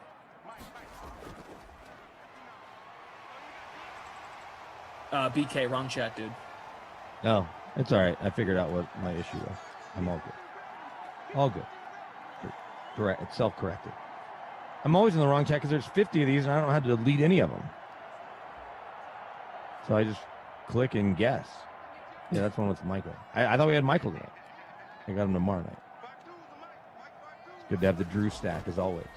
BK, wrong chat, dude. No, it's all right. I figured out what my issue was. I'm all good. All good. Correct. It's self-corrected. I'm always in the wrong chat because there's 50 of these and I don't know how to delete any of them. So I just click and guess. Yeah, that's one with Michael. I thought we had Michael tonight. I got him tomorrow night. It's good to have the Drew stack as always.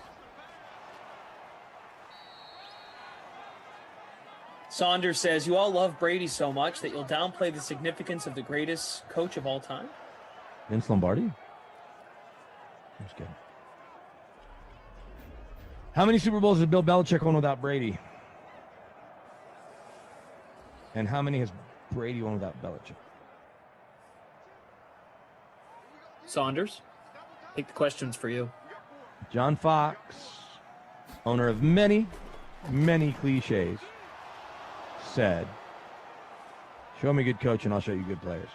Saunders says, you all love Brady so much that you'll downplay the significance of the greatest coach of all time? Vince Lombardi? That's good. How many Super Bowls has Bill Belichick won without Brady? And how many has Brady won without Belichick? Saunders, I think the question's for you. John Fox, owner of many, many cliches, said, show me a good coach and I'll show you good players.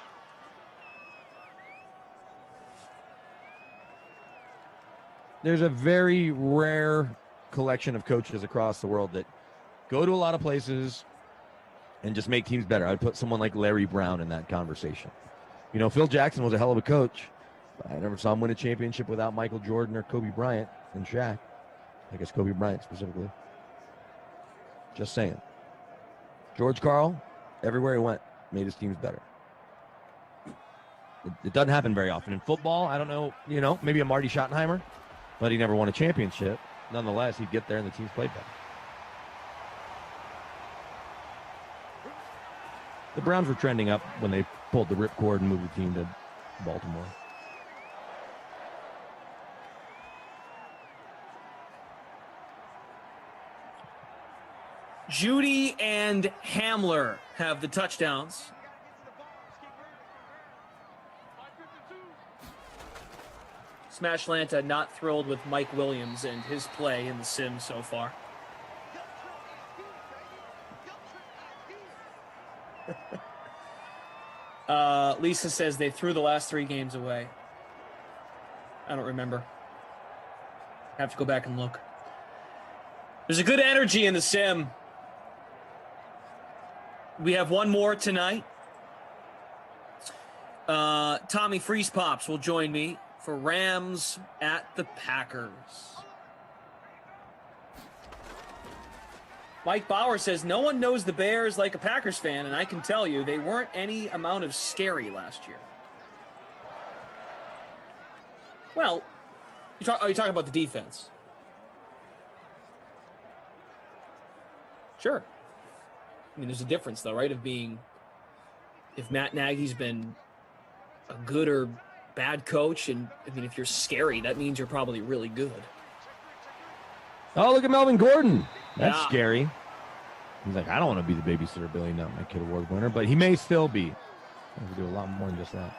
There's a very rare collection of coaches across the world that go to a lot of places and just make teams better. I'd put someone like Larry Brown in that conversation. You know, Phil Jackson was a hell of a coach. I never saw him win a championship without Michael Jordan or Kobe Bryant and Shaq. I guess Kobe Bryant specifically. Just saying. George Karl, everywhere he went, made his teams better. It doesn't happen very often. In football, I don't know, maybe a Marty Schottenheimer, but he never won a championship. Nonetheless, he'd get there and the teams played better. The Browns were trending up when they pulled the ripcord and moved the team to Baltimore. Judy and Hamler have the touchdowns. Smash Lanta not thrilled with Mike Williams and his play in the sim so far. Lisa says they threw the last 3 games away. I don't remember. Have to go back and look. There's a good energy in the sim. We have one more tonight. Tommy Freeze Pops will join me for Rams at the Packers. Mike Bauer says, no one knows the Bears like a Packers fan, and I can tell you they weren't any amount of scary last year. Well, are you talking about the defense? Sure. I mean, there's a difference, though, right? If Matt Nagy's been a good or bad coach, and I mean, if you're scary, that means you're probably really good. Oh, look at Melvin Gordon. That's Yeah. scary. He's like, I don't want to be the Babysitter Billy Not My Kid Award winner, but he may still be. I could do a lot more than just that.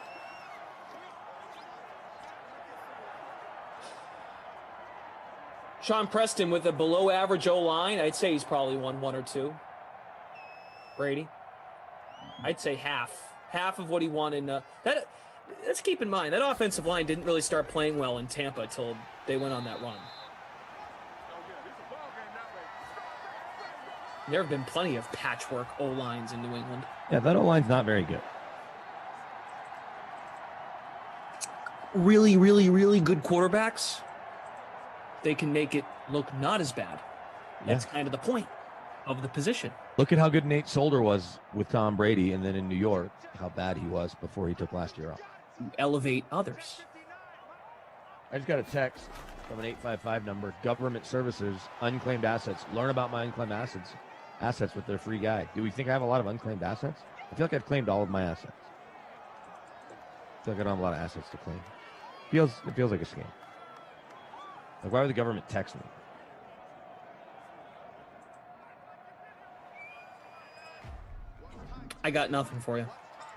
Sean Preston with a below-average O-line, I'd say he's probably won one or two. Brady, I'd say half of what he won in that. Let's keep in mind that offensive line didn't really start playing well in Tampa until they went on that run. There have been plenty of patchwork O-lines in New England. Yeah, that O-line's not very good. Really, really, really good quarterbacks, they can make it look not as bad. That's kind of the point of the position. Look at how good Nate Solder was with Tom Brady, and then in New York, how bad he was before he took last year off. Elevate others. I just got a text from an 855 number. Government services, unclaimed assets. Learn about my unclaimed assets with their free guide. Do we think I have a lot of unclaimed assets? I feel like I've claimed all of my assets. I feel like I don't have a lot of assets to claim. It feels like a scam. Like, why would the government text me? I got nothing for you.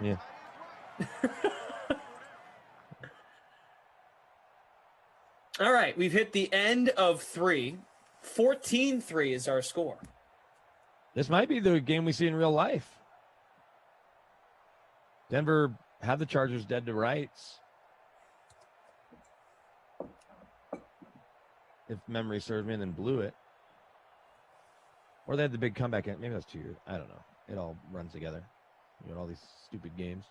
Yeah. All right, we've hit the end of 3. 14-3 is our score. This might be the game we see in real life. Denver had the Chargers dead to rights. If memory serves me, and then blew it. Or they had the big comeback. Maybe that's 2 years. I don't know. It all runs together. You know, all these stupid games.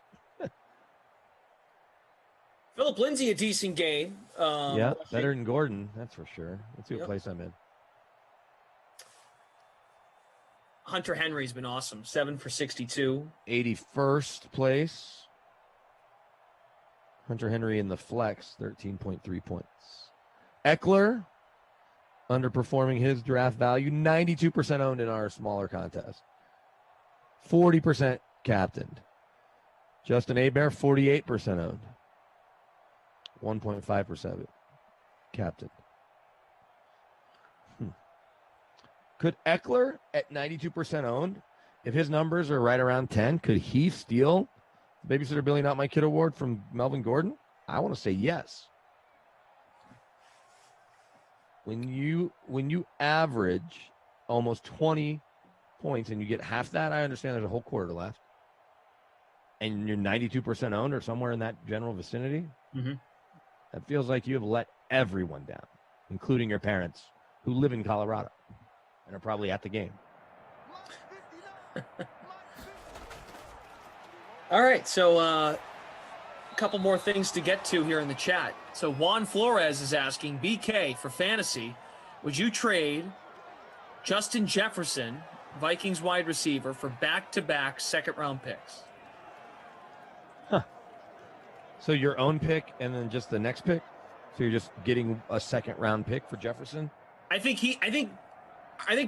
Philip Lindsay, a decent game. Yeah, better than Gordon, that's for sure. Let's see what Yep. place I'm in. Hunter Henry's been awesome. 7 for 62. 81st place. Hunter Henry in the flex, 13.3 points. Eckler, underperforming his draft value, 92% owned in our smaller contest. 40% captained. Justin Hebert, 48% owned. 1.5% captain. Could Eckler at 92% owned, if his numbers are right around 10, could he steal the Babysitter Billy Not My Kid Award from Melvin Gordon? I want to say yes. When you average almost 20 points and you get half that, I understand there's a whole quarter left, and you're 92% owned or somewhere in that general vicinity, that feels like you have let everyone down, including your parents who live in Colorado and are probably at the game. All right, so a couple more things to get to here in the chat. So Juan Flores is asking, BK, for fantasy, would you trade Justin Jefferson, Vikings wide receiver, for back-to-back second-round picks? So your own pick and then just the next pick? So you're just getting a second-round pick for Jefferson? I think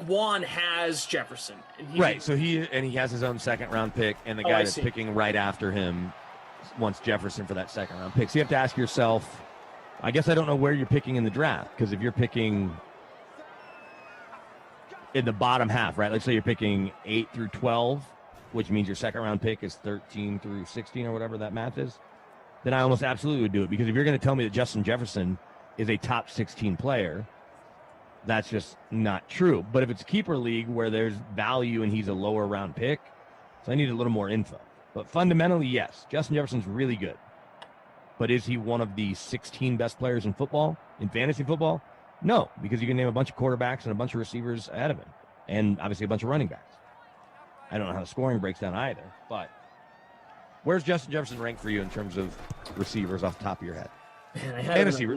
Juan has Jefferson. And Right, so he has his own second-round pick, and the guy that's picking right after him wants Jefferson for that second-round pick. So you have to ask yourself, I guess I don't know where you're picking in the draft, because if you're picking in the bottom half, right? Let's say you're picking 8 through 12, which means your second-round pick is 13 through 16 or whatever that math is, then I almost absolutely would do it. Because if you're going to tell me that Justin Jefferson is a top 16 player, that's just not true. But if it's a keeper league where there's value and he's a lower round pick, so I need a little more info. But fundamentally, yes, Justin Jefferson's really good. But is he one of the 16 best players in football, in fantasy football? No, because you can name a bunch of quarterbacks and a bunch of receivers ahead of him, and obviously a bunch of running backs. I don't know how the scoring breaks down either, but where's Justin Jefferson ranked for you in terms of receivers off the top of your head? Man,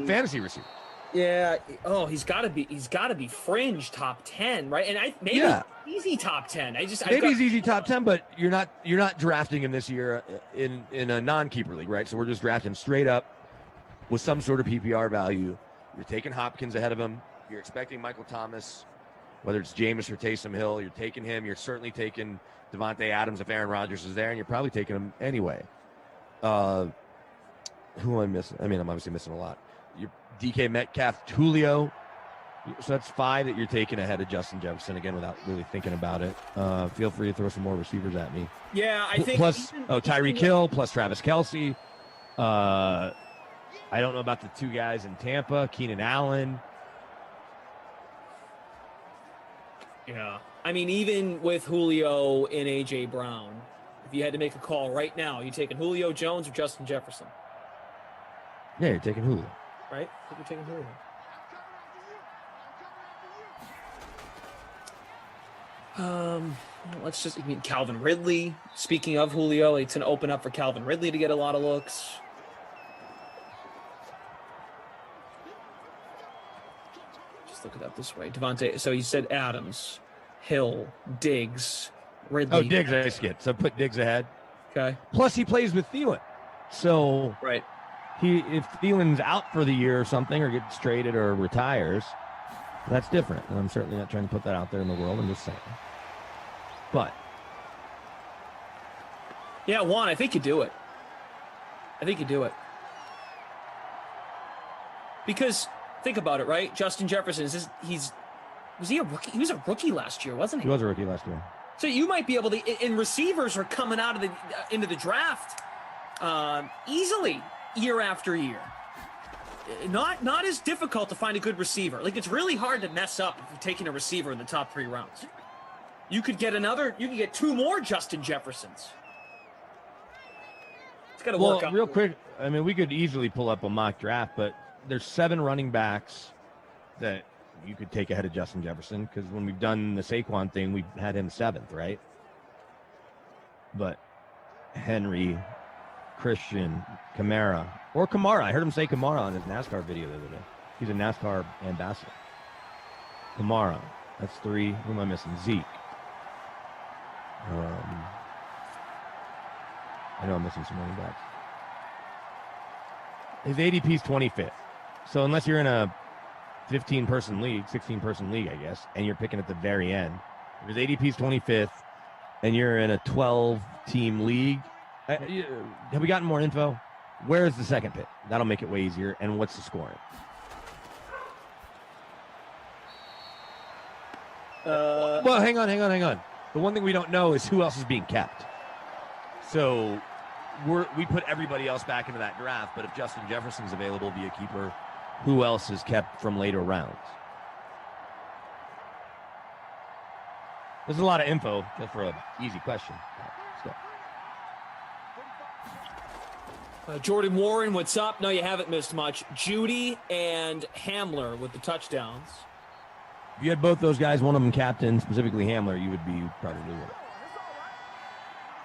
fantasy receiver. Yeah. Oh, he's got to be fringe top 10, right? And maybe easy top 10. Maybe he's easy top 10, but you're not drafting him this year in a non-keeper league, right? So we're just drafting straight up with some sort of PPR value, you're taking Hopkins ahead of him. You're expecting Michael Thomas, whether it's Jameis or Taysom Hill, you're taking him. You're certainly taking Devontae Adams if Aaron Rodgers is there, and you're probably taking him anyway. Who am I missing? I mean, I'm obviously missing a lot. Your DK Metcalf, Julio. So that's 5 that you're taking ahead of Justin Jefferson, again, without really thinking about it. Feel free to throw some more receivers at me. Yeah, I think. Plus, Tyreek Hill, plus Travis Kelce. I don't know about the 2 guys in Tampa, Keenan Allen. Yeah. I mean, even with Julio and A.J. Brown, if you had to make a call right now, you taking Julio Jones or Justin Jefferson? Yeah, you're taking Julio. Right? I think you're taking Julio. Let's just, I mean, Calvin Ridley. Speaking of Julio, it's an open up for Calvin Ridley to get a lot of looks. Just look it up this way. Devontae, so you said Adams, Hill, Diggs, Ridley. Oh, Diggs, I skipped. So put Diggs ahead. Okay. Plus, he plays with Thielen. So right. If Thielen's out for the year or something, or gets traded or retires, that's different. And I'm certainly not trying to put that out there in the world. I'm just saying. But yeah, Juan, I think you do it. I think you do it. Because think about it, right? Justin Jefferson was he a rookie? He was a rookie last year, wasn't he? He was a rookie last year. So you might be able to. And receivers are coming out of into the draft easily year after year. Not as difficult to find a good receiver. Like, it's really hard to mess up if you're taking a receiver in the top 3 rounds. You could get 2 more Justin Jeffersons. It's got to work out. Real quick, I mean, we could easily pull up a mock draft, but there's 7 running backs that you could take ahead of Justin Jefferson, because when we've done the Saquon thing, we had him 7th, right? But Henry, Christian, Kamara. I heard him say Kamara on his NASCAR video the other day. He's a NASCAR ambassador. Kamara. That's 3. Who am I missing? Zeke. I know I'm missing some running backs. His ADP is 25th. So unless you're in a 15-person league, 16-person league, I guess, and you're picking at the very end, if his ADP is 25th and you're in a 12-team league, have we gotten more info? Where is the second pick? That'll make it way easier. And what's the scoring? Well, hang on. The one thing we don't know is who else is being kept. So we put everybody else back into that draft, but if Justin Jefferson's available via keeper, who else is kept from later rounds? There's a lot of info just for an easy question. Jordan Warren, what's up? No, you haven't missed much. Judy and Hamler with the touchdowns. If you had both those guys, one of them captain, specifically Hamler, you would be probably with it.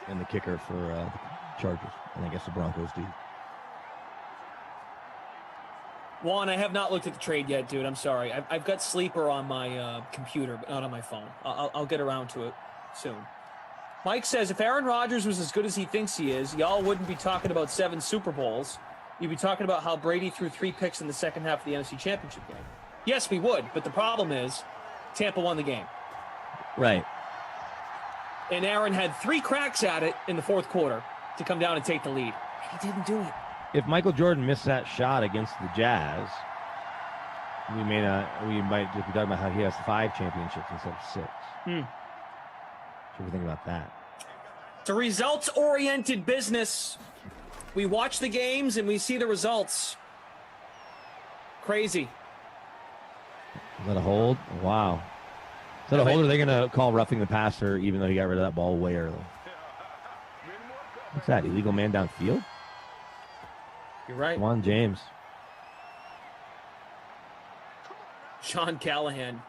And the kicker for the Chargers, and I guess the Broncos do. Juan, I have not looked at the trade yet, dude. I'm sorry. I've got Sleeper on my computer, but not on my phone. I'll get around to it soon. Mike says, if Aaron Rodgers was as good as he thinks he is, y'all wouldn't be talking about 7 Super Bowls. You'd be talking about how Brady threw 3 picks in the second half of the NFC Championship game. Yes, we would, but the problem is Tampa won the game. Right. And Aaron had 3 cracks at it in the fourth quarter to come down and take the lead. And he didn't do it. If Michael Jordan missed that shot against the Jazz, we might just be talking about how he has 5 championships instead of 6. What do you think about that? It's a results-oriented business. We watch the games and we see the results. Crazy. Is that a hold? Wow. Is that a hold, or are they going to call roughing the passer even though he got rid of that ball way early? What's that, illegal man downfield? You're right. Come on, James. Sean Callahan.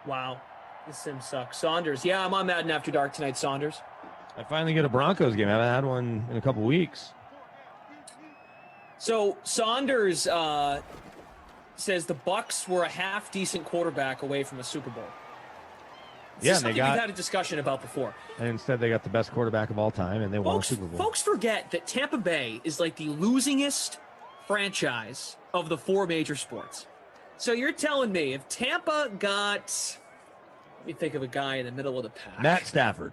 Wow. This sim sucks. Saunders. Yeah, I'm on Madden After Dark tonight, Saunders. I finally get a Broncos game. I haven't had one in a couple weeks. So Saunders says the Bucs were a half-decent quarterback away from a Super Bowl. This is something we've had a discussion about before. And instead, they got the best quarterback of all time, and they won a Super Bowl. Folks forget that Tampa Bay is like the losingest franchise of the 4 major sports. So you're telling me if Tampa got, let me think of a guy in the middle of the pack. Matt Stafford.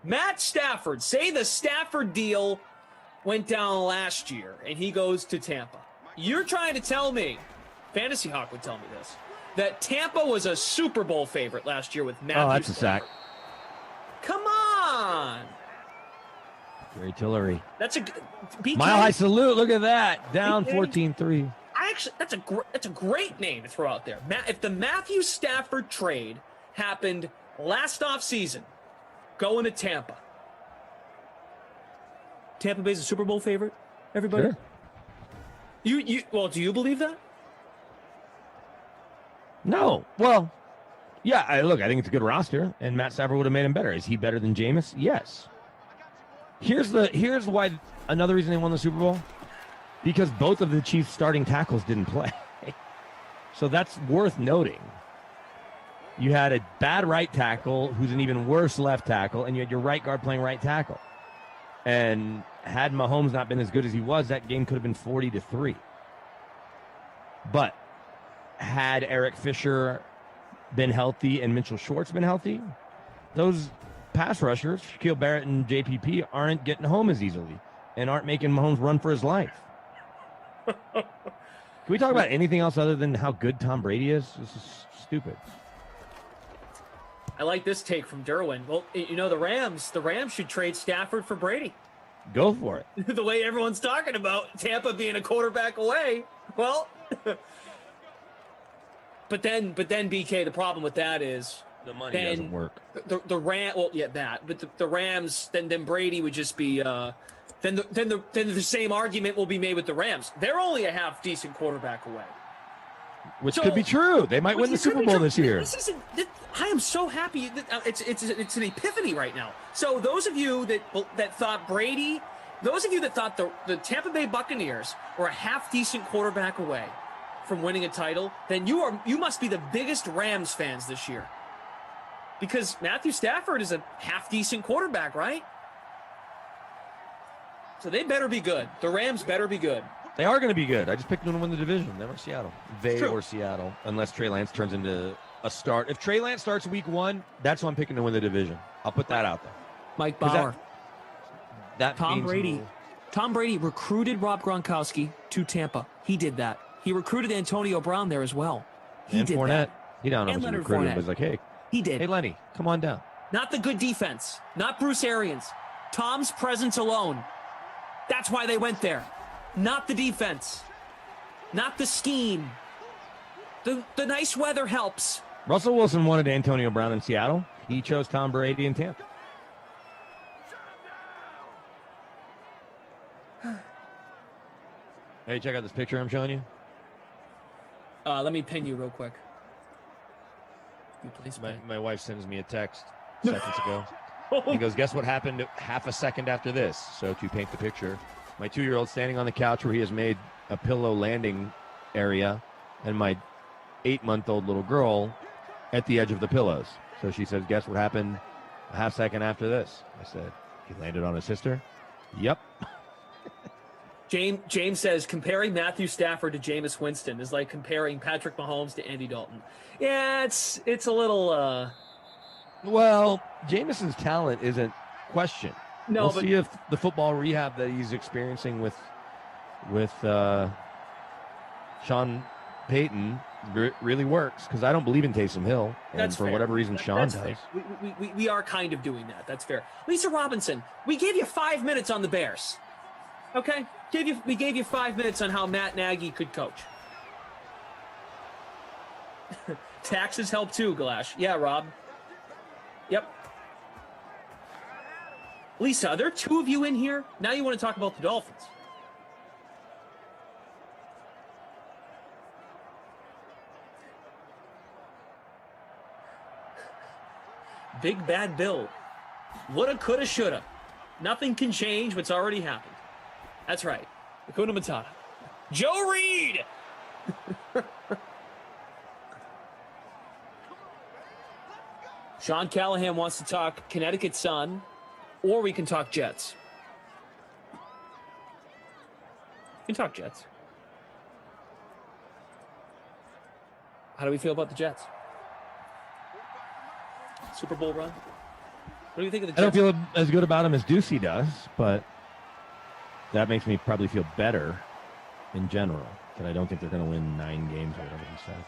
Matt Stafford. Say the Stafford deal went down last year and he goes to Tampa. You're trying to tell me, Fantasy Hawk would tell me this, that Tampa was a Super Bowl favorite last year with Matthew Oh, that's a Stafford. sack. Come on. Gary Tillery. That's a BK, Mile High Salute. Look at that. Down BK. 14-3. That's a great name to throw out there. If the Matthew Stafford trade happened last offseason, going to Tampa. Tampa Bay's a Super Bowl favorite, everybody? Sure. Well, do you believe that? No. Well, yeah, I think it's a good roster, and Matt Stafford would have made him better. Is he better than Jameis? Yes. Here's why another reason they won the Super Bowl. Because both of the Chiefs' starting tackles didn't play. So that's worth noting. You had a bad right tackle who's an even worse left tackle, and you had your right guard playing right tackle. And had Mahomes not been as good as he was, that game could have been 40-3. But had Eric Fisher been healthy and Mitchell Schwartz been healthy, those pass rushers, Shaquille Barrett and JPP, aren't getting home as easily and aren't making Mahomes run for his life. Can we talk about anything else other than how good Tom Brady is? This is stupid. I like this take from Derwin. Well, the Rams should trade Stafford for Brady. Go for it. The way everyone's talking about Tampa being a quarterback away. Well, but then BK, the problem with that is the money doesn't work. The Ram, well, yeah, that. But the Rams, then Brady would just be. Then the same argument will be made with the Rams. They're only a half decent quarterback away. Which could be true. They might win the Super Bowl this year. I am so happy. It's an epiphany right now. So those of you that thought Brady, those of you that thought the Tampa Bay Buccaneers were a half decent quarterback away from winning a title, then you must be the biggest Rams fans this year. Because Matthew Stafford is a half decent quarterback, right? So they better be good. The Rams better be good. They are going to be good. I just picked them to win the division. Never Seattle. Or Seattle, unless Trey Lance turns into a start. If Trey Lance starts week 1, that's who I'm picking to win the division. I'll put that out there. Mike Bauer. That Tom Brady. Tom Brady recruited Rob Gronkowski to Tampa. He did that. He recruited Antonio Brown there as well. He did Fournette. that. He don't know if he recruited him. He was like, hey. He did. Hey, Lenny, come on down. Not the good defense. Not Bruce Arians. Tom's presence alone. That's why they went there. Not the defense. Not the scheme. The nice weather helps. Russell Wilson wanted Antonio Brown in Seattle. He chose Tom Brady in Tampa. Hey, check out this picture I'm showing you. Let me pin you real quick. My wife sends me a text seconds ago. He goes, guess what happened half a second after this? So to paint the picture, my 2-year-old standing on the couch where he has made a pillow landing area, and my 8-month-old little girl at the edge of the pillows. So she says, guess what happened a half second after this? I said, he landed on his sister? Yep. James says, comparing Matthew Stafford to Jameis Winston is like comparing Patrick Mahomes to Andy Dalton. Yeah, it's a little... Well, Jameson's talent isn't questioned. No, we'll but see if the football rehab that he's experiencing with Sean Payton really works, because I don't believe in Taysom Hill, and that's for fair. whatever reason Sean does. Fair. We are kind of doing that. That's fair. Lisa Robinson, we gave you 5 minutes on the Bears. Okay? We gave you 5 minutes on how Matt Nagy could coach. Taxes help too, Galash. Yeah, Rob. Yep. Lisa, are there 2 of you in here? Now you want to talk about the Dolphins. Big Bad Bill. Woulda, coulda, shoulda. Nothing can change what's already happened. That's right. Hakuna Matata. Joe Reed! Sean Callahan wants to talk Connecticut Sun, or we can talk Jets. We can talk Jets. How do we feel about the Jets? Super Bowl run? What do you think of the Jets? I don't feel as good about him as Ducey does, but that makes me probably feel better in general. That I don't think they're going to win 9 games or whatever he said.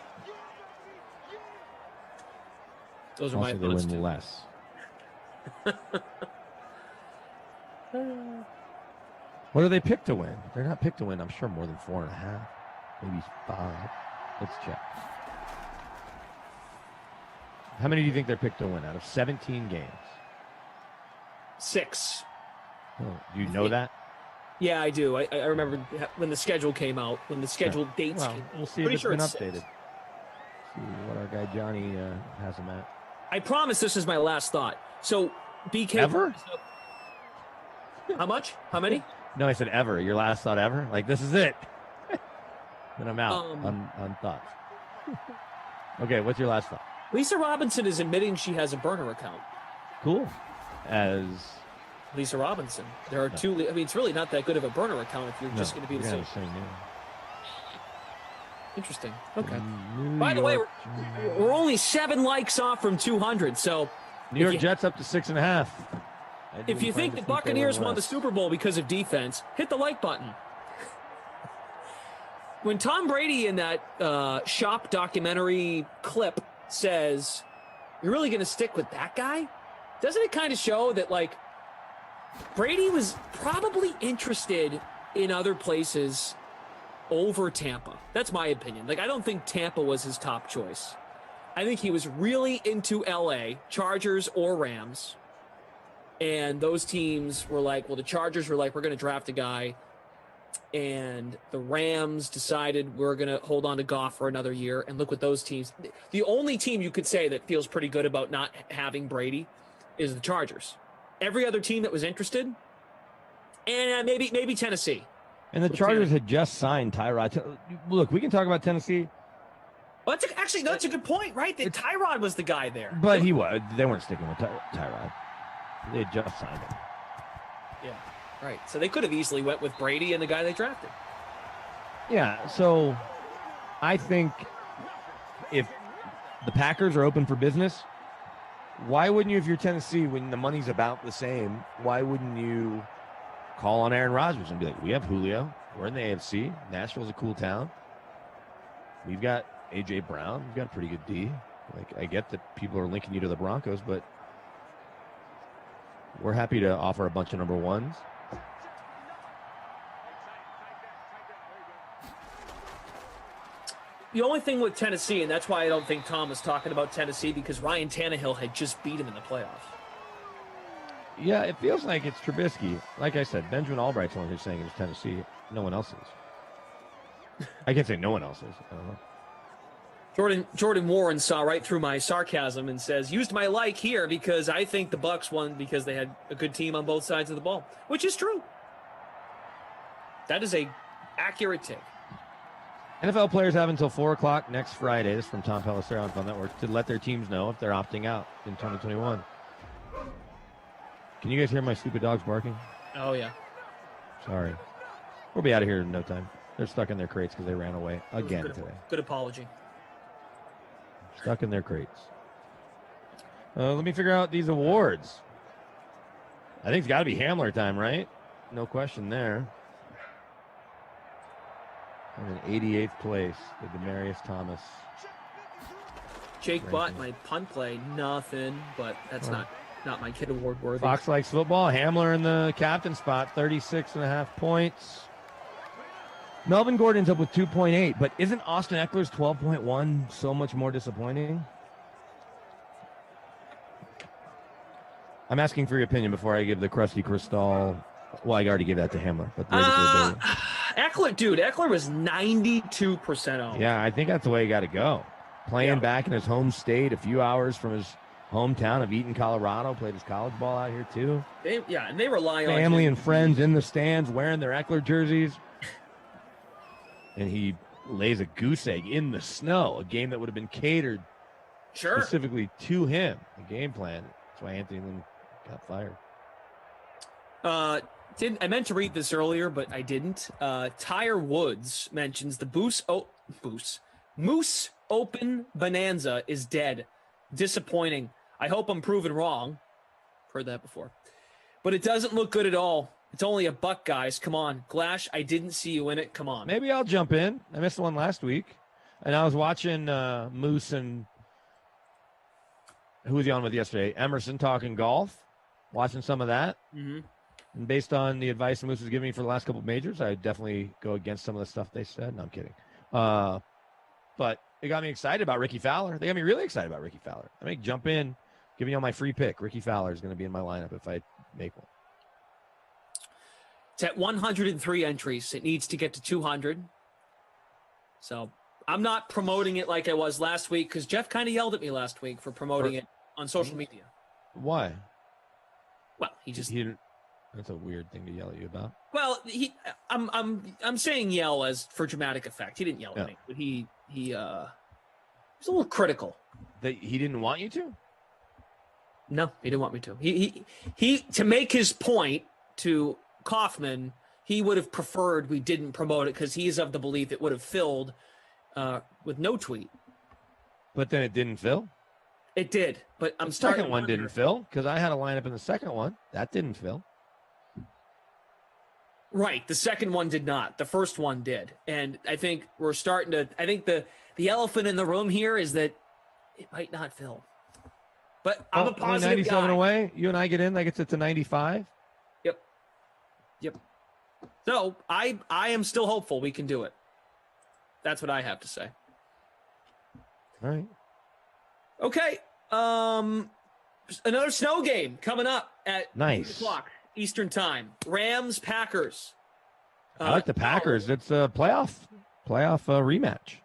Those are also, my they thoughts win too. less. What are they picked to win? They're not picked to win, I'm sure, more than 4.5, maybe 5. Let's check. How many do you think they're picked to win out of 17 games? 6. Oh, do you know that? Yeah, I do. I remember when the schedule came out, when the scheduled dates Well, came. we'll see if Pretty it's sure been it's updated. 6. See what our guy Johnny has him at. I promise this is my last thought. So, BK. Ever? How much? How many? No, I said ever. Your last thought ever? Like, this is it. Then I'm out on thoughts. Okay, what's your last thought? Lisa Robinson is admitting she has a burner account. Cool. As Lisa Robinson. There are two. I mean, it's really not that good of a burner account if you're just going to be the same. Interesting. Okay. By the way, we're only 7 likes off from 200. So, New York Jets up to 6.5. If you think the Buccaneers won the Super Bowl because of defense, hit the like button. When Tom Brady in that Shop documentary clip says, "You're really going to stick with that guy?" Doesn't it kind of show that, like, Brady was probably interested in other places over Tampa? That's my opinion. Like, I don't think Tampa was his top choice. I think he was really into LA, Chargers or Rams. And those teams were like, well, the Chargers were like, we're going to draft a guy. And the Rams decided we're going to hold on to Goff for another year. And look what those teams. The only team you could say that feels pretty good about not having Brady is the Chargers. Every other team that was interested, and maybe Tennessee. And the Chargers had just signed Tyrod. Look, we can talk about Tennessee. Well, that's a good point, right? That Tyrod was the guy there. But they weren't sticking with Tyrod. They had just signed him. Yeah, right. So they could have easily went with Brady and the guy they drafted. Yeah, so I think if the Packers are open for business, why wouldn't you, if you're Tennessee, when the money's about the same, why wouldn't you call on Aaron Rodgers and be like, we have Julio, we're in the AFC, Nashville's a cool town, we've got A.J. Brown, we've got a pretty good D. Like, I get that people are linking you to the Broncos, but we're happy to offer a bunch of number ones. The only thing with Tennessee, and that's why I don't think Tom was talking about Tennessee, because Ryan Tannehill had just beat him in the playoffs. Yeah, it feels like it's Trubisky. Like I said, Benjamin Albright's the one who's saying it was Tennessee. No one else is. I can't say no one else is. I don't know. Jordan Warren saw right through my sarcasm and says, used my like here because I think the Bucs won because they had a good team on both sides of the ball, which is true. That is a accurate take. NFL players have until 4 o'clock next Friday, this is from Tom Pelissero on Fun Network, to let their teams know if they're opting out in 2021. Can you guys hear my stupid dogs barking? Oh, yeah. Sorry. We'll be out of here in no time. They're stuck in their crates because they ran away again today. Good apology. Stuck in their crates. Let me figure out these awards. I think it's got to be Hamler time, right? No question there. I'm in 88th place, the Demaryius Thomas. Jake Butt, my punt play, nothing, but that's not my kid award worthy. Fox likes football. Hamler in the captain spot, 36.5 points. Melvin Gordon's up with 2.8, but isn't Austin Eckler's 12.1 so much more disappointing? I'm asking for your opinion before I give the Krusty Krystal. Well, I already gave that to Hamler, but Eckler was 92% owned. Yeah, I think that's the way he got to go. Playing back in his home state, a few hours from his hometown of Eaton, Colorado. Played his college ball out here too. And they rely on family and friends in the stands wearing their Eckler jerseys. And he lays a goose egg in the snow, a game that would have been catered specifically to him. The game plan. That's why Anthony Lynn got fired. I meant to read this earlier, but I didn't. Tyre Woods mentions the Moose Open bonanza is dead. Disappointing. I hope I'm proven wrong. Heard that before. But it doesn't look good at all. It's only $1, guys. Come on. Glash, I didn't see you in it. Come on. Maybe I'll jump in. I missed one last week. And I was watching Moose and who was he on with yesterday? Emerson talking golf. Watching some of that. Mm-hmm. And based on the advice Moose was giving me for the last couple of majors, I definitely go against some of the stuff they said. No, I'm kidding. But it got me excited about Ricky Fowler. They got me really excited about Ricky Fowler. I may jump in, giving you all my free pick. Ricky Fowler is going to be in my lineup if I make one. It's at 103 entries. It needs to get to 200. So I'm not promoting it like I was last week because Jeff kind of yelled at me last week for promoting it on social media. Why? Well, that's a weird thing to yell at you about. Well, I'm saying yell as for dramatic effect. He didn't yell at me, but he was a little critical. That he didn't want you to? No, he didn't want me to. He to make his point to Kaufman, he would have preferred we didn't promote it because he's of the belief it would have filled with no tweet. But then it didn't fill? It did, but The second one didn't fill because I had a lineup in the second one. That didn't fill. Right, the second one did not. The first one did. And I think we're starting to – I think the elephant in the room here is that it might not fill. But I'm a positive 97 guy. away. You and I get in, that gets it to 95. Yep. So I am still hopeful we can do it. That's what I have to say. All right. Okay. Another snow game coming up at 8 o'clock Eastern time. Rams, Packers. I like the Packers. It's a playoff rematch.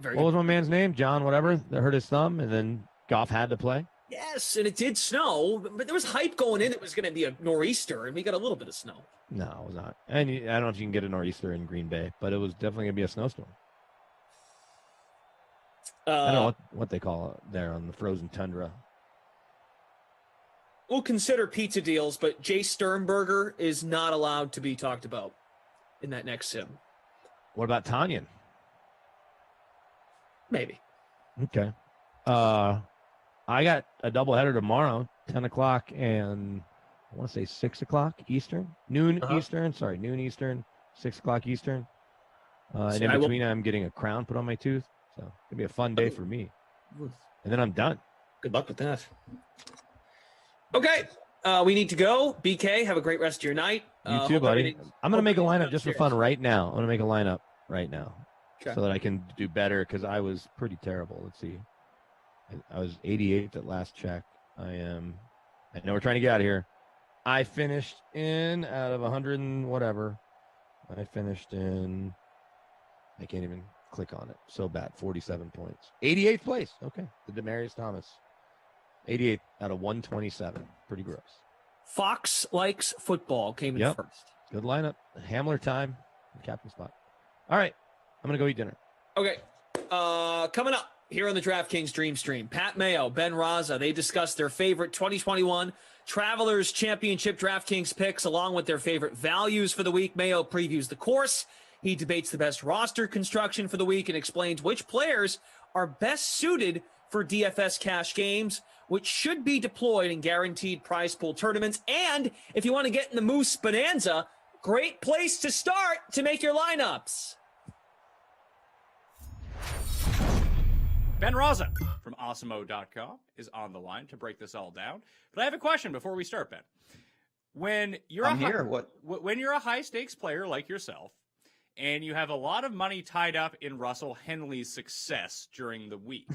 What was my man's name? John whatever that hurt his thumb, and then Goff had to play. Yes, and it did snow, but there was hype going in. It was going to be a nor'easter, and we got a little bit of snow. No, it was not. And I don't know if you can get a nor'easter in Green Bay, but it was definitely going to be a snowstorm. I don't know what they call it there on the frozen tundra. We'll consider pizza deals, but Jay Sternberger is not allowed to be talked about in that next sim. What about Tanyan? Maybe. Okay. I got a doubleheader tomorrow, 10 o'clock and I want to say 6 o'clock Eastern. Noon Eastern, 6 o'clock Eastern. And in between, I'm getting a crown put on my tooth. So it's going to be a fun day for me. And then I'm done. Good luck with that. Okay. We need to go. BK, have a great rest of your night. You too, buddy. I'm going to make a lineup just for fun right now. I'm going to make a lineup right now so that I can do better because I was pretty terrible. Let's see. I was 88th at last check. I know we're trying to get out of here. I finished in out of 100 and whatever. I finished in, I can't even click on it. So bad. 47 points. 88th place. Okay. The Demaryius Thomas. 88th out of 127. Pretty gross. Fox Likes Football came in first. Good lineup. Hamler time. Captain spot. All right. I'm going to go eat dinner. Okay. Coming up here on the DraftKings Dream Stream, Pat Mayo, Ben Raza, they discuss their favorite 2021 Travelers Championship DraftKings picks along with their favorite values for the week. Mayo previews the course. He debates the best roster construction for the week and explains which players are best suited for DFS cash games, which should be deployed in guaranteed prize pool tournaments. And if you want to get in the Moose Bonanza, great place to start to make your lineups. Ben Raza from Awesemo.com is on the line to break this all down. But I have a question before we start, Ben. When you're when you're a high stakes player like yourself, and you have a lot of money tied up in Russell Henley's success during the week,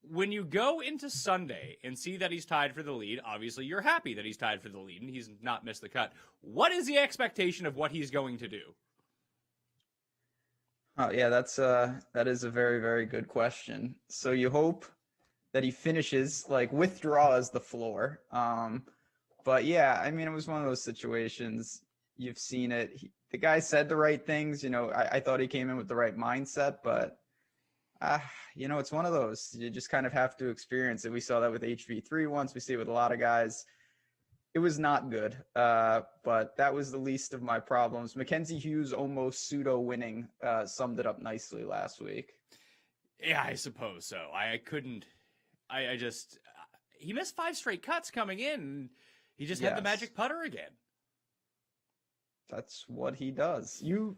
when you go into Sunday and see that he's tied for the lead, obviously you're happy that he's tied for the lead and he's not missed the cut. What is the expectation of what he's going to do? Oh yeah, that is a very, very good question. So you hope that he finishes like withdraw as the floor. But yeah, I mean, it was one of those situations. You've seen it. The guy said the right things. You know, I thought he came in with the right mindset, but you know, it's one of those. You just kind of have to experience it. We saw that with HV3 once. We see it with a lot of guys. It was not good, but that was the least of my problems. Mackenzie Hughes almost pseudo winning summed it up nicely last week. Yeah, I suppose so. I couldn't. I just he missed 5 straight cuts coming in. He just had the magic putter again. That's what he does. You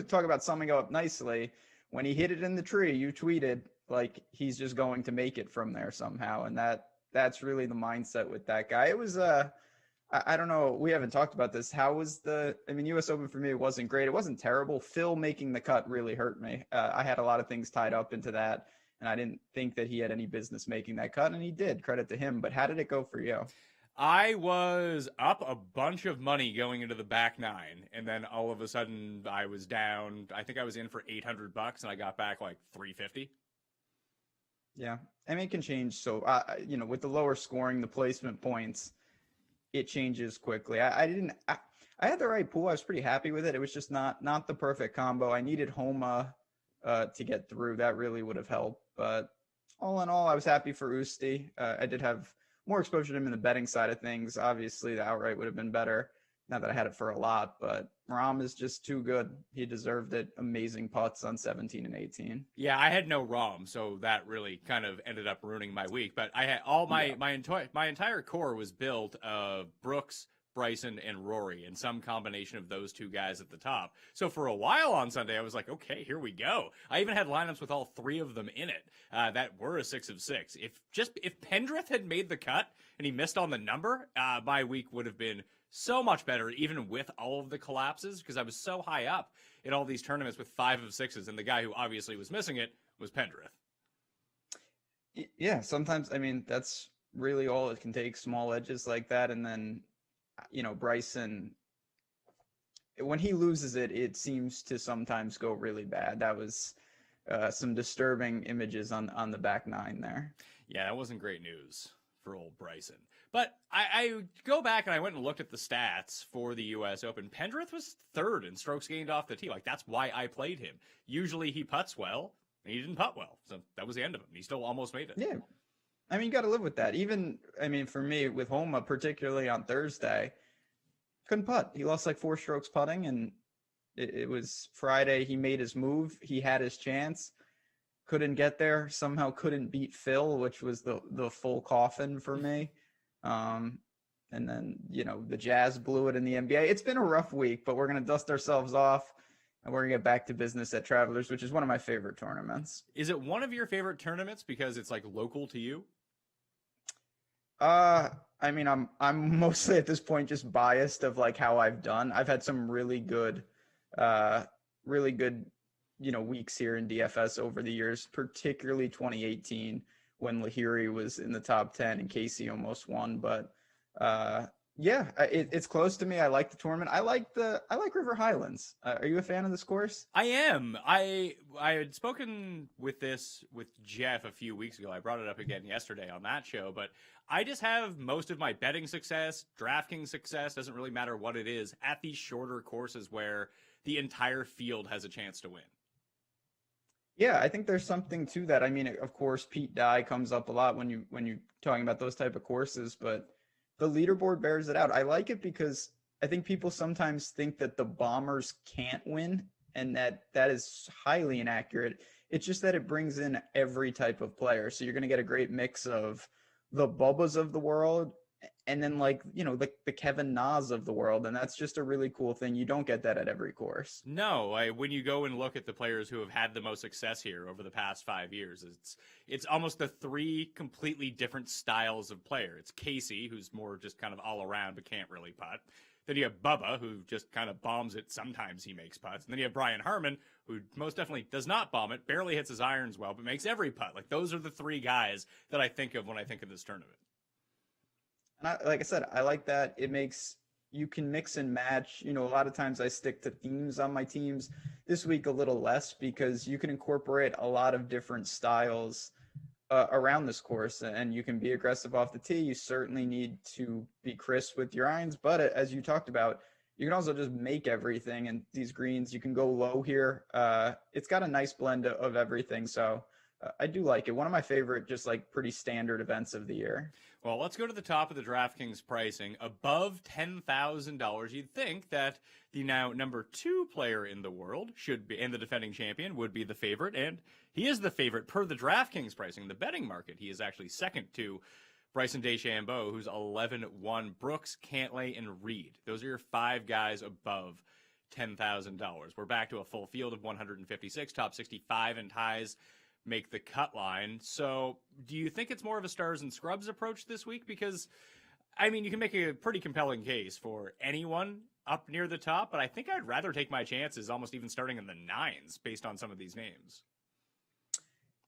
talk about summing up nicely. When he hit it in the tree, you tweeted like he's just going to make it from there somehow, and that's really the mindset with that guy. It was I don't know. We haven't talked about this. How was U.S. Open for me? It wasn't great. It wasn't terrible. Phil making the cut really hurt me. I had a lot of things tied up into that, and I didn't think that he had any business making that cut, and he did. Credit to him. But how did it go for you? I was up a bunch of money going into the back 9, and then all of a sudden I was down. I think I was in for $800, and I got back like $350. Yeah, it can change. So, with the lower scoring, the placement points, it changes quickly. I had the right pool. I was pretty happy with it. It was just not the perfect combo. I needed Homa to get through. That really would have helped. But all in all, I was happy for Usti. I did have more exposure to him in the betting side of things. Obviously, the outright would have been better. Not that I had it for a lot, but Rahm is just too good. He deserved it. Amazing putts on 17 and 18. Yeah, I had no Rahm, so that really kind of ended up ruining my week. But I had all my entire core was built of Brooks, Bryson, and Rory, and some combination of those two guys at the top. So for a while on Sunday, I was like, okay, here we go. I even had lineups with all 3 of them in it that were a 6 of 6. If Pendrith had made the cut and he missed on the number, my week would have been so much better, even with all of the collapses, because I was so high up in all these tournaments with 5 of 6s, and the guy who obviously was missing it was Pendrith. Yeah, sometimes, that's really all it can take, small edges like that. And then, Bryson, when he loses it, it seems to sometimes go really bad. That was some disturbing images on the back 9 there. Yeah, that wasn't great news for old Bryson. But I go back and I went and looked at the stats for the U.S. Open. Pendrith was 3rd in strokes gained off the tee. Like, that's why I played him. Usually he putts well, and he didn't putt well. So that was the end of him. He still almost made it. Yeah. You got to live with that. Even, for me, with Homa, particularly on Thursday, couldn't putt. He lost like 4 strokes putting, and it was Friday. He made his move. He had his chance. Couldn't get there. Somehow couldn't beat Phil, which was the full coffin for me. And then, the Jazz blew it in the NBA. It's been a rough week, but we're going to dust ourselves off and we're going to get back to business at Travelers, which is one of my favorite tournaments. Is it one of your favorite tournaments because it's like local to you? I'm mostly at this point just biased of like how I've done. I've had some really good, weeks here in DFS over the years, particularly 2018 when Lahiri was in the top 10 and Casey almost won. But it's close to me. I like the tournament. I like River Highlands. Are you a fan of this course? I am. I had spoken with Jeff a few weeks ago. I brought it up again yesterday on that show, but I just have most of my betting success, DraftKings success, doesn't really matter what it is, at these shorter courses where the entire field has a chance to win. Yeah, I think there's something to that. Of course, Pete Dye comes up a lot when you're talking about those type of courses, but the leaderboard bears it out. I like it because I think people sometimes think that the Bombers can't win, and that is highly inaccurate. It's just that it brings in every type of player. So you're going to get a great mix of the Bubbas of the world and then the Kevin Nas of the world. And that's just a really cool thing. You don't get that at every course. No, when you go and look at the players who have had the most success here over the past 5 years, it's almost the 3 completely different styles of player. It's Casey, who's more just kind of all around but can't really putt. Then you have Bubba, who just kind of bombs it. Sometimes he makes putts. And then you have Brian Harmon, who most definitely does not bomb it, barely hits his irons well, but makes every putt. Like, those are the 3 guys that I think of when I think of this tournament. And like I said, I like that. You can mix and match. A lot of times I stick to themes on my teams. This week a little less because you can incorporate a lot of different styles around this course, and you can be aggressive off the tee. You certainly need to be crisp with your irons, but as you talked about, you can also just make everything. And these greens, you can go low here. It's got a nice blend of everything. So I do like it. One of my favorite, just like pretty standard events of the year. Well, let's go to the top of the DraftKings pricing. Above $10,000, you'd think that the now number 2 player in the world should be, and the defending champion would be the favorite, and he is the favorite per the DraftKings pricing. The betting market, he is actually second to Bryson DeChambeau, who's 11-1. Brooks, Cantlay, and Reed. Those are your 5 guys above $10,000. We're back to a full field of 156, top 65, and ties make the cut line. So do you think it's more of a stars and scrubs approach this week? Because, I mean, you can make a pretty compelling case for anyone up near the top, but I think I'd rather take my chances almost even starting in the 9s based on some of these names.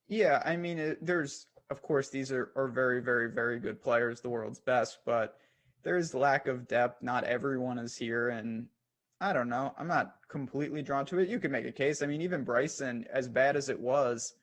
Yeah, I mean, there's, of course, these are very, very, very good players, the world's best, but there's lack of depth. Not everyone is here, and I don't know. I'm not completely drawn to it. You could make a case. I mean, even Bryson, as bad as it was,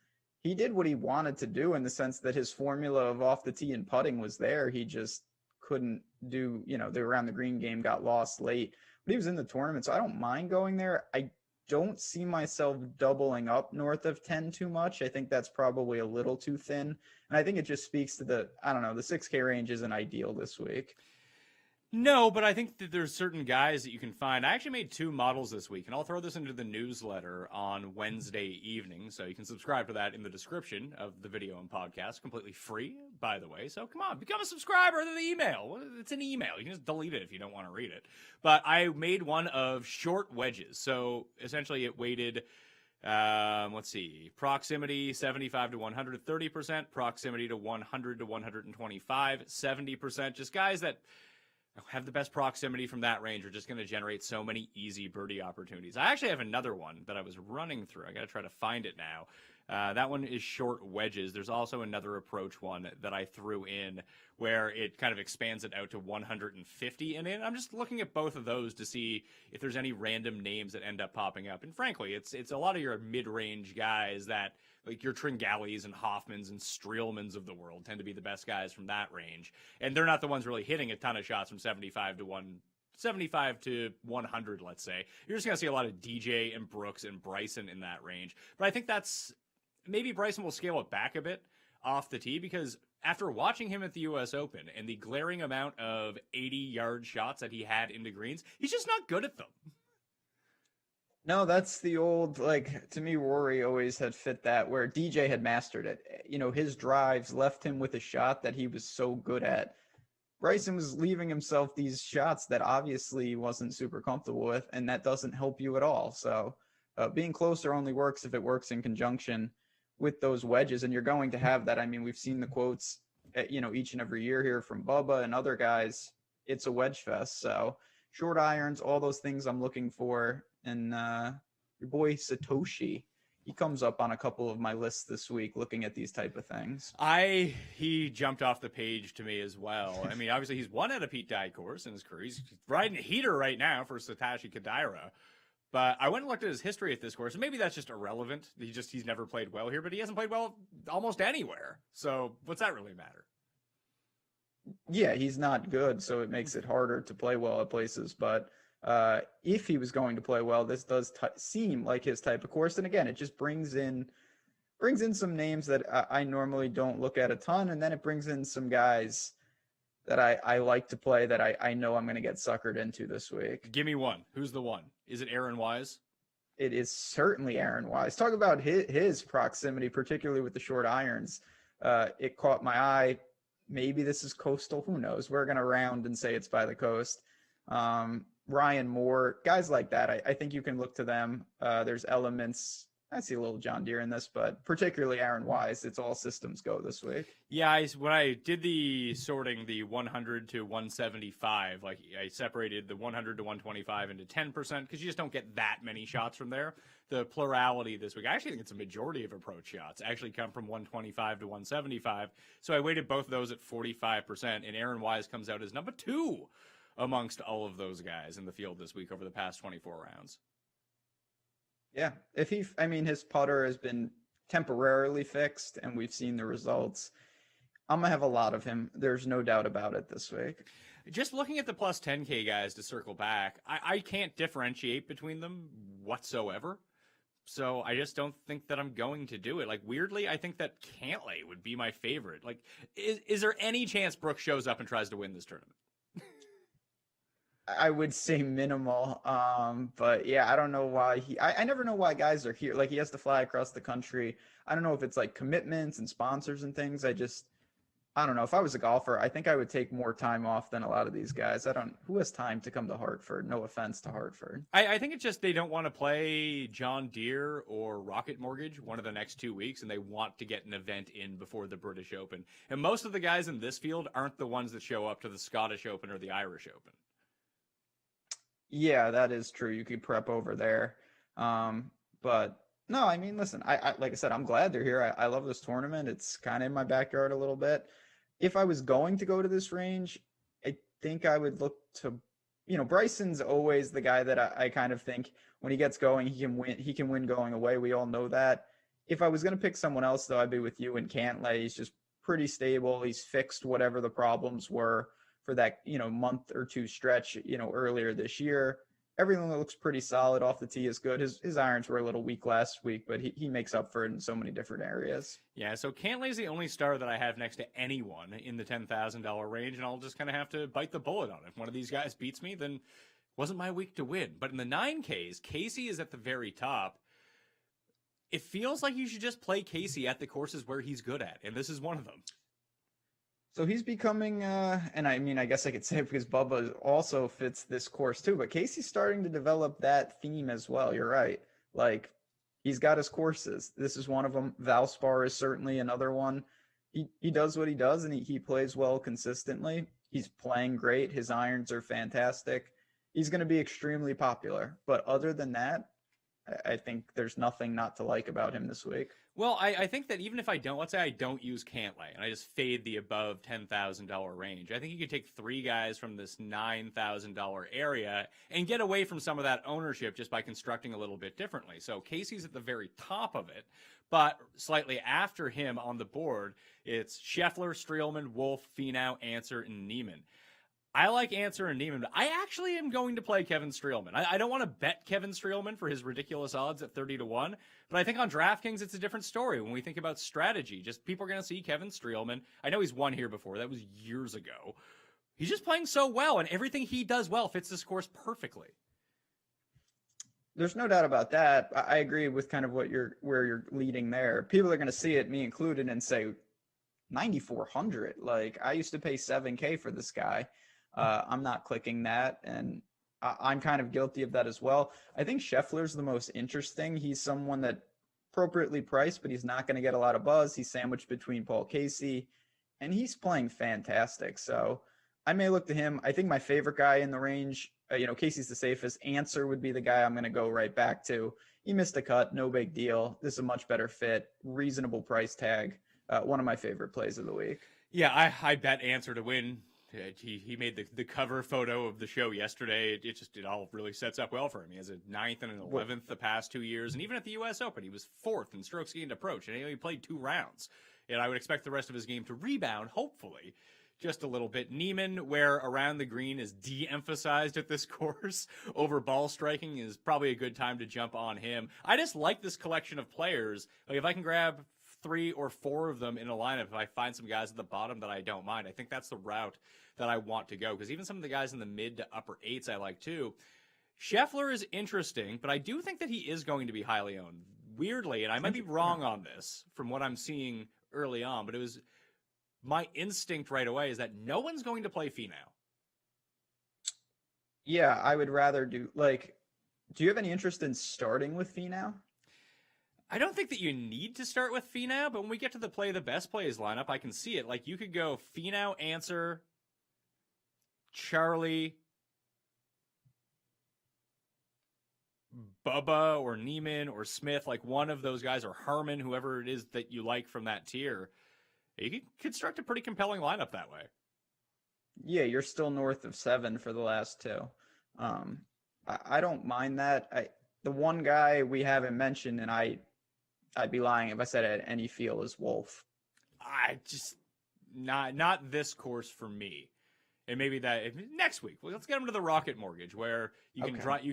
he did what he wanted to do in the sense that his formula of off the tee and putting was there. He just couldn't do, the around the green game got lost late. But he was in the tournament, so I don't mind going there. I don't see myself doubling up north of 10 too much. I think that's probably a little too thin. And I think it just speaks to the 6K range isn't ideal this week. No, but I think that there's certain guys that you can find. I actually made 2 models this week, and I'll throw this into the newsletter on Wednesday evening. So you can subscribe to that in the description of the video and podcast, completely free, by the way. So come on, become a subscriber to the email. It's an email. You can just delete it if you don't want to read it. But I made one of short wedges. So essentially it weighted, proximity 75 to 100, 30%, proximity to 100 to 125, 70%. Just guys that have the best proximity from that range are just going to generate so many easy birdie opportunities. I actually have another one that I was running through. I got to try to find it now. That one is short wedges. There's also another approach one that I threw in where it kind of expands it out to 150. And I'm just looking at both of those to see if there's any random names that end up popping up. And frankly, it's a lot of your mid-range guys that, like your Tringallis and Hoffmans and Streelmans of the world, tend to be the best guys from that range. And they're not the ones really hitting a ton of shots from 75 to 100, let's say. You're just going to see a lot of DJ and Brooks and Bryson in that range. But I think maybe Bryson will scale it back a bit off the tee, because after watching him at the U.S. Open and the glaring amount of 80-yard shots that he had into greens, he's just not good at them. No, that's the old, to me, Rory always had fit that where DJ had mastered it. His drives left him with a shot that he was so good at. Bryson was leaving himself these shots that obviously he wasn't super comfortable with, and that doesn't help you at all. So being closer only works if it works in conjunction with those wedges, and you're going to have that. I mean, we've seen the quotes, each and every year here from Bubba and other guys. It's a wedge fest. So short irons, all those things I'm looking for. And your boy Satoshi, he comes up on a couple of my lists this week looking at these type of things. He jumped off the page to me as well. I mean, obviously he's won at a Pete Dye course in his career. He's riding a heater right now for Satoshi Kodaira. But I went and looked at his history at this course, and maybe that's just irrelevant. He's never played well here, but he hasn't played well almost anywhere. So what's that really matter? Yeah, he's not good, so it makes it harder to play well at places. But if he was going to play well, this does seem like his type of course. And again, it just brings in some names that I normally don't look at a ton, and then it brings in some guys that I like to play that I know I'm going to get suckered into this week. Give me one. Who's the one? Is it Aaron Wise? It is certainly Aaron Wise. Talk about his proximity, particularly with the short irons. It caught my eye. Maybe this is coastal. Who knows? We're going to round and say it's by the coast. Ryan Moore, guys like that. I think you can look to them. There's elements. I see a little John Deere in this, but particularly Aaron Wise. It's all systems go this week. Yeah, when I did the sorting, the 100 to 175, I separated the 100 to 125 into 10% because you just don't get that many shots from there. The plurality this week, I actually think it's a majority of approach shots actually come from 125 to 175. So I weighted both of those at 45%, and Aaron Wise comes out as number 2 amongst all of those guys in the field this week over the past 24 rounds. Yeah, his putter has been temporarily fixed, and we've seen the results. I'm going to have a lot of him. There's no doubt about it this week. Just looking at the plus 10K guys to circle back, I can't differentiate between them whatsoever. So I just don't think that I'm going to do it. Like, weirdly, I think that Cantlay would be my favorite. Like, is there any chance Brooks shows up and tries to win this tournament? I would say minimal. But yeah, I don't know why I never know why guys are here. Like, he has to fly across the country. I don't know if it's like commitments and sponsors and things. I don't know. If I was a golfer, I think I would take more time off than a lot of these guys. Who has time to come to Hartford? No offense to Hartford. I think it's just they don't want to play John Deere or Rocket Mortgage one of the next 2 weeks, and they want to get an event in before the British Open. And most of the guys in this field aren't the ones that show up to the Scottish Open or the Irish Open. Yeah, that is true. You could prep over there. But no, I mean, listen, I like I said, I'm glad they're here. I love this tournament. It's kind of in my backyard a little bit. If I was going to go to this range, I think I would look to, Bryson's always the guy that I kind of think when he gets going, he can win going away. We all know that. If I was going to pick someone else, though, I'd be with you and Cantlay. He's just pretty stable. He's fixed whatever the problems were for that, month or two stretch, earlier this year. Everything that looks pretty solid off the tee is good. His irons were a little weak last week, but he makes up for it in so many different areas. Yeah, so Cantlay's the only star that I have next to anyone in the $10,000 range, and I'll just kind of have to bite the bullet on it. If one of these guys beats me, then wasn't my week to win. But in the 9Ks, Casey is at the very top. It feels like you should just play Casey at the courses where he's good at, and this is one of them. So he's becoming, and I mean, I guess I could say it because Bubba also fits this course too, but Casey's starting to develop that theme as well. You're right. Like, he's got his courses. This is one of them. Valspar is certainly another one. He does what he does, and he plays well consistently. He's playing great. His irons are fantastic. He's going to be extremely popular. But other than that, I think there's nothing not to like about him this week. Well, I think that even if let's say I don't use Cantlay and I just fade the above $10,000 range, I think you could take three guys from this $9,000 area and get away from some of that ownership just by constructing a little bit differently. So Casey's at the very top of it, but slightly after him on the board, it's Scheffler, Streelman, Wolf, Finau, Answer, and Neiman. I like Answer and Neiman, but I actually am going to play Kevin Streelman. I don't want to bet Kevin Streelman for his ridiculous odds at 30-1, but I think on DraftKings it's a different story when we think about strategy. Just people are going to see Kevin Streelman. I know he's won here before. That was years ago. He's just playing so well, and everything he does well fits this course perfectly. There's no doubt about that. I agree with kind of where you're leading there. People are going to see it, me included, and say, 9,400. Like, I used to pay $7K for this guy. I'm not clicking that, and I'm kind of guilty of that as well. I think Scheffler's the most interesting. He's someone that appropriately priced, but he's not going to get a lot of buzz. He's sandwiched between Paul Casey, and he's playing fantastic. So I may look to him. I think my favorite guy in the range, Casey's the safest. Answer would be the guy I'm going to go right back to. He missed a cut, no big deal. This is a much better fit, reasonable price tag. One of my favorite plays of the week. Yeah, I bet Answer to win. He made the cover photo of the show yesterday. It all really sets up well for him. He has a 9th and an 11th the past 2 years, and even at the U.S. Open, he was 4th in strokes gained approach, and he only played 2 rounds. And I would expect the rest of his game to rebound, hopefully, just a little bit. Neiman, where around the green is de-emphasized at this course over ball striking, is probably a good time to jump on him. I just like this collection of players. Like, if I can grab 3 or 4 of them in a lineup, if I find some guys at the bottom that I don't mind, I think that's the route that I want to go, because even some of the guys in the mid to upper 8s I like too. Scheffler is interesting, but I do think that he is going to be highly owned. Weirdly, and I might be wrong on this from what I'm seeing early on, but it was my instinct right away is that no one's going to play Finau. Yeah, I would rather do you have any interest in starting with Finau? I don't think that you need to start with Finau, but when we get to the best plays lineup, I can see it. Like, you could go Finau, Answer, Charlie, Bubba, or Neiman, or Smith, like one of those guys, or Harmon, whoever it is that you like from that tier. You can construct a pretty compelling lineup that way. Yeah, you're still north of 7 for the last 2. I don't mind that. The one guy we haven't mentioned, and I'd be lying if I said it at any field, is Wolf. I just not this course for me. And maybe next week, well, let's get him to the Rocket Mortgage, where you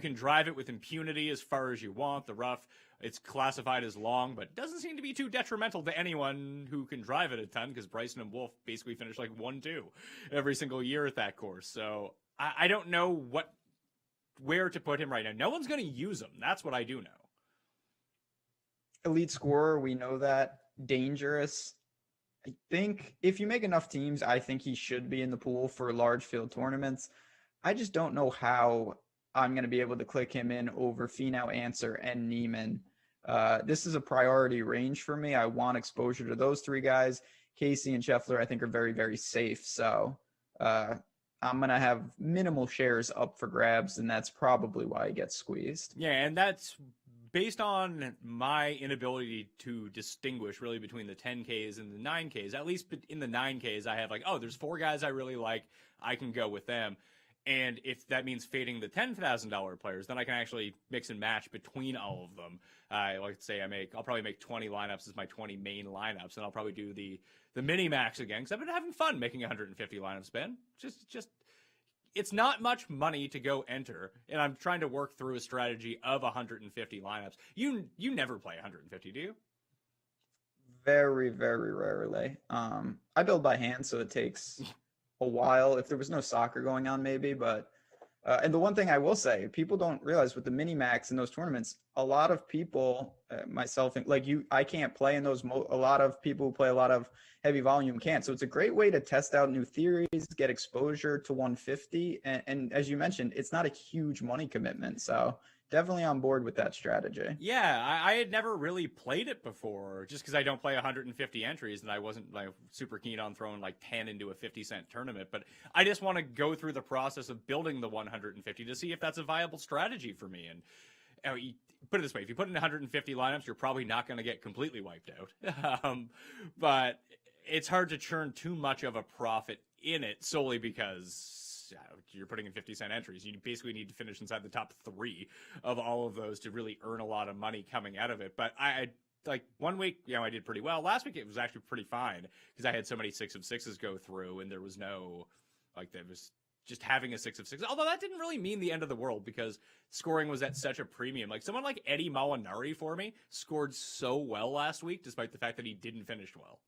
can drive it with impunity as far as you want. The rough, it's classified as long, but doesn't seem to be too detrimental to anyone who can drive it a ton, because Bryson and Wolf basically finish like 1-2 every single year at that course. So I don't know where to put him right now. No one's going to use him. That's what I do know. Elite scorer, we know that. Dangerous. I think if you make enough teams, I think he should be in the pool for large field tournaments. I just don't know how I'm going to be able to click him in over Finau, Answer, and Neiman. This is a priority range for me. I want exposure to those three guys. Casey and Scheffler, I think, are very, very safe. So I'm going to have minimal shares up for grabs, and that's probably why he gets squeezed. Yeah, and that's based on my inability to distinguish really between the 10Ks and the 9Ks. At least in the 9Ks, I have like, oh, there's 4 guys I really like. I can go with them. And if that means fading the $10,000 players, then I can actually mix and match between all of them. Let's say I'll probably make 20 lineups as my 20 main lineups, and I'll probably do the mini max again, because I've been having fun making 150 lineups, Ben. Just it's not much money to go enter, and I'm trying to work through a strategy of 150 lineups. You never play 150, do you? Very, very rarely. I build by hand, so it takes a while. If there was no soccer going on, maybe. But and the one thing I will say, people don't realize with the mini max in those tournaments, a lot of people, myself, like you, I can't play in those. A lot of people who play a lot of heavy volume can't. So it's a great way to test out new theories, get exposure to 150. And as you mentioned, it's not a huge money commitment. So definitely on board with that strategy. Yeah, I had never really played it before, just because I don't play 150 entries, and I wasn't like super keen on throwing like 10 into a 50-cent tournament. But I just want to go through the process of building the 150 to see if that's a viable strategy for me. And put it this way, if you put in 150 lineups, you're probably not going to get completely wiped out. But it's hard to churn too much of a profit in it solely because you're putting in 50-cent entries. You basically need to finish inside the top 3 of all of those to really earn a lot of money coming out of it. But I like one week, I did pretty well. Last week it was actually pretty fine because I had so many 6 of 6s go through, and there was no there was just having a 6 of 6. Although that didn't really mean the end of the world because scoring was at such a premium. Like someone like Eddie Molinari for me scored so well last week, despite the fact that he didn't finish well.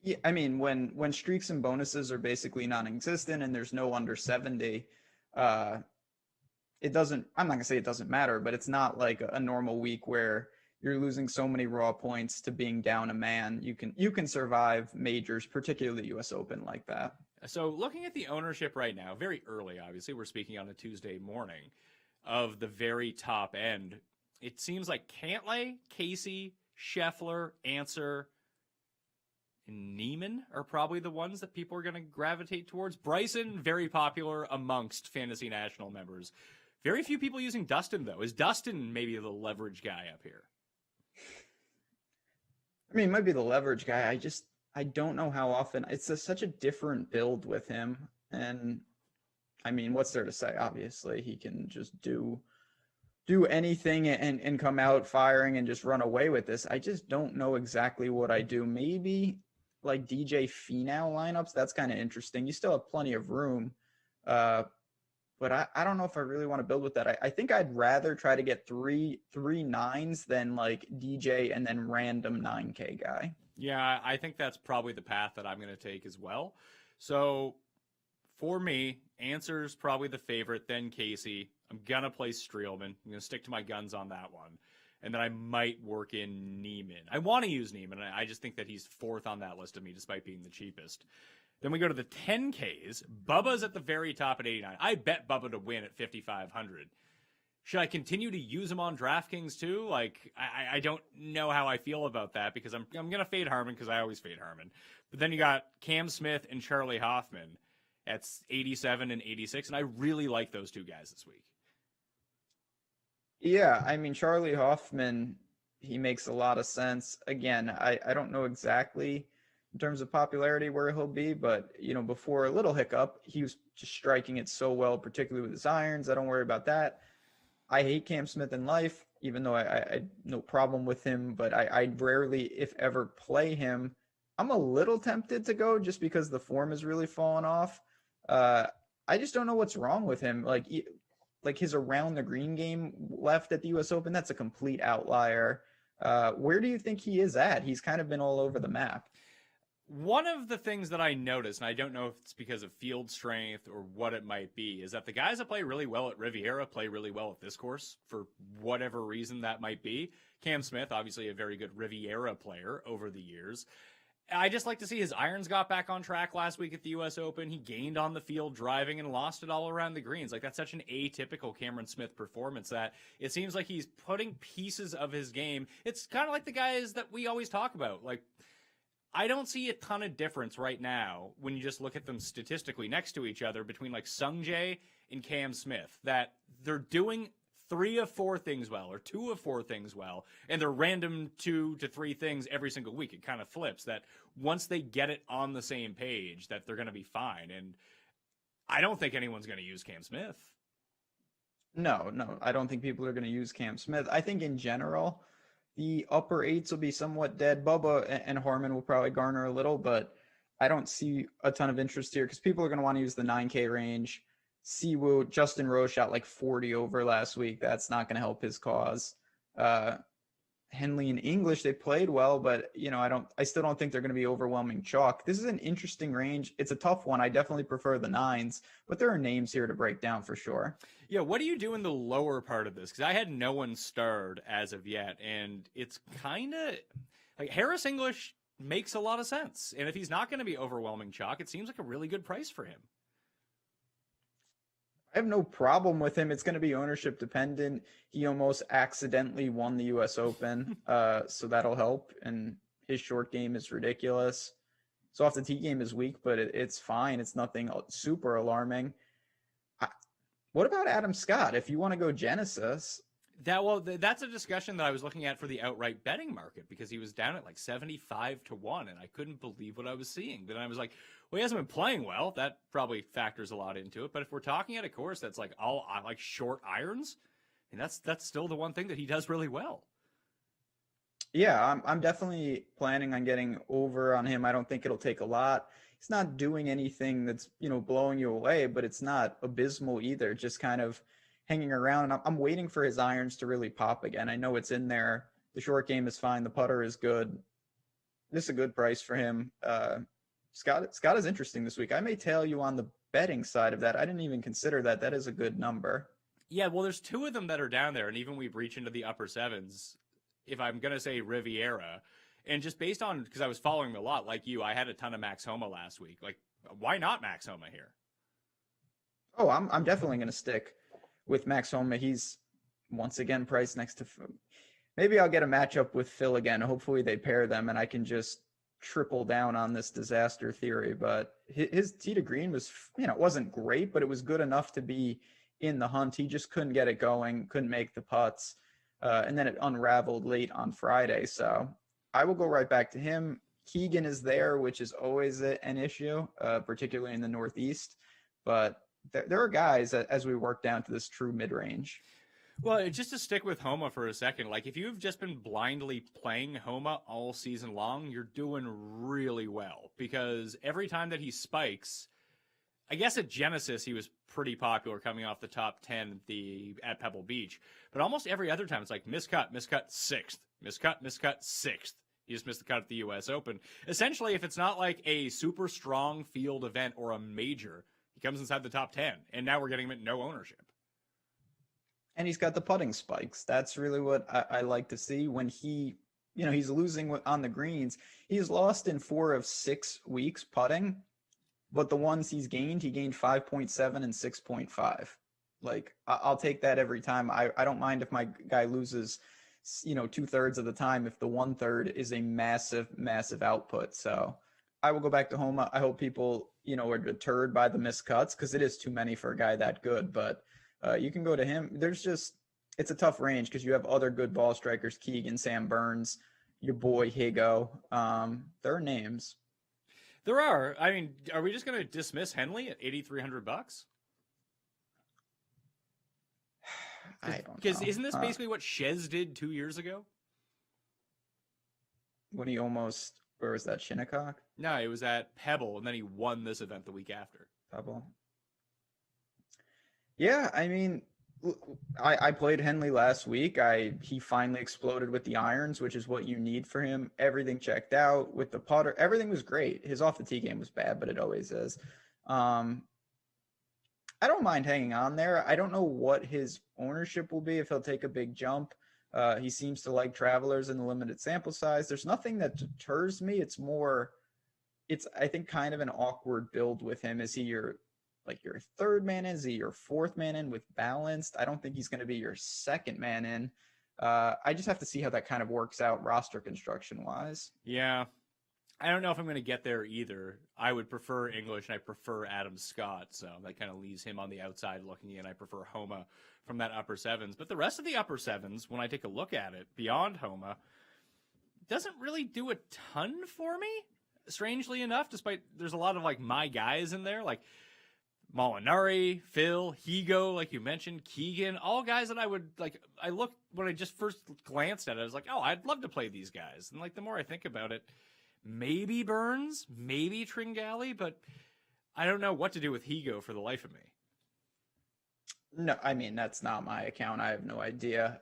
Yeah, I mean, when streaks and bonuses are basically non-existent and there's no under 70, it doesn't, I'm not gonna say it doesn't matter, but it's not like a normal week where you're losing so many raw points to being down a man. You can survive majors, particularly the US Open, like that. So looking at the ownership right now, very early, obviously, we're speaking on a Tuesday morning, of the very top end, it seems like Cantlay, Casey, Scheffler, Answer, and Neiman are probably the ones that people are going to gravitate towards. Bryson, very popular amongst Fantasy National members. Very few people using Dustin, though. Is Dustin maybe the leverage guy up here? I mean, it might be the leverage guy. I don't know how often. It's such a different build with him. And, I mean, what's there to say? Obviously, he can just do anything and come out firing and just run away with this. I just don't know exactly what I do. Maybe like DJ Finau lineups, that's kind of interesting. You still have plenty of room, but I don't know if I really want to build with that. I think I'd rather try to get three 9s than like DJ and then random 9K guy. Yeah, I think that's probably the path that I'm going to take as well. So for me, Answer's probably the favorite, then Casey. I'm going to play Streelman. I'm going to stick to my guns on that one. And then I might work in Neiman. I want to use Neiman. I just think that he's 4th on that list of me, despite being the cheapest. Then we go to the 10Ks. Bubba's at the very top at 89. I bet Bubba to win at 5,500. Should I continue to use him on DraftKings too? Like, I don't know how I feel about that because I'm going to fade Harmon because I always fade Harmon. But then you got Cam Smith and Charlie Hoffman at 87 and 86. And I really like those 2 guys this week. Yeah, I mean, Charlie Hoffman, he makes a lot of sense. Again, I don't know exactly in terms of popularity where he'll be, but, before a little hiccup, he was just striking it so well, particularly with his irons. I don't worry about that. I hate Cam Smith in life, even though I no problem with him, but I rarely, if ever, play him. I'm a little tempted to go just because the form has really fallen off. I just don't know what's wrong with him. Like his around the green game left at the U.S. Open, that's a complete outlier. Where do you think he is at? He's kind of been all over the map. One of the things that I noticed, and I don't know if it's because of field strength or what it might be, is that the guys that play really well at Riviera play really well at this course for whatever reason that might be. Cam Smith, obviously a very good Riviera player over the years. I just like to see his irons got back on track last week at the U.S. Open. He gained on the field driving and lost it all around the greens. Like, that's such an atypical Cameron Smith performance that it seems like he's putting pieces of his game. It's kind of like the guys that we always talk about. Like, I don't see a ton of difference right now when you just look at them statistically next to each other between like Sung Jae and Cam Smith, that they're doing 3 of 4 things well or 2 of 4 things well, and they're random 2 to 3 things every single week. It kind of flips that once they get it on the same page that they're going to be fine. And I don't think anyone's going to use Cam Smith. No, I don't think people are going to use Cam Smith. I think in general, the upper 8s will be somewhat dead. Bubba and Harman will probably garner a little, but I don't see a ton of interest here because people are going to want to use the 9K range. Siwoo, Justin Rose shot like 40 over last week. That's not going to help his cause. Henley and English, they played well, but I still don't think they're going to be overwhelming chalk. This is an interesting range. It's a tough one. I definitely prefer the 9s, but there are names here to break down for sure. Yeah, what do you do in the lower part of this? Because I had no one starred as of yet, and it's kind of like Harris English makes a lot of sense. And if he's not going to be overwhelming chalk, it seems like a really good price for him. I have no problem with him. It's going to be ownership dependent. He almost accidentally won the U.S. Open, so that'll help. And his short game is ridiculous. So off the tee game is weak, but it's fine. It's nothing super alarming. What about Adam Scott? If you want to go Genesis. That's a discussion that I was looking at for the outright betting market because he was down at like 75 to 1, and I couldn't believe what I was seeing. But I was like, well, he hasn't been playing well. That probably factors a lot into it. But if we're talking at a course that's like all like short irons, and that's still the one thing that he does really well. Yeah, I'm definitely planning on getting over on him. I don't think it'll take a lot. He's not doing anything that's, blowing you away, but it's not abysmal either. Just kind of hanging around. And I'm waiting for his irons to really pop again. I know it's in there. The short game is fine. The putter is good. This is a good price for him. Scott is interesting this week. I may tail you on the betting side of that. I didn't even consider that. That is a good number. Yeah, well, there's 2 of them that are down there, and even we reach into the upper 7s. If I'm going to say Riviera, and just based on, because I was following him a lot like you, I had a ton of Max Homa last week. Like, why not Max Homa here? Oh, I'm definitely going to stick with Max Homa. He's once again priced next to, maybe I'll get a matchup with Phil again. Hopefully they pair them and I can just triple down on this disaster theory. But his tee to green was, it wasn't great, but it was good enough to be in the hunt. He just couldn't get it going, couldn't make the putts. And then it unraveled late on Friday. So I will go right back to him. Keegan is there, which is always an issue, particularly in the Northeast. But there are guys as we work down to this true mid-range. Well, just to stick with Homa for a second, like if you've just been blindly playing Homa all season long, you're doing really well because every time that he spikes, I guess at Genesis, he was pretty popular coming off the top 10 at Pebble Beach. But almost every other time, it's like miscut, 6th, miscut, 6th. He just missed the cut at the U.S. Open. Essentially, if it's not like a super strong field event or a major, he comes inside the top 10. And now we're getting him at no ownership. And he's got the putting spikes. That's really what I like to see when he's losing on the greens. He's lost in 4 of 6 weeks putting. But the ones he gained 5.7 and 6.5. Like, I'll take that every time. I don't mind if my guy loses, 2/3 of the time if the 1/3 is a massive, massive output. So I will go back to Homa. I hope people, are deterred by the missed cuts because it is too many for a guy that good. But you can go to him. It's a tough range because you have other good ball strikers, Keegan, Sam Burns, your boy Higo. There are names. There are. I mean, are we just going to dismiss Henley at $8,300? I don't know. Because isn't this basically what Shez did 2 years ago? When he almost Where was that, Shinnecock? No, it was at Pebble, and then he won this event the week after. Pebble. Yeah, I mean, I played Henley last week. He finally exploded with the irons, which is what you need for him. Everything checked out with the putter. Everything was great. His off the tee game was bad, but it always is. I don't mind hanging on there. I don't know what his ownership will be, if he'll take a big jump. He seems to like Travelers in the limited sample size. There's nothing that deters me. It's I think kind of an awkward build with him. Is he your third man in? Is he your fourth man in with balanced? I don't think he's going to be your second man in. I just have to see how that kind of works out roster construction wise. Yeah. I don't know if I'm going to get there either. I would prefer English, and I prefer Adam Scott, so that kind of leaves him on the outside looking in. I prefer Homa from that upper sevens. But the rest of the upper sevens, when I take a look at it, beyond Homa, doesn't really do a ton for me, strangely enough, despite there's a lot of, like, my guys in there, like Molinari, Phil, Higo, like you mentioned, Keegan, all guys that I would, like, when I just first glanced at it, I was like, oh, I'd love to play these guys. And, like, the more I think about it, maybe Burns, maybe Tringali, but I don't know what to do with Higo for the life of me. No, I mean, that's not my account. I have no idea.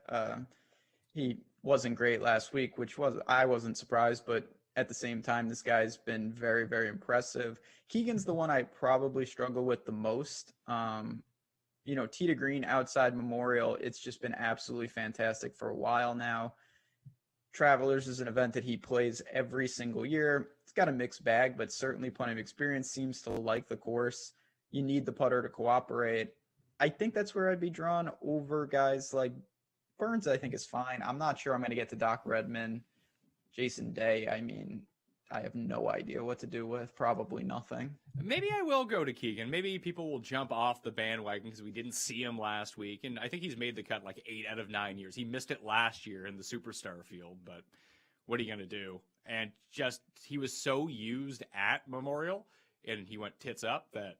He wasn't great last week, I wasn't surprised, but at the same time, this guy's been very, very impressive. Keegan's the one I probably struggle with the most. Tee to green outside Memorial, it's just been absolutely fantastic for a while now. Travelers is an event that he plays every single year. It's got a mixed bag, but certainly plenty of experience. Seems to like the course. You need the putter to cooperate. I think that's where I'd be drawn over guys like Burns. I think is fine. I'm not sure I'm going to get to Doc Redman, Jason Day. I mean, I have no idea what to do with. Probably nothing. Maybe I will go to Keegan. Maybe people will jump off the bandwagon because we didn't see him last week. And I think he's made the cut like 8 out of 9 years. He missed it last year in the Superstar field, but what are you going to do? And he was so used at Memorial and he went tits up that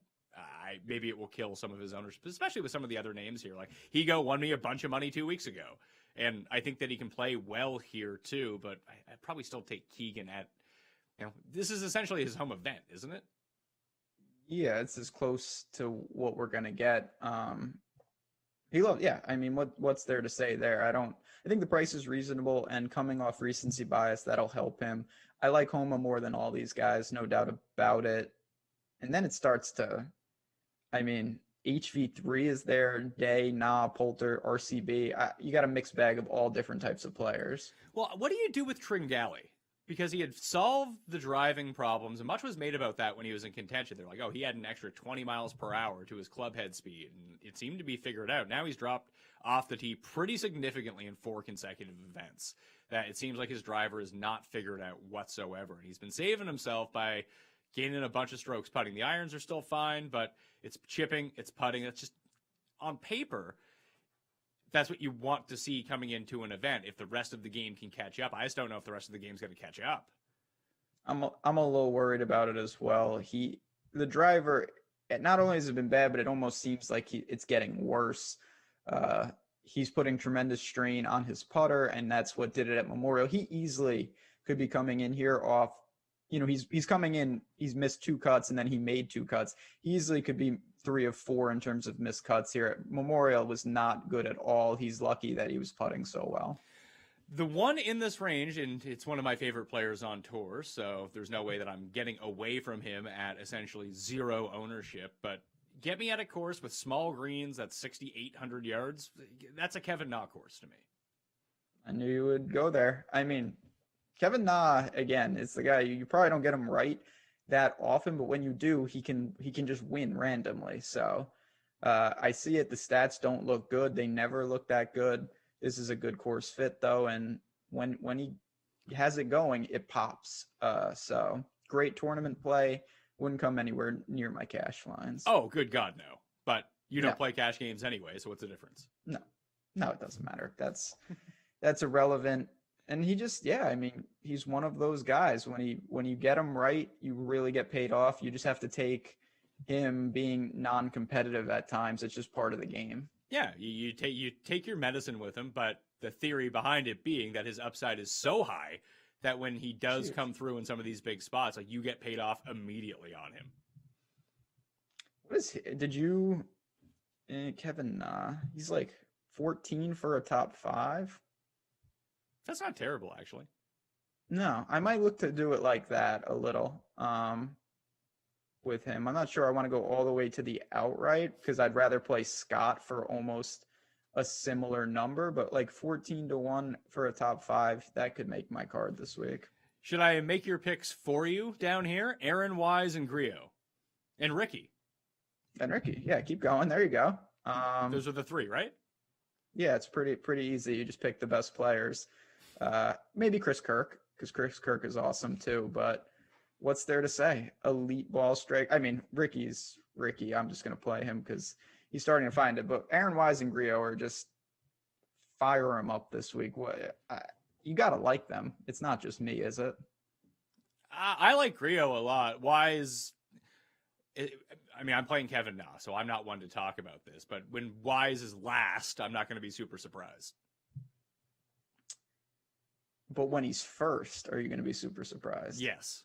maybe it will kill some of his ownership, especially with some of the other names here. Like Higo won me a bunch of money 2 weeks ago. And I think that he can play well here too, but I'd probably still take Keegan at, this is essentially his home event, isn't it? Yeah, it's as close to what we're gonna get. I mean, what's there to say there? I think the price is reasonable, and coming off recency bias, that'll help him. I like Homa more than all these guys, no doubt about it. And then it starts to, HV3 is there, Day, Poulter, RCB. You got a mixed bag of all different types of players. Well, what do you do with Tringali? Because he had solved the driving problems, and much was made about that when he was in contention. They're like, oh, he had an extra 20 miles per hour to his club head speed, and it seemed to be figured out. Now he's dropped off the tee pretty significantly in 4 consecutive events. That it seems like his driver is not figured out whatsoever. And he's been saving himself by gaining a bunch of strokes putting. The irons are still fine, but it's chipping, it's putting. It's just, on paper, that's what you want to see coming into an event. If the rest of the game can catch up, I just don't know if the rest of the game's going to catch up. I'm a little worried about it as well. The driver, not only has it been bad, but it almost seems like it's getting worse. He's putting tremendous strain on his putter, and that's what did it at Memorial. He easily could be coming in here off. He's coming in. He's missed 2 cuts, and then he made 2 cuts. He easily could be 3 of 4 in terms of missed cuts here. Memorial was not good at all. He's lucky that he was putting so well. The one in this range, and it's one of my favorite players on tour, so there's no way that I'm getting away from him at essentially 0 ownership, but get me at a course with small greens that's 6,800 yards. That's a Kevin Na course to me. I knew you would go there. Kevin Na, again, is the guy, you probably don't get him right that often, but when you do, he can just win randomly. So I see it. The stats don't look good. They never look that good. This is a good course fit though, and when he has it going, it pops. So great tournament play. Wouldn't come anywhere near my cash lines. Oh, good God, no. But you don't play cash games anyway, so what's the difference? No, it doesn't matter. That's irrelevant. And he just, he's one of those guys. When you get him right, you really get paid off. You just have to take him being non-competitive at times. It's just part of the game. Yeah, you take your medicine with him, but the theory behind it being that his upside is so high that when he does come through in some of these big spots, like you get paid off immediately on him. What is did you Kevin he's like 14 for a top 5? That's not terrible, actually. No, I might look to do it like that a little with him. I'm not sure I want to go all the way to the outright because I'd rather play Scott for almost a similar number, but like 14-1 for a top 5, that could make my card this week. Should I make your picks for you down here? Aaron Wise and Griot. And Ricky. Yeah, keep going. There you go. Those are the 3, right? Yeah, it's pretty easy. You just pick the best players. Maybe Chris Kirk, because Chris Kirk is awesome too, but what's there to say? Elite ball strike. I mean, Ricky's Ricky. I'm just going to play him because he's starting to find it. But Aaron Wise and Griot are just fire him up this week. You got to like them. It's not just me, is it? I like Griot a lot. Wise, I mean, I'm playing Kevin Na, so I'm not one to talk about this. But when Wise is last, I'm not going to be super surprised. But when he's first, are you going to be super surprised? Yes.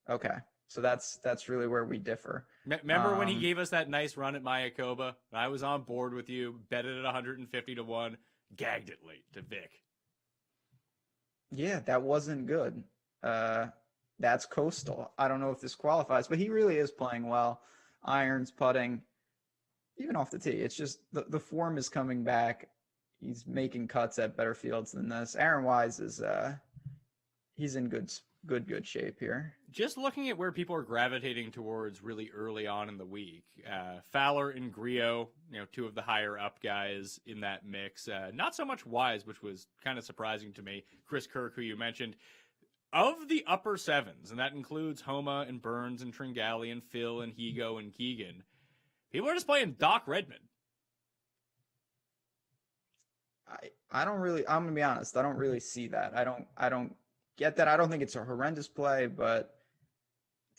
Okay. So that's really where we differ. Remember when he gave us that nice run at Mayakoba? I was on board with you, bet it at 150-1, gagged it late to Vic. Yeah, that wasn't good. That's coastal. I don't know if this qualifies, but he really is playing well. Irons, putting, even off the tee. It's just the form is coming back. He's making cuts at better fields than this. Aaron Wise is he's in good shape here. Just looking at where people are gravitating towards really early on in the week, Fowler and Griot, 2 of the higher up guys in that mix. Not so much Wise, which was kind of surprising to me. Chris Kirk, who you mentioned, of the upper 7s, and that includes Homa and Burns and Tringali and Phil and Higo and Keegan. People are just playing Doc Redman. I'm gonna be honest, I don't really see that. I don't get that. I don't think it's a horrendous play, but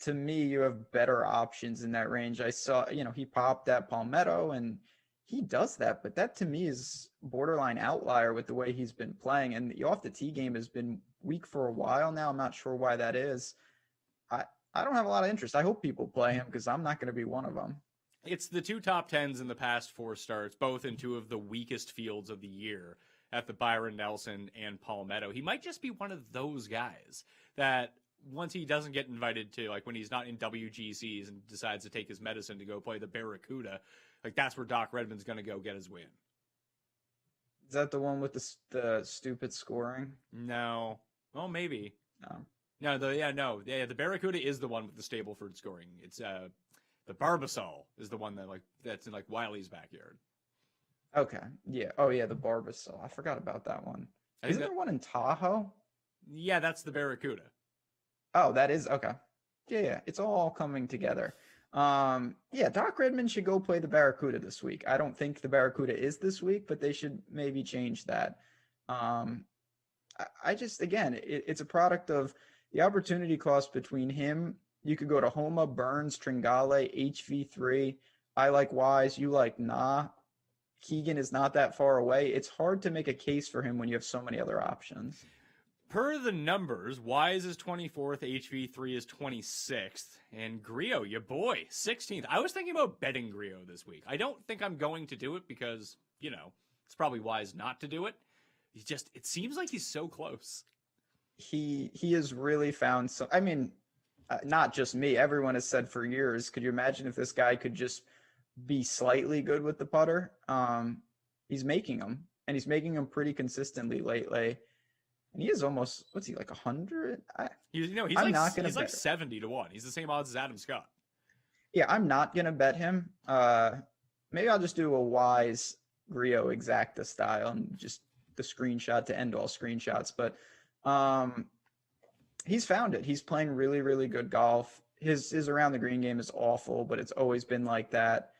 to me, you have better options in that range. I saw, he popped that Palmetto and he does that, but that to me is borderline outlier with the way he's been playing. And the off the tee game has been weak for a while now. I'm not sure why that is. I don't have a lot of interest. I hope people play him because I'm not going to be one of them. It's the 2 top 10s in the past 4 starts, both in 2 of the weakest fields of the year at the Byron Nelson and Palmetto. He might just be one of those guys that once he doesn't get invited to, like when he's not in WGCs and decides to take his medicine to go play the Barracuda, like that's where Doc Redman's going to go get his win. Is that the one with the stupid scoring? No. Well, maybe. No. The Barracuda is the one with the Stableford scoring. It's the Barbasol is the one that's in Wiley's backyard. Okay. Yeah. Oh yeah, the Barbasol. I forgot about that one. Isn't there one in Tahoe? Yeah, that's the Barracuda. Oh, that is okay. Yeah. It's all coming together. Doc Redman should go play the Barracuda this week. I don't think the Barracuda is this week, but they should maybe change that. I just, again, it's a product of the opportunity cost between him. You could go to Homa, Burns, Tringale, HV3. I like Wise. You like Na. Keegan is not that far away. It's hard to make a case for him when you have so many other options. Per the numbers, Wise is 24th, HV3 is 26th, and Griot, your boy, 16th. I was thinking about betting Griot this week. I don't think I'm going to do it because, it's probably wise not to do it. It seems like he's so close. He has really found some, not just me. Everyone has said for years, could you imagine if this guy could just be slightly good with the putter? He's making them, and he's making them pretty consistently lately. And he is almost, what's he, like 100? He's like 70-1. He's the same odds as Adam Scott. Yeah, I'm not going to bet him. Maybe I'll just do a Wise Griot exacta style and just the screenshot to end all screenshots. But he's found it. He's playing really, really good golf. His around the green game is awful, but it's always been like that.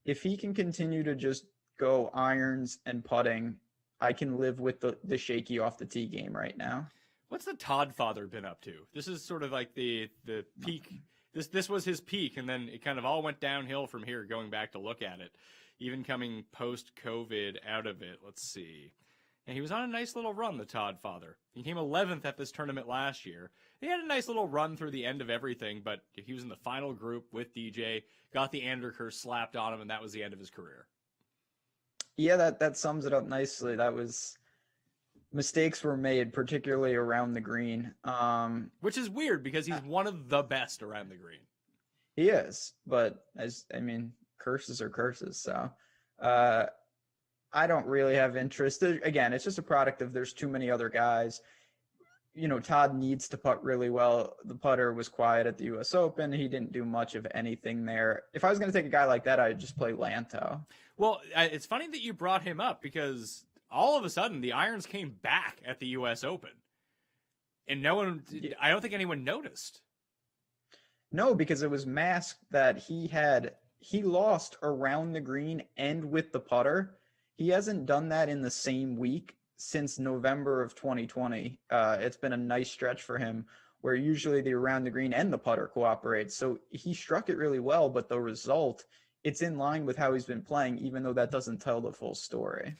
If he can continue to just go irons and putting, I can live with the shaky off the tee game right now. What's the Todd father been up to? This is sort of like the peak. This was his peak, and then it kind of all went downhill from here, going back to look at it. Even coming post-COVID out of it, let's see. And he was on a nice little run, the Todd father. He came 11th at this tournament last year. He had a nice little run through the end of everything, but he was in the final group with DJ, got the Ander curse slapped on him, and that was the end of his career. Yeah, that sums it up nicely. That was mistakes were made, particularly around the green. Which is weird because he's one of the best around the green. He is, but curses are curses. So I don't really have interest. Again, it's just a product of there's too many other guys. Todd needs to putt really well. The putter was quiet at the U.S. Open. He didn't do much of anything there. If I was going to take a guy like that, I'd just play Lanto. Well, it's funny that you brought him up because all of a sudden the irons came back at the U.S. Open. And I don't think anyone noticed. No, because it was masked that he lost around the green and with the putter. He hasn't done that in the same week since November of 2020. It's been a nice stretch for him where usually the around the green and the putter cooperate. So he struck it really well, but the result, it's in line with how he's been playing, even though that doesn't tell the full story.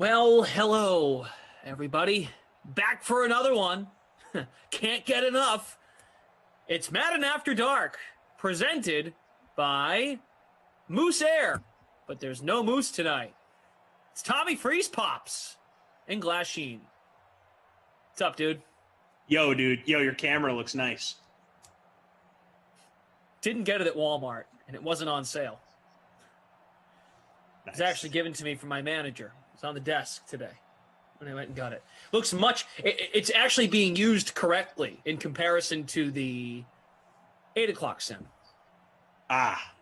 Well, hello, everybody. Back for another one. Can't get enough. It's Madden After Dark, presented by Moose Air. But there's no Moose tonight. It's Tommy Freeze Pops and Glass Sheen. What's up, dude? Yo, dude. Yo, your camera looks nice. Didn't get it at Walmart, and it wasn't on sale. It was actually given to me from my manager. It's on the desk today when I went and got it. Looks much... It's actually being used correctly in comparison to the 8 o'clock sim. Ah.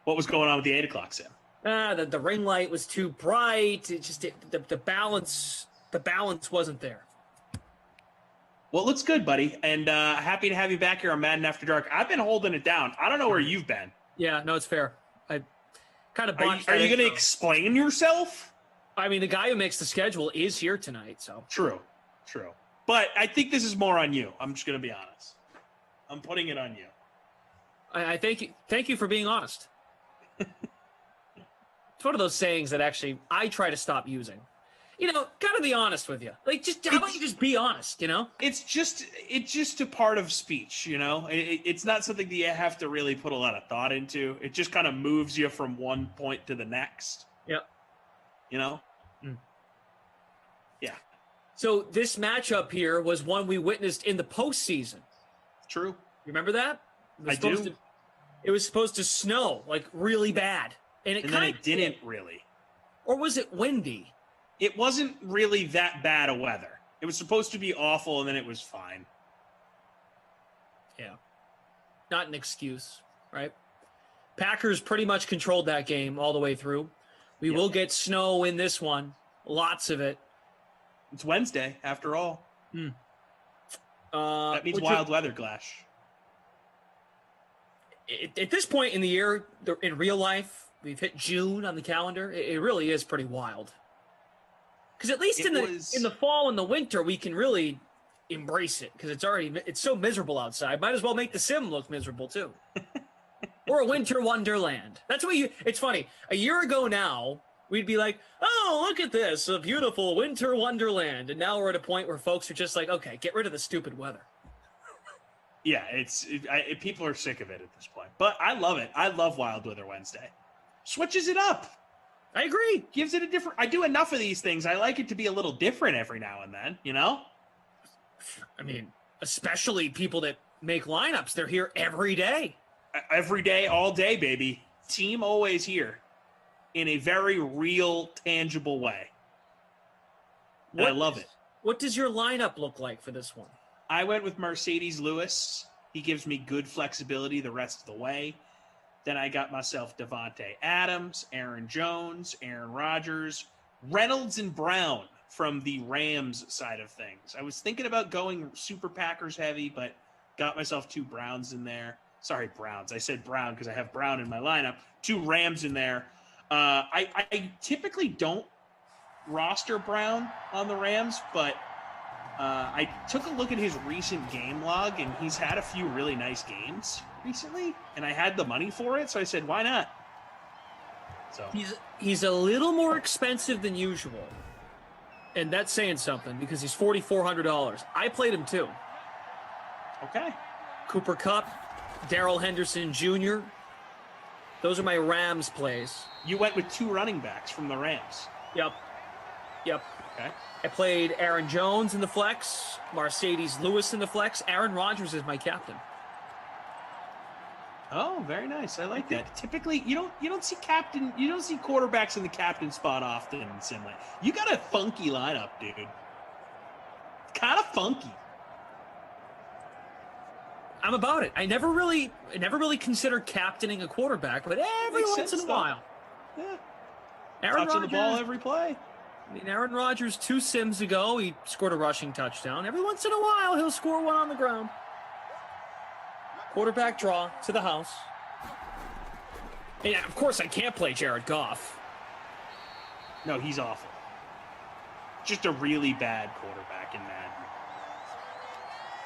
What was going on with the 8 o'clock sim? The ring light was too bright. It just... The balance wasn't there. Well, it looks good, buddy. And happy to have you back here on Madden After Dark. I've been holding it down. I don't know where you've been. Yeah, no, it's fair. I kind of Are you going to explain yourself? I mean, the guy who makes the schedule is here tonight, so. True. But I think this is more on you. I'm just going to be honest. I'm putting it on you. I thank you for being honest. It's one of those sayings that actually I try to stop using. You know, gotta be honest with you. Like, how about you just be honest, you know? It's just a part of speech, you know? It's not something that you have to really put a lot of thought into. It just kind of moves you from one point to the next. Yep. You know? Mm. Yeah. So this matchup here was one we witnessed in the postseason. True. You remember that? I do. It was supposed to snow, like, really bad. And then it didn't really. Or was it windy? It wasn't really that bad of weather. It was supposed to be awful, and then it was fine. Yeah. Not an excuse, right? Packers pretty much controlled that game all the way through. We will get snow in this one. Lots of it. It's Wednesday, after all. That means wild weather, Glash. At this point in the year, in real life, we've hit June on the calendar. It really is pretty wild. Because at least in the fall and the winter, we can really embrace it because it's so miserable outside. Might as well make the sim look miserable too. Or a winter wonderland. That's what it's funny. A year ago now, we'd be like, oh, look at this, a beautiful winter wonderland. And now we're at a point where folks are just like, okay, get rid of the stupid weather. Yeah, people are sick of it at this point. But I love it. I love Wild Weather Wednesday. Switches it up. I agree. Gives it a different... I do enough of these things. I like it to be a little different every now and then, you know? I mean, especially people that make lineups. They're here every day. Every day, all day, baby. Team always here. In a very real, tangible way. And I love it. What does your lineup look like for this one? I went with Mercedes Lewis. He gives me good flexibility the rest of the way. Then I got myself Devontae Adams, Aaron Jones, Aaron Rodgers, Reynolds, and Brown from the Rams side of things. I was thinking about going super Packers heavy, but got myself 2 Browns in there. Sorry, Browns. I said Brown because I have Brown in my lineup. 2 Rams in there. I typically don't roster Brown on the Rams, but I took a look at his recent game log, and he's had a few really nice games recently, and I had the money for it, so I said, why not? So he's a little more expensive than usual, and that's saying something because he's $4,400. I played him too. Okay. Cooper Kupp, Darrell Henderson Jr. Those are my Rams plays. You went with 2 running backs from the Rams. Yep. Okay. I played Aaron Jones in the flex, Mercedes Lewis in the flex. Aaron Rodgers is my captain. Oh, very nice. I like that. Typically, you don't see quarterbacks in the captain spot often in Simlay. You got a funky lineup, dude. Kind of funky. I'm about it. I never really considered captaining a quarterback, but every once in a while. Yeah. Aaron Touching Rodgers, the ball every play. I mean, Aaron Rodgers 2 sims ago, he scored a rushing touchdown. Every once in a while, he'll score one on the ground. Quarterback draw to the house. And of course, I can't play Jared Goff. No, he's awful. Just a really bad quarterback in Madden.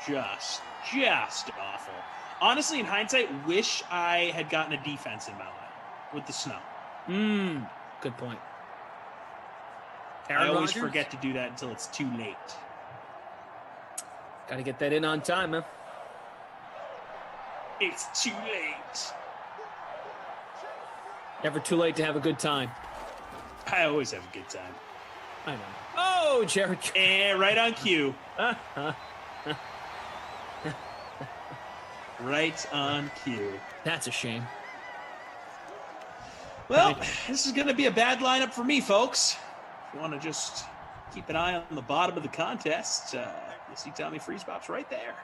Just awful. Honestly, in hindsight, wish I had gotten a defense in my life with the snow. Good point. I always forget to do that until it's too late. Got to get that in on time, man. It's too late. Never too late to have a good time. I always have a good time. I know. Oh, Jared. And right on cue. Right on cue. That's a shame. Well, this is going to be a bad lineup for me, folks. If you want to just keep an eye on the bottom of the contest, you see Tommy Freezebop's right there.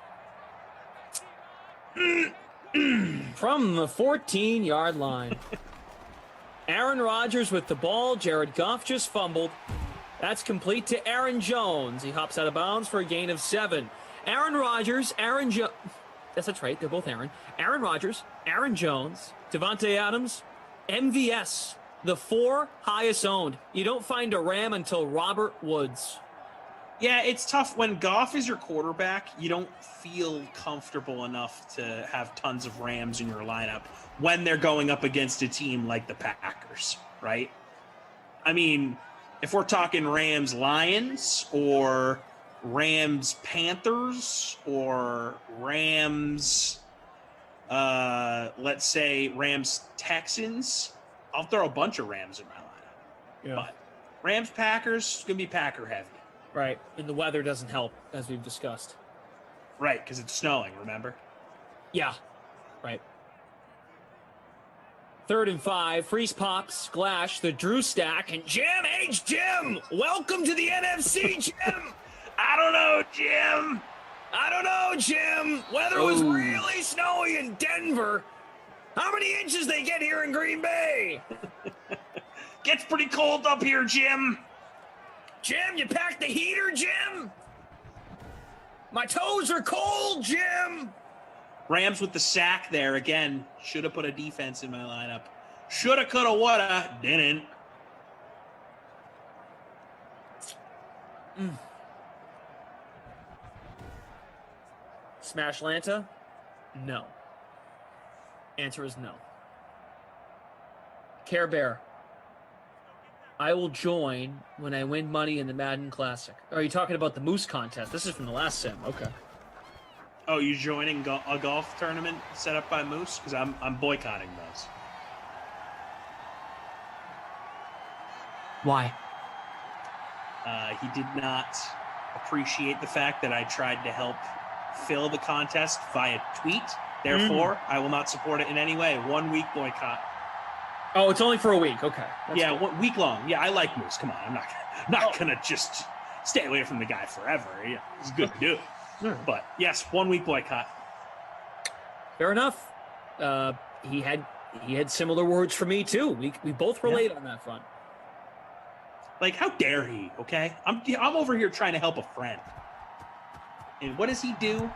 From the 14-yard line. Aaron Rodgers with the ball. Jared Goff just fumbled. That's complete to Aaron Jones. He hops out of bounds for a gain of 7. Aaron Rodgers, Aaron Jones. That's right. They're both Aaron. Aaron Rodgers, Aaron Jones, Devontae Adams, MVS, the 4 highest owned. You don't find a Ram until Robert Woods. Yeah, it's tough. When Goff is your quarterback, you don't feel comfortable enough to have tons of Rams in your lineup when they're going up against a team like the Packers, right? I mean, if we're talking Rams-Lions or Rams-Panthers or Rams, let's say Rams-Texans, I'll throw a bunch of Rams in my lineup. Yeah. But Rams-Packers, it's going to be Packer heavy. Right, and the weather doesn't help, as we've discussed. Right, because it's snowing, remember? Yeah, right. 3rd and 5, freeze pop, splash, the Drew stack, and Jim H. Jim! Welcome to the NFC, Jim! I don't know, Jim! I don't know, Jim! Weather was really snowy in Denver. How many inches they get here in Green Bay? Gets pretty cold up here, Jim! Jim, you packed the heater, Jim? My toes are cold, Jim! Rams with the sack there again. Should have put a defense in my lineup. Shoulda, coulda, woulda. Didn't. Smash Lanta? No. Answer is no. Care Bear. I will join when I win money in the Madden Classic. Are you talking about the Moose contest? This is from the last sim. Okay. Oh, you joining a golf tournament set up by Moose? Because I'm boycotting those. Why? He did not appreciate the fact that I tried to help fill the contest via tweet. Therefore, I will not support it in any way. 1 week boycott. Oh, it's only for a week. Okay. That's cool. 1 week long. Yeah, I like Moose. Come on, I'm not gonna just stay away from the guy forever. Yeah, it's good to do. But yes, 1 week boycott. Fair enough. He had similar words for me too. We both relate on that front. Like, how dare he? Okay, I'm over here trying to help a friend, and what does he do?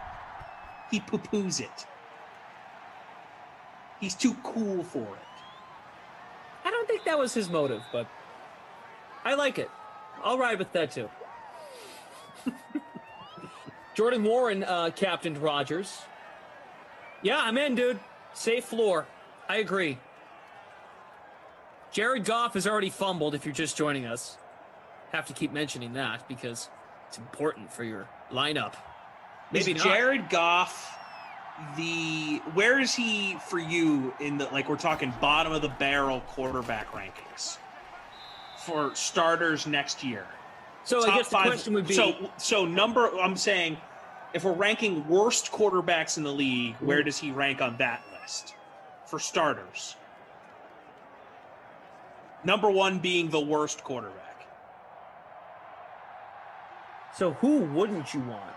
He poo-poos it. He's too cool for it. I don't think that was his motive, but I like it. I'll ride with that too. Jordan Warren captained Rodgers. Yeah, I'm in, dude. Safe floor. I agree. Jared Goff has already fumbled if you're just joining us. Have to keep mentioning that because it's important for your lineup. Maybe Jared Goff, where is he for you in the, like, we're talking bottom of the barrel quarterback rankings for starters next year? So I guess the question would be, I'm saying, if we're ranking worst quarterbacks in the league, where does he rank on that list for starters? Number 1 being the worst quarterback. So who wouldn't you want?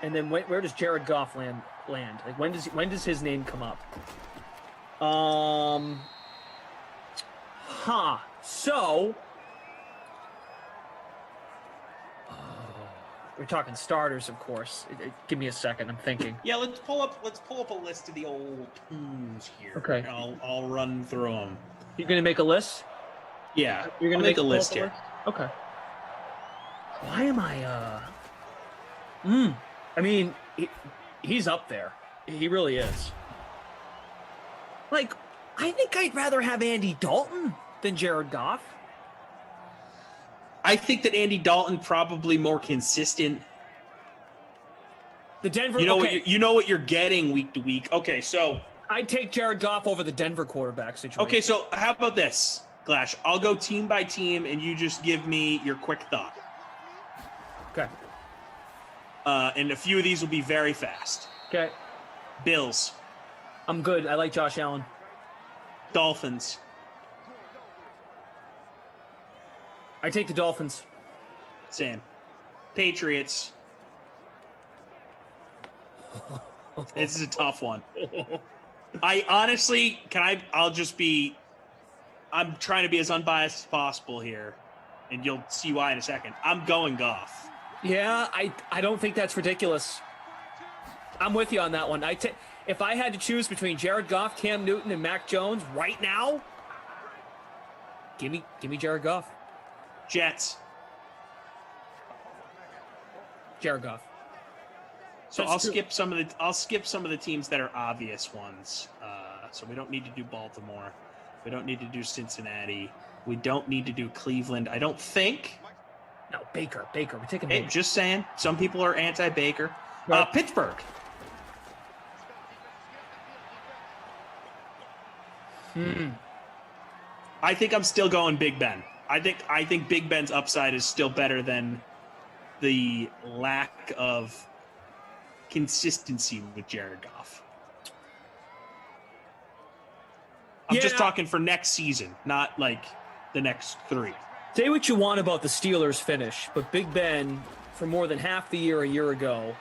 And then where does Jared Goff land? Like when does his name come up? So we're talking starters, of course. Give me a second. I'm thinking. Yeah, let's pull up a list of the old tunes here. Okay. I'll run through them. You're gonna make a list? Yeah, you're gonna make a list here. Okay. Why am I? I mean, he's up there. He really is. Like, I think I'd rather have Andy Dalton than Jared Goff. I think that Andy Dalton probably more consistent. The Denver. You know okay. you know what you're getting week to week. Okay, so I'd take Jared Goff over the Denver quarterback situation. Okay, so how about this, Glash? I'll go team by team, and you just give me your quick thought. Okay. And a few of these will be very fast. Okay. Bills. I'm good. I like Josh Allen. Dolphins. I take the Dolphins. Same. Patriots. This is a tough one. I honestly, I'm trying to be as unbiased as possible here, and you'll see why in a second. I'm going Goff. Yeah, I don't think that's ridiculous. I'm with you on that one. If I had to choose between Jared Goff, Cam Newton, and Mac Jones right now, give me Jared Goff. Jets. Jared Goff. So I'll skip some of the teams that are obvious ones. So we don't need to do Baltimore. We don't need to do Cincinnati. We don't need to do Cleveland. I don't think. No, Baker. We're taking Hey, Baker. just saying. Some people are anti-Baker. Right. Pittsburgh. I think I'm still going Big Ben. I think Big Ben's upside is still better than the lack of consistency with Jared Goff. I'm just talking for next season, not like the next 3. Say what you want about the Steelers' finish, but Big Ben, for more than half the year a year ago,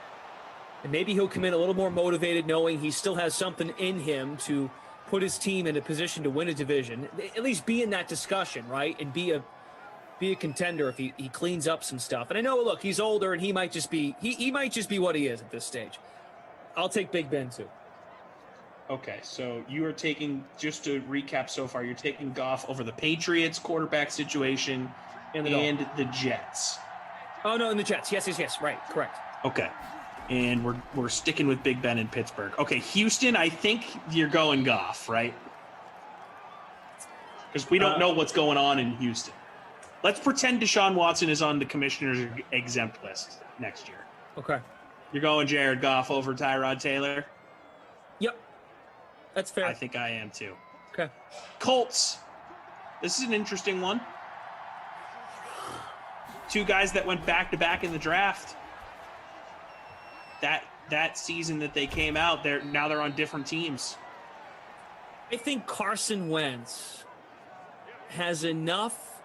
and maybe he'll come in a little more motivated knowing he still has something in him to put his team in a position to win a division, at least be in that discussion, right? And be a contender if he cleans up some stuff. And I know, look, he's older and he might just be what he is at this stage. I'll take Big Ben too. Okay, so you are taking, just to recap so far, you're taking Goff over the Patriots quarterback situation and the Jets. Oh, no, and the Jets. Yes, right, correct. Okay, and we're sticking with Big Ben in Pittsburgh. Okay, Houston, I think you're going Goff, right? Because we don't know what's going on in Houston. Let's pretend Deshaun Watson is on the commissioner's exempt list next year. Okay. You're going Jared Goff over Tyrod Taylor? Yep. That's fair. I think I am too. Okay. Colts. This is an interesting one. 2 guys that went back-to-back in the draft. That season that they came out, they're on different teams. I think Carson Wentz has enough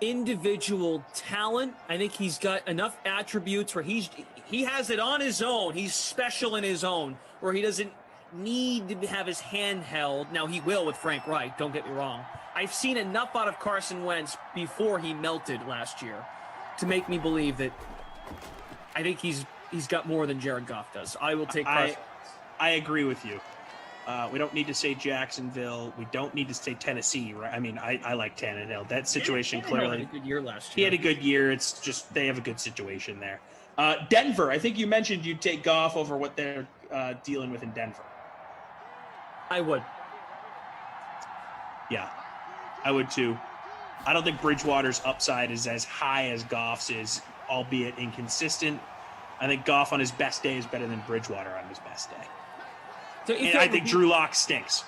individual talent. I think he's got enough attributes where he has it on his own. He's special in his own, where he doesn't need to have his hand held. Now he will with Frank Reich, don't get me wrong. I've seen enough out of Carson Wentz before he melted last year to make me believe that I think he's got more than Jared Goff does. I will take Carson. I agree with you. We don't need to say Jacksonville. We don't need to say Tennessee, right? I mean, I like Tannehill. That situation clearly. Had a good year last He year. had a good year. It's just they have a good situation there. Denver. I think you mentioned you'd take Goff over what they're dealing with in Denver. I would. Yeah, I would too. I don't think Bridgewater's upside is as high as Goff's is, albeit inconsistent. I think Goff on his best day is better than Bridgewater on his best day. And I think Drew Lock stinks.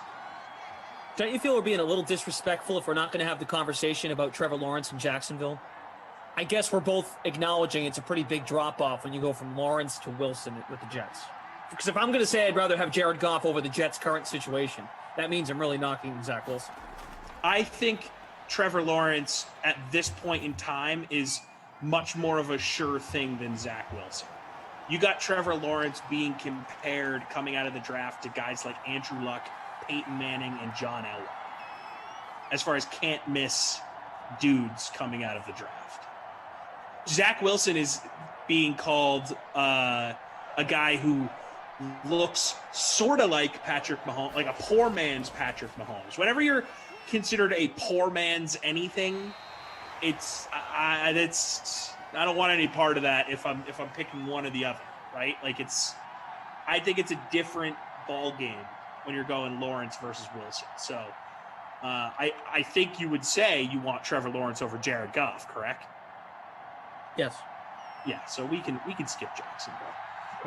Don't you feel we're being a little disrespectful if we're not going to have the conversation about Trevor Lawrence in Jacksonville? I guess we're both acknowledging it's a pretty big drop-off when you go from Lawrence to Wilson with the Jets. Because if I'm going to say I'd rather have Jared Goff over the Jets' current situation, that means I'm really knocking Zach Wilson. I think Trevor Lawrence at this point in time is much more of a sure thing than Zach Wilson. You got Trevor Lawrence being compared coming out of the draft to guys like Andrew Luck, Peyton Manning, and John Elway, as far as can't miss dudes coming out of the draft. Zach Wilson is being called a guy who looks sort of like Patrick Mahomes, like a poor man's Patrick Mahomes. Whenever you're considered a poor man's anything, I don't want any part of that if I'm picking one or the other, right? Like I think it's a different ball game when you're going Lawrence versus Wilson. So I think you would say you want Trevor Lawrence over Jared Goff, correct? Yes. Yeah, so we can skip Jacksonville.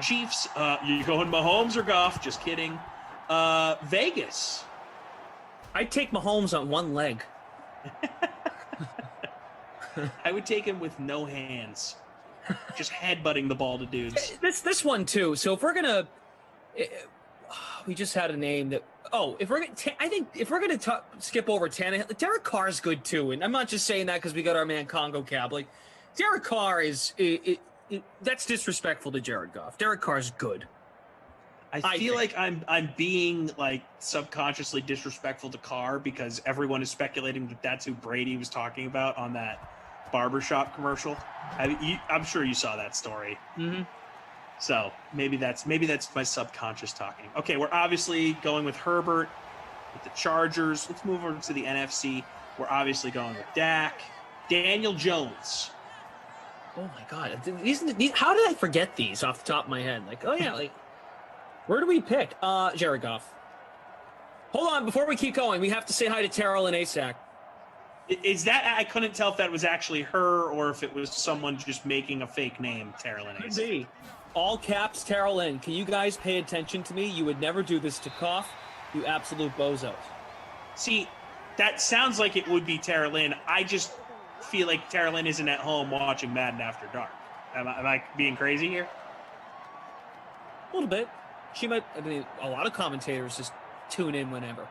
Chiefs, you going Mahomes or Goff? Just kidding. Vegas. I'd take Mahomes on one leg. I would take him with no hands, just headbutting the ball to dudes. This one too. So if we're gonna, we just had a name that. Oh, I think if we're gonna skip over Tannehill, Derek Carr's good too, and I'm not just saying that because we got our man Congo Cab. Like Derek Carr is that's disrespectful to Jared Goff. Derek Carr's good. I feel like I'm being like subconsciously disrespectful to Carr because everyone is speculating that that's who Brady was talking about on that barbershop commercial. I'm sure you saw that story. Mm-hmm. So maybe that's my subconscious talking. Okay, we're obviously going with Herbert with the Chargers. Let's move over to the NFC. We're obviously going with Dak. Daniel Jones. Oh my God! These, how did I forget these off the top of my head? Like, oh yeah, like where do we pick? Jared Goff. Hold on, before we keep going, we have to say hi to Terrell and ASAC. Is that, I couldn't tell if that was actually her or if it was someone just making a fake name, Terrell and ASAC. All caps, Terrell Lynn. Can you guys pay attention to me? You would never do this to Koff, you absolute bozos. See, that sounds like it would be Terrell Lynn. I just feel like Terrell Lynn isn't at home watching Madden After Dark. Am I being crazy here? A little bit. She might. I mean, a lot of commentators just tune in whenever.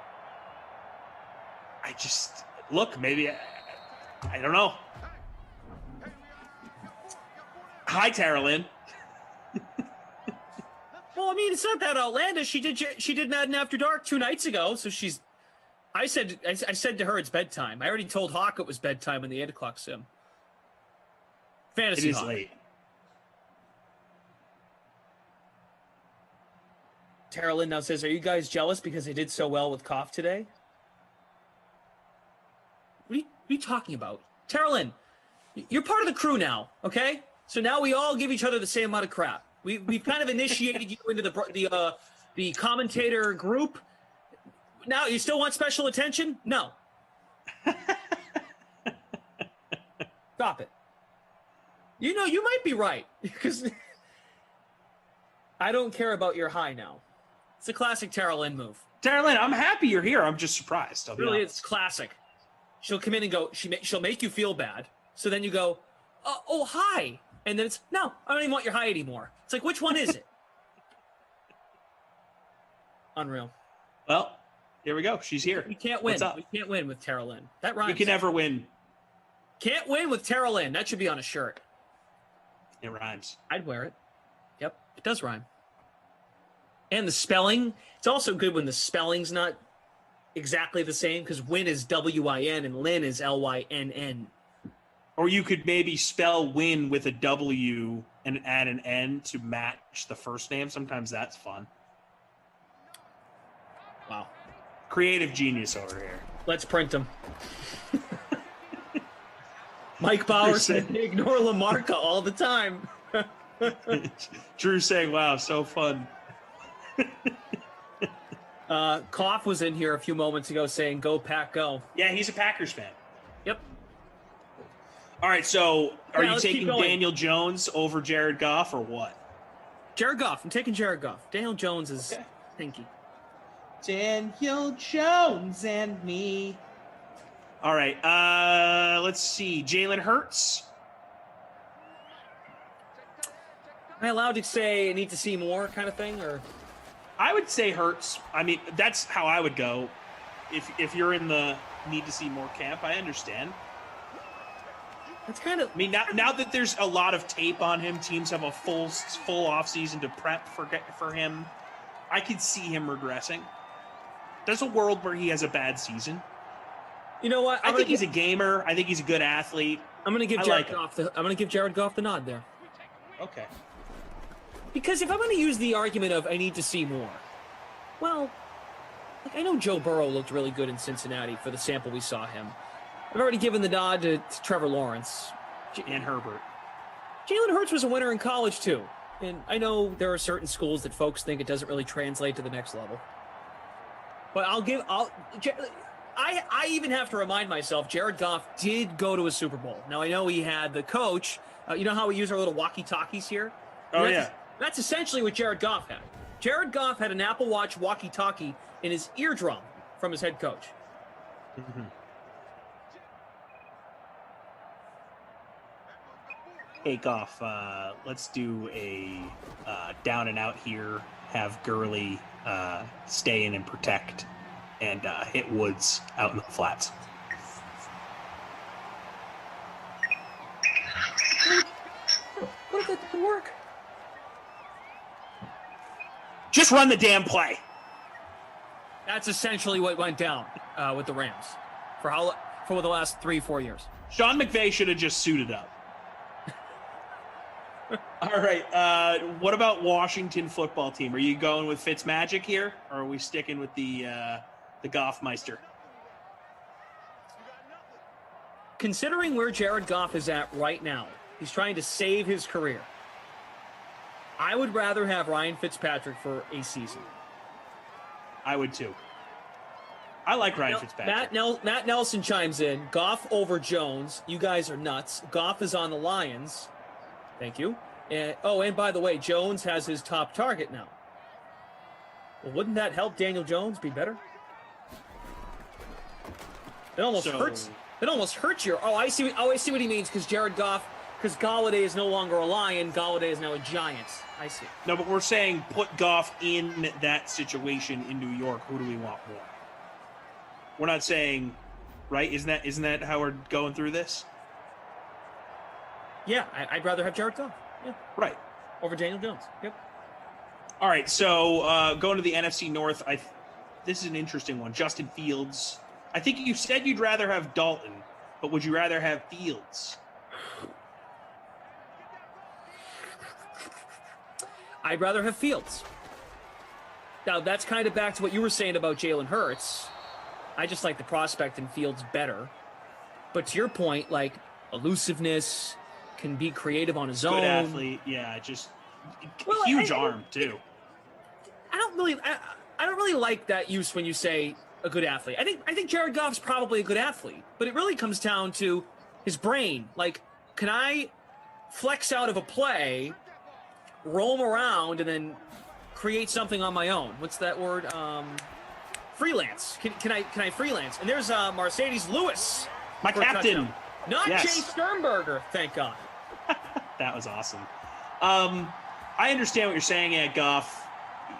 Look, maybe I don't know. Hi, Terrell Lynn. Well, I mean, it's not that outlandish. She did Madden After Dark 2 nights ago, so she's. I said to her it's bedtime. I already told Hawk it was bedtime in the 8 o'clock sim. Fantasy It is Hawk. late. Tara Lynn now says, "Are you guys jealous because I did so well with Koff today?" What are you talking about, Tara Lynn? You're part of the crew now, okay? So now we all give each other the same amount of crap. We've kind of initiated you into the commentator group. Now you still want special attention? No. Stop it. You know, you might be right because I don't care about your high now. It's a classic Tara Lynn move. Tara Lynn, I'm happy you're here. I'm just surprised. Really, it's classic. She'll come in and go, she'll make you feel bad. So then you go, oh, hi. And then it's, no, I don't even want your hi anymore. It's like, which one is it? Unreal. Well, here we go. She's here. We can't win. What's up? We can't win with Tara Lynn. That rhymes. We can never win. Can't win with Tara Lynn. That should be on a shirt. It rhymes. I'd wear it. Yep, it does rhyme. And the spelling, it's also good when the spelling's not exactly the same because win is W-I-N and Lynn is L-Y-N-N. Or you could maybe spell win with a W and add an N to match the first name. Sometimes that's fun. Wow. Creative genius over here. Let's print them. Mike Bauer said, ignore Lamarca all the time. Drew saying, wow, so fun. Koff was in here a few moments ago saying, go Pack, go. Yeah, he's a Packers fan. Yep. All right, so are you let's keep taking going. Daniel Jones over Jared Goff or what? Jared Goff. I'm taking Jared Goff. Daniel Jones is stinky. Daniel Jones and me. All right, let's see. Jalen Hurts. Am I allowed to say I need to see more kind of thing, or? I would say Hurts. I mean, that's how I would go. If you're in the need to see more camp, I understand. That's kind of. I mean, now that there's a lot of tape on him, teams have a full off season to prep for him. I could see him regressing. There's a world where he has a bad season. You know what? I think he's a gamer. I think he's a good athlete. I'm going to give Jared Goff the nod there. Okay. Because if I'm going to use the argument of I need to see more, well, like I know Joe Burrow looked really good in Cincinnati for the sample we saw him. I've already given the nod to Trevor Lawrence. And Herbert. Jalen Hurts was a winner in college, too. And I know there are certain schools that folks think it doesn't really translate to the next level. But I even have to remind myself, Jared Goff did go to a Super Bowl. Now, I know he had the coach. You know how we use our little walkie-talkies here? Oh, yeah. That's essentially what Jared Goff had. Jared Goff had an Apple Watch walkie-talkie in his eardrum from his head coach. Mm-hmm. Hey, Goff, let's do a down and out here. Have Gurley stay in and protect, and hit Woods out in the flats. What if that didn't work? Just run the damn play. That's essentially what went down with the Rams for the last 3-4 years. Sean McVay should have just suited up. All right. What about Washington football team? Are you going with Fitzmagic here, or are we sticking with the Goffmeister? Considering where Jared Goff is at right now, he's trying to save his career. I would rather have Ryan Fitzpatrick for a season. I would too. I like Ryan Fitzpatrick. Matt Nelson chimes in. Goff over Jones. You guys are nuts. Goff is on the Lions. Thank you. And by the way, Jones has his top target now. Well, wouldn't that help Daniel Jones be better? It almost hurts. It almost hurts your. I see what he means, because Jared Goff, because Galladay is no longer a Lion. Galladay is now a Giant. I see. No, but we're saying put Goff in that situation in New York. Who do we want more? We're not saying, right? Isn't that how we're going through this? Yeah, I'd rather have Jared Goff. Yeah, right. Over Daniel Jones. Yep. All right, so going to the NFC North, this is an interesting one. Justin Fields. I think you said you'd rather have Dalton, but would you rather have Fields? I'd rather have Fields. Now, that's kind of back to what you were saying about Jalen Hurts. I just like the prospect in Fields better. But to your point, like, elusiveness, can be creative on his own. Good athlete, yeah, just huge arm too. I don't really like that use when you say a good athlete. I think Jared Goff's probably a good athlete, but it really comes down to his brain. Like, can I flex out of a play, roam around, and then create something on my own? What's that word? Freelance. Can I freelance? And there's Mercedes Lewis, my captain. Not Jay Sternberger, thank God. That was awesome. I understand what you're saying at Goff.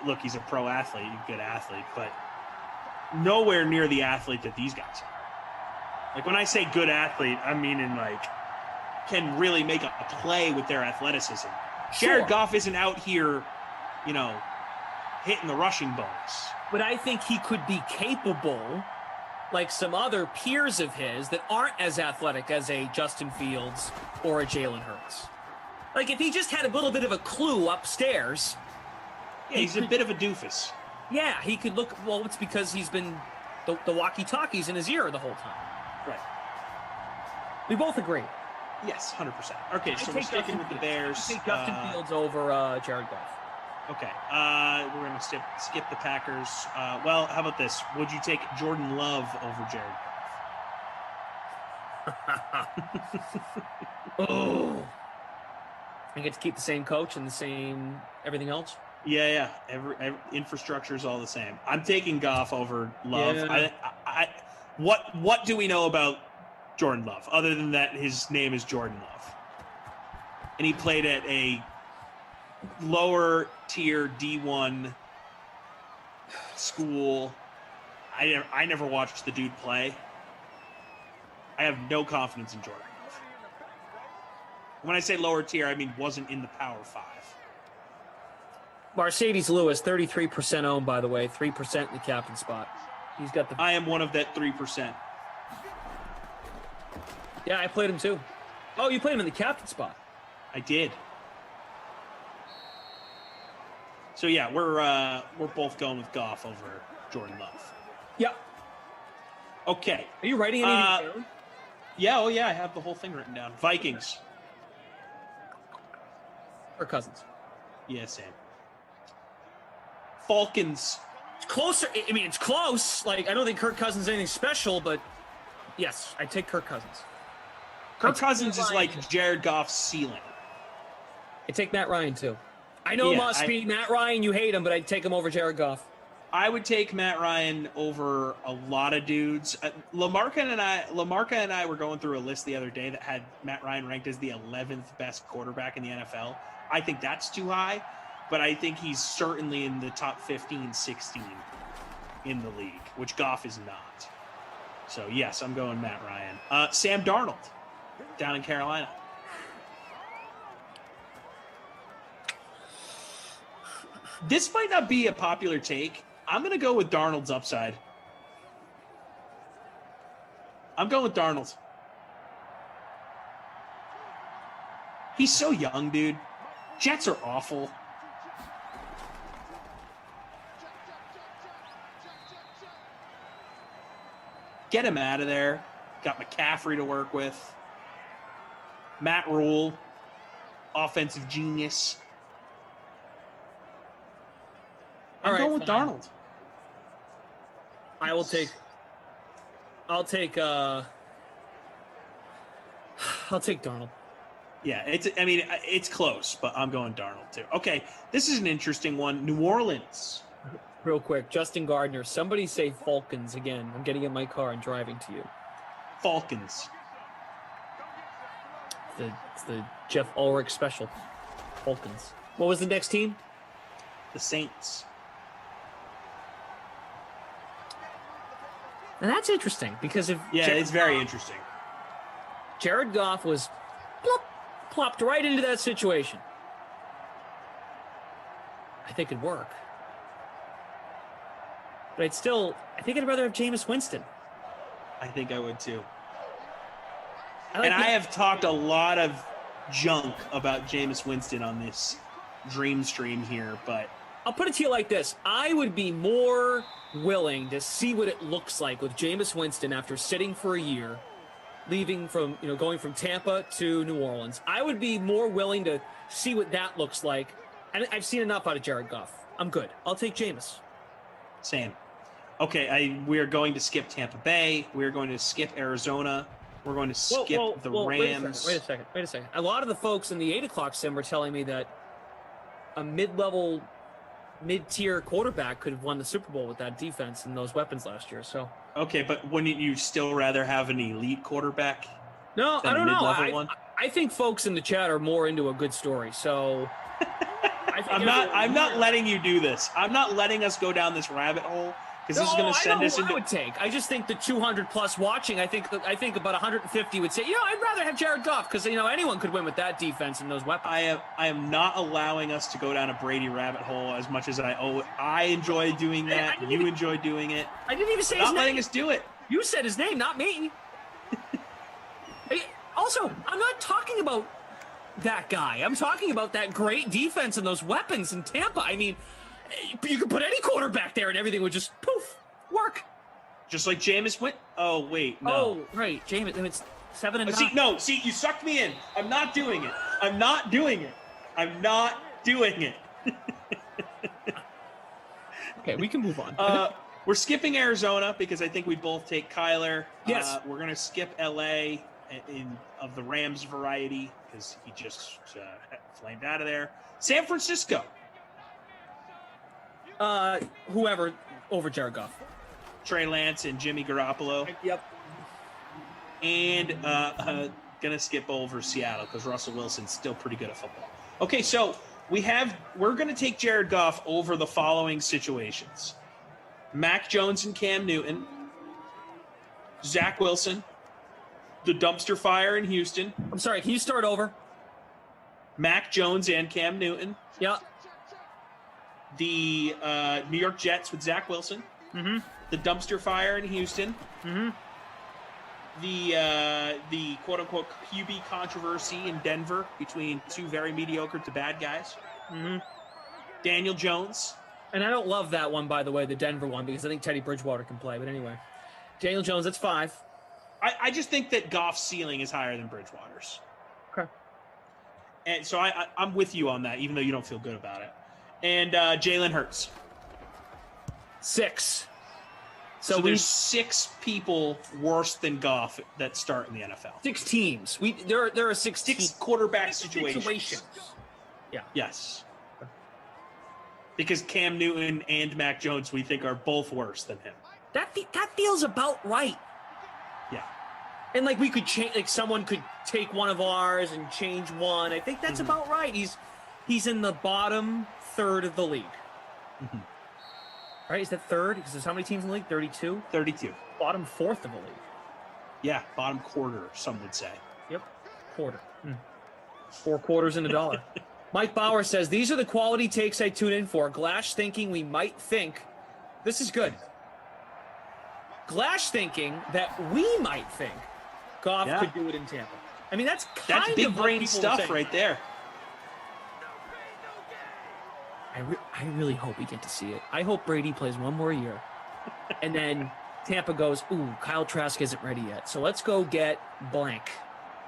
Look, he's a pro athlete, a good athlete, but nowhere near the athlete that these guys are. Like, when I say good athlete, I mean can really make a play with their athleticism. Sure. Jared Goff isn't out here, hitting the rushing bonus. But I think he could be capable, like some other peers of his that aren't as athletic as a Justin Fields or a Jalen Hurts. Like, if he just had a little bit of a clue upstairs. Yeah, he's a bit of a doofus. Yeah, he could look. Well, it's because he's been the walkie-talkies in his ear the whole time. Right. We both agree. Yes, 100%. Okay, so we're sticking with the Bears. I take Justin Fields over Jared Goff. Okay, we're going to skip the Packers. Well, how about this? Would you take Jordan Love over Jared Goff? Oh. I get to keep the same coach and the same everything else? Yeah. Every infrastructure is all the same. I'm taking Goff over Love. Yeah. What do we know about Jordan Love, other than that his name is Jordan Love? And he played at a lower tier D1 school. I never watched the dude play. I have no confidence in Jordan Love. When I say lower tier, I mean wasn't in the Power 5. Mercedes Lewis, 33% owned, by the way, 3% in the captain spot. He's got the. I am one of that 3%. Yeah, I played him too. Oh, you played him in the captain spot. I did. So yeah, we're both going with Goff over Jordan Love. Yep. Okay. Are you writing anything down? Yeah, I have the whole thing written down. Vikings. Or Cousins. Yeah, same. Falcons. Closer. I mean, it's close. Like, I don't think Kirk Cousins is anything special, but yes, I take Kirk Cousins. Kirk Cousins is like Jared Goff's ceiling. I take Matt Ryan too. I know must be Matt Ryan. You hate him, but I'd take him over Jared Goff. I would take Matt Ryan over a lot of dudes. Lamarca and I were going through a list the other day that had Matt Ryan ranked as the 11th best quarterback in the NFL. I think that's too high, but I think he's certainly in the top 15, 16 in the league, which Goff is not. So, yes, I'm going Matt Ryan. Sam Darnold down in Carolina. This might not be a popular take. I'm going to go with Darnold's upside. I'm going with Darnold. He's so young, dude. Jets are awful. Get him out of there. Got McCaffrey to work with. Matt Rule, offensive genius. I'm going with Darnold. I'll take Darnold. Yeah, it's close, but I'm going Darnold too. Okay, this is an interesting one. New Orleans. Real quick, Justin Gardner. Somebody say Falcons again. I'm getting in my car and driving to you. Falcons. It's the Jeff Ulrich special. Falcons. What was the next team? The Saints. And that's interesting because if it's very interesting. Jared Goff was plopped right into that situation, I think it'd work. But I think I'd rather have Jameis Winston. I think I would too. I have talked a lot of junk about Jameis Winston on this dream stream here, but I'll put it to you like this. I would be more willing to see what it looks like with Jameis Winston after sitting for a year, leaving from, going from Tampa to New Orleans. I would be more willing to see what that looks like. And I've seen enough out of Jared Goff. I'm good. I'll take Jameis. Same. Okay, we are going to skip Tampa Bay. We're going to skip Arizona. We're going to skip the Rams. Wait a second. A lot of the folks in the 8 o'clock sim were telling me that a mid-tier quarterback could have won the Super Bowl with that defense and those weapons last year. So okay, but wouldn't you still rather have an elite quarterback? No, I don't know. I think folks in the chat are more into a good story. So I'm not letting you do this. I'm not letting us go down this rabbit hole. Because this is going to send us into. I would take. I just think the 200 plus watching. I think about 150 would say, I'd rather have Jared Goff because anyone could win with that defense and those weapons. I am not allowing us to go down a Brady rabbit hole as much as I enjoy doing that. You enjoy doing it. I didn't even say his name. Not letting us do it. You said his name, not me. Also, I'm not talking about that guy. I'm talking about that great defense and those weapons in Tampa. I mean. You could put any quarterback there and everything would just poof work. Just like Jameis went. Oh wait, no. Oh right, Jameis. And it's 7 and 9. See, you sucked me in. I'm not doing it. Okay, we can move on. We're skipping Arizona because I think we both take Kyler. Yes. We're gonna skip LA of the Rams variety because he just flamed out of there. San Francisco. Whoever over Jared Goff. Trey Lance and Jimmy Garoppolo. Yep. And gonna skip over Seattle because Russell Wilson's still pretty good at football. Okay, so we're gonna take Jared Goff over the following situations: Mac Jones and Cam Newton, Zach Wilson, the dumpster fire in Houston. I'm sorry, can you start over? Mac Jones and Cam Newton. Yeah. The New York Jets with Zach Wilson. Mm-hmm. The dumpster fire in Houston. Mm-hmm. The quote-unquote QB controversy in Denver between two very mediocre to bad guys. Mm-hmm. Daniel Jones. And I don't love that one, by the way, the Denver one, because I think Teddy Bridgewater can play. But anyway, Daniel Jones, that's 5. I just think that Goff's ceiling is higher than Bridgewater's. Okay. And so I'm with you on that, even though you don't feel good about it. And Jalen Hurts. 6. So there's 6 people worse than Goff that start in the NFL. 6 teams. There are 6 quarterback situations. Yeah. Yes. Because Cam Newton and Mac Jones, we think, are both worse than him. That feels about right. Yeah. And like we could change, like someone could take one of ours and change one. I think that's about right. He's in the bottom third of the league. Mm-hmm. Right? Is that third? Because there's how many teams in the league? 32? 32. Bottom fourth of the league. Yeah, bottom quarter, some would say. Yep. Quarter. 4 quarters and $1. Mike Bauer says, these are the quality takes I tune in for. Glash thinking we might think. This is good. Glash thinking that we might think Goff could do it in Tampa. I mean, that's big of brain what stuff right there. I really hope we get to see it. I hope Brady plays one more year. And then Tampa goes, ooh, Kyle Trask isn't ready yet. So let's go get blank.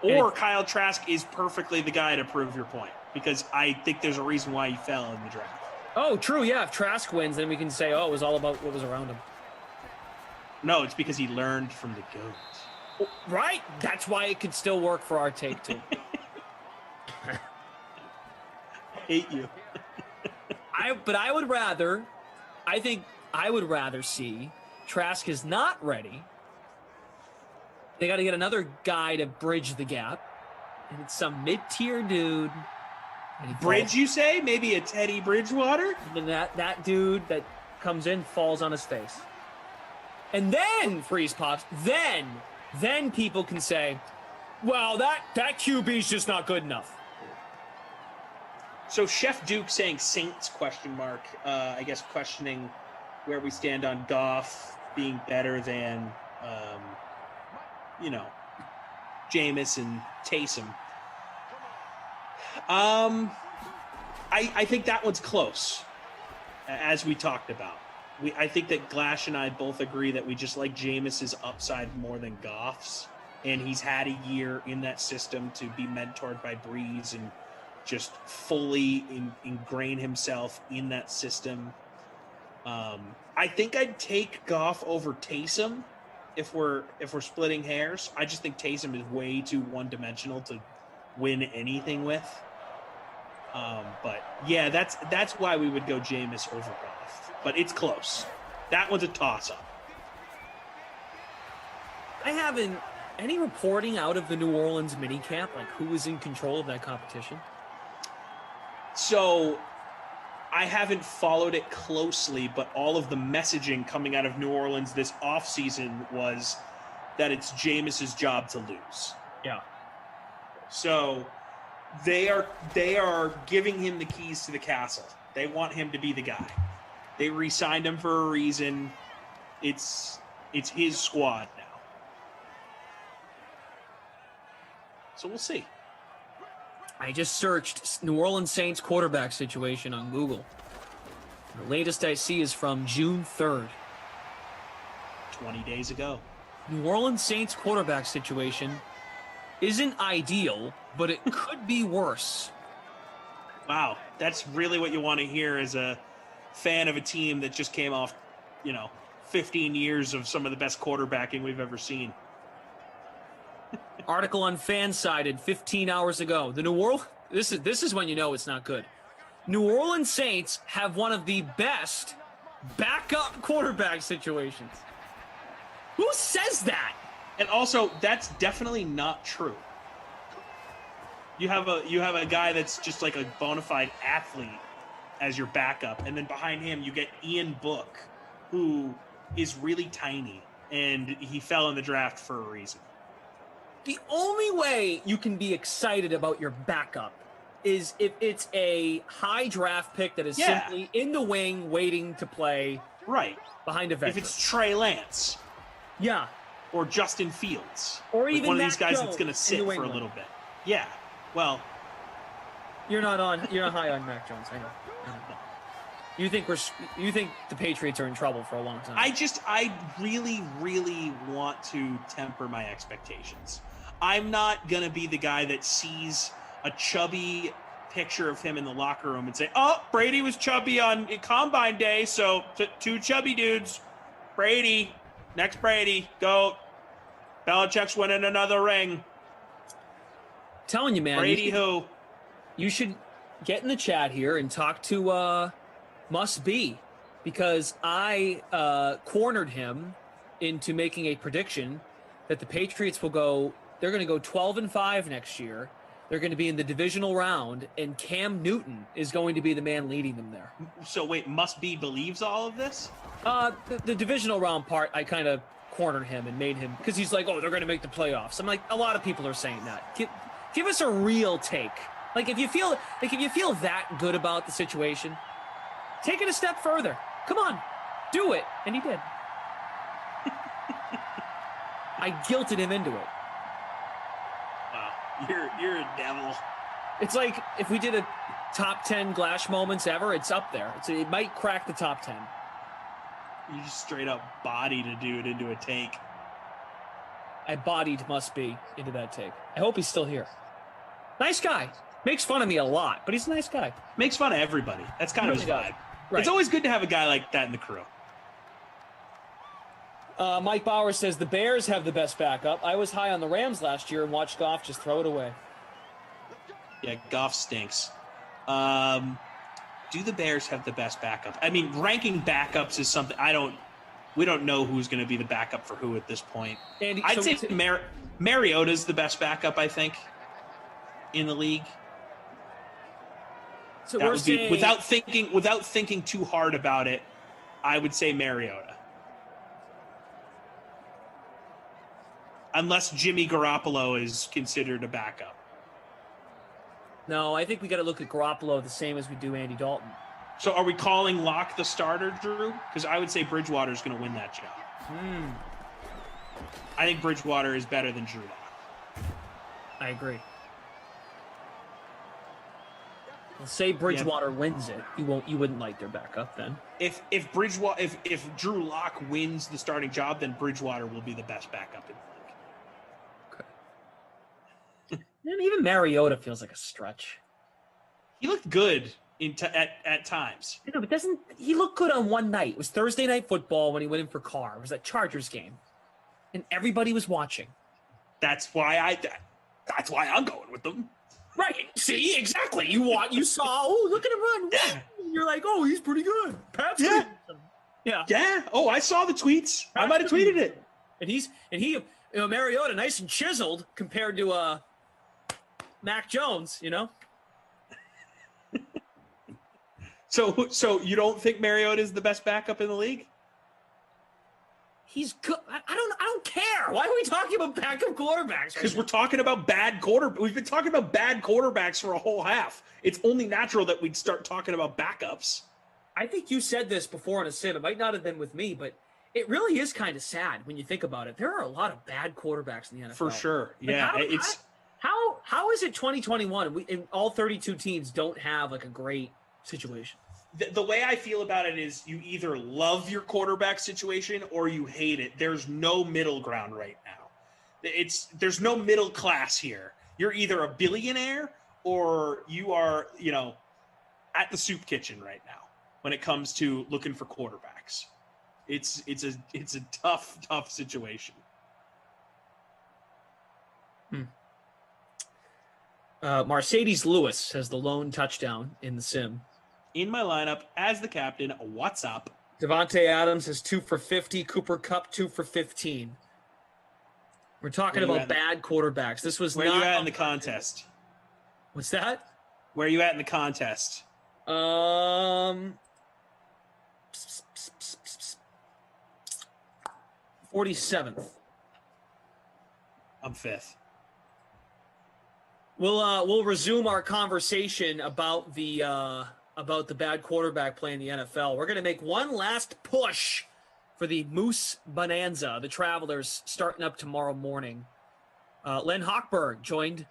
Or Kyle Trask is perfectly the guy to prove your point. Because I think there's a reason why he fell in the draft. Oh, true, yeah. If Trask wins, then we can say, oh, it was all about what was around him. No, it's because he learned from the GOAT. Right? That's why it could still work for our take, too. Hate you. I think I would rather see Trask is not ready. They got to get another guy to bridge the gap. And it's some mid-tier dude. Bridge, you say? Maybe a Teddy Bridgewater? And that dude that comes in falls on his face. And then freeze pops. Then people can say, well, that QB's just not good enough. So Chef Duke saying Saints ? I guess questioning where we stand on Goff being better than, Jameis and Taysom. I think that one's close, as we talked about. I think that Glash and I both agree that we just like Jameis's upside more than Goff's, and he's had a year in that system to be mentored by Breeze and just fully ingrain himself in that system. I think I'd take Goff over Taysom if we're splitting hairs. I just think Taysom is way too one-dimensional to win anything with. But yeah, that's why we would go Jameis over Goff. But it's close. That one's a toss-up. I haven't any reporting out of the New Orleans minicamp, like who was in control of that competition? So I haven't followed it closely, but all of the messaging coming out of New Orleans this offseason was that it's Jameis's job to lose. Yeah. So they are giving him the keys to the castle. They want him to be the guy. They re-signed him for a reason. It's his squad now. So we'll see. I just searched New Orleans Saints quarterback situation on Google. The latest I see is from June 3rd. 20 days ago. New Orleans Saints quarterback situation isn't ideal, but it could be worse. Wow, that's really what you want to hear as a fan of a team that just came off, 15 years of some of the best quarterbacking we've ever seen. Article on Fansided 15 hours ago. The New Orleans, this is when you know it's not good. New Orleans Saints have one of the best backup quarterback situations. Who says that? And also, that's definitely not true. You have a guy that's just like a bona fide athlete as your backup, and then behind him you get Ian Book, who is really tiny, and he fell in the draft for a reason. The only way you can be excited about your backup is if it's a high draft pick that is simply in the wing waiting to play behind a veteran. If it's Trey Lance. Yeah. Or Justin Fields. Or even one of Mac these guys Jones that's going to sit for a little bit. Yeah. Well, you're not high on Mac Jones. I know. You think the Patriots are in trouble for a long time. I really, really want to temper my expectations. I'm not going to be the guy that sees a chubby picture of him in the locker room and say, "Oh, Brady was chubby on Combine Day, so two chubby dudes. Brady, next Brady, go. Belichick's winning another ring." Telling you, man. Brady who? You should get in the chat here and talk to Must Be, because I cornered him into making a prediction that the Patriots will go. They're going to go 12-5 next year. They're going to be in the divisional round, and Cam Newton is going to be the man leading them there. So wait, Must Be believes all of this? The divisional round part, I kind of cornered him and made him, because he's like, oh, they're going to make the playoffs. I'm like, a lot of people are saying that. Give us a real take. Like, if you feel that good about the situation, take it a step further. Come on, do it. And he did. I guilted him into it. Wow, you're a devil. It's like if we did a top 10 Glash moments ever, it's up there. It might crack the top 10. You just straight up bodied a dude into a take. I bodied Must Be into that take. I hope he's still here. Nice guy. Makes fun of me a lot, but he's a nice guy. Makes fun of everybody. That's kind of his vibe. Right. It's always good to have a guy like that in the crew. Mike Bauer says the Bears have the best backup. I was high on the Rams last year and watched Goff just throw it away. Yeah, Goff stinks. Do the Bears have the best backup? I mean, ranking backups is something we don't know who's going to be the backup for who at this point. Andy, I'd say Mariota's the best backup, I think, in the league. So that we're would saying, be, without thinking too hard about it, I would say Mariota. Unless Jimmy Garoppolo is considered a backup. No, I think we got to look at Garoppolo the same as we do Andy Dalton. So are we calling Locke the starter, Drew? Because I would say Bridgewater's going to win that job. I think Bridgewater is better than Drew Lock. I agree. Well, say Bridgewater wins it. You wouldn't like their backup then. If Drew Lock wins the starting job, then Bridgewater will be the best backup in the league. Okay. And even Mariota feels like a stretch. He looked good at times. No, but doesn't he look good on one night? It was Thursday Night Football when he went in for Carr. It was that Chargers game, and everybody was watching. That's why I'm going with them. Right. See, exactly. You saw, oh, look at him run. Yeah. You're like, oh, he's pretty good. Pat's yeah. Yeah. Yeah. Oh, I saw the tweets. I might have tweeted it. And he Mariota, nice and chiseled compared to Mac Jones, So you don't think Mariota is the best backup in the league? He's good. I don't care. Why are we talking about backup quarterbacks? Because we're talking about bad quarterbacks. We've been talking about bad quarterbacks for a whole half. It's only natural that we'd start talking about backups. I think you said this before on a sim. It might not have been with me, but it really is kind of sad when you think about it. There are a lot of bad quarterbacks in the NFL. For sure. Like Yeah. how is it 2021 and all 32 teams don't have like a great situation? The way I feel about it is you either love your quarterback situation or you hate it. There's no middle ground right now. There's no middle class here. You're either a billionaire or you are, at the soup kitchen right now when it comes to looking for quarterbacks. It's a tough situation. Mercedes Lewis has the lone touchdown in the sim. In my lineup as the captain, what's up? Devontae Adams is 2 for 50. Cooper Kupp 2 for 15. We're talking about bad quarterbacks. This was where not you at in the contest. What's that? Where are you at in the contest? 47th. I'm 5th. We'll resume our conversation about the bad quarterback play in the NFL. We're going to make one last push for the Moose Bonanza, the Travelers, starting up tomorrow morning. Len Hochberg joined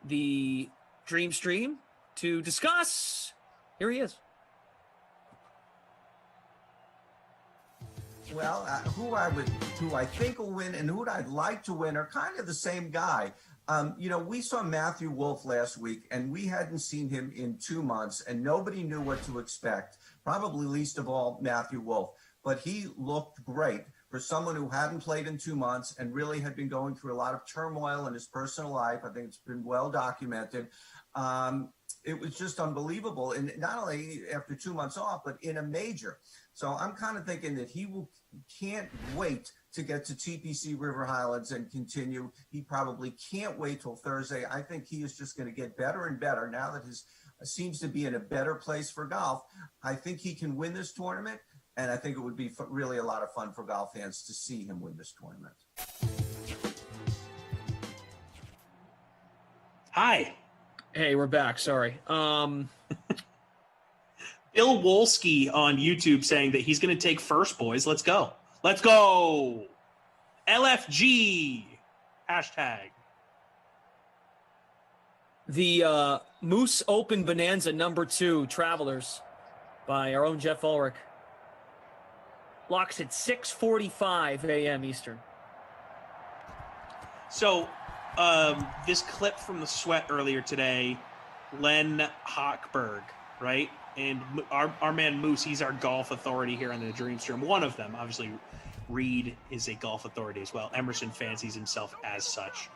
the Dream Stream to discuss. Here he is. Well, who I think will win and who I'd like to win are kind of the same guy. We saw Matthew Wolf last week, and we hadn't seen him in 2 months, and nobody knew what to expect, probably least of all Matthew Wolf. But he looked great for someone who hadn't played in 2 months and really had been going through a lot of turmoil in his personal life. I think it's been well documented. It was just unbelievable. And not only after 2 months off, but in a major. So I'm kind of thinking that can't wait to get to TPC River Highlands and continue. He probably can't wait till Thursday. I think he is just going to get better and better now that his seems to be in a better place for golf. I think he can win this tournament, and I think it would be really a lot of fun for golf fans to see him win this tournament. Hi. Hey, we're back. Sorry. Bill Wolski on YouTube saying that he's going to take first, boys. Let's go. Let's go. LFG. Hashtag. The Moose Open Bonanza #2 Travelers by our own Jeff Ulrich locks at 6:45 a.m. Eastern. So this clip from the Sweat earlier today, Len Hochberg, right? And our man Moose, he's our golf authority here on the Dream Stream. One of them, obviously, Reed is a golf authority as well. Emerson fancies himself as such.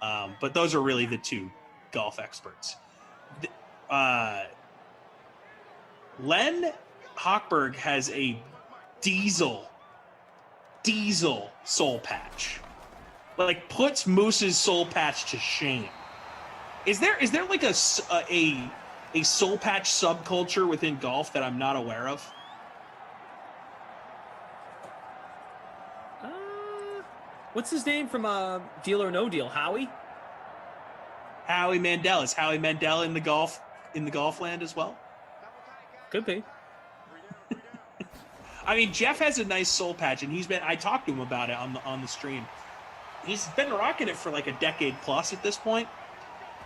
But those are really the two golf experts. Len Hochberg has a diesel soul patch. Like, puts Moose's soul patch to shame. Is there like a soul patch subculture within golf that I'm not aware of? What's his name from Deal or No Deal? Howie Mandel. Is Howie Mandel in the golf land as well? Could be. I mean, Jeff has a nice soul patch, and I talked to him about it on the stream. He's been rocking it for like a decade plus at this point.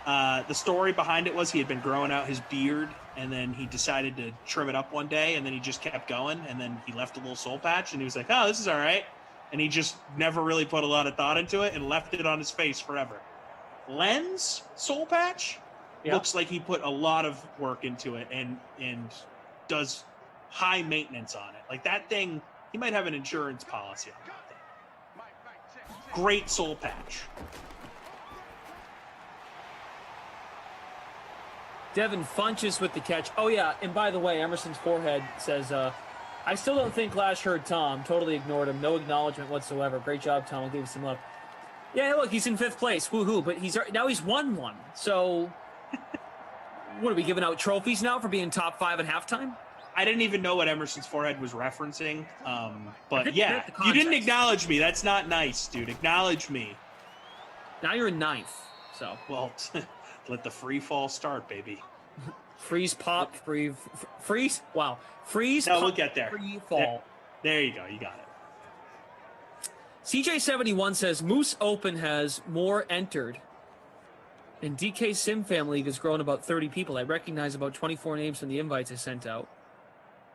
The story behind it was he had been growing out his beard, and then he decided to trim it up one day, and then he just kept going, and then he left a little soul patch, and he was like, oh, this is all right. And he just never really put a lot of thought into it and left it on his face forever. Len's soul patch looks like he put a lot of work into it and does high maintenance on it. Like, that thing, he might have an insurance policy on that thing. Great soul patch. Devin Funches with the catch. Oh, yeah, and by the way, Emerson's forehead says, I still don't think Lash heard Tom. Totally ignored him. No acknowledgement whatsoever. Great job, Tom. I'll give you some love. Yeah, look, he's in 5th place. Woohoo. But he's won one. So, what, are we giving out trophies now for being top 5 at halftime? I didn't even know what Emerson's forehead was referencing. But yeah, you didn't acknowledge me. That's not nice, dude. Acknowledge me. Now you're in 9th. So, well, let the free fall start, baby. Freeze, pop, freeze. Wow. Freeze, no, pop, we'll get there. Free fall. There you go. You got it. CJ71 says Moose Open has more entered. And DK Sim Family League has grown about 30 people. I recognize about 24 names from the invites I sent out.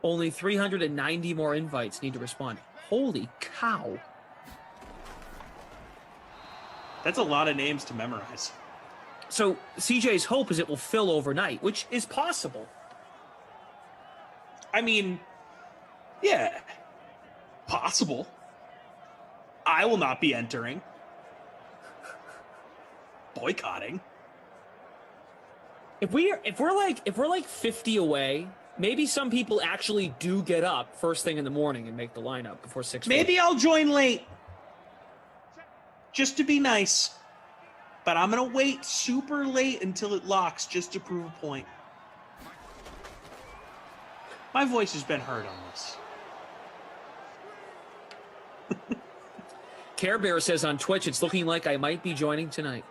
Only 390 more invites need to respond. Holy cow. That's a lot of names to memorize. So CJ's hope is it will fill overnight, which is possible. I mean, yeah, possible. I will not be entering. Boycotting. If we're like 50 away, maybe some people actually do get up first thing in the morning and make the lineup before 6. Maybe I'll join late, just to be nice. But I'm gonna wait super late until it locks just to prove a point. My voice has been heard on this. Care Bear says on Twitch, it's looking like I might be joining tonight.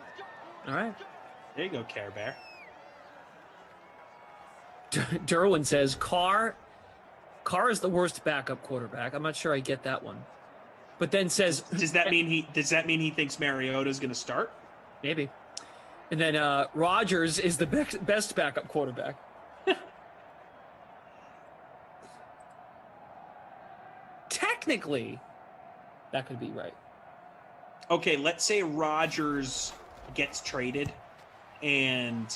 All right. There you go, Care Bear. Derwin says Carr is the worst backup quarterback. I'm not sure I get that one. But then says, does that mean he thinks Mariota's going to start? Maybe. And then Rodgers is the best backup quarterback. Technically, that could be right. Okay, let's say Rodgers gets traded, and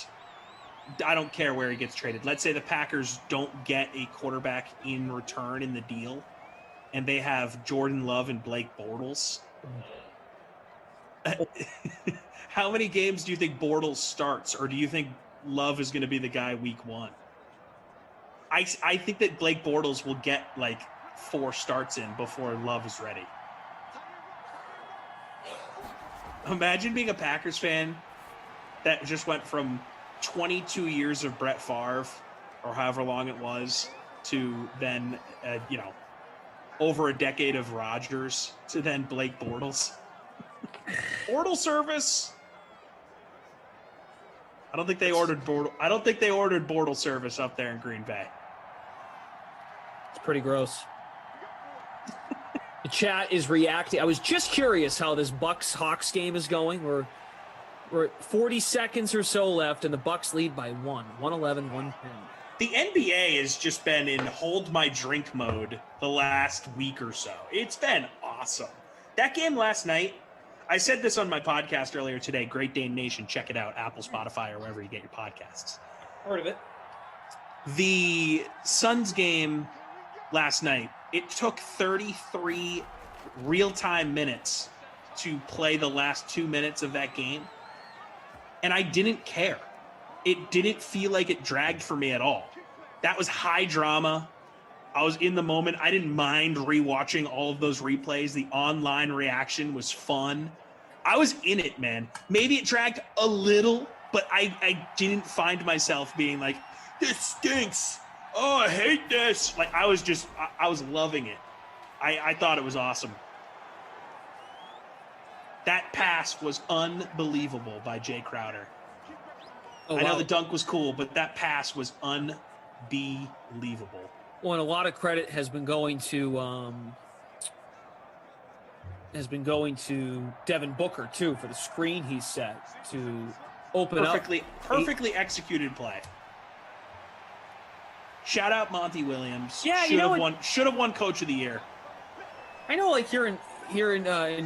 I don't care where he gets traded. Let's say the Packers don't get a quarterback in return in the deal, and they have Jordan Love and Blake Bortles. How many games do you think Bortles starts, or do you think Love is going to be the guy week 1? I think that Blake Bortles will get like 4 starts in before Love is ready. Imagine being a Packers fan that just went from 22 years of Brett Favre, or however long it was, to then, over a decade of Rodgers, to then Blake Bortles. Bortles service. I don't think they ordered Bortles service up there in Green Bay. It's pretty gross. The chat is reacting. I was just curious how this Bucks-Hawks game is going. We're at 40 seconds or so left, and the Bucks lead by 111, 110. The NBA has just been in hold my drink mode the last week or so. It's been awesome. That game last night, I said this on my podcast earlier today, Great Dane Nation, check it out, Apple, Spotify, or wherever you get your podcasts. Heard of it. The Suns game last night, it took 33 real-time minutes to play the last 2 minutes of that game, and I didn't care. It didn't feel like it dragged for me at all. That was high drama. I was in the moment. I didn't mind rewatching all of those replays. The online reaction was fun. I was in it, man. Maybe it dragged a little, but I didn't find myself being like, this stinks. Oh, I hate this. Like, I was loving it. I thought it was awesome. That pass was unbelievable by Jay Crowder. Oh, I know wow. the dunk was cool, but that pass was unbelievable. Well, and a lot of credit has been going to Devin Booker too for the screen he set to open perfectly executed play. Shout out Monty Williams. Yeah, should have won Coach of the Year. I know, like here in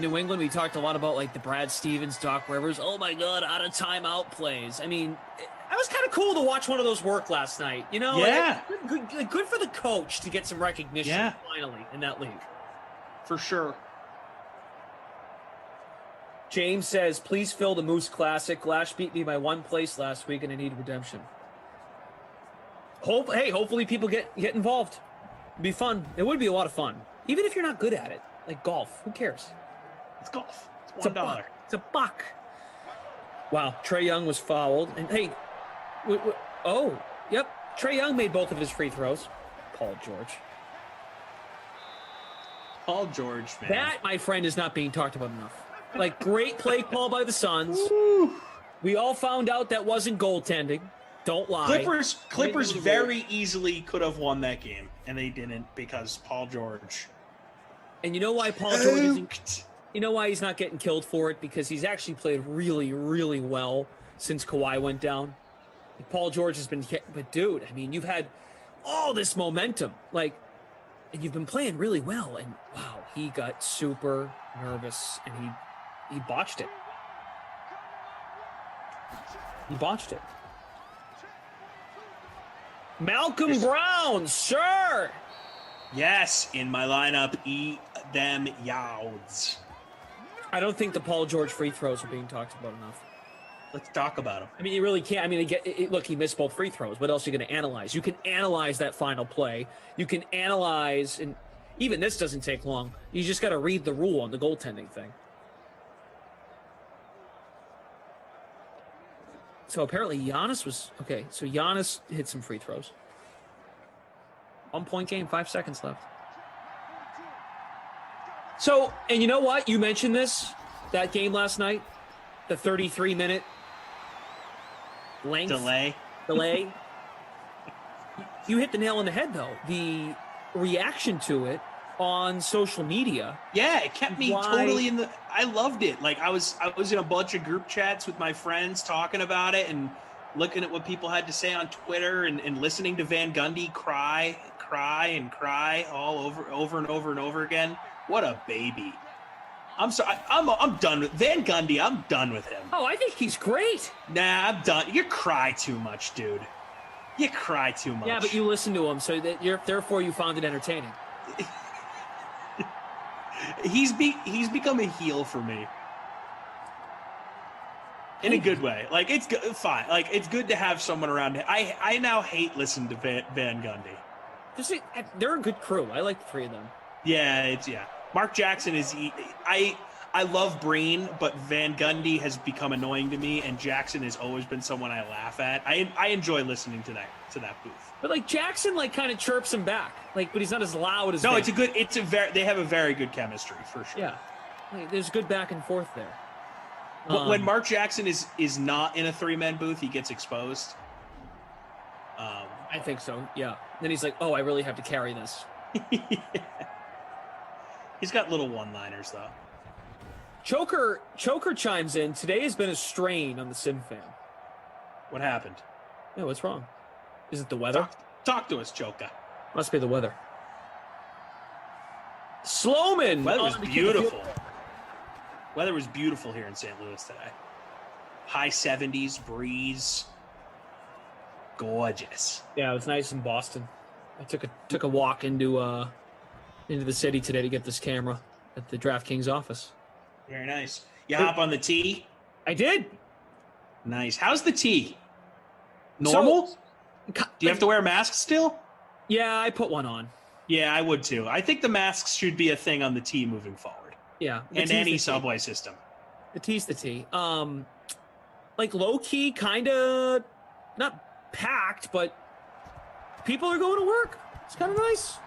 New England, we talked a lot about like the Brad Stevens, Doc Rivers. Oh my God, out of timeout plays. I mean, it was kind of cool to watch one of those work last night. You know, Yeah. like, good for the coach to get some recognition finally in that league. For sure. James says, please fill the Moose Classic. Glash beat me by 1 place last week, and I need redemption. Hopefully people get involved. It'd be fun. It would be a lot of fun. Even if you're not good at it. Like golf. Who cares? It's golf. It's $1. It's a buck. Wow. Trae Young was fouled. And hey, Trae Young made both of his free throws. Paul George, man. That, my friend, is not being talked about enough. Like, great play call by the Suns. We all found out that wasn't goaltending. Don't lie. Clippers very easily could have won that game, and they didn't because Paul George. And you know why Paul George isn't? You know why he's not getting killed for it? Because he's actually played really, really well since Kawhi went down. Like, Paul George has been, but dude, I mean, you've had all this momentum, like, and you've been playing really well. And wow, he got super nervous, and he botched it. He botched it. Malcolm Brown, sir. Yes, in my lineup, eat them yowds. I don't think the Paul George free throws are being talked about enough. Let's talk about them. I mean, you really can't. I mean, look, he missed both free throws. What else are you going to analyze? You can analyze that final play. You can analyze, and even this doesn't take long. You just got to read the rule on the goaltending thing. So apparently Giannis was okay. So Giannis hit some free throws. 1 point game, 5 seconds left. So, and you know what? You mentioned that game last night, the 33-minute length delay. You hit the nail on the head, though. The reaction to it on social media. Yeah, it kept me totally in the. I loved it. Like I was in a bunch of group chats with my friends talking about it and looking at what people had to say on Twitter and listening to Van Gundy cry all over and over again. What a baby. I'm sorry. I'm done with Van Gundy. I'm done with him. Oh, I think he's great. Nah, I'm done. You cry too much, dude. You cry too much. Yeah, but you listen to him, so therefore you found it entertaining. He's become a heel for me. In a good way. Like, it's good, fine. Like, it's good to have someone around. I now hate listening to Van Gundy. They're a good crew. I like the three of them. Yeah, Mark Jackson is. I love Breen, but Van Gundy has become annoying to me, and Jackson has always been someone I laugh at. I enjoy listening to that booth. But like Jackson, like kind of chirps him back, like, but he's not as loud as. No, Van. they have a very good chemistry for sure. Yeah, like, there's good back and forth there. When Mark Jackson is not in a 3-man booth, he gets exposed. I think so. Yeah. Then he's like, "Oh, I really have to carry this." He's got little one-liners though. Choker chimes in. Today has been a strain on the Sim fan. What happened? Yeah, what's wrong? Is it the weather? Talk to us, Choker. Must be the weather. Sloman. Weather was beautiful. Weather was beautiful here in St. Louis today. High 70s, breeze. Gorgeous. Yeah, it was nice in Boston. I took a walk into the city today to get this camera at the DraftKings office. Very nice. You hop on the tee? I did. Nice. How's the tee? Normal? Do you have to wear a mask still? Yeah, I put one on. Yeah, I would too. I think the masks should be a thing on the tee moving forward. Yeah. And any subway system. The tee's the tee. Like low key, kind of not packed, but people are going to work. It's kind of nice.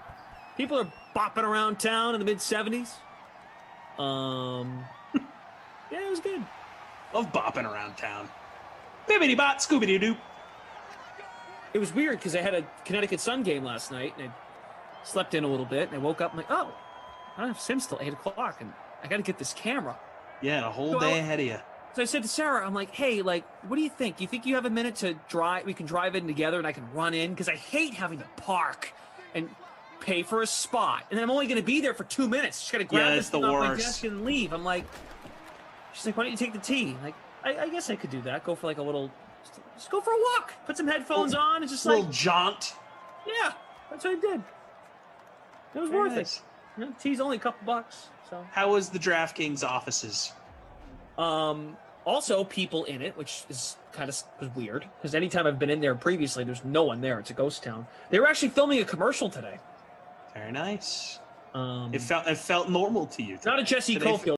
People are bopping around town in the mid 70s. Yeah, it was good. Love bopping around town. Bibbidi bot, Scooby Doo. It was weird because I had a Connecticut Sun game last night and I slept in a little bit and I woke up and I'm like, oh, I don't have Sims till 8 o'clock and I got to get this camera. Yeah, a whole day ahead of you. So I said to Sarah, I'm like, hey, like, what do you think? Do you think you have a minute to drive? We can drive in together and I can run in because I hate having to park and pay for a spot. And then I'm only going to be there for 2 minutes. Just got to grab this thing off my desk and leave. I'm like, she's like, why don't you take the tee? Like, I guess I could do that. Go for like a little, just go for a walk. Put some headphones on and just like. Little jaunt. Yeah, that's what I did. It was worth it. You know, tee's only a couple bucks. So. How was the DraftKings offices? Also people in it, which is kind of weird because anytime I've been in there previously, there's no one there. It's a ghost town. They were actually filming a commercial today. Very nice. It felt normal to you. Not a Jesse Cofield